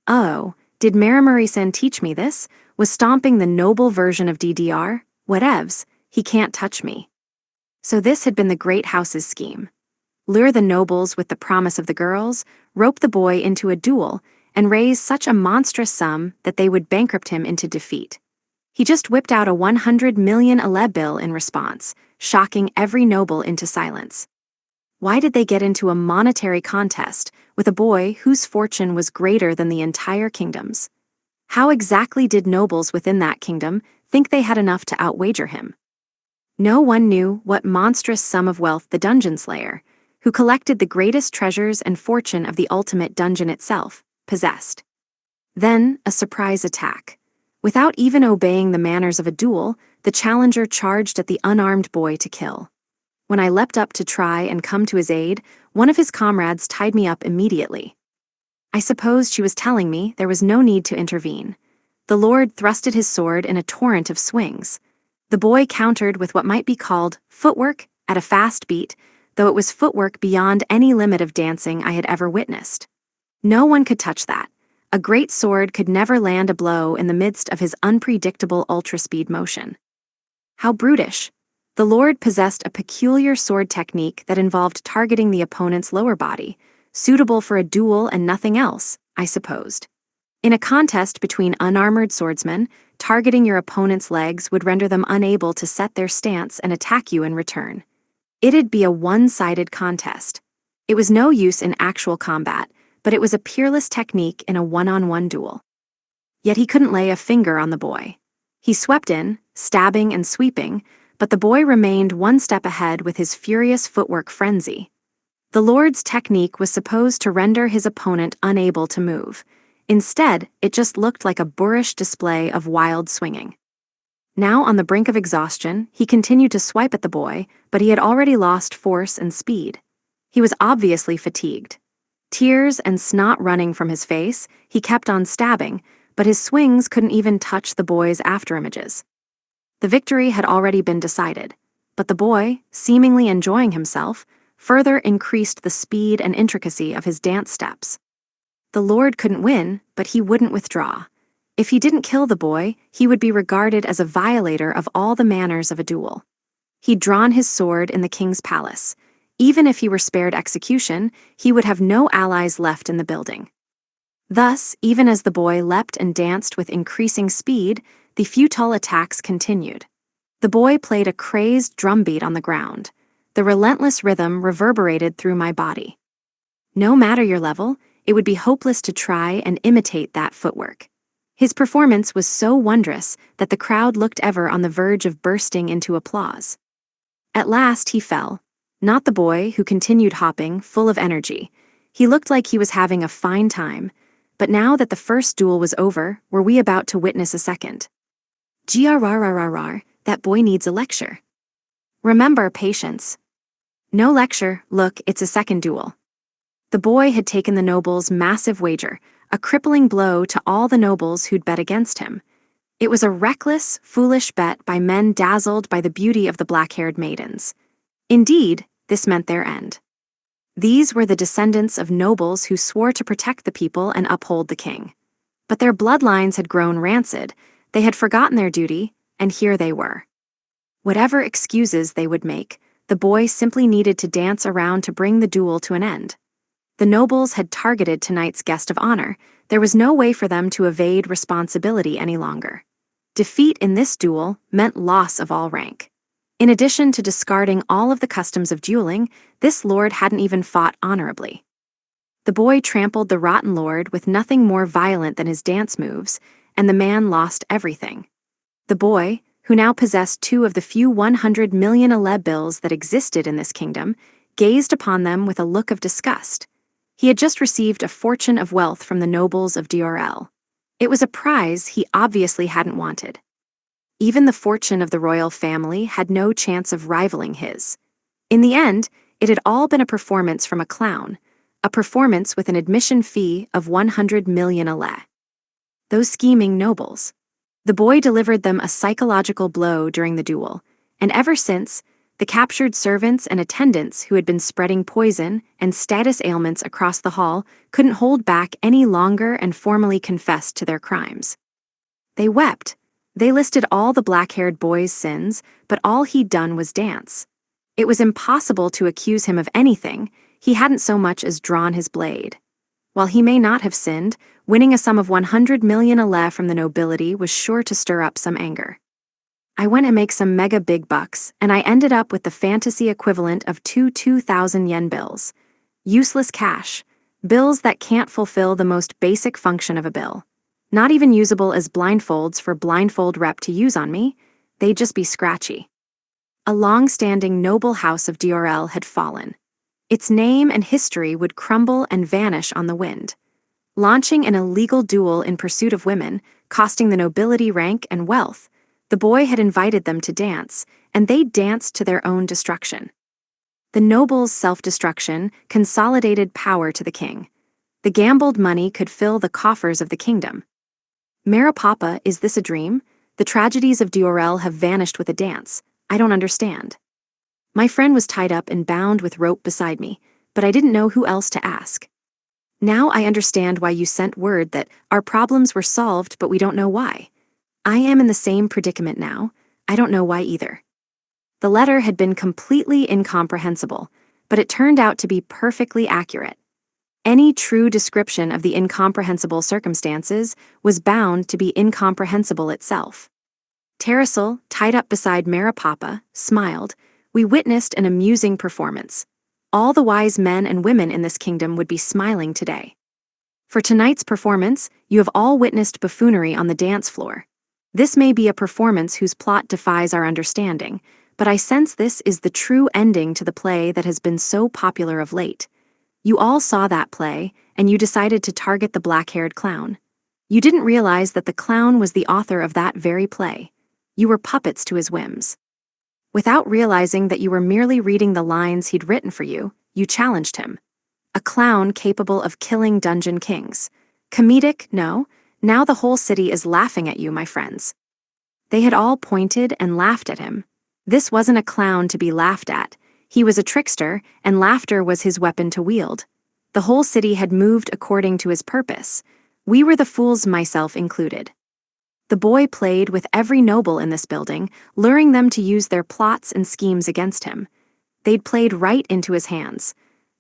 [SPEAKER 1] Oh, did Marimuri-san teach me this? Was stomping the noble version of DDR? Whatevs, he can't touch me. So this had been the Great House's scheme. Lure the nobles with the promise of the girls, rope the boy into a duel, and raise such a monstrous sum that they would bankrupt him into defeat. He just whipped out a 100 million aleb bill in response, shocking every noble into silence. Why did they get into a monetary contest with a boy whose fortune was greater than the entire kingdom's? How exactly did nobles within that kingdom think they had enough to outwager him? No one knew what monstrous sum of wealth the Dungeon Slayer, who collected the greatest treasures and fortune of the ultimate dungeon itself, possessed. Then, a surprise attack. Without even obeying the manners of a duel, the challenger charged at the unarmed boy to kill. When I leapt up to try and come to his aid, one of his comrades tied me up immediately. I supposed she was telling me there was no need to intervene. The Lord thrusted his sword in a torrent of swings. The boy countered with what might be called footwork at a fast beat, though it was footwork beyond any limit of dancing I had ever witnessed. No one could touch that. A great sword could never land a blow in the midst of his unpredictable ultra-speed motion. How brutish! The Lord possessed a peculiar sword technique that involved targeting the opponent's lower body, suitable for a duel and nothing else, I supposed. In a contest between unarmored swordsmen, targeting your opponent's legs would render them unable to set their stance and attack you in return. It'd be a one-sided contest. It was no use in actual combat, but it was a peerless technique in a one-on-one duel. Yet he couldn't lay a finger on the boy. He swept in, stabbing and sweeping, but the boy remained one step ahead with his furious footwork frenzy. The Lord's technique was supposed to render his opponent unable to move. Instead, it just looked like a boorish display of wild swinging. Now on the brink of exhaustion, he continued to swipe at the boy, but he had already lost force and speed. He was obviously fatigued. Tears and snot running from his face, he kept on stabbing, but his swings couldn't even touch the boy's afterimages. The victory had already been decided, but the boy, seemingly enjoying himself, further increased the speed and intricacy of his dance steps. The Lord couldn't win, but he wouldn't withdraw. If he didn't kill the boy, he would be regarded as a violator of all the manners of a duel. He'd drawn his sword in the king's palace. Even if he were spared execution, he would have no allies left in the building. Thus, even as the boy leapt and danced with increasing speed, the futile attacks continued. The boy played a crazed drumbeat on the ground. The relentless rhythm reverberated through my body. No matter your level, it would be hopeless to try and imitate that footwork. His performance was so wondrous that the crowd looked ever on the verge of bursting into applause. At last he fell. Not the boy, who continued hopping, full of energy. He looked like he was having a fine time. But now that the first duel was over, were we about to witness a second? Grrrrrrrr, that boy needs a lecture. Remember, patience. No lecture, look, it's a second duel. The boy had taken the noble's massive wager, a crippling blow to all the nobles who'd bet against him. It was a reckless, foolish bet by men dazzled by the beauty of the black-haired maidens. Indeed, this meant their end. These were the descendants of nobles who swore to protect the people and uphold the king. But their bloodlines had grown rancid, they had forgotten their duty, and here they were. Whatever excuses they would make, the boy simply needed to dance around to bring the duel to an end. The nobles had targeted tonight's guest of honor. There was no way for them to evade responsibility any longer. Defeat in this duel meant loss of all rank. In addition to discarding all of the customs of dueling, this lord hadn't even fought honorably. The boy trampled the rotten lord with nothing more violent than his dance moves, and the man lost everything. The boy, who now possessed 2 of the few 100 million Aleb bills that existed in this kingdom, gazed upon them with a look of disgust. He had just received a fortune of wealth from the nobles of Diorel. It was a prize he obviously hadn't wanted. Even the fortune of the royal family had no chance of rivaling his. In the end, it had all been a performance from a clown, a performance with an admission fee of 100 million Aleb. Those scheming nobles. The boy delivered them a psychological blow during the duel, and ever since, the captured servants and attendants who had been spreading poison and status ailments across the hall couldn't hold back any longer and formally confessed to their crimes. They wept. They listed all the black-haired boy's sins, but all he'd done was dance. It was impossible to accuse him of anything. He hadn't so much as drawn his blade. While he may not have sinned, winning a sum of 100 million Aleb from the nobility was sure to stir up some anger. I went and make some mega big bucks, and I ended up with the fantasy equivalent of 2,000 yen bills. Useless cash. Bills that can't fulfill the most basic function of a bill. Not even usable as blindfolds for blindfold rep to use on me, they'd just be scratchy. A long-standing noble house of Diorel had fallen. Its name and history would crumble and vanish on the wind. Launching an illegal duel in pursuit of women, costing the nobility rank and wealth, the boy had invited them to dance, and they danced to their own destruction. The nobles' self-destruction consolidated power to the king. The gambled money could fill the coffers of the kingdom. Marapapa, is this a dream? The tragedies of Diorel have vanished with a dance. I don't understand. My friend was tied up and bound with rope beside me, but I didn't know who else to ask. Now I understand why you sent word that our problems were solved, but we don't know why. I am in the same predicament now. I don't know why either. The letter had been completely incomprehensible, but it turned out to be perfectly accurate. Any true description of the incomprehensible circumstances was bound to be incomprehensible itself. Terrasil, tied up beside Marapapa, smiled. We witnessed an amusing performance. All the wise men and women in this kingdom would be smiling today. For tonight's performance, you have all witnessed buffoonery on the dance floor. This may be a performance whose plot defies our understanding, but I sense this is the true ending to the play that has been so popular of late. You all saw that play, and you decided to target the black-haired clown. You didn't realize that the clown was the author of that very play. You were puppets to his whims. Without realizing that you were merely reading the lines he'd written for you, you challenged him. A clown capable of killing dungeon kings. Comedic, no. Now the whole city is laughing at you, my friends. They had all pointed and laughed at him. This wasn't a clown to be laughed at. He was a trickster, and laughter was his weapon to wield. The whole city had moved according to his purpose. We were the fools, myself included. The boy played with every noble in this building, luring them to use their plots and schemes against him. They'd played right into his hands.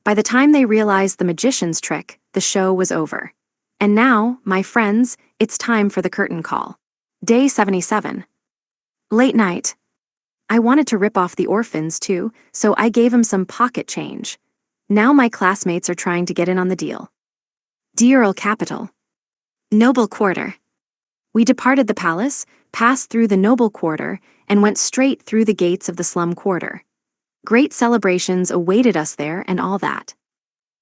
[SPEAKER 1] By the time they realized the magician's trick, the show was over. And now, my friends, it's time for the curtain call. Day 77. Late night. I wanted to rip off the orphans too, so I gave 'em some pocket change. Now my classmates are trying to get in on the deal. Deiril Capital. Noble Quarter. We departed the palace, passed through the noble quarter, and went straight through the gates of the slum quarter. Great celebrations awaited us there and all that.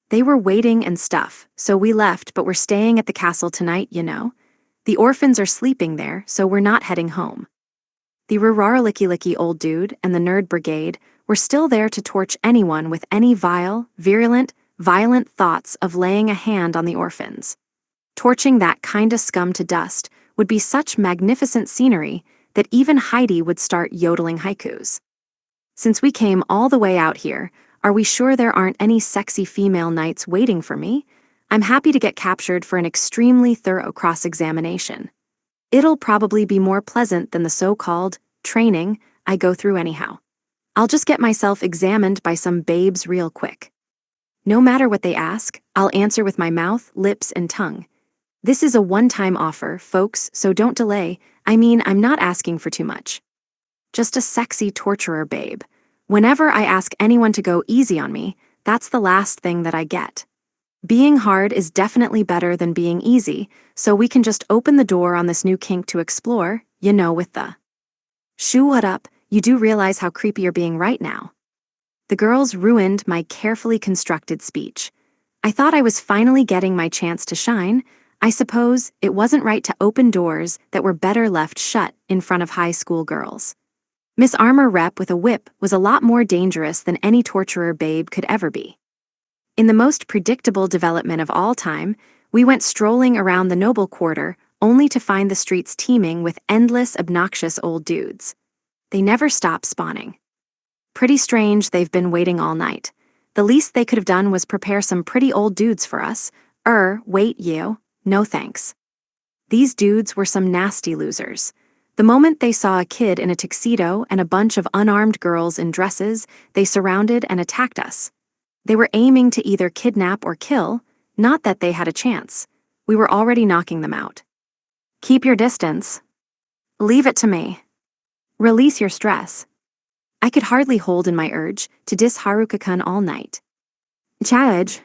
[SPEAKER 1] They were waiting and stuff, so we left, but we're staying at the castle tonight, you know. The orphans are sleeping there, so we're not heading home. The Rararlicky old dude and the nerd brigade were still there to torch anyone with any vile, virulent, violent thoughts of laying a hand on the orphans. Torching that kinda scum to dust would be such magnificent scenery that even Heidi would start yodeling haikus. Since we came all the way out here, are we sure there aren't any sexy female knights waiting for me? I'm happy to get captured for an extremely thorough cross-examination. It'll probably be more pleasant than the so-called training I go through anyhow. I'll just get myself examined by some babes real quick. No matter what they ask, I'll answer with my mouth, lips, and tongue. This is a one-time offer, folks, so don't delay. I mean, I'm not asking for too much. Just a sexy torturer babe. Whenever I ask anyone to go easy on me, that's the last thing that I get. Being hard is definitely better than being easy, so we can just open the door on this new kink to explore, you know, with the "Shoo, what up, you do realize how creepy you're being right now." The girls ruined my carefully constructed speech. I thought I was finally getting my chance to shine. I suppose it wasn't right to open doors that were better left shut in front of high school girls. Miss Armor Rep with a whip was a lot more dangerous than any torturer babe could ever be. In the most predictable development of all time, we went strolling around the noble quarter only to find the streets teeming with endless obnoxious old dudes. They never stop spawning. Pretty strange they've been waiting all night. The least they could have done was prepare some pretty old dudes for us. Wait, you. No thanks. These dudes were some nasty losers. The moment they saw a kid in a tuxedo and a bunch of unarmed girls in dresses, they surrounded and attacked us. They were aiming to either kidnap or kill, not that they had a chance. We were already knocking them out. Keep your distance. Leave it to me. Release your stress. I could hardly hold in my urge to diss Haruka-kun all night. Challenge.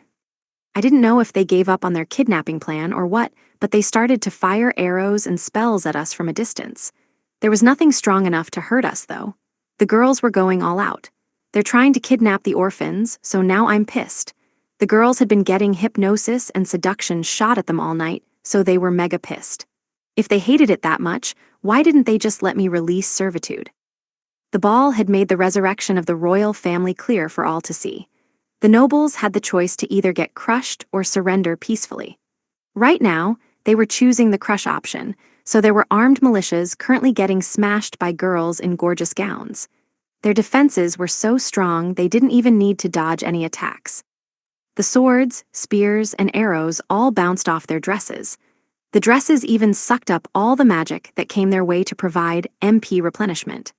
[SPEAKER 1] I didn't know if they gave up on their kidnapping plan or what, but they started to fire arrows and spells at us from a distance. There was nothing strong enough to hurt us, though. The girls were going all out. They're trying to kidnap the orphans, so now I'm pissed. The girls had been getting hypnosis and seduction shot at them all night, so they were mega pissed. If they hated it that much, why didn't they just let me release servitude? The ball had made the resurrection of the royal family clear for all to see. The nobles had the choice to either get crushed or surrender peacefully. Right now, they were choosing the crush option, so there were armed militias currently getting smashed by girls in gorgeous gowns. Their defenses were so strong they didn't even need to dodge any attacks. The swords, spears, and arrows all bounced off their dresses. The dresses even sucked up all the magic that came their way to provide MP replenishment.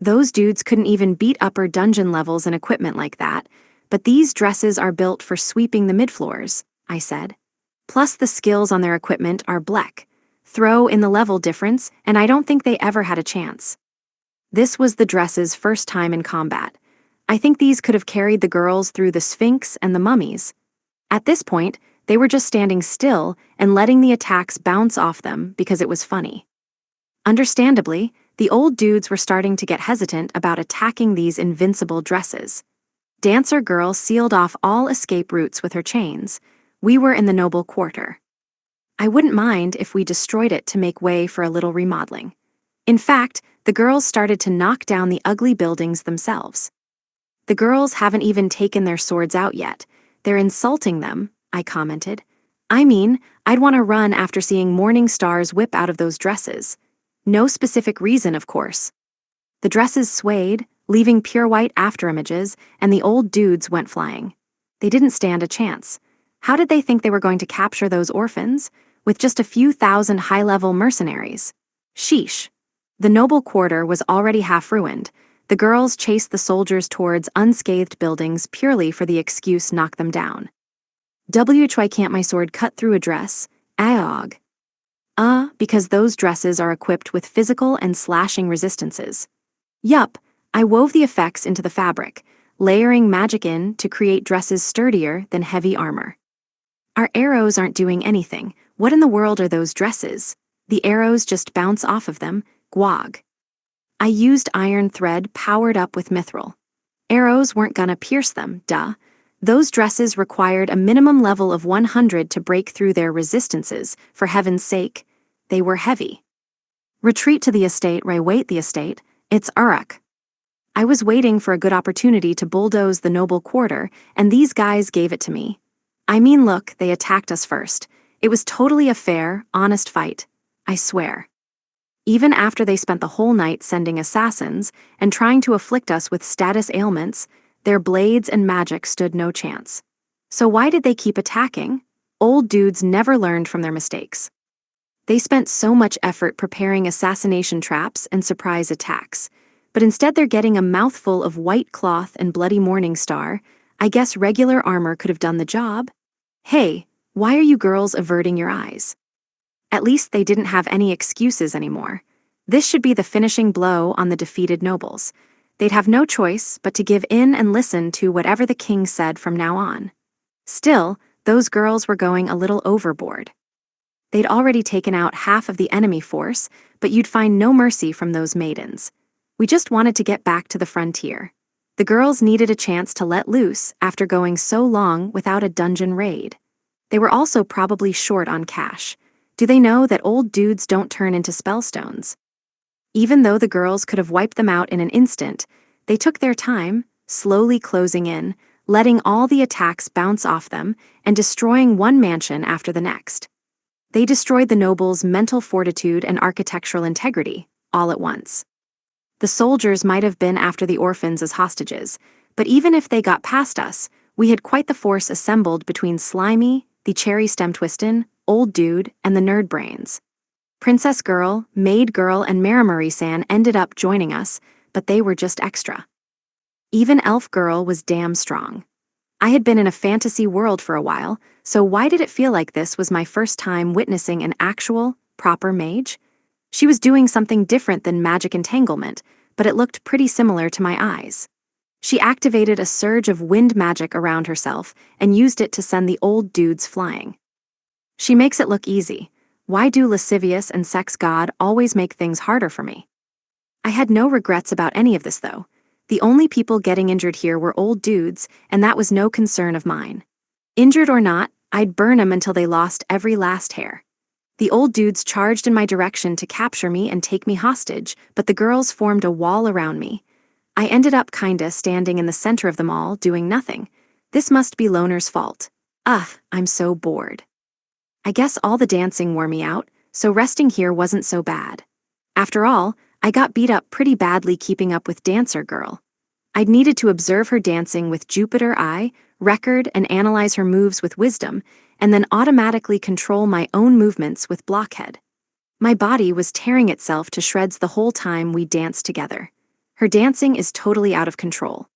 [SPEAKER 1] Those dudes couldn't even beat upper dungeon levels and equipment like that, but these dresses are built for sweeping the mid-floors, I said. Plus the skills on their equipment are bleck. Throw in the level difference, and I don't think they ever had a chance. This was the dresses' first time in combat. I think these could have carried the girls through the Sphinx and the mummies. At this point, they were just standing still and letting the attacks bounce off them because it was funny. Understandably, the old dudes were starting to get hesitant about attacking these invincible dresses. Dancer Girl sealed off all escape routes with her chains. We were in the noble quarter. I wouldn't mind if we destroyed it to make way for a little remodeling. In fact, the girls started to knock down the ugly buildings themselves. The girls haven't even taken their swords out yet. They're insulting them, I commented. I mean, I'd want to run after seeing morning stars whip out of those dresses. No specific reason, of course. The dresses swayed, leaving pure white afterimages, and the old dudes went flying. They didn't stand a chance. How did they think they were going to capture those orphans? With just a few thousand high-level mercenaries. Sheesh. The noble quarter was already half ruined. The girls chased the soldiers towards unscathed buildings purely for the excuse knock them down. Why can't my sword cut through a dress? Aog. Because those dresses are equipped with physical and slashing resistances. Yup, I wove the effects into the fabric, layering magic in to create dresses sturdier than heavy armor. Our arrows aren't doing anything. What in the world are those dresses? The arrows just bounce off of them. Gwog. I used iron thread powered up with mithril. Arrows weren't gonna pierce them, duh. Those dresses required a minimum level of 100 to break through their resistances, for heaven's sake. They were heavy. Retreat to the estate, wait the estate. It's Uruk. I was waiting for a good opportunity to bulldoze the noble quarter, and these guys gave it to me. I mean, look, they attacked us first. It was totally a fair, honest fight. I swear. Even after they spent the whole night sending assassins and trying to afflict us with status ailments, their blades and magic stood no chance. So why did they keep attacking? Old dudes never learned from their mistakes. They spent so much effort preparing assassination traps and surprise attacks, but instead they're getting a mouthful of white cloth and bloody morning star. I guess regular armor could have done the job. Hey, why are you girls averting your eyes? At least they didn't have any excuses anymore. This should be the finishing blow on the defeated nobles. They'd have no choice but to give in and listen to whatever the king said from now on. Still, those girls were going a little overboard. They'd already taken out half of the enemy force, but you'd find no mercy from those maidens. We just wanted to get back to the frontier. The girls needed a chance to let loose after going so long without a dungeon raid. They were also probably short on cash. Do they know that old dudes don't turn into spellstones? Even though the girls could have wiped them out in an instant, they took their time, slowly closing in, letting all the attacks bounce off them, and destroying one mansion after the next. They destroyed the nobles' mental fortitude and architectural integrity, all at once. The soldiers might have been after the orphans as hostages, but even if they got past us, we had quite the force assembled between Slimy, the cherry stem twistin', old dude, and the nerd brains. Princess Girl, Maid Girl, and Marimari-san ended up joining us, but they were just extra. Even Elf Girl was damn strong. I had been in a fantasy world for a while, so why did it feel like this was my first time witnessing an actual, proper mage? She was doing something different than magic entanglement, but it looked pretty similar to my eyes. She activated a surge of wind magic around herself and used it to send the old dudes flying. She makes it look easy. Why do lascivious and sex god always make things harder for me? I had no regrets about any of this, though. The only people getting injured here were old dudes, and that was no concern of mine. Injured or not, I'd burn them until they lost every last hair. The old dudes charged in my direction to capture me and take me hostage, but the girls formed a wall around me. I ended up kinda standing in the center of them all, doing nothing. This must be Loner's fault. Ugh, I'm so bored. I guess all the dancing wore me out, so resting here wasn't so bad. After all, I got beat up pretty badly keeping up with Dancer Girl. I'd needed to observe her dancing with Jupiter Eye, record and analyze her moves with wisdom, and then automatically control my own movements with Blockhead. My body was tearing itself to shreds the whole time we danced together. Her dancing is totally out of control.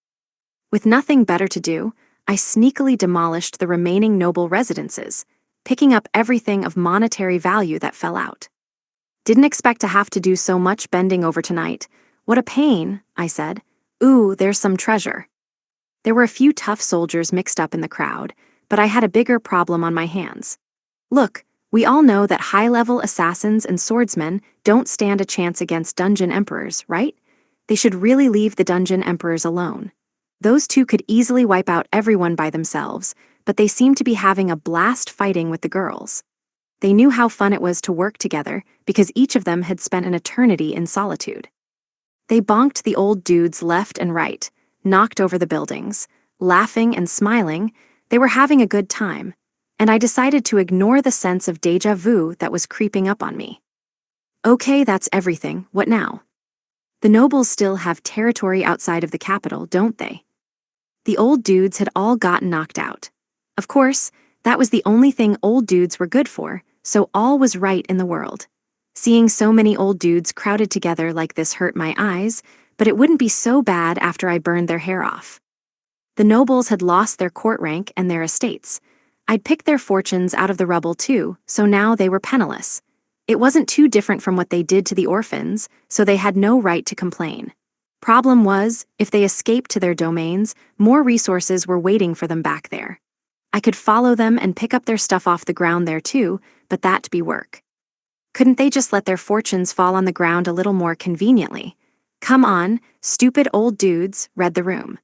[SPEAKER 1] With nothing better to do, I sneakily demolished the remaining noble residences, picking up everything of monetary value that fell out. Didn't expect to have to do so much bending over tonight. What a pain, I said. Ooh, there's some treasure. There were a few tough soldiers mixed up in the crowd, but I had a bigger problem on my hands. Look, we all know that high-level assassins and swordsmen don't stand a chance against dungeon emperors, right? They should really leave the dungeon emperors alone. Those two could easily wipe out everyone by themselves, but they seemed to be having a blast fighting with the girls. They knew how fun it was to work together because each of them had spent an eternity in solitude. They bonked the old dudes left and right, knocked over the buildings, laughing and smiling. They were having a good time, and I decided to ignore the sense of déjà vu that was creeping up on me. Okay, that's everything. What now? The nobles still have territory outside of the capital, don't they? The old dudes had all gotten knocked out. Of course, that was the only thing old dudes were good for, so all was right in the world. Seeing so many old dudes crowded together like this hurt my eyes, but it wouldn't be so bad after I burned their hair off. The nobles had lost their court rank and their estates. I'd picked their fortunes out of the rubble too, so now they were penniless. It wasn't too different from what they did to the orphans, so they had no right to complain. Problem was, if they escaped to their domains, more resources were waiting for them back there. I could follow them and pick up their stuff off the ground there too, but that'd be work. Couldn't they just let their fortunes fall on the ground a little more conveniently? Come on, stupid old dudes, read the room.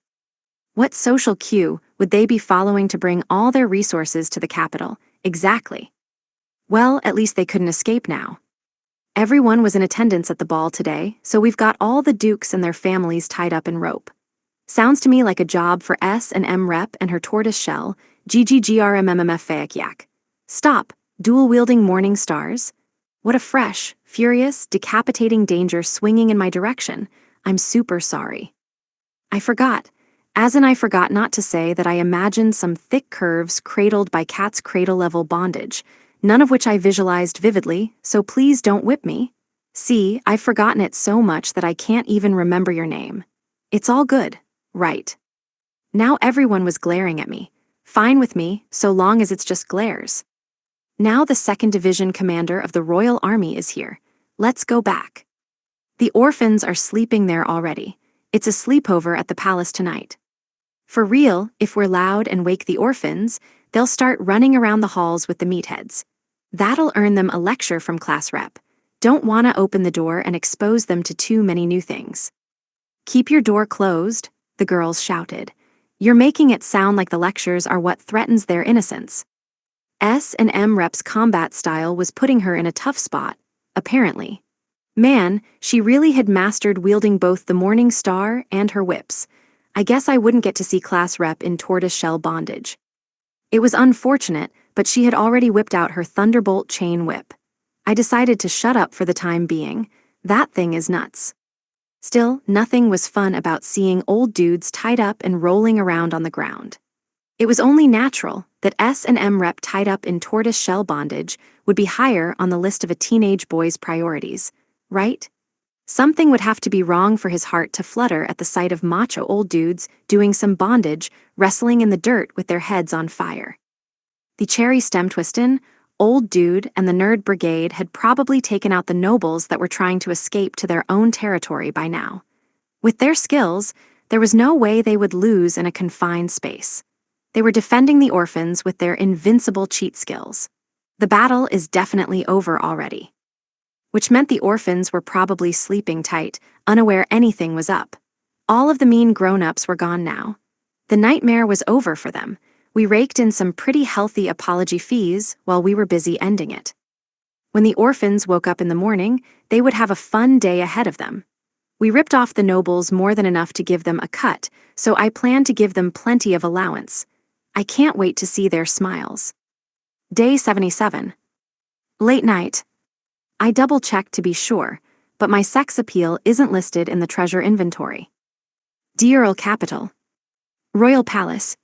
[SPEAKER 1] What social cue would they be following to bring all their resources to the capital? Exactly. Well, at least they couldn't escape now. Everyone was in attendance at the ball today, so we've got all the dukes and their families tied up in rope. Sounds to me like a job for S&M Rep and her tortoise shell, GGGRMMMF Stop, dual-wielding morning stars. What a fresh, furious, decapitating danger swinging in my direction. I'm super sorry. I forgot not to say that I imagined some thick curves cradled by cat's cradle-level bondage, none of which I visualized vividly, so please don't whip me. See, I've forgotten it so much that I can't even remember your name. It's all good, right? Now everyone was glaring at me. Fine with me, so long as it's just glares. Now the 2nd Division commander of the Royal Army is here. Let's go back. The orphans are sleeping there already. It's a sleepover at the palace tonight. For real, if we're loud and wake the orphans, they'll start running around the halls with the meatheads. That'll earn them a lecture from class rep. Don't wanna open the door and expose them to too many new things. Keep your door closed, the girls shouted. You're making it sound like the lectures are what threatens their innocence. S&M Rep's combat style was putting her in a tough spot, apparently. Man, she really had mastered wielding both the Morning Star and her whips. I guess I wouldn't get to see class rep in tortoise-shell bondage. It was unfortunate, but she had already whipped out her Thunderbolt chain whip. I decided to shut up for the time being. That thing is nuts. Still, nothing was fun about seeing old dudes tied up and rolling around on the ground. It was only natural that S&M Rep tied up in tortoise-shell bondage would be higher on the list of a teenage boy's priorities, right? Something would have to be wrong for his heart to flutter at the sight of macho old dudes doing some bondage, wrestling in the dirt with their heads on fire. The cherry stem twistin', old dude and the nerd brigade had probably taken out the nobles that were trying to escape to their own territory by now. With their skills, there was no way they would lose in a confined space. They were defending the orphans with their invincible cheat skills. The battle is definitely over already. Which meant the orphans were probably sleeping tight, unaware anything was up. All of the mean grown-ups were gone now. The nightmare was over for them. We raked in some pretty healthy apology fees while we were busy ending it. When the orphans woke up in the morning, they would have a fun day ahead of them. We ripped off the nobles more than enough to give them a cut, so I plan to give them plenty of allowance. I can't wait to see their smiles. Day 77. Late night. I double-checked to be sure, but my sex appeal isn't listed in the treasure inventory. Diurl Capital. Royal Palace.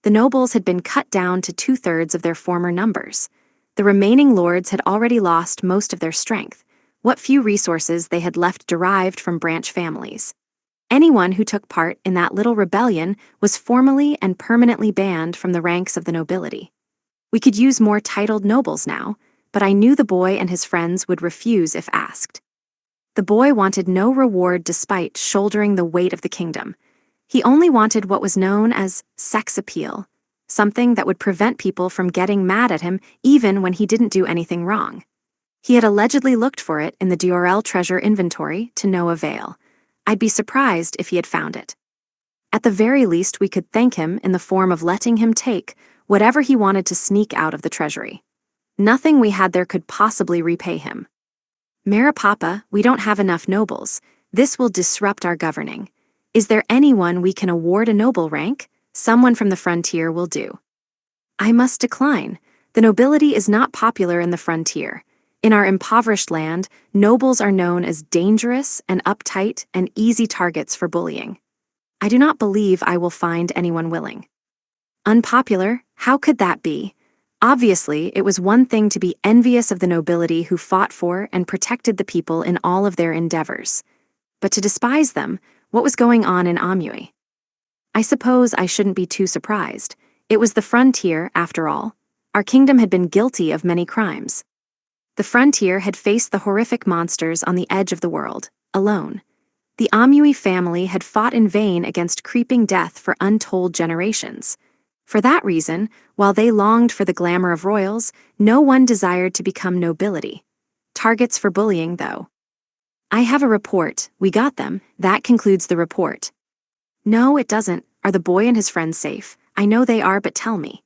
[SPEAKER 1] The nobles had been cut down to 2/3 of their former numbers. The remaining lords had already lost most of their strength, what few resources they had left derived from branch families. Anyone who took part in that little rebellion was formally and permanently banned from the ranks of the nobility. We could use more titled nobles now, but I knew the boy and his friends would refuse if asked. The boy wanted no reward despite shouldering the weight of the kingdom. He only wanted what was known as sex appeal, something that would prevent people from getting mad at him even when he didn't do anything wrong. He had allegedly looked for it in the Diurl treasure inventory to no avail. I'd be surprised if he had found it. At the very least, we could thank him in the form of letting him take whatever he wanted to sneak out of the treasury. Nothing we had there could possibly repay him. Marapapa, we don't have enough nobles. This will disrupt our governing. Is there anyone we can award a noble rank? Someone from the frontier will do. I must decline. The nobility is not popular in the frontier. In our impoverished land, nobles are known as dangerous and uptight and easy targets for bullying. I do not believe I will find anyone willing. Unpopular? How could that be? Obviously, it was one thing to be envious of the nobility who fought for and protected the people in all of their endeavors. But to despise them, what was going on in Amui? I suppose I shouldn't be too surprised. It was the frontier, after all. Our kingdom had been guilty of many crimes. The frontier had faced the horrific monsters on the edge of the world, alone. The Amui family had fought in vain against creeping death for untold generations. For that reason, while they longed for the glamour of royals, no one desired to become nobility. Targets for bullying, though. I have a report. We got them. That concludes the report. No, it doesn't. Are the boy and his friends safe? I know they are, but tell me.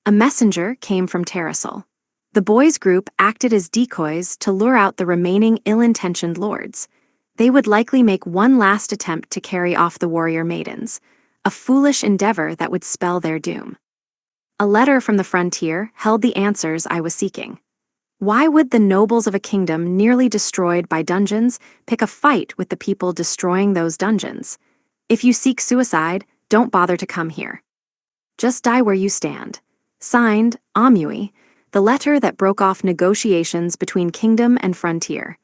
[SPEAKER 1] A messenger came from Terrasul. The boys' group acted as decoys to lure out the remaining ill-intentioned lords. They would likely make one last attempt to carry off the warrior maidens, a foolish endeavor that would spell their doom. A letter from the frontier held the answers I was seeking. Why would the nobles of a kingdom nearly destroyed by dungeons pick a fight with the people destroying those dungeons? If you seek suicide, don't bother to come here. Just die where you stand. Signed, Amui, the letter that broke off negotiations between kingdom and frontier.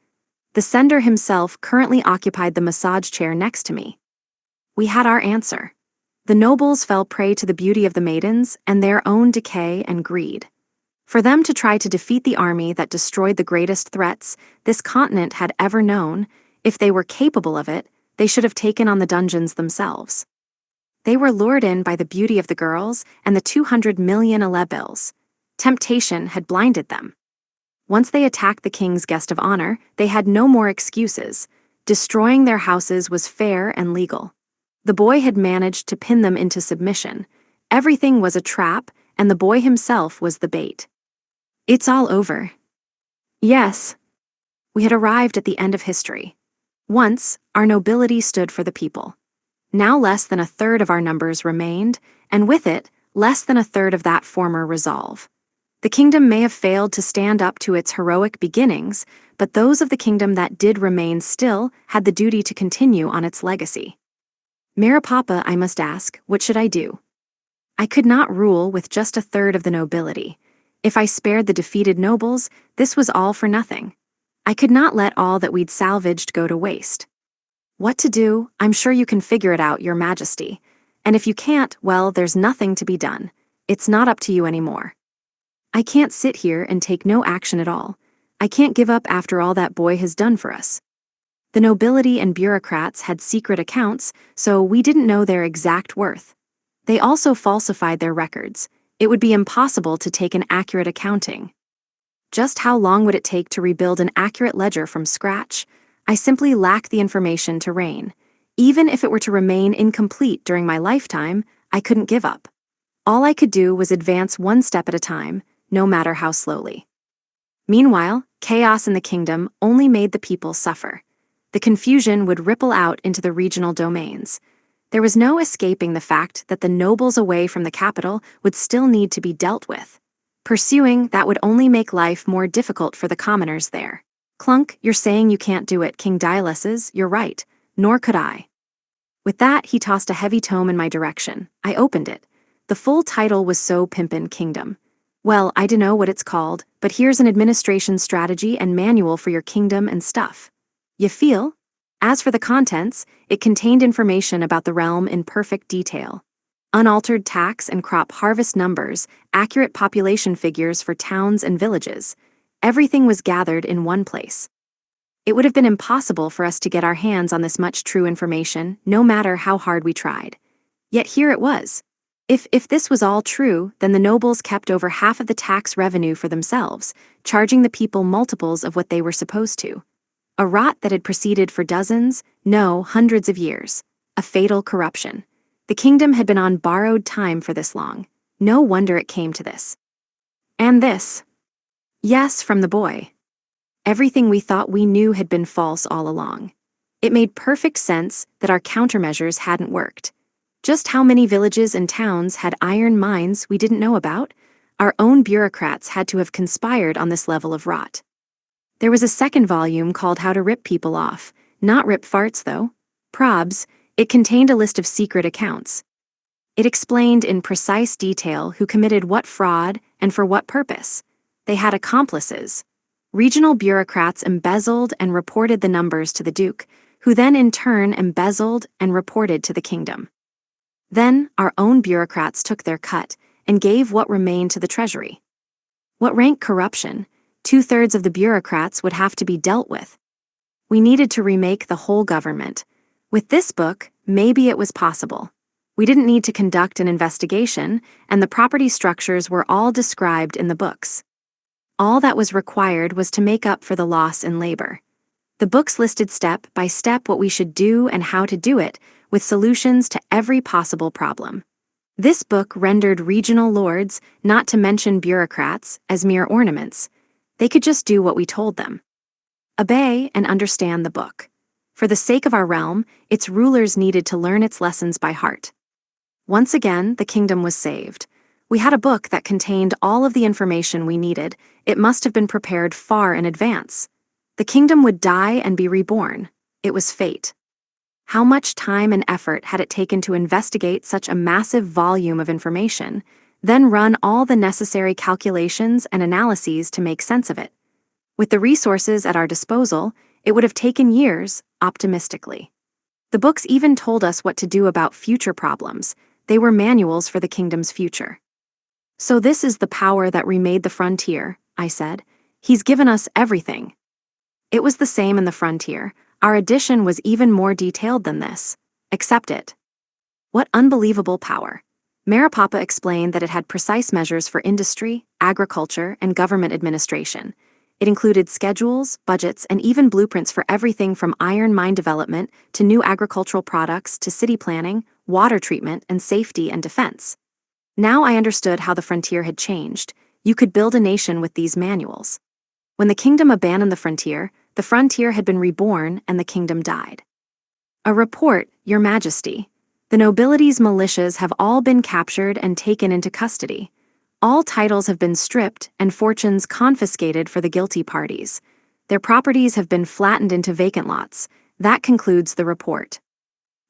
[SPEAKER 1] The sender himself currently occupied the massage chair next to me. We had our answer. The nobles fell prey to the beauty of the maidens and their own decay and greed. For them to try to defeat the army that destroyed the greatest threats this continent had ever known, if they were capable of it, they should have taken on the dungeons themselves. They were lured in by the beauty of the girls and the 200 million Alebills. Temptation had blinded them. Once they attacked the king's guest of honor, they had no more excuses. Destroying their houses was fair and legal. The boy had managed to pin them into submission. Everything was a trap, and the boy himself was the bait. It's all over. Yes. We had arrived at the end of history. Once, our nobility stood for the people. Now less than a third of our numbers remained, and with it, less than a third of that former resolve. The kingdom may have failed to stand up to its heroic beginnings, but those of the kingdom that did remain still had the duty to continue on its legacy. Maripapa, I must ask, what should I do? I could not rule with just a third of the nobility. If I spared the defeated nobles, this was all for nothing. I could not let all that we'd salvaged go to waste. What to do? I'm sure you can figure it out, Your Majesty. And if you can't, well, there's nothing to be done. It's not up to you anymore. I can't sit here and take no action at all. I can't give up after all that boy has done for us. The nobility and bureaucrats had secret accounts, so we didn't know their exact worth. They also falsified their records. It would be impossible to take an accurate accounting. Just how long would it take to rebuild an accurate ledger from scratch? I simply lack the information to reign. Even if it were to remain incomplete during my lifetime, I couldn't give up. All I could do was advance one step at a time, no matter how slowly. Meanwhile, chaos in the kingdom only made the people suffer. The confusion would ripple out into the regional domains. There was no escaping the fact that the nobles away from the capital would still need to be dealt with. Pursuing that would only make life more difficult for the commoners there. Clunk, you're saying you can't do it, King Dialysis, you're right, nor could I. With that, he tossed a heavy tome in my direction. I opened it. The full title was So Pimpin' Kingdom. Well, I dunno what it's called, but here's an administration strategy and manual for your kingdom and stuff. You feel? As for the contents, it contained information about the realm in perfect detail. Unaltered tax and crop harvest numbers, accurate population figures for towns and villages. Everything was gathered in one place. It would have been impossible for us to get our hands on this much true information, no matter how hard we tried. Yet here it was. If this was all true, then the nobles kept over half of the tax revenue for themselves, charging the people multiples of what they were supposed to. A rot that had proceeded for dozens, no, hundreds of years. A fatal corruption. The kingdom had been on borrowed time for this long. No wonder it came to this. And this. Yes, from the boy. Everything we thought we knew had been false all along. It made perfect sense that our countermeasures hadn't worked. Just how many villages and towns had iron mines we didn't know about? Our own bureaucrats had to have conspired on this level of rot. There was a second volume called How to Rip People Off. Not rip farts, though. Probs. It contained a list of secret accounts. It explained in precise detail who committed what fraud and for what purpose. They had accomplices. Regional bureaucrats embezzled and reported the numbers to the Duke, who then in turn embezzled and reported to the kingdom. Then our own bureaucrats took their cut and gave what remained to the treasury. What rank corruption? 2/3 of the bureaucrats would have to be dealt with. We needed to remake the whole government. With this book, maybe it was possible. We didn't need to conduct an investigation, and the property structures were all described in the books. All that was required was to make up for the loss in labor. The books listed step by step what we should do and how to do it, with solutions to every possible problem. This book rendered regional lords, not to mention bureaucrats, as mere ornaments. They could just do what we told them. Obey and understand the book. For the sake of our realm, its rulers needed to learn its lessons by heart. Once again, the kingdom was saved. We had a book that contained all of the information we needed. It must have been prepared far in advance. The kingdom would die and be reborn. It was fate. How much time and effort had it taken to investigate such a massive volume of information, then run all the necessary calculations and analyses to make sense of it? With the resources at our disposal, it would have taken years, optimistically. The books even told us what to do about future problems. They were manuals for the kingdom's future. So this is the power that remade the frontier, I said. He's given us everything. It was the same in the frontier. Our edition was even more detailed than this. Accept it. What unbelievable power. Maripapa explained that it had precise measures for industry, agriculture, and government administration. It included schedules, budgets, and even blueprints for everything from iron mine development to new agricultural products to city planning, water treatment, and safety and defense. Now I understood how the frontier had changed. You could build a nation with these manuals. When the kingdom abandoned the frontier had been reborn and the kingdom died. A report, Your Majesty. The nobility's militias have all been captured and taken into custody. All titles have been stripped and fortunes confiscated for the guilty parties. Their properties have been flattened into vacant lots. That concludes the report.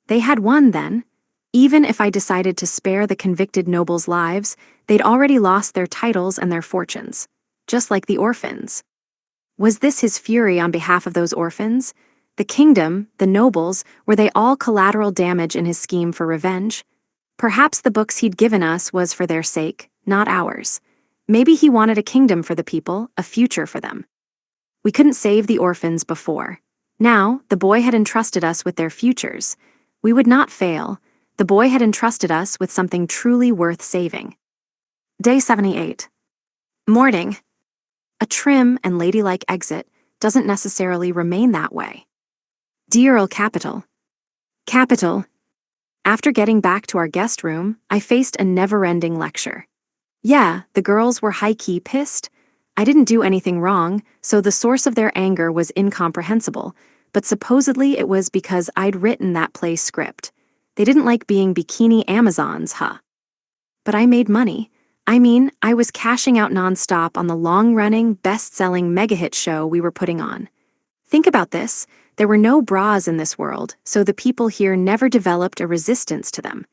[SPEAKER 1] They had won then. Even if I decided to spare the convicted nobles' lives, they'd already lost their titles and their fortunes, just like the orphans. Was this his fury on behalf of those orphans? The kingdom, the nobles, were they all collateral damage in his scheme for revenge? Perhaps the books he'd given us was for their sake, not ours. Maybe he wanted a kingdom for the people, a future for them. We couldn't save the orphans before. Now, the boy had entrusted us with their futures. We would not fail. The boy had entrusted us with something truly worth saving. Day 78. Morning. A trim and ladylike exit doesn't necessarily remain that way. Dear Earl Capital. Capital. After getting back to our guest room, I faced a never-ending lecture. Yeah, the girls were high-key pissed. I didn't do anything wrong, so the source of their anger was incomprehensible, but supposedly it was because I'd written that play script. They didn't like being bikini Amazons, huh? But I made money. I was cashing out nonstop on the long-running, best-selling mega-hit show we were putting on. Think about this. There were no bras in this world, so the people here never developed a resistance to them.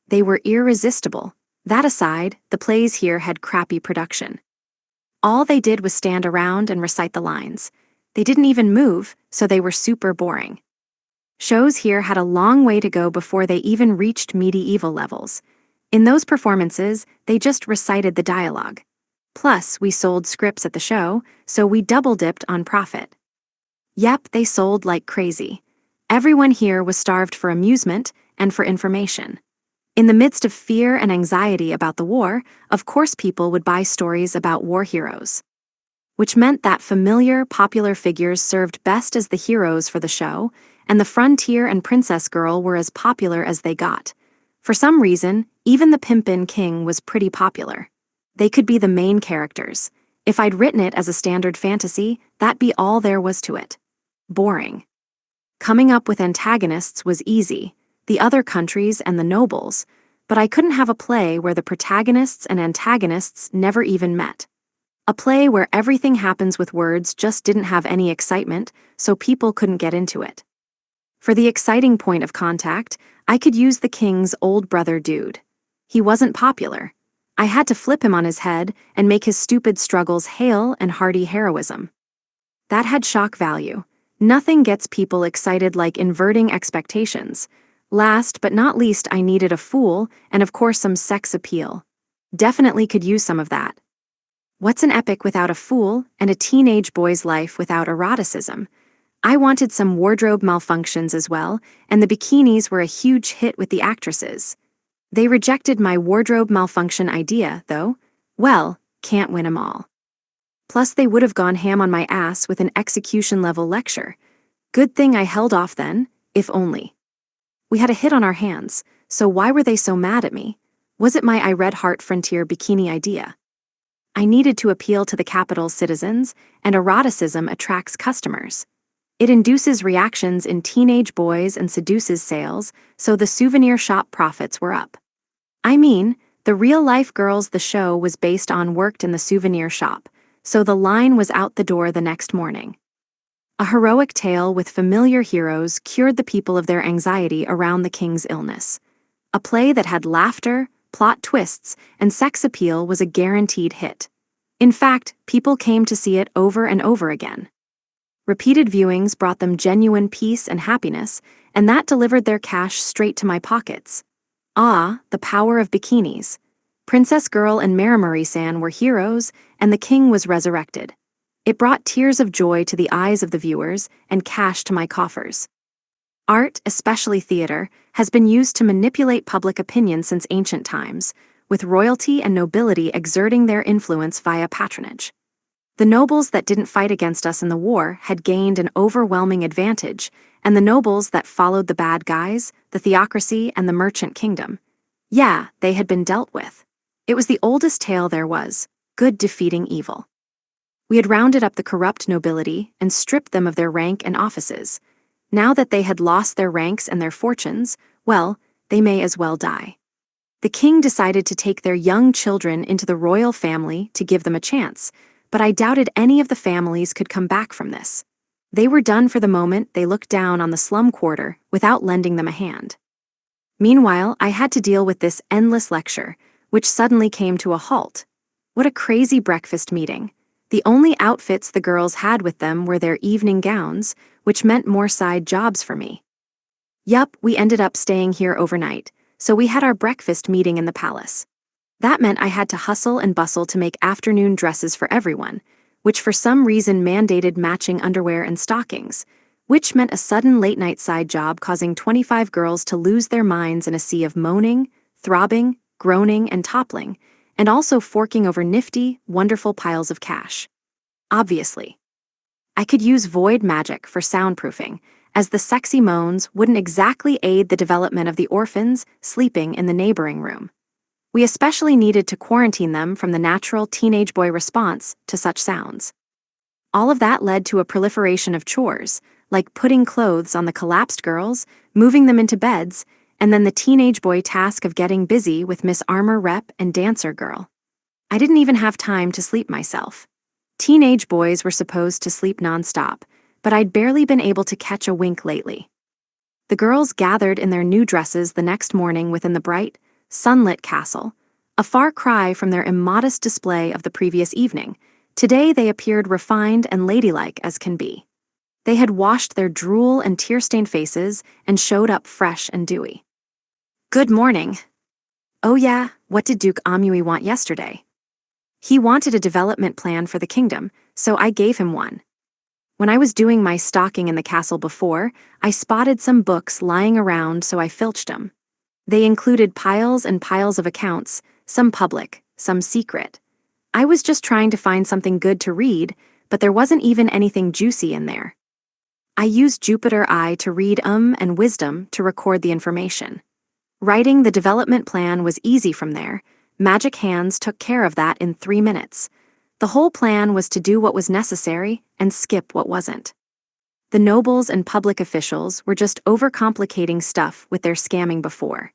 [SPEAKER 1] They were irresistible. That aside, the plays here had crappy production. All they did was stand around and recite the lines. They didn't even move, so they were super boring. Shows here had a long way to go before they even reached medieval levels. In those performances, they just recited the dialogue. Plus, we sold scripts at the show, so we double-dipped on profit. Yep, they sold like crazy. Everyone here was starved for amusement and for information. In the midst of fear and anxiety about the war, of course people would buy stories about war heroes. Which meant that familiar, popular figures served best as the heroes for the show, and the frontier and princess girl were as popular as they got. For some reason, even the Pimpin' King was pretty popular. They could be the main characters. If I'd written it as a standard fantasy, that'd be all there was to it. Boring. Coming up with antagonists was easy, the other countries and the nobles, but I couldn't have a play where the protagonists and antagonists never even met. A play where everything happens with words just didn't have any excitement, so people couldn't get into it. For the exciting point of contact, I could use the king's old brother dude. He wasn't popular. I had to flip him on his head and make his stupid struggles hail and hearty heroism. That had shock value. Nothing gets people excited like inverting expectations. Last but not least, I needed a fool and of course some sex appeal. Definitely could use some of that. What's an epic without a fool and a teenage boy's life without eroticism? I wanted some wardrobe malfunctions as well, and the bikinis were a huge hit with the actresses. They rejected my wardrobe malfunction idea, though. Well, can't win 'em all. Plus, they would have gone ham on my ass with an execution-level lecture. Good thing I held off then, if only. We had a hit on our hands, so why were they so mad at me? Was it my I Red Heart Frontier bikini idea? I needed to appeal to the capital's citizens, and eroticism attracts customers. It induces reactions in teenage boys and seduces sales, so the souvenir shop profits were up. I mean, the real-life girls the show was based on worked in the souvenir shop, so the line was out the door the next morning. A heroic tale with familiar heroes cured the people of their anxiety around the king's illness. A play that had laughter, plot twists, and sex appeal was a guaranteed hit. In fact, people came to see it over and over again. Repeated viewings brought them genuine peace and happiness, and that delivered their cash straight to my pockets. Ah, the power of bikinis. Princess Girl and Marimuri-san were heroes, and the king was resurrected. It brought tears of joy to the eyes of the viewers and cash to my coffers. Art, especially theater, has been used to manipulate public opinion since ancient times, with royalty and nobility exerting their influence via patronage. The nobles that didn't fight against us in the war had gained an overwhelming advantage, and the nobles that followed the bad guys, the theocracy, and the merchant kingdom, yeah, they had been dealt with. It was the oldest tale there was, good defeating evil. We had rounded up the corrupt nobility and stripped them of their rank and offices. Now that they had lost their ranks and their fortunes, well, they may as well die. The king decided to take their young children into the royal family to give them a chance, but I doubted any of the families could come back from this. They were done for the moment they looked down on the slum quarter without lending them a hand. Meanwhile, I had to deal with this endless lecture, which suddenly came to a halt. What a crazy breakfast meeting. The only outfits the girls had with them were their evening gowns, which meant more side jobs for me. Yup, we ended up staying here overnight, so we had our breakfast meeting in the palace. That meant I had to hustle and bustle to make afternoon dresses for everyone, which for some reason mandated matching underwear and stockings, which meant a sudden late-night side job causing 25 girls to lose their minds in a sea of moaning, throbbing, groaning, and toppling, and also forking over nifty, wonderful piles of cash. Obviously. I could use void magic for soundproofing, as the sexy moans wouldn't exactly aid the development of the orphans sleeping in the neighboring room. We especially needed to quarantine them from the natural teenage boy response to such sounds. All of that led to a proliferation of chores, like putting clothes on the collapsed girls, moving them into beds, and then the teenage boy task of getting busy with Miss Armor Rep and Dancer Girl. I didn't even have time to sleep myself. Teenage boys were supposed to sleep nonstop, but I'd barely been able to catch a wink lately. The girls gathered in their new dresses the next morning within the bright, sunlit castle, a far cry from their immodest display of the previous evening. Today they appeared refined and ladylike as can be. They had washed their drool and tear-stained faces and showed up fresh and dewy. Good morning. Oh yeah, what did Duke Amui want yesterday? He wanted a development plan for the kingdom, so I gave him one. When I was doing my stalking in the castle before, I spotted some books lying around, so I filched them. They included piles and piles of accounts, some public, some secret. I was just trying to find something good to read, but there wasn't even anything juicy in there. I used Jupiter Eye to read and wisdom to record the information. Writing the development plan was easy from there. Magic Hands took care of that in 3 minutes. The whole plan was to do what was necessary and skip what wasn't. The nobles and public officials were just overcomplicating stuff with their scamming before.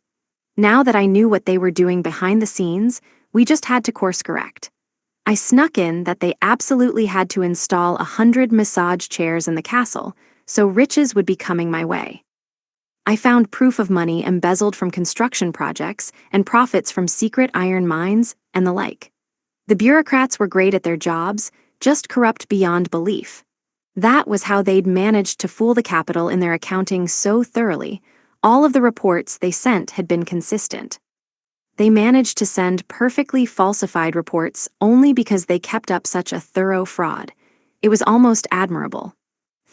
[SPEAKER 1] Now that I knew what they were doing behind the scenes, we just had to course correct. I snuck in that they absolutely had to install 100 massage chairs in the castle, so riches would be coming my way. I found proof of money embezzled from construction projects and profits from secret iron mines and the like. The bureaucrats were great at their jobs, just corrupt beyond belief. That was how they'd managed to fool the capital in their accounting so thoroughly. All of the reports they sent had been consistent. They managed to send perfectly falsified reports only because they kept up such a thorough fraud. It was almost admirable.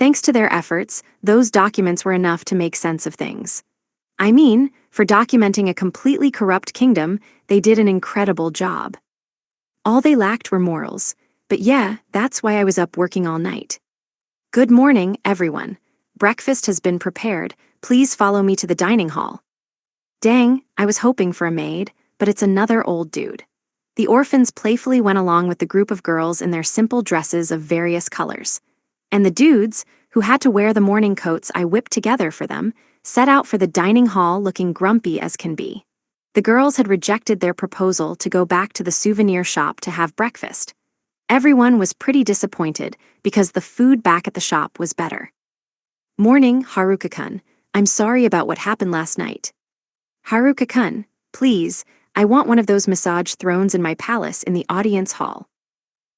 [SPEAKER 1] Thanks to their efforts, those documents were enough to make sense of things. I mean, for documenting a completely corrupt kingdom, they did an incredible job. All they lacked were morals, but yeah, that's why I was up working all night. Good morning, everyone. Breakfast has been prepared. Please follow me to the dining hall. Dang, I was hoping for a maid, but it's another old dude. The orphans playfully went along with the group of girls in their simple dresses of various colors. And the dudes, who had to wear the morning coats I whipped together for them, set out for the dining hall looking grumpy as can be. The girls had rejected their proposal to go back to the souvenir shop to have breakfast. Everyone was pretty disappointed because the food back at the shop was better. Morning, Haruka-kun. I'm sorry about what happened last night. Haruka-kun, please, I want one of those massage thrones in my palace in the audience hall.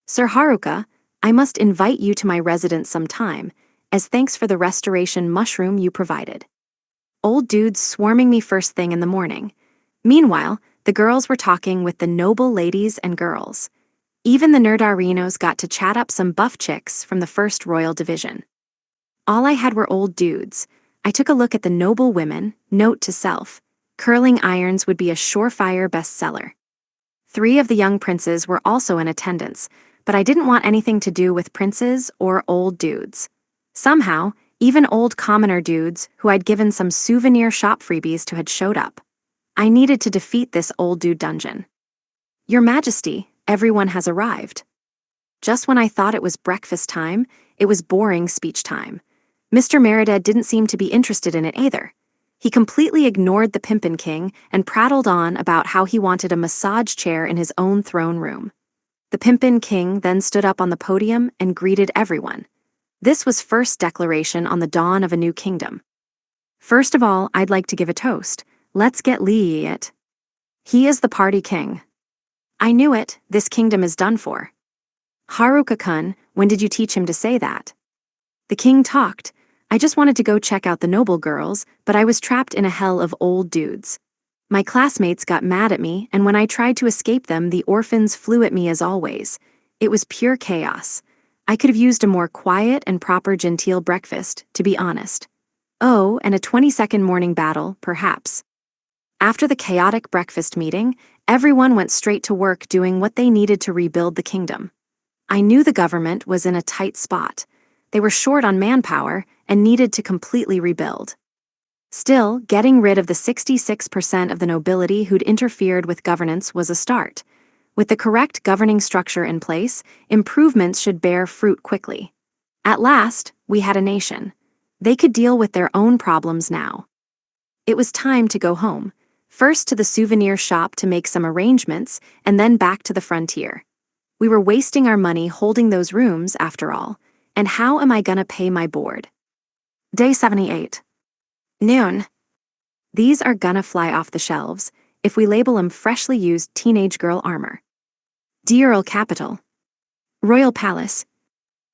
[SPEAKER 1] Sir Haruka, I must invite you to my residence sometime, as thanks for the restoration mushroom you provided. Old dudes swarming me first thing in the morning. Meanwhile, the girls were talking with the noble ladies and girls. Even the nerdarinos got to chat up some buff chicks from the first royal division. All I had were old dudes. I took a look at the noble women, note to self. Curling irons would be a surefire bestseller. 3 of the young princes were also in attendance, but I didn't want anything to do with princes or old dudes. Somehow, even old commoner dudes who I'd given some souvenir shop freebies to had showed up. I needed to defeat this old dude dungeon. Your Majesty, everyone has arrived. Just when I thought it was breakfast time, it was boring speech time. Mr. Merida didn't seem to be interested in it either. He completely ignored the Pimpin' King and prattled on about how he wanted a massage chair in his own throne room. The Pimpin' King then stood up on the podium and greeted everyone. This was first declaration on the dawn of a new kingdom. First of all, I'd like to give a toast. Let's get Lee it. He is the party king. I knew it, this kingdom is done for. Haruka-kun, when did you teach him to say that? The king talked. I just wanted to go check out the noble girls, but I was trapped in a hell of old dudes. My classmates got mad at me, and when I tried to escape them, the orphans flew at me as always. It was pure chaos. I could have used a more quiet and proper genteel breakfast, to be honest. Oh, and a 20-second morning battle, perhaps. After the chaotic breakfast meeting, everyone went straight to work doing what they needed to rebuild the kingdom. I knew the government was in a tight spot. They were short on manpower and needed to completely rebuild. Still, getting rid of the 66% of the nobility who'd interfered with governance was a start. With the correct governing structure in place, improvements should bear fruit quickly. At last, we had a nation. They could deal with their own problems now. It was time to go home, first to the souvenir shop to make some arrangements, and then back to the frontier. We were wasting our money holding those rooms, after all, and how am I gonna pay my board? Day 78. Noon. These are gonna fly off the shelves if we label them freshly used teenage girl armor. Diurl Capital. Royal Palace.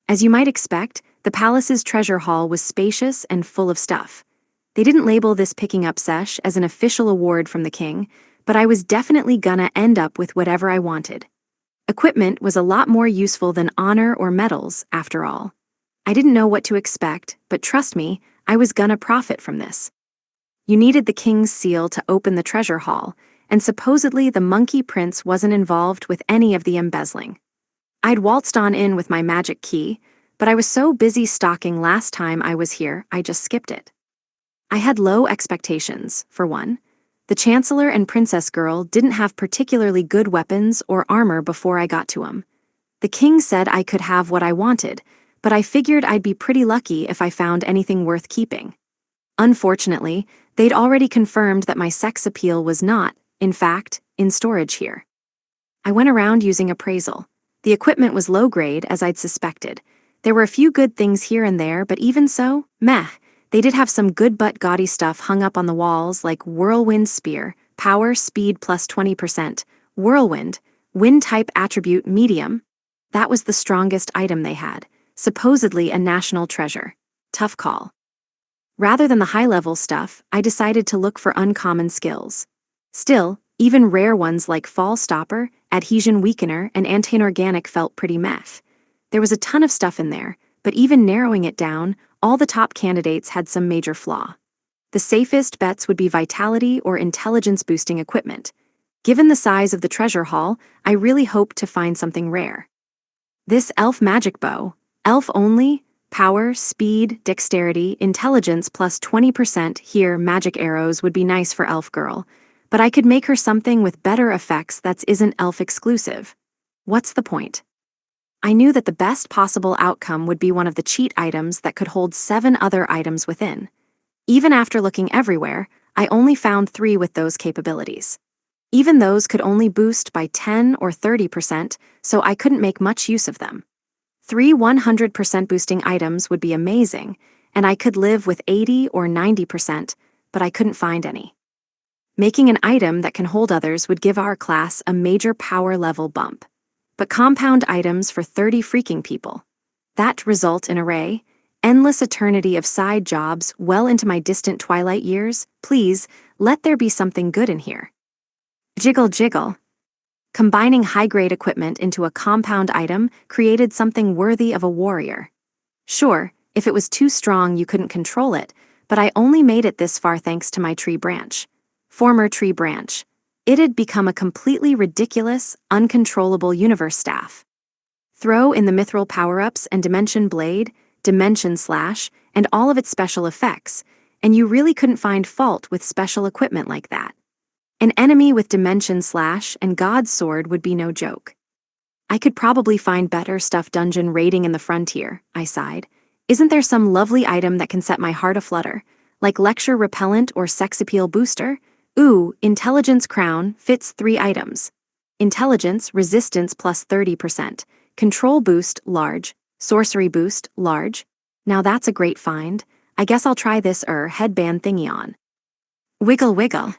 [SPEAKER 1] As you might expect, the palace's treasure hall was spacious and full of stuff. They didn't label this picking up sesh as an official award from the king, but I was definitely gonna end up with whatever I wanted. Equipment was a lot more useful than honor or medals, after all. I didn't know what to expect, but trust me, I was gonna profit from this. You needed the king's seal to open the treasure hall, and supposedly the monkey prince wasn't involved with any of the embezzling. I'd waltzed on in with my magic key, but I was so busy stalking last time I was here, I just skipped it. I had low expectations, for one. The Chancellor and Princess Girl didn't have particularly good weapons or armor before I got to them. The king said I could have what I wanted, but I figured I'd be pretty lucky if I found anything worth keeping. Unfortunately, they'd already confirmed that my sex appeal was not, in fact, in storage here. I went around using appraisal. The equipment was low grade, as I'd suspected. There were a few good things here and there, but even so, meh. They did have some good but gaudy stuff hung up on the walls like Whirlwind Spear, Power Speed plus 20%, Whirlwind, Wind type attribute medium. That was the strongest item they had, supposedly a national treasure. Tough call. Rather than the high-level stuff, I decided to look for uncommon skills. Still, even rare ones like Fall Stopper, Adhesion Weakener, and Antinorganic felt pretty meh. There was a ton of stuff in there, but even narrowing it down, all the top candidates had some major flaw. The safest bets would be vitality or intelligence-boosting equipment. Given the size of the treasure haul, I really hoped to find something rare. This elf magic bow, elf only, power, speed, dexterity, intelligence plus 20% here magic arrows would be nice for elf girl, but I could make her something with better effects that isn't elf exclusive. What's the point? I knew that the best possible outcome would be one of the cheat items that could hold 7 other items within. Even after looking everywhere, I only found 3 with those capabilities. Even those could only boost by 10 or 30%, so I couldn't make much use of them. 3 100% boosting items would be amazing, and I could live with 80 or 90%, but I couldn't find any. Making an item that can hold others would give our class a major power level bump. But compound items for 30 freaking people. That result in array, endless eternity of side jobs well into my distant twilight years. Please, let there be something good in here. Jiggle jiggle. Combining high-grade equipment into a compound item created something worthy of a warrior. Sure, if it was too strong you couldn't control it, but I only made it this far thanks to my tree branch. Former tree branch. It had become a completely ridiculous, uncontrollable universe staff. Throw in the mithril power-ups and dimension blade, dimension slash, and all of its special effects, and you really couldn't find fault with special equipment like that. An enemy with dimension slash and God's sword would be no joke. I could probably find better stuff dungeon raiding in the frontier, I sighed. Isn't there some lovely item that can set my heart aflutter, like lecture repellent or sex appeal booster? Ooh, intelligence crown fits 3 items. Intelligence, resistance plus 30%, control boost, large, sorcery boost, large. Now that's a great find. I guess I'll try this headband thingy on. Wiggle wiggle.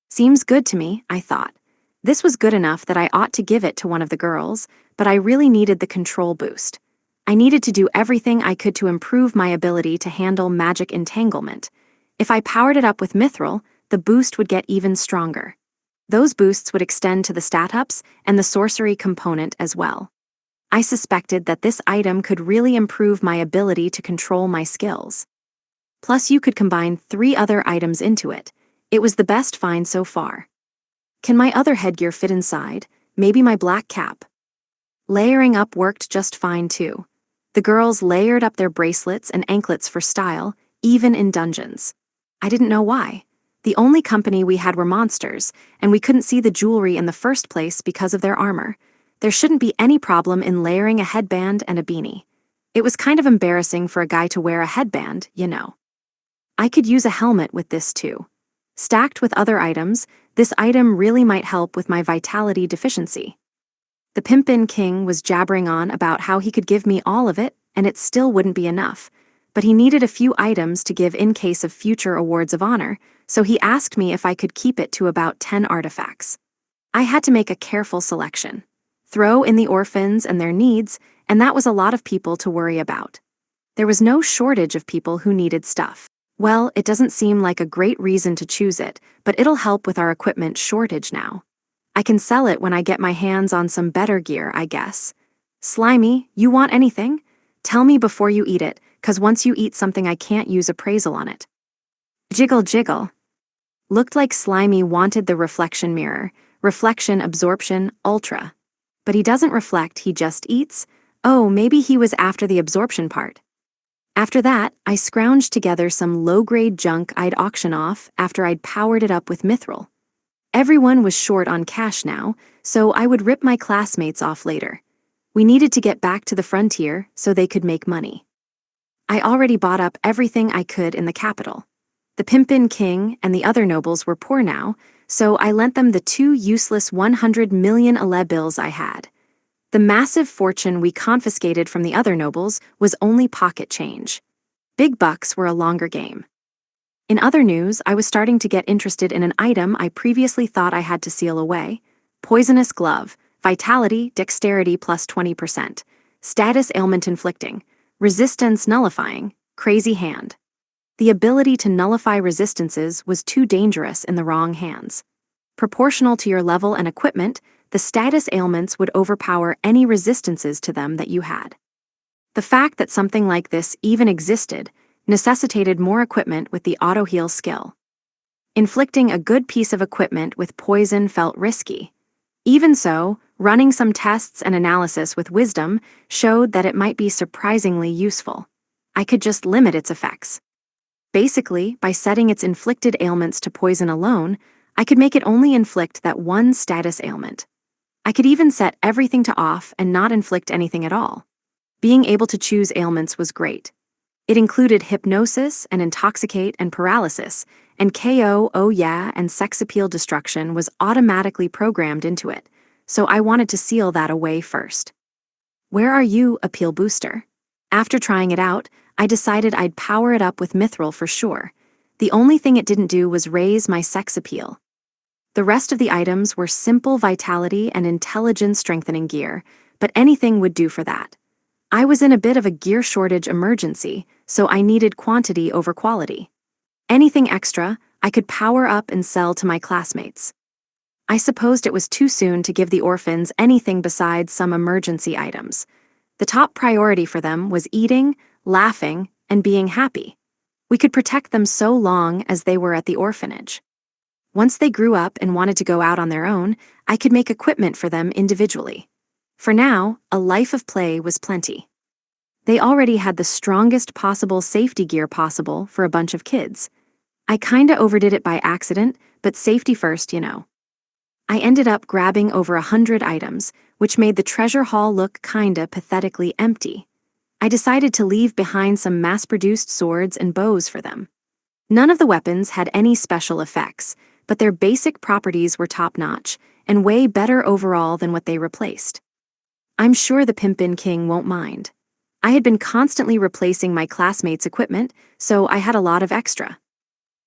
[SPEAKER 1] Seems good to me, I thought. This was good enough that I ought to give it to one of the girls, but I really needed the control boost. I needed to do everything I could to improve my ability to handle magic entanglement. If I powered it up with mithril, the boost would get even stronger. Those boosts would extend to the stat-ups and the sorcery component as well. I suspected that this item could really improve my ability to control my skills. Plus you could combine 3 other items into it. It was the best find so far. Can my other headgear fit inside? Maybe my black cap? Layering up worked just fine too. The girls layered up their bracelets and anklets for style, even in dungeons. I didn't know why. The only company we had were monsters, and we couldn't see the jewelry in the first place because of their armor. There shouldn't be any problem in layering a headband and a beanie. It was kind of embarrassing for a guy to wear a headband, you know. I could use a helmet with this too. Stacked with other items, this item really might help with my vitality deficiency. The Pimpin King was jabbering on about how he could give me all of it, and it still wouldn't be enough, but he needed a few items to give in case of future awards of honor, so he asked me if I could keep it to about 10 artifacts. I had to make a careful selection. Throw in the orphans and their needs, and that was a lot of people to worry about. There was no shortage of people who needed stuff. Well, it doesn't seem like a great reason to choose it, but it'll help with our equipment shortage now. I can sell it when I get my hands on some better gear, I guess. Slimy, you want anything? Tell me before you eat it, 'cause once you eat something I can't use appraisal on it. Jiggle jiggle. Looked like Slimy wanted the reflection mirror, reflection absorption ultra. But he doesn't reflect, he just eats. Oh, maybe he was after the absorption part. After that, I scrounged together some low-grade junk I'd auction off after I'd powered it up with mithril. Everyone was short on cash now, so I would rip my classmates off later. We needed to get back to the frontier so they could make money. I already bought up everything I could in the capital. The Pimpin King and the other nobles were poor now, so I lent them the 2 useless 100 million ale bills I had. The massive fortune we confiscated from the other nobles was only pocket change. Big bucks were a longer game. In other news, I was starting to get interested in an item I previously thought I had to seal away. Poisonous glove, vitality, dexterity plus 20%, status ailment inflicting, resistance nullifying, crazy hand. The ability to nullify resistances was too dangerous in the wrong hands. Proportional to your level and equipment, the status ailments would overpower any resistances to them that you had. The fact that something like this even existed necessitated more equipment with the auto-heal skill. Inflicting a good piece of equipment with poison felt risky. Even so, running some tests and analysis with wisdom showed that it might be surprisingly useful. I could just limit its effects. Basically, by setting its inflicted ailments to poison alone, I could make it only inflict that one status ailment. I could even set everything to off and not inflict anything at all. Being able to choose ailments was great. It included hypnosis and intoxicate and paralysis, and KO, oh yeah, and sex appeal destruction was automatically programmed into it, so I wanted to seal that away first. Where are you, appeal booster? After trying it out, I decided I'd power it up with Mithril for sure. The only thing it didn't do was raise my sex appeal. The rest of the items were simple vitality and intelligence strengthening gear, but anything would do for that. I was in a bit of a gear shortage emergency, so I needed quantity over quality. Anything extra, I could power up and sell to my classmates. I supposed it was too soon to give the orphans anything besides some emergency items. The top priority for them was eating, laughing, and being happy. We could protect them so long as they were at the orphanage. Once they grew up and wanted to go out on their own, I could make equipment for them individually. For now, a life of play was plenty. They already had the strongest possible safety gear possible for a bunch of kids. I kinda overdid it by accident, but safety first, you know. I ended up grabbing over 100 items, which made the treasure haul look kinda pathetically empty. I decided to leave behind some mass-produced swords and bows for them. None of the weapons had any special effects, but their basic properties were top-notch, and way better overall than what they replaced. I'm sure the Pimpin King won't mind. I had been constantly replacing my classmates' equipment, so I had a lot of extra.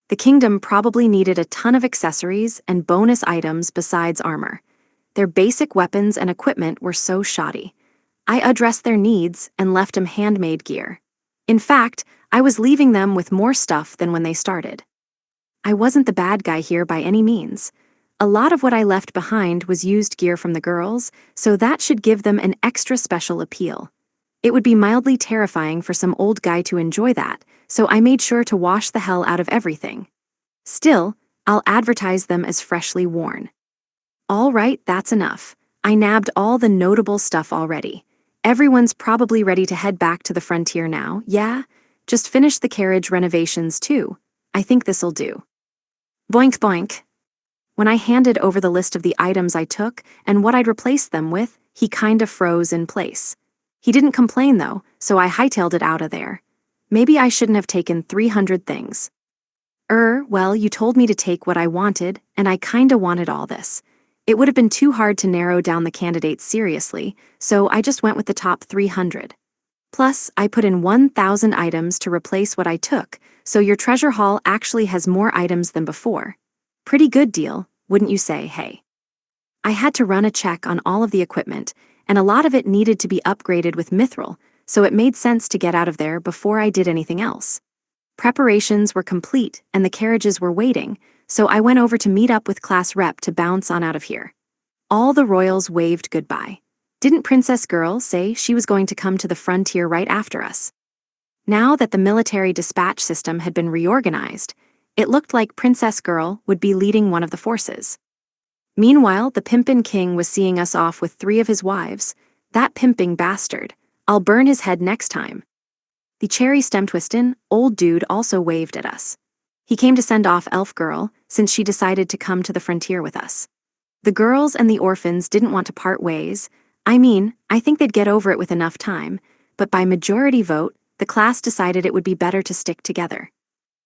[SPEAKER 1] The kingdom probably needed a ton of accessories and bonus items besides armor. Their basic weapons and equipment were so shoddy. I addressed their needs and left them handmade gear. In fact, I was leaving them with more stuff than when they started. I wasn't the bad guy here by any means. A lot of what I left behind was used gear from the girls, so that should give them an extra special appeal. It would be mildly terrifying for some old guy to enjoy that, so I made sure to wash the hell out of everything. Still, I'll advertise them as freshly worn. All right, that's enough. I nabbed all the notable stuff already. Everyone's probably ready to head back to the frontier now, yeah? Just finish the carriage renovations too. I think this'll do. Boink boink. When I handed over the list of the items I took and what I'd replaced them with, he kinda froze in place. He didn't complain though, so I hightailed it out of there. Maybe I shouldn't have taken 300 things. Well, you told me to take what I wanted, and I kinda wanted all this. It would have been too hard to narrow down the candidates seriously, so I just went with the top 300. Plus, I put in 1,000 items to replace what I took, so your treasure haul actually has more items than before. Pretty good deal, wouldn't you say, hey? I had to run a check on all of the equipment, and a lot of it needed to be upgraded with Mithril, so it made sense to get out of there before I did anything else. Preparations were complete, and the carriages were waiting, so I went over to meet up with class rep to bounce on out of here. All the royals waved goodbye. Didn't Princess Girl say she was going to come to the frontier right after us? Now that the military dispatch system had been reorganized, it looked like Princess Girl would be leading one of the forces. Meanwhile, the Pimpin King was seeing us off with 3 of his wives. That pimping bastard. I'll burn his head next time. The cherry stem twistin' old dude also waved at us. He came to send off Elf Girl, since she decided to come to the frontier with us. The girls and the orphans didn't want to part ways. I think they'd get over it with enough time, but by majority vote, the class decided it would be better to stick together.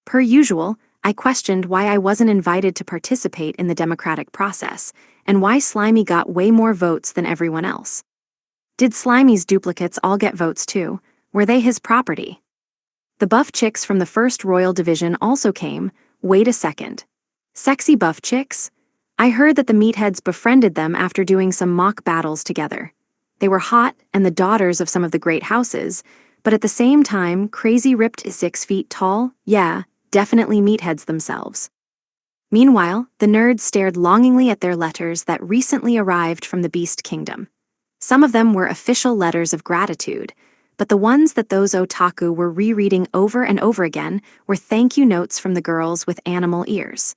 [SPEAKER 1] Per usual, I questioned why I wasn't invited to participate in the democratic process, and why Slimy got way more votes than everyone else. Did Slimy's duplicates all get votes too? Were they his property? The buff chicks from the 1st Royal Division also came. Wait a second. Sexy buff chicks? I heard that the meatheads befriended them after doing some mock battles together. They were hot and the daughters of some of the great houses, but at the same time, crazy ripped 6 feet tall, yeah, definitely meatheads themselves. Meanwhile, the nerds stared longingly at their letters that recently arrived from the Beast Kingdom. Some of them were official letters of gratitude, but the ones that those otaku were rereading over and over again were thank you notes from the girls with animal ears.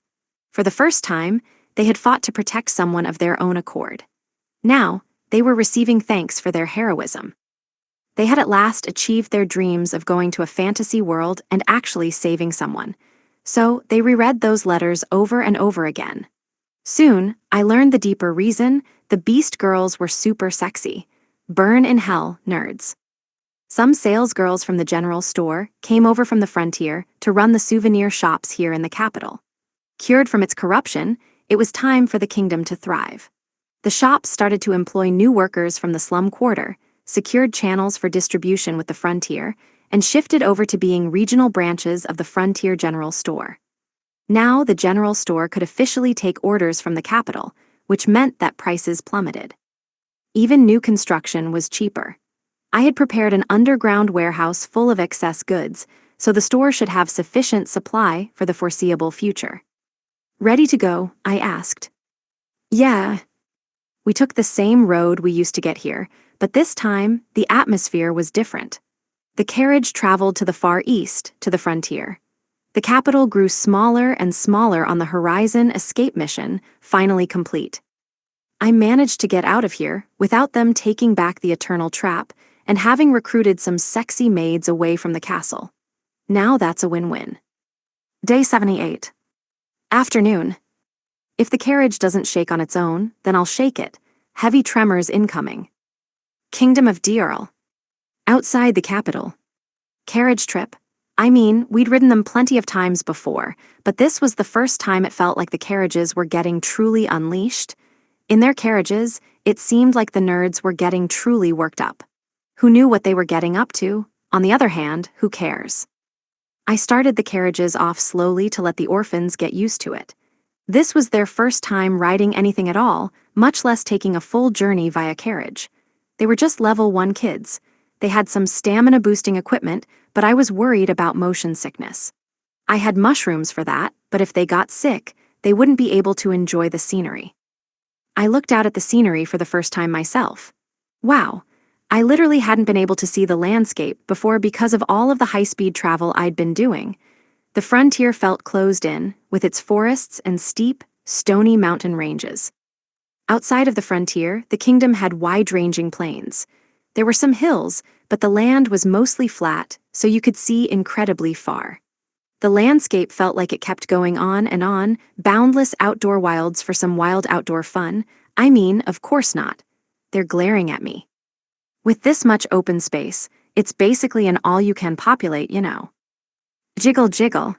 [SPEAKER 1] For the first time, they had fought to protect someone of their own accord. Now, they were receiving thanks for their heroism. They had at last achieved their dreams of going to a fantasy world and actually saving someone. So they reread those letters over and over again. Soon, I learned the deeper reason: the Beast Girls were super sexy. Burn in hell, nerds. Some salesgirls from the general store came over from the frontier to run the souvenir shops here in the capital. Cured from its corruption, it was time for the kingdom to thrive. The shops started to employ new workers from the slum quarter, secured channels for distribution with the frontier, and shifted over to being regional branches of the Frontier General Store. Now the general store could officially take orders from the capital, which meant that prices plummeted. Even new construction was cheaper. I had prepared an underground warehouse full of excess goods, so the store should have sufficient supply for the foreseeable future. Ready to go? I asked. Yeah. We took the same road we used to get here, but this time, the atmosphere was different. The carriage traveled to the far east, to the frontier. The capital grew smaller and smaller on the Horizon escape mission, finally complete. I managed to get out of here without them taking back the Eternal Trap and having recruited some sexy maids away from the castle. Now that's a win-win. Day 78. Afternoon. If the carriage doesn't shake on its own, then I'll shake it. Heavy tremors incoming. Kingdom of Diarl. Outside the capital. Carriage trip. I mean, we'd ridden them plenty of times before, but this was the first time it felt like the carriages were getting truly unleashed. In their carriages, it seemed like the nerds were getting truly worked up. Who knew what they were getting up to? On the other hand, who cares? I started the carriages off slowly to let the orphans get used to it. This was their first time riding anything at all, much less taking a full journey via carriage. They were just level 1 kids. They had some stamina-boosting equipment, but I was worried about motion sickness. I had mushrooms for that, but if they got sick, they wouldn't be able to enjoy the scenery. I looked out at the scenery for the first time myself. Wow, I literally hadn't been able to see the landscape before because of all of the high-speed travel I'd been doing. The frontier felt closed in, with its forests and steep, stony mountain ranges. Outside of the frontier, the kingdom had wide-ranging plains. There were some hills, but the land was mostly flat, so you could see incredibly far. The landscape felt like it kept going on, boundless outdoor wilds for some wild outdoor fun. I mean, of course not. They're glaring at me. With this much open space, it's basically an all-you-can-populate, you know. Jiggle jiggle.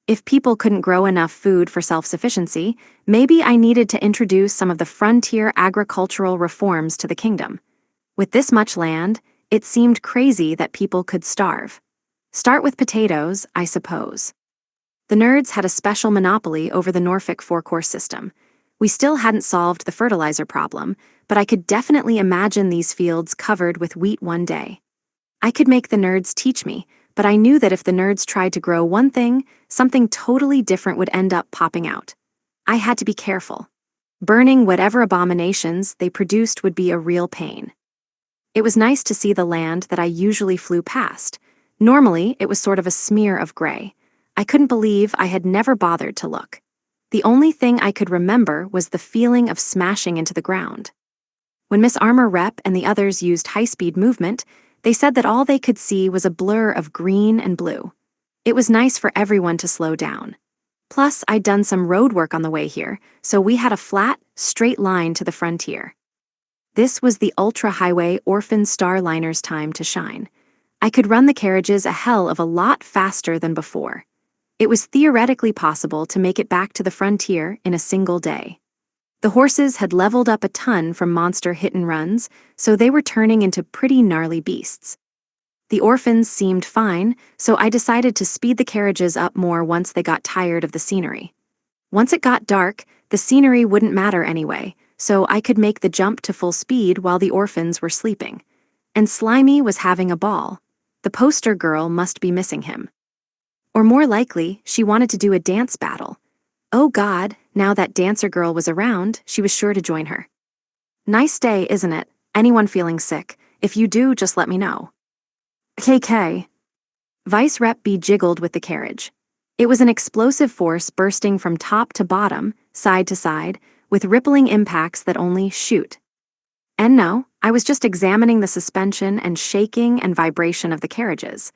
[SPEAKER 1] If people couldn't grow enough food for self-sufficiency, maybe I needed to introduce some of the frontier agricultural reforms to the kingdom. With this much land, it seemed crazy that people could starve. Start with potatoes, I suppose. The nerds had a special monopoly over the Norfolk 4-course system. We still hadn't solved the fertilizer problem, but I could definitely imagine these fields covered with wheat one day. I could make the nerds teach me, but I knew that if the nerds tried to grow one thing, something totally different would end up popping out. I had to be careful. Burning whatever abominations they produced would be a real pain. It was nice to see the land that I usually flew past. Normally, it was sort of a smear of gray. I couldn't believe I had never bothered to look. The only thing I could remember was the feeling of smashing into the ground. When Miss Armor Rep and the others used high-speed movement, they said that all they could see was a blur of green and blue. It was nice for everyone to slow down. Plus, I'd done some road work on the way here, so we had a flat, straight line to the frontier. This was the ultra-highway Orphan Starliner's time to shine. I could run the carriages a hell of a lot faster than before. It was theoretically possible to make it back to the frontier in a single day. The horses had leveled up a ton from monster hit-and-runs, so they were turning into pretty gnarly beasts. The orphans seemed fine, so I decided to speed the carriages up more once they got tired of the scenery. Once it got dark, the scenery wouldn't matter anyway, so I could make the jump to full speed while the orphans were sleeping. And Slimy was having a ball. The poster girl must be missing him. Or more likely, she wanted to do a dance battle. Oh God, now that dancer girl was around, she was sure to join her. Nice day, isn't it? Anyone feeling sick? If you do, just let me know. KK. Vice Rep B jiggled with the carriage. It was an explosive force bursting from top to bottom, side to side, with rippling impacts that only shoot. And no, I was just examining the suspension and shaking and vibration of the carriages.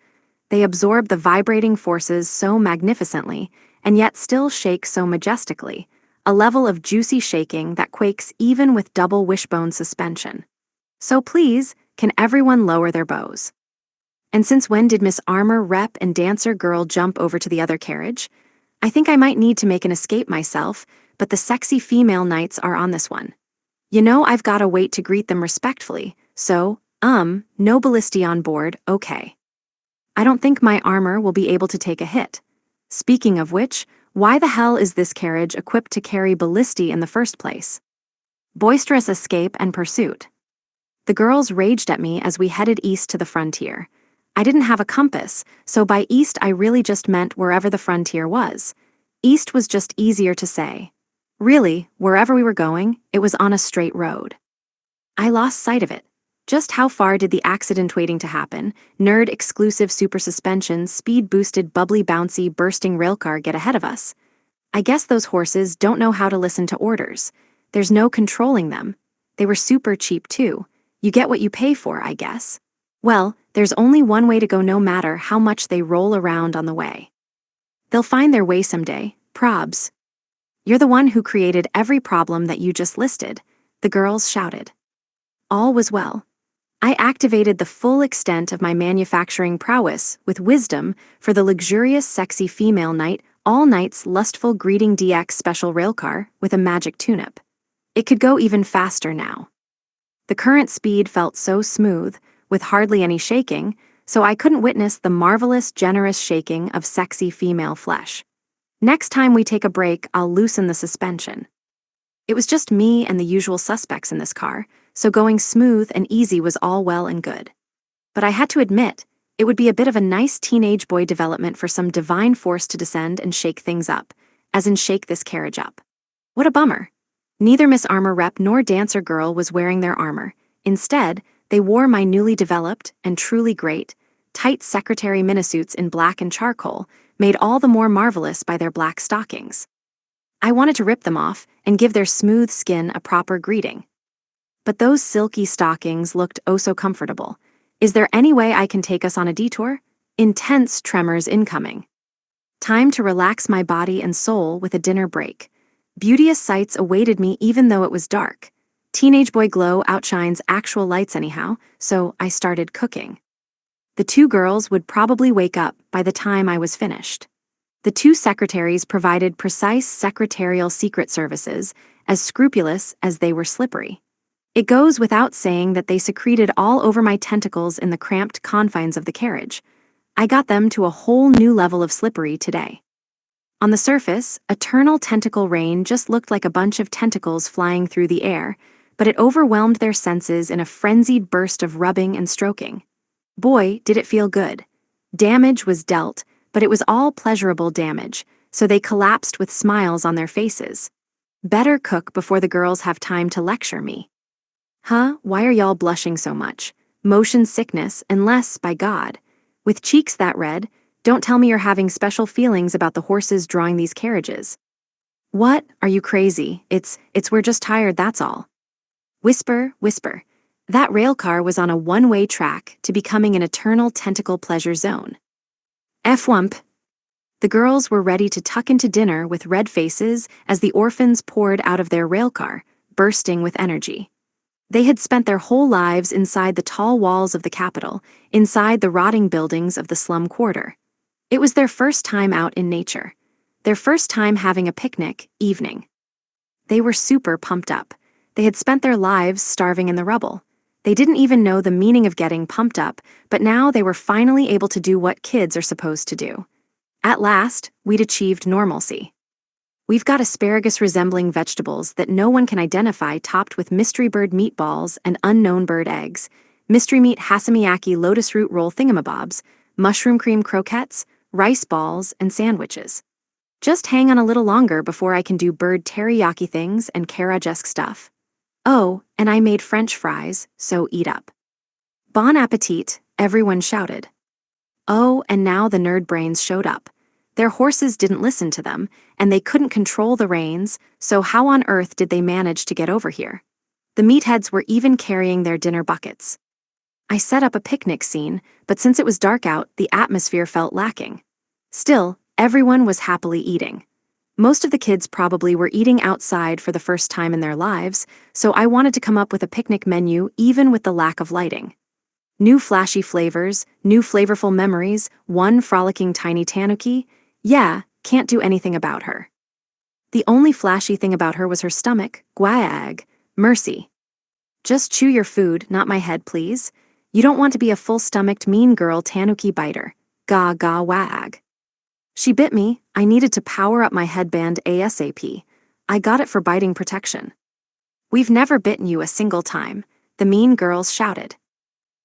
[SPEAKER 1] They absorb the vibrating forces so magnificently, and yet still shake so majestically, a level of juicy shaking that quakes even with double wishbone suspension. So please, can everyone lower their bows? And since when did Miss Armor, Rep, and Dancer Girl jump over to the other carriage? I think I might need to make an escape myself, but the sexy female knights are on this one. You know I've gotta wait to greet them respectfully, so, no ballisti on board, okay. I don't think my armor will be able to take a hit. Speaking of which, why the hell is this carriage equipped to carry ballisti in the first place? Boisterous escape and pursuit. The girls raged at me as we headed east to the frontier. I didn't have a compass, so by east I really just meant wherever the frontier was. East was just easier to say. Really, wherever we were going, it was on a straight road. I lost sight of it. Just how far did the accident waiting to happen, nerd-exclusive super suspension, speed-boosted, bubbly, bouncy, bursting railcar get ahead of us? I guess those horses don't know how to listen to orders. There's no controlling them. They were super cheap too. You get what you pay for, I guess. Well, there's only one way to go no matter how much they roll around on the way. They'll find their way someday, probs. You're the one who created every problem that you just listed, the girls shouted. All was well. I activated the full extent of my manufacturing prowess with wisdom for the luxurious sexy female knight all night's lustful greeting DX special railcar with a magic tune-up. It could go even faster now. The current speed felt so smooth, with hardly any shaking, so I couldn't witness the marvelous, generous shaking of sexy female flesh. Next time we take a break, I'll loosen the suspension. It was just me and the usual suspects in this car, so going smooth and easy was all well and good. But I had to admit, it would be a bit of a nice teenage boy development for some divine force to descend and shake things up, as in shake this carriage up. What a bummer. Neither Miss Armor Rep nor Dancer Girl was wearing their armor. Instead, they wore my newly developed, and truly great, tight secretary minisuits in black and charcoal, made all the more marvelous by their black stockings. I wanted to rip them off and give their smooth skin a proper greeting. But those silky stockings looked oh so comfortable. Is there any way I can take us on a detour? Intense tremors incoming. Time to relax my body and soul with a dinner break. Beauteous sights awaited me even though it was dark. Teenage boy glow outshines actual lights anyhow, so I started cooking. The two girls would probably wake up by the time I was finished. The two secretaries provided precise secretarial secret services, as scrupulous as they were slippery. It goes without saying that they secreted all over my tentacles in the cramped confines of the carriage. I got them to a whole new level of slippery today. On the surface, eternal tentacle rain just looked like a bunch of tentacles flying through the air, but it overwhelmed their senses in a frenzied burst of rubbing and stroking. Boy, did it feel good. Damage was dealt, but it was all pleasurable damage, so they collapsed with smiles on their faces. Better cook before the girls have time to lecture me. Huh, why are y'all blushing so much? Motion sickness, unless, by God. With cheeks that red, don't tell me you're having special feelings about the horses drawing these carriages. What? Are you crazy? It's we're just tired, that's all. Whisper, whisper. That railcar was on a one-way track to becoming an eternal tentacle pleasure zone. F-wump. The girls were ready to tuck into dinner with red faces as the orphans poured out of their railcar, bursting with energy. They had spent their whole lives inside the tall walls of the capital, inside the rotting buildings of the slum quarter. It was their first time out in nature. Their first time having a picnic evening. They were super pumped up. They had spent their lives starving in the rubble. They didn't even know the meaning of getting pumped up, but now they were finally able to do what kids are supposed to do. At last, we'd achieved normalcy. We've got asparagus-resembling vegetables that no one can identify topped with mystery bird meatballs and unknown bird eggs, mystery meat hasamiyaki lotus root roll thingamabobs, mushroom cream croquettes, rice balls, and sandwiches. Just hang on a little longer before I can do bird teriyaki things and Karajesk stuff. Oh, and I made French fries, so eat up. Bon appetit, everyone shouted. Oh, and now the nerd brains showed up. Their horses didn't listen to them, and they couldn't control the reins, so how on earth did they manage to get over here? The meatheads were even carrying their dinner buckets. I set up a picnic scene, but since it was dark out, the atmosphere felt lacking. Still, everyone was happily eating. Most of the kids probably were eating outside for the first time in their lives, so I wanted to come up with a picnic menu even with the lack of lighting. New flashy flavors, new flavorful memories, one frolicking tiny tanuki. Yeah, can't do anything about her. The only flashy thing about her was her stomach. Gwag. Mercy. Just chew your food, not my head, please. You don't want to be a full-stomached mean girl tanuki biter. Ga ga wag. She bit me. I needed to power up my headband ASAP. I got it for biting protection. We've never bitten you a single time, the mean girls shouted.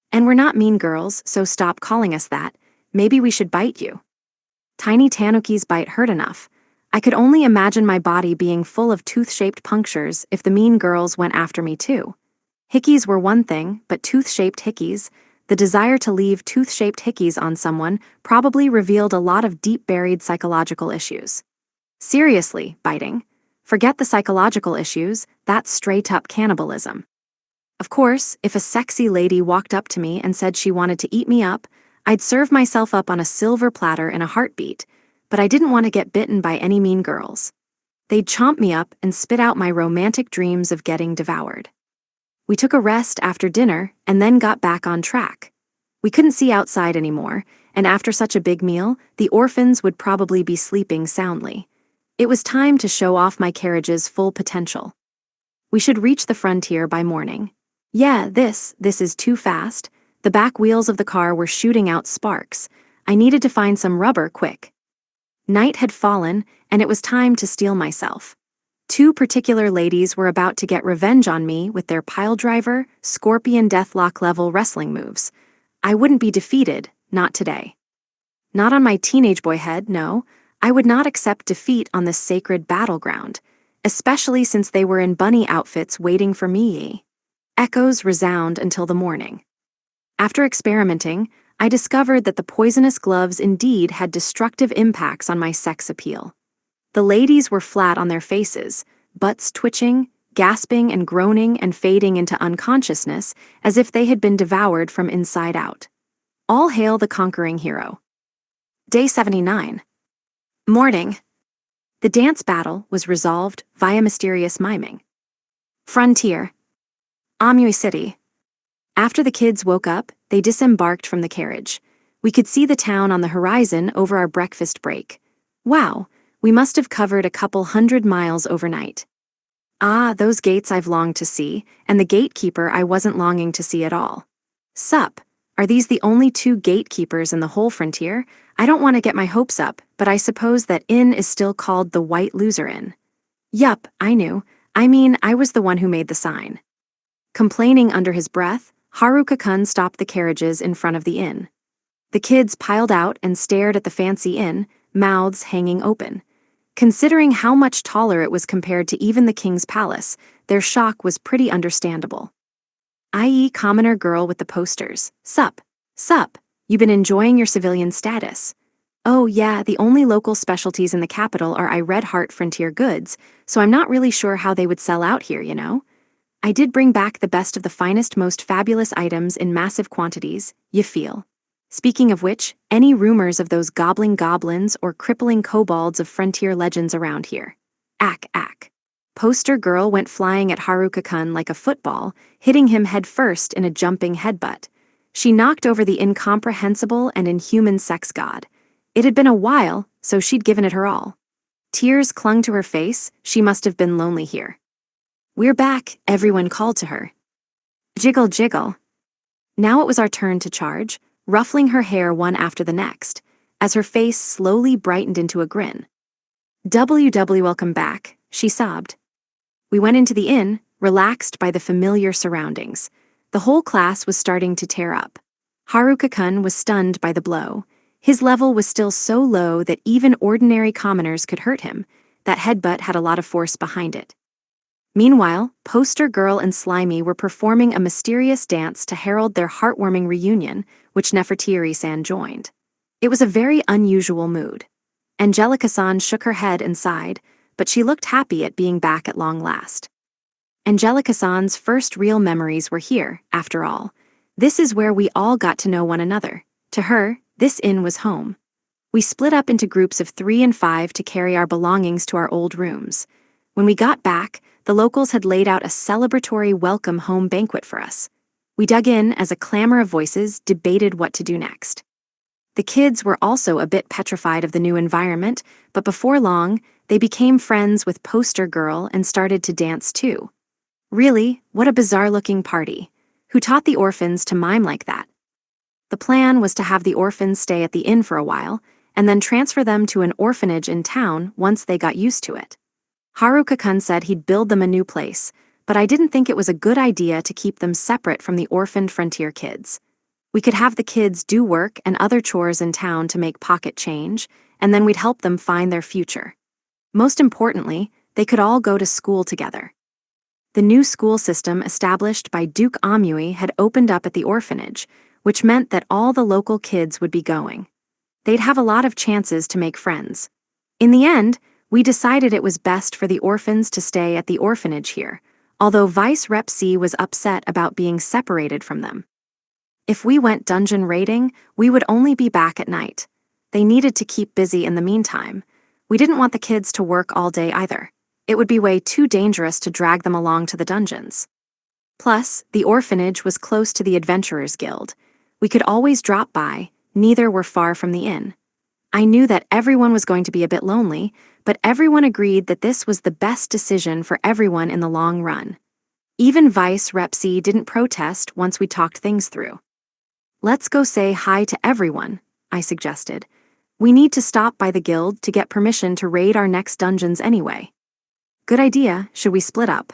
[SPEAKER 1] And we're not mean girls, so stop calling us that. Maybe we should bite you. Tiny tanuki's bite hurt enough. I could only imagine my body being full of tooth-shaped punctures if the mean girls went after me too. Hickeys were one thing, but tooth-shaped hickeys, the desire to leave tooth-shaped hickeys on someone probably revealed a lot of deep-buried psychological issues. Seriously, biting. Forget the psychological issues, that's straight-up cannibalism. Of course, if a sexy lady walked up to me and said she wanted to eat me up, I'd serve myself up on a silver platter in a heartbeat, but I didn't want to get bitten by any mean girls. They'd chomp me up and spit out my romantic dreams of getting devoured. We took a rest after dinner and then got back on track. We couldn't see outside anymore, and after such a big meal, the orphans would probably be sleeping soundly. It was time to show off my carriage's full potential. We should reach the frontier by morning. Yeah, this is too fast. The back wheels of the car were shooting out sparks. I needed to find some rubber quick. Night had fallen, and it was time to steel myself. Two particular ladies were about to get revenge on me with their piledriver, scorpion deathlock level wrestling moves. I wouldn't be defeated, not today. Not on my teenage boy head, no. I would not accept defeat on this sacred battleground, especially since they were in bunny outfits waiting for me. Echoes resound until the morning. After experimenting, I discovered that the poisonous gloves indeed had destructive impacts on my sex appeal. The ladies were flat on their faces, butts twitching, gasping and groaning and fading into unconsciousness as if they had been devoured from inside out. All hail the conquering hero. Day 79. Morning. The dance battle was resolved via mysterious miming. Frontier. Amui City. After the kids woke up, they disembarked from the carriage. We could see the town on the horizon over our breakfast break. Wow, we must have covered a couple 100 miles overnight. Ah, those gates I've longed to see, and the gatekeeper I wasn't longing to see at all. Sup, are these the only two gatekeepers in the whole frontier? I don't want to get my hopes up, but I suppose that inn is still called the White Loser Inn. Yup, I knew. I was the one who made the sign. Complaining under his breath, Haruka-kun stopped the carriages in front of the inn. The kids piled out and stared at the fancy inn, mouths hanging open. Considering how much taller it was compared to even the king's palace, their shock was pretty understandable. I.e. commoner girl with the posters. Sup, you been enjoying your civilian status? Oh yeah, the only local specialties in the capital are I Red Heart Frontier goods, so I'm not really sure how they would sell out here, you know? I did bring back the best of the finest, most fabulous items in massive quantities, you feel. Speaking of which, any rumors of those gobbling goblins or crippling kobolds of frontier legends around here? Ack. Poster girl went flying at Haruka-kun like a football, hitting him head first in a jumping headbutt. She knocked over the incomprehensible and inhuman sex god. It had been a while, so she'd given it her all. Tears clung to her face, she must have been lonely here. We're back, everyone called to her. Jiggle, jiggle. Now it was our turn to charge, ruffling her hair one after the next, as her face slowly brightened into a grin. WW welcome back, she sobbed. We went into the inn, relaxed by the familiar surroundings. The whole class was starting to tear up. Haruka-kun was stunned by the blow. His level was still so low that even ordinary commoners could hurt him. That headbutt had a lot of force behind it. Meanwhile, Poster Girl and Slimy were performing a mysterious dance to herald their heartwarming reunion, which Nefertiri-san joined. It was a very unusual mood. Angelica-san shook her head and sighed, but she looked happy at being back at long last. Angelica-san's first real memories were here, after all. This is where we all got to know one another. To her, this inn was home. We split up into groups of 3 and 5 to carry our belongings to our old rooms. When we got back, the locals had laid out a celebratory welcome home banquet for us. We dug in as a clamor of voices debated what to do next. The kids were also a bit petrified of the new environment, but before long, they became friends with Poster Girl and started to dance too. Really, what a bizarre-looking party. Who taught the orphans to mime like that? The plan was to have the orphans stay at the inn for a while, and then transfer them to an orphanage in town once they got used to it. Haruka-kun said he'd build them a new place, but I didn't think it was a good idea to keep them separate from the orphaned frontier kids. We could have the kids do work and other chores in town to make pocket change, and then we'd help them find their future. Most importantly, they could all go to school together. The new school system established by Duke Amui had opened up at the orphanage, which meant that all the local kids would be going. They'd have a lot of chances to make friends. In the end, we decided it was best for the orphans to stay at the orphanage here, although Vice Rep C was upset about being separated from them. If we went dungeon raiding, we would only be back at night. They needed to keep busy in the meantime. We didn't want the kids to work all day either. It would be way too dangerous to drag them along to the dungeons. Plus, the orphanage was close to the Adventurers Guild. We could always drop by, neither were far from the inn. I knew that everyone was going to be a bit lonely, but everyone agreed that this was the best decision for everyone in the long run. Even Vice Rep C didn't protest once we talked things through. Let's go say hi to everyone, I suggested. We need to stop by the guild to get permission to raid our next dungeons anyway. Good idea, should we split up?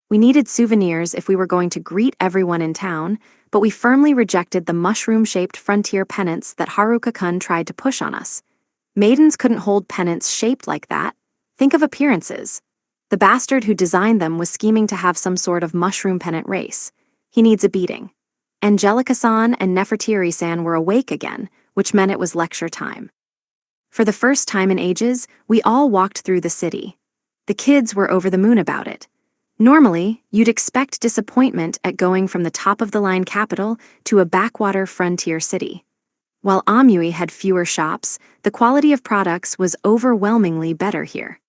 [SPEAKER 1] We needed souvenirs if we were going to greet everyone in town, but we firmly rejected the mushroom-shaped frontier pennants that Haruka-kun tried to push on us. Maidens couldn't hold pennants shaped like that. Think of appearances. The bastard who designed them was scheming to have some sort of mushroom pennant race. He needs a beating. Angelica-san and Nefertiri-san were awake again, which meant it was lecture time. For the first time in ages, we all walked through the city. The kids were over the moon about it. Normally, you'd expect disappointment at going from the top-of-the-line capital to a backwater frontier city. While Amui had fewer shops, the quality of products was overwhelmingly better here.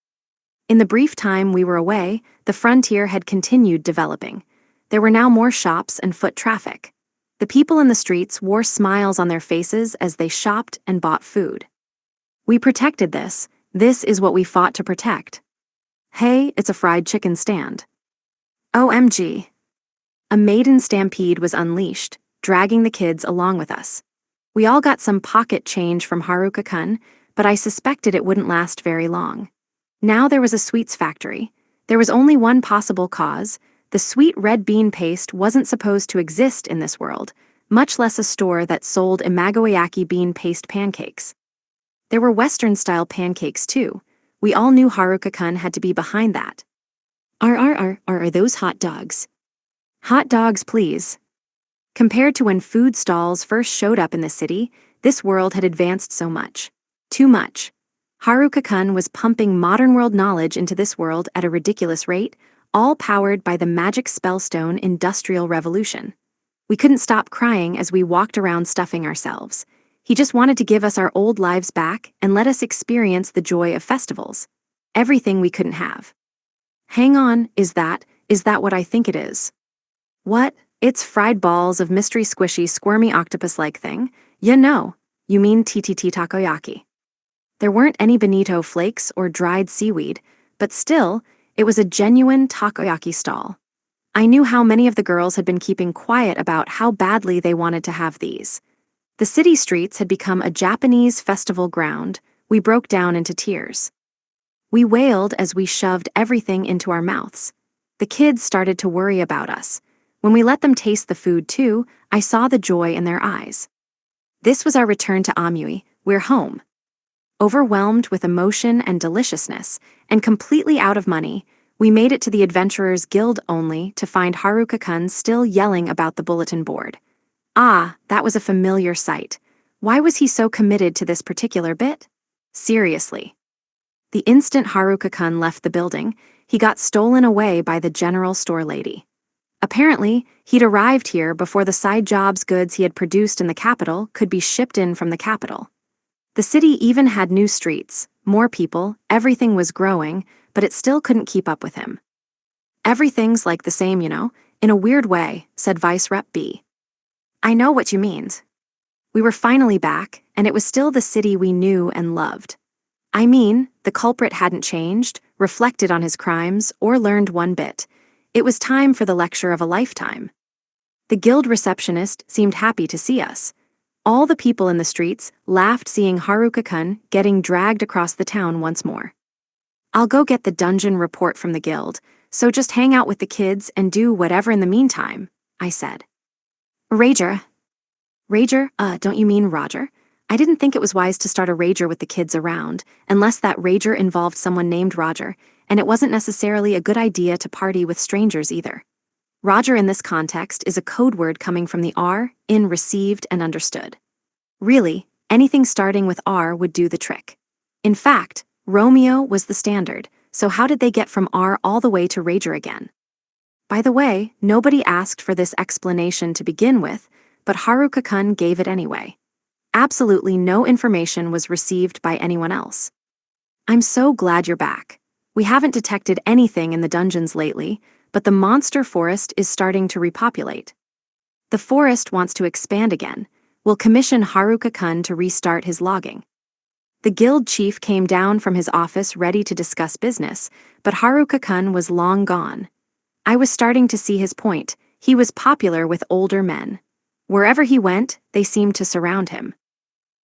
[SPEAKER 1] In the brief time we were away, the frontier had continued developing. There were now more shops and foot traffic. The people in the streets wore smiles on their faces as they shopped and bought food. We protected this. This is what we fought to protect. Hey, it's a fried chicken stand. OMG. A maiden stampede was unleashed, dragging the kids along with us. We all got some pocket change from Haruka-kun, but I suspected it wouldn't last very long. Now there was a sweets factory. There was only one possible cause. The sweet red bean paste wasn't supposed to exist in this world, much less a store that sold imagoyaki bean paste pancakes. There were Western-style pancakes too. We all knew Haruka-kun had to be behind that. Are those hot dogs? Hot dogs, please. Compared to when food stalls first showed up in the city, this world had advanced so much. Too much. Haruka-kun was pumping modern world knowledge into this world at a ridiculous rate, all powered by the magic spellstone Industrial Revolution. We couldn't stop crying as we walked around stuffing ourselves. He just wanted to give us our old lives back and let us experience the joy of festivals. Everything we couldn't have. Hang on, is that what I think it is? What? It's fried balls of mystery squishy squirmy octopus-like thing. You mean TTT takoyaki. There weren't any bonito flakes or dried seaweed, but still, it was a genuine takoyaki stall. I knew how many of the girls had been keeping quiet about how badly they wanted to have these. The city streets had become a Japanese festival ground. We broke down into tears. We wailed as we shoved everything into our mouths. The kids started to worry about us. When we let them taste the food too, I saw the joy in their eyes. This was our return to Amui. We're home. Overwhelmed with emotion and deliciousness, and completely out of money, We made it to the Adventurers Guild only to find Haruka-kun still yelling about the bulletin board. Ah, that was a familiar sight. Why was he so committed to this particular bit? Seriously. The instant Haruka-kun left the building, he got stolen away by the general store lady. Apparently, he'd arrived here before the side jobs goods he had produced in the capital could be shipped in from the capital. The city even had new streets, more people, everything was growing, but it still couldn't keep up with him. Everything's like the same, in a weird way, said Vice Rep B. I know what you mean. We were finally back, and it was still the city we knew and loved. I mean, the culprit hadn't changed, reflected on his crimes, or learned one bit. It was time for the lecture of a lifetime. The guild receptionist seemed happy to see us. All the people in the streets laughed seeing Haruka-kun getting dragged across the town once more. I'll go get the dungeon report from the guild, so just hang out with the kids and do whatever in the meantime, I said. Rager. Rager? Don't you mean Roger? I didn't think it was wise to start a rager with the kids around, unless that rager involved someone named Roger, and it wasn't necessarily a good idea to party with strangers either. Roger in this context is a code word coming from the R, in received and understood. Really, anything starting with R would do the trick. In fact, Romeo was the standard, so how did they get from R all the way to rager again? By the way, nobody asked for this explanation to begin with, but Haruka-kun gave it anyway. Absolutely no information was received by anyone else. I'm so glad you're back. We haven't detected anything in the dungeons lately, but the monster forest is starting to repopulate. The forest wants to expand again. We'll commission Haruka-kun to restart his logging. The guild chief came down from his office ready to discuss business, but Haruka-kun was long gone. I was starting to see his point. He was popular with older men. Wherever he went, they seemed to surround him.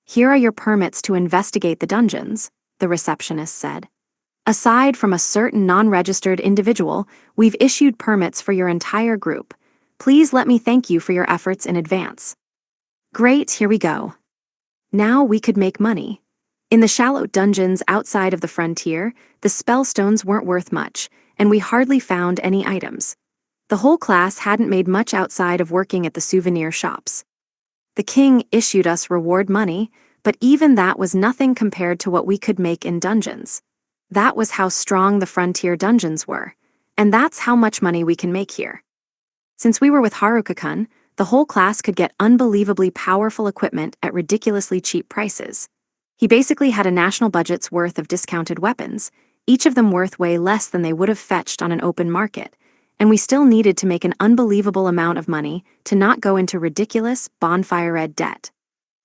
[SPEAKER 1] Here are your permits to investigate the dungeons, the receptionist said. Aside from a certain non-registered individual, we've issued permits for your entire group. Please let me thank you for your efforts in advance. Great, here we go. Now we could make money. In the shallow dungeons outside of the frontier, the spellstones weren't worth much, and we hardly found any items. The whole class hadn't made much outside of working at the souvenir shops. The king issued us reward money, but even that was nothing compared to what we could make in dungeons. That was how strong the frontier dungeons were, and that's how much money we can make here. Since we were with Haruka-kun, the whole class could get unbelievably powerful equipment at ridiculously cheap prices. He basically had a national budget's worth of discounted weapons, each of them worth way less than they would have fetched on an open market, and we still needed to make an unbelievable amount of money to not go into ridiculous bonfire-ed debt.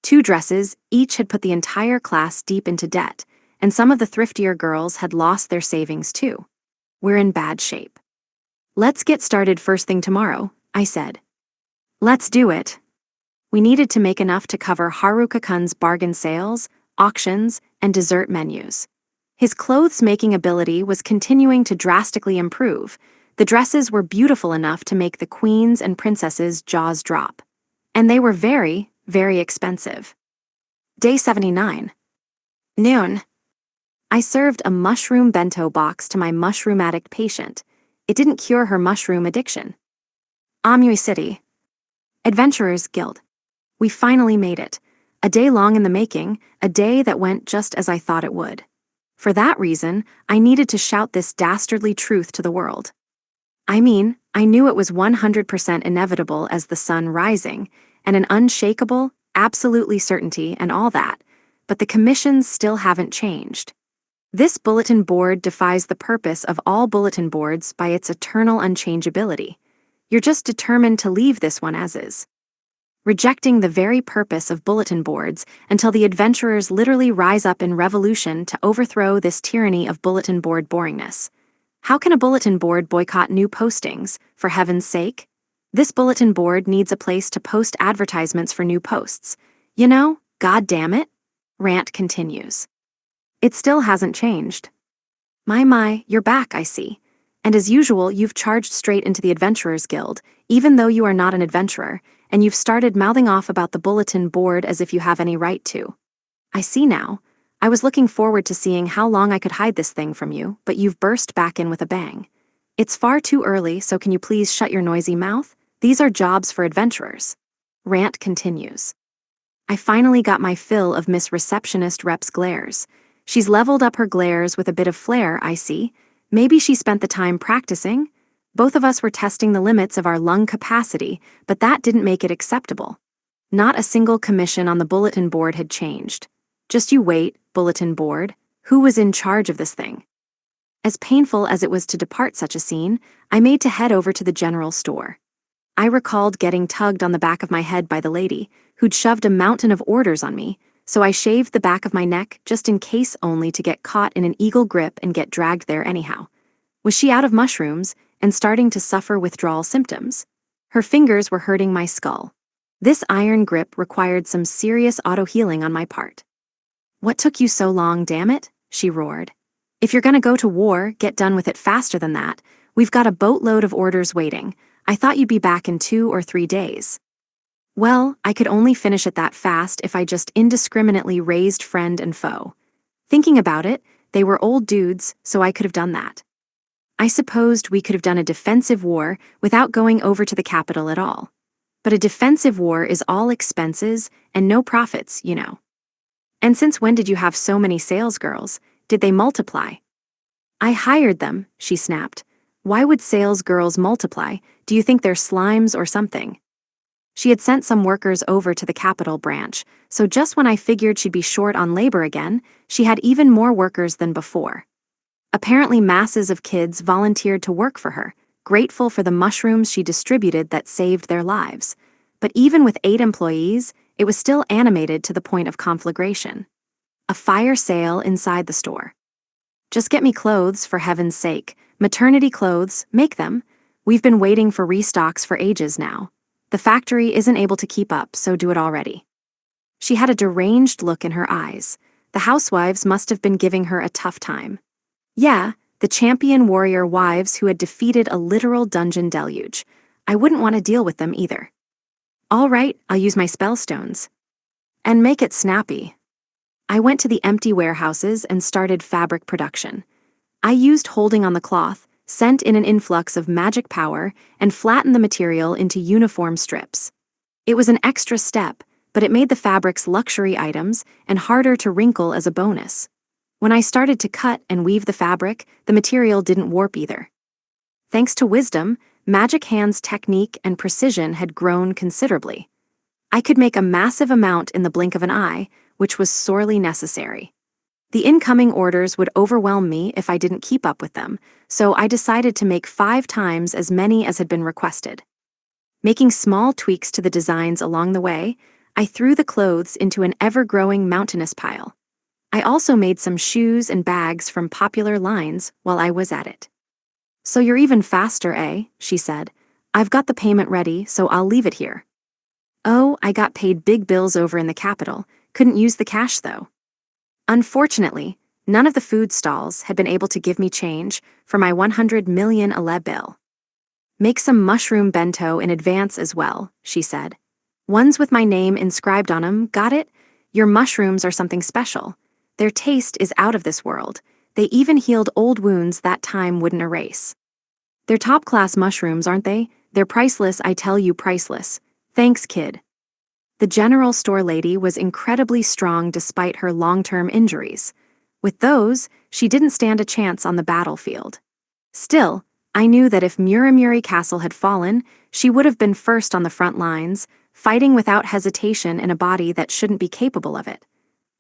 [SPEAKER 1] 2 dresses each had put the entire class deep into debt, and some of the thriftier girls had lost their savings too. We're in bad shape. Let's get started first thing tomorrow, I said. Let's do it. We needed to make enough to cover Haruka-kun's bargain sales, auctions, and dessert menus. His clothes-making ability was continuing to drastically improve. The dresses were beautiful enough to make the queens and princesses' jaws drop. And they were very, very expensive. Day 79. Noon. I served a mushroom bento box to my mushroom addict patient. It didn't cure her mushroom addiction. Amui City. Adventurers Guild. We finally made it. A day long in the making, a day that went just as I thought it would. For that reason, I needed to shout this dastardly truth to the world. I mean, I knew it was 100% inevitable as the sun rising, and an unshakable, absolutely certainty and all that, but the commissions still haven't changed. This bulletin board defies the purpose of all bulletin boards by its eternal unchangeability. You're just determined to leave this one as is, rejecting the very purpose of bulletin boards until the adventurers literally rise up in revolution to overthrow this tyranny of bulletin board boringness. How can a bulletin board boycott new postings, for heaven's sake? This bulletin board needs a place to post advertisements for new posts. God damn it? Rant continues. It still hasn't changed. My, you're back, I see. And as usual, you've charged straight into the Adventurers Guild, even though you are not an adventurer, and you've started mouthing off about the bulletin board as if you have any right to. I see now. I was looking forward to seeing how long I could hide this thing from you, but you've burst back in with a bang. It's far too early, so can you please shut your noisy mouth? These are jobs for adventurers. Rant continues. I finally got my fill of Miss Receptionist Rep's glares. She's leveled up her glares with a bit of flair, I see. Maybe she spent the time practicing? Both of us were testing the limits of our lung capacity, but that didn't make it acceptable. Not a single commission on the bulletin board had changed. Just you wait, bulletin board. Who was in charge of this thing? As painful as it was to depart such a scene, I made to head over to the general store. I recalled getting tugged on the back of my head by the lady, who'd shoved a mountain of orders on me, so I shaved the back of my neck just in case, only to get caught in an eagle grip and get dragged there anyhow. Was she out of mushrooms and starting to suffer withdrawal symptoms? Her fingers were hurting my skull. This iron grip required some serious auto-healing on my part. What took you so long, damn it? She roared. If you're gonna go to war, get done with it faster than that. We've got a boatload of orders waiting. I thought you'd be back in 2 or 3 days. Well, I could only finish it that fast if I just indiscriminately raised friend and foe. Thinking about it, they were old dudes, so I could have done that. I supposed we could have done a defensive war without going over to the capital at all. But a defensive war is all expenses and no profits, you know. And since when did you have so many sales girls? Did they multiply? I hired them, she snapped. Why would sales girls multiply? Do you think they're slimes or something? She had sent some workers over to the capital branch, so just when I figured she'd be short on labor again, she had even more workers than before. Apparently masses of kids volunteered to work for her, grateful for the mushrooms she distributed that saved their lives. But even with 8 employees, it was still animated to the point of conflagration. A fire sale inside the store. Just get me clothes, for heaven's sake. Maternity clothes, make them. We've been waiting for restocks for ages now. The factory isn't able to keep up, so do it already. She had a deranged look in her eyes. The housewives must have been giving her a tough time. Yeah, the champion warrior wives who had defeated a literal dungeon deluge. I wouldn't want to deal with them either. All right, I'll use my spell stones. And make it snappy. I went to the empty warehouses and started fabric production. I used holding on the cloth, sent in an influx of magic power, and flattened the material into uniform strips. It was an extra step, but it made the fabrics luxury items and harder to wrinkle as a bonus. When I started to cut and weave the fabric, the material didn't warp either. Thanks to wisdom, Magic Hand's technique and precision had grown considerably. I could make a massive amount in the blink of an eye, which was sorely necessary. The incoming orders would overwhelm me if I didn't keep up with them, so I decided to make 5 times as many as had been requested. Making small tweaks to the designs along the way, I threw the clothes into an ever-growing mountainous pile. I also made some shoes and bags from popular lines while I was at it. So you're even faster, eh? She said. I've got the payment ready, so I'll leave it here. Oh, I got paid big bills over in the capital. Couldn't use the cash, though. Unfortunately, none of the food stalls had been able to give me change for my 100 million ale bill. Make some mushroom bento in advance as well, she said. Ones with my name inscribed on 'em, got it? Your mushrooms are something special. Their taste is out of this world. They even healed old wounds that time wouldn't erase. They're top-class mushrooms, aren't they? They're priceless, I tell you, priceless. Thanks, kid. The general store lady was incredibly strong despite her long-term injuries. With those, she didn't stand a chance on the battlefield. Still, I knew that if Muramuri Castle had fallen, she would have been first on the front lines, fighting without hesitation in a body that shouldn't be capable of it.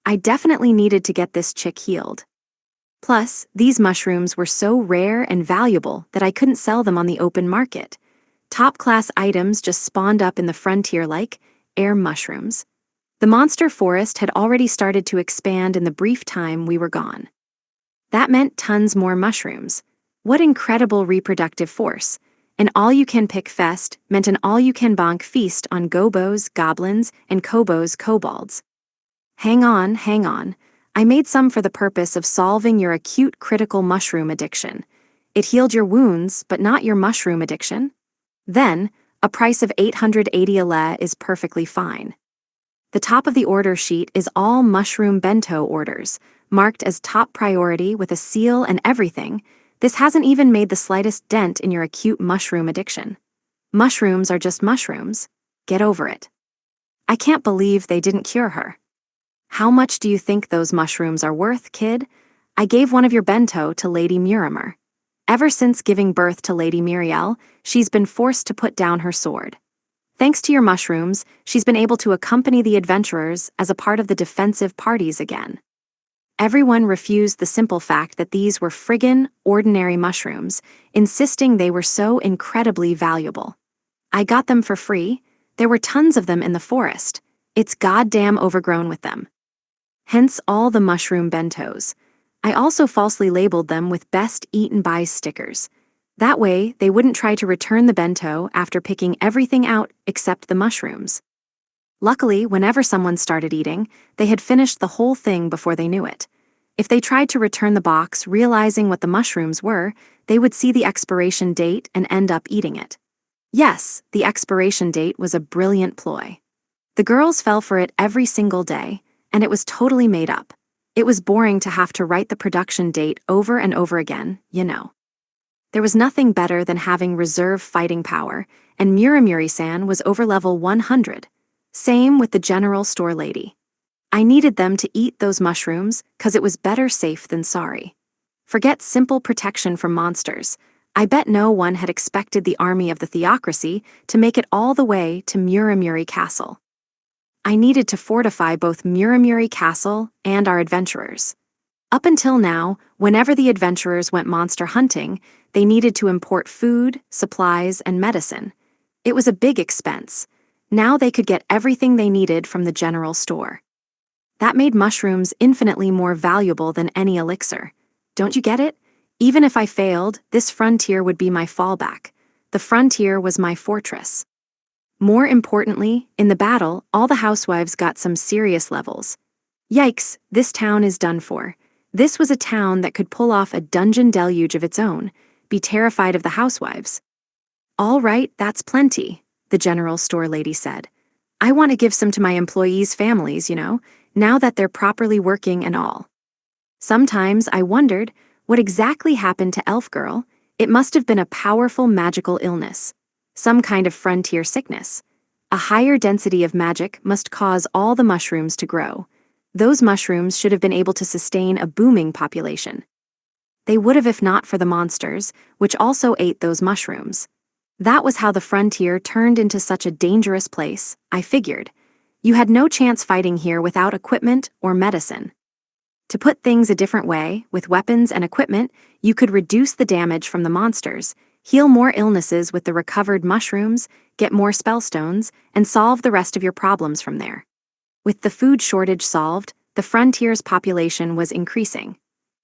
[SPEAKER 1] I definitely needed to get this chick healed. Plus, these mushrooms were so rare and valuable that I couldn't sell them on the open market. Top-class items just spawned up in the frontier like air mushrooms. The monster forest had already started to expand in the brief time we were gone. That meant tons more mushrooms. What incredible reproductive force. An all-you-can-pick fest meant an all-you-can-bonk feast on gobos, goblins, and kobos, kobolds. Hang on. I made some for the purpose of solving your acute critical mushroom addiction. It healed your wounds, but not your mushroom addiction. Then, a price of 880 ale is perfectly fine. The top of the order sheet is all mushroom bento orders, marked as top priority with a seal and everything. This hasn't even made the slightest dent in your acute mushroom addiction. Mushrooms are just mushrooms. Get over it. I can't believe they didn't cure her. How much do you think those mushrooms are worth, kid? I gave one of your bento to Lady Murimer. Ever since giving birth to Lady Muriel, she's been forced to put down her sword. Thanks to your mushrooms, she's been able to accompany the adventurers as a part of the defensive parties again. Everyone refused the simple fact that these were friggin' ordinary mushrooms, insisting they were so incredibly valuable. I got them for free. There were tons of them in the forest. It's goddamn overgrown with them. Hence all the mushroom bentos. I also falsely labeled them with best eaten by stickers. That way, they wouldn't try to return the bento after picking everything out except the mushrooms. Luckily, whenever someone started eating, they had finished the whole thing before they knew it. If they tried to return the box, realizing what the mushrooms were, they would see the expiration date and end up eating it. Yes, the expiration date was a brilliant ploy. The girls fell for it every single day, and it was totally made up. It was boring to have to write the production date over and over again, you know. There was nothing better than having reserve fighting power, and Muramuri-san was over level 100. Same with the general store lady. I needed them to eat those mushrooms because it was better safe than sorry. Forget simple protection from monsters. I bet no one had expected the army of the Theocracy to make it all the way to Muramuri Castle. I needed to fortify both Muramuri Castle and our adventurers. Up until now, whenever the adventurers went monster hunting, they needed to import food, supplies, and medicine. It was a big expense. Now they could get everything they needed from the general store. That made mushrooms infinitely more valuable than any elixir. Don't you get it? Even if I failed, this frontier would be my fallback. The frontier was my fortress. More importantly, in the battle, all the housewives got some serious levels. Yikes, this town is done for. This was a town that could pull off a dungeon deluge of its own, be terrified of the housewives. All right, that's plenty, the general store lady said. I want to give some to my employees' families, now that they're properly working and all. Sometimes I wondered what exactly happened to Elf Girl. It must have been a powerful magical illness. Some kind of frontier sickness. A higher density of magic must cause all the mushrooms to grow. Those mushrooms should have been able to sustain a booming population. They would have if not for the monsters, which also ate those mushrooms. That was how the frontier turned into such a dangerous place, I figured. You had no chance fighting here without equipment or medicine. To put things a different way, with weapons and equipment, you could reduce the damage from the monsters, heal more illnesses with the recovered mushrooms, get more spellstones, and solve the rest of your problems from there. With the food shortage solved, the frontier's population was increasing.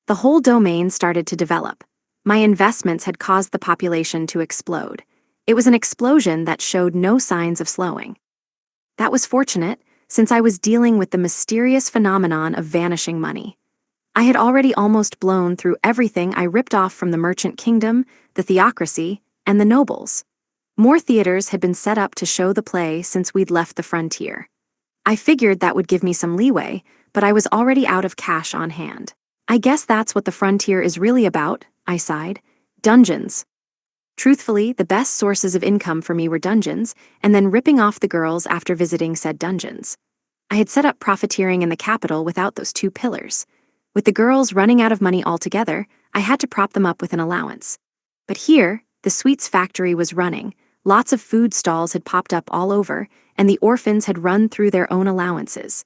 [SPEAKER 1] The whole domain started to develop. My investments had caused the population to explode. It was an explosion that showed no signs of slowing. That was fortunate, since I was dealing with the mysterious phenomenon of vanishing money. I had already almost blown through everything I ripped off from the Merchant Kingdom, the Theocracy, and the nobles. More theaters had been set up to show the play since we'd left the frontier. I figured that would give me some leeway, but I was already out of cash on hand. I guess that's what the frontier is really about, I sighed. Dungeons. Truthfully, the best sources of income for me were dungeons, and then ripping off the girls after visiting said dungeons. I had set up profiteering in the capital without those two pillars. With the girls running out of money altogether, I had to prop them up with an allowance. But here, the sweets factory was running, lots of food stalls had popped up all over, and the orphans had run through their own allowances.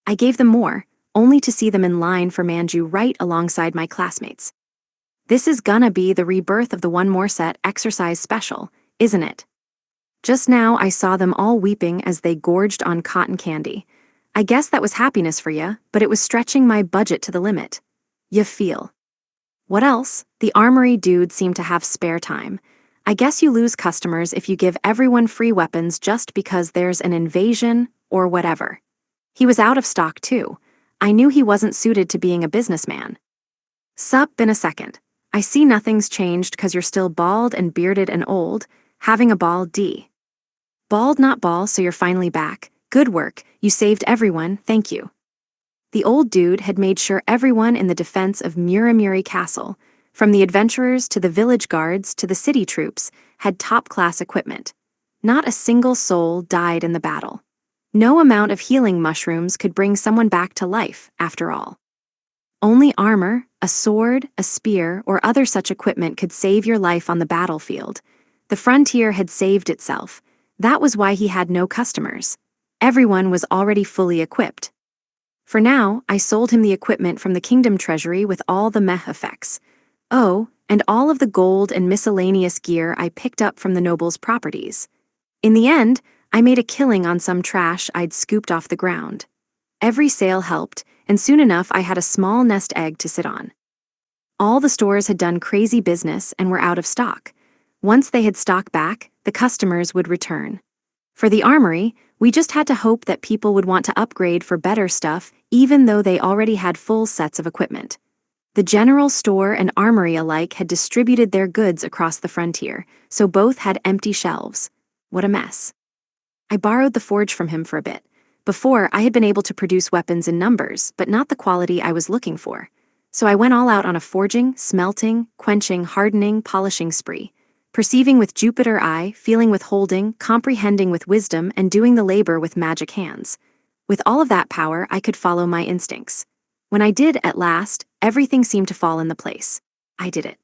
[SPEAKER 1] I gave them more, only to see them in line for Manju right alongside my classmates. This is gonna be the rebirth of the One More Set exercise special, isn't it? Just now I saw them all weeping as they gorged on cotton candy. I guess that was happiness for ya, but it was stretching my budget to the limit. Ya feel. What else? The armory dude seemed to have spare time. I guess you lose customers if you give everyone free weapons just because there's an invasion or whatever. He was out of stock too. I knew he wasn't suited to being a businessman. Sup, been a second. I see nothing's changed cause you're still bald and bearded and old, having a ball D. Bald not ball, so you're finally back. Good work, you saved everyone, thank you. The old dude had made sure everyone in the defense of Muramuri Castle, from the adventurers to the village guards to the city troops, had top-class equipment. Not a single soul died in the battle. No amount of healing mushrooms could bring someone back to life, after all. Only armor, a sword, a spear, or other such equipment could save your life on the battlefield. The frontier had saved itself. That was why he had no customers. Everyone was already fully equipped. For now, I sold him the equipment from the kingdom treasury with all the meh effects. Oh, and all of the gold and miscellaneous gear I picked up from the noble's properties. In the end, I made a killing on some trash I'd scooped off the ground. Every sale helped, and soon enough I had a small nest egg to sit on. All the stores had done crazy business and were out of stock. Once they had stock back, the customers would return. For the armory, we just had to hope that people would want to upgrade for better stuff even though they already had full sets of equipment. The general store and armory alike had distributed their goods across the frontier, so both had empty shelves. What a mess. I borrowed the forge from him for a bit. Before, I had been able to produce weapons in numbers, but not the quality I was looking for. So I went all out on a forging, smelting, quenching, hardening, polishing spree. Perceiving with Jupiter eye, feeling with holding, comprehending with wisdom, and doing the labor with magic hands. With all of that power, I could follow my instincts. When I did, at last, everything seemed to fall into place. I did it.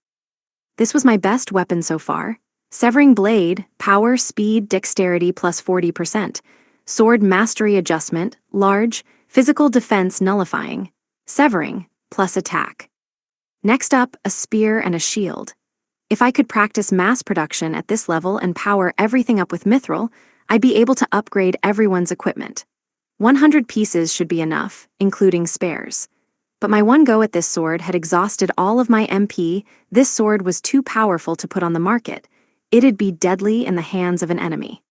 [SPEAKER 1] This was my best weapon so far. Severing blade, power, speed, dexterity plus 40%. Sword mastery adjustment, large, physical defense nullifying. Severing, plus attack. Next up, a spear and a shield. If I could practice mass production at this level and power everything up with mithril, I'd be able to upgrade everyone's equipment. 100 pieces should be enough, including spares. But my one go at this sword had exhausted all of my MP. This sword was too powerful to put on the market. It'd be deadly in the hands of an enemy.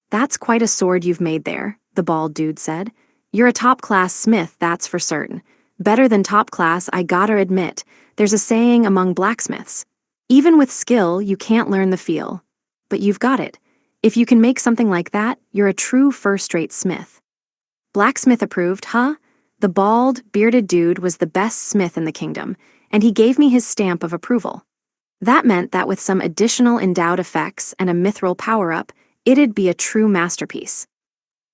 [SPEAKER 1] "That's quite a sword you've made there," the bald dude said. "You're a top-class smith, that's for certain. Better than top class, I gotta admit. There's a saying among blacksmiths. Even with skill, you can't learn the feel. But you've got it. If you can make something like that, you're a true first-rate smith." Blacksmith approved, huh? The bald, bearded dude was the best smith in the kingdom, and he gave me his stamp of approval. That meant that with some additional endowed effects and a mithril power-up, it'd be a true masterpiece.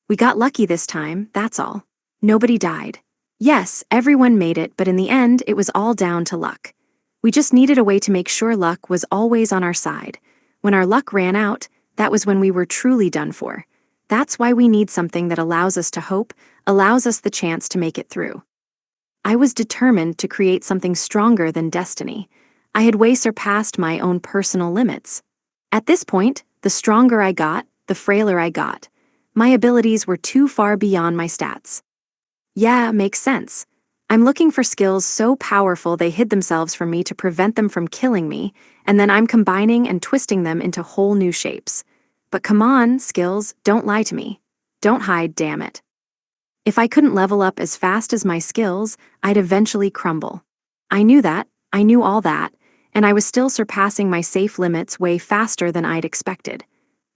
[SPEAKER 1] We got lucky this time, that's all. Nobody died. Yes, everyone made it, but in the end, it was all down to luck. We just needed a way to make sure luck was always on our side. When our luck ran out, that was when we were truly done for. That's why we need something that allows us to hope, allows us the chance to make it through. I was determined to create something stronger than destiny. I had way surpassed my own personal limits. At this point, the stronger I got, the frailer I got. My abilities were too far beyond my stats. Yeah, makes sense. I'm looking for skills so powerful they hid themselves from me to prevent them from killing me, and then I'm combining and twisting them into whole new shapes. But come on, skills, don't lie to me. Don't hide, damn it. If I couldn't level up as fast as my skills, I'd eventually crumble. I knew that, I knew all that, and I was still surpassing my safe limits way faster than I'd expected.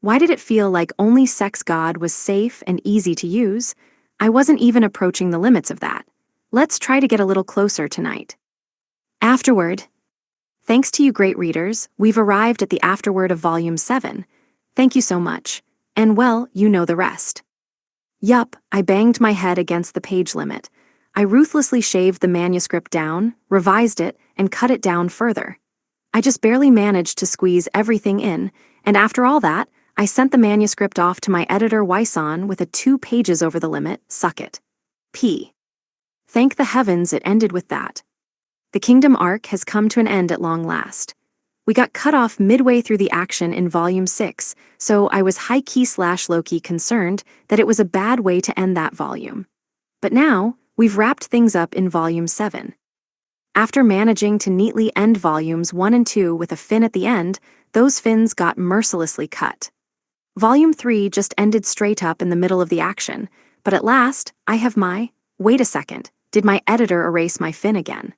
[SPEAKER 1] Why did it feel like only Sex God was safe and easy to use? I wasn't even approaching the limits of that. Let's try to get a little closer tonight. Afterword. Thanks to you great readers, we've arrived at the afterword of Volume 7. Thank you so much. And well, you know the rest. Yup, I banged my head against the page limit. I ruthlessly shaved the manuscript down, revised it, and cut it down further. I just barely managed to squeeze everything in, and after all that, I sent the manuscript off to my editor Wyson with a 2 pages over the limit, suck it. P. Thank the heavens it ended with that. The Kingdom arc has come to an end at long last. We got cut off midway through the action in Volume 6, so I was high-key/low-key concerned that it was a bad way to end that volume. But now, we've wrapped things up in Volume 7. After managing to neatly end Volumes 1 and 2 with a fin at the end, those fins got mercilessly cut. Volume 3 just ended straight up in the middle of the action, but at last, I have my, wait a second, did my editor erase my fin again?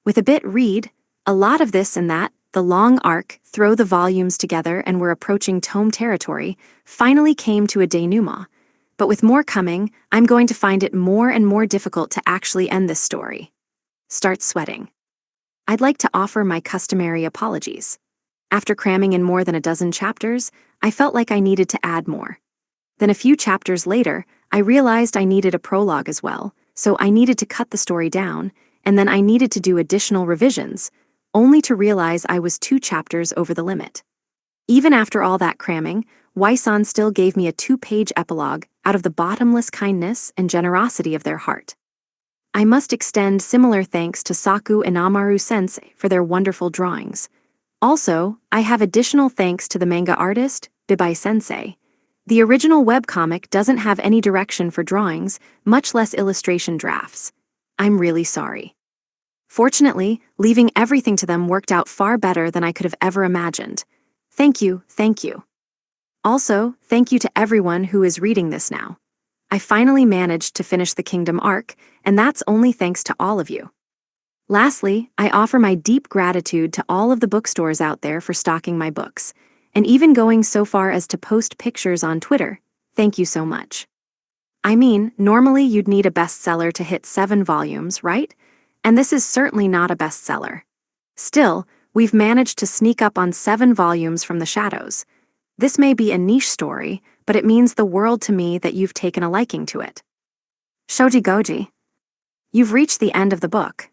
[SPEAKER 1] With a bit read, a lot of this and that, the long arc, throw the volumes together and we're approaching tome territory, finally came to a denouement. But with more coming, I'm going to find it more and more difficult to actually end this story. Start sweating. I'd like to offer my customary apologies. After cramming in more than a dozen chapters, I felt like I needed to add more. Then a few chapters later, I realized I needed a prologue as well, so I needed to cut the story down, and then I needed to do additional revisions, only to realize I was 2 chapters over the limit. Even after all that cramming, Waisan still gave me a 2-page epilogue out of the bottomless kindness and generosity of their heart. I must extend similar thanks to Saku Inamaru sensei for their wonderful drawings. Also, I have additional thanks to the manga artist, Bibai sensei. The original webcomic doesn't have any direction for drawings, much less illustration drafts. I'm really sorry. Fortunately, leaving everything to them worked out far better than I could have ever imagined. Thank you, thank you. Also, thank you to everyone who is reading this now. I finally managed to finish the Kingdom arc, and that's only thanks to all of you. Lastly, I offer my deep gratitude to all of the bookstores out there for stocking my books, and even going so far as to post pictures on Twitter. Thank you so much. I mean, normally you'd need a bestseller to hit 7 volumes, right? And this is certainly not a bestseller. Still, we've managed to sneak up on 7 volumes from the shadows. This may be a niche story, but it means the world to me that you've taken a liking to it. Shoji Goji. You've reached the end of the book.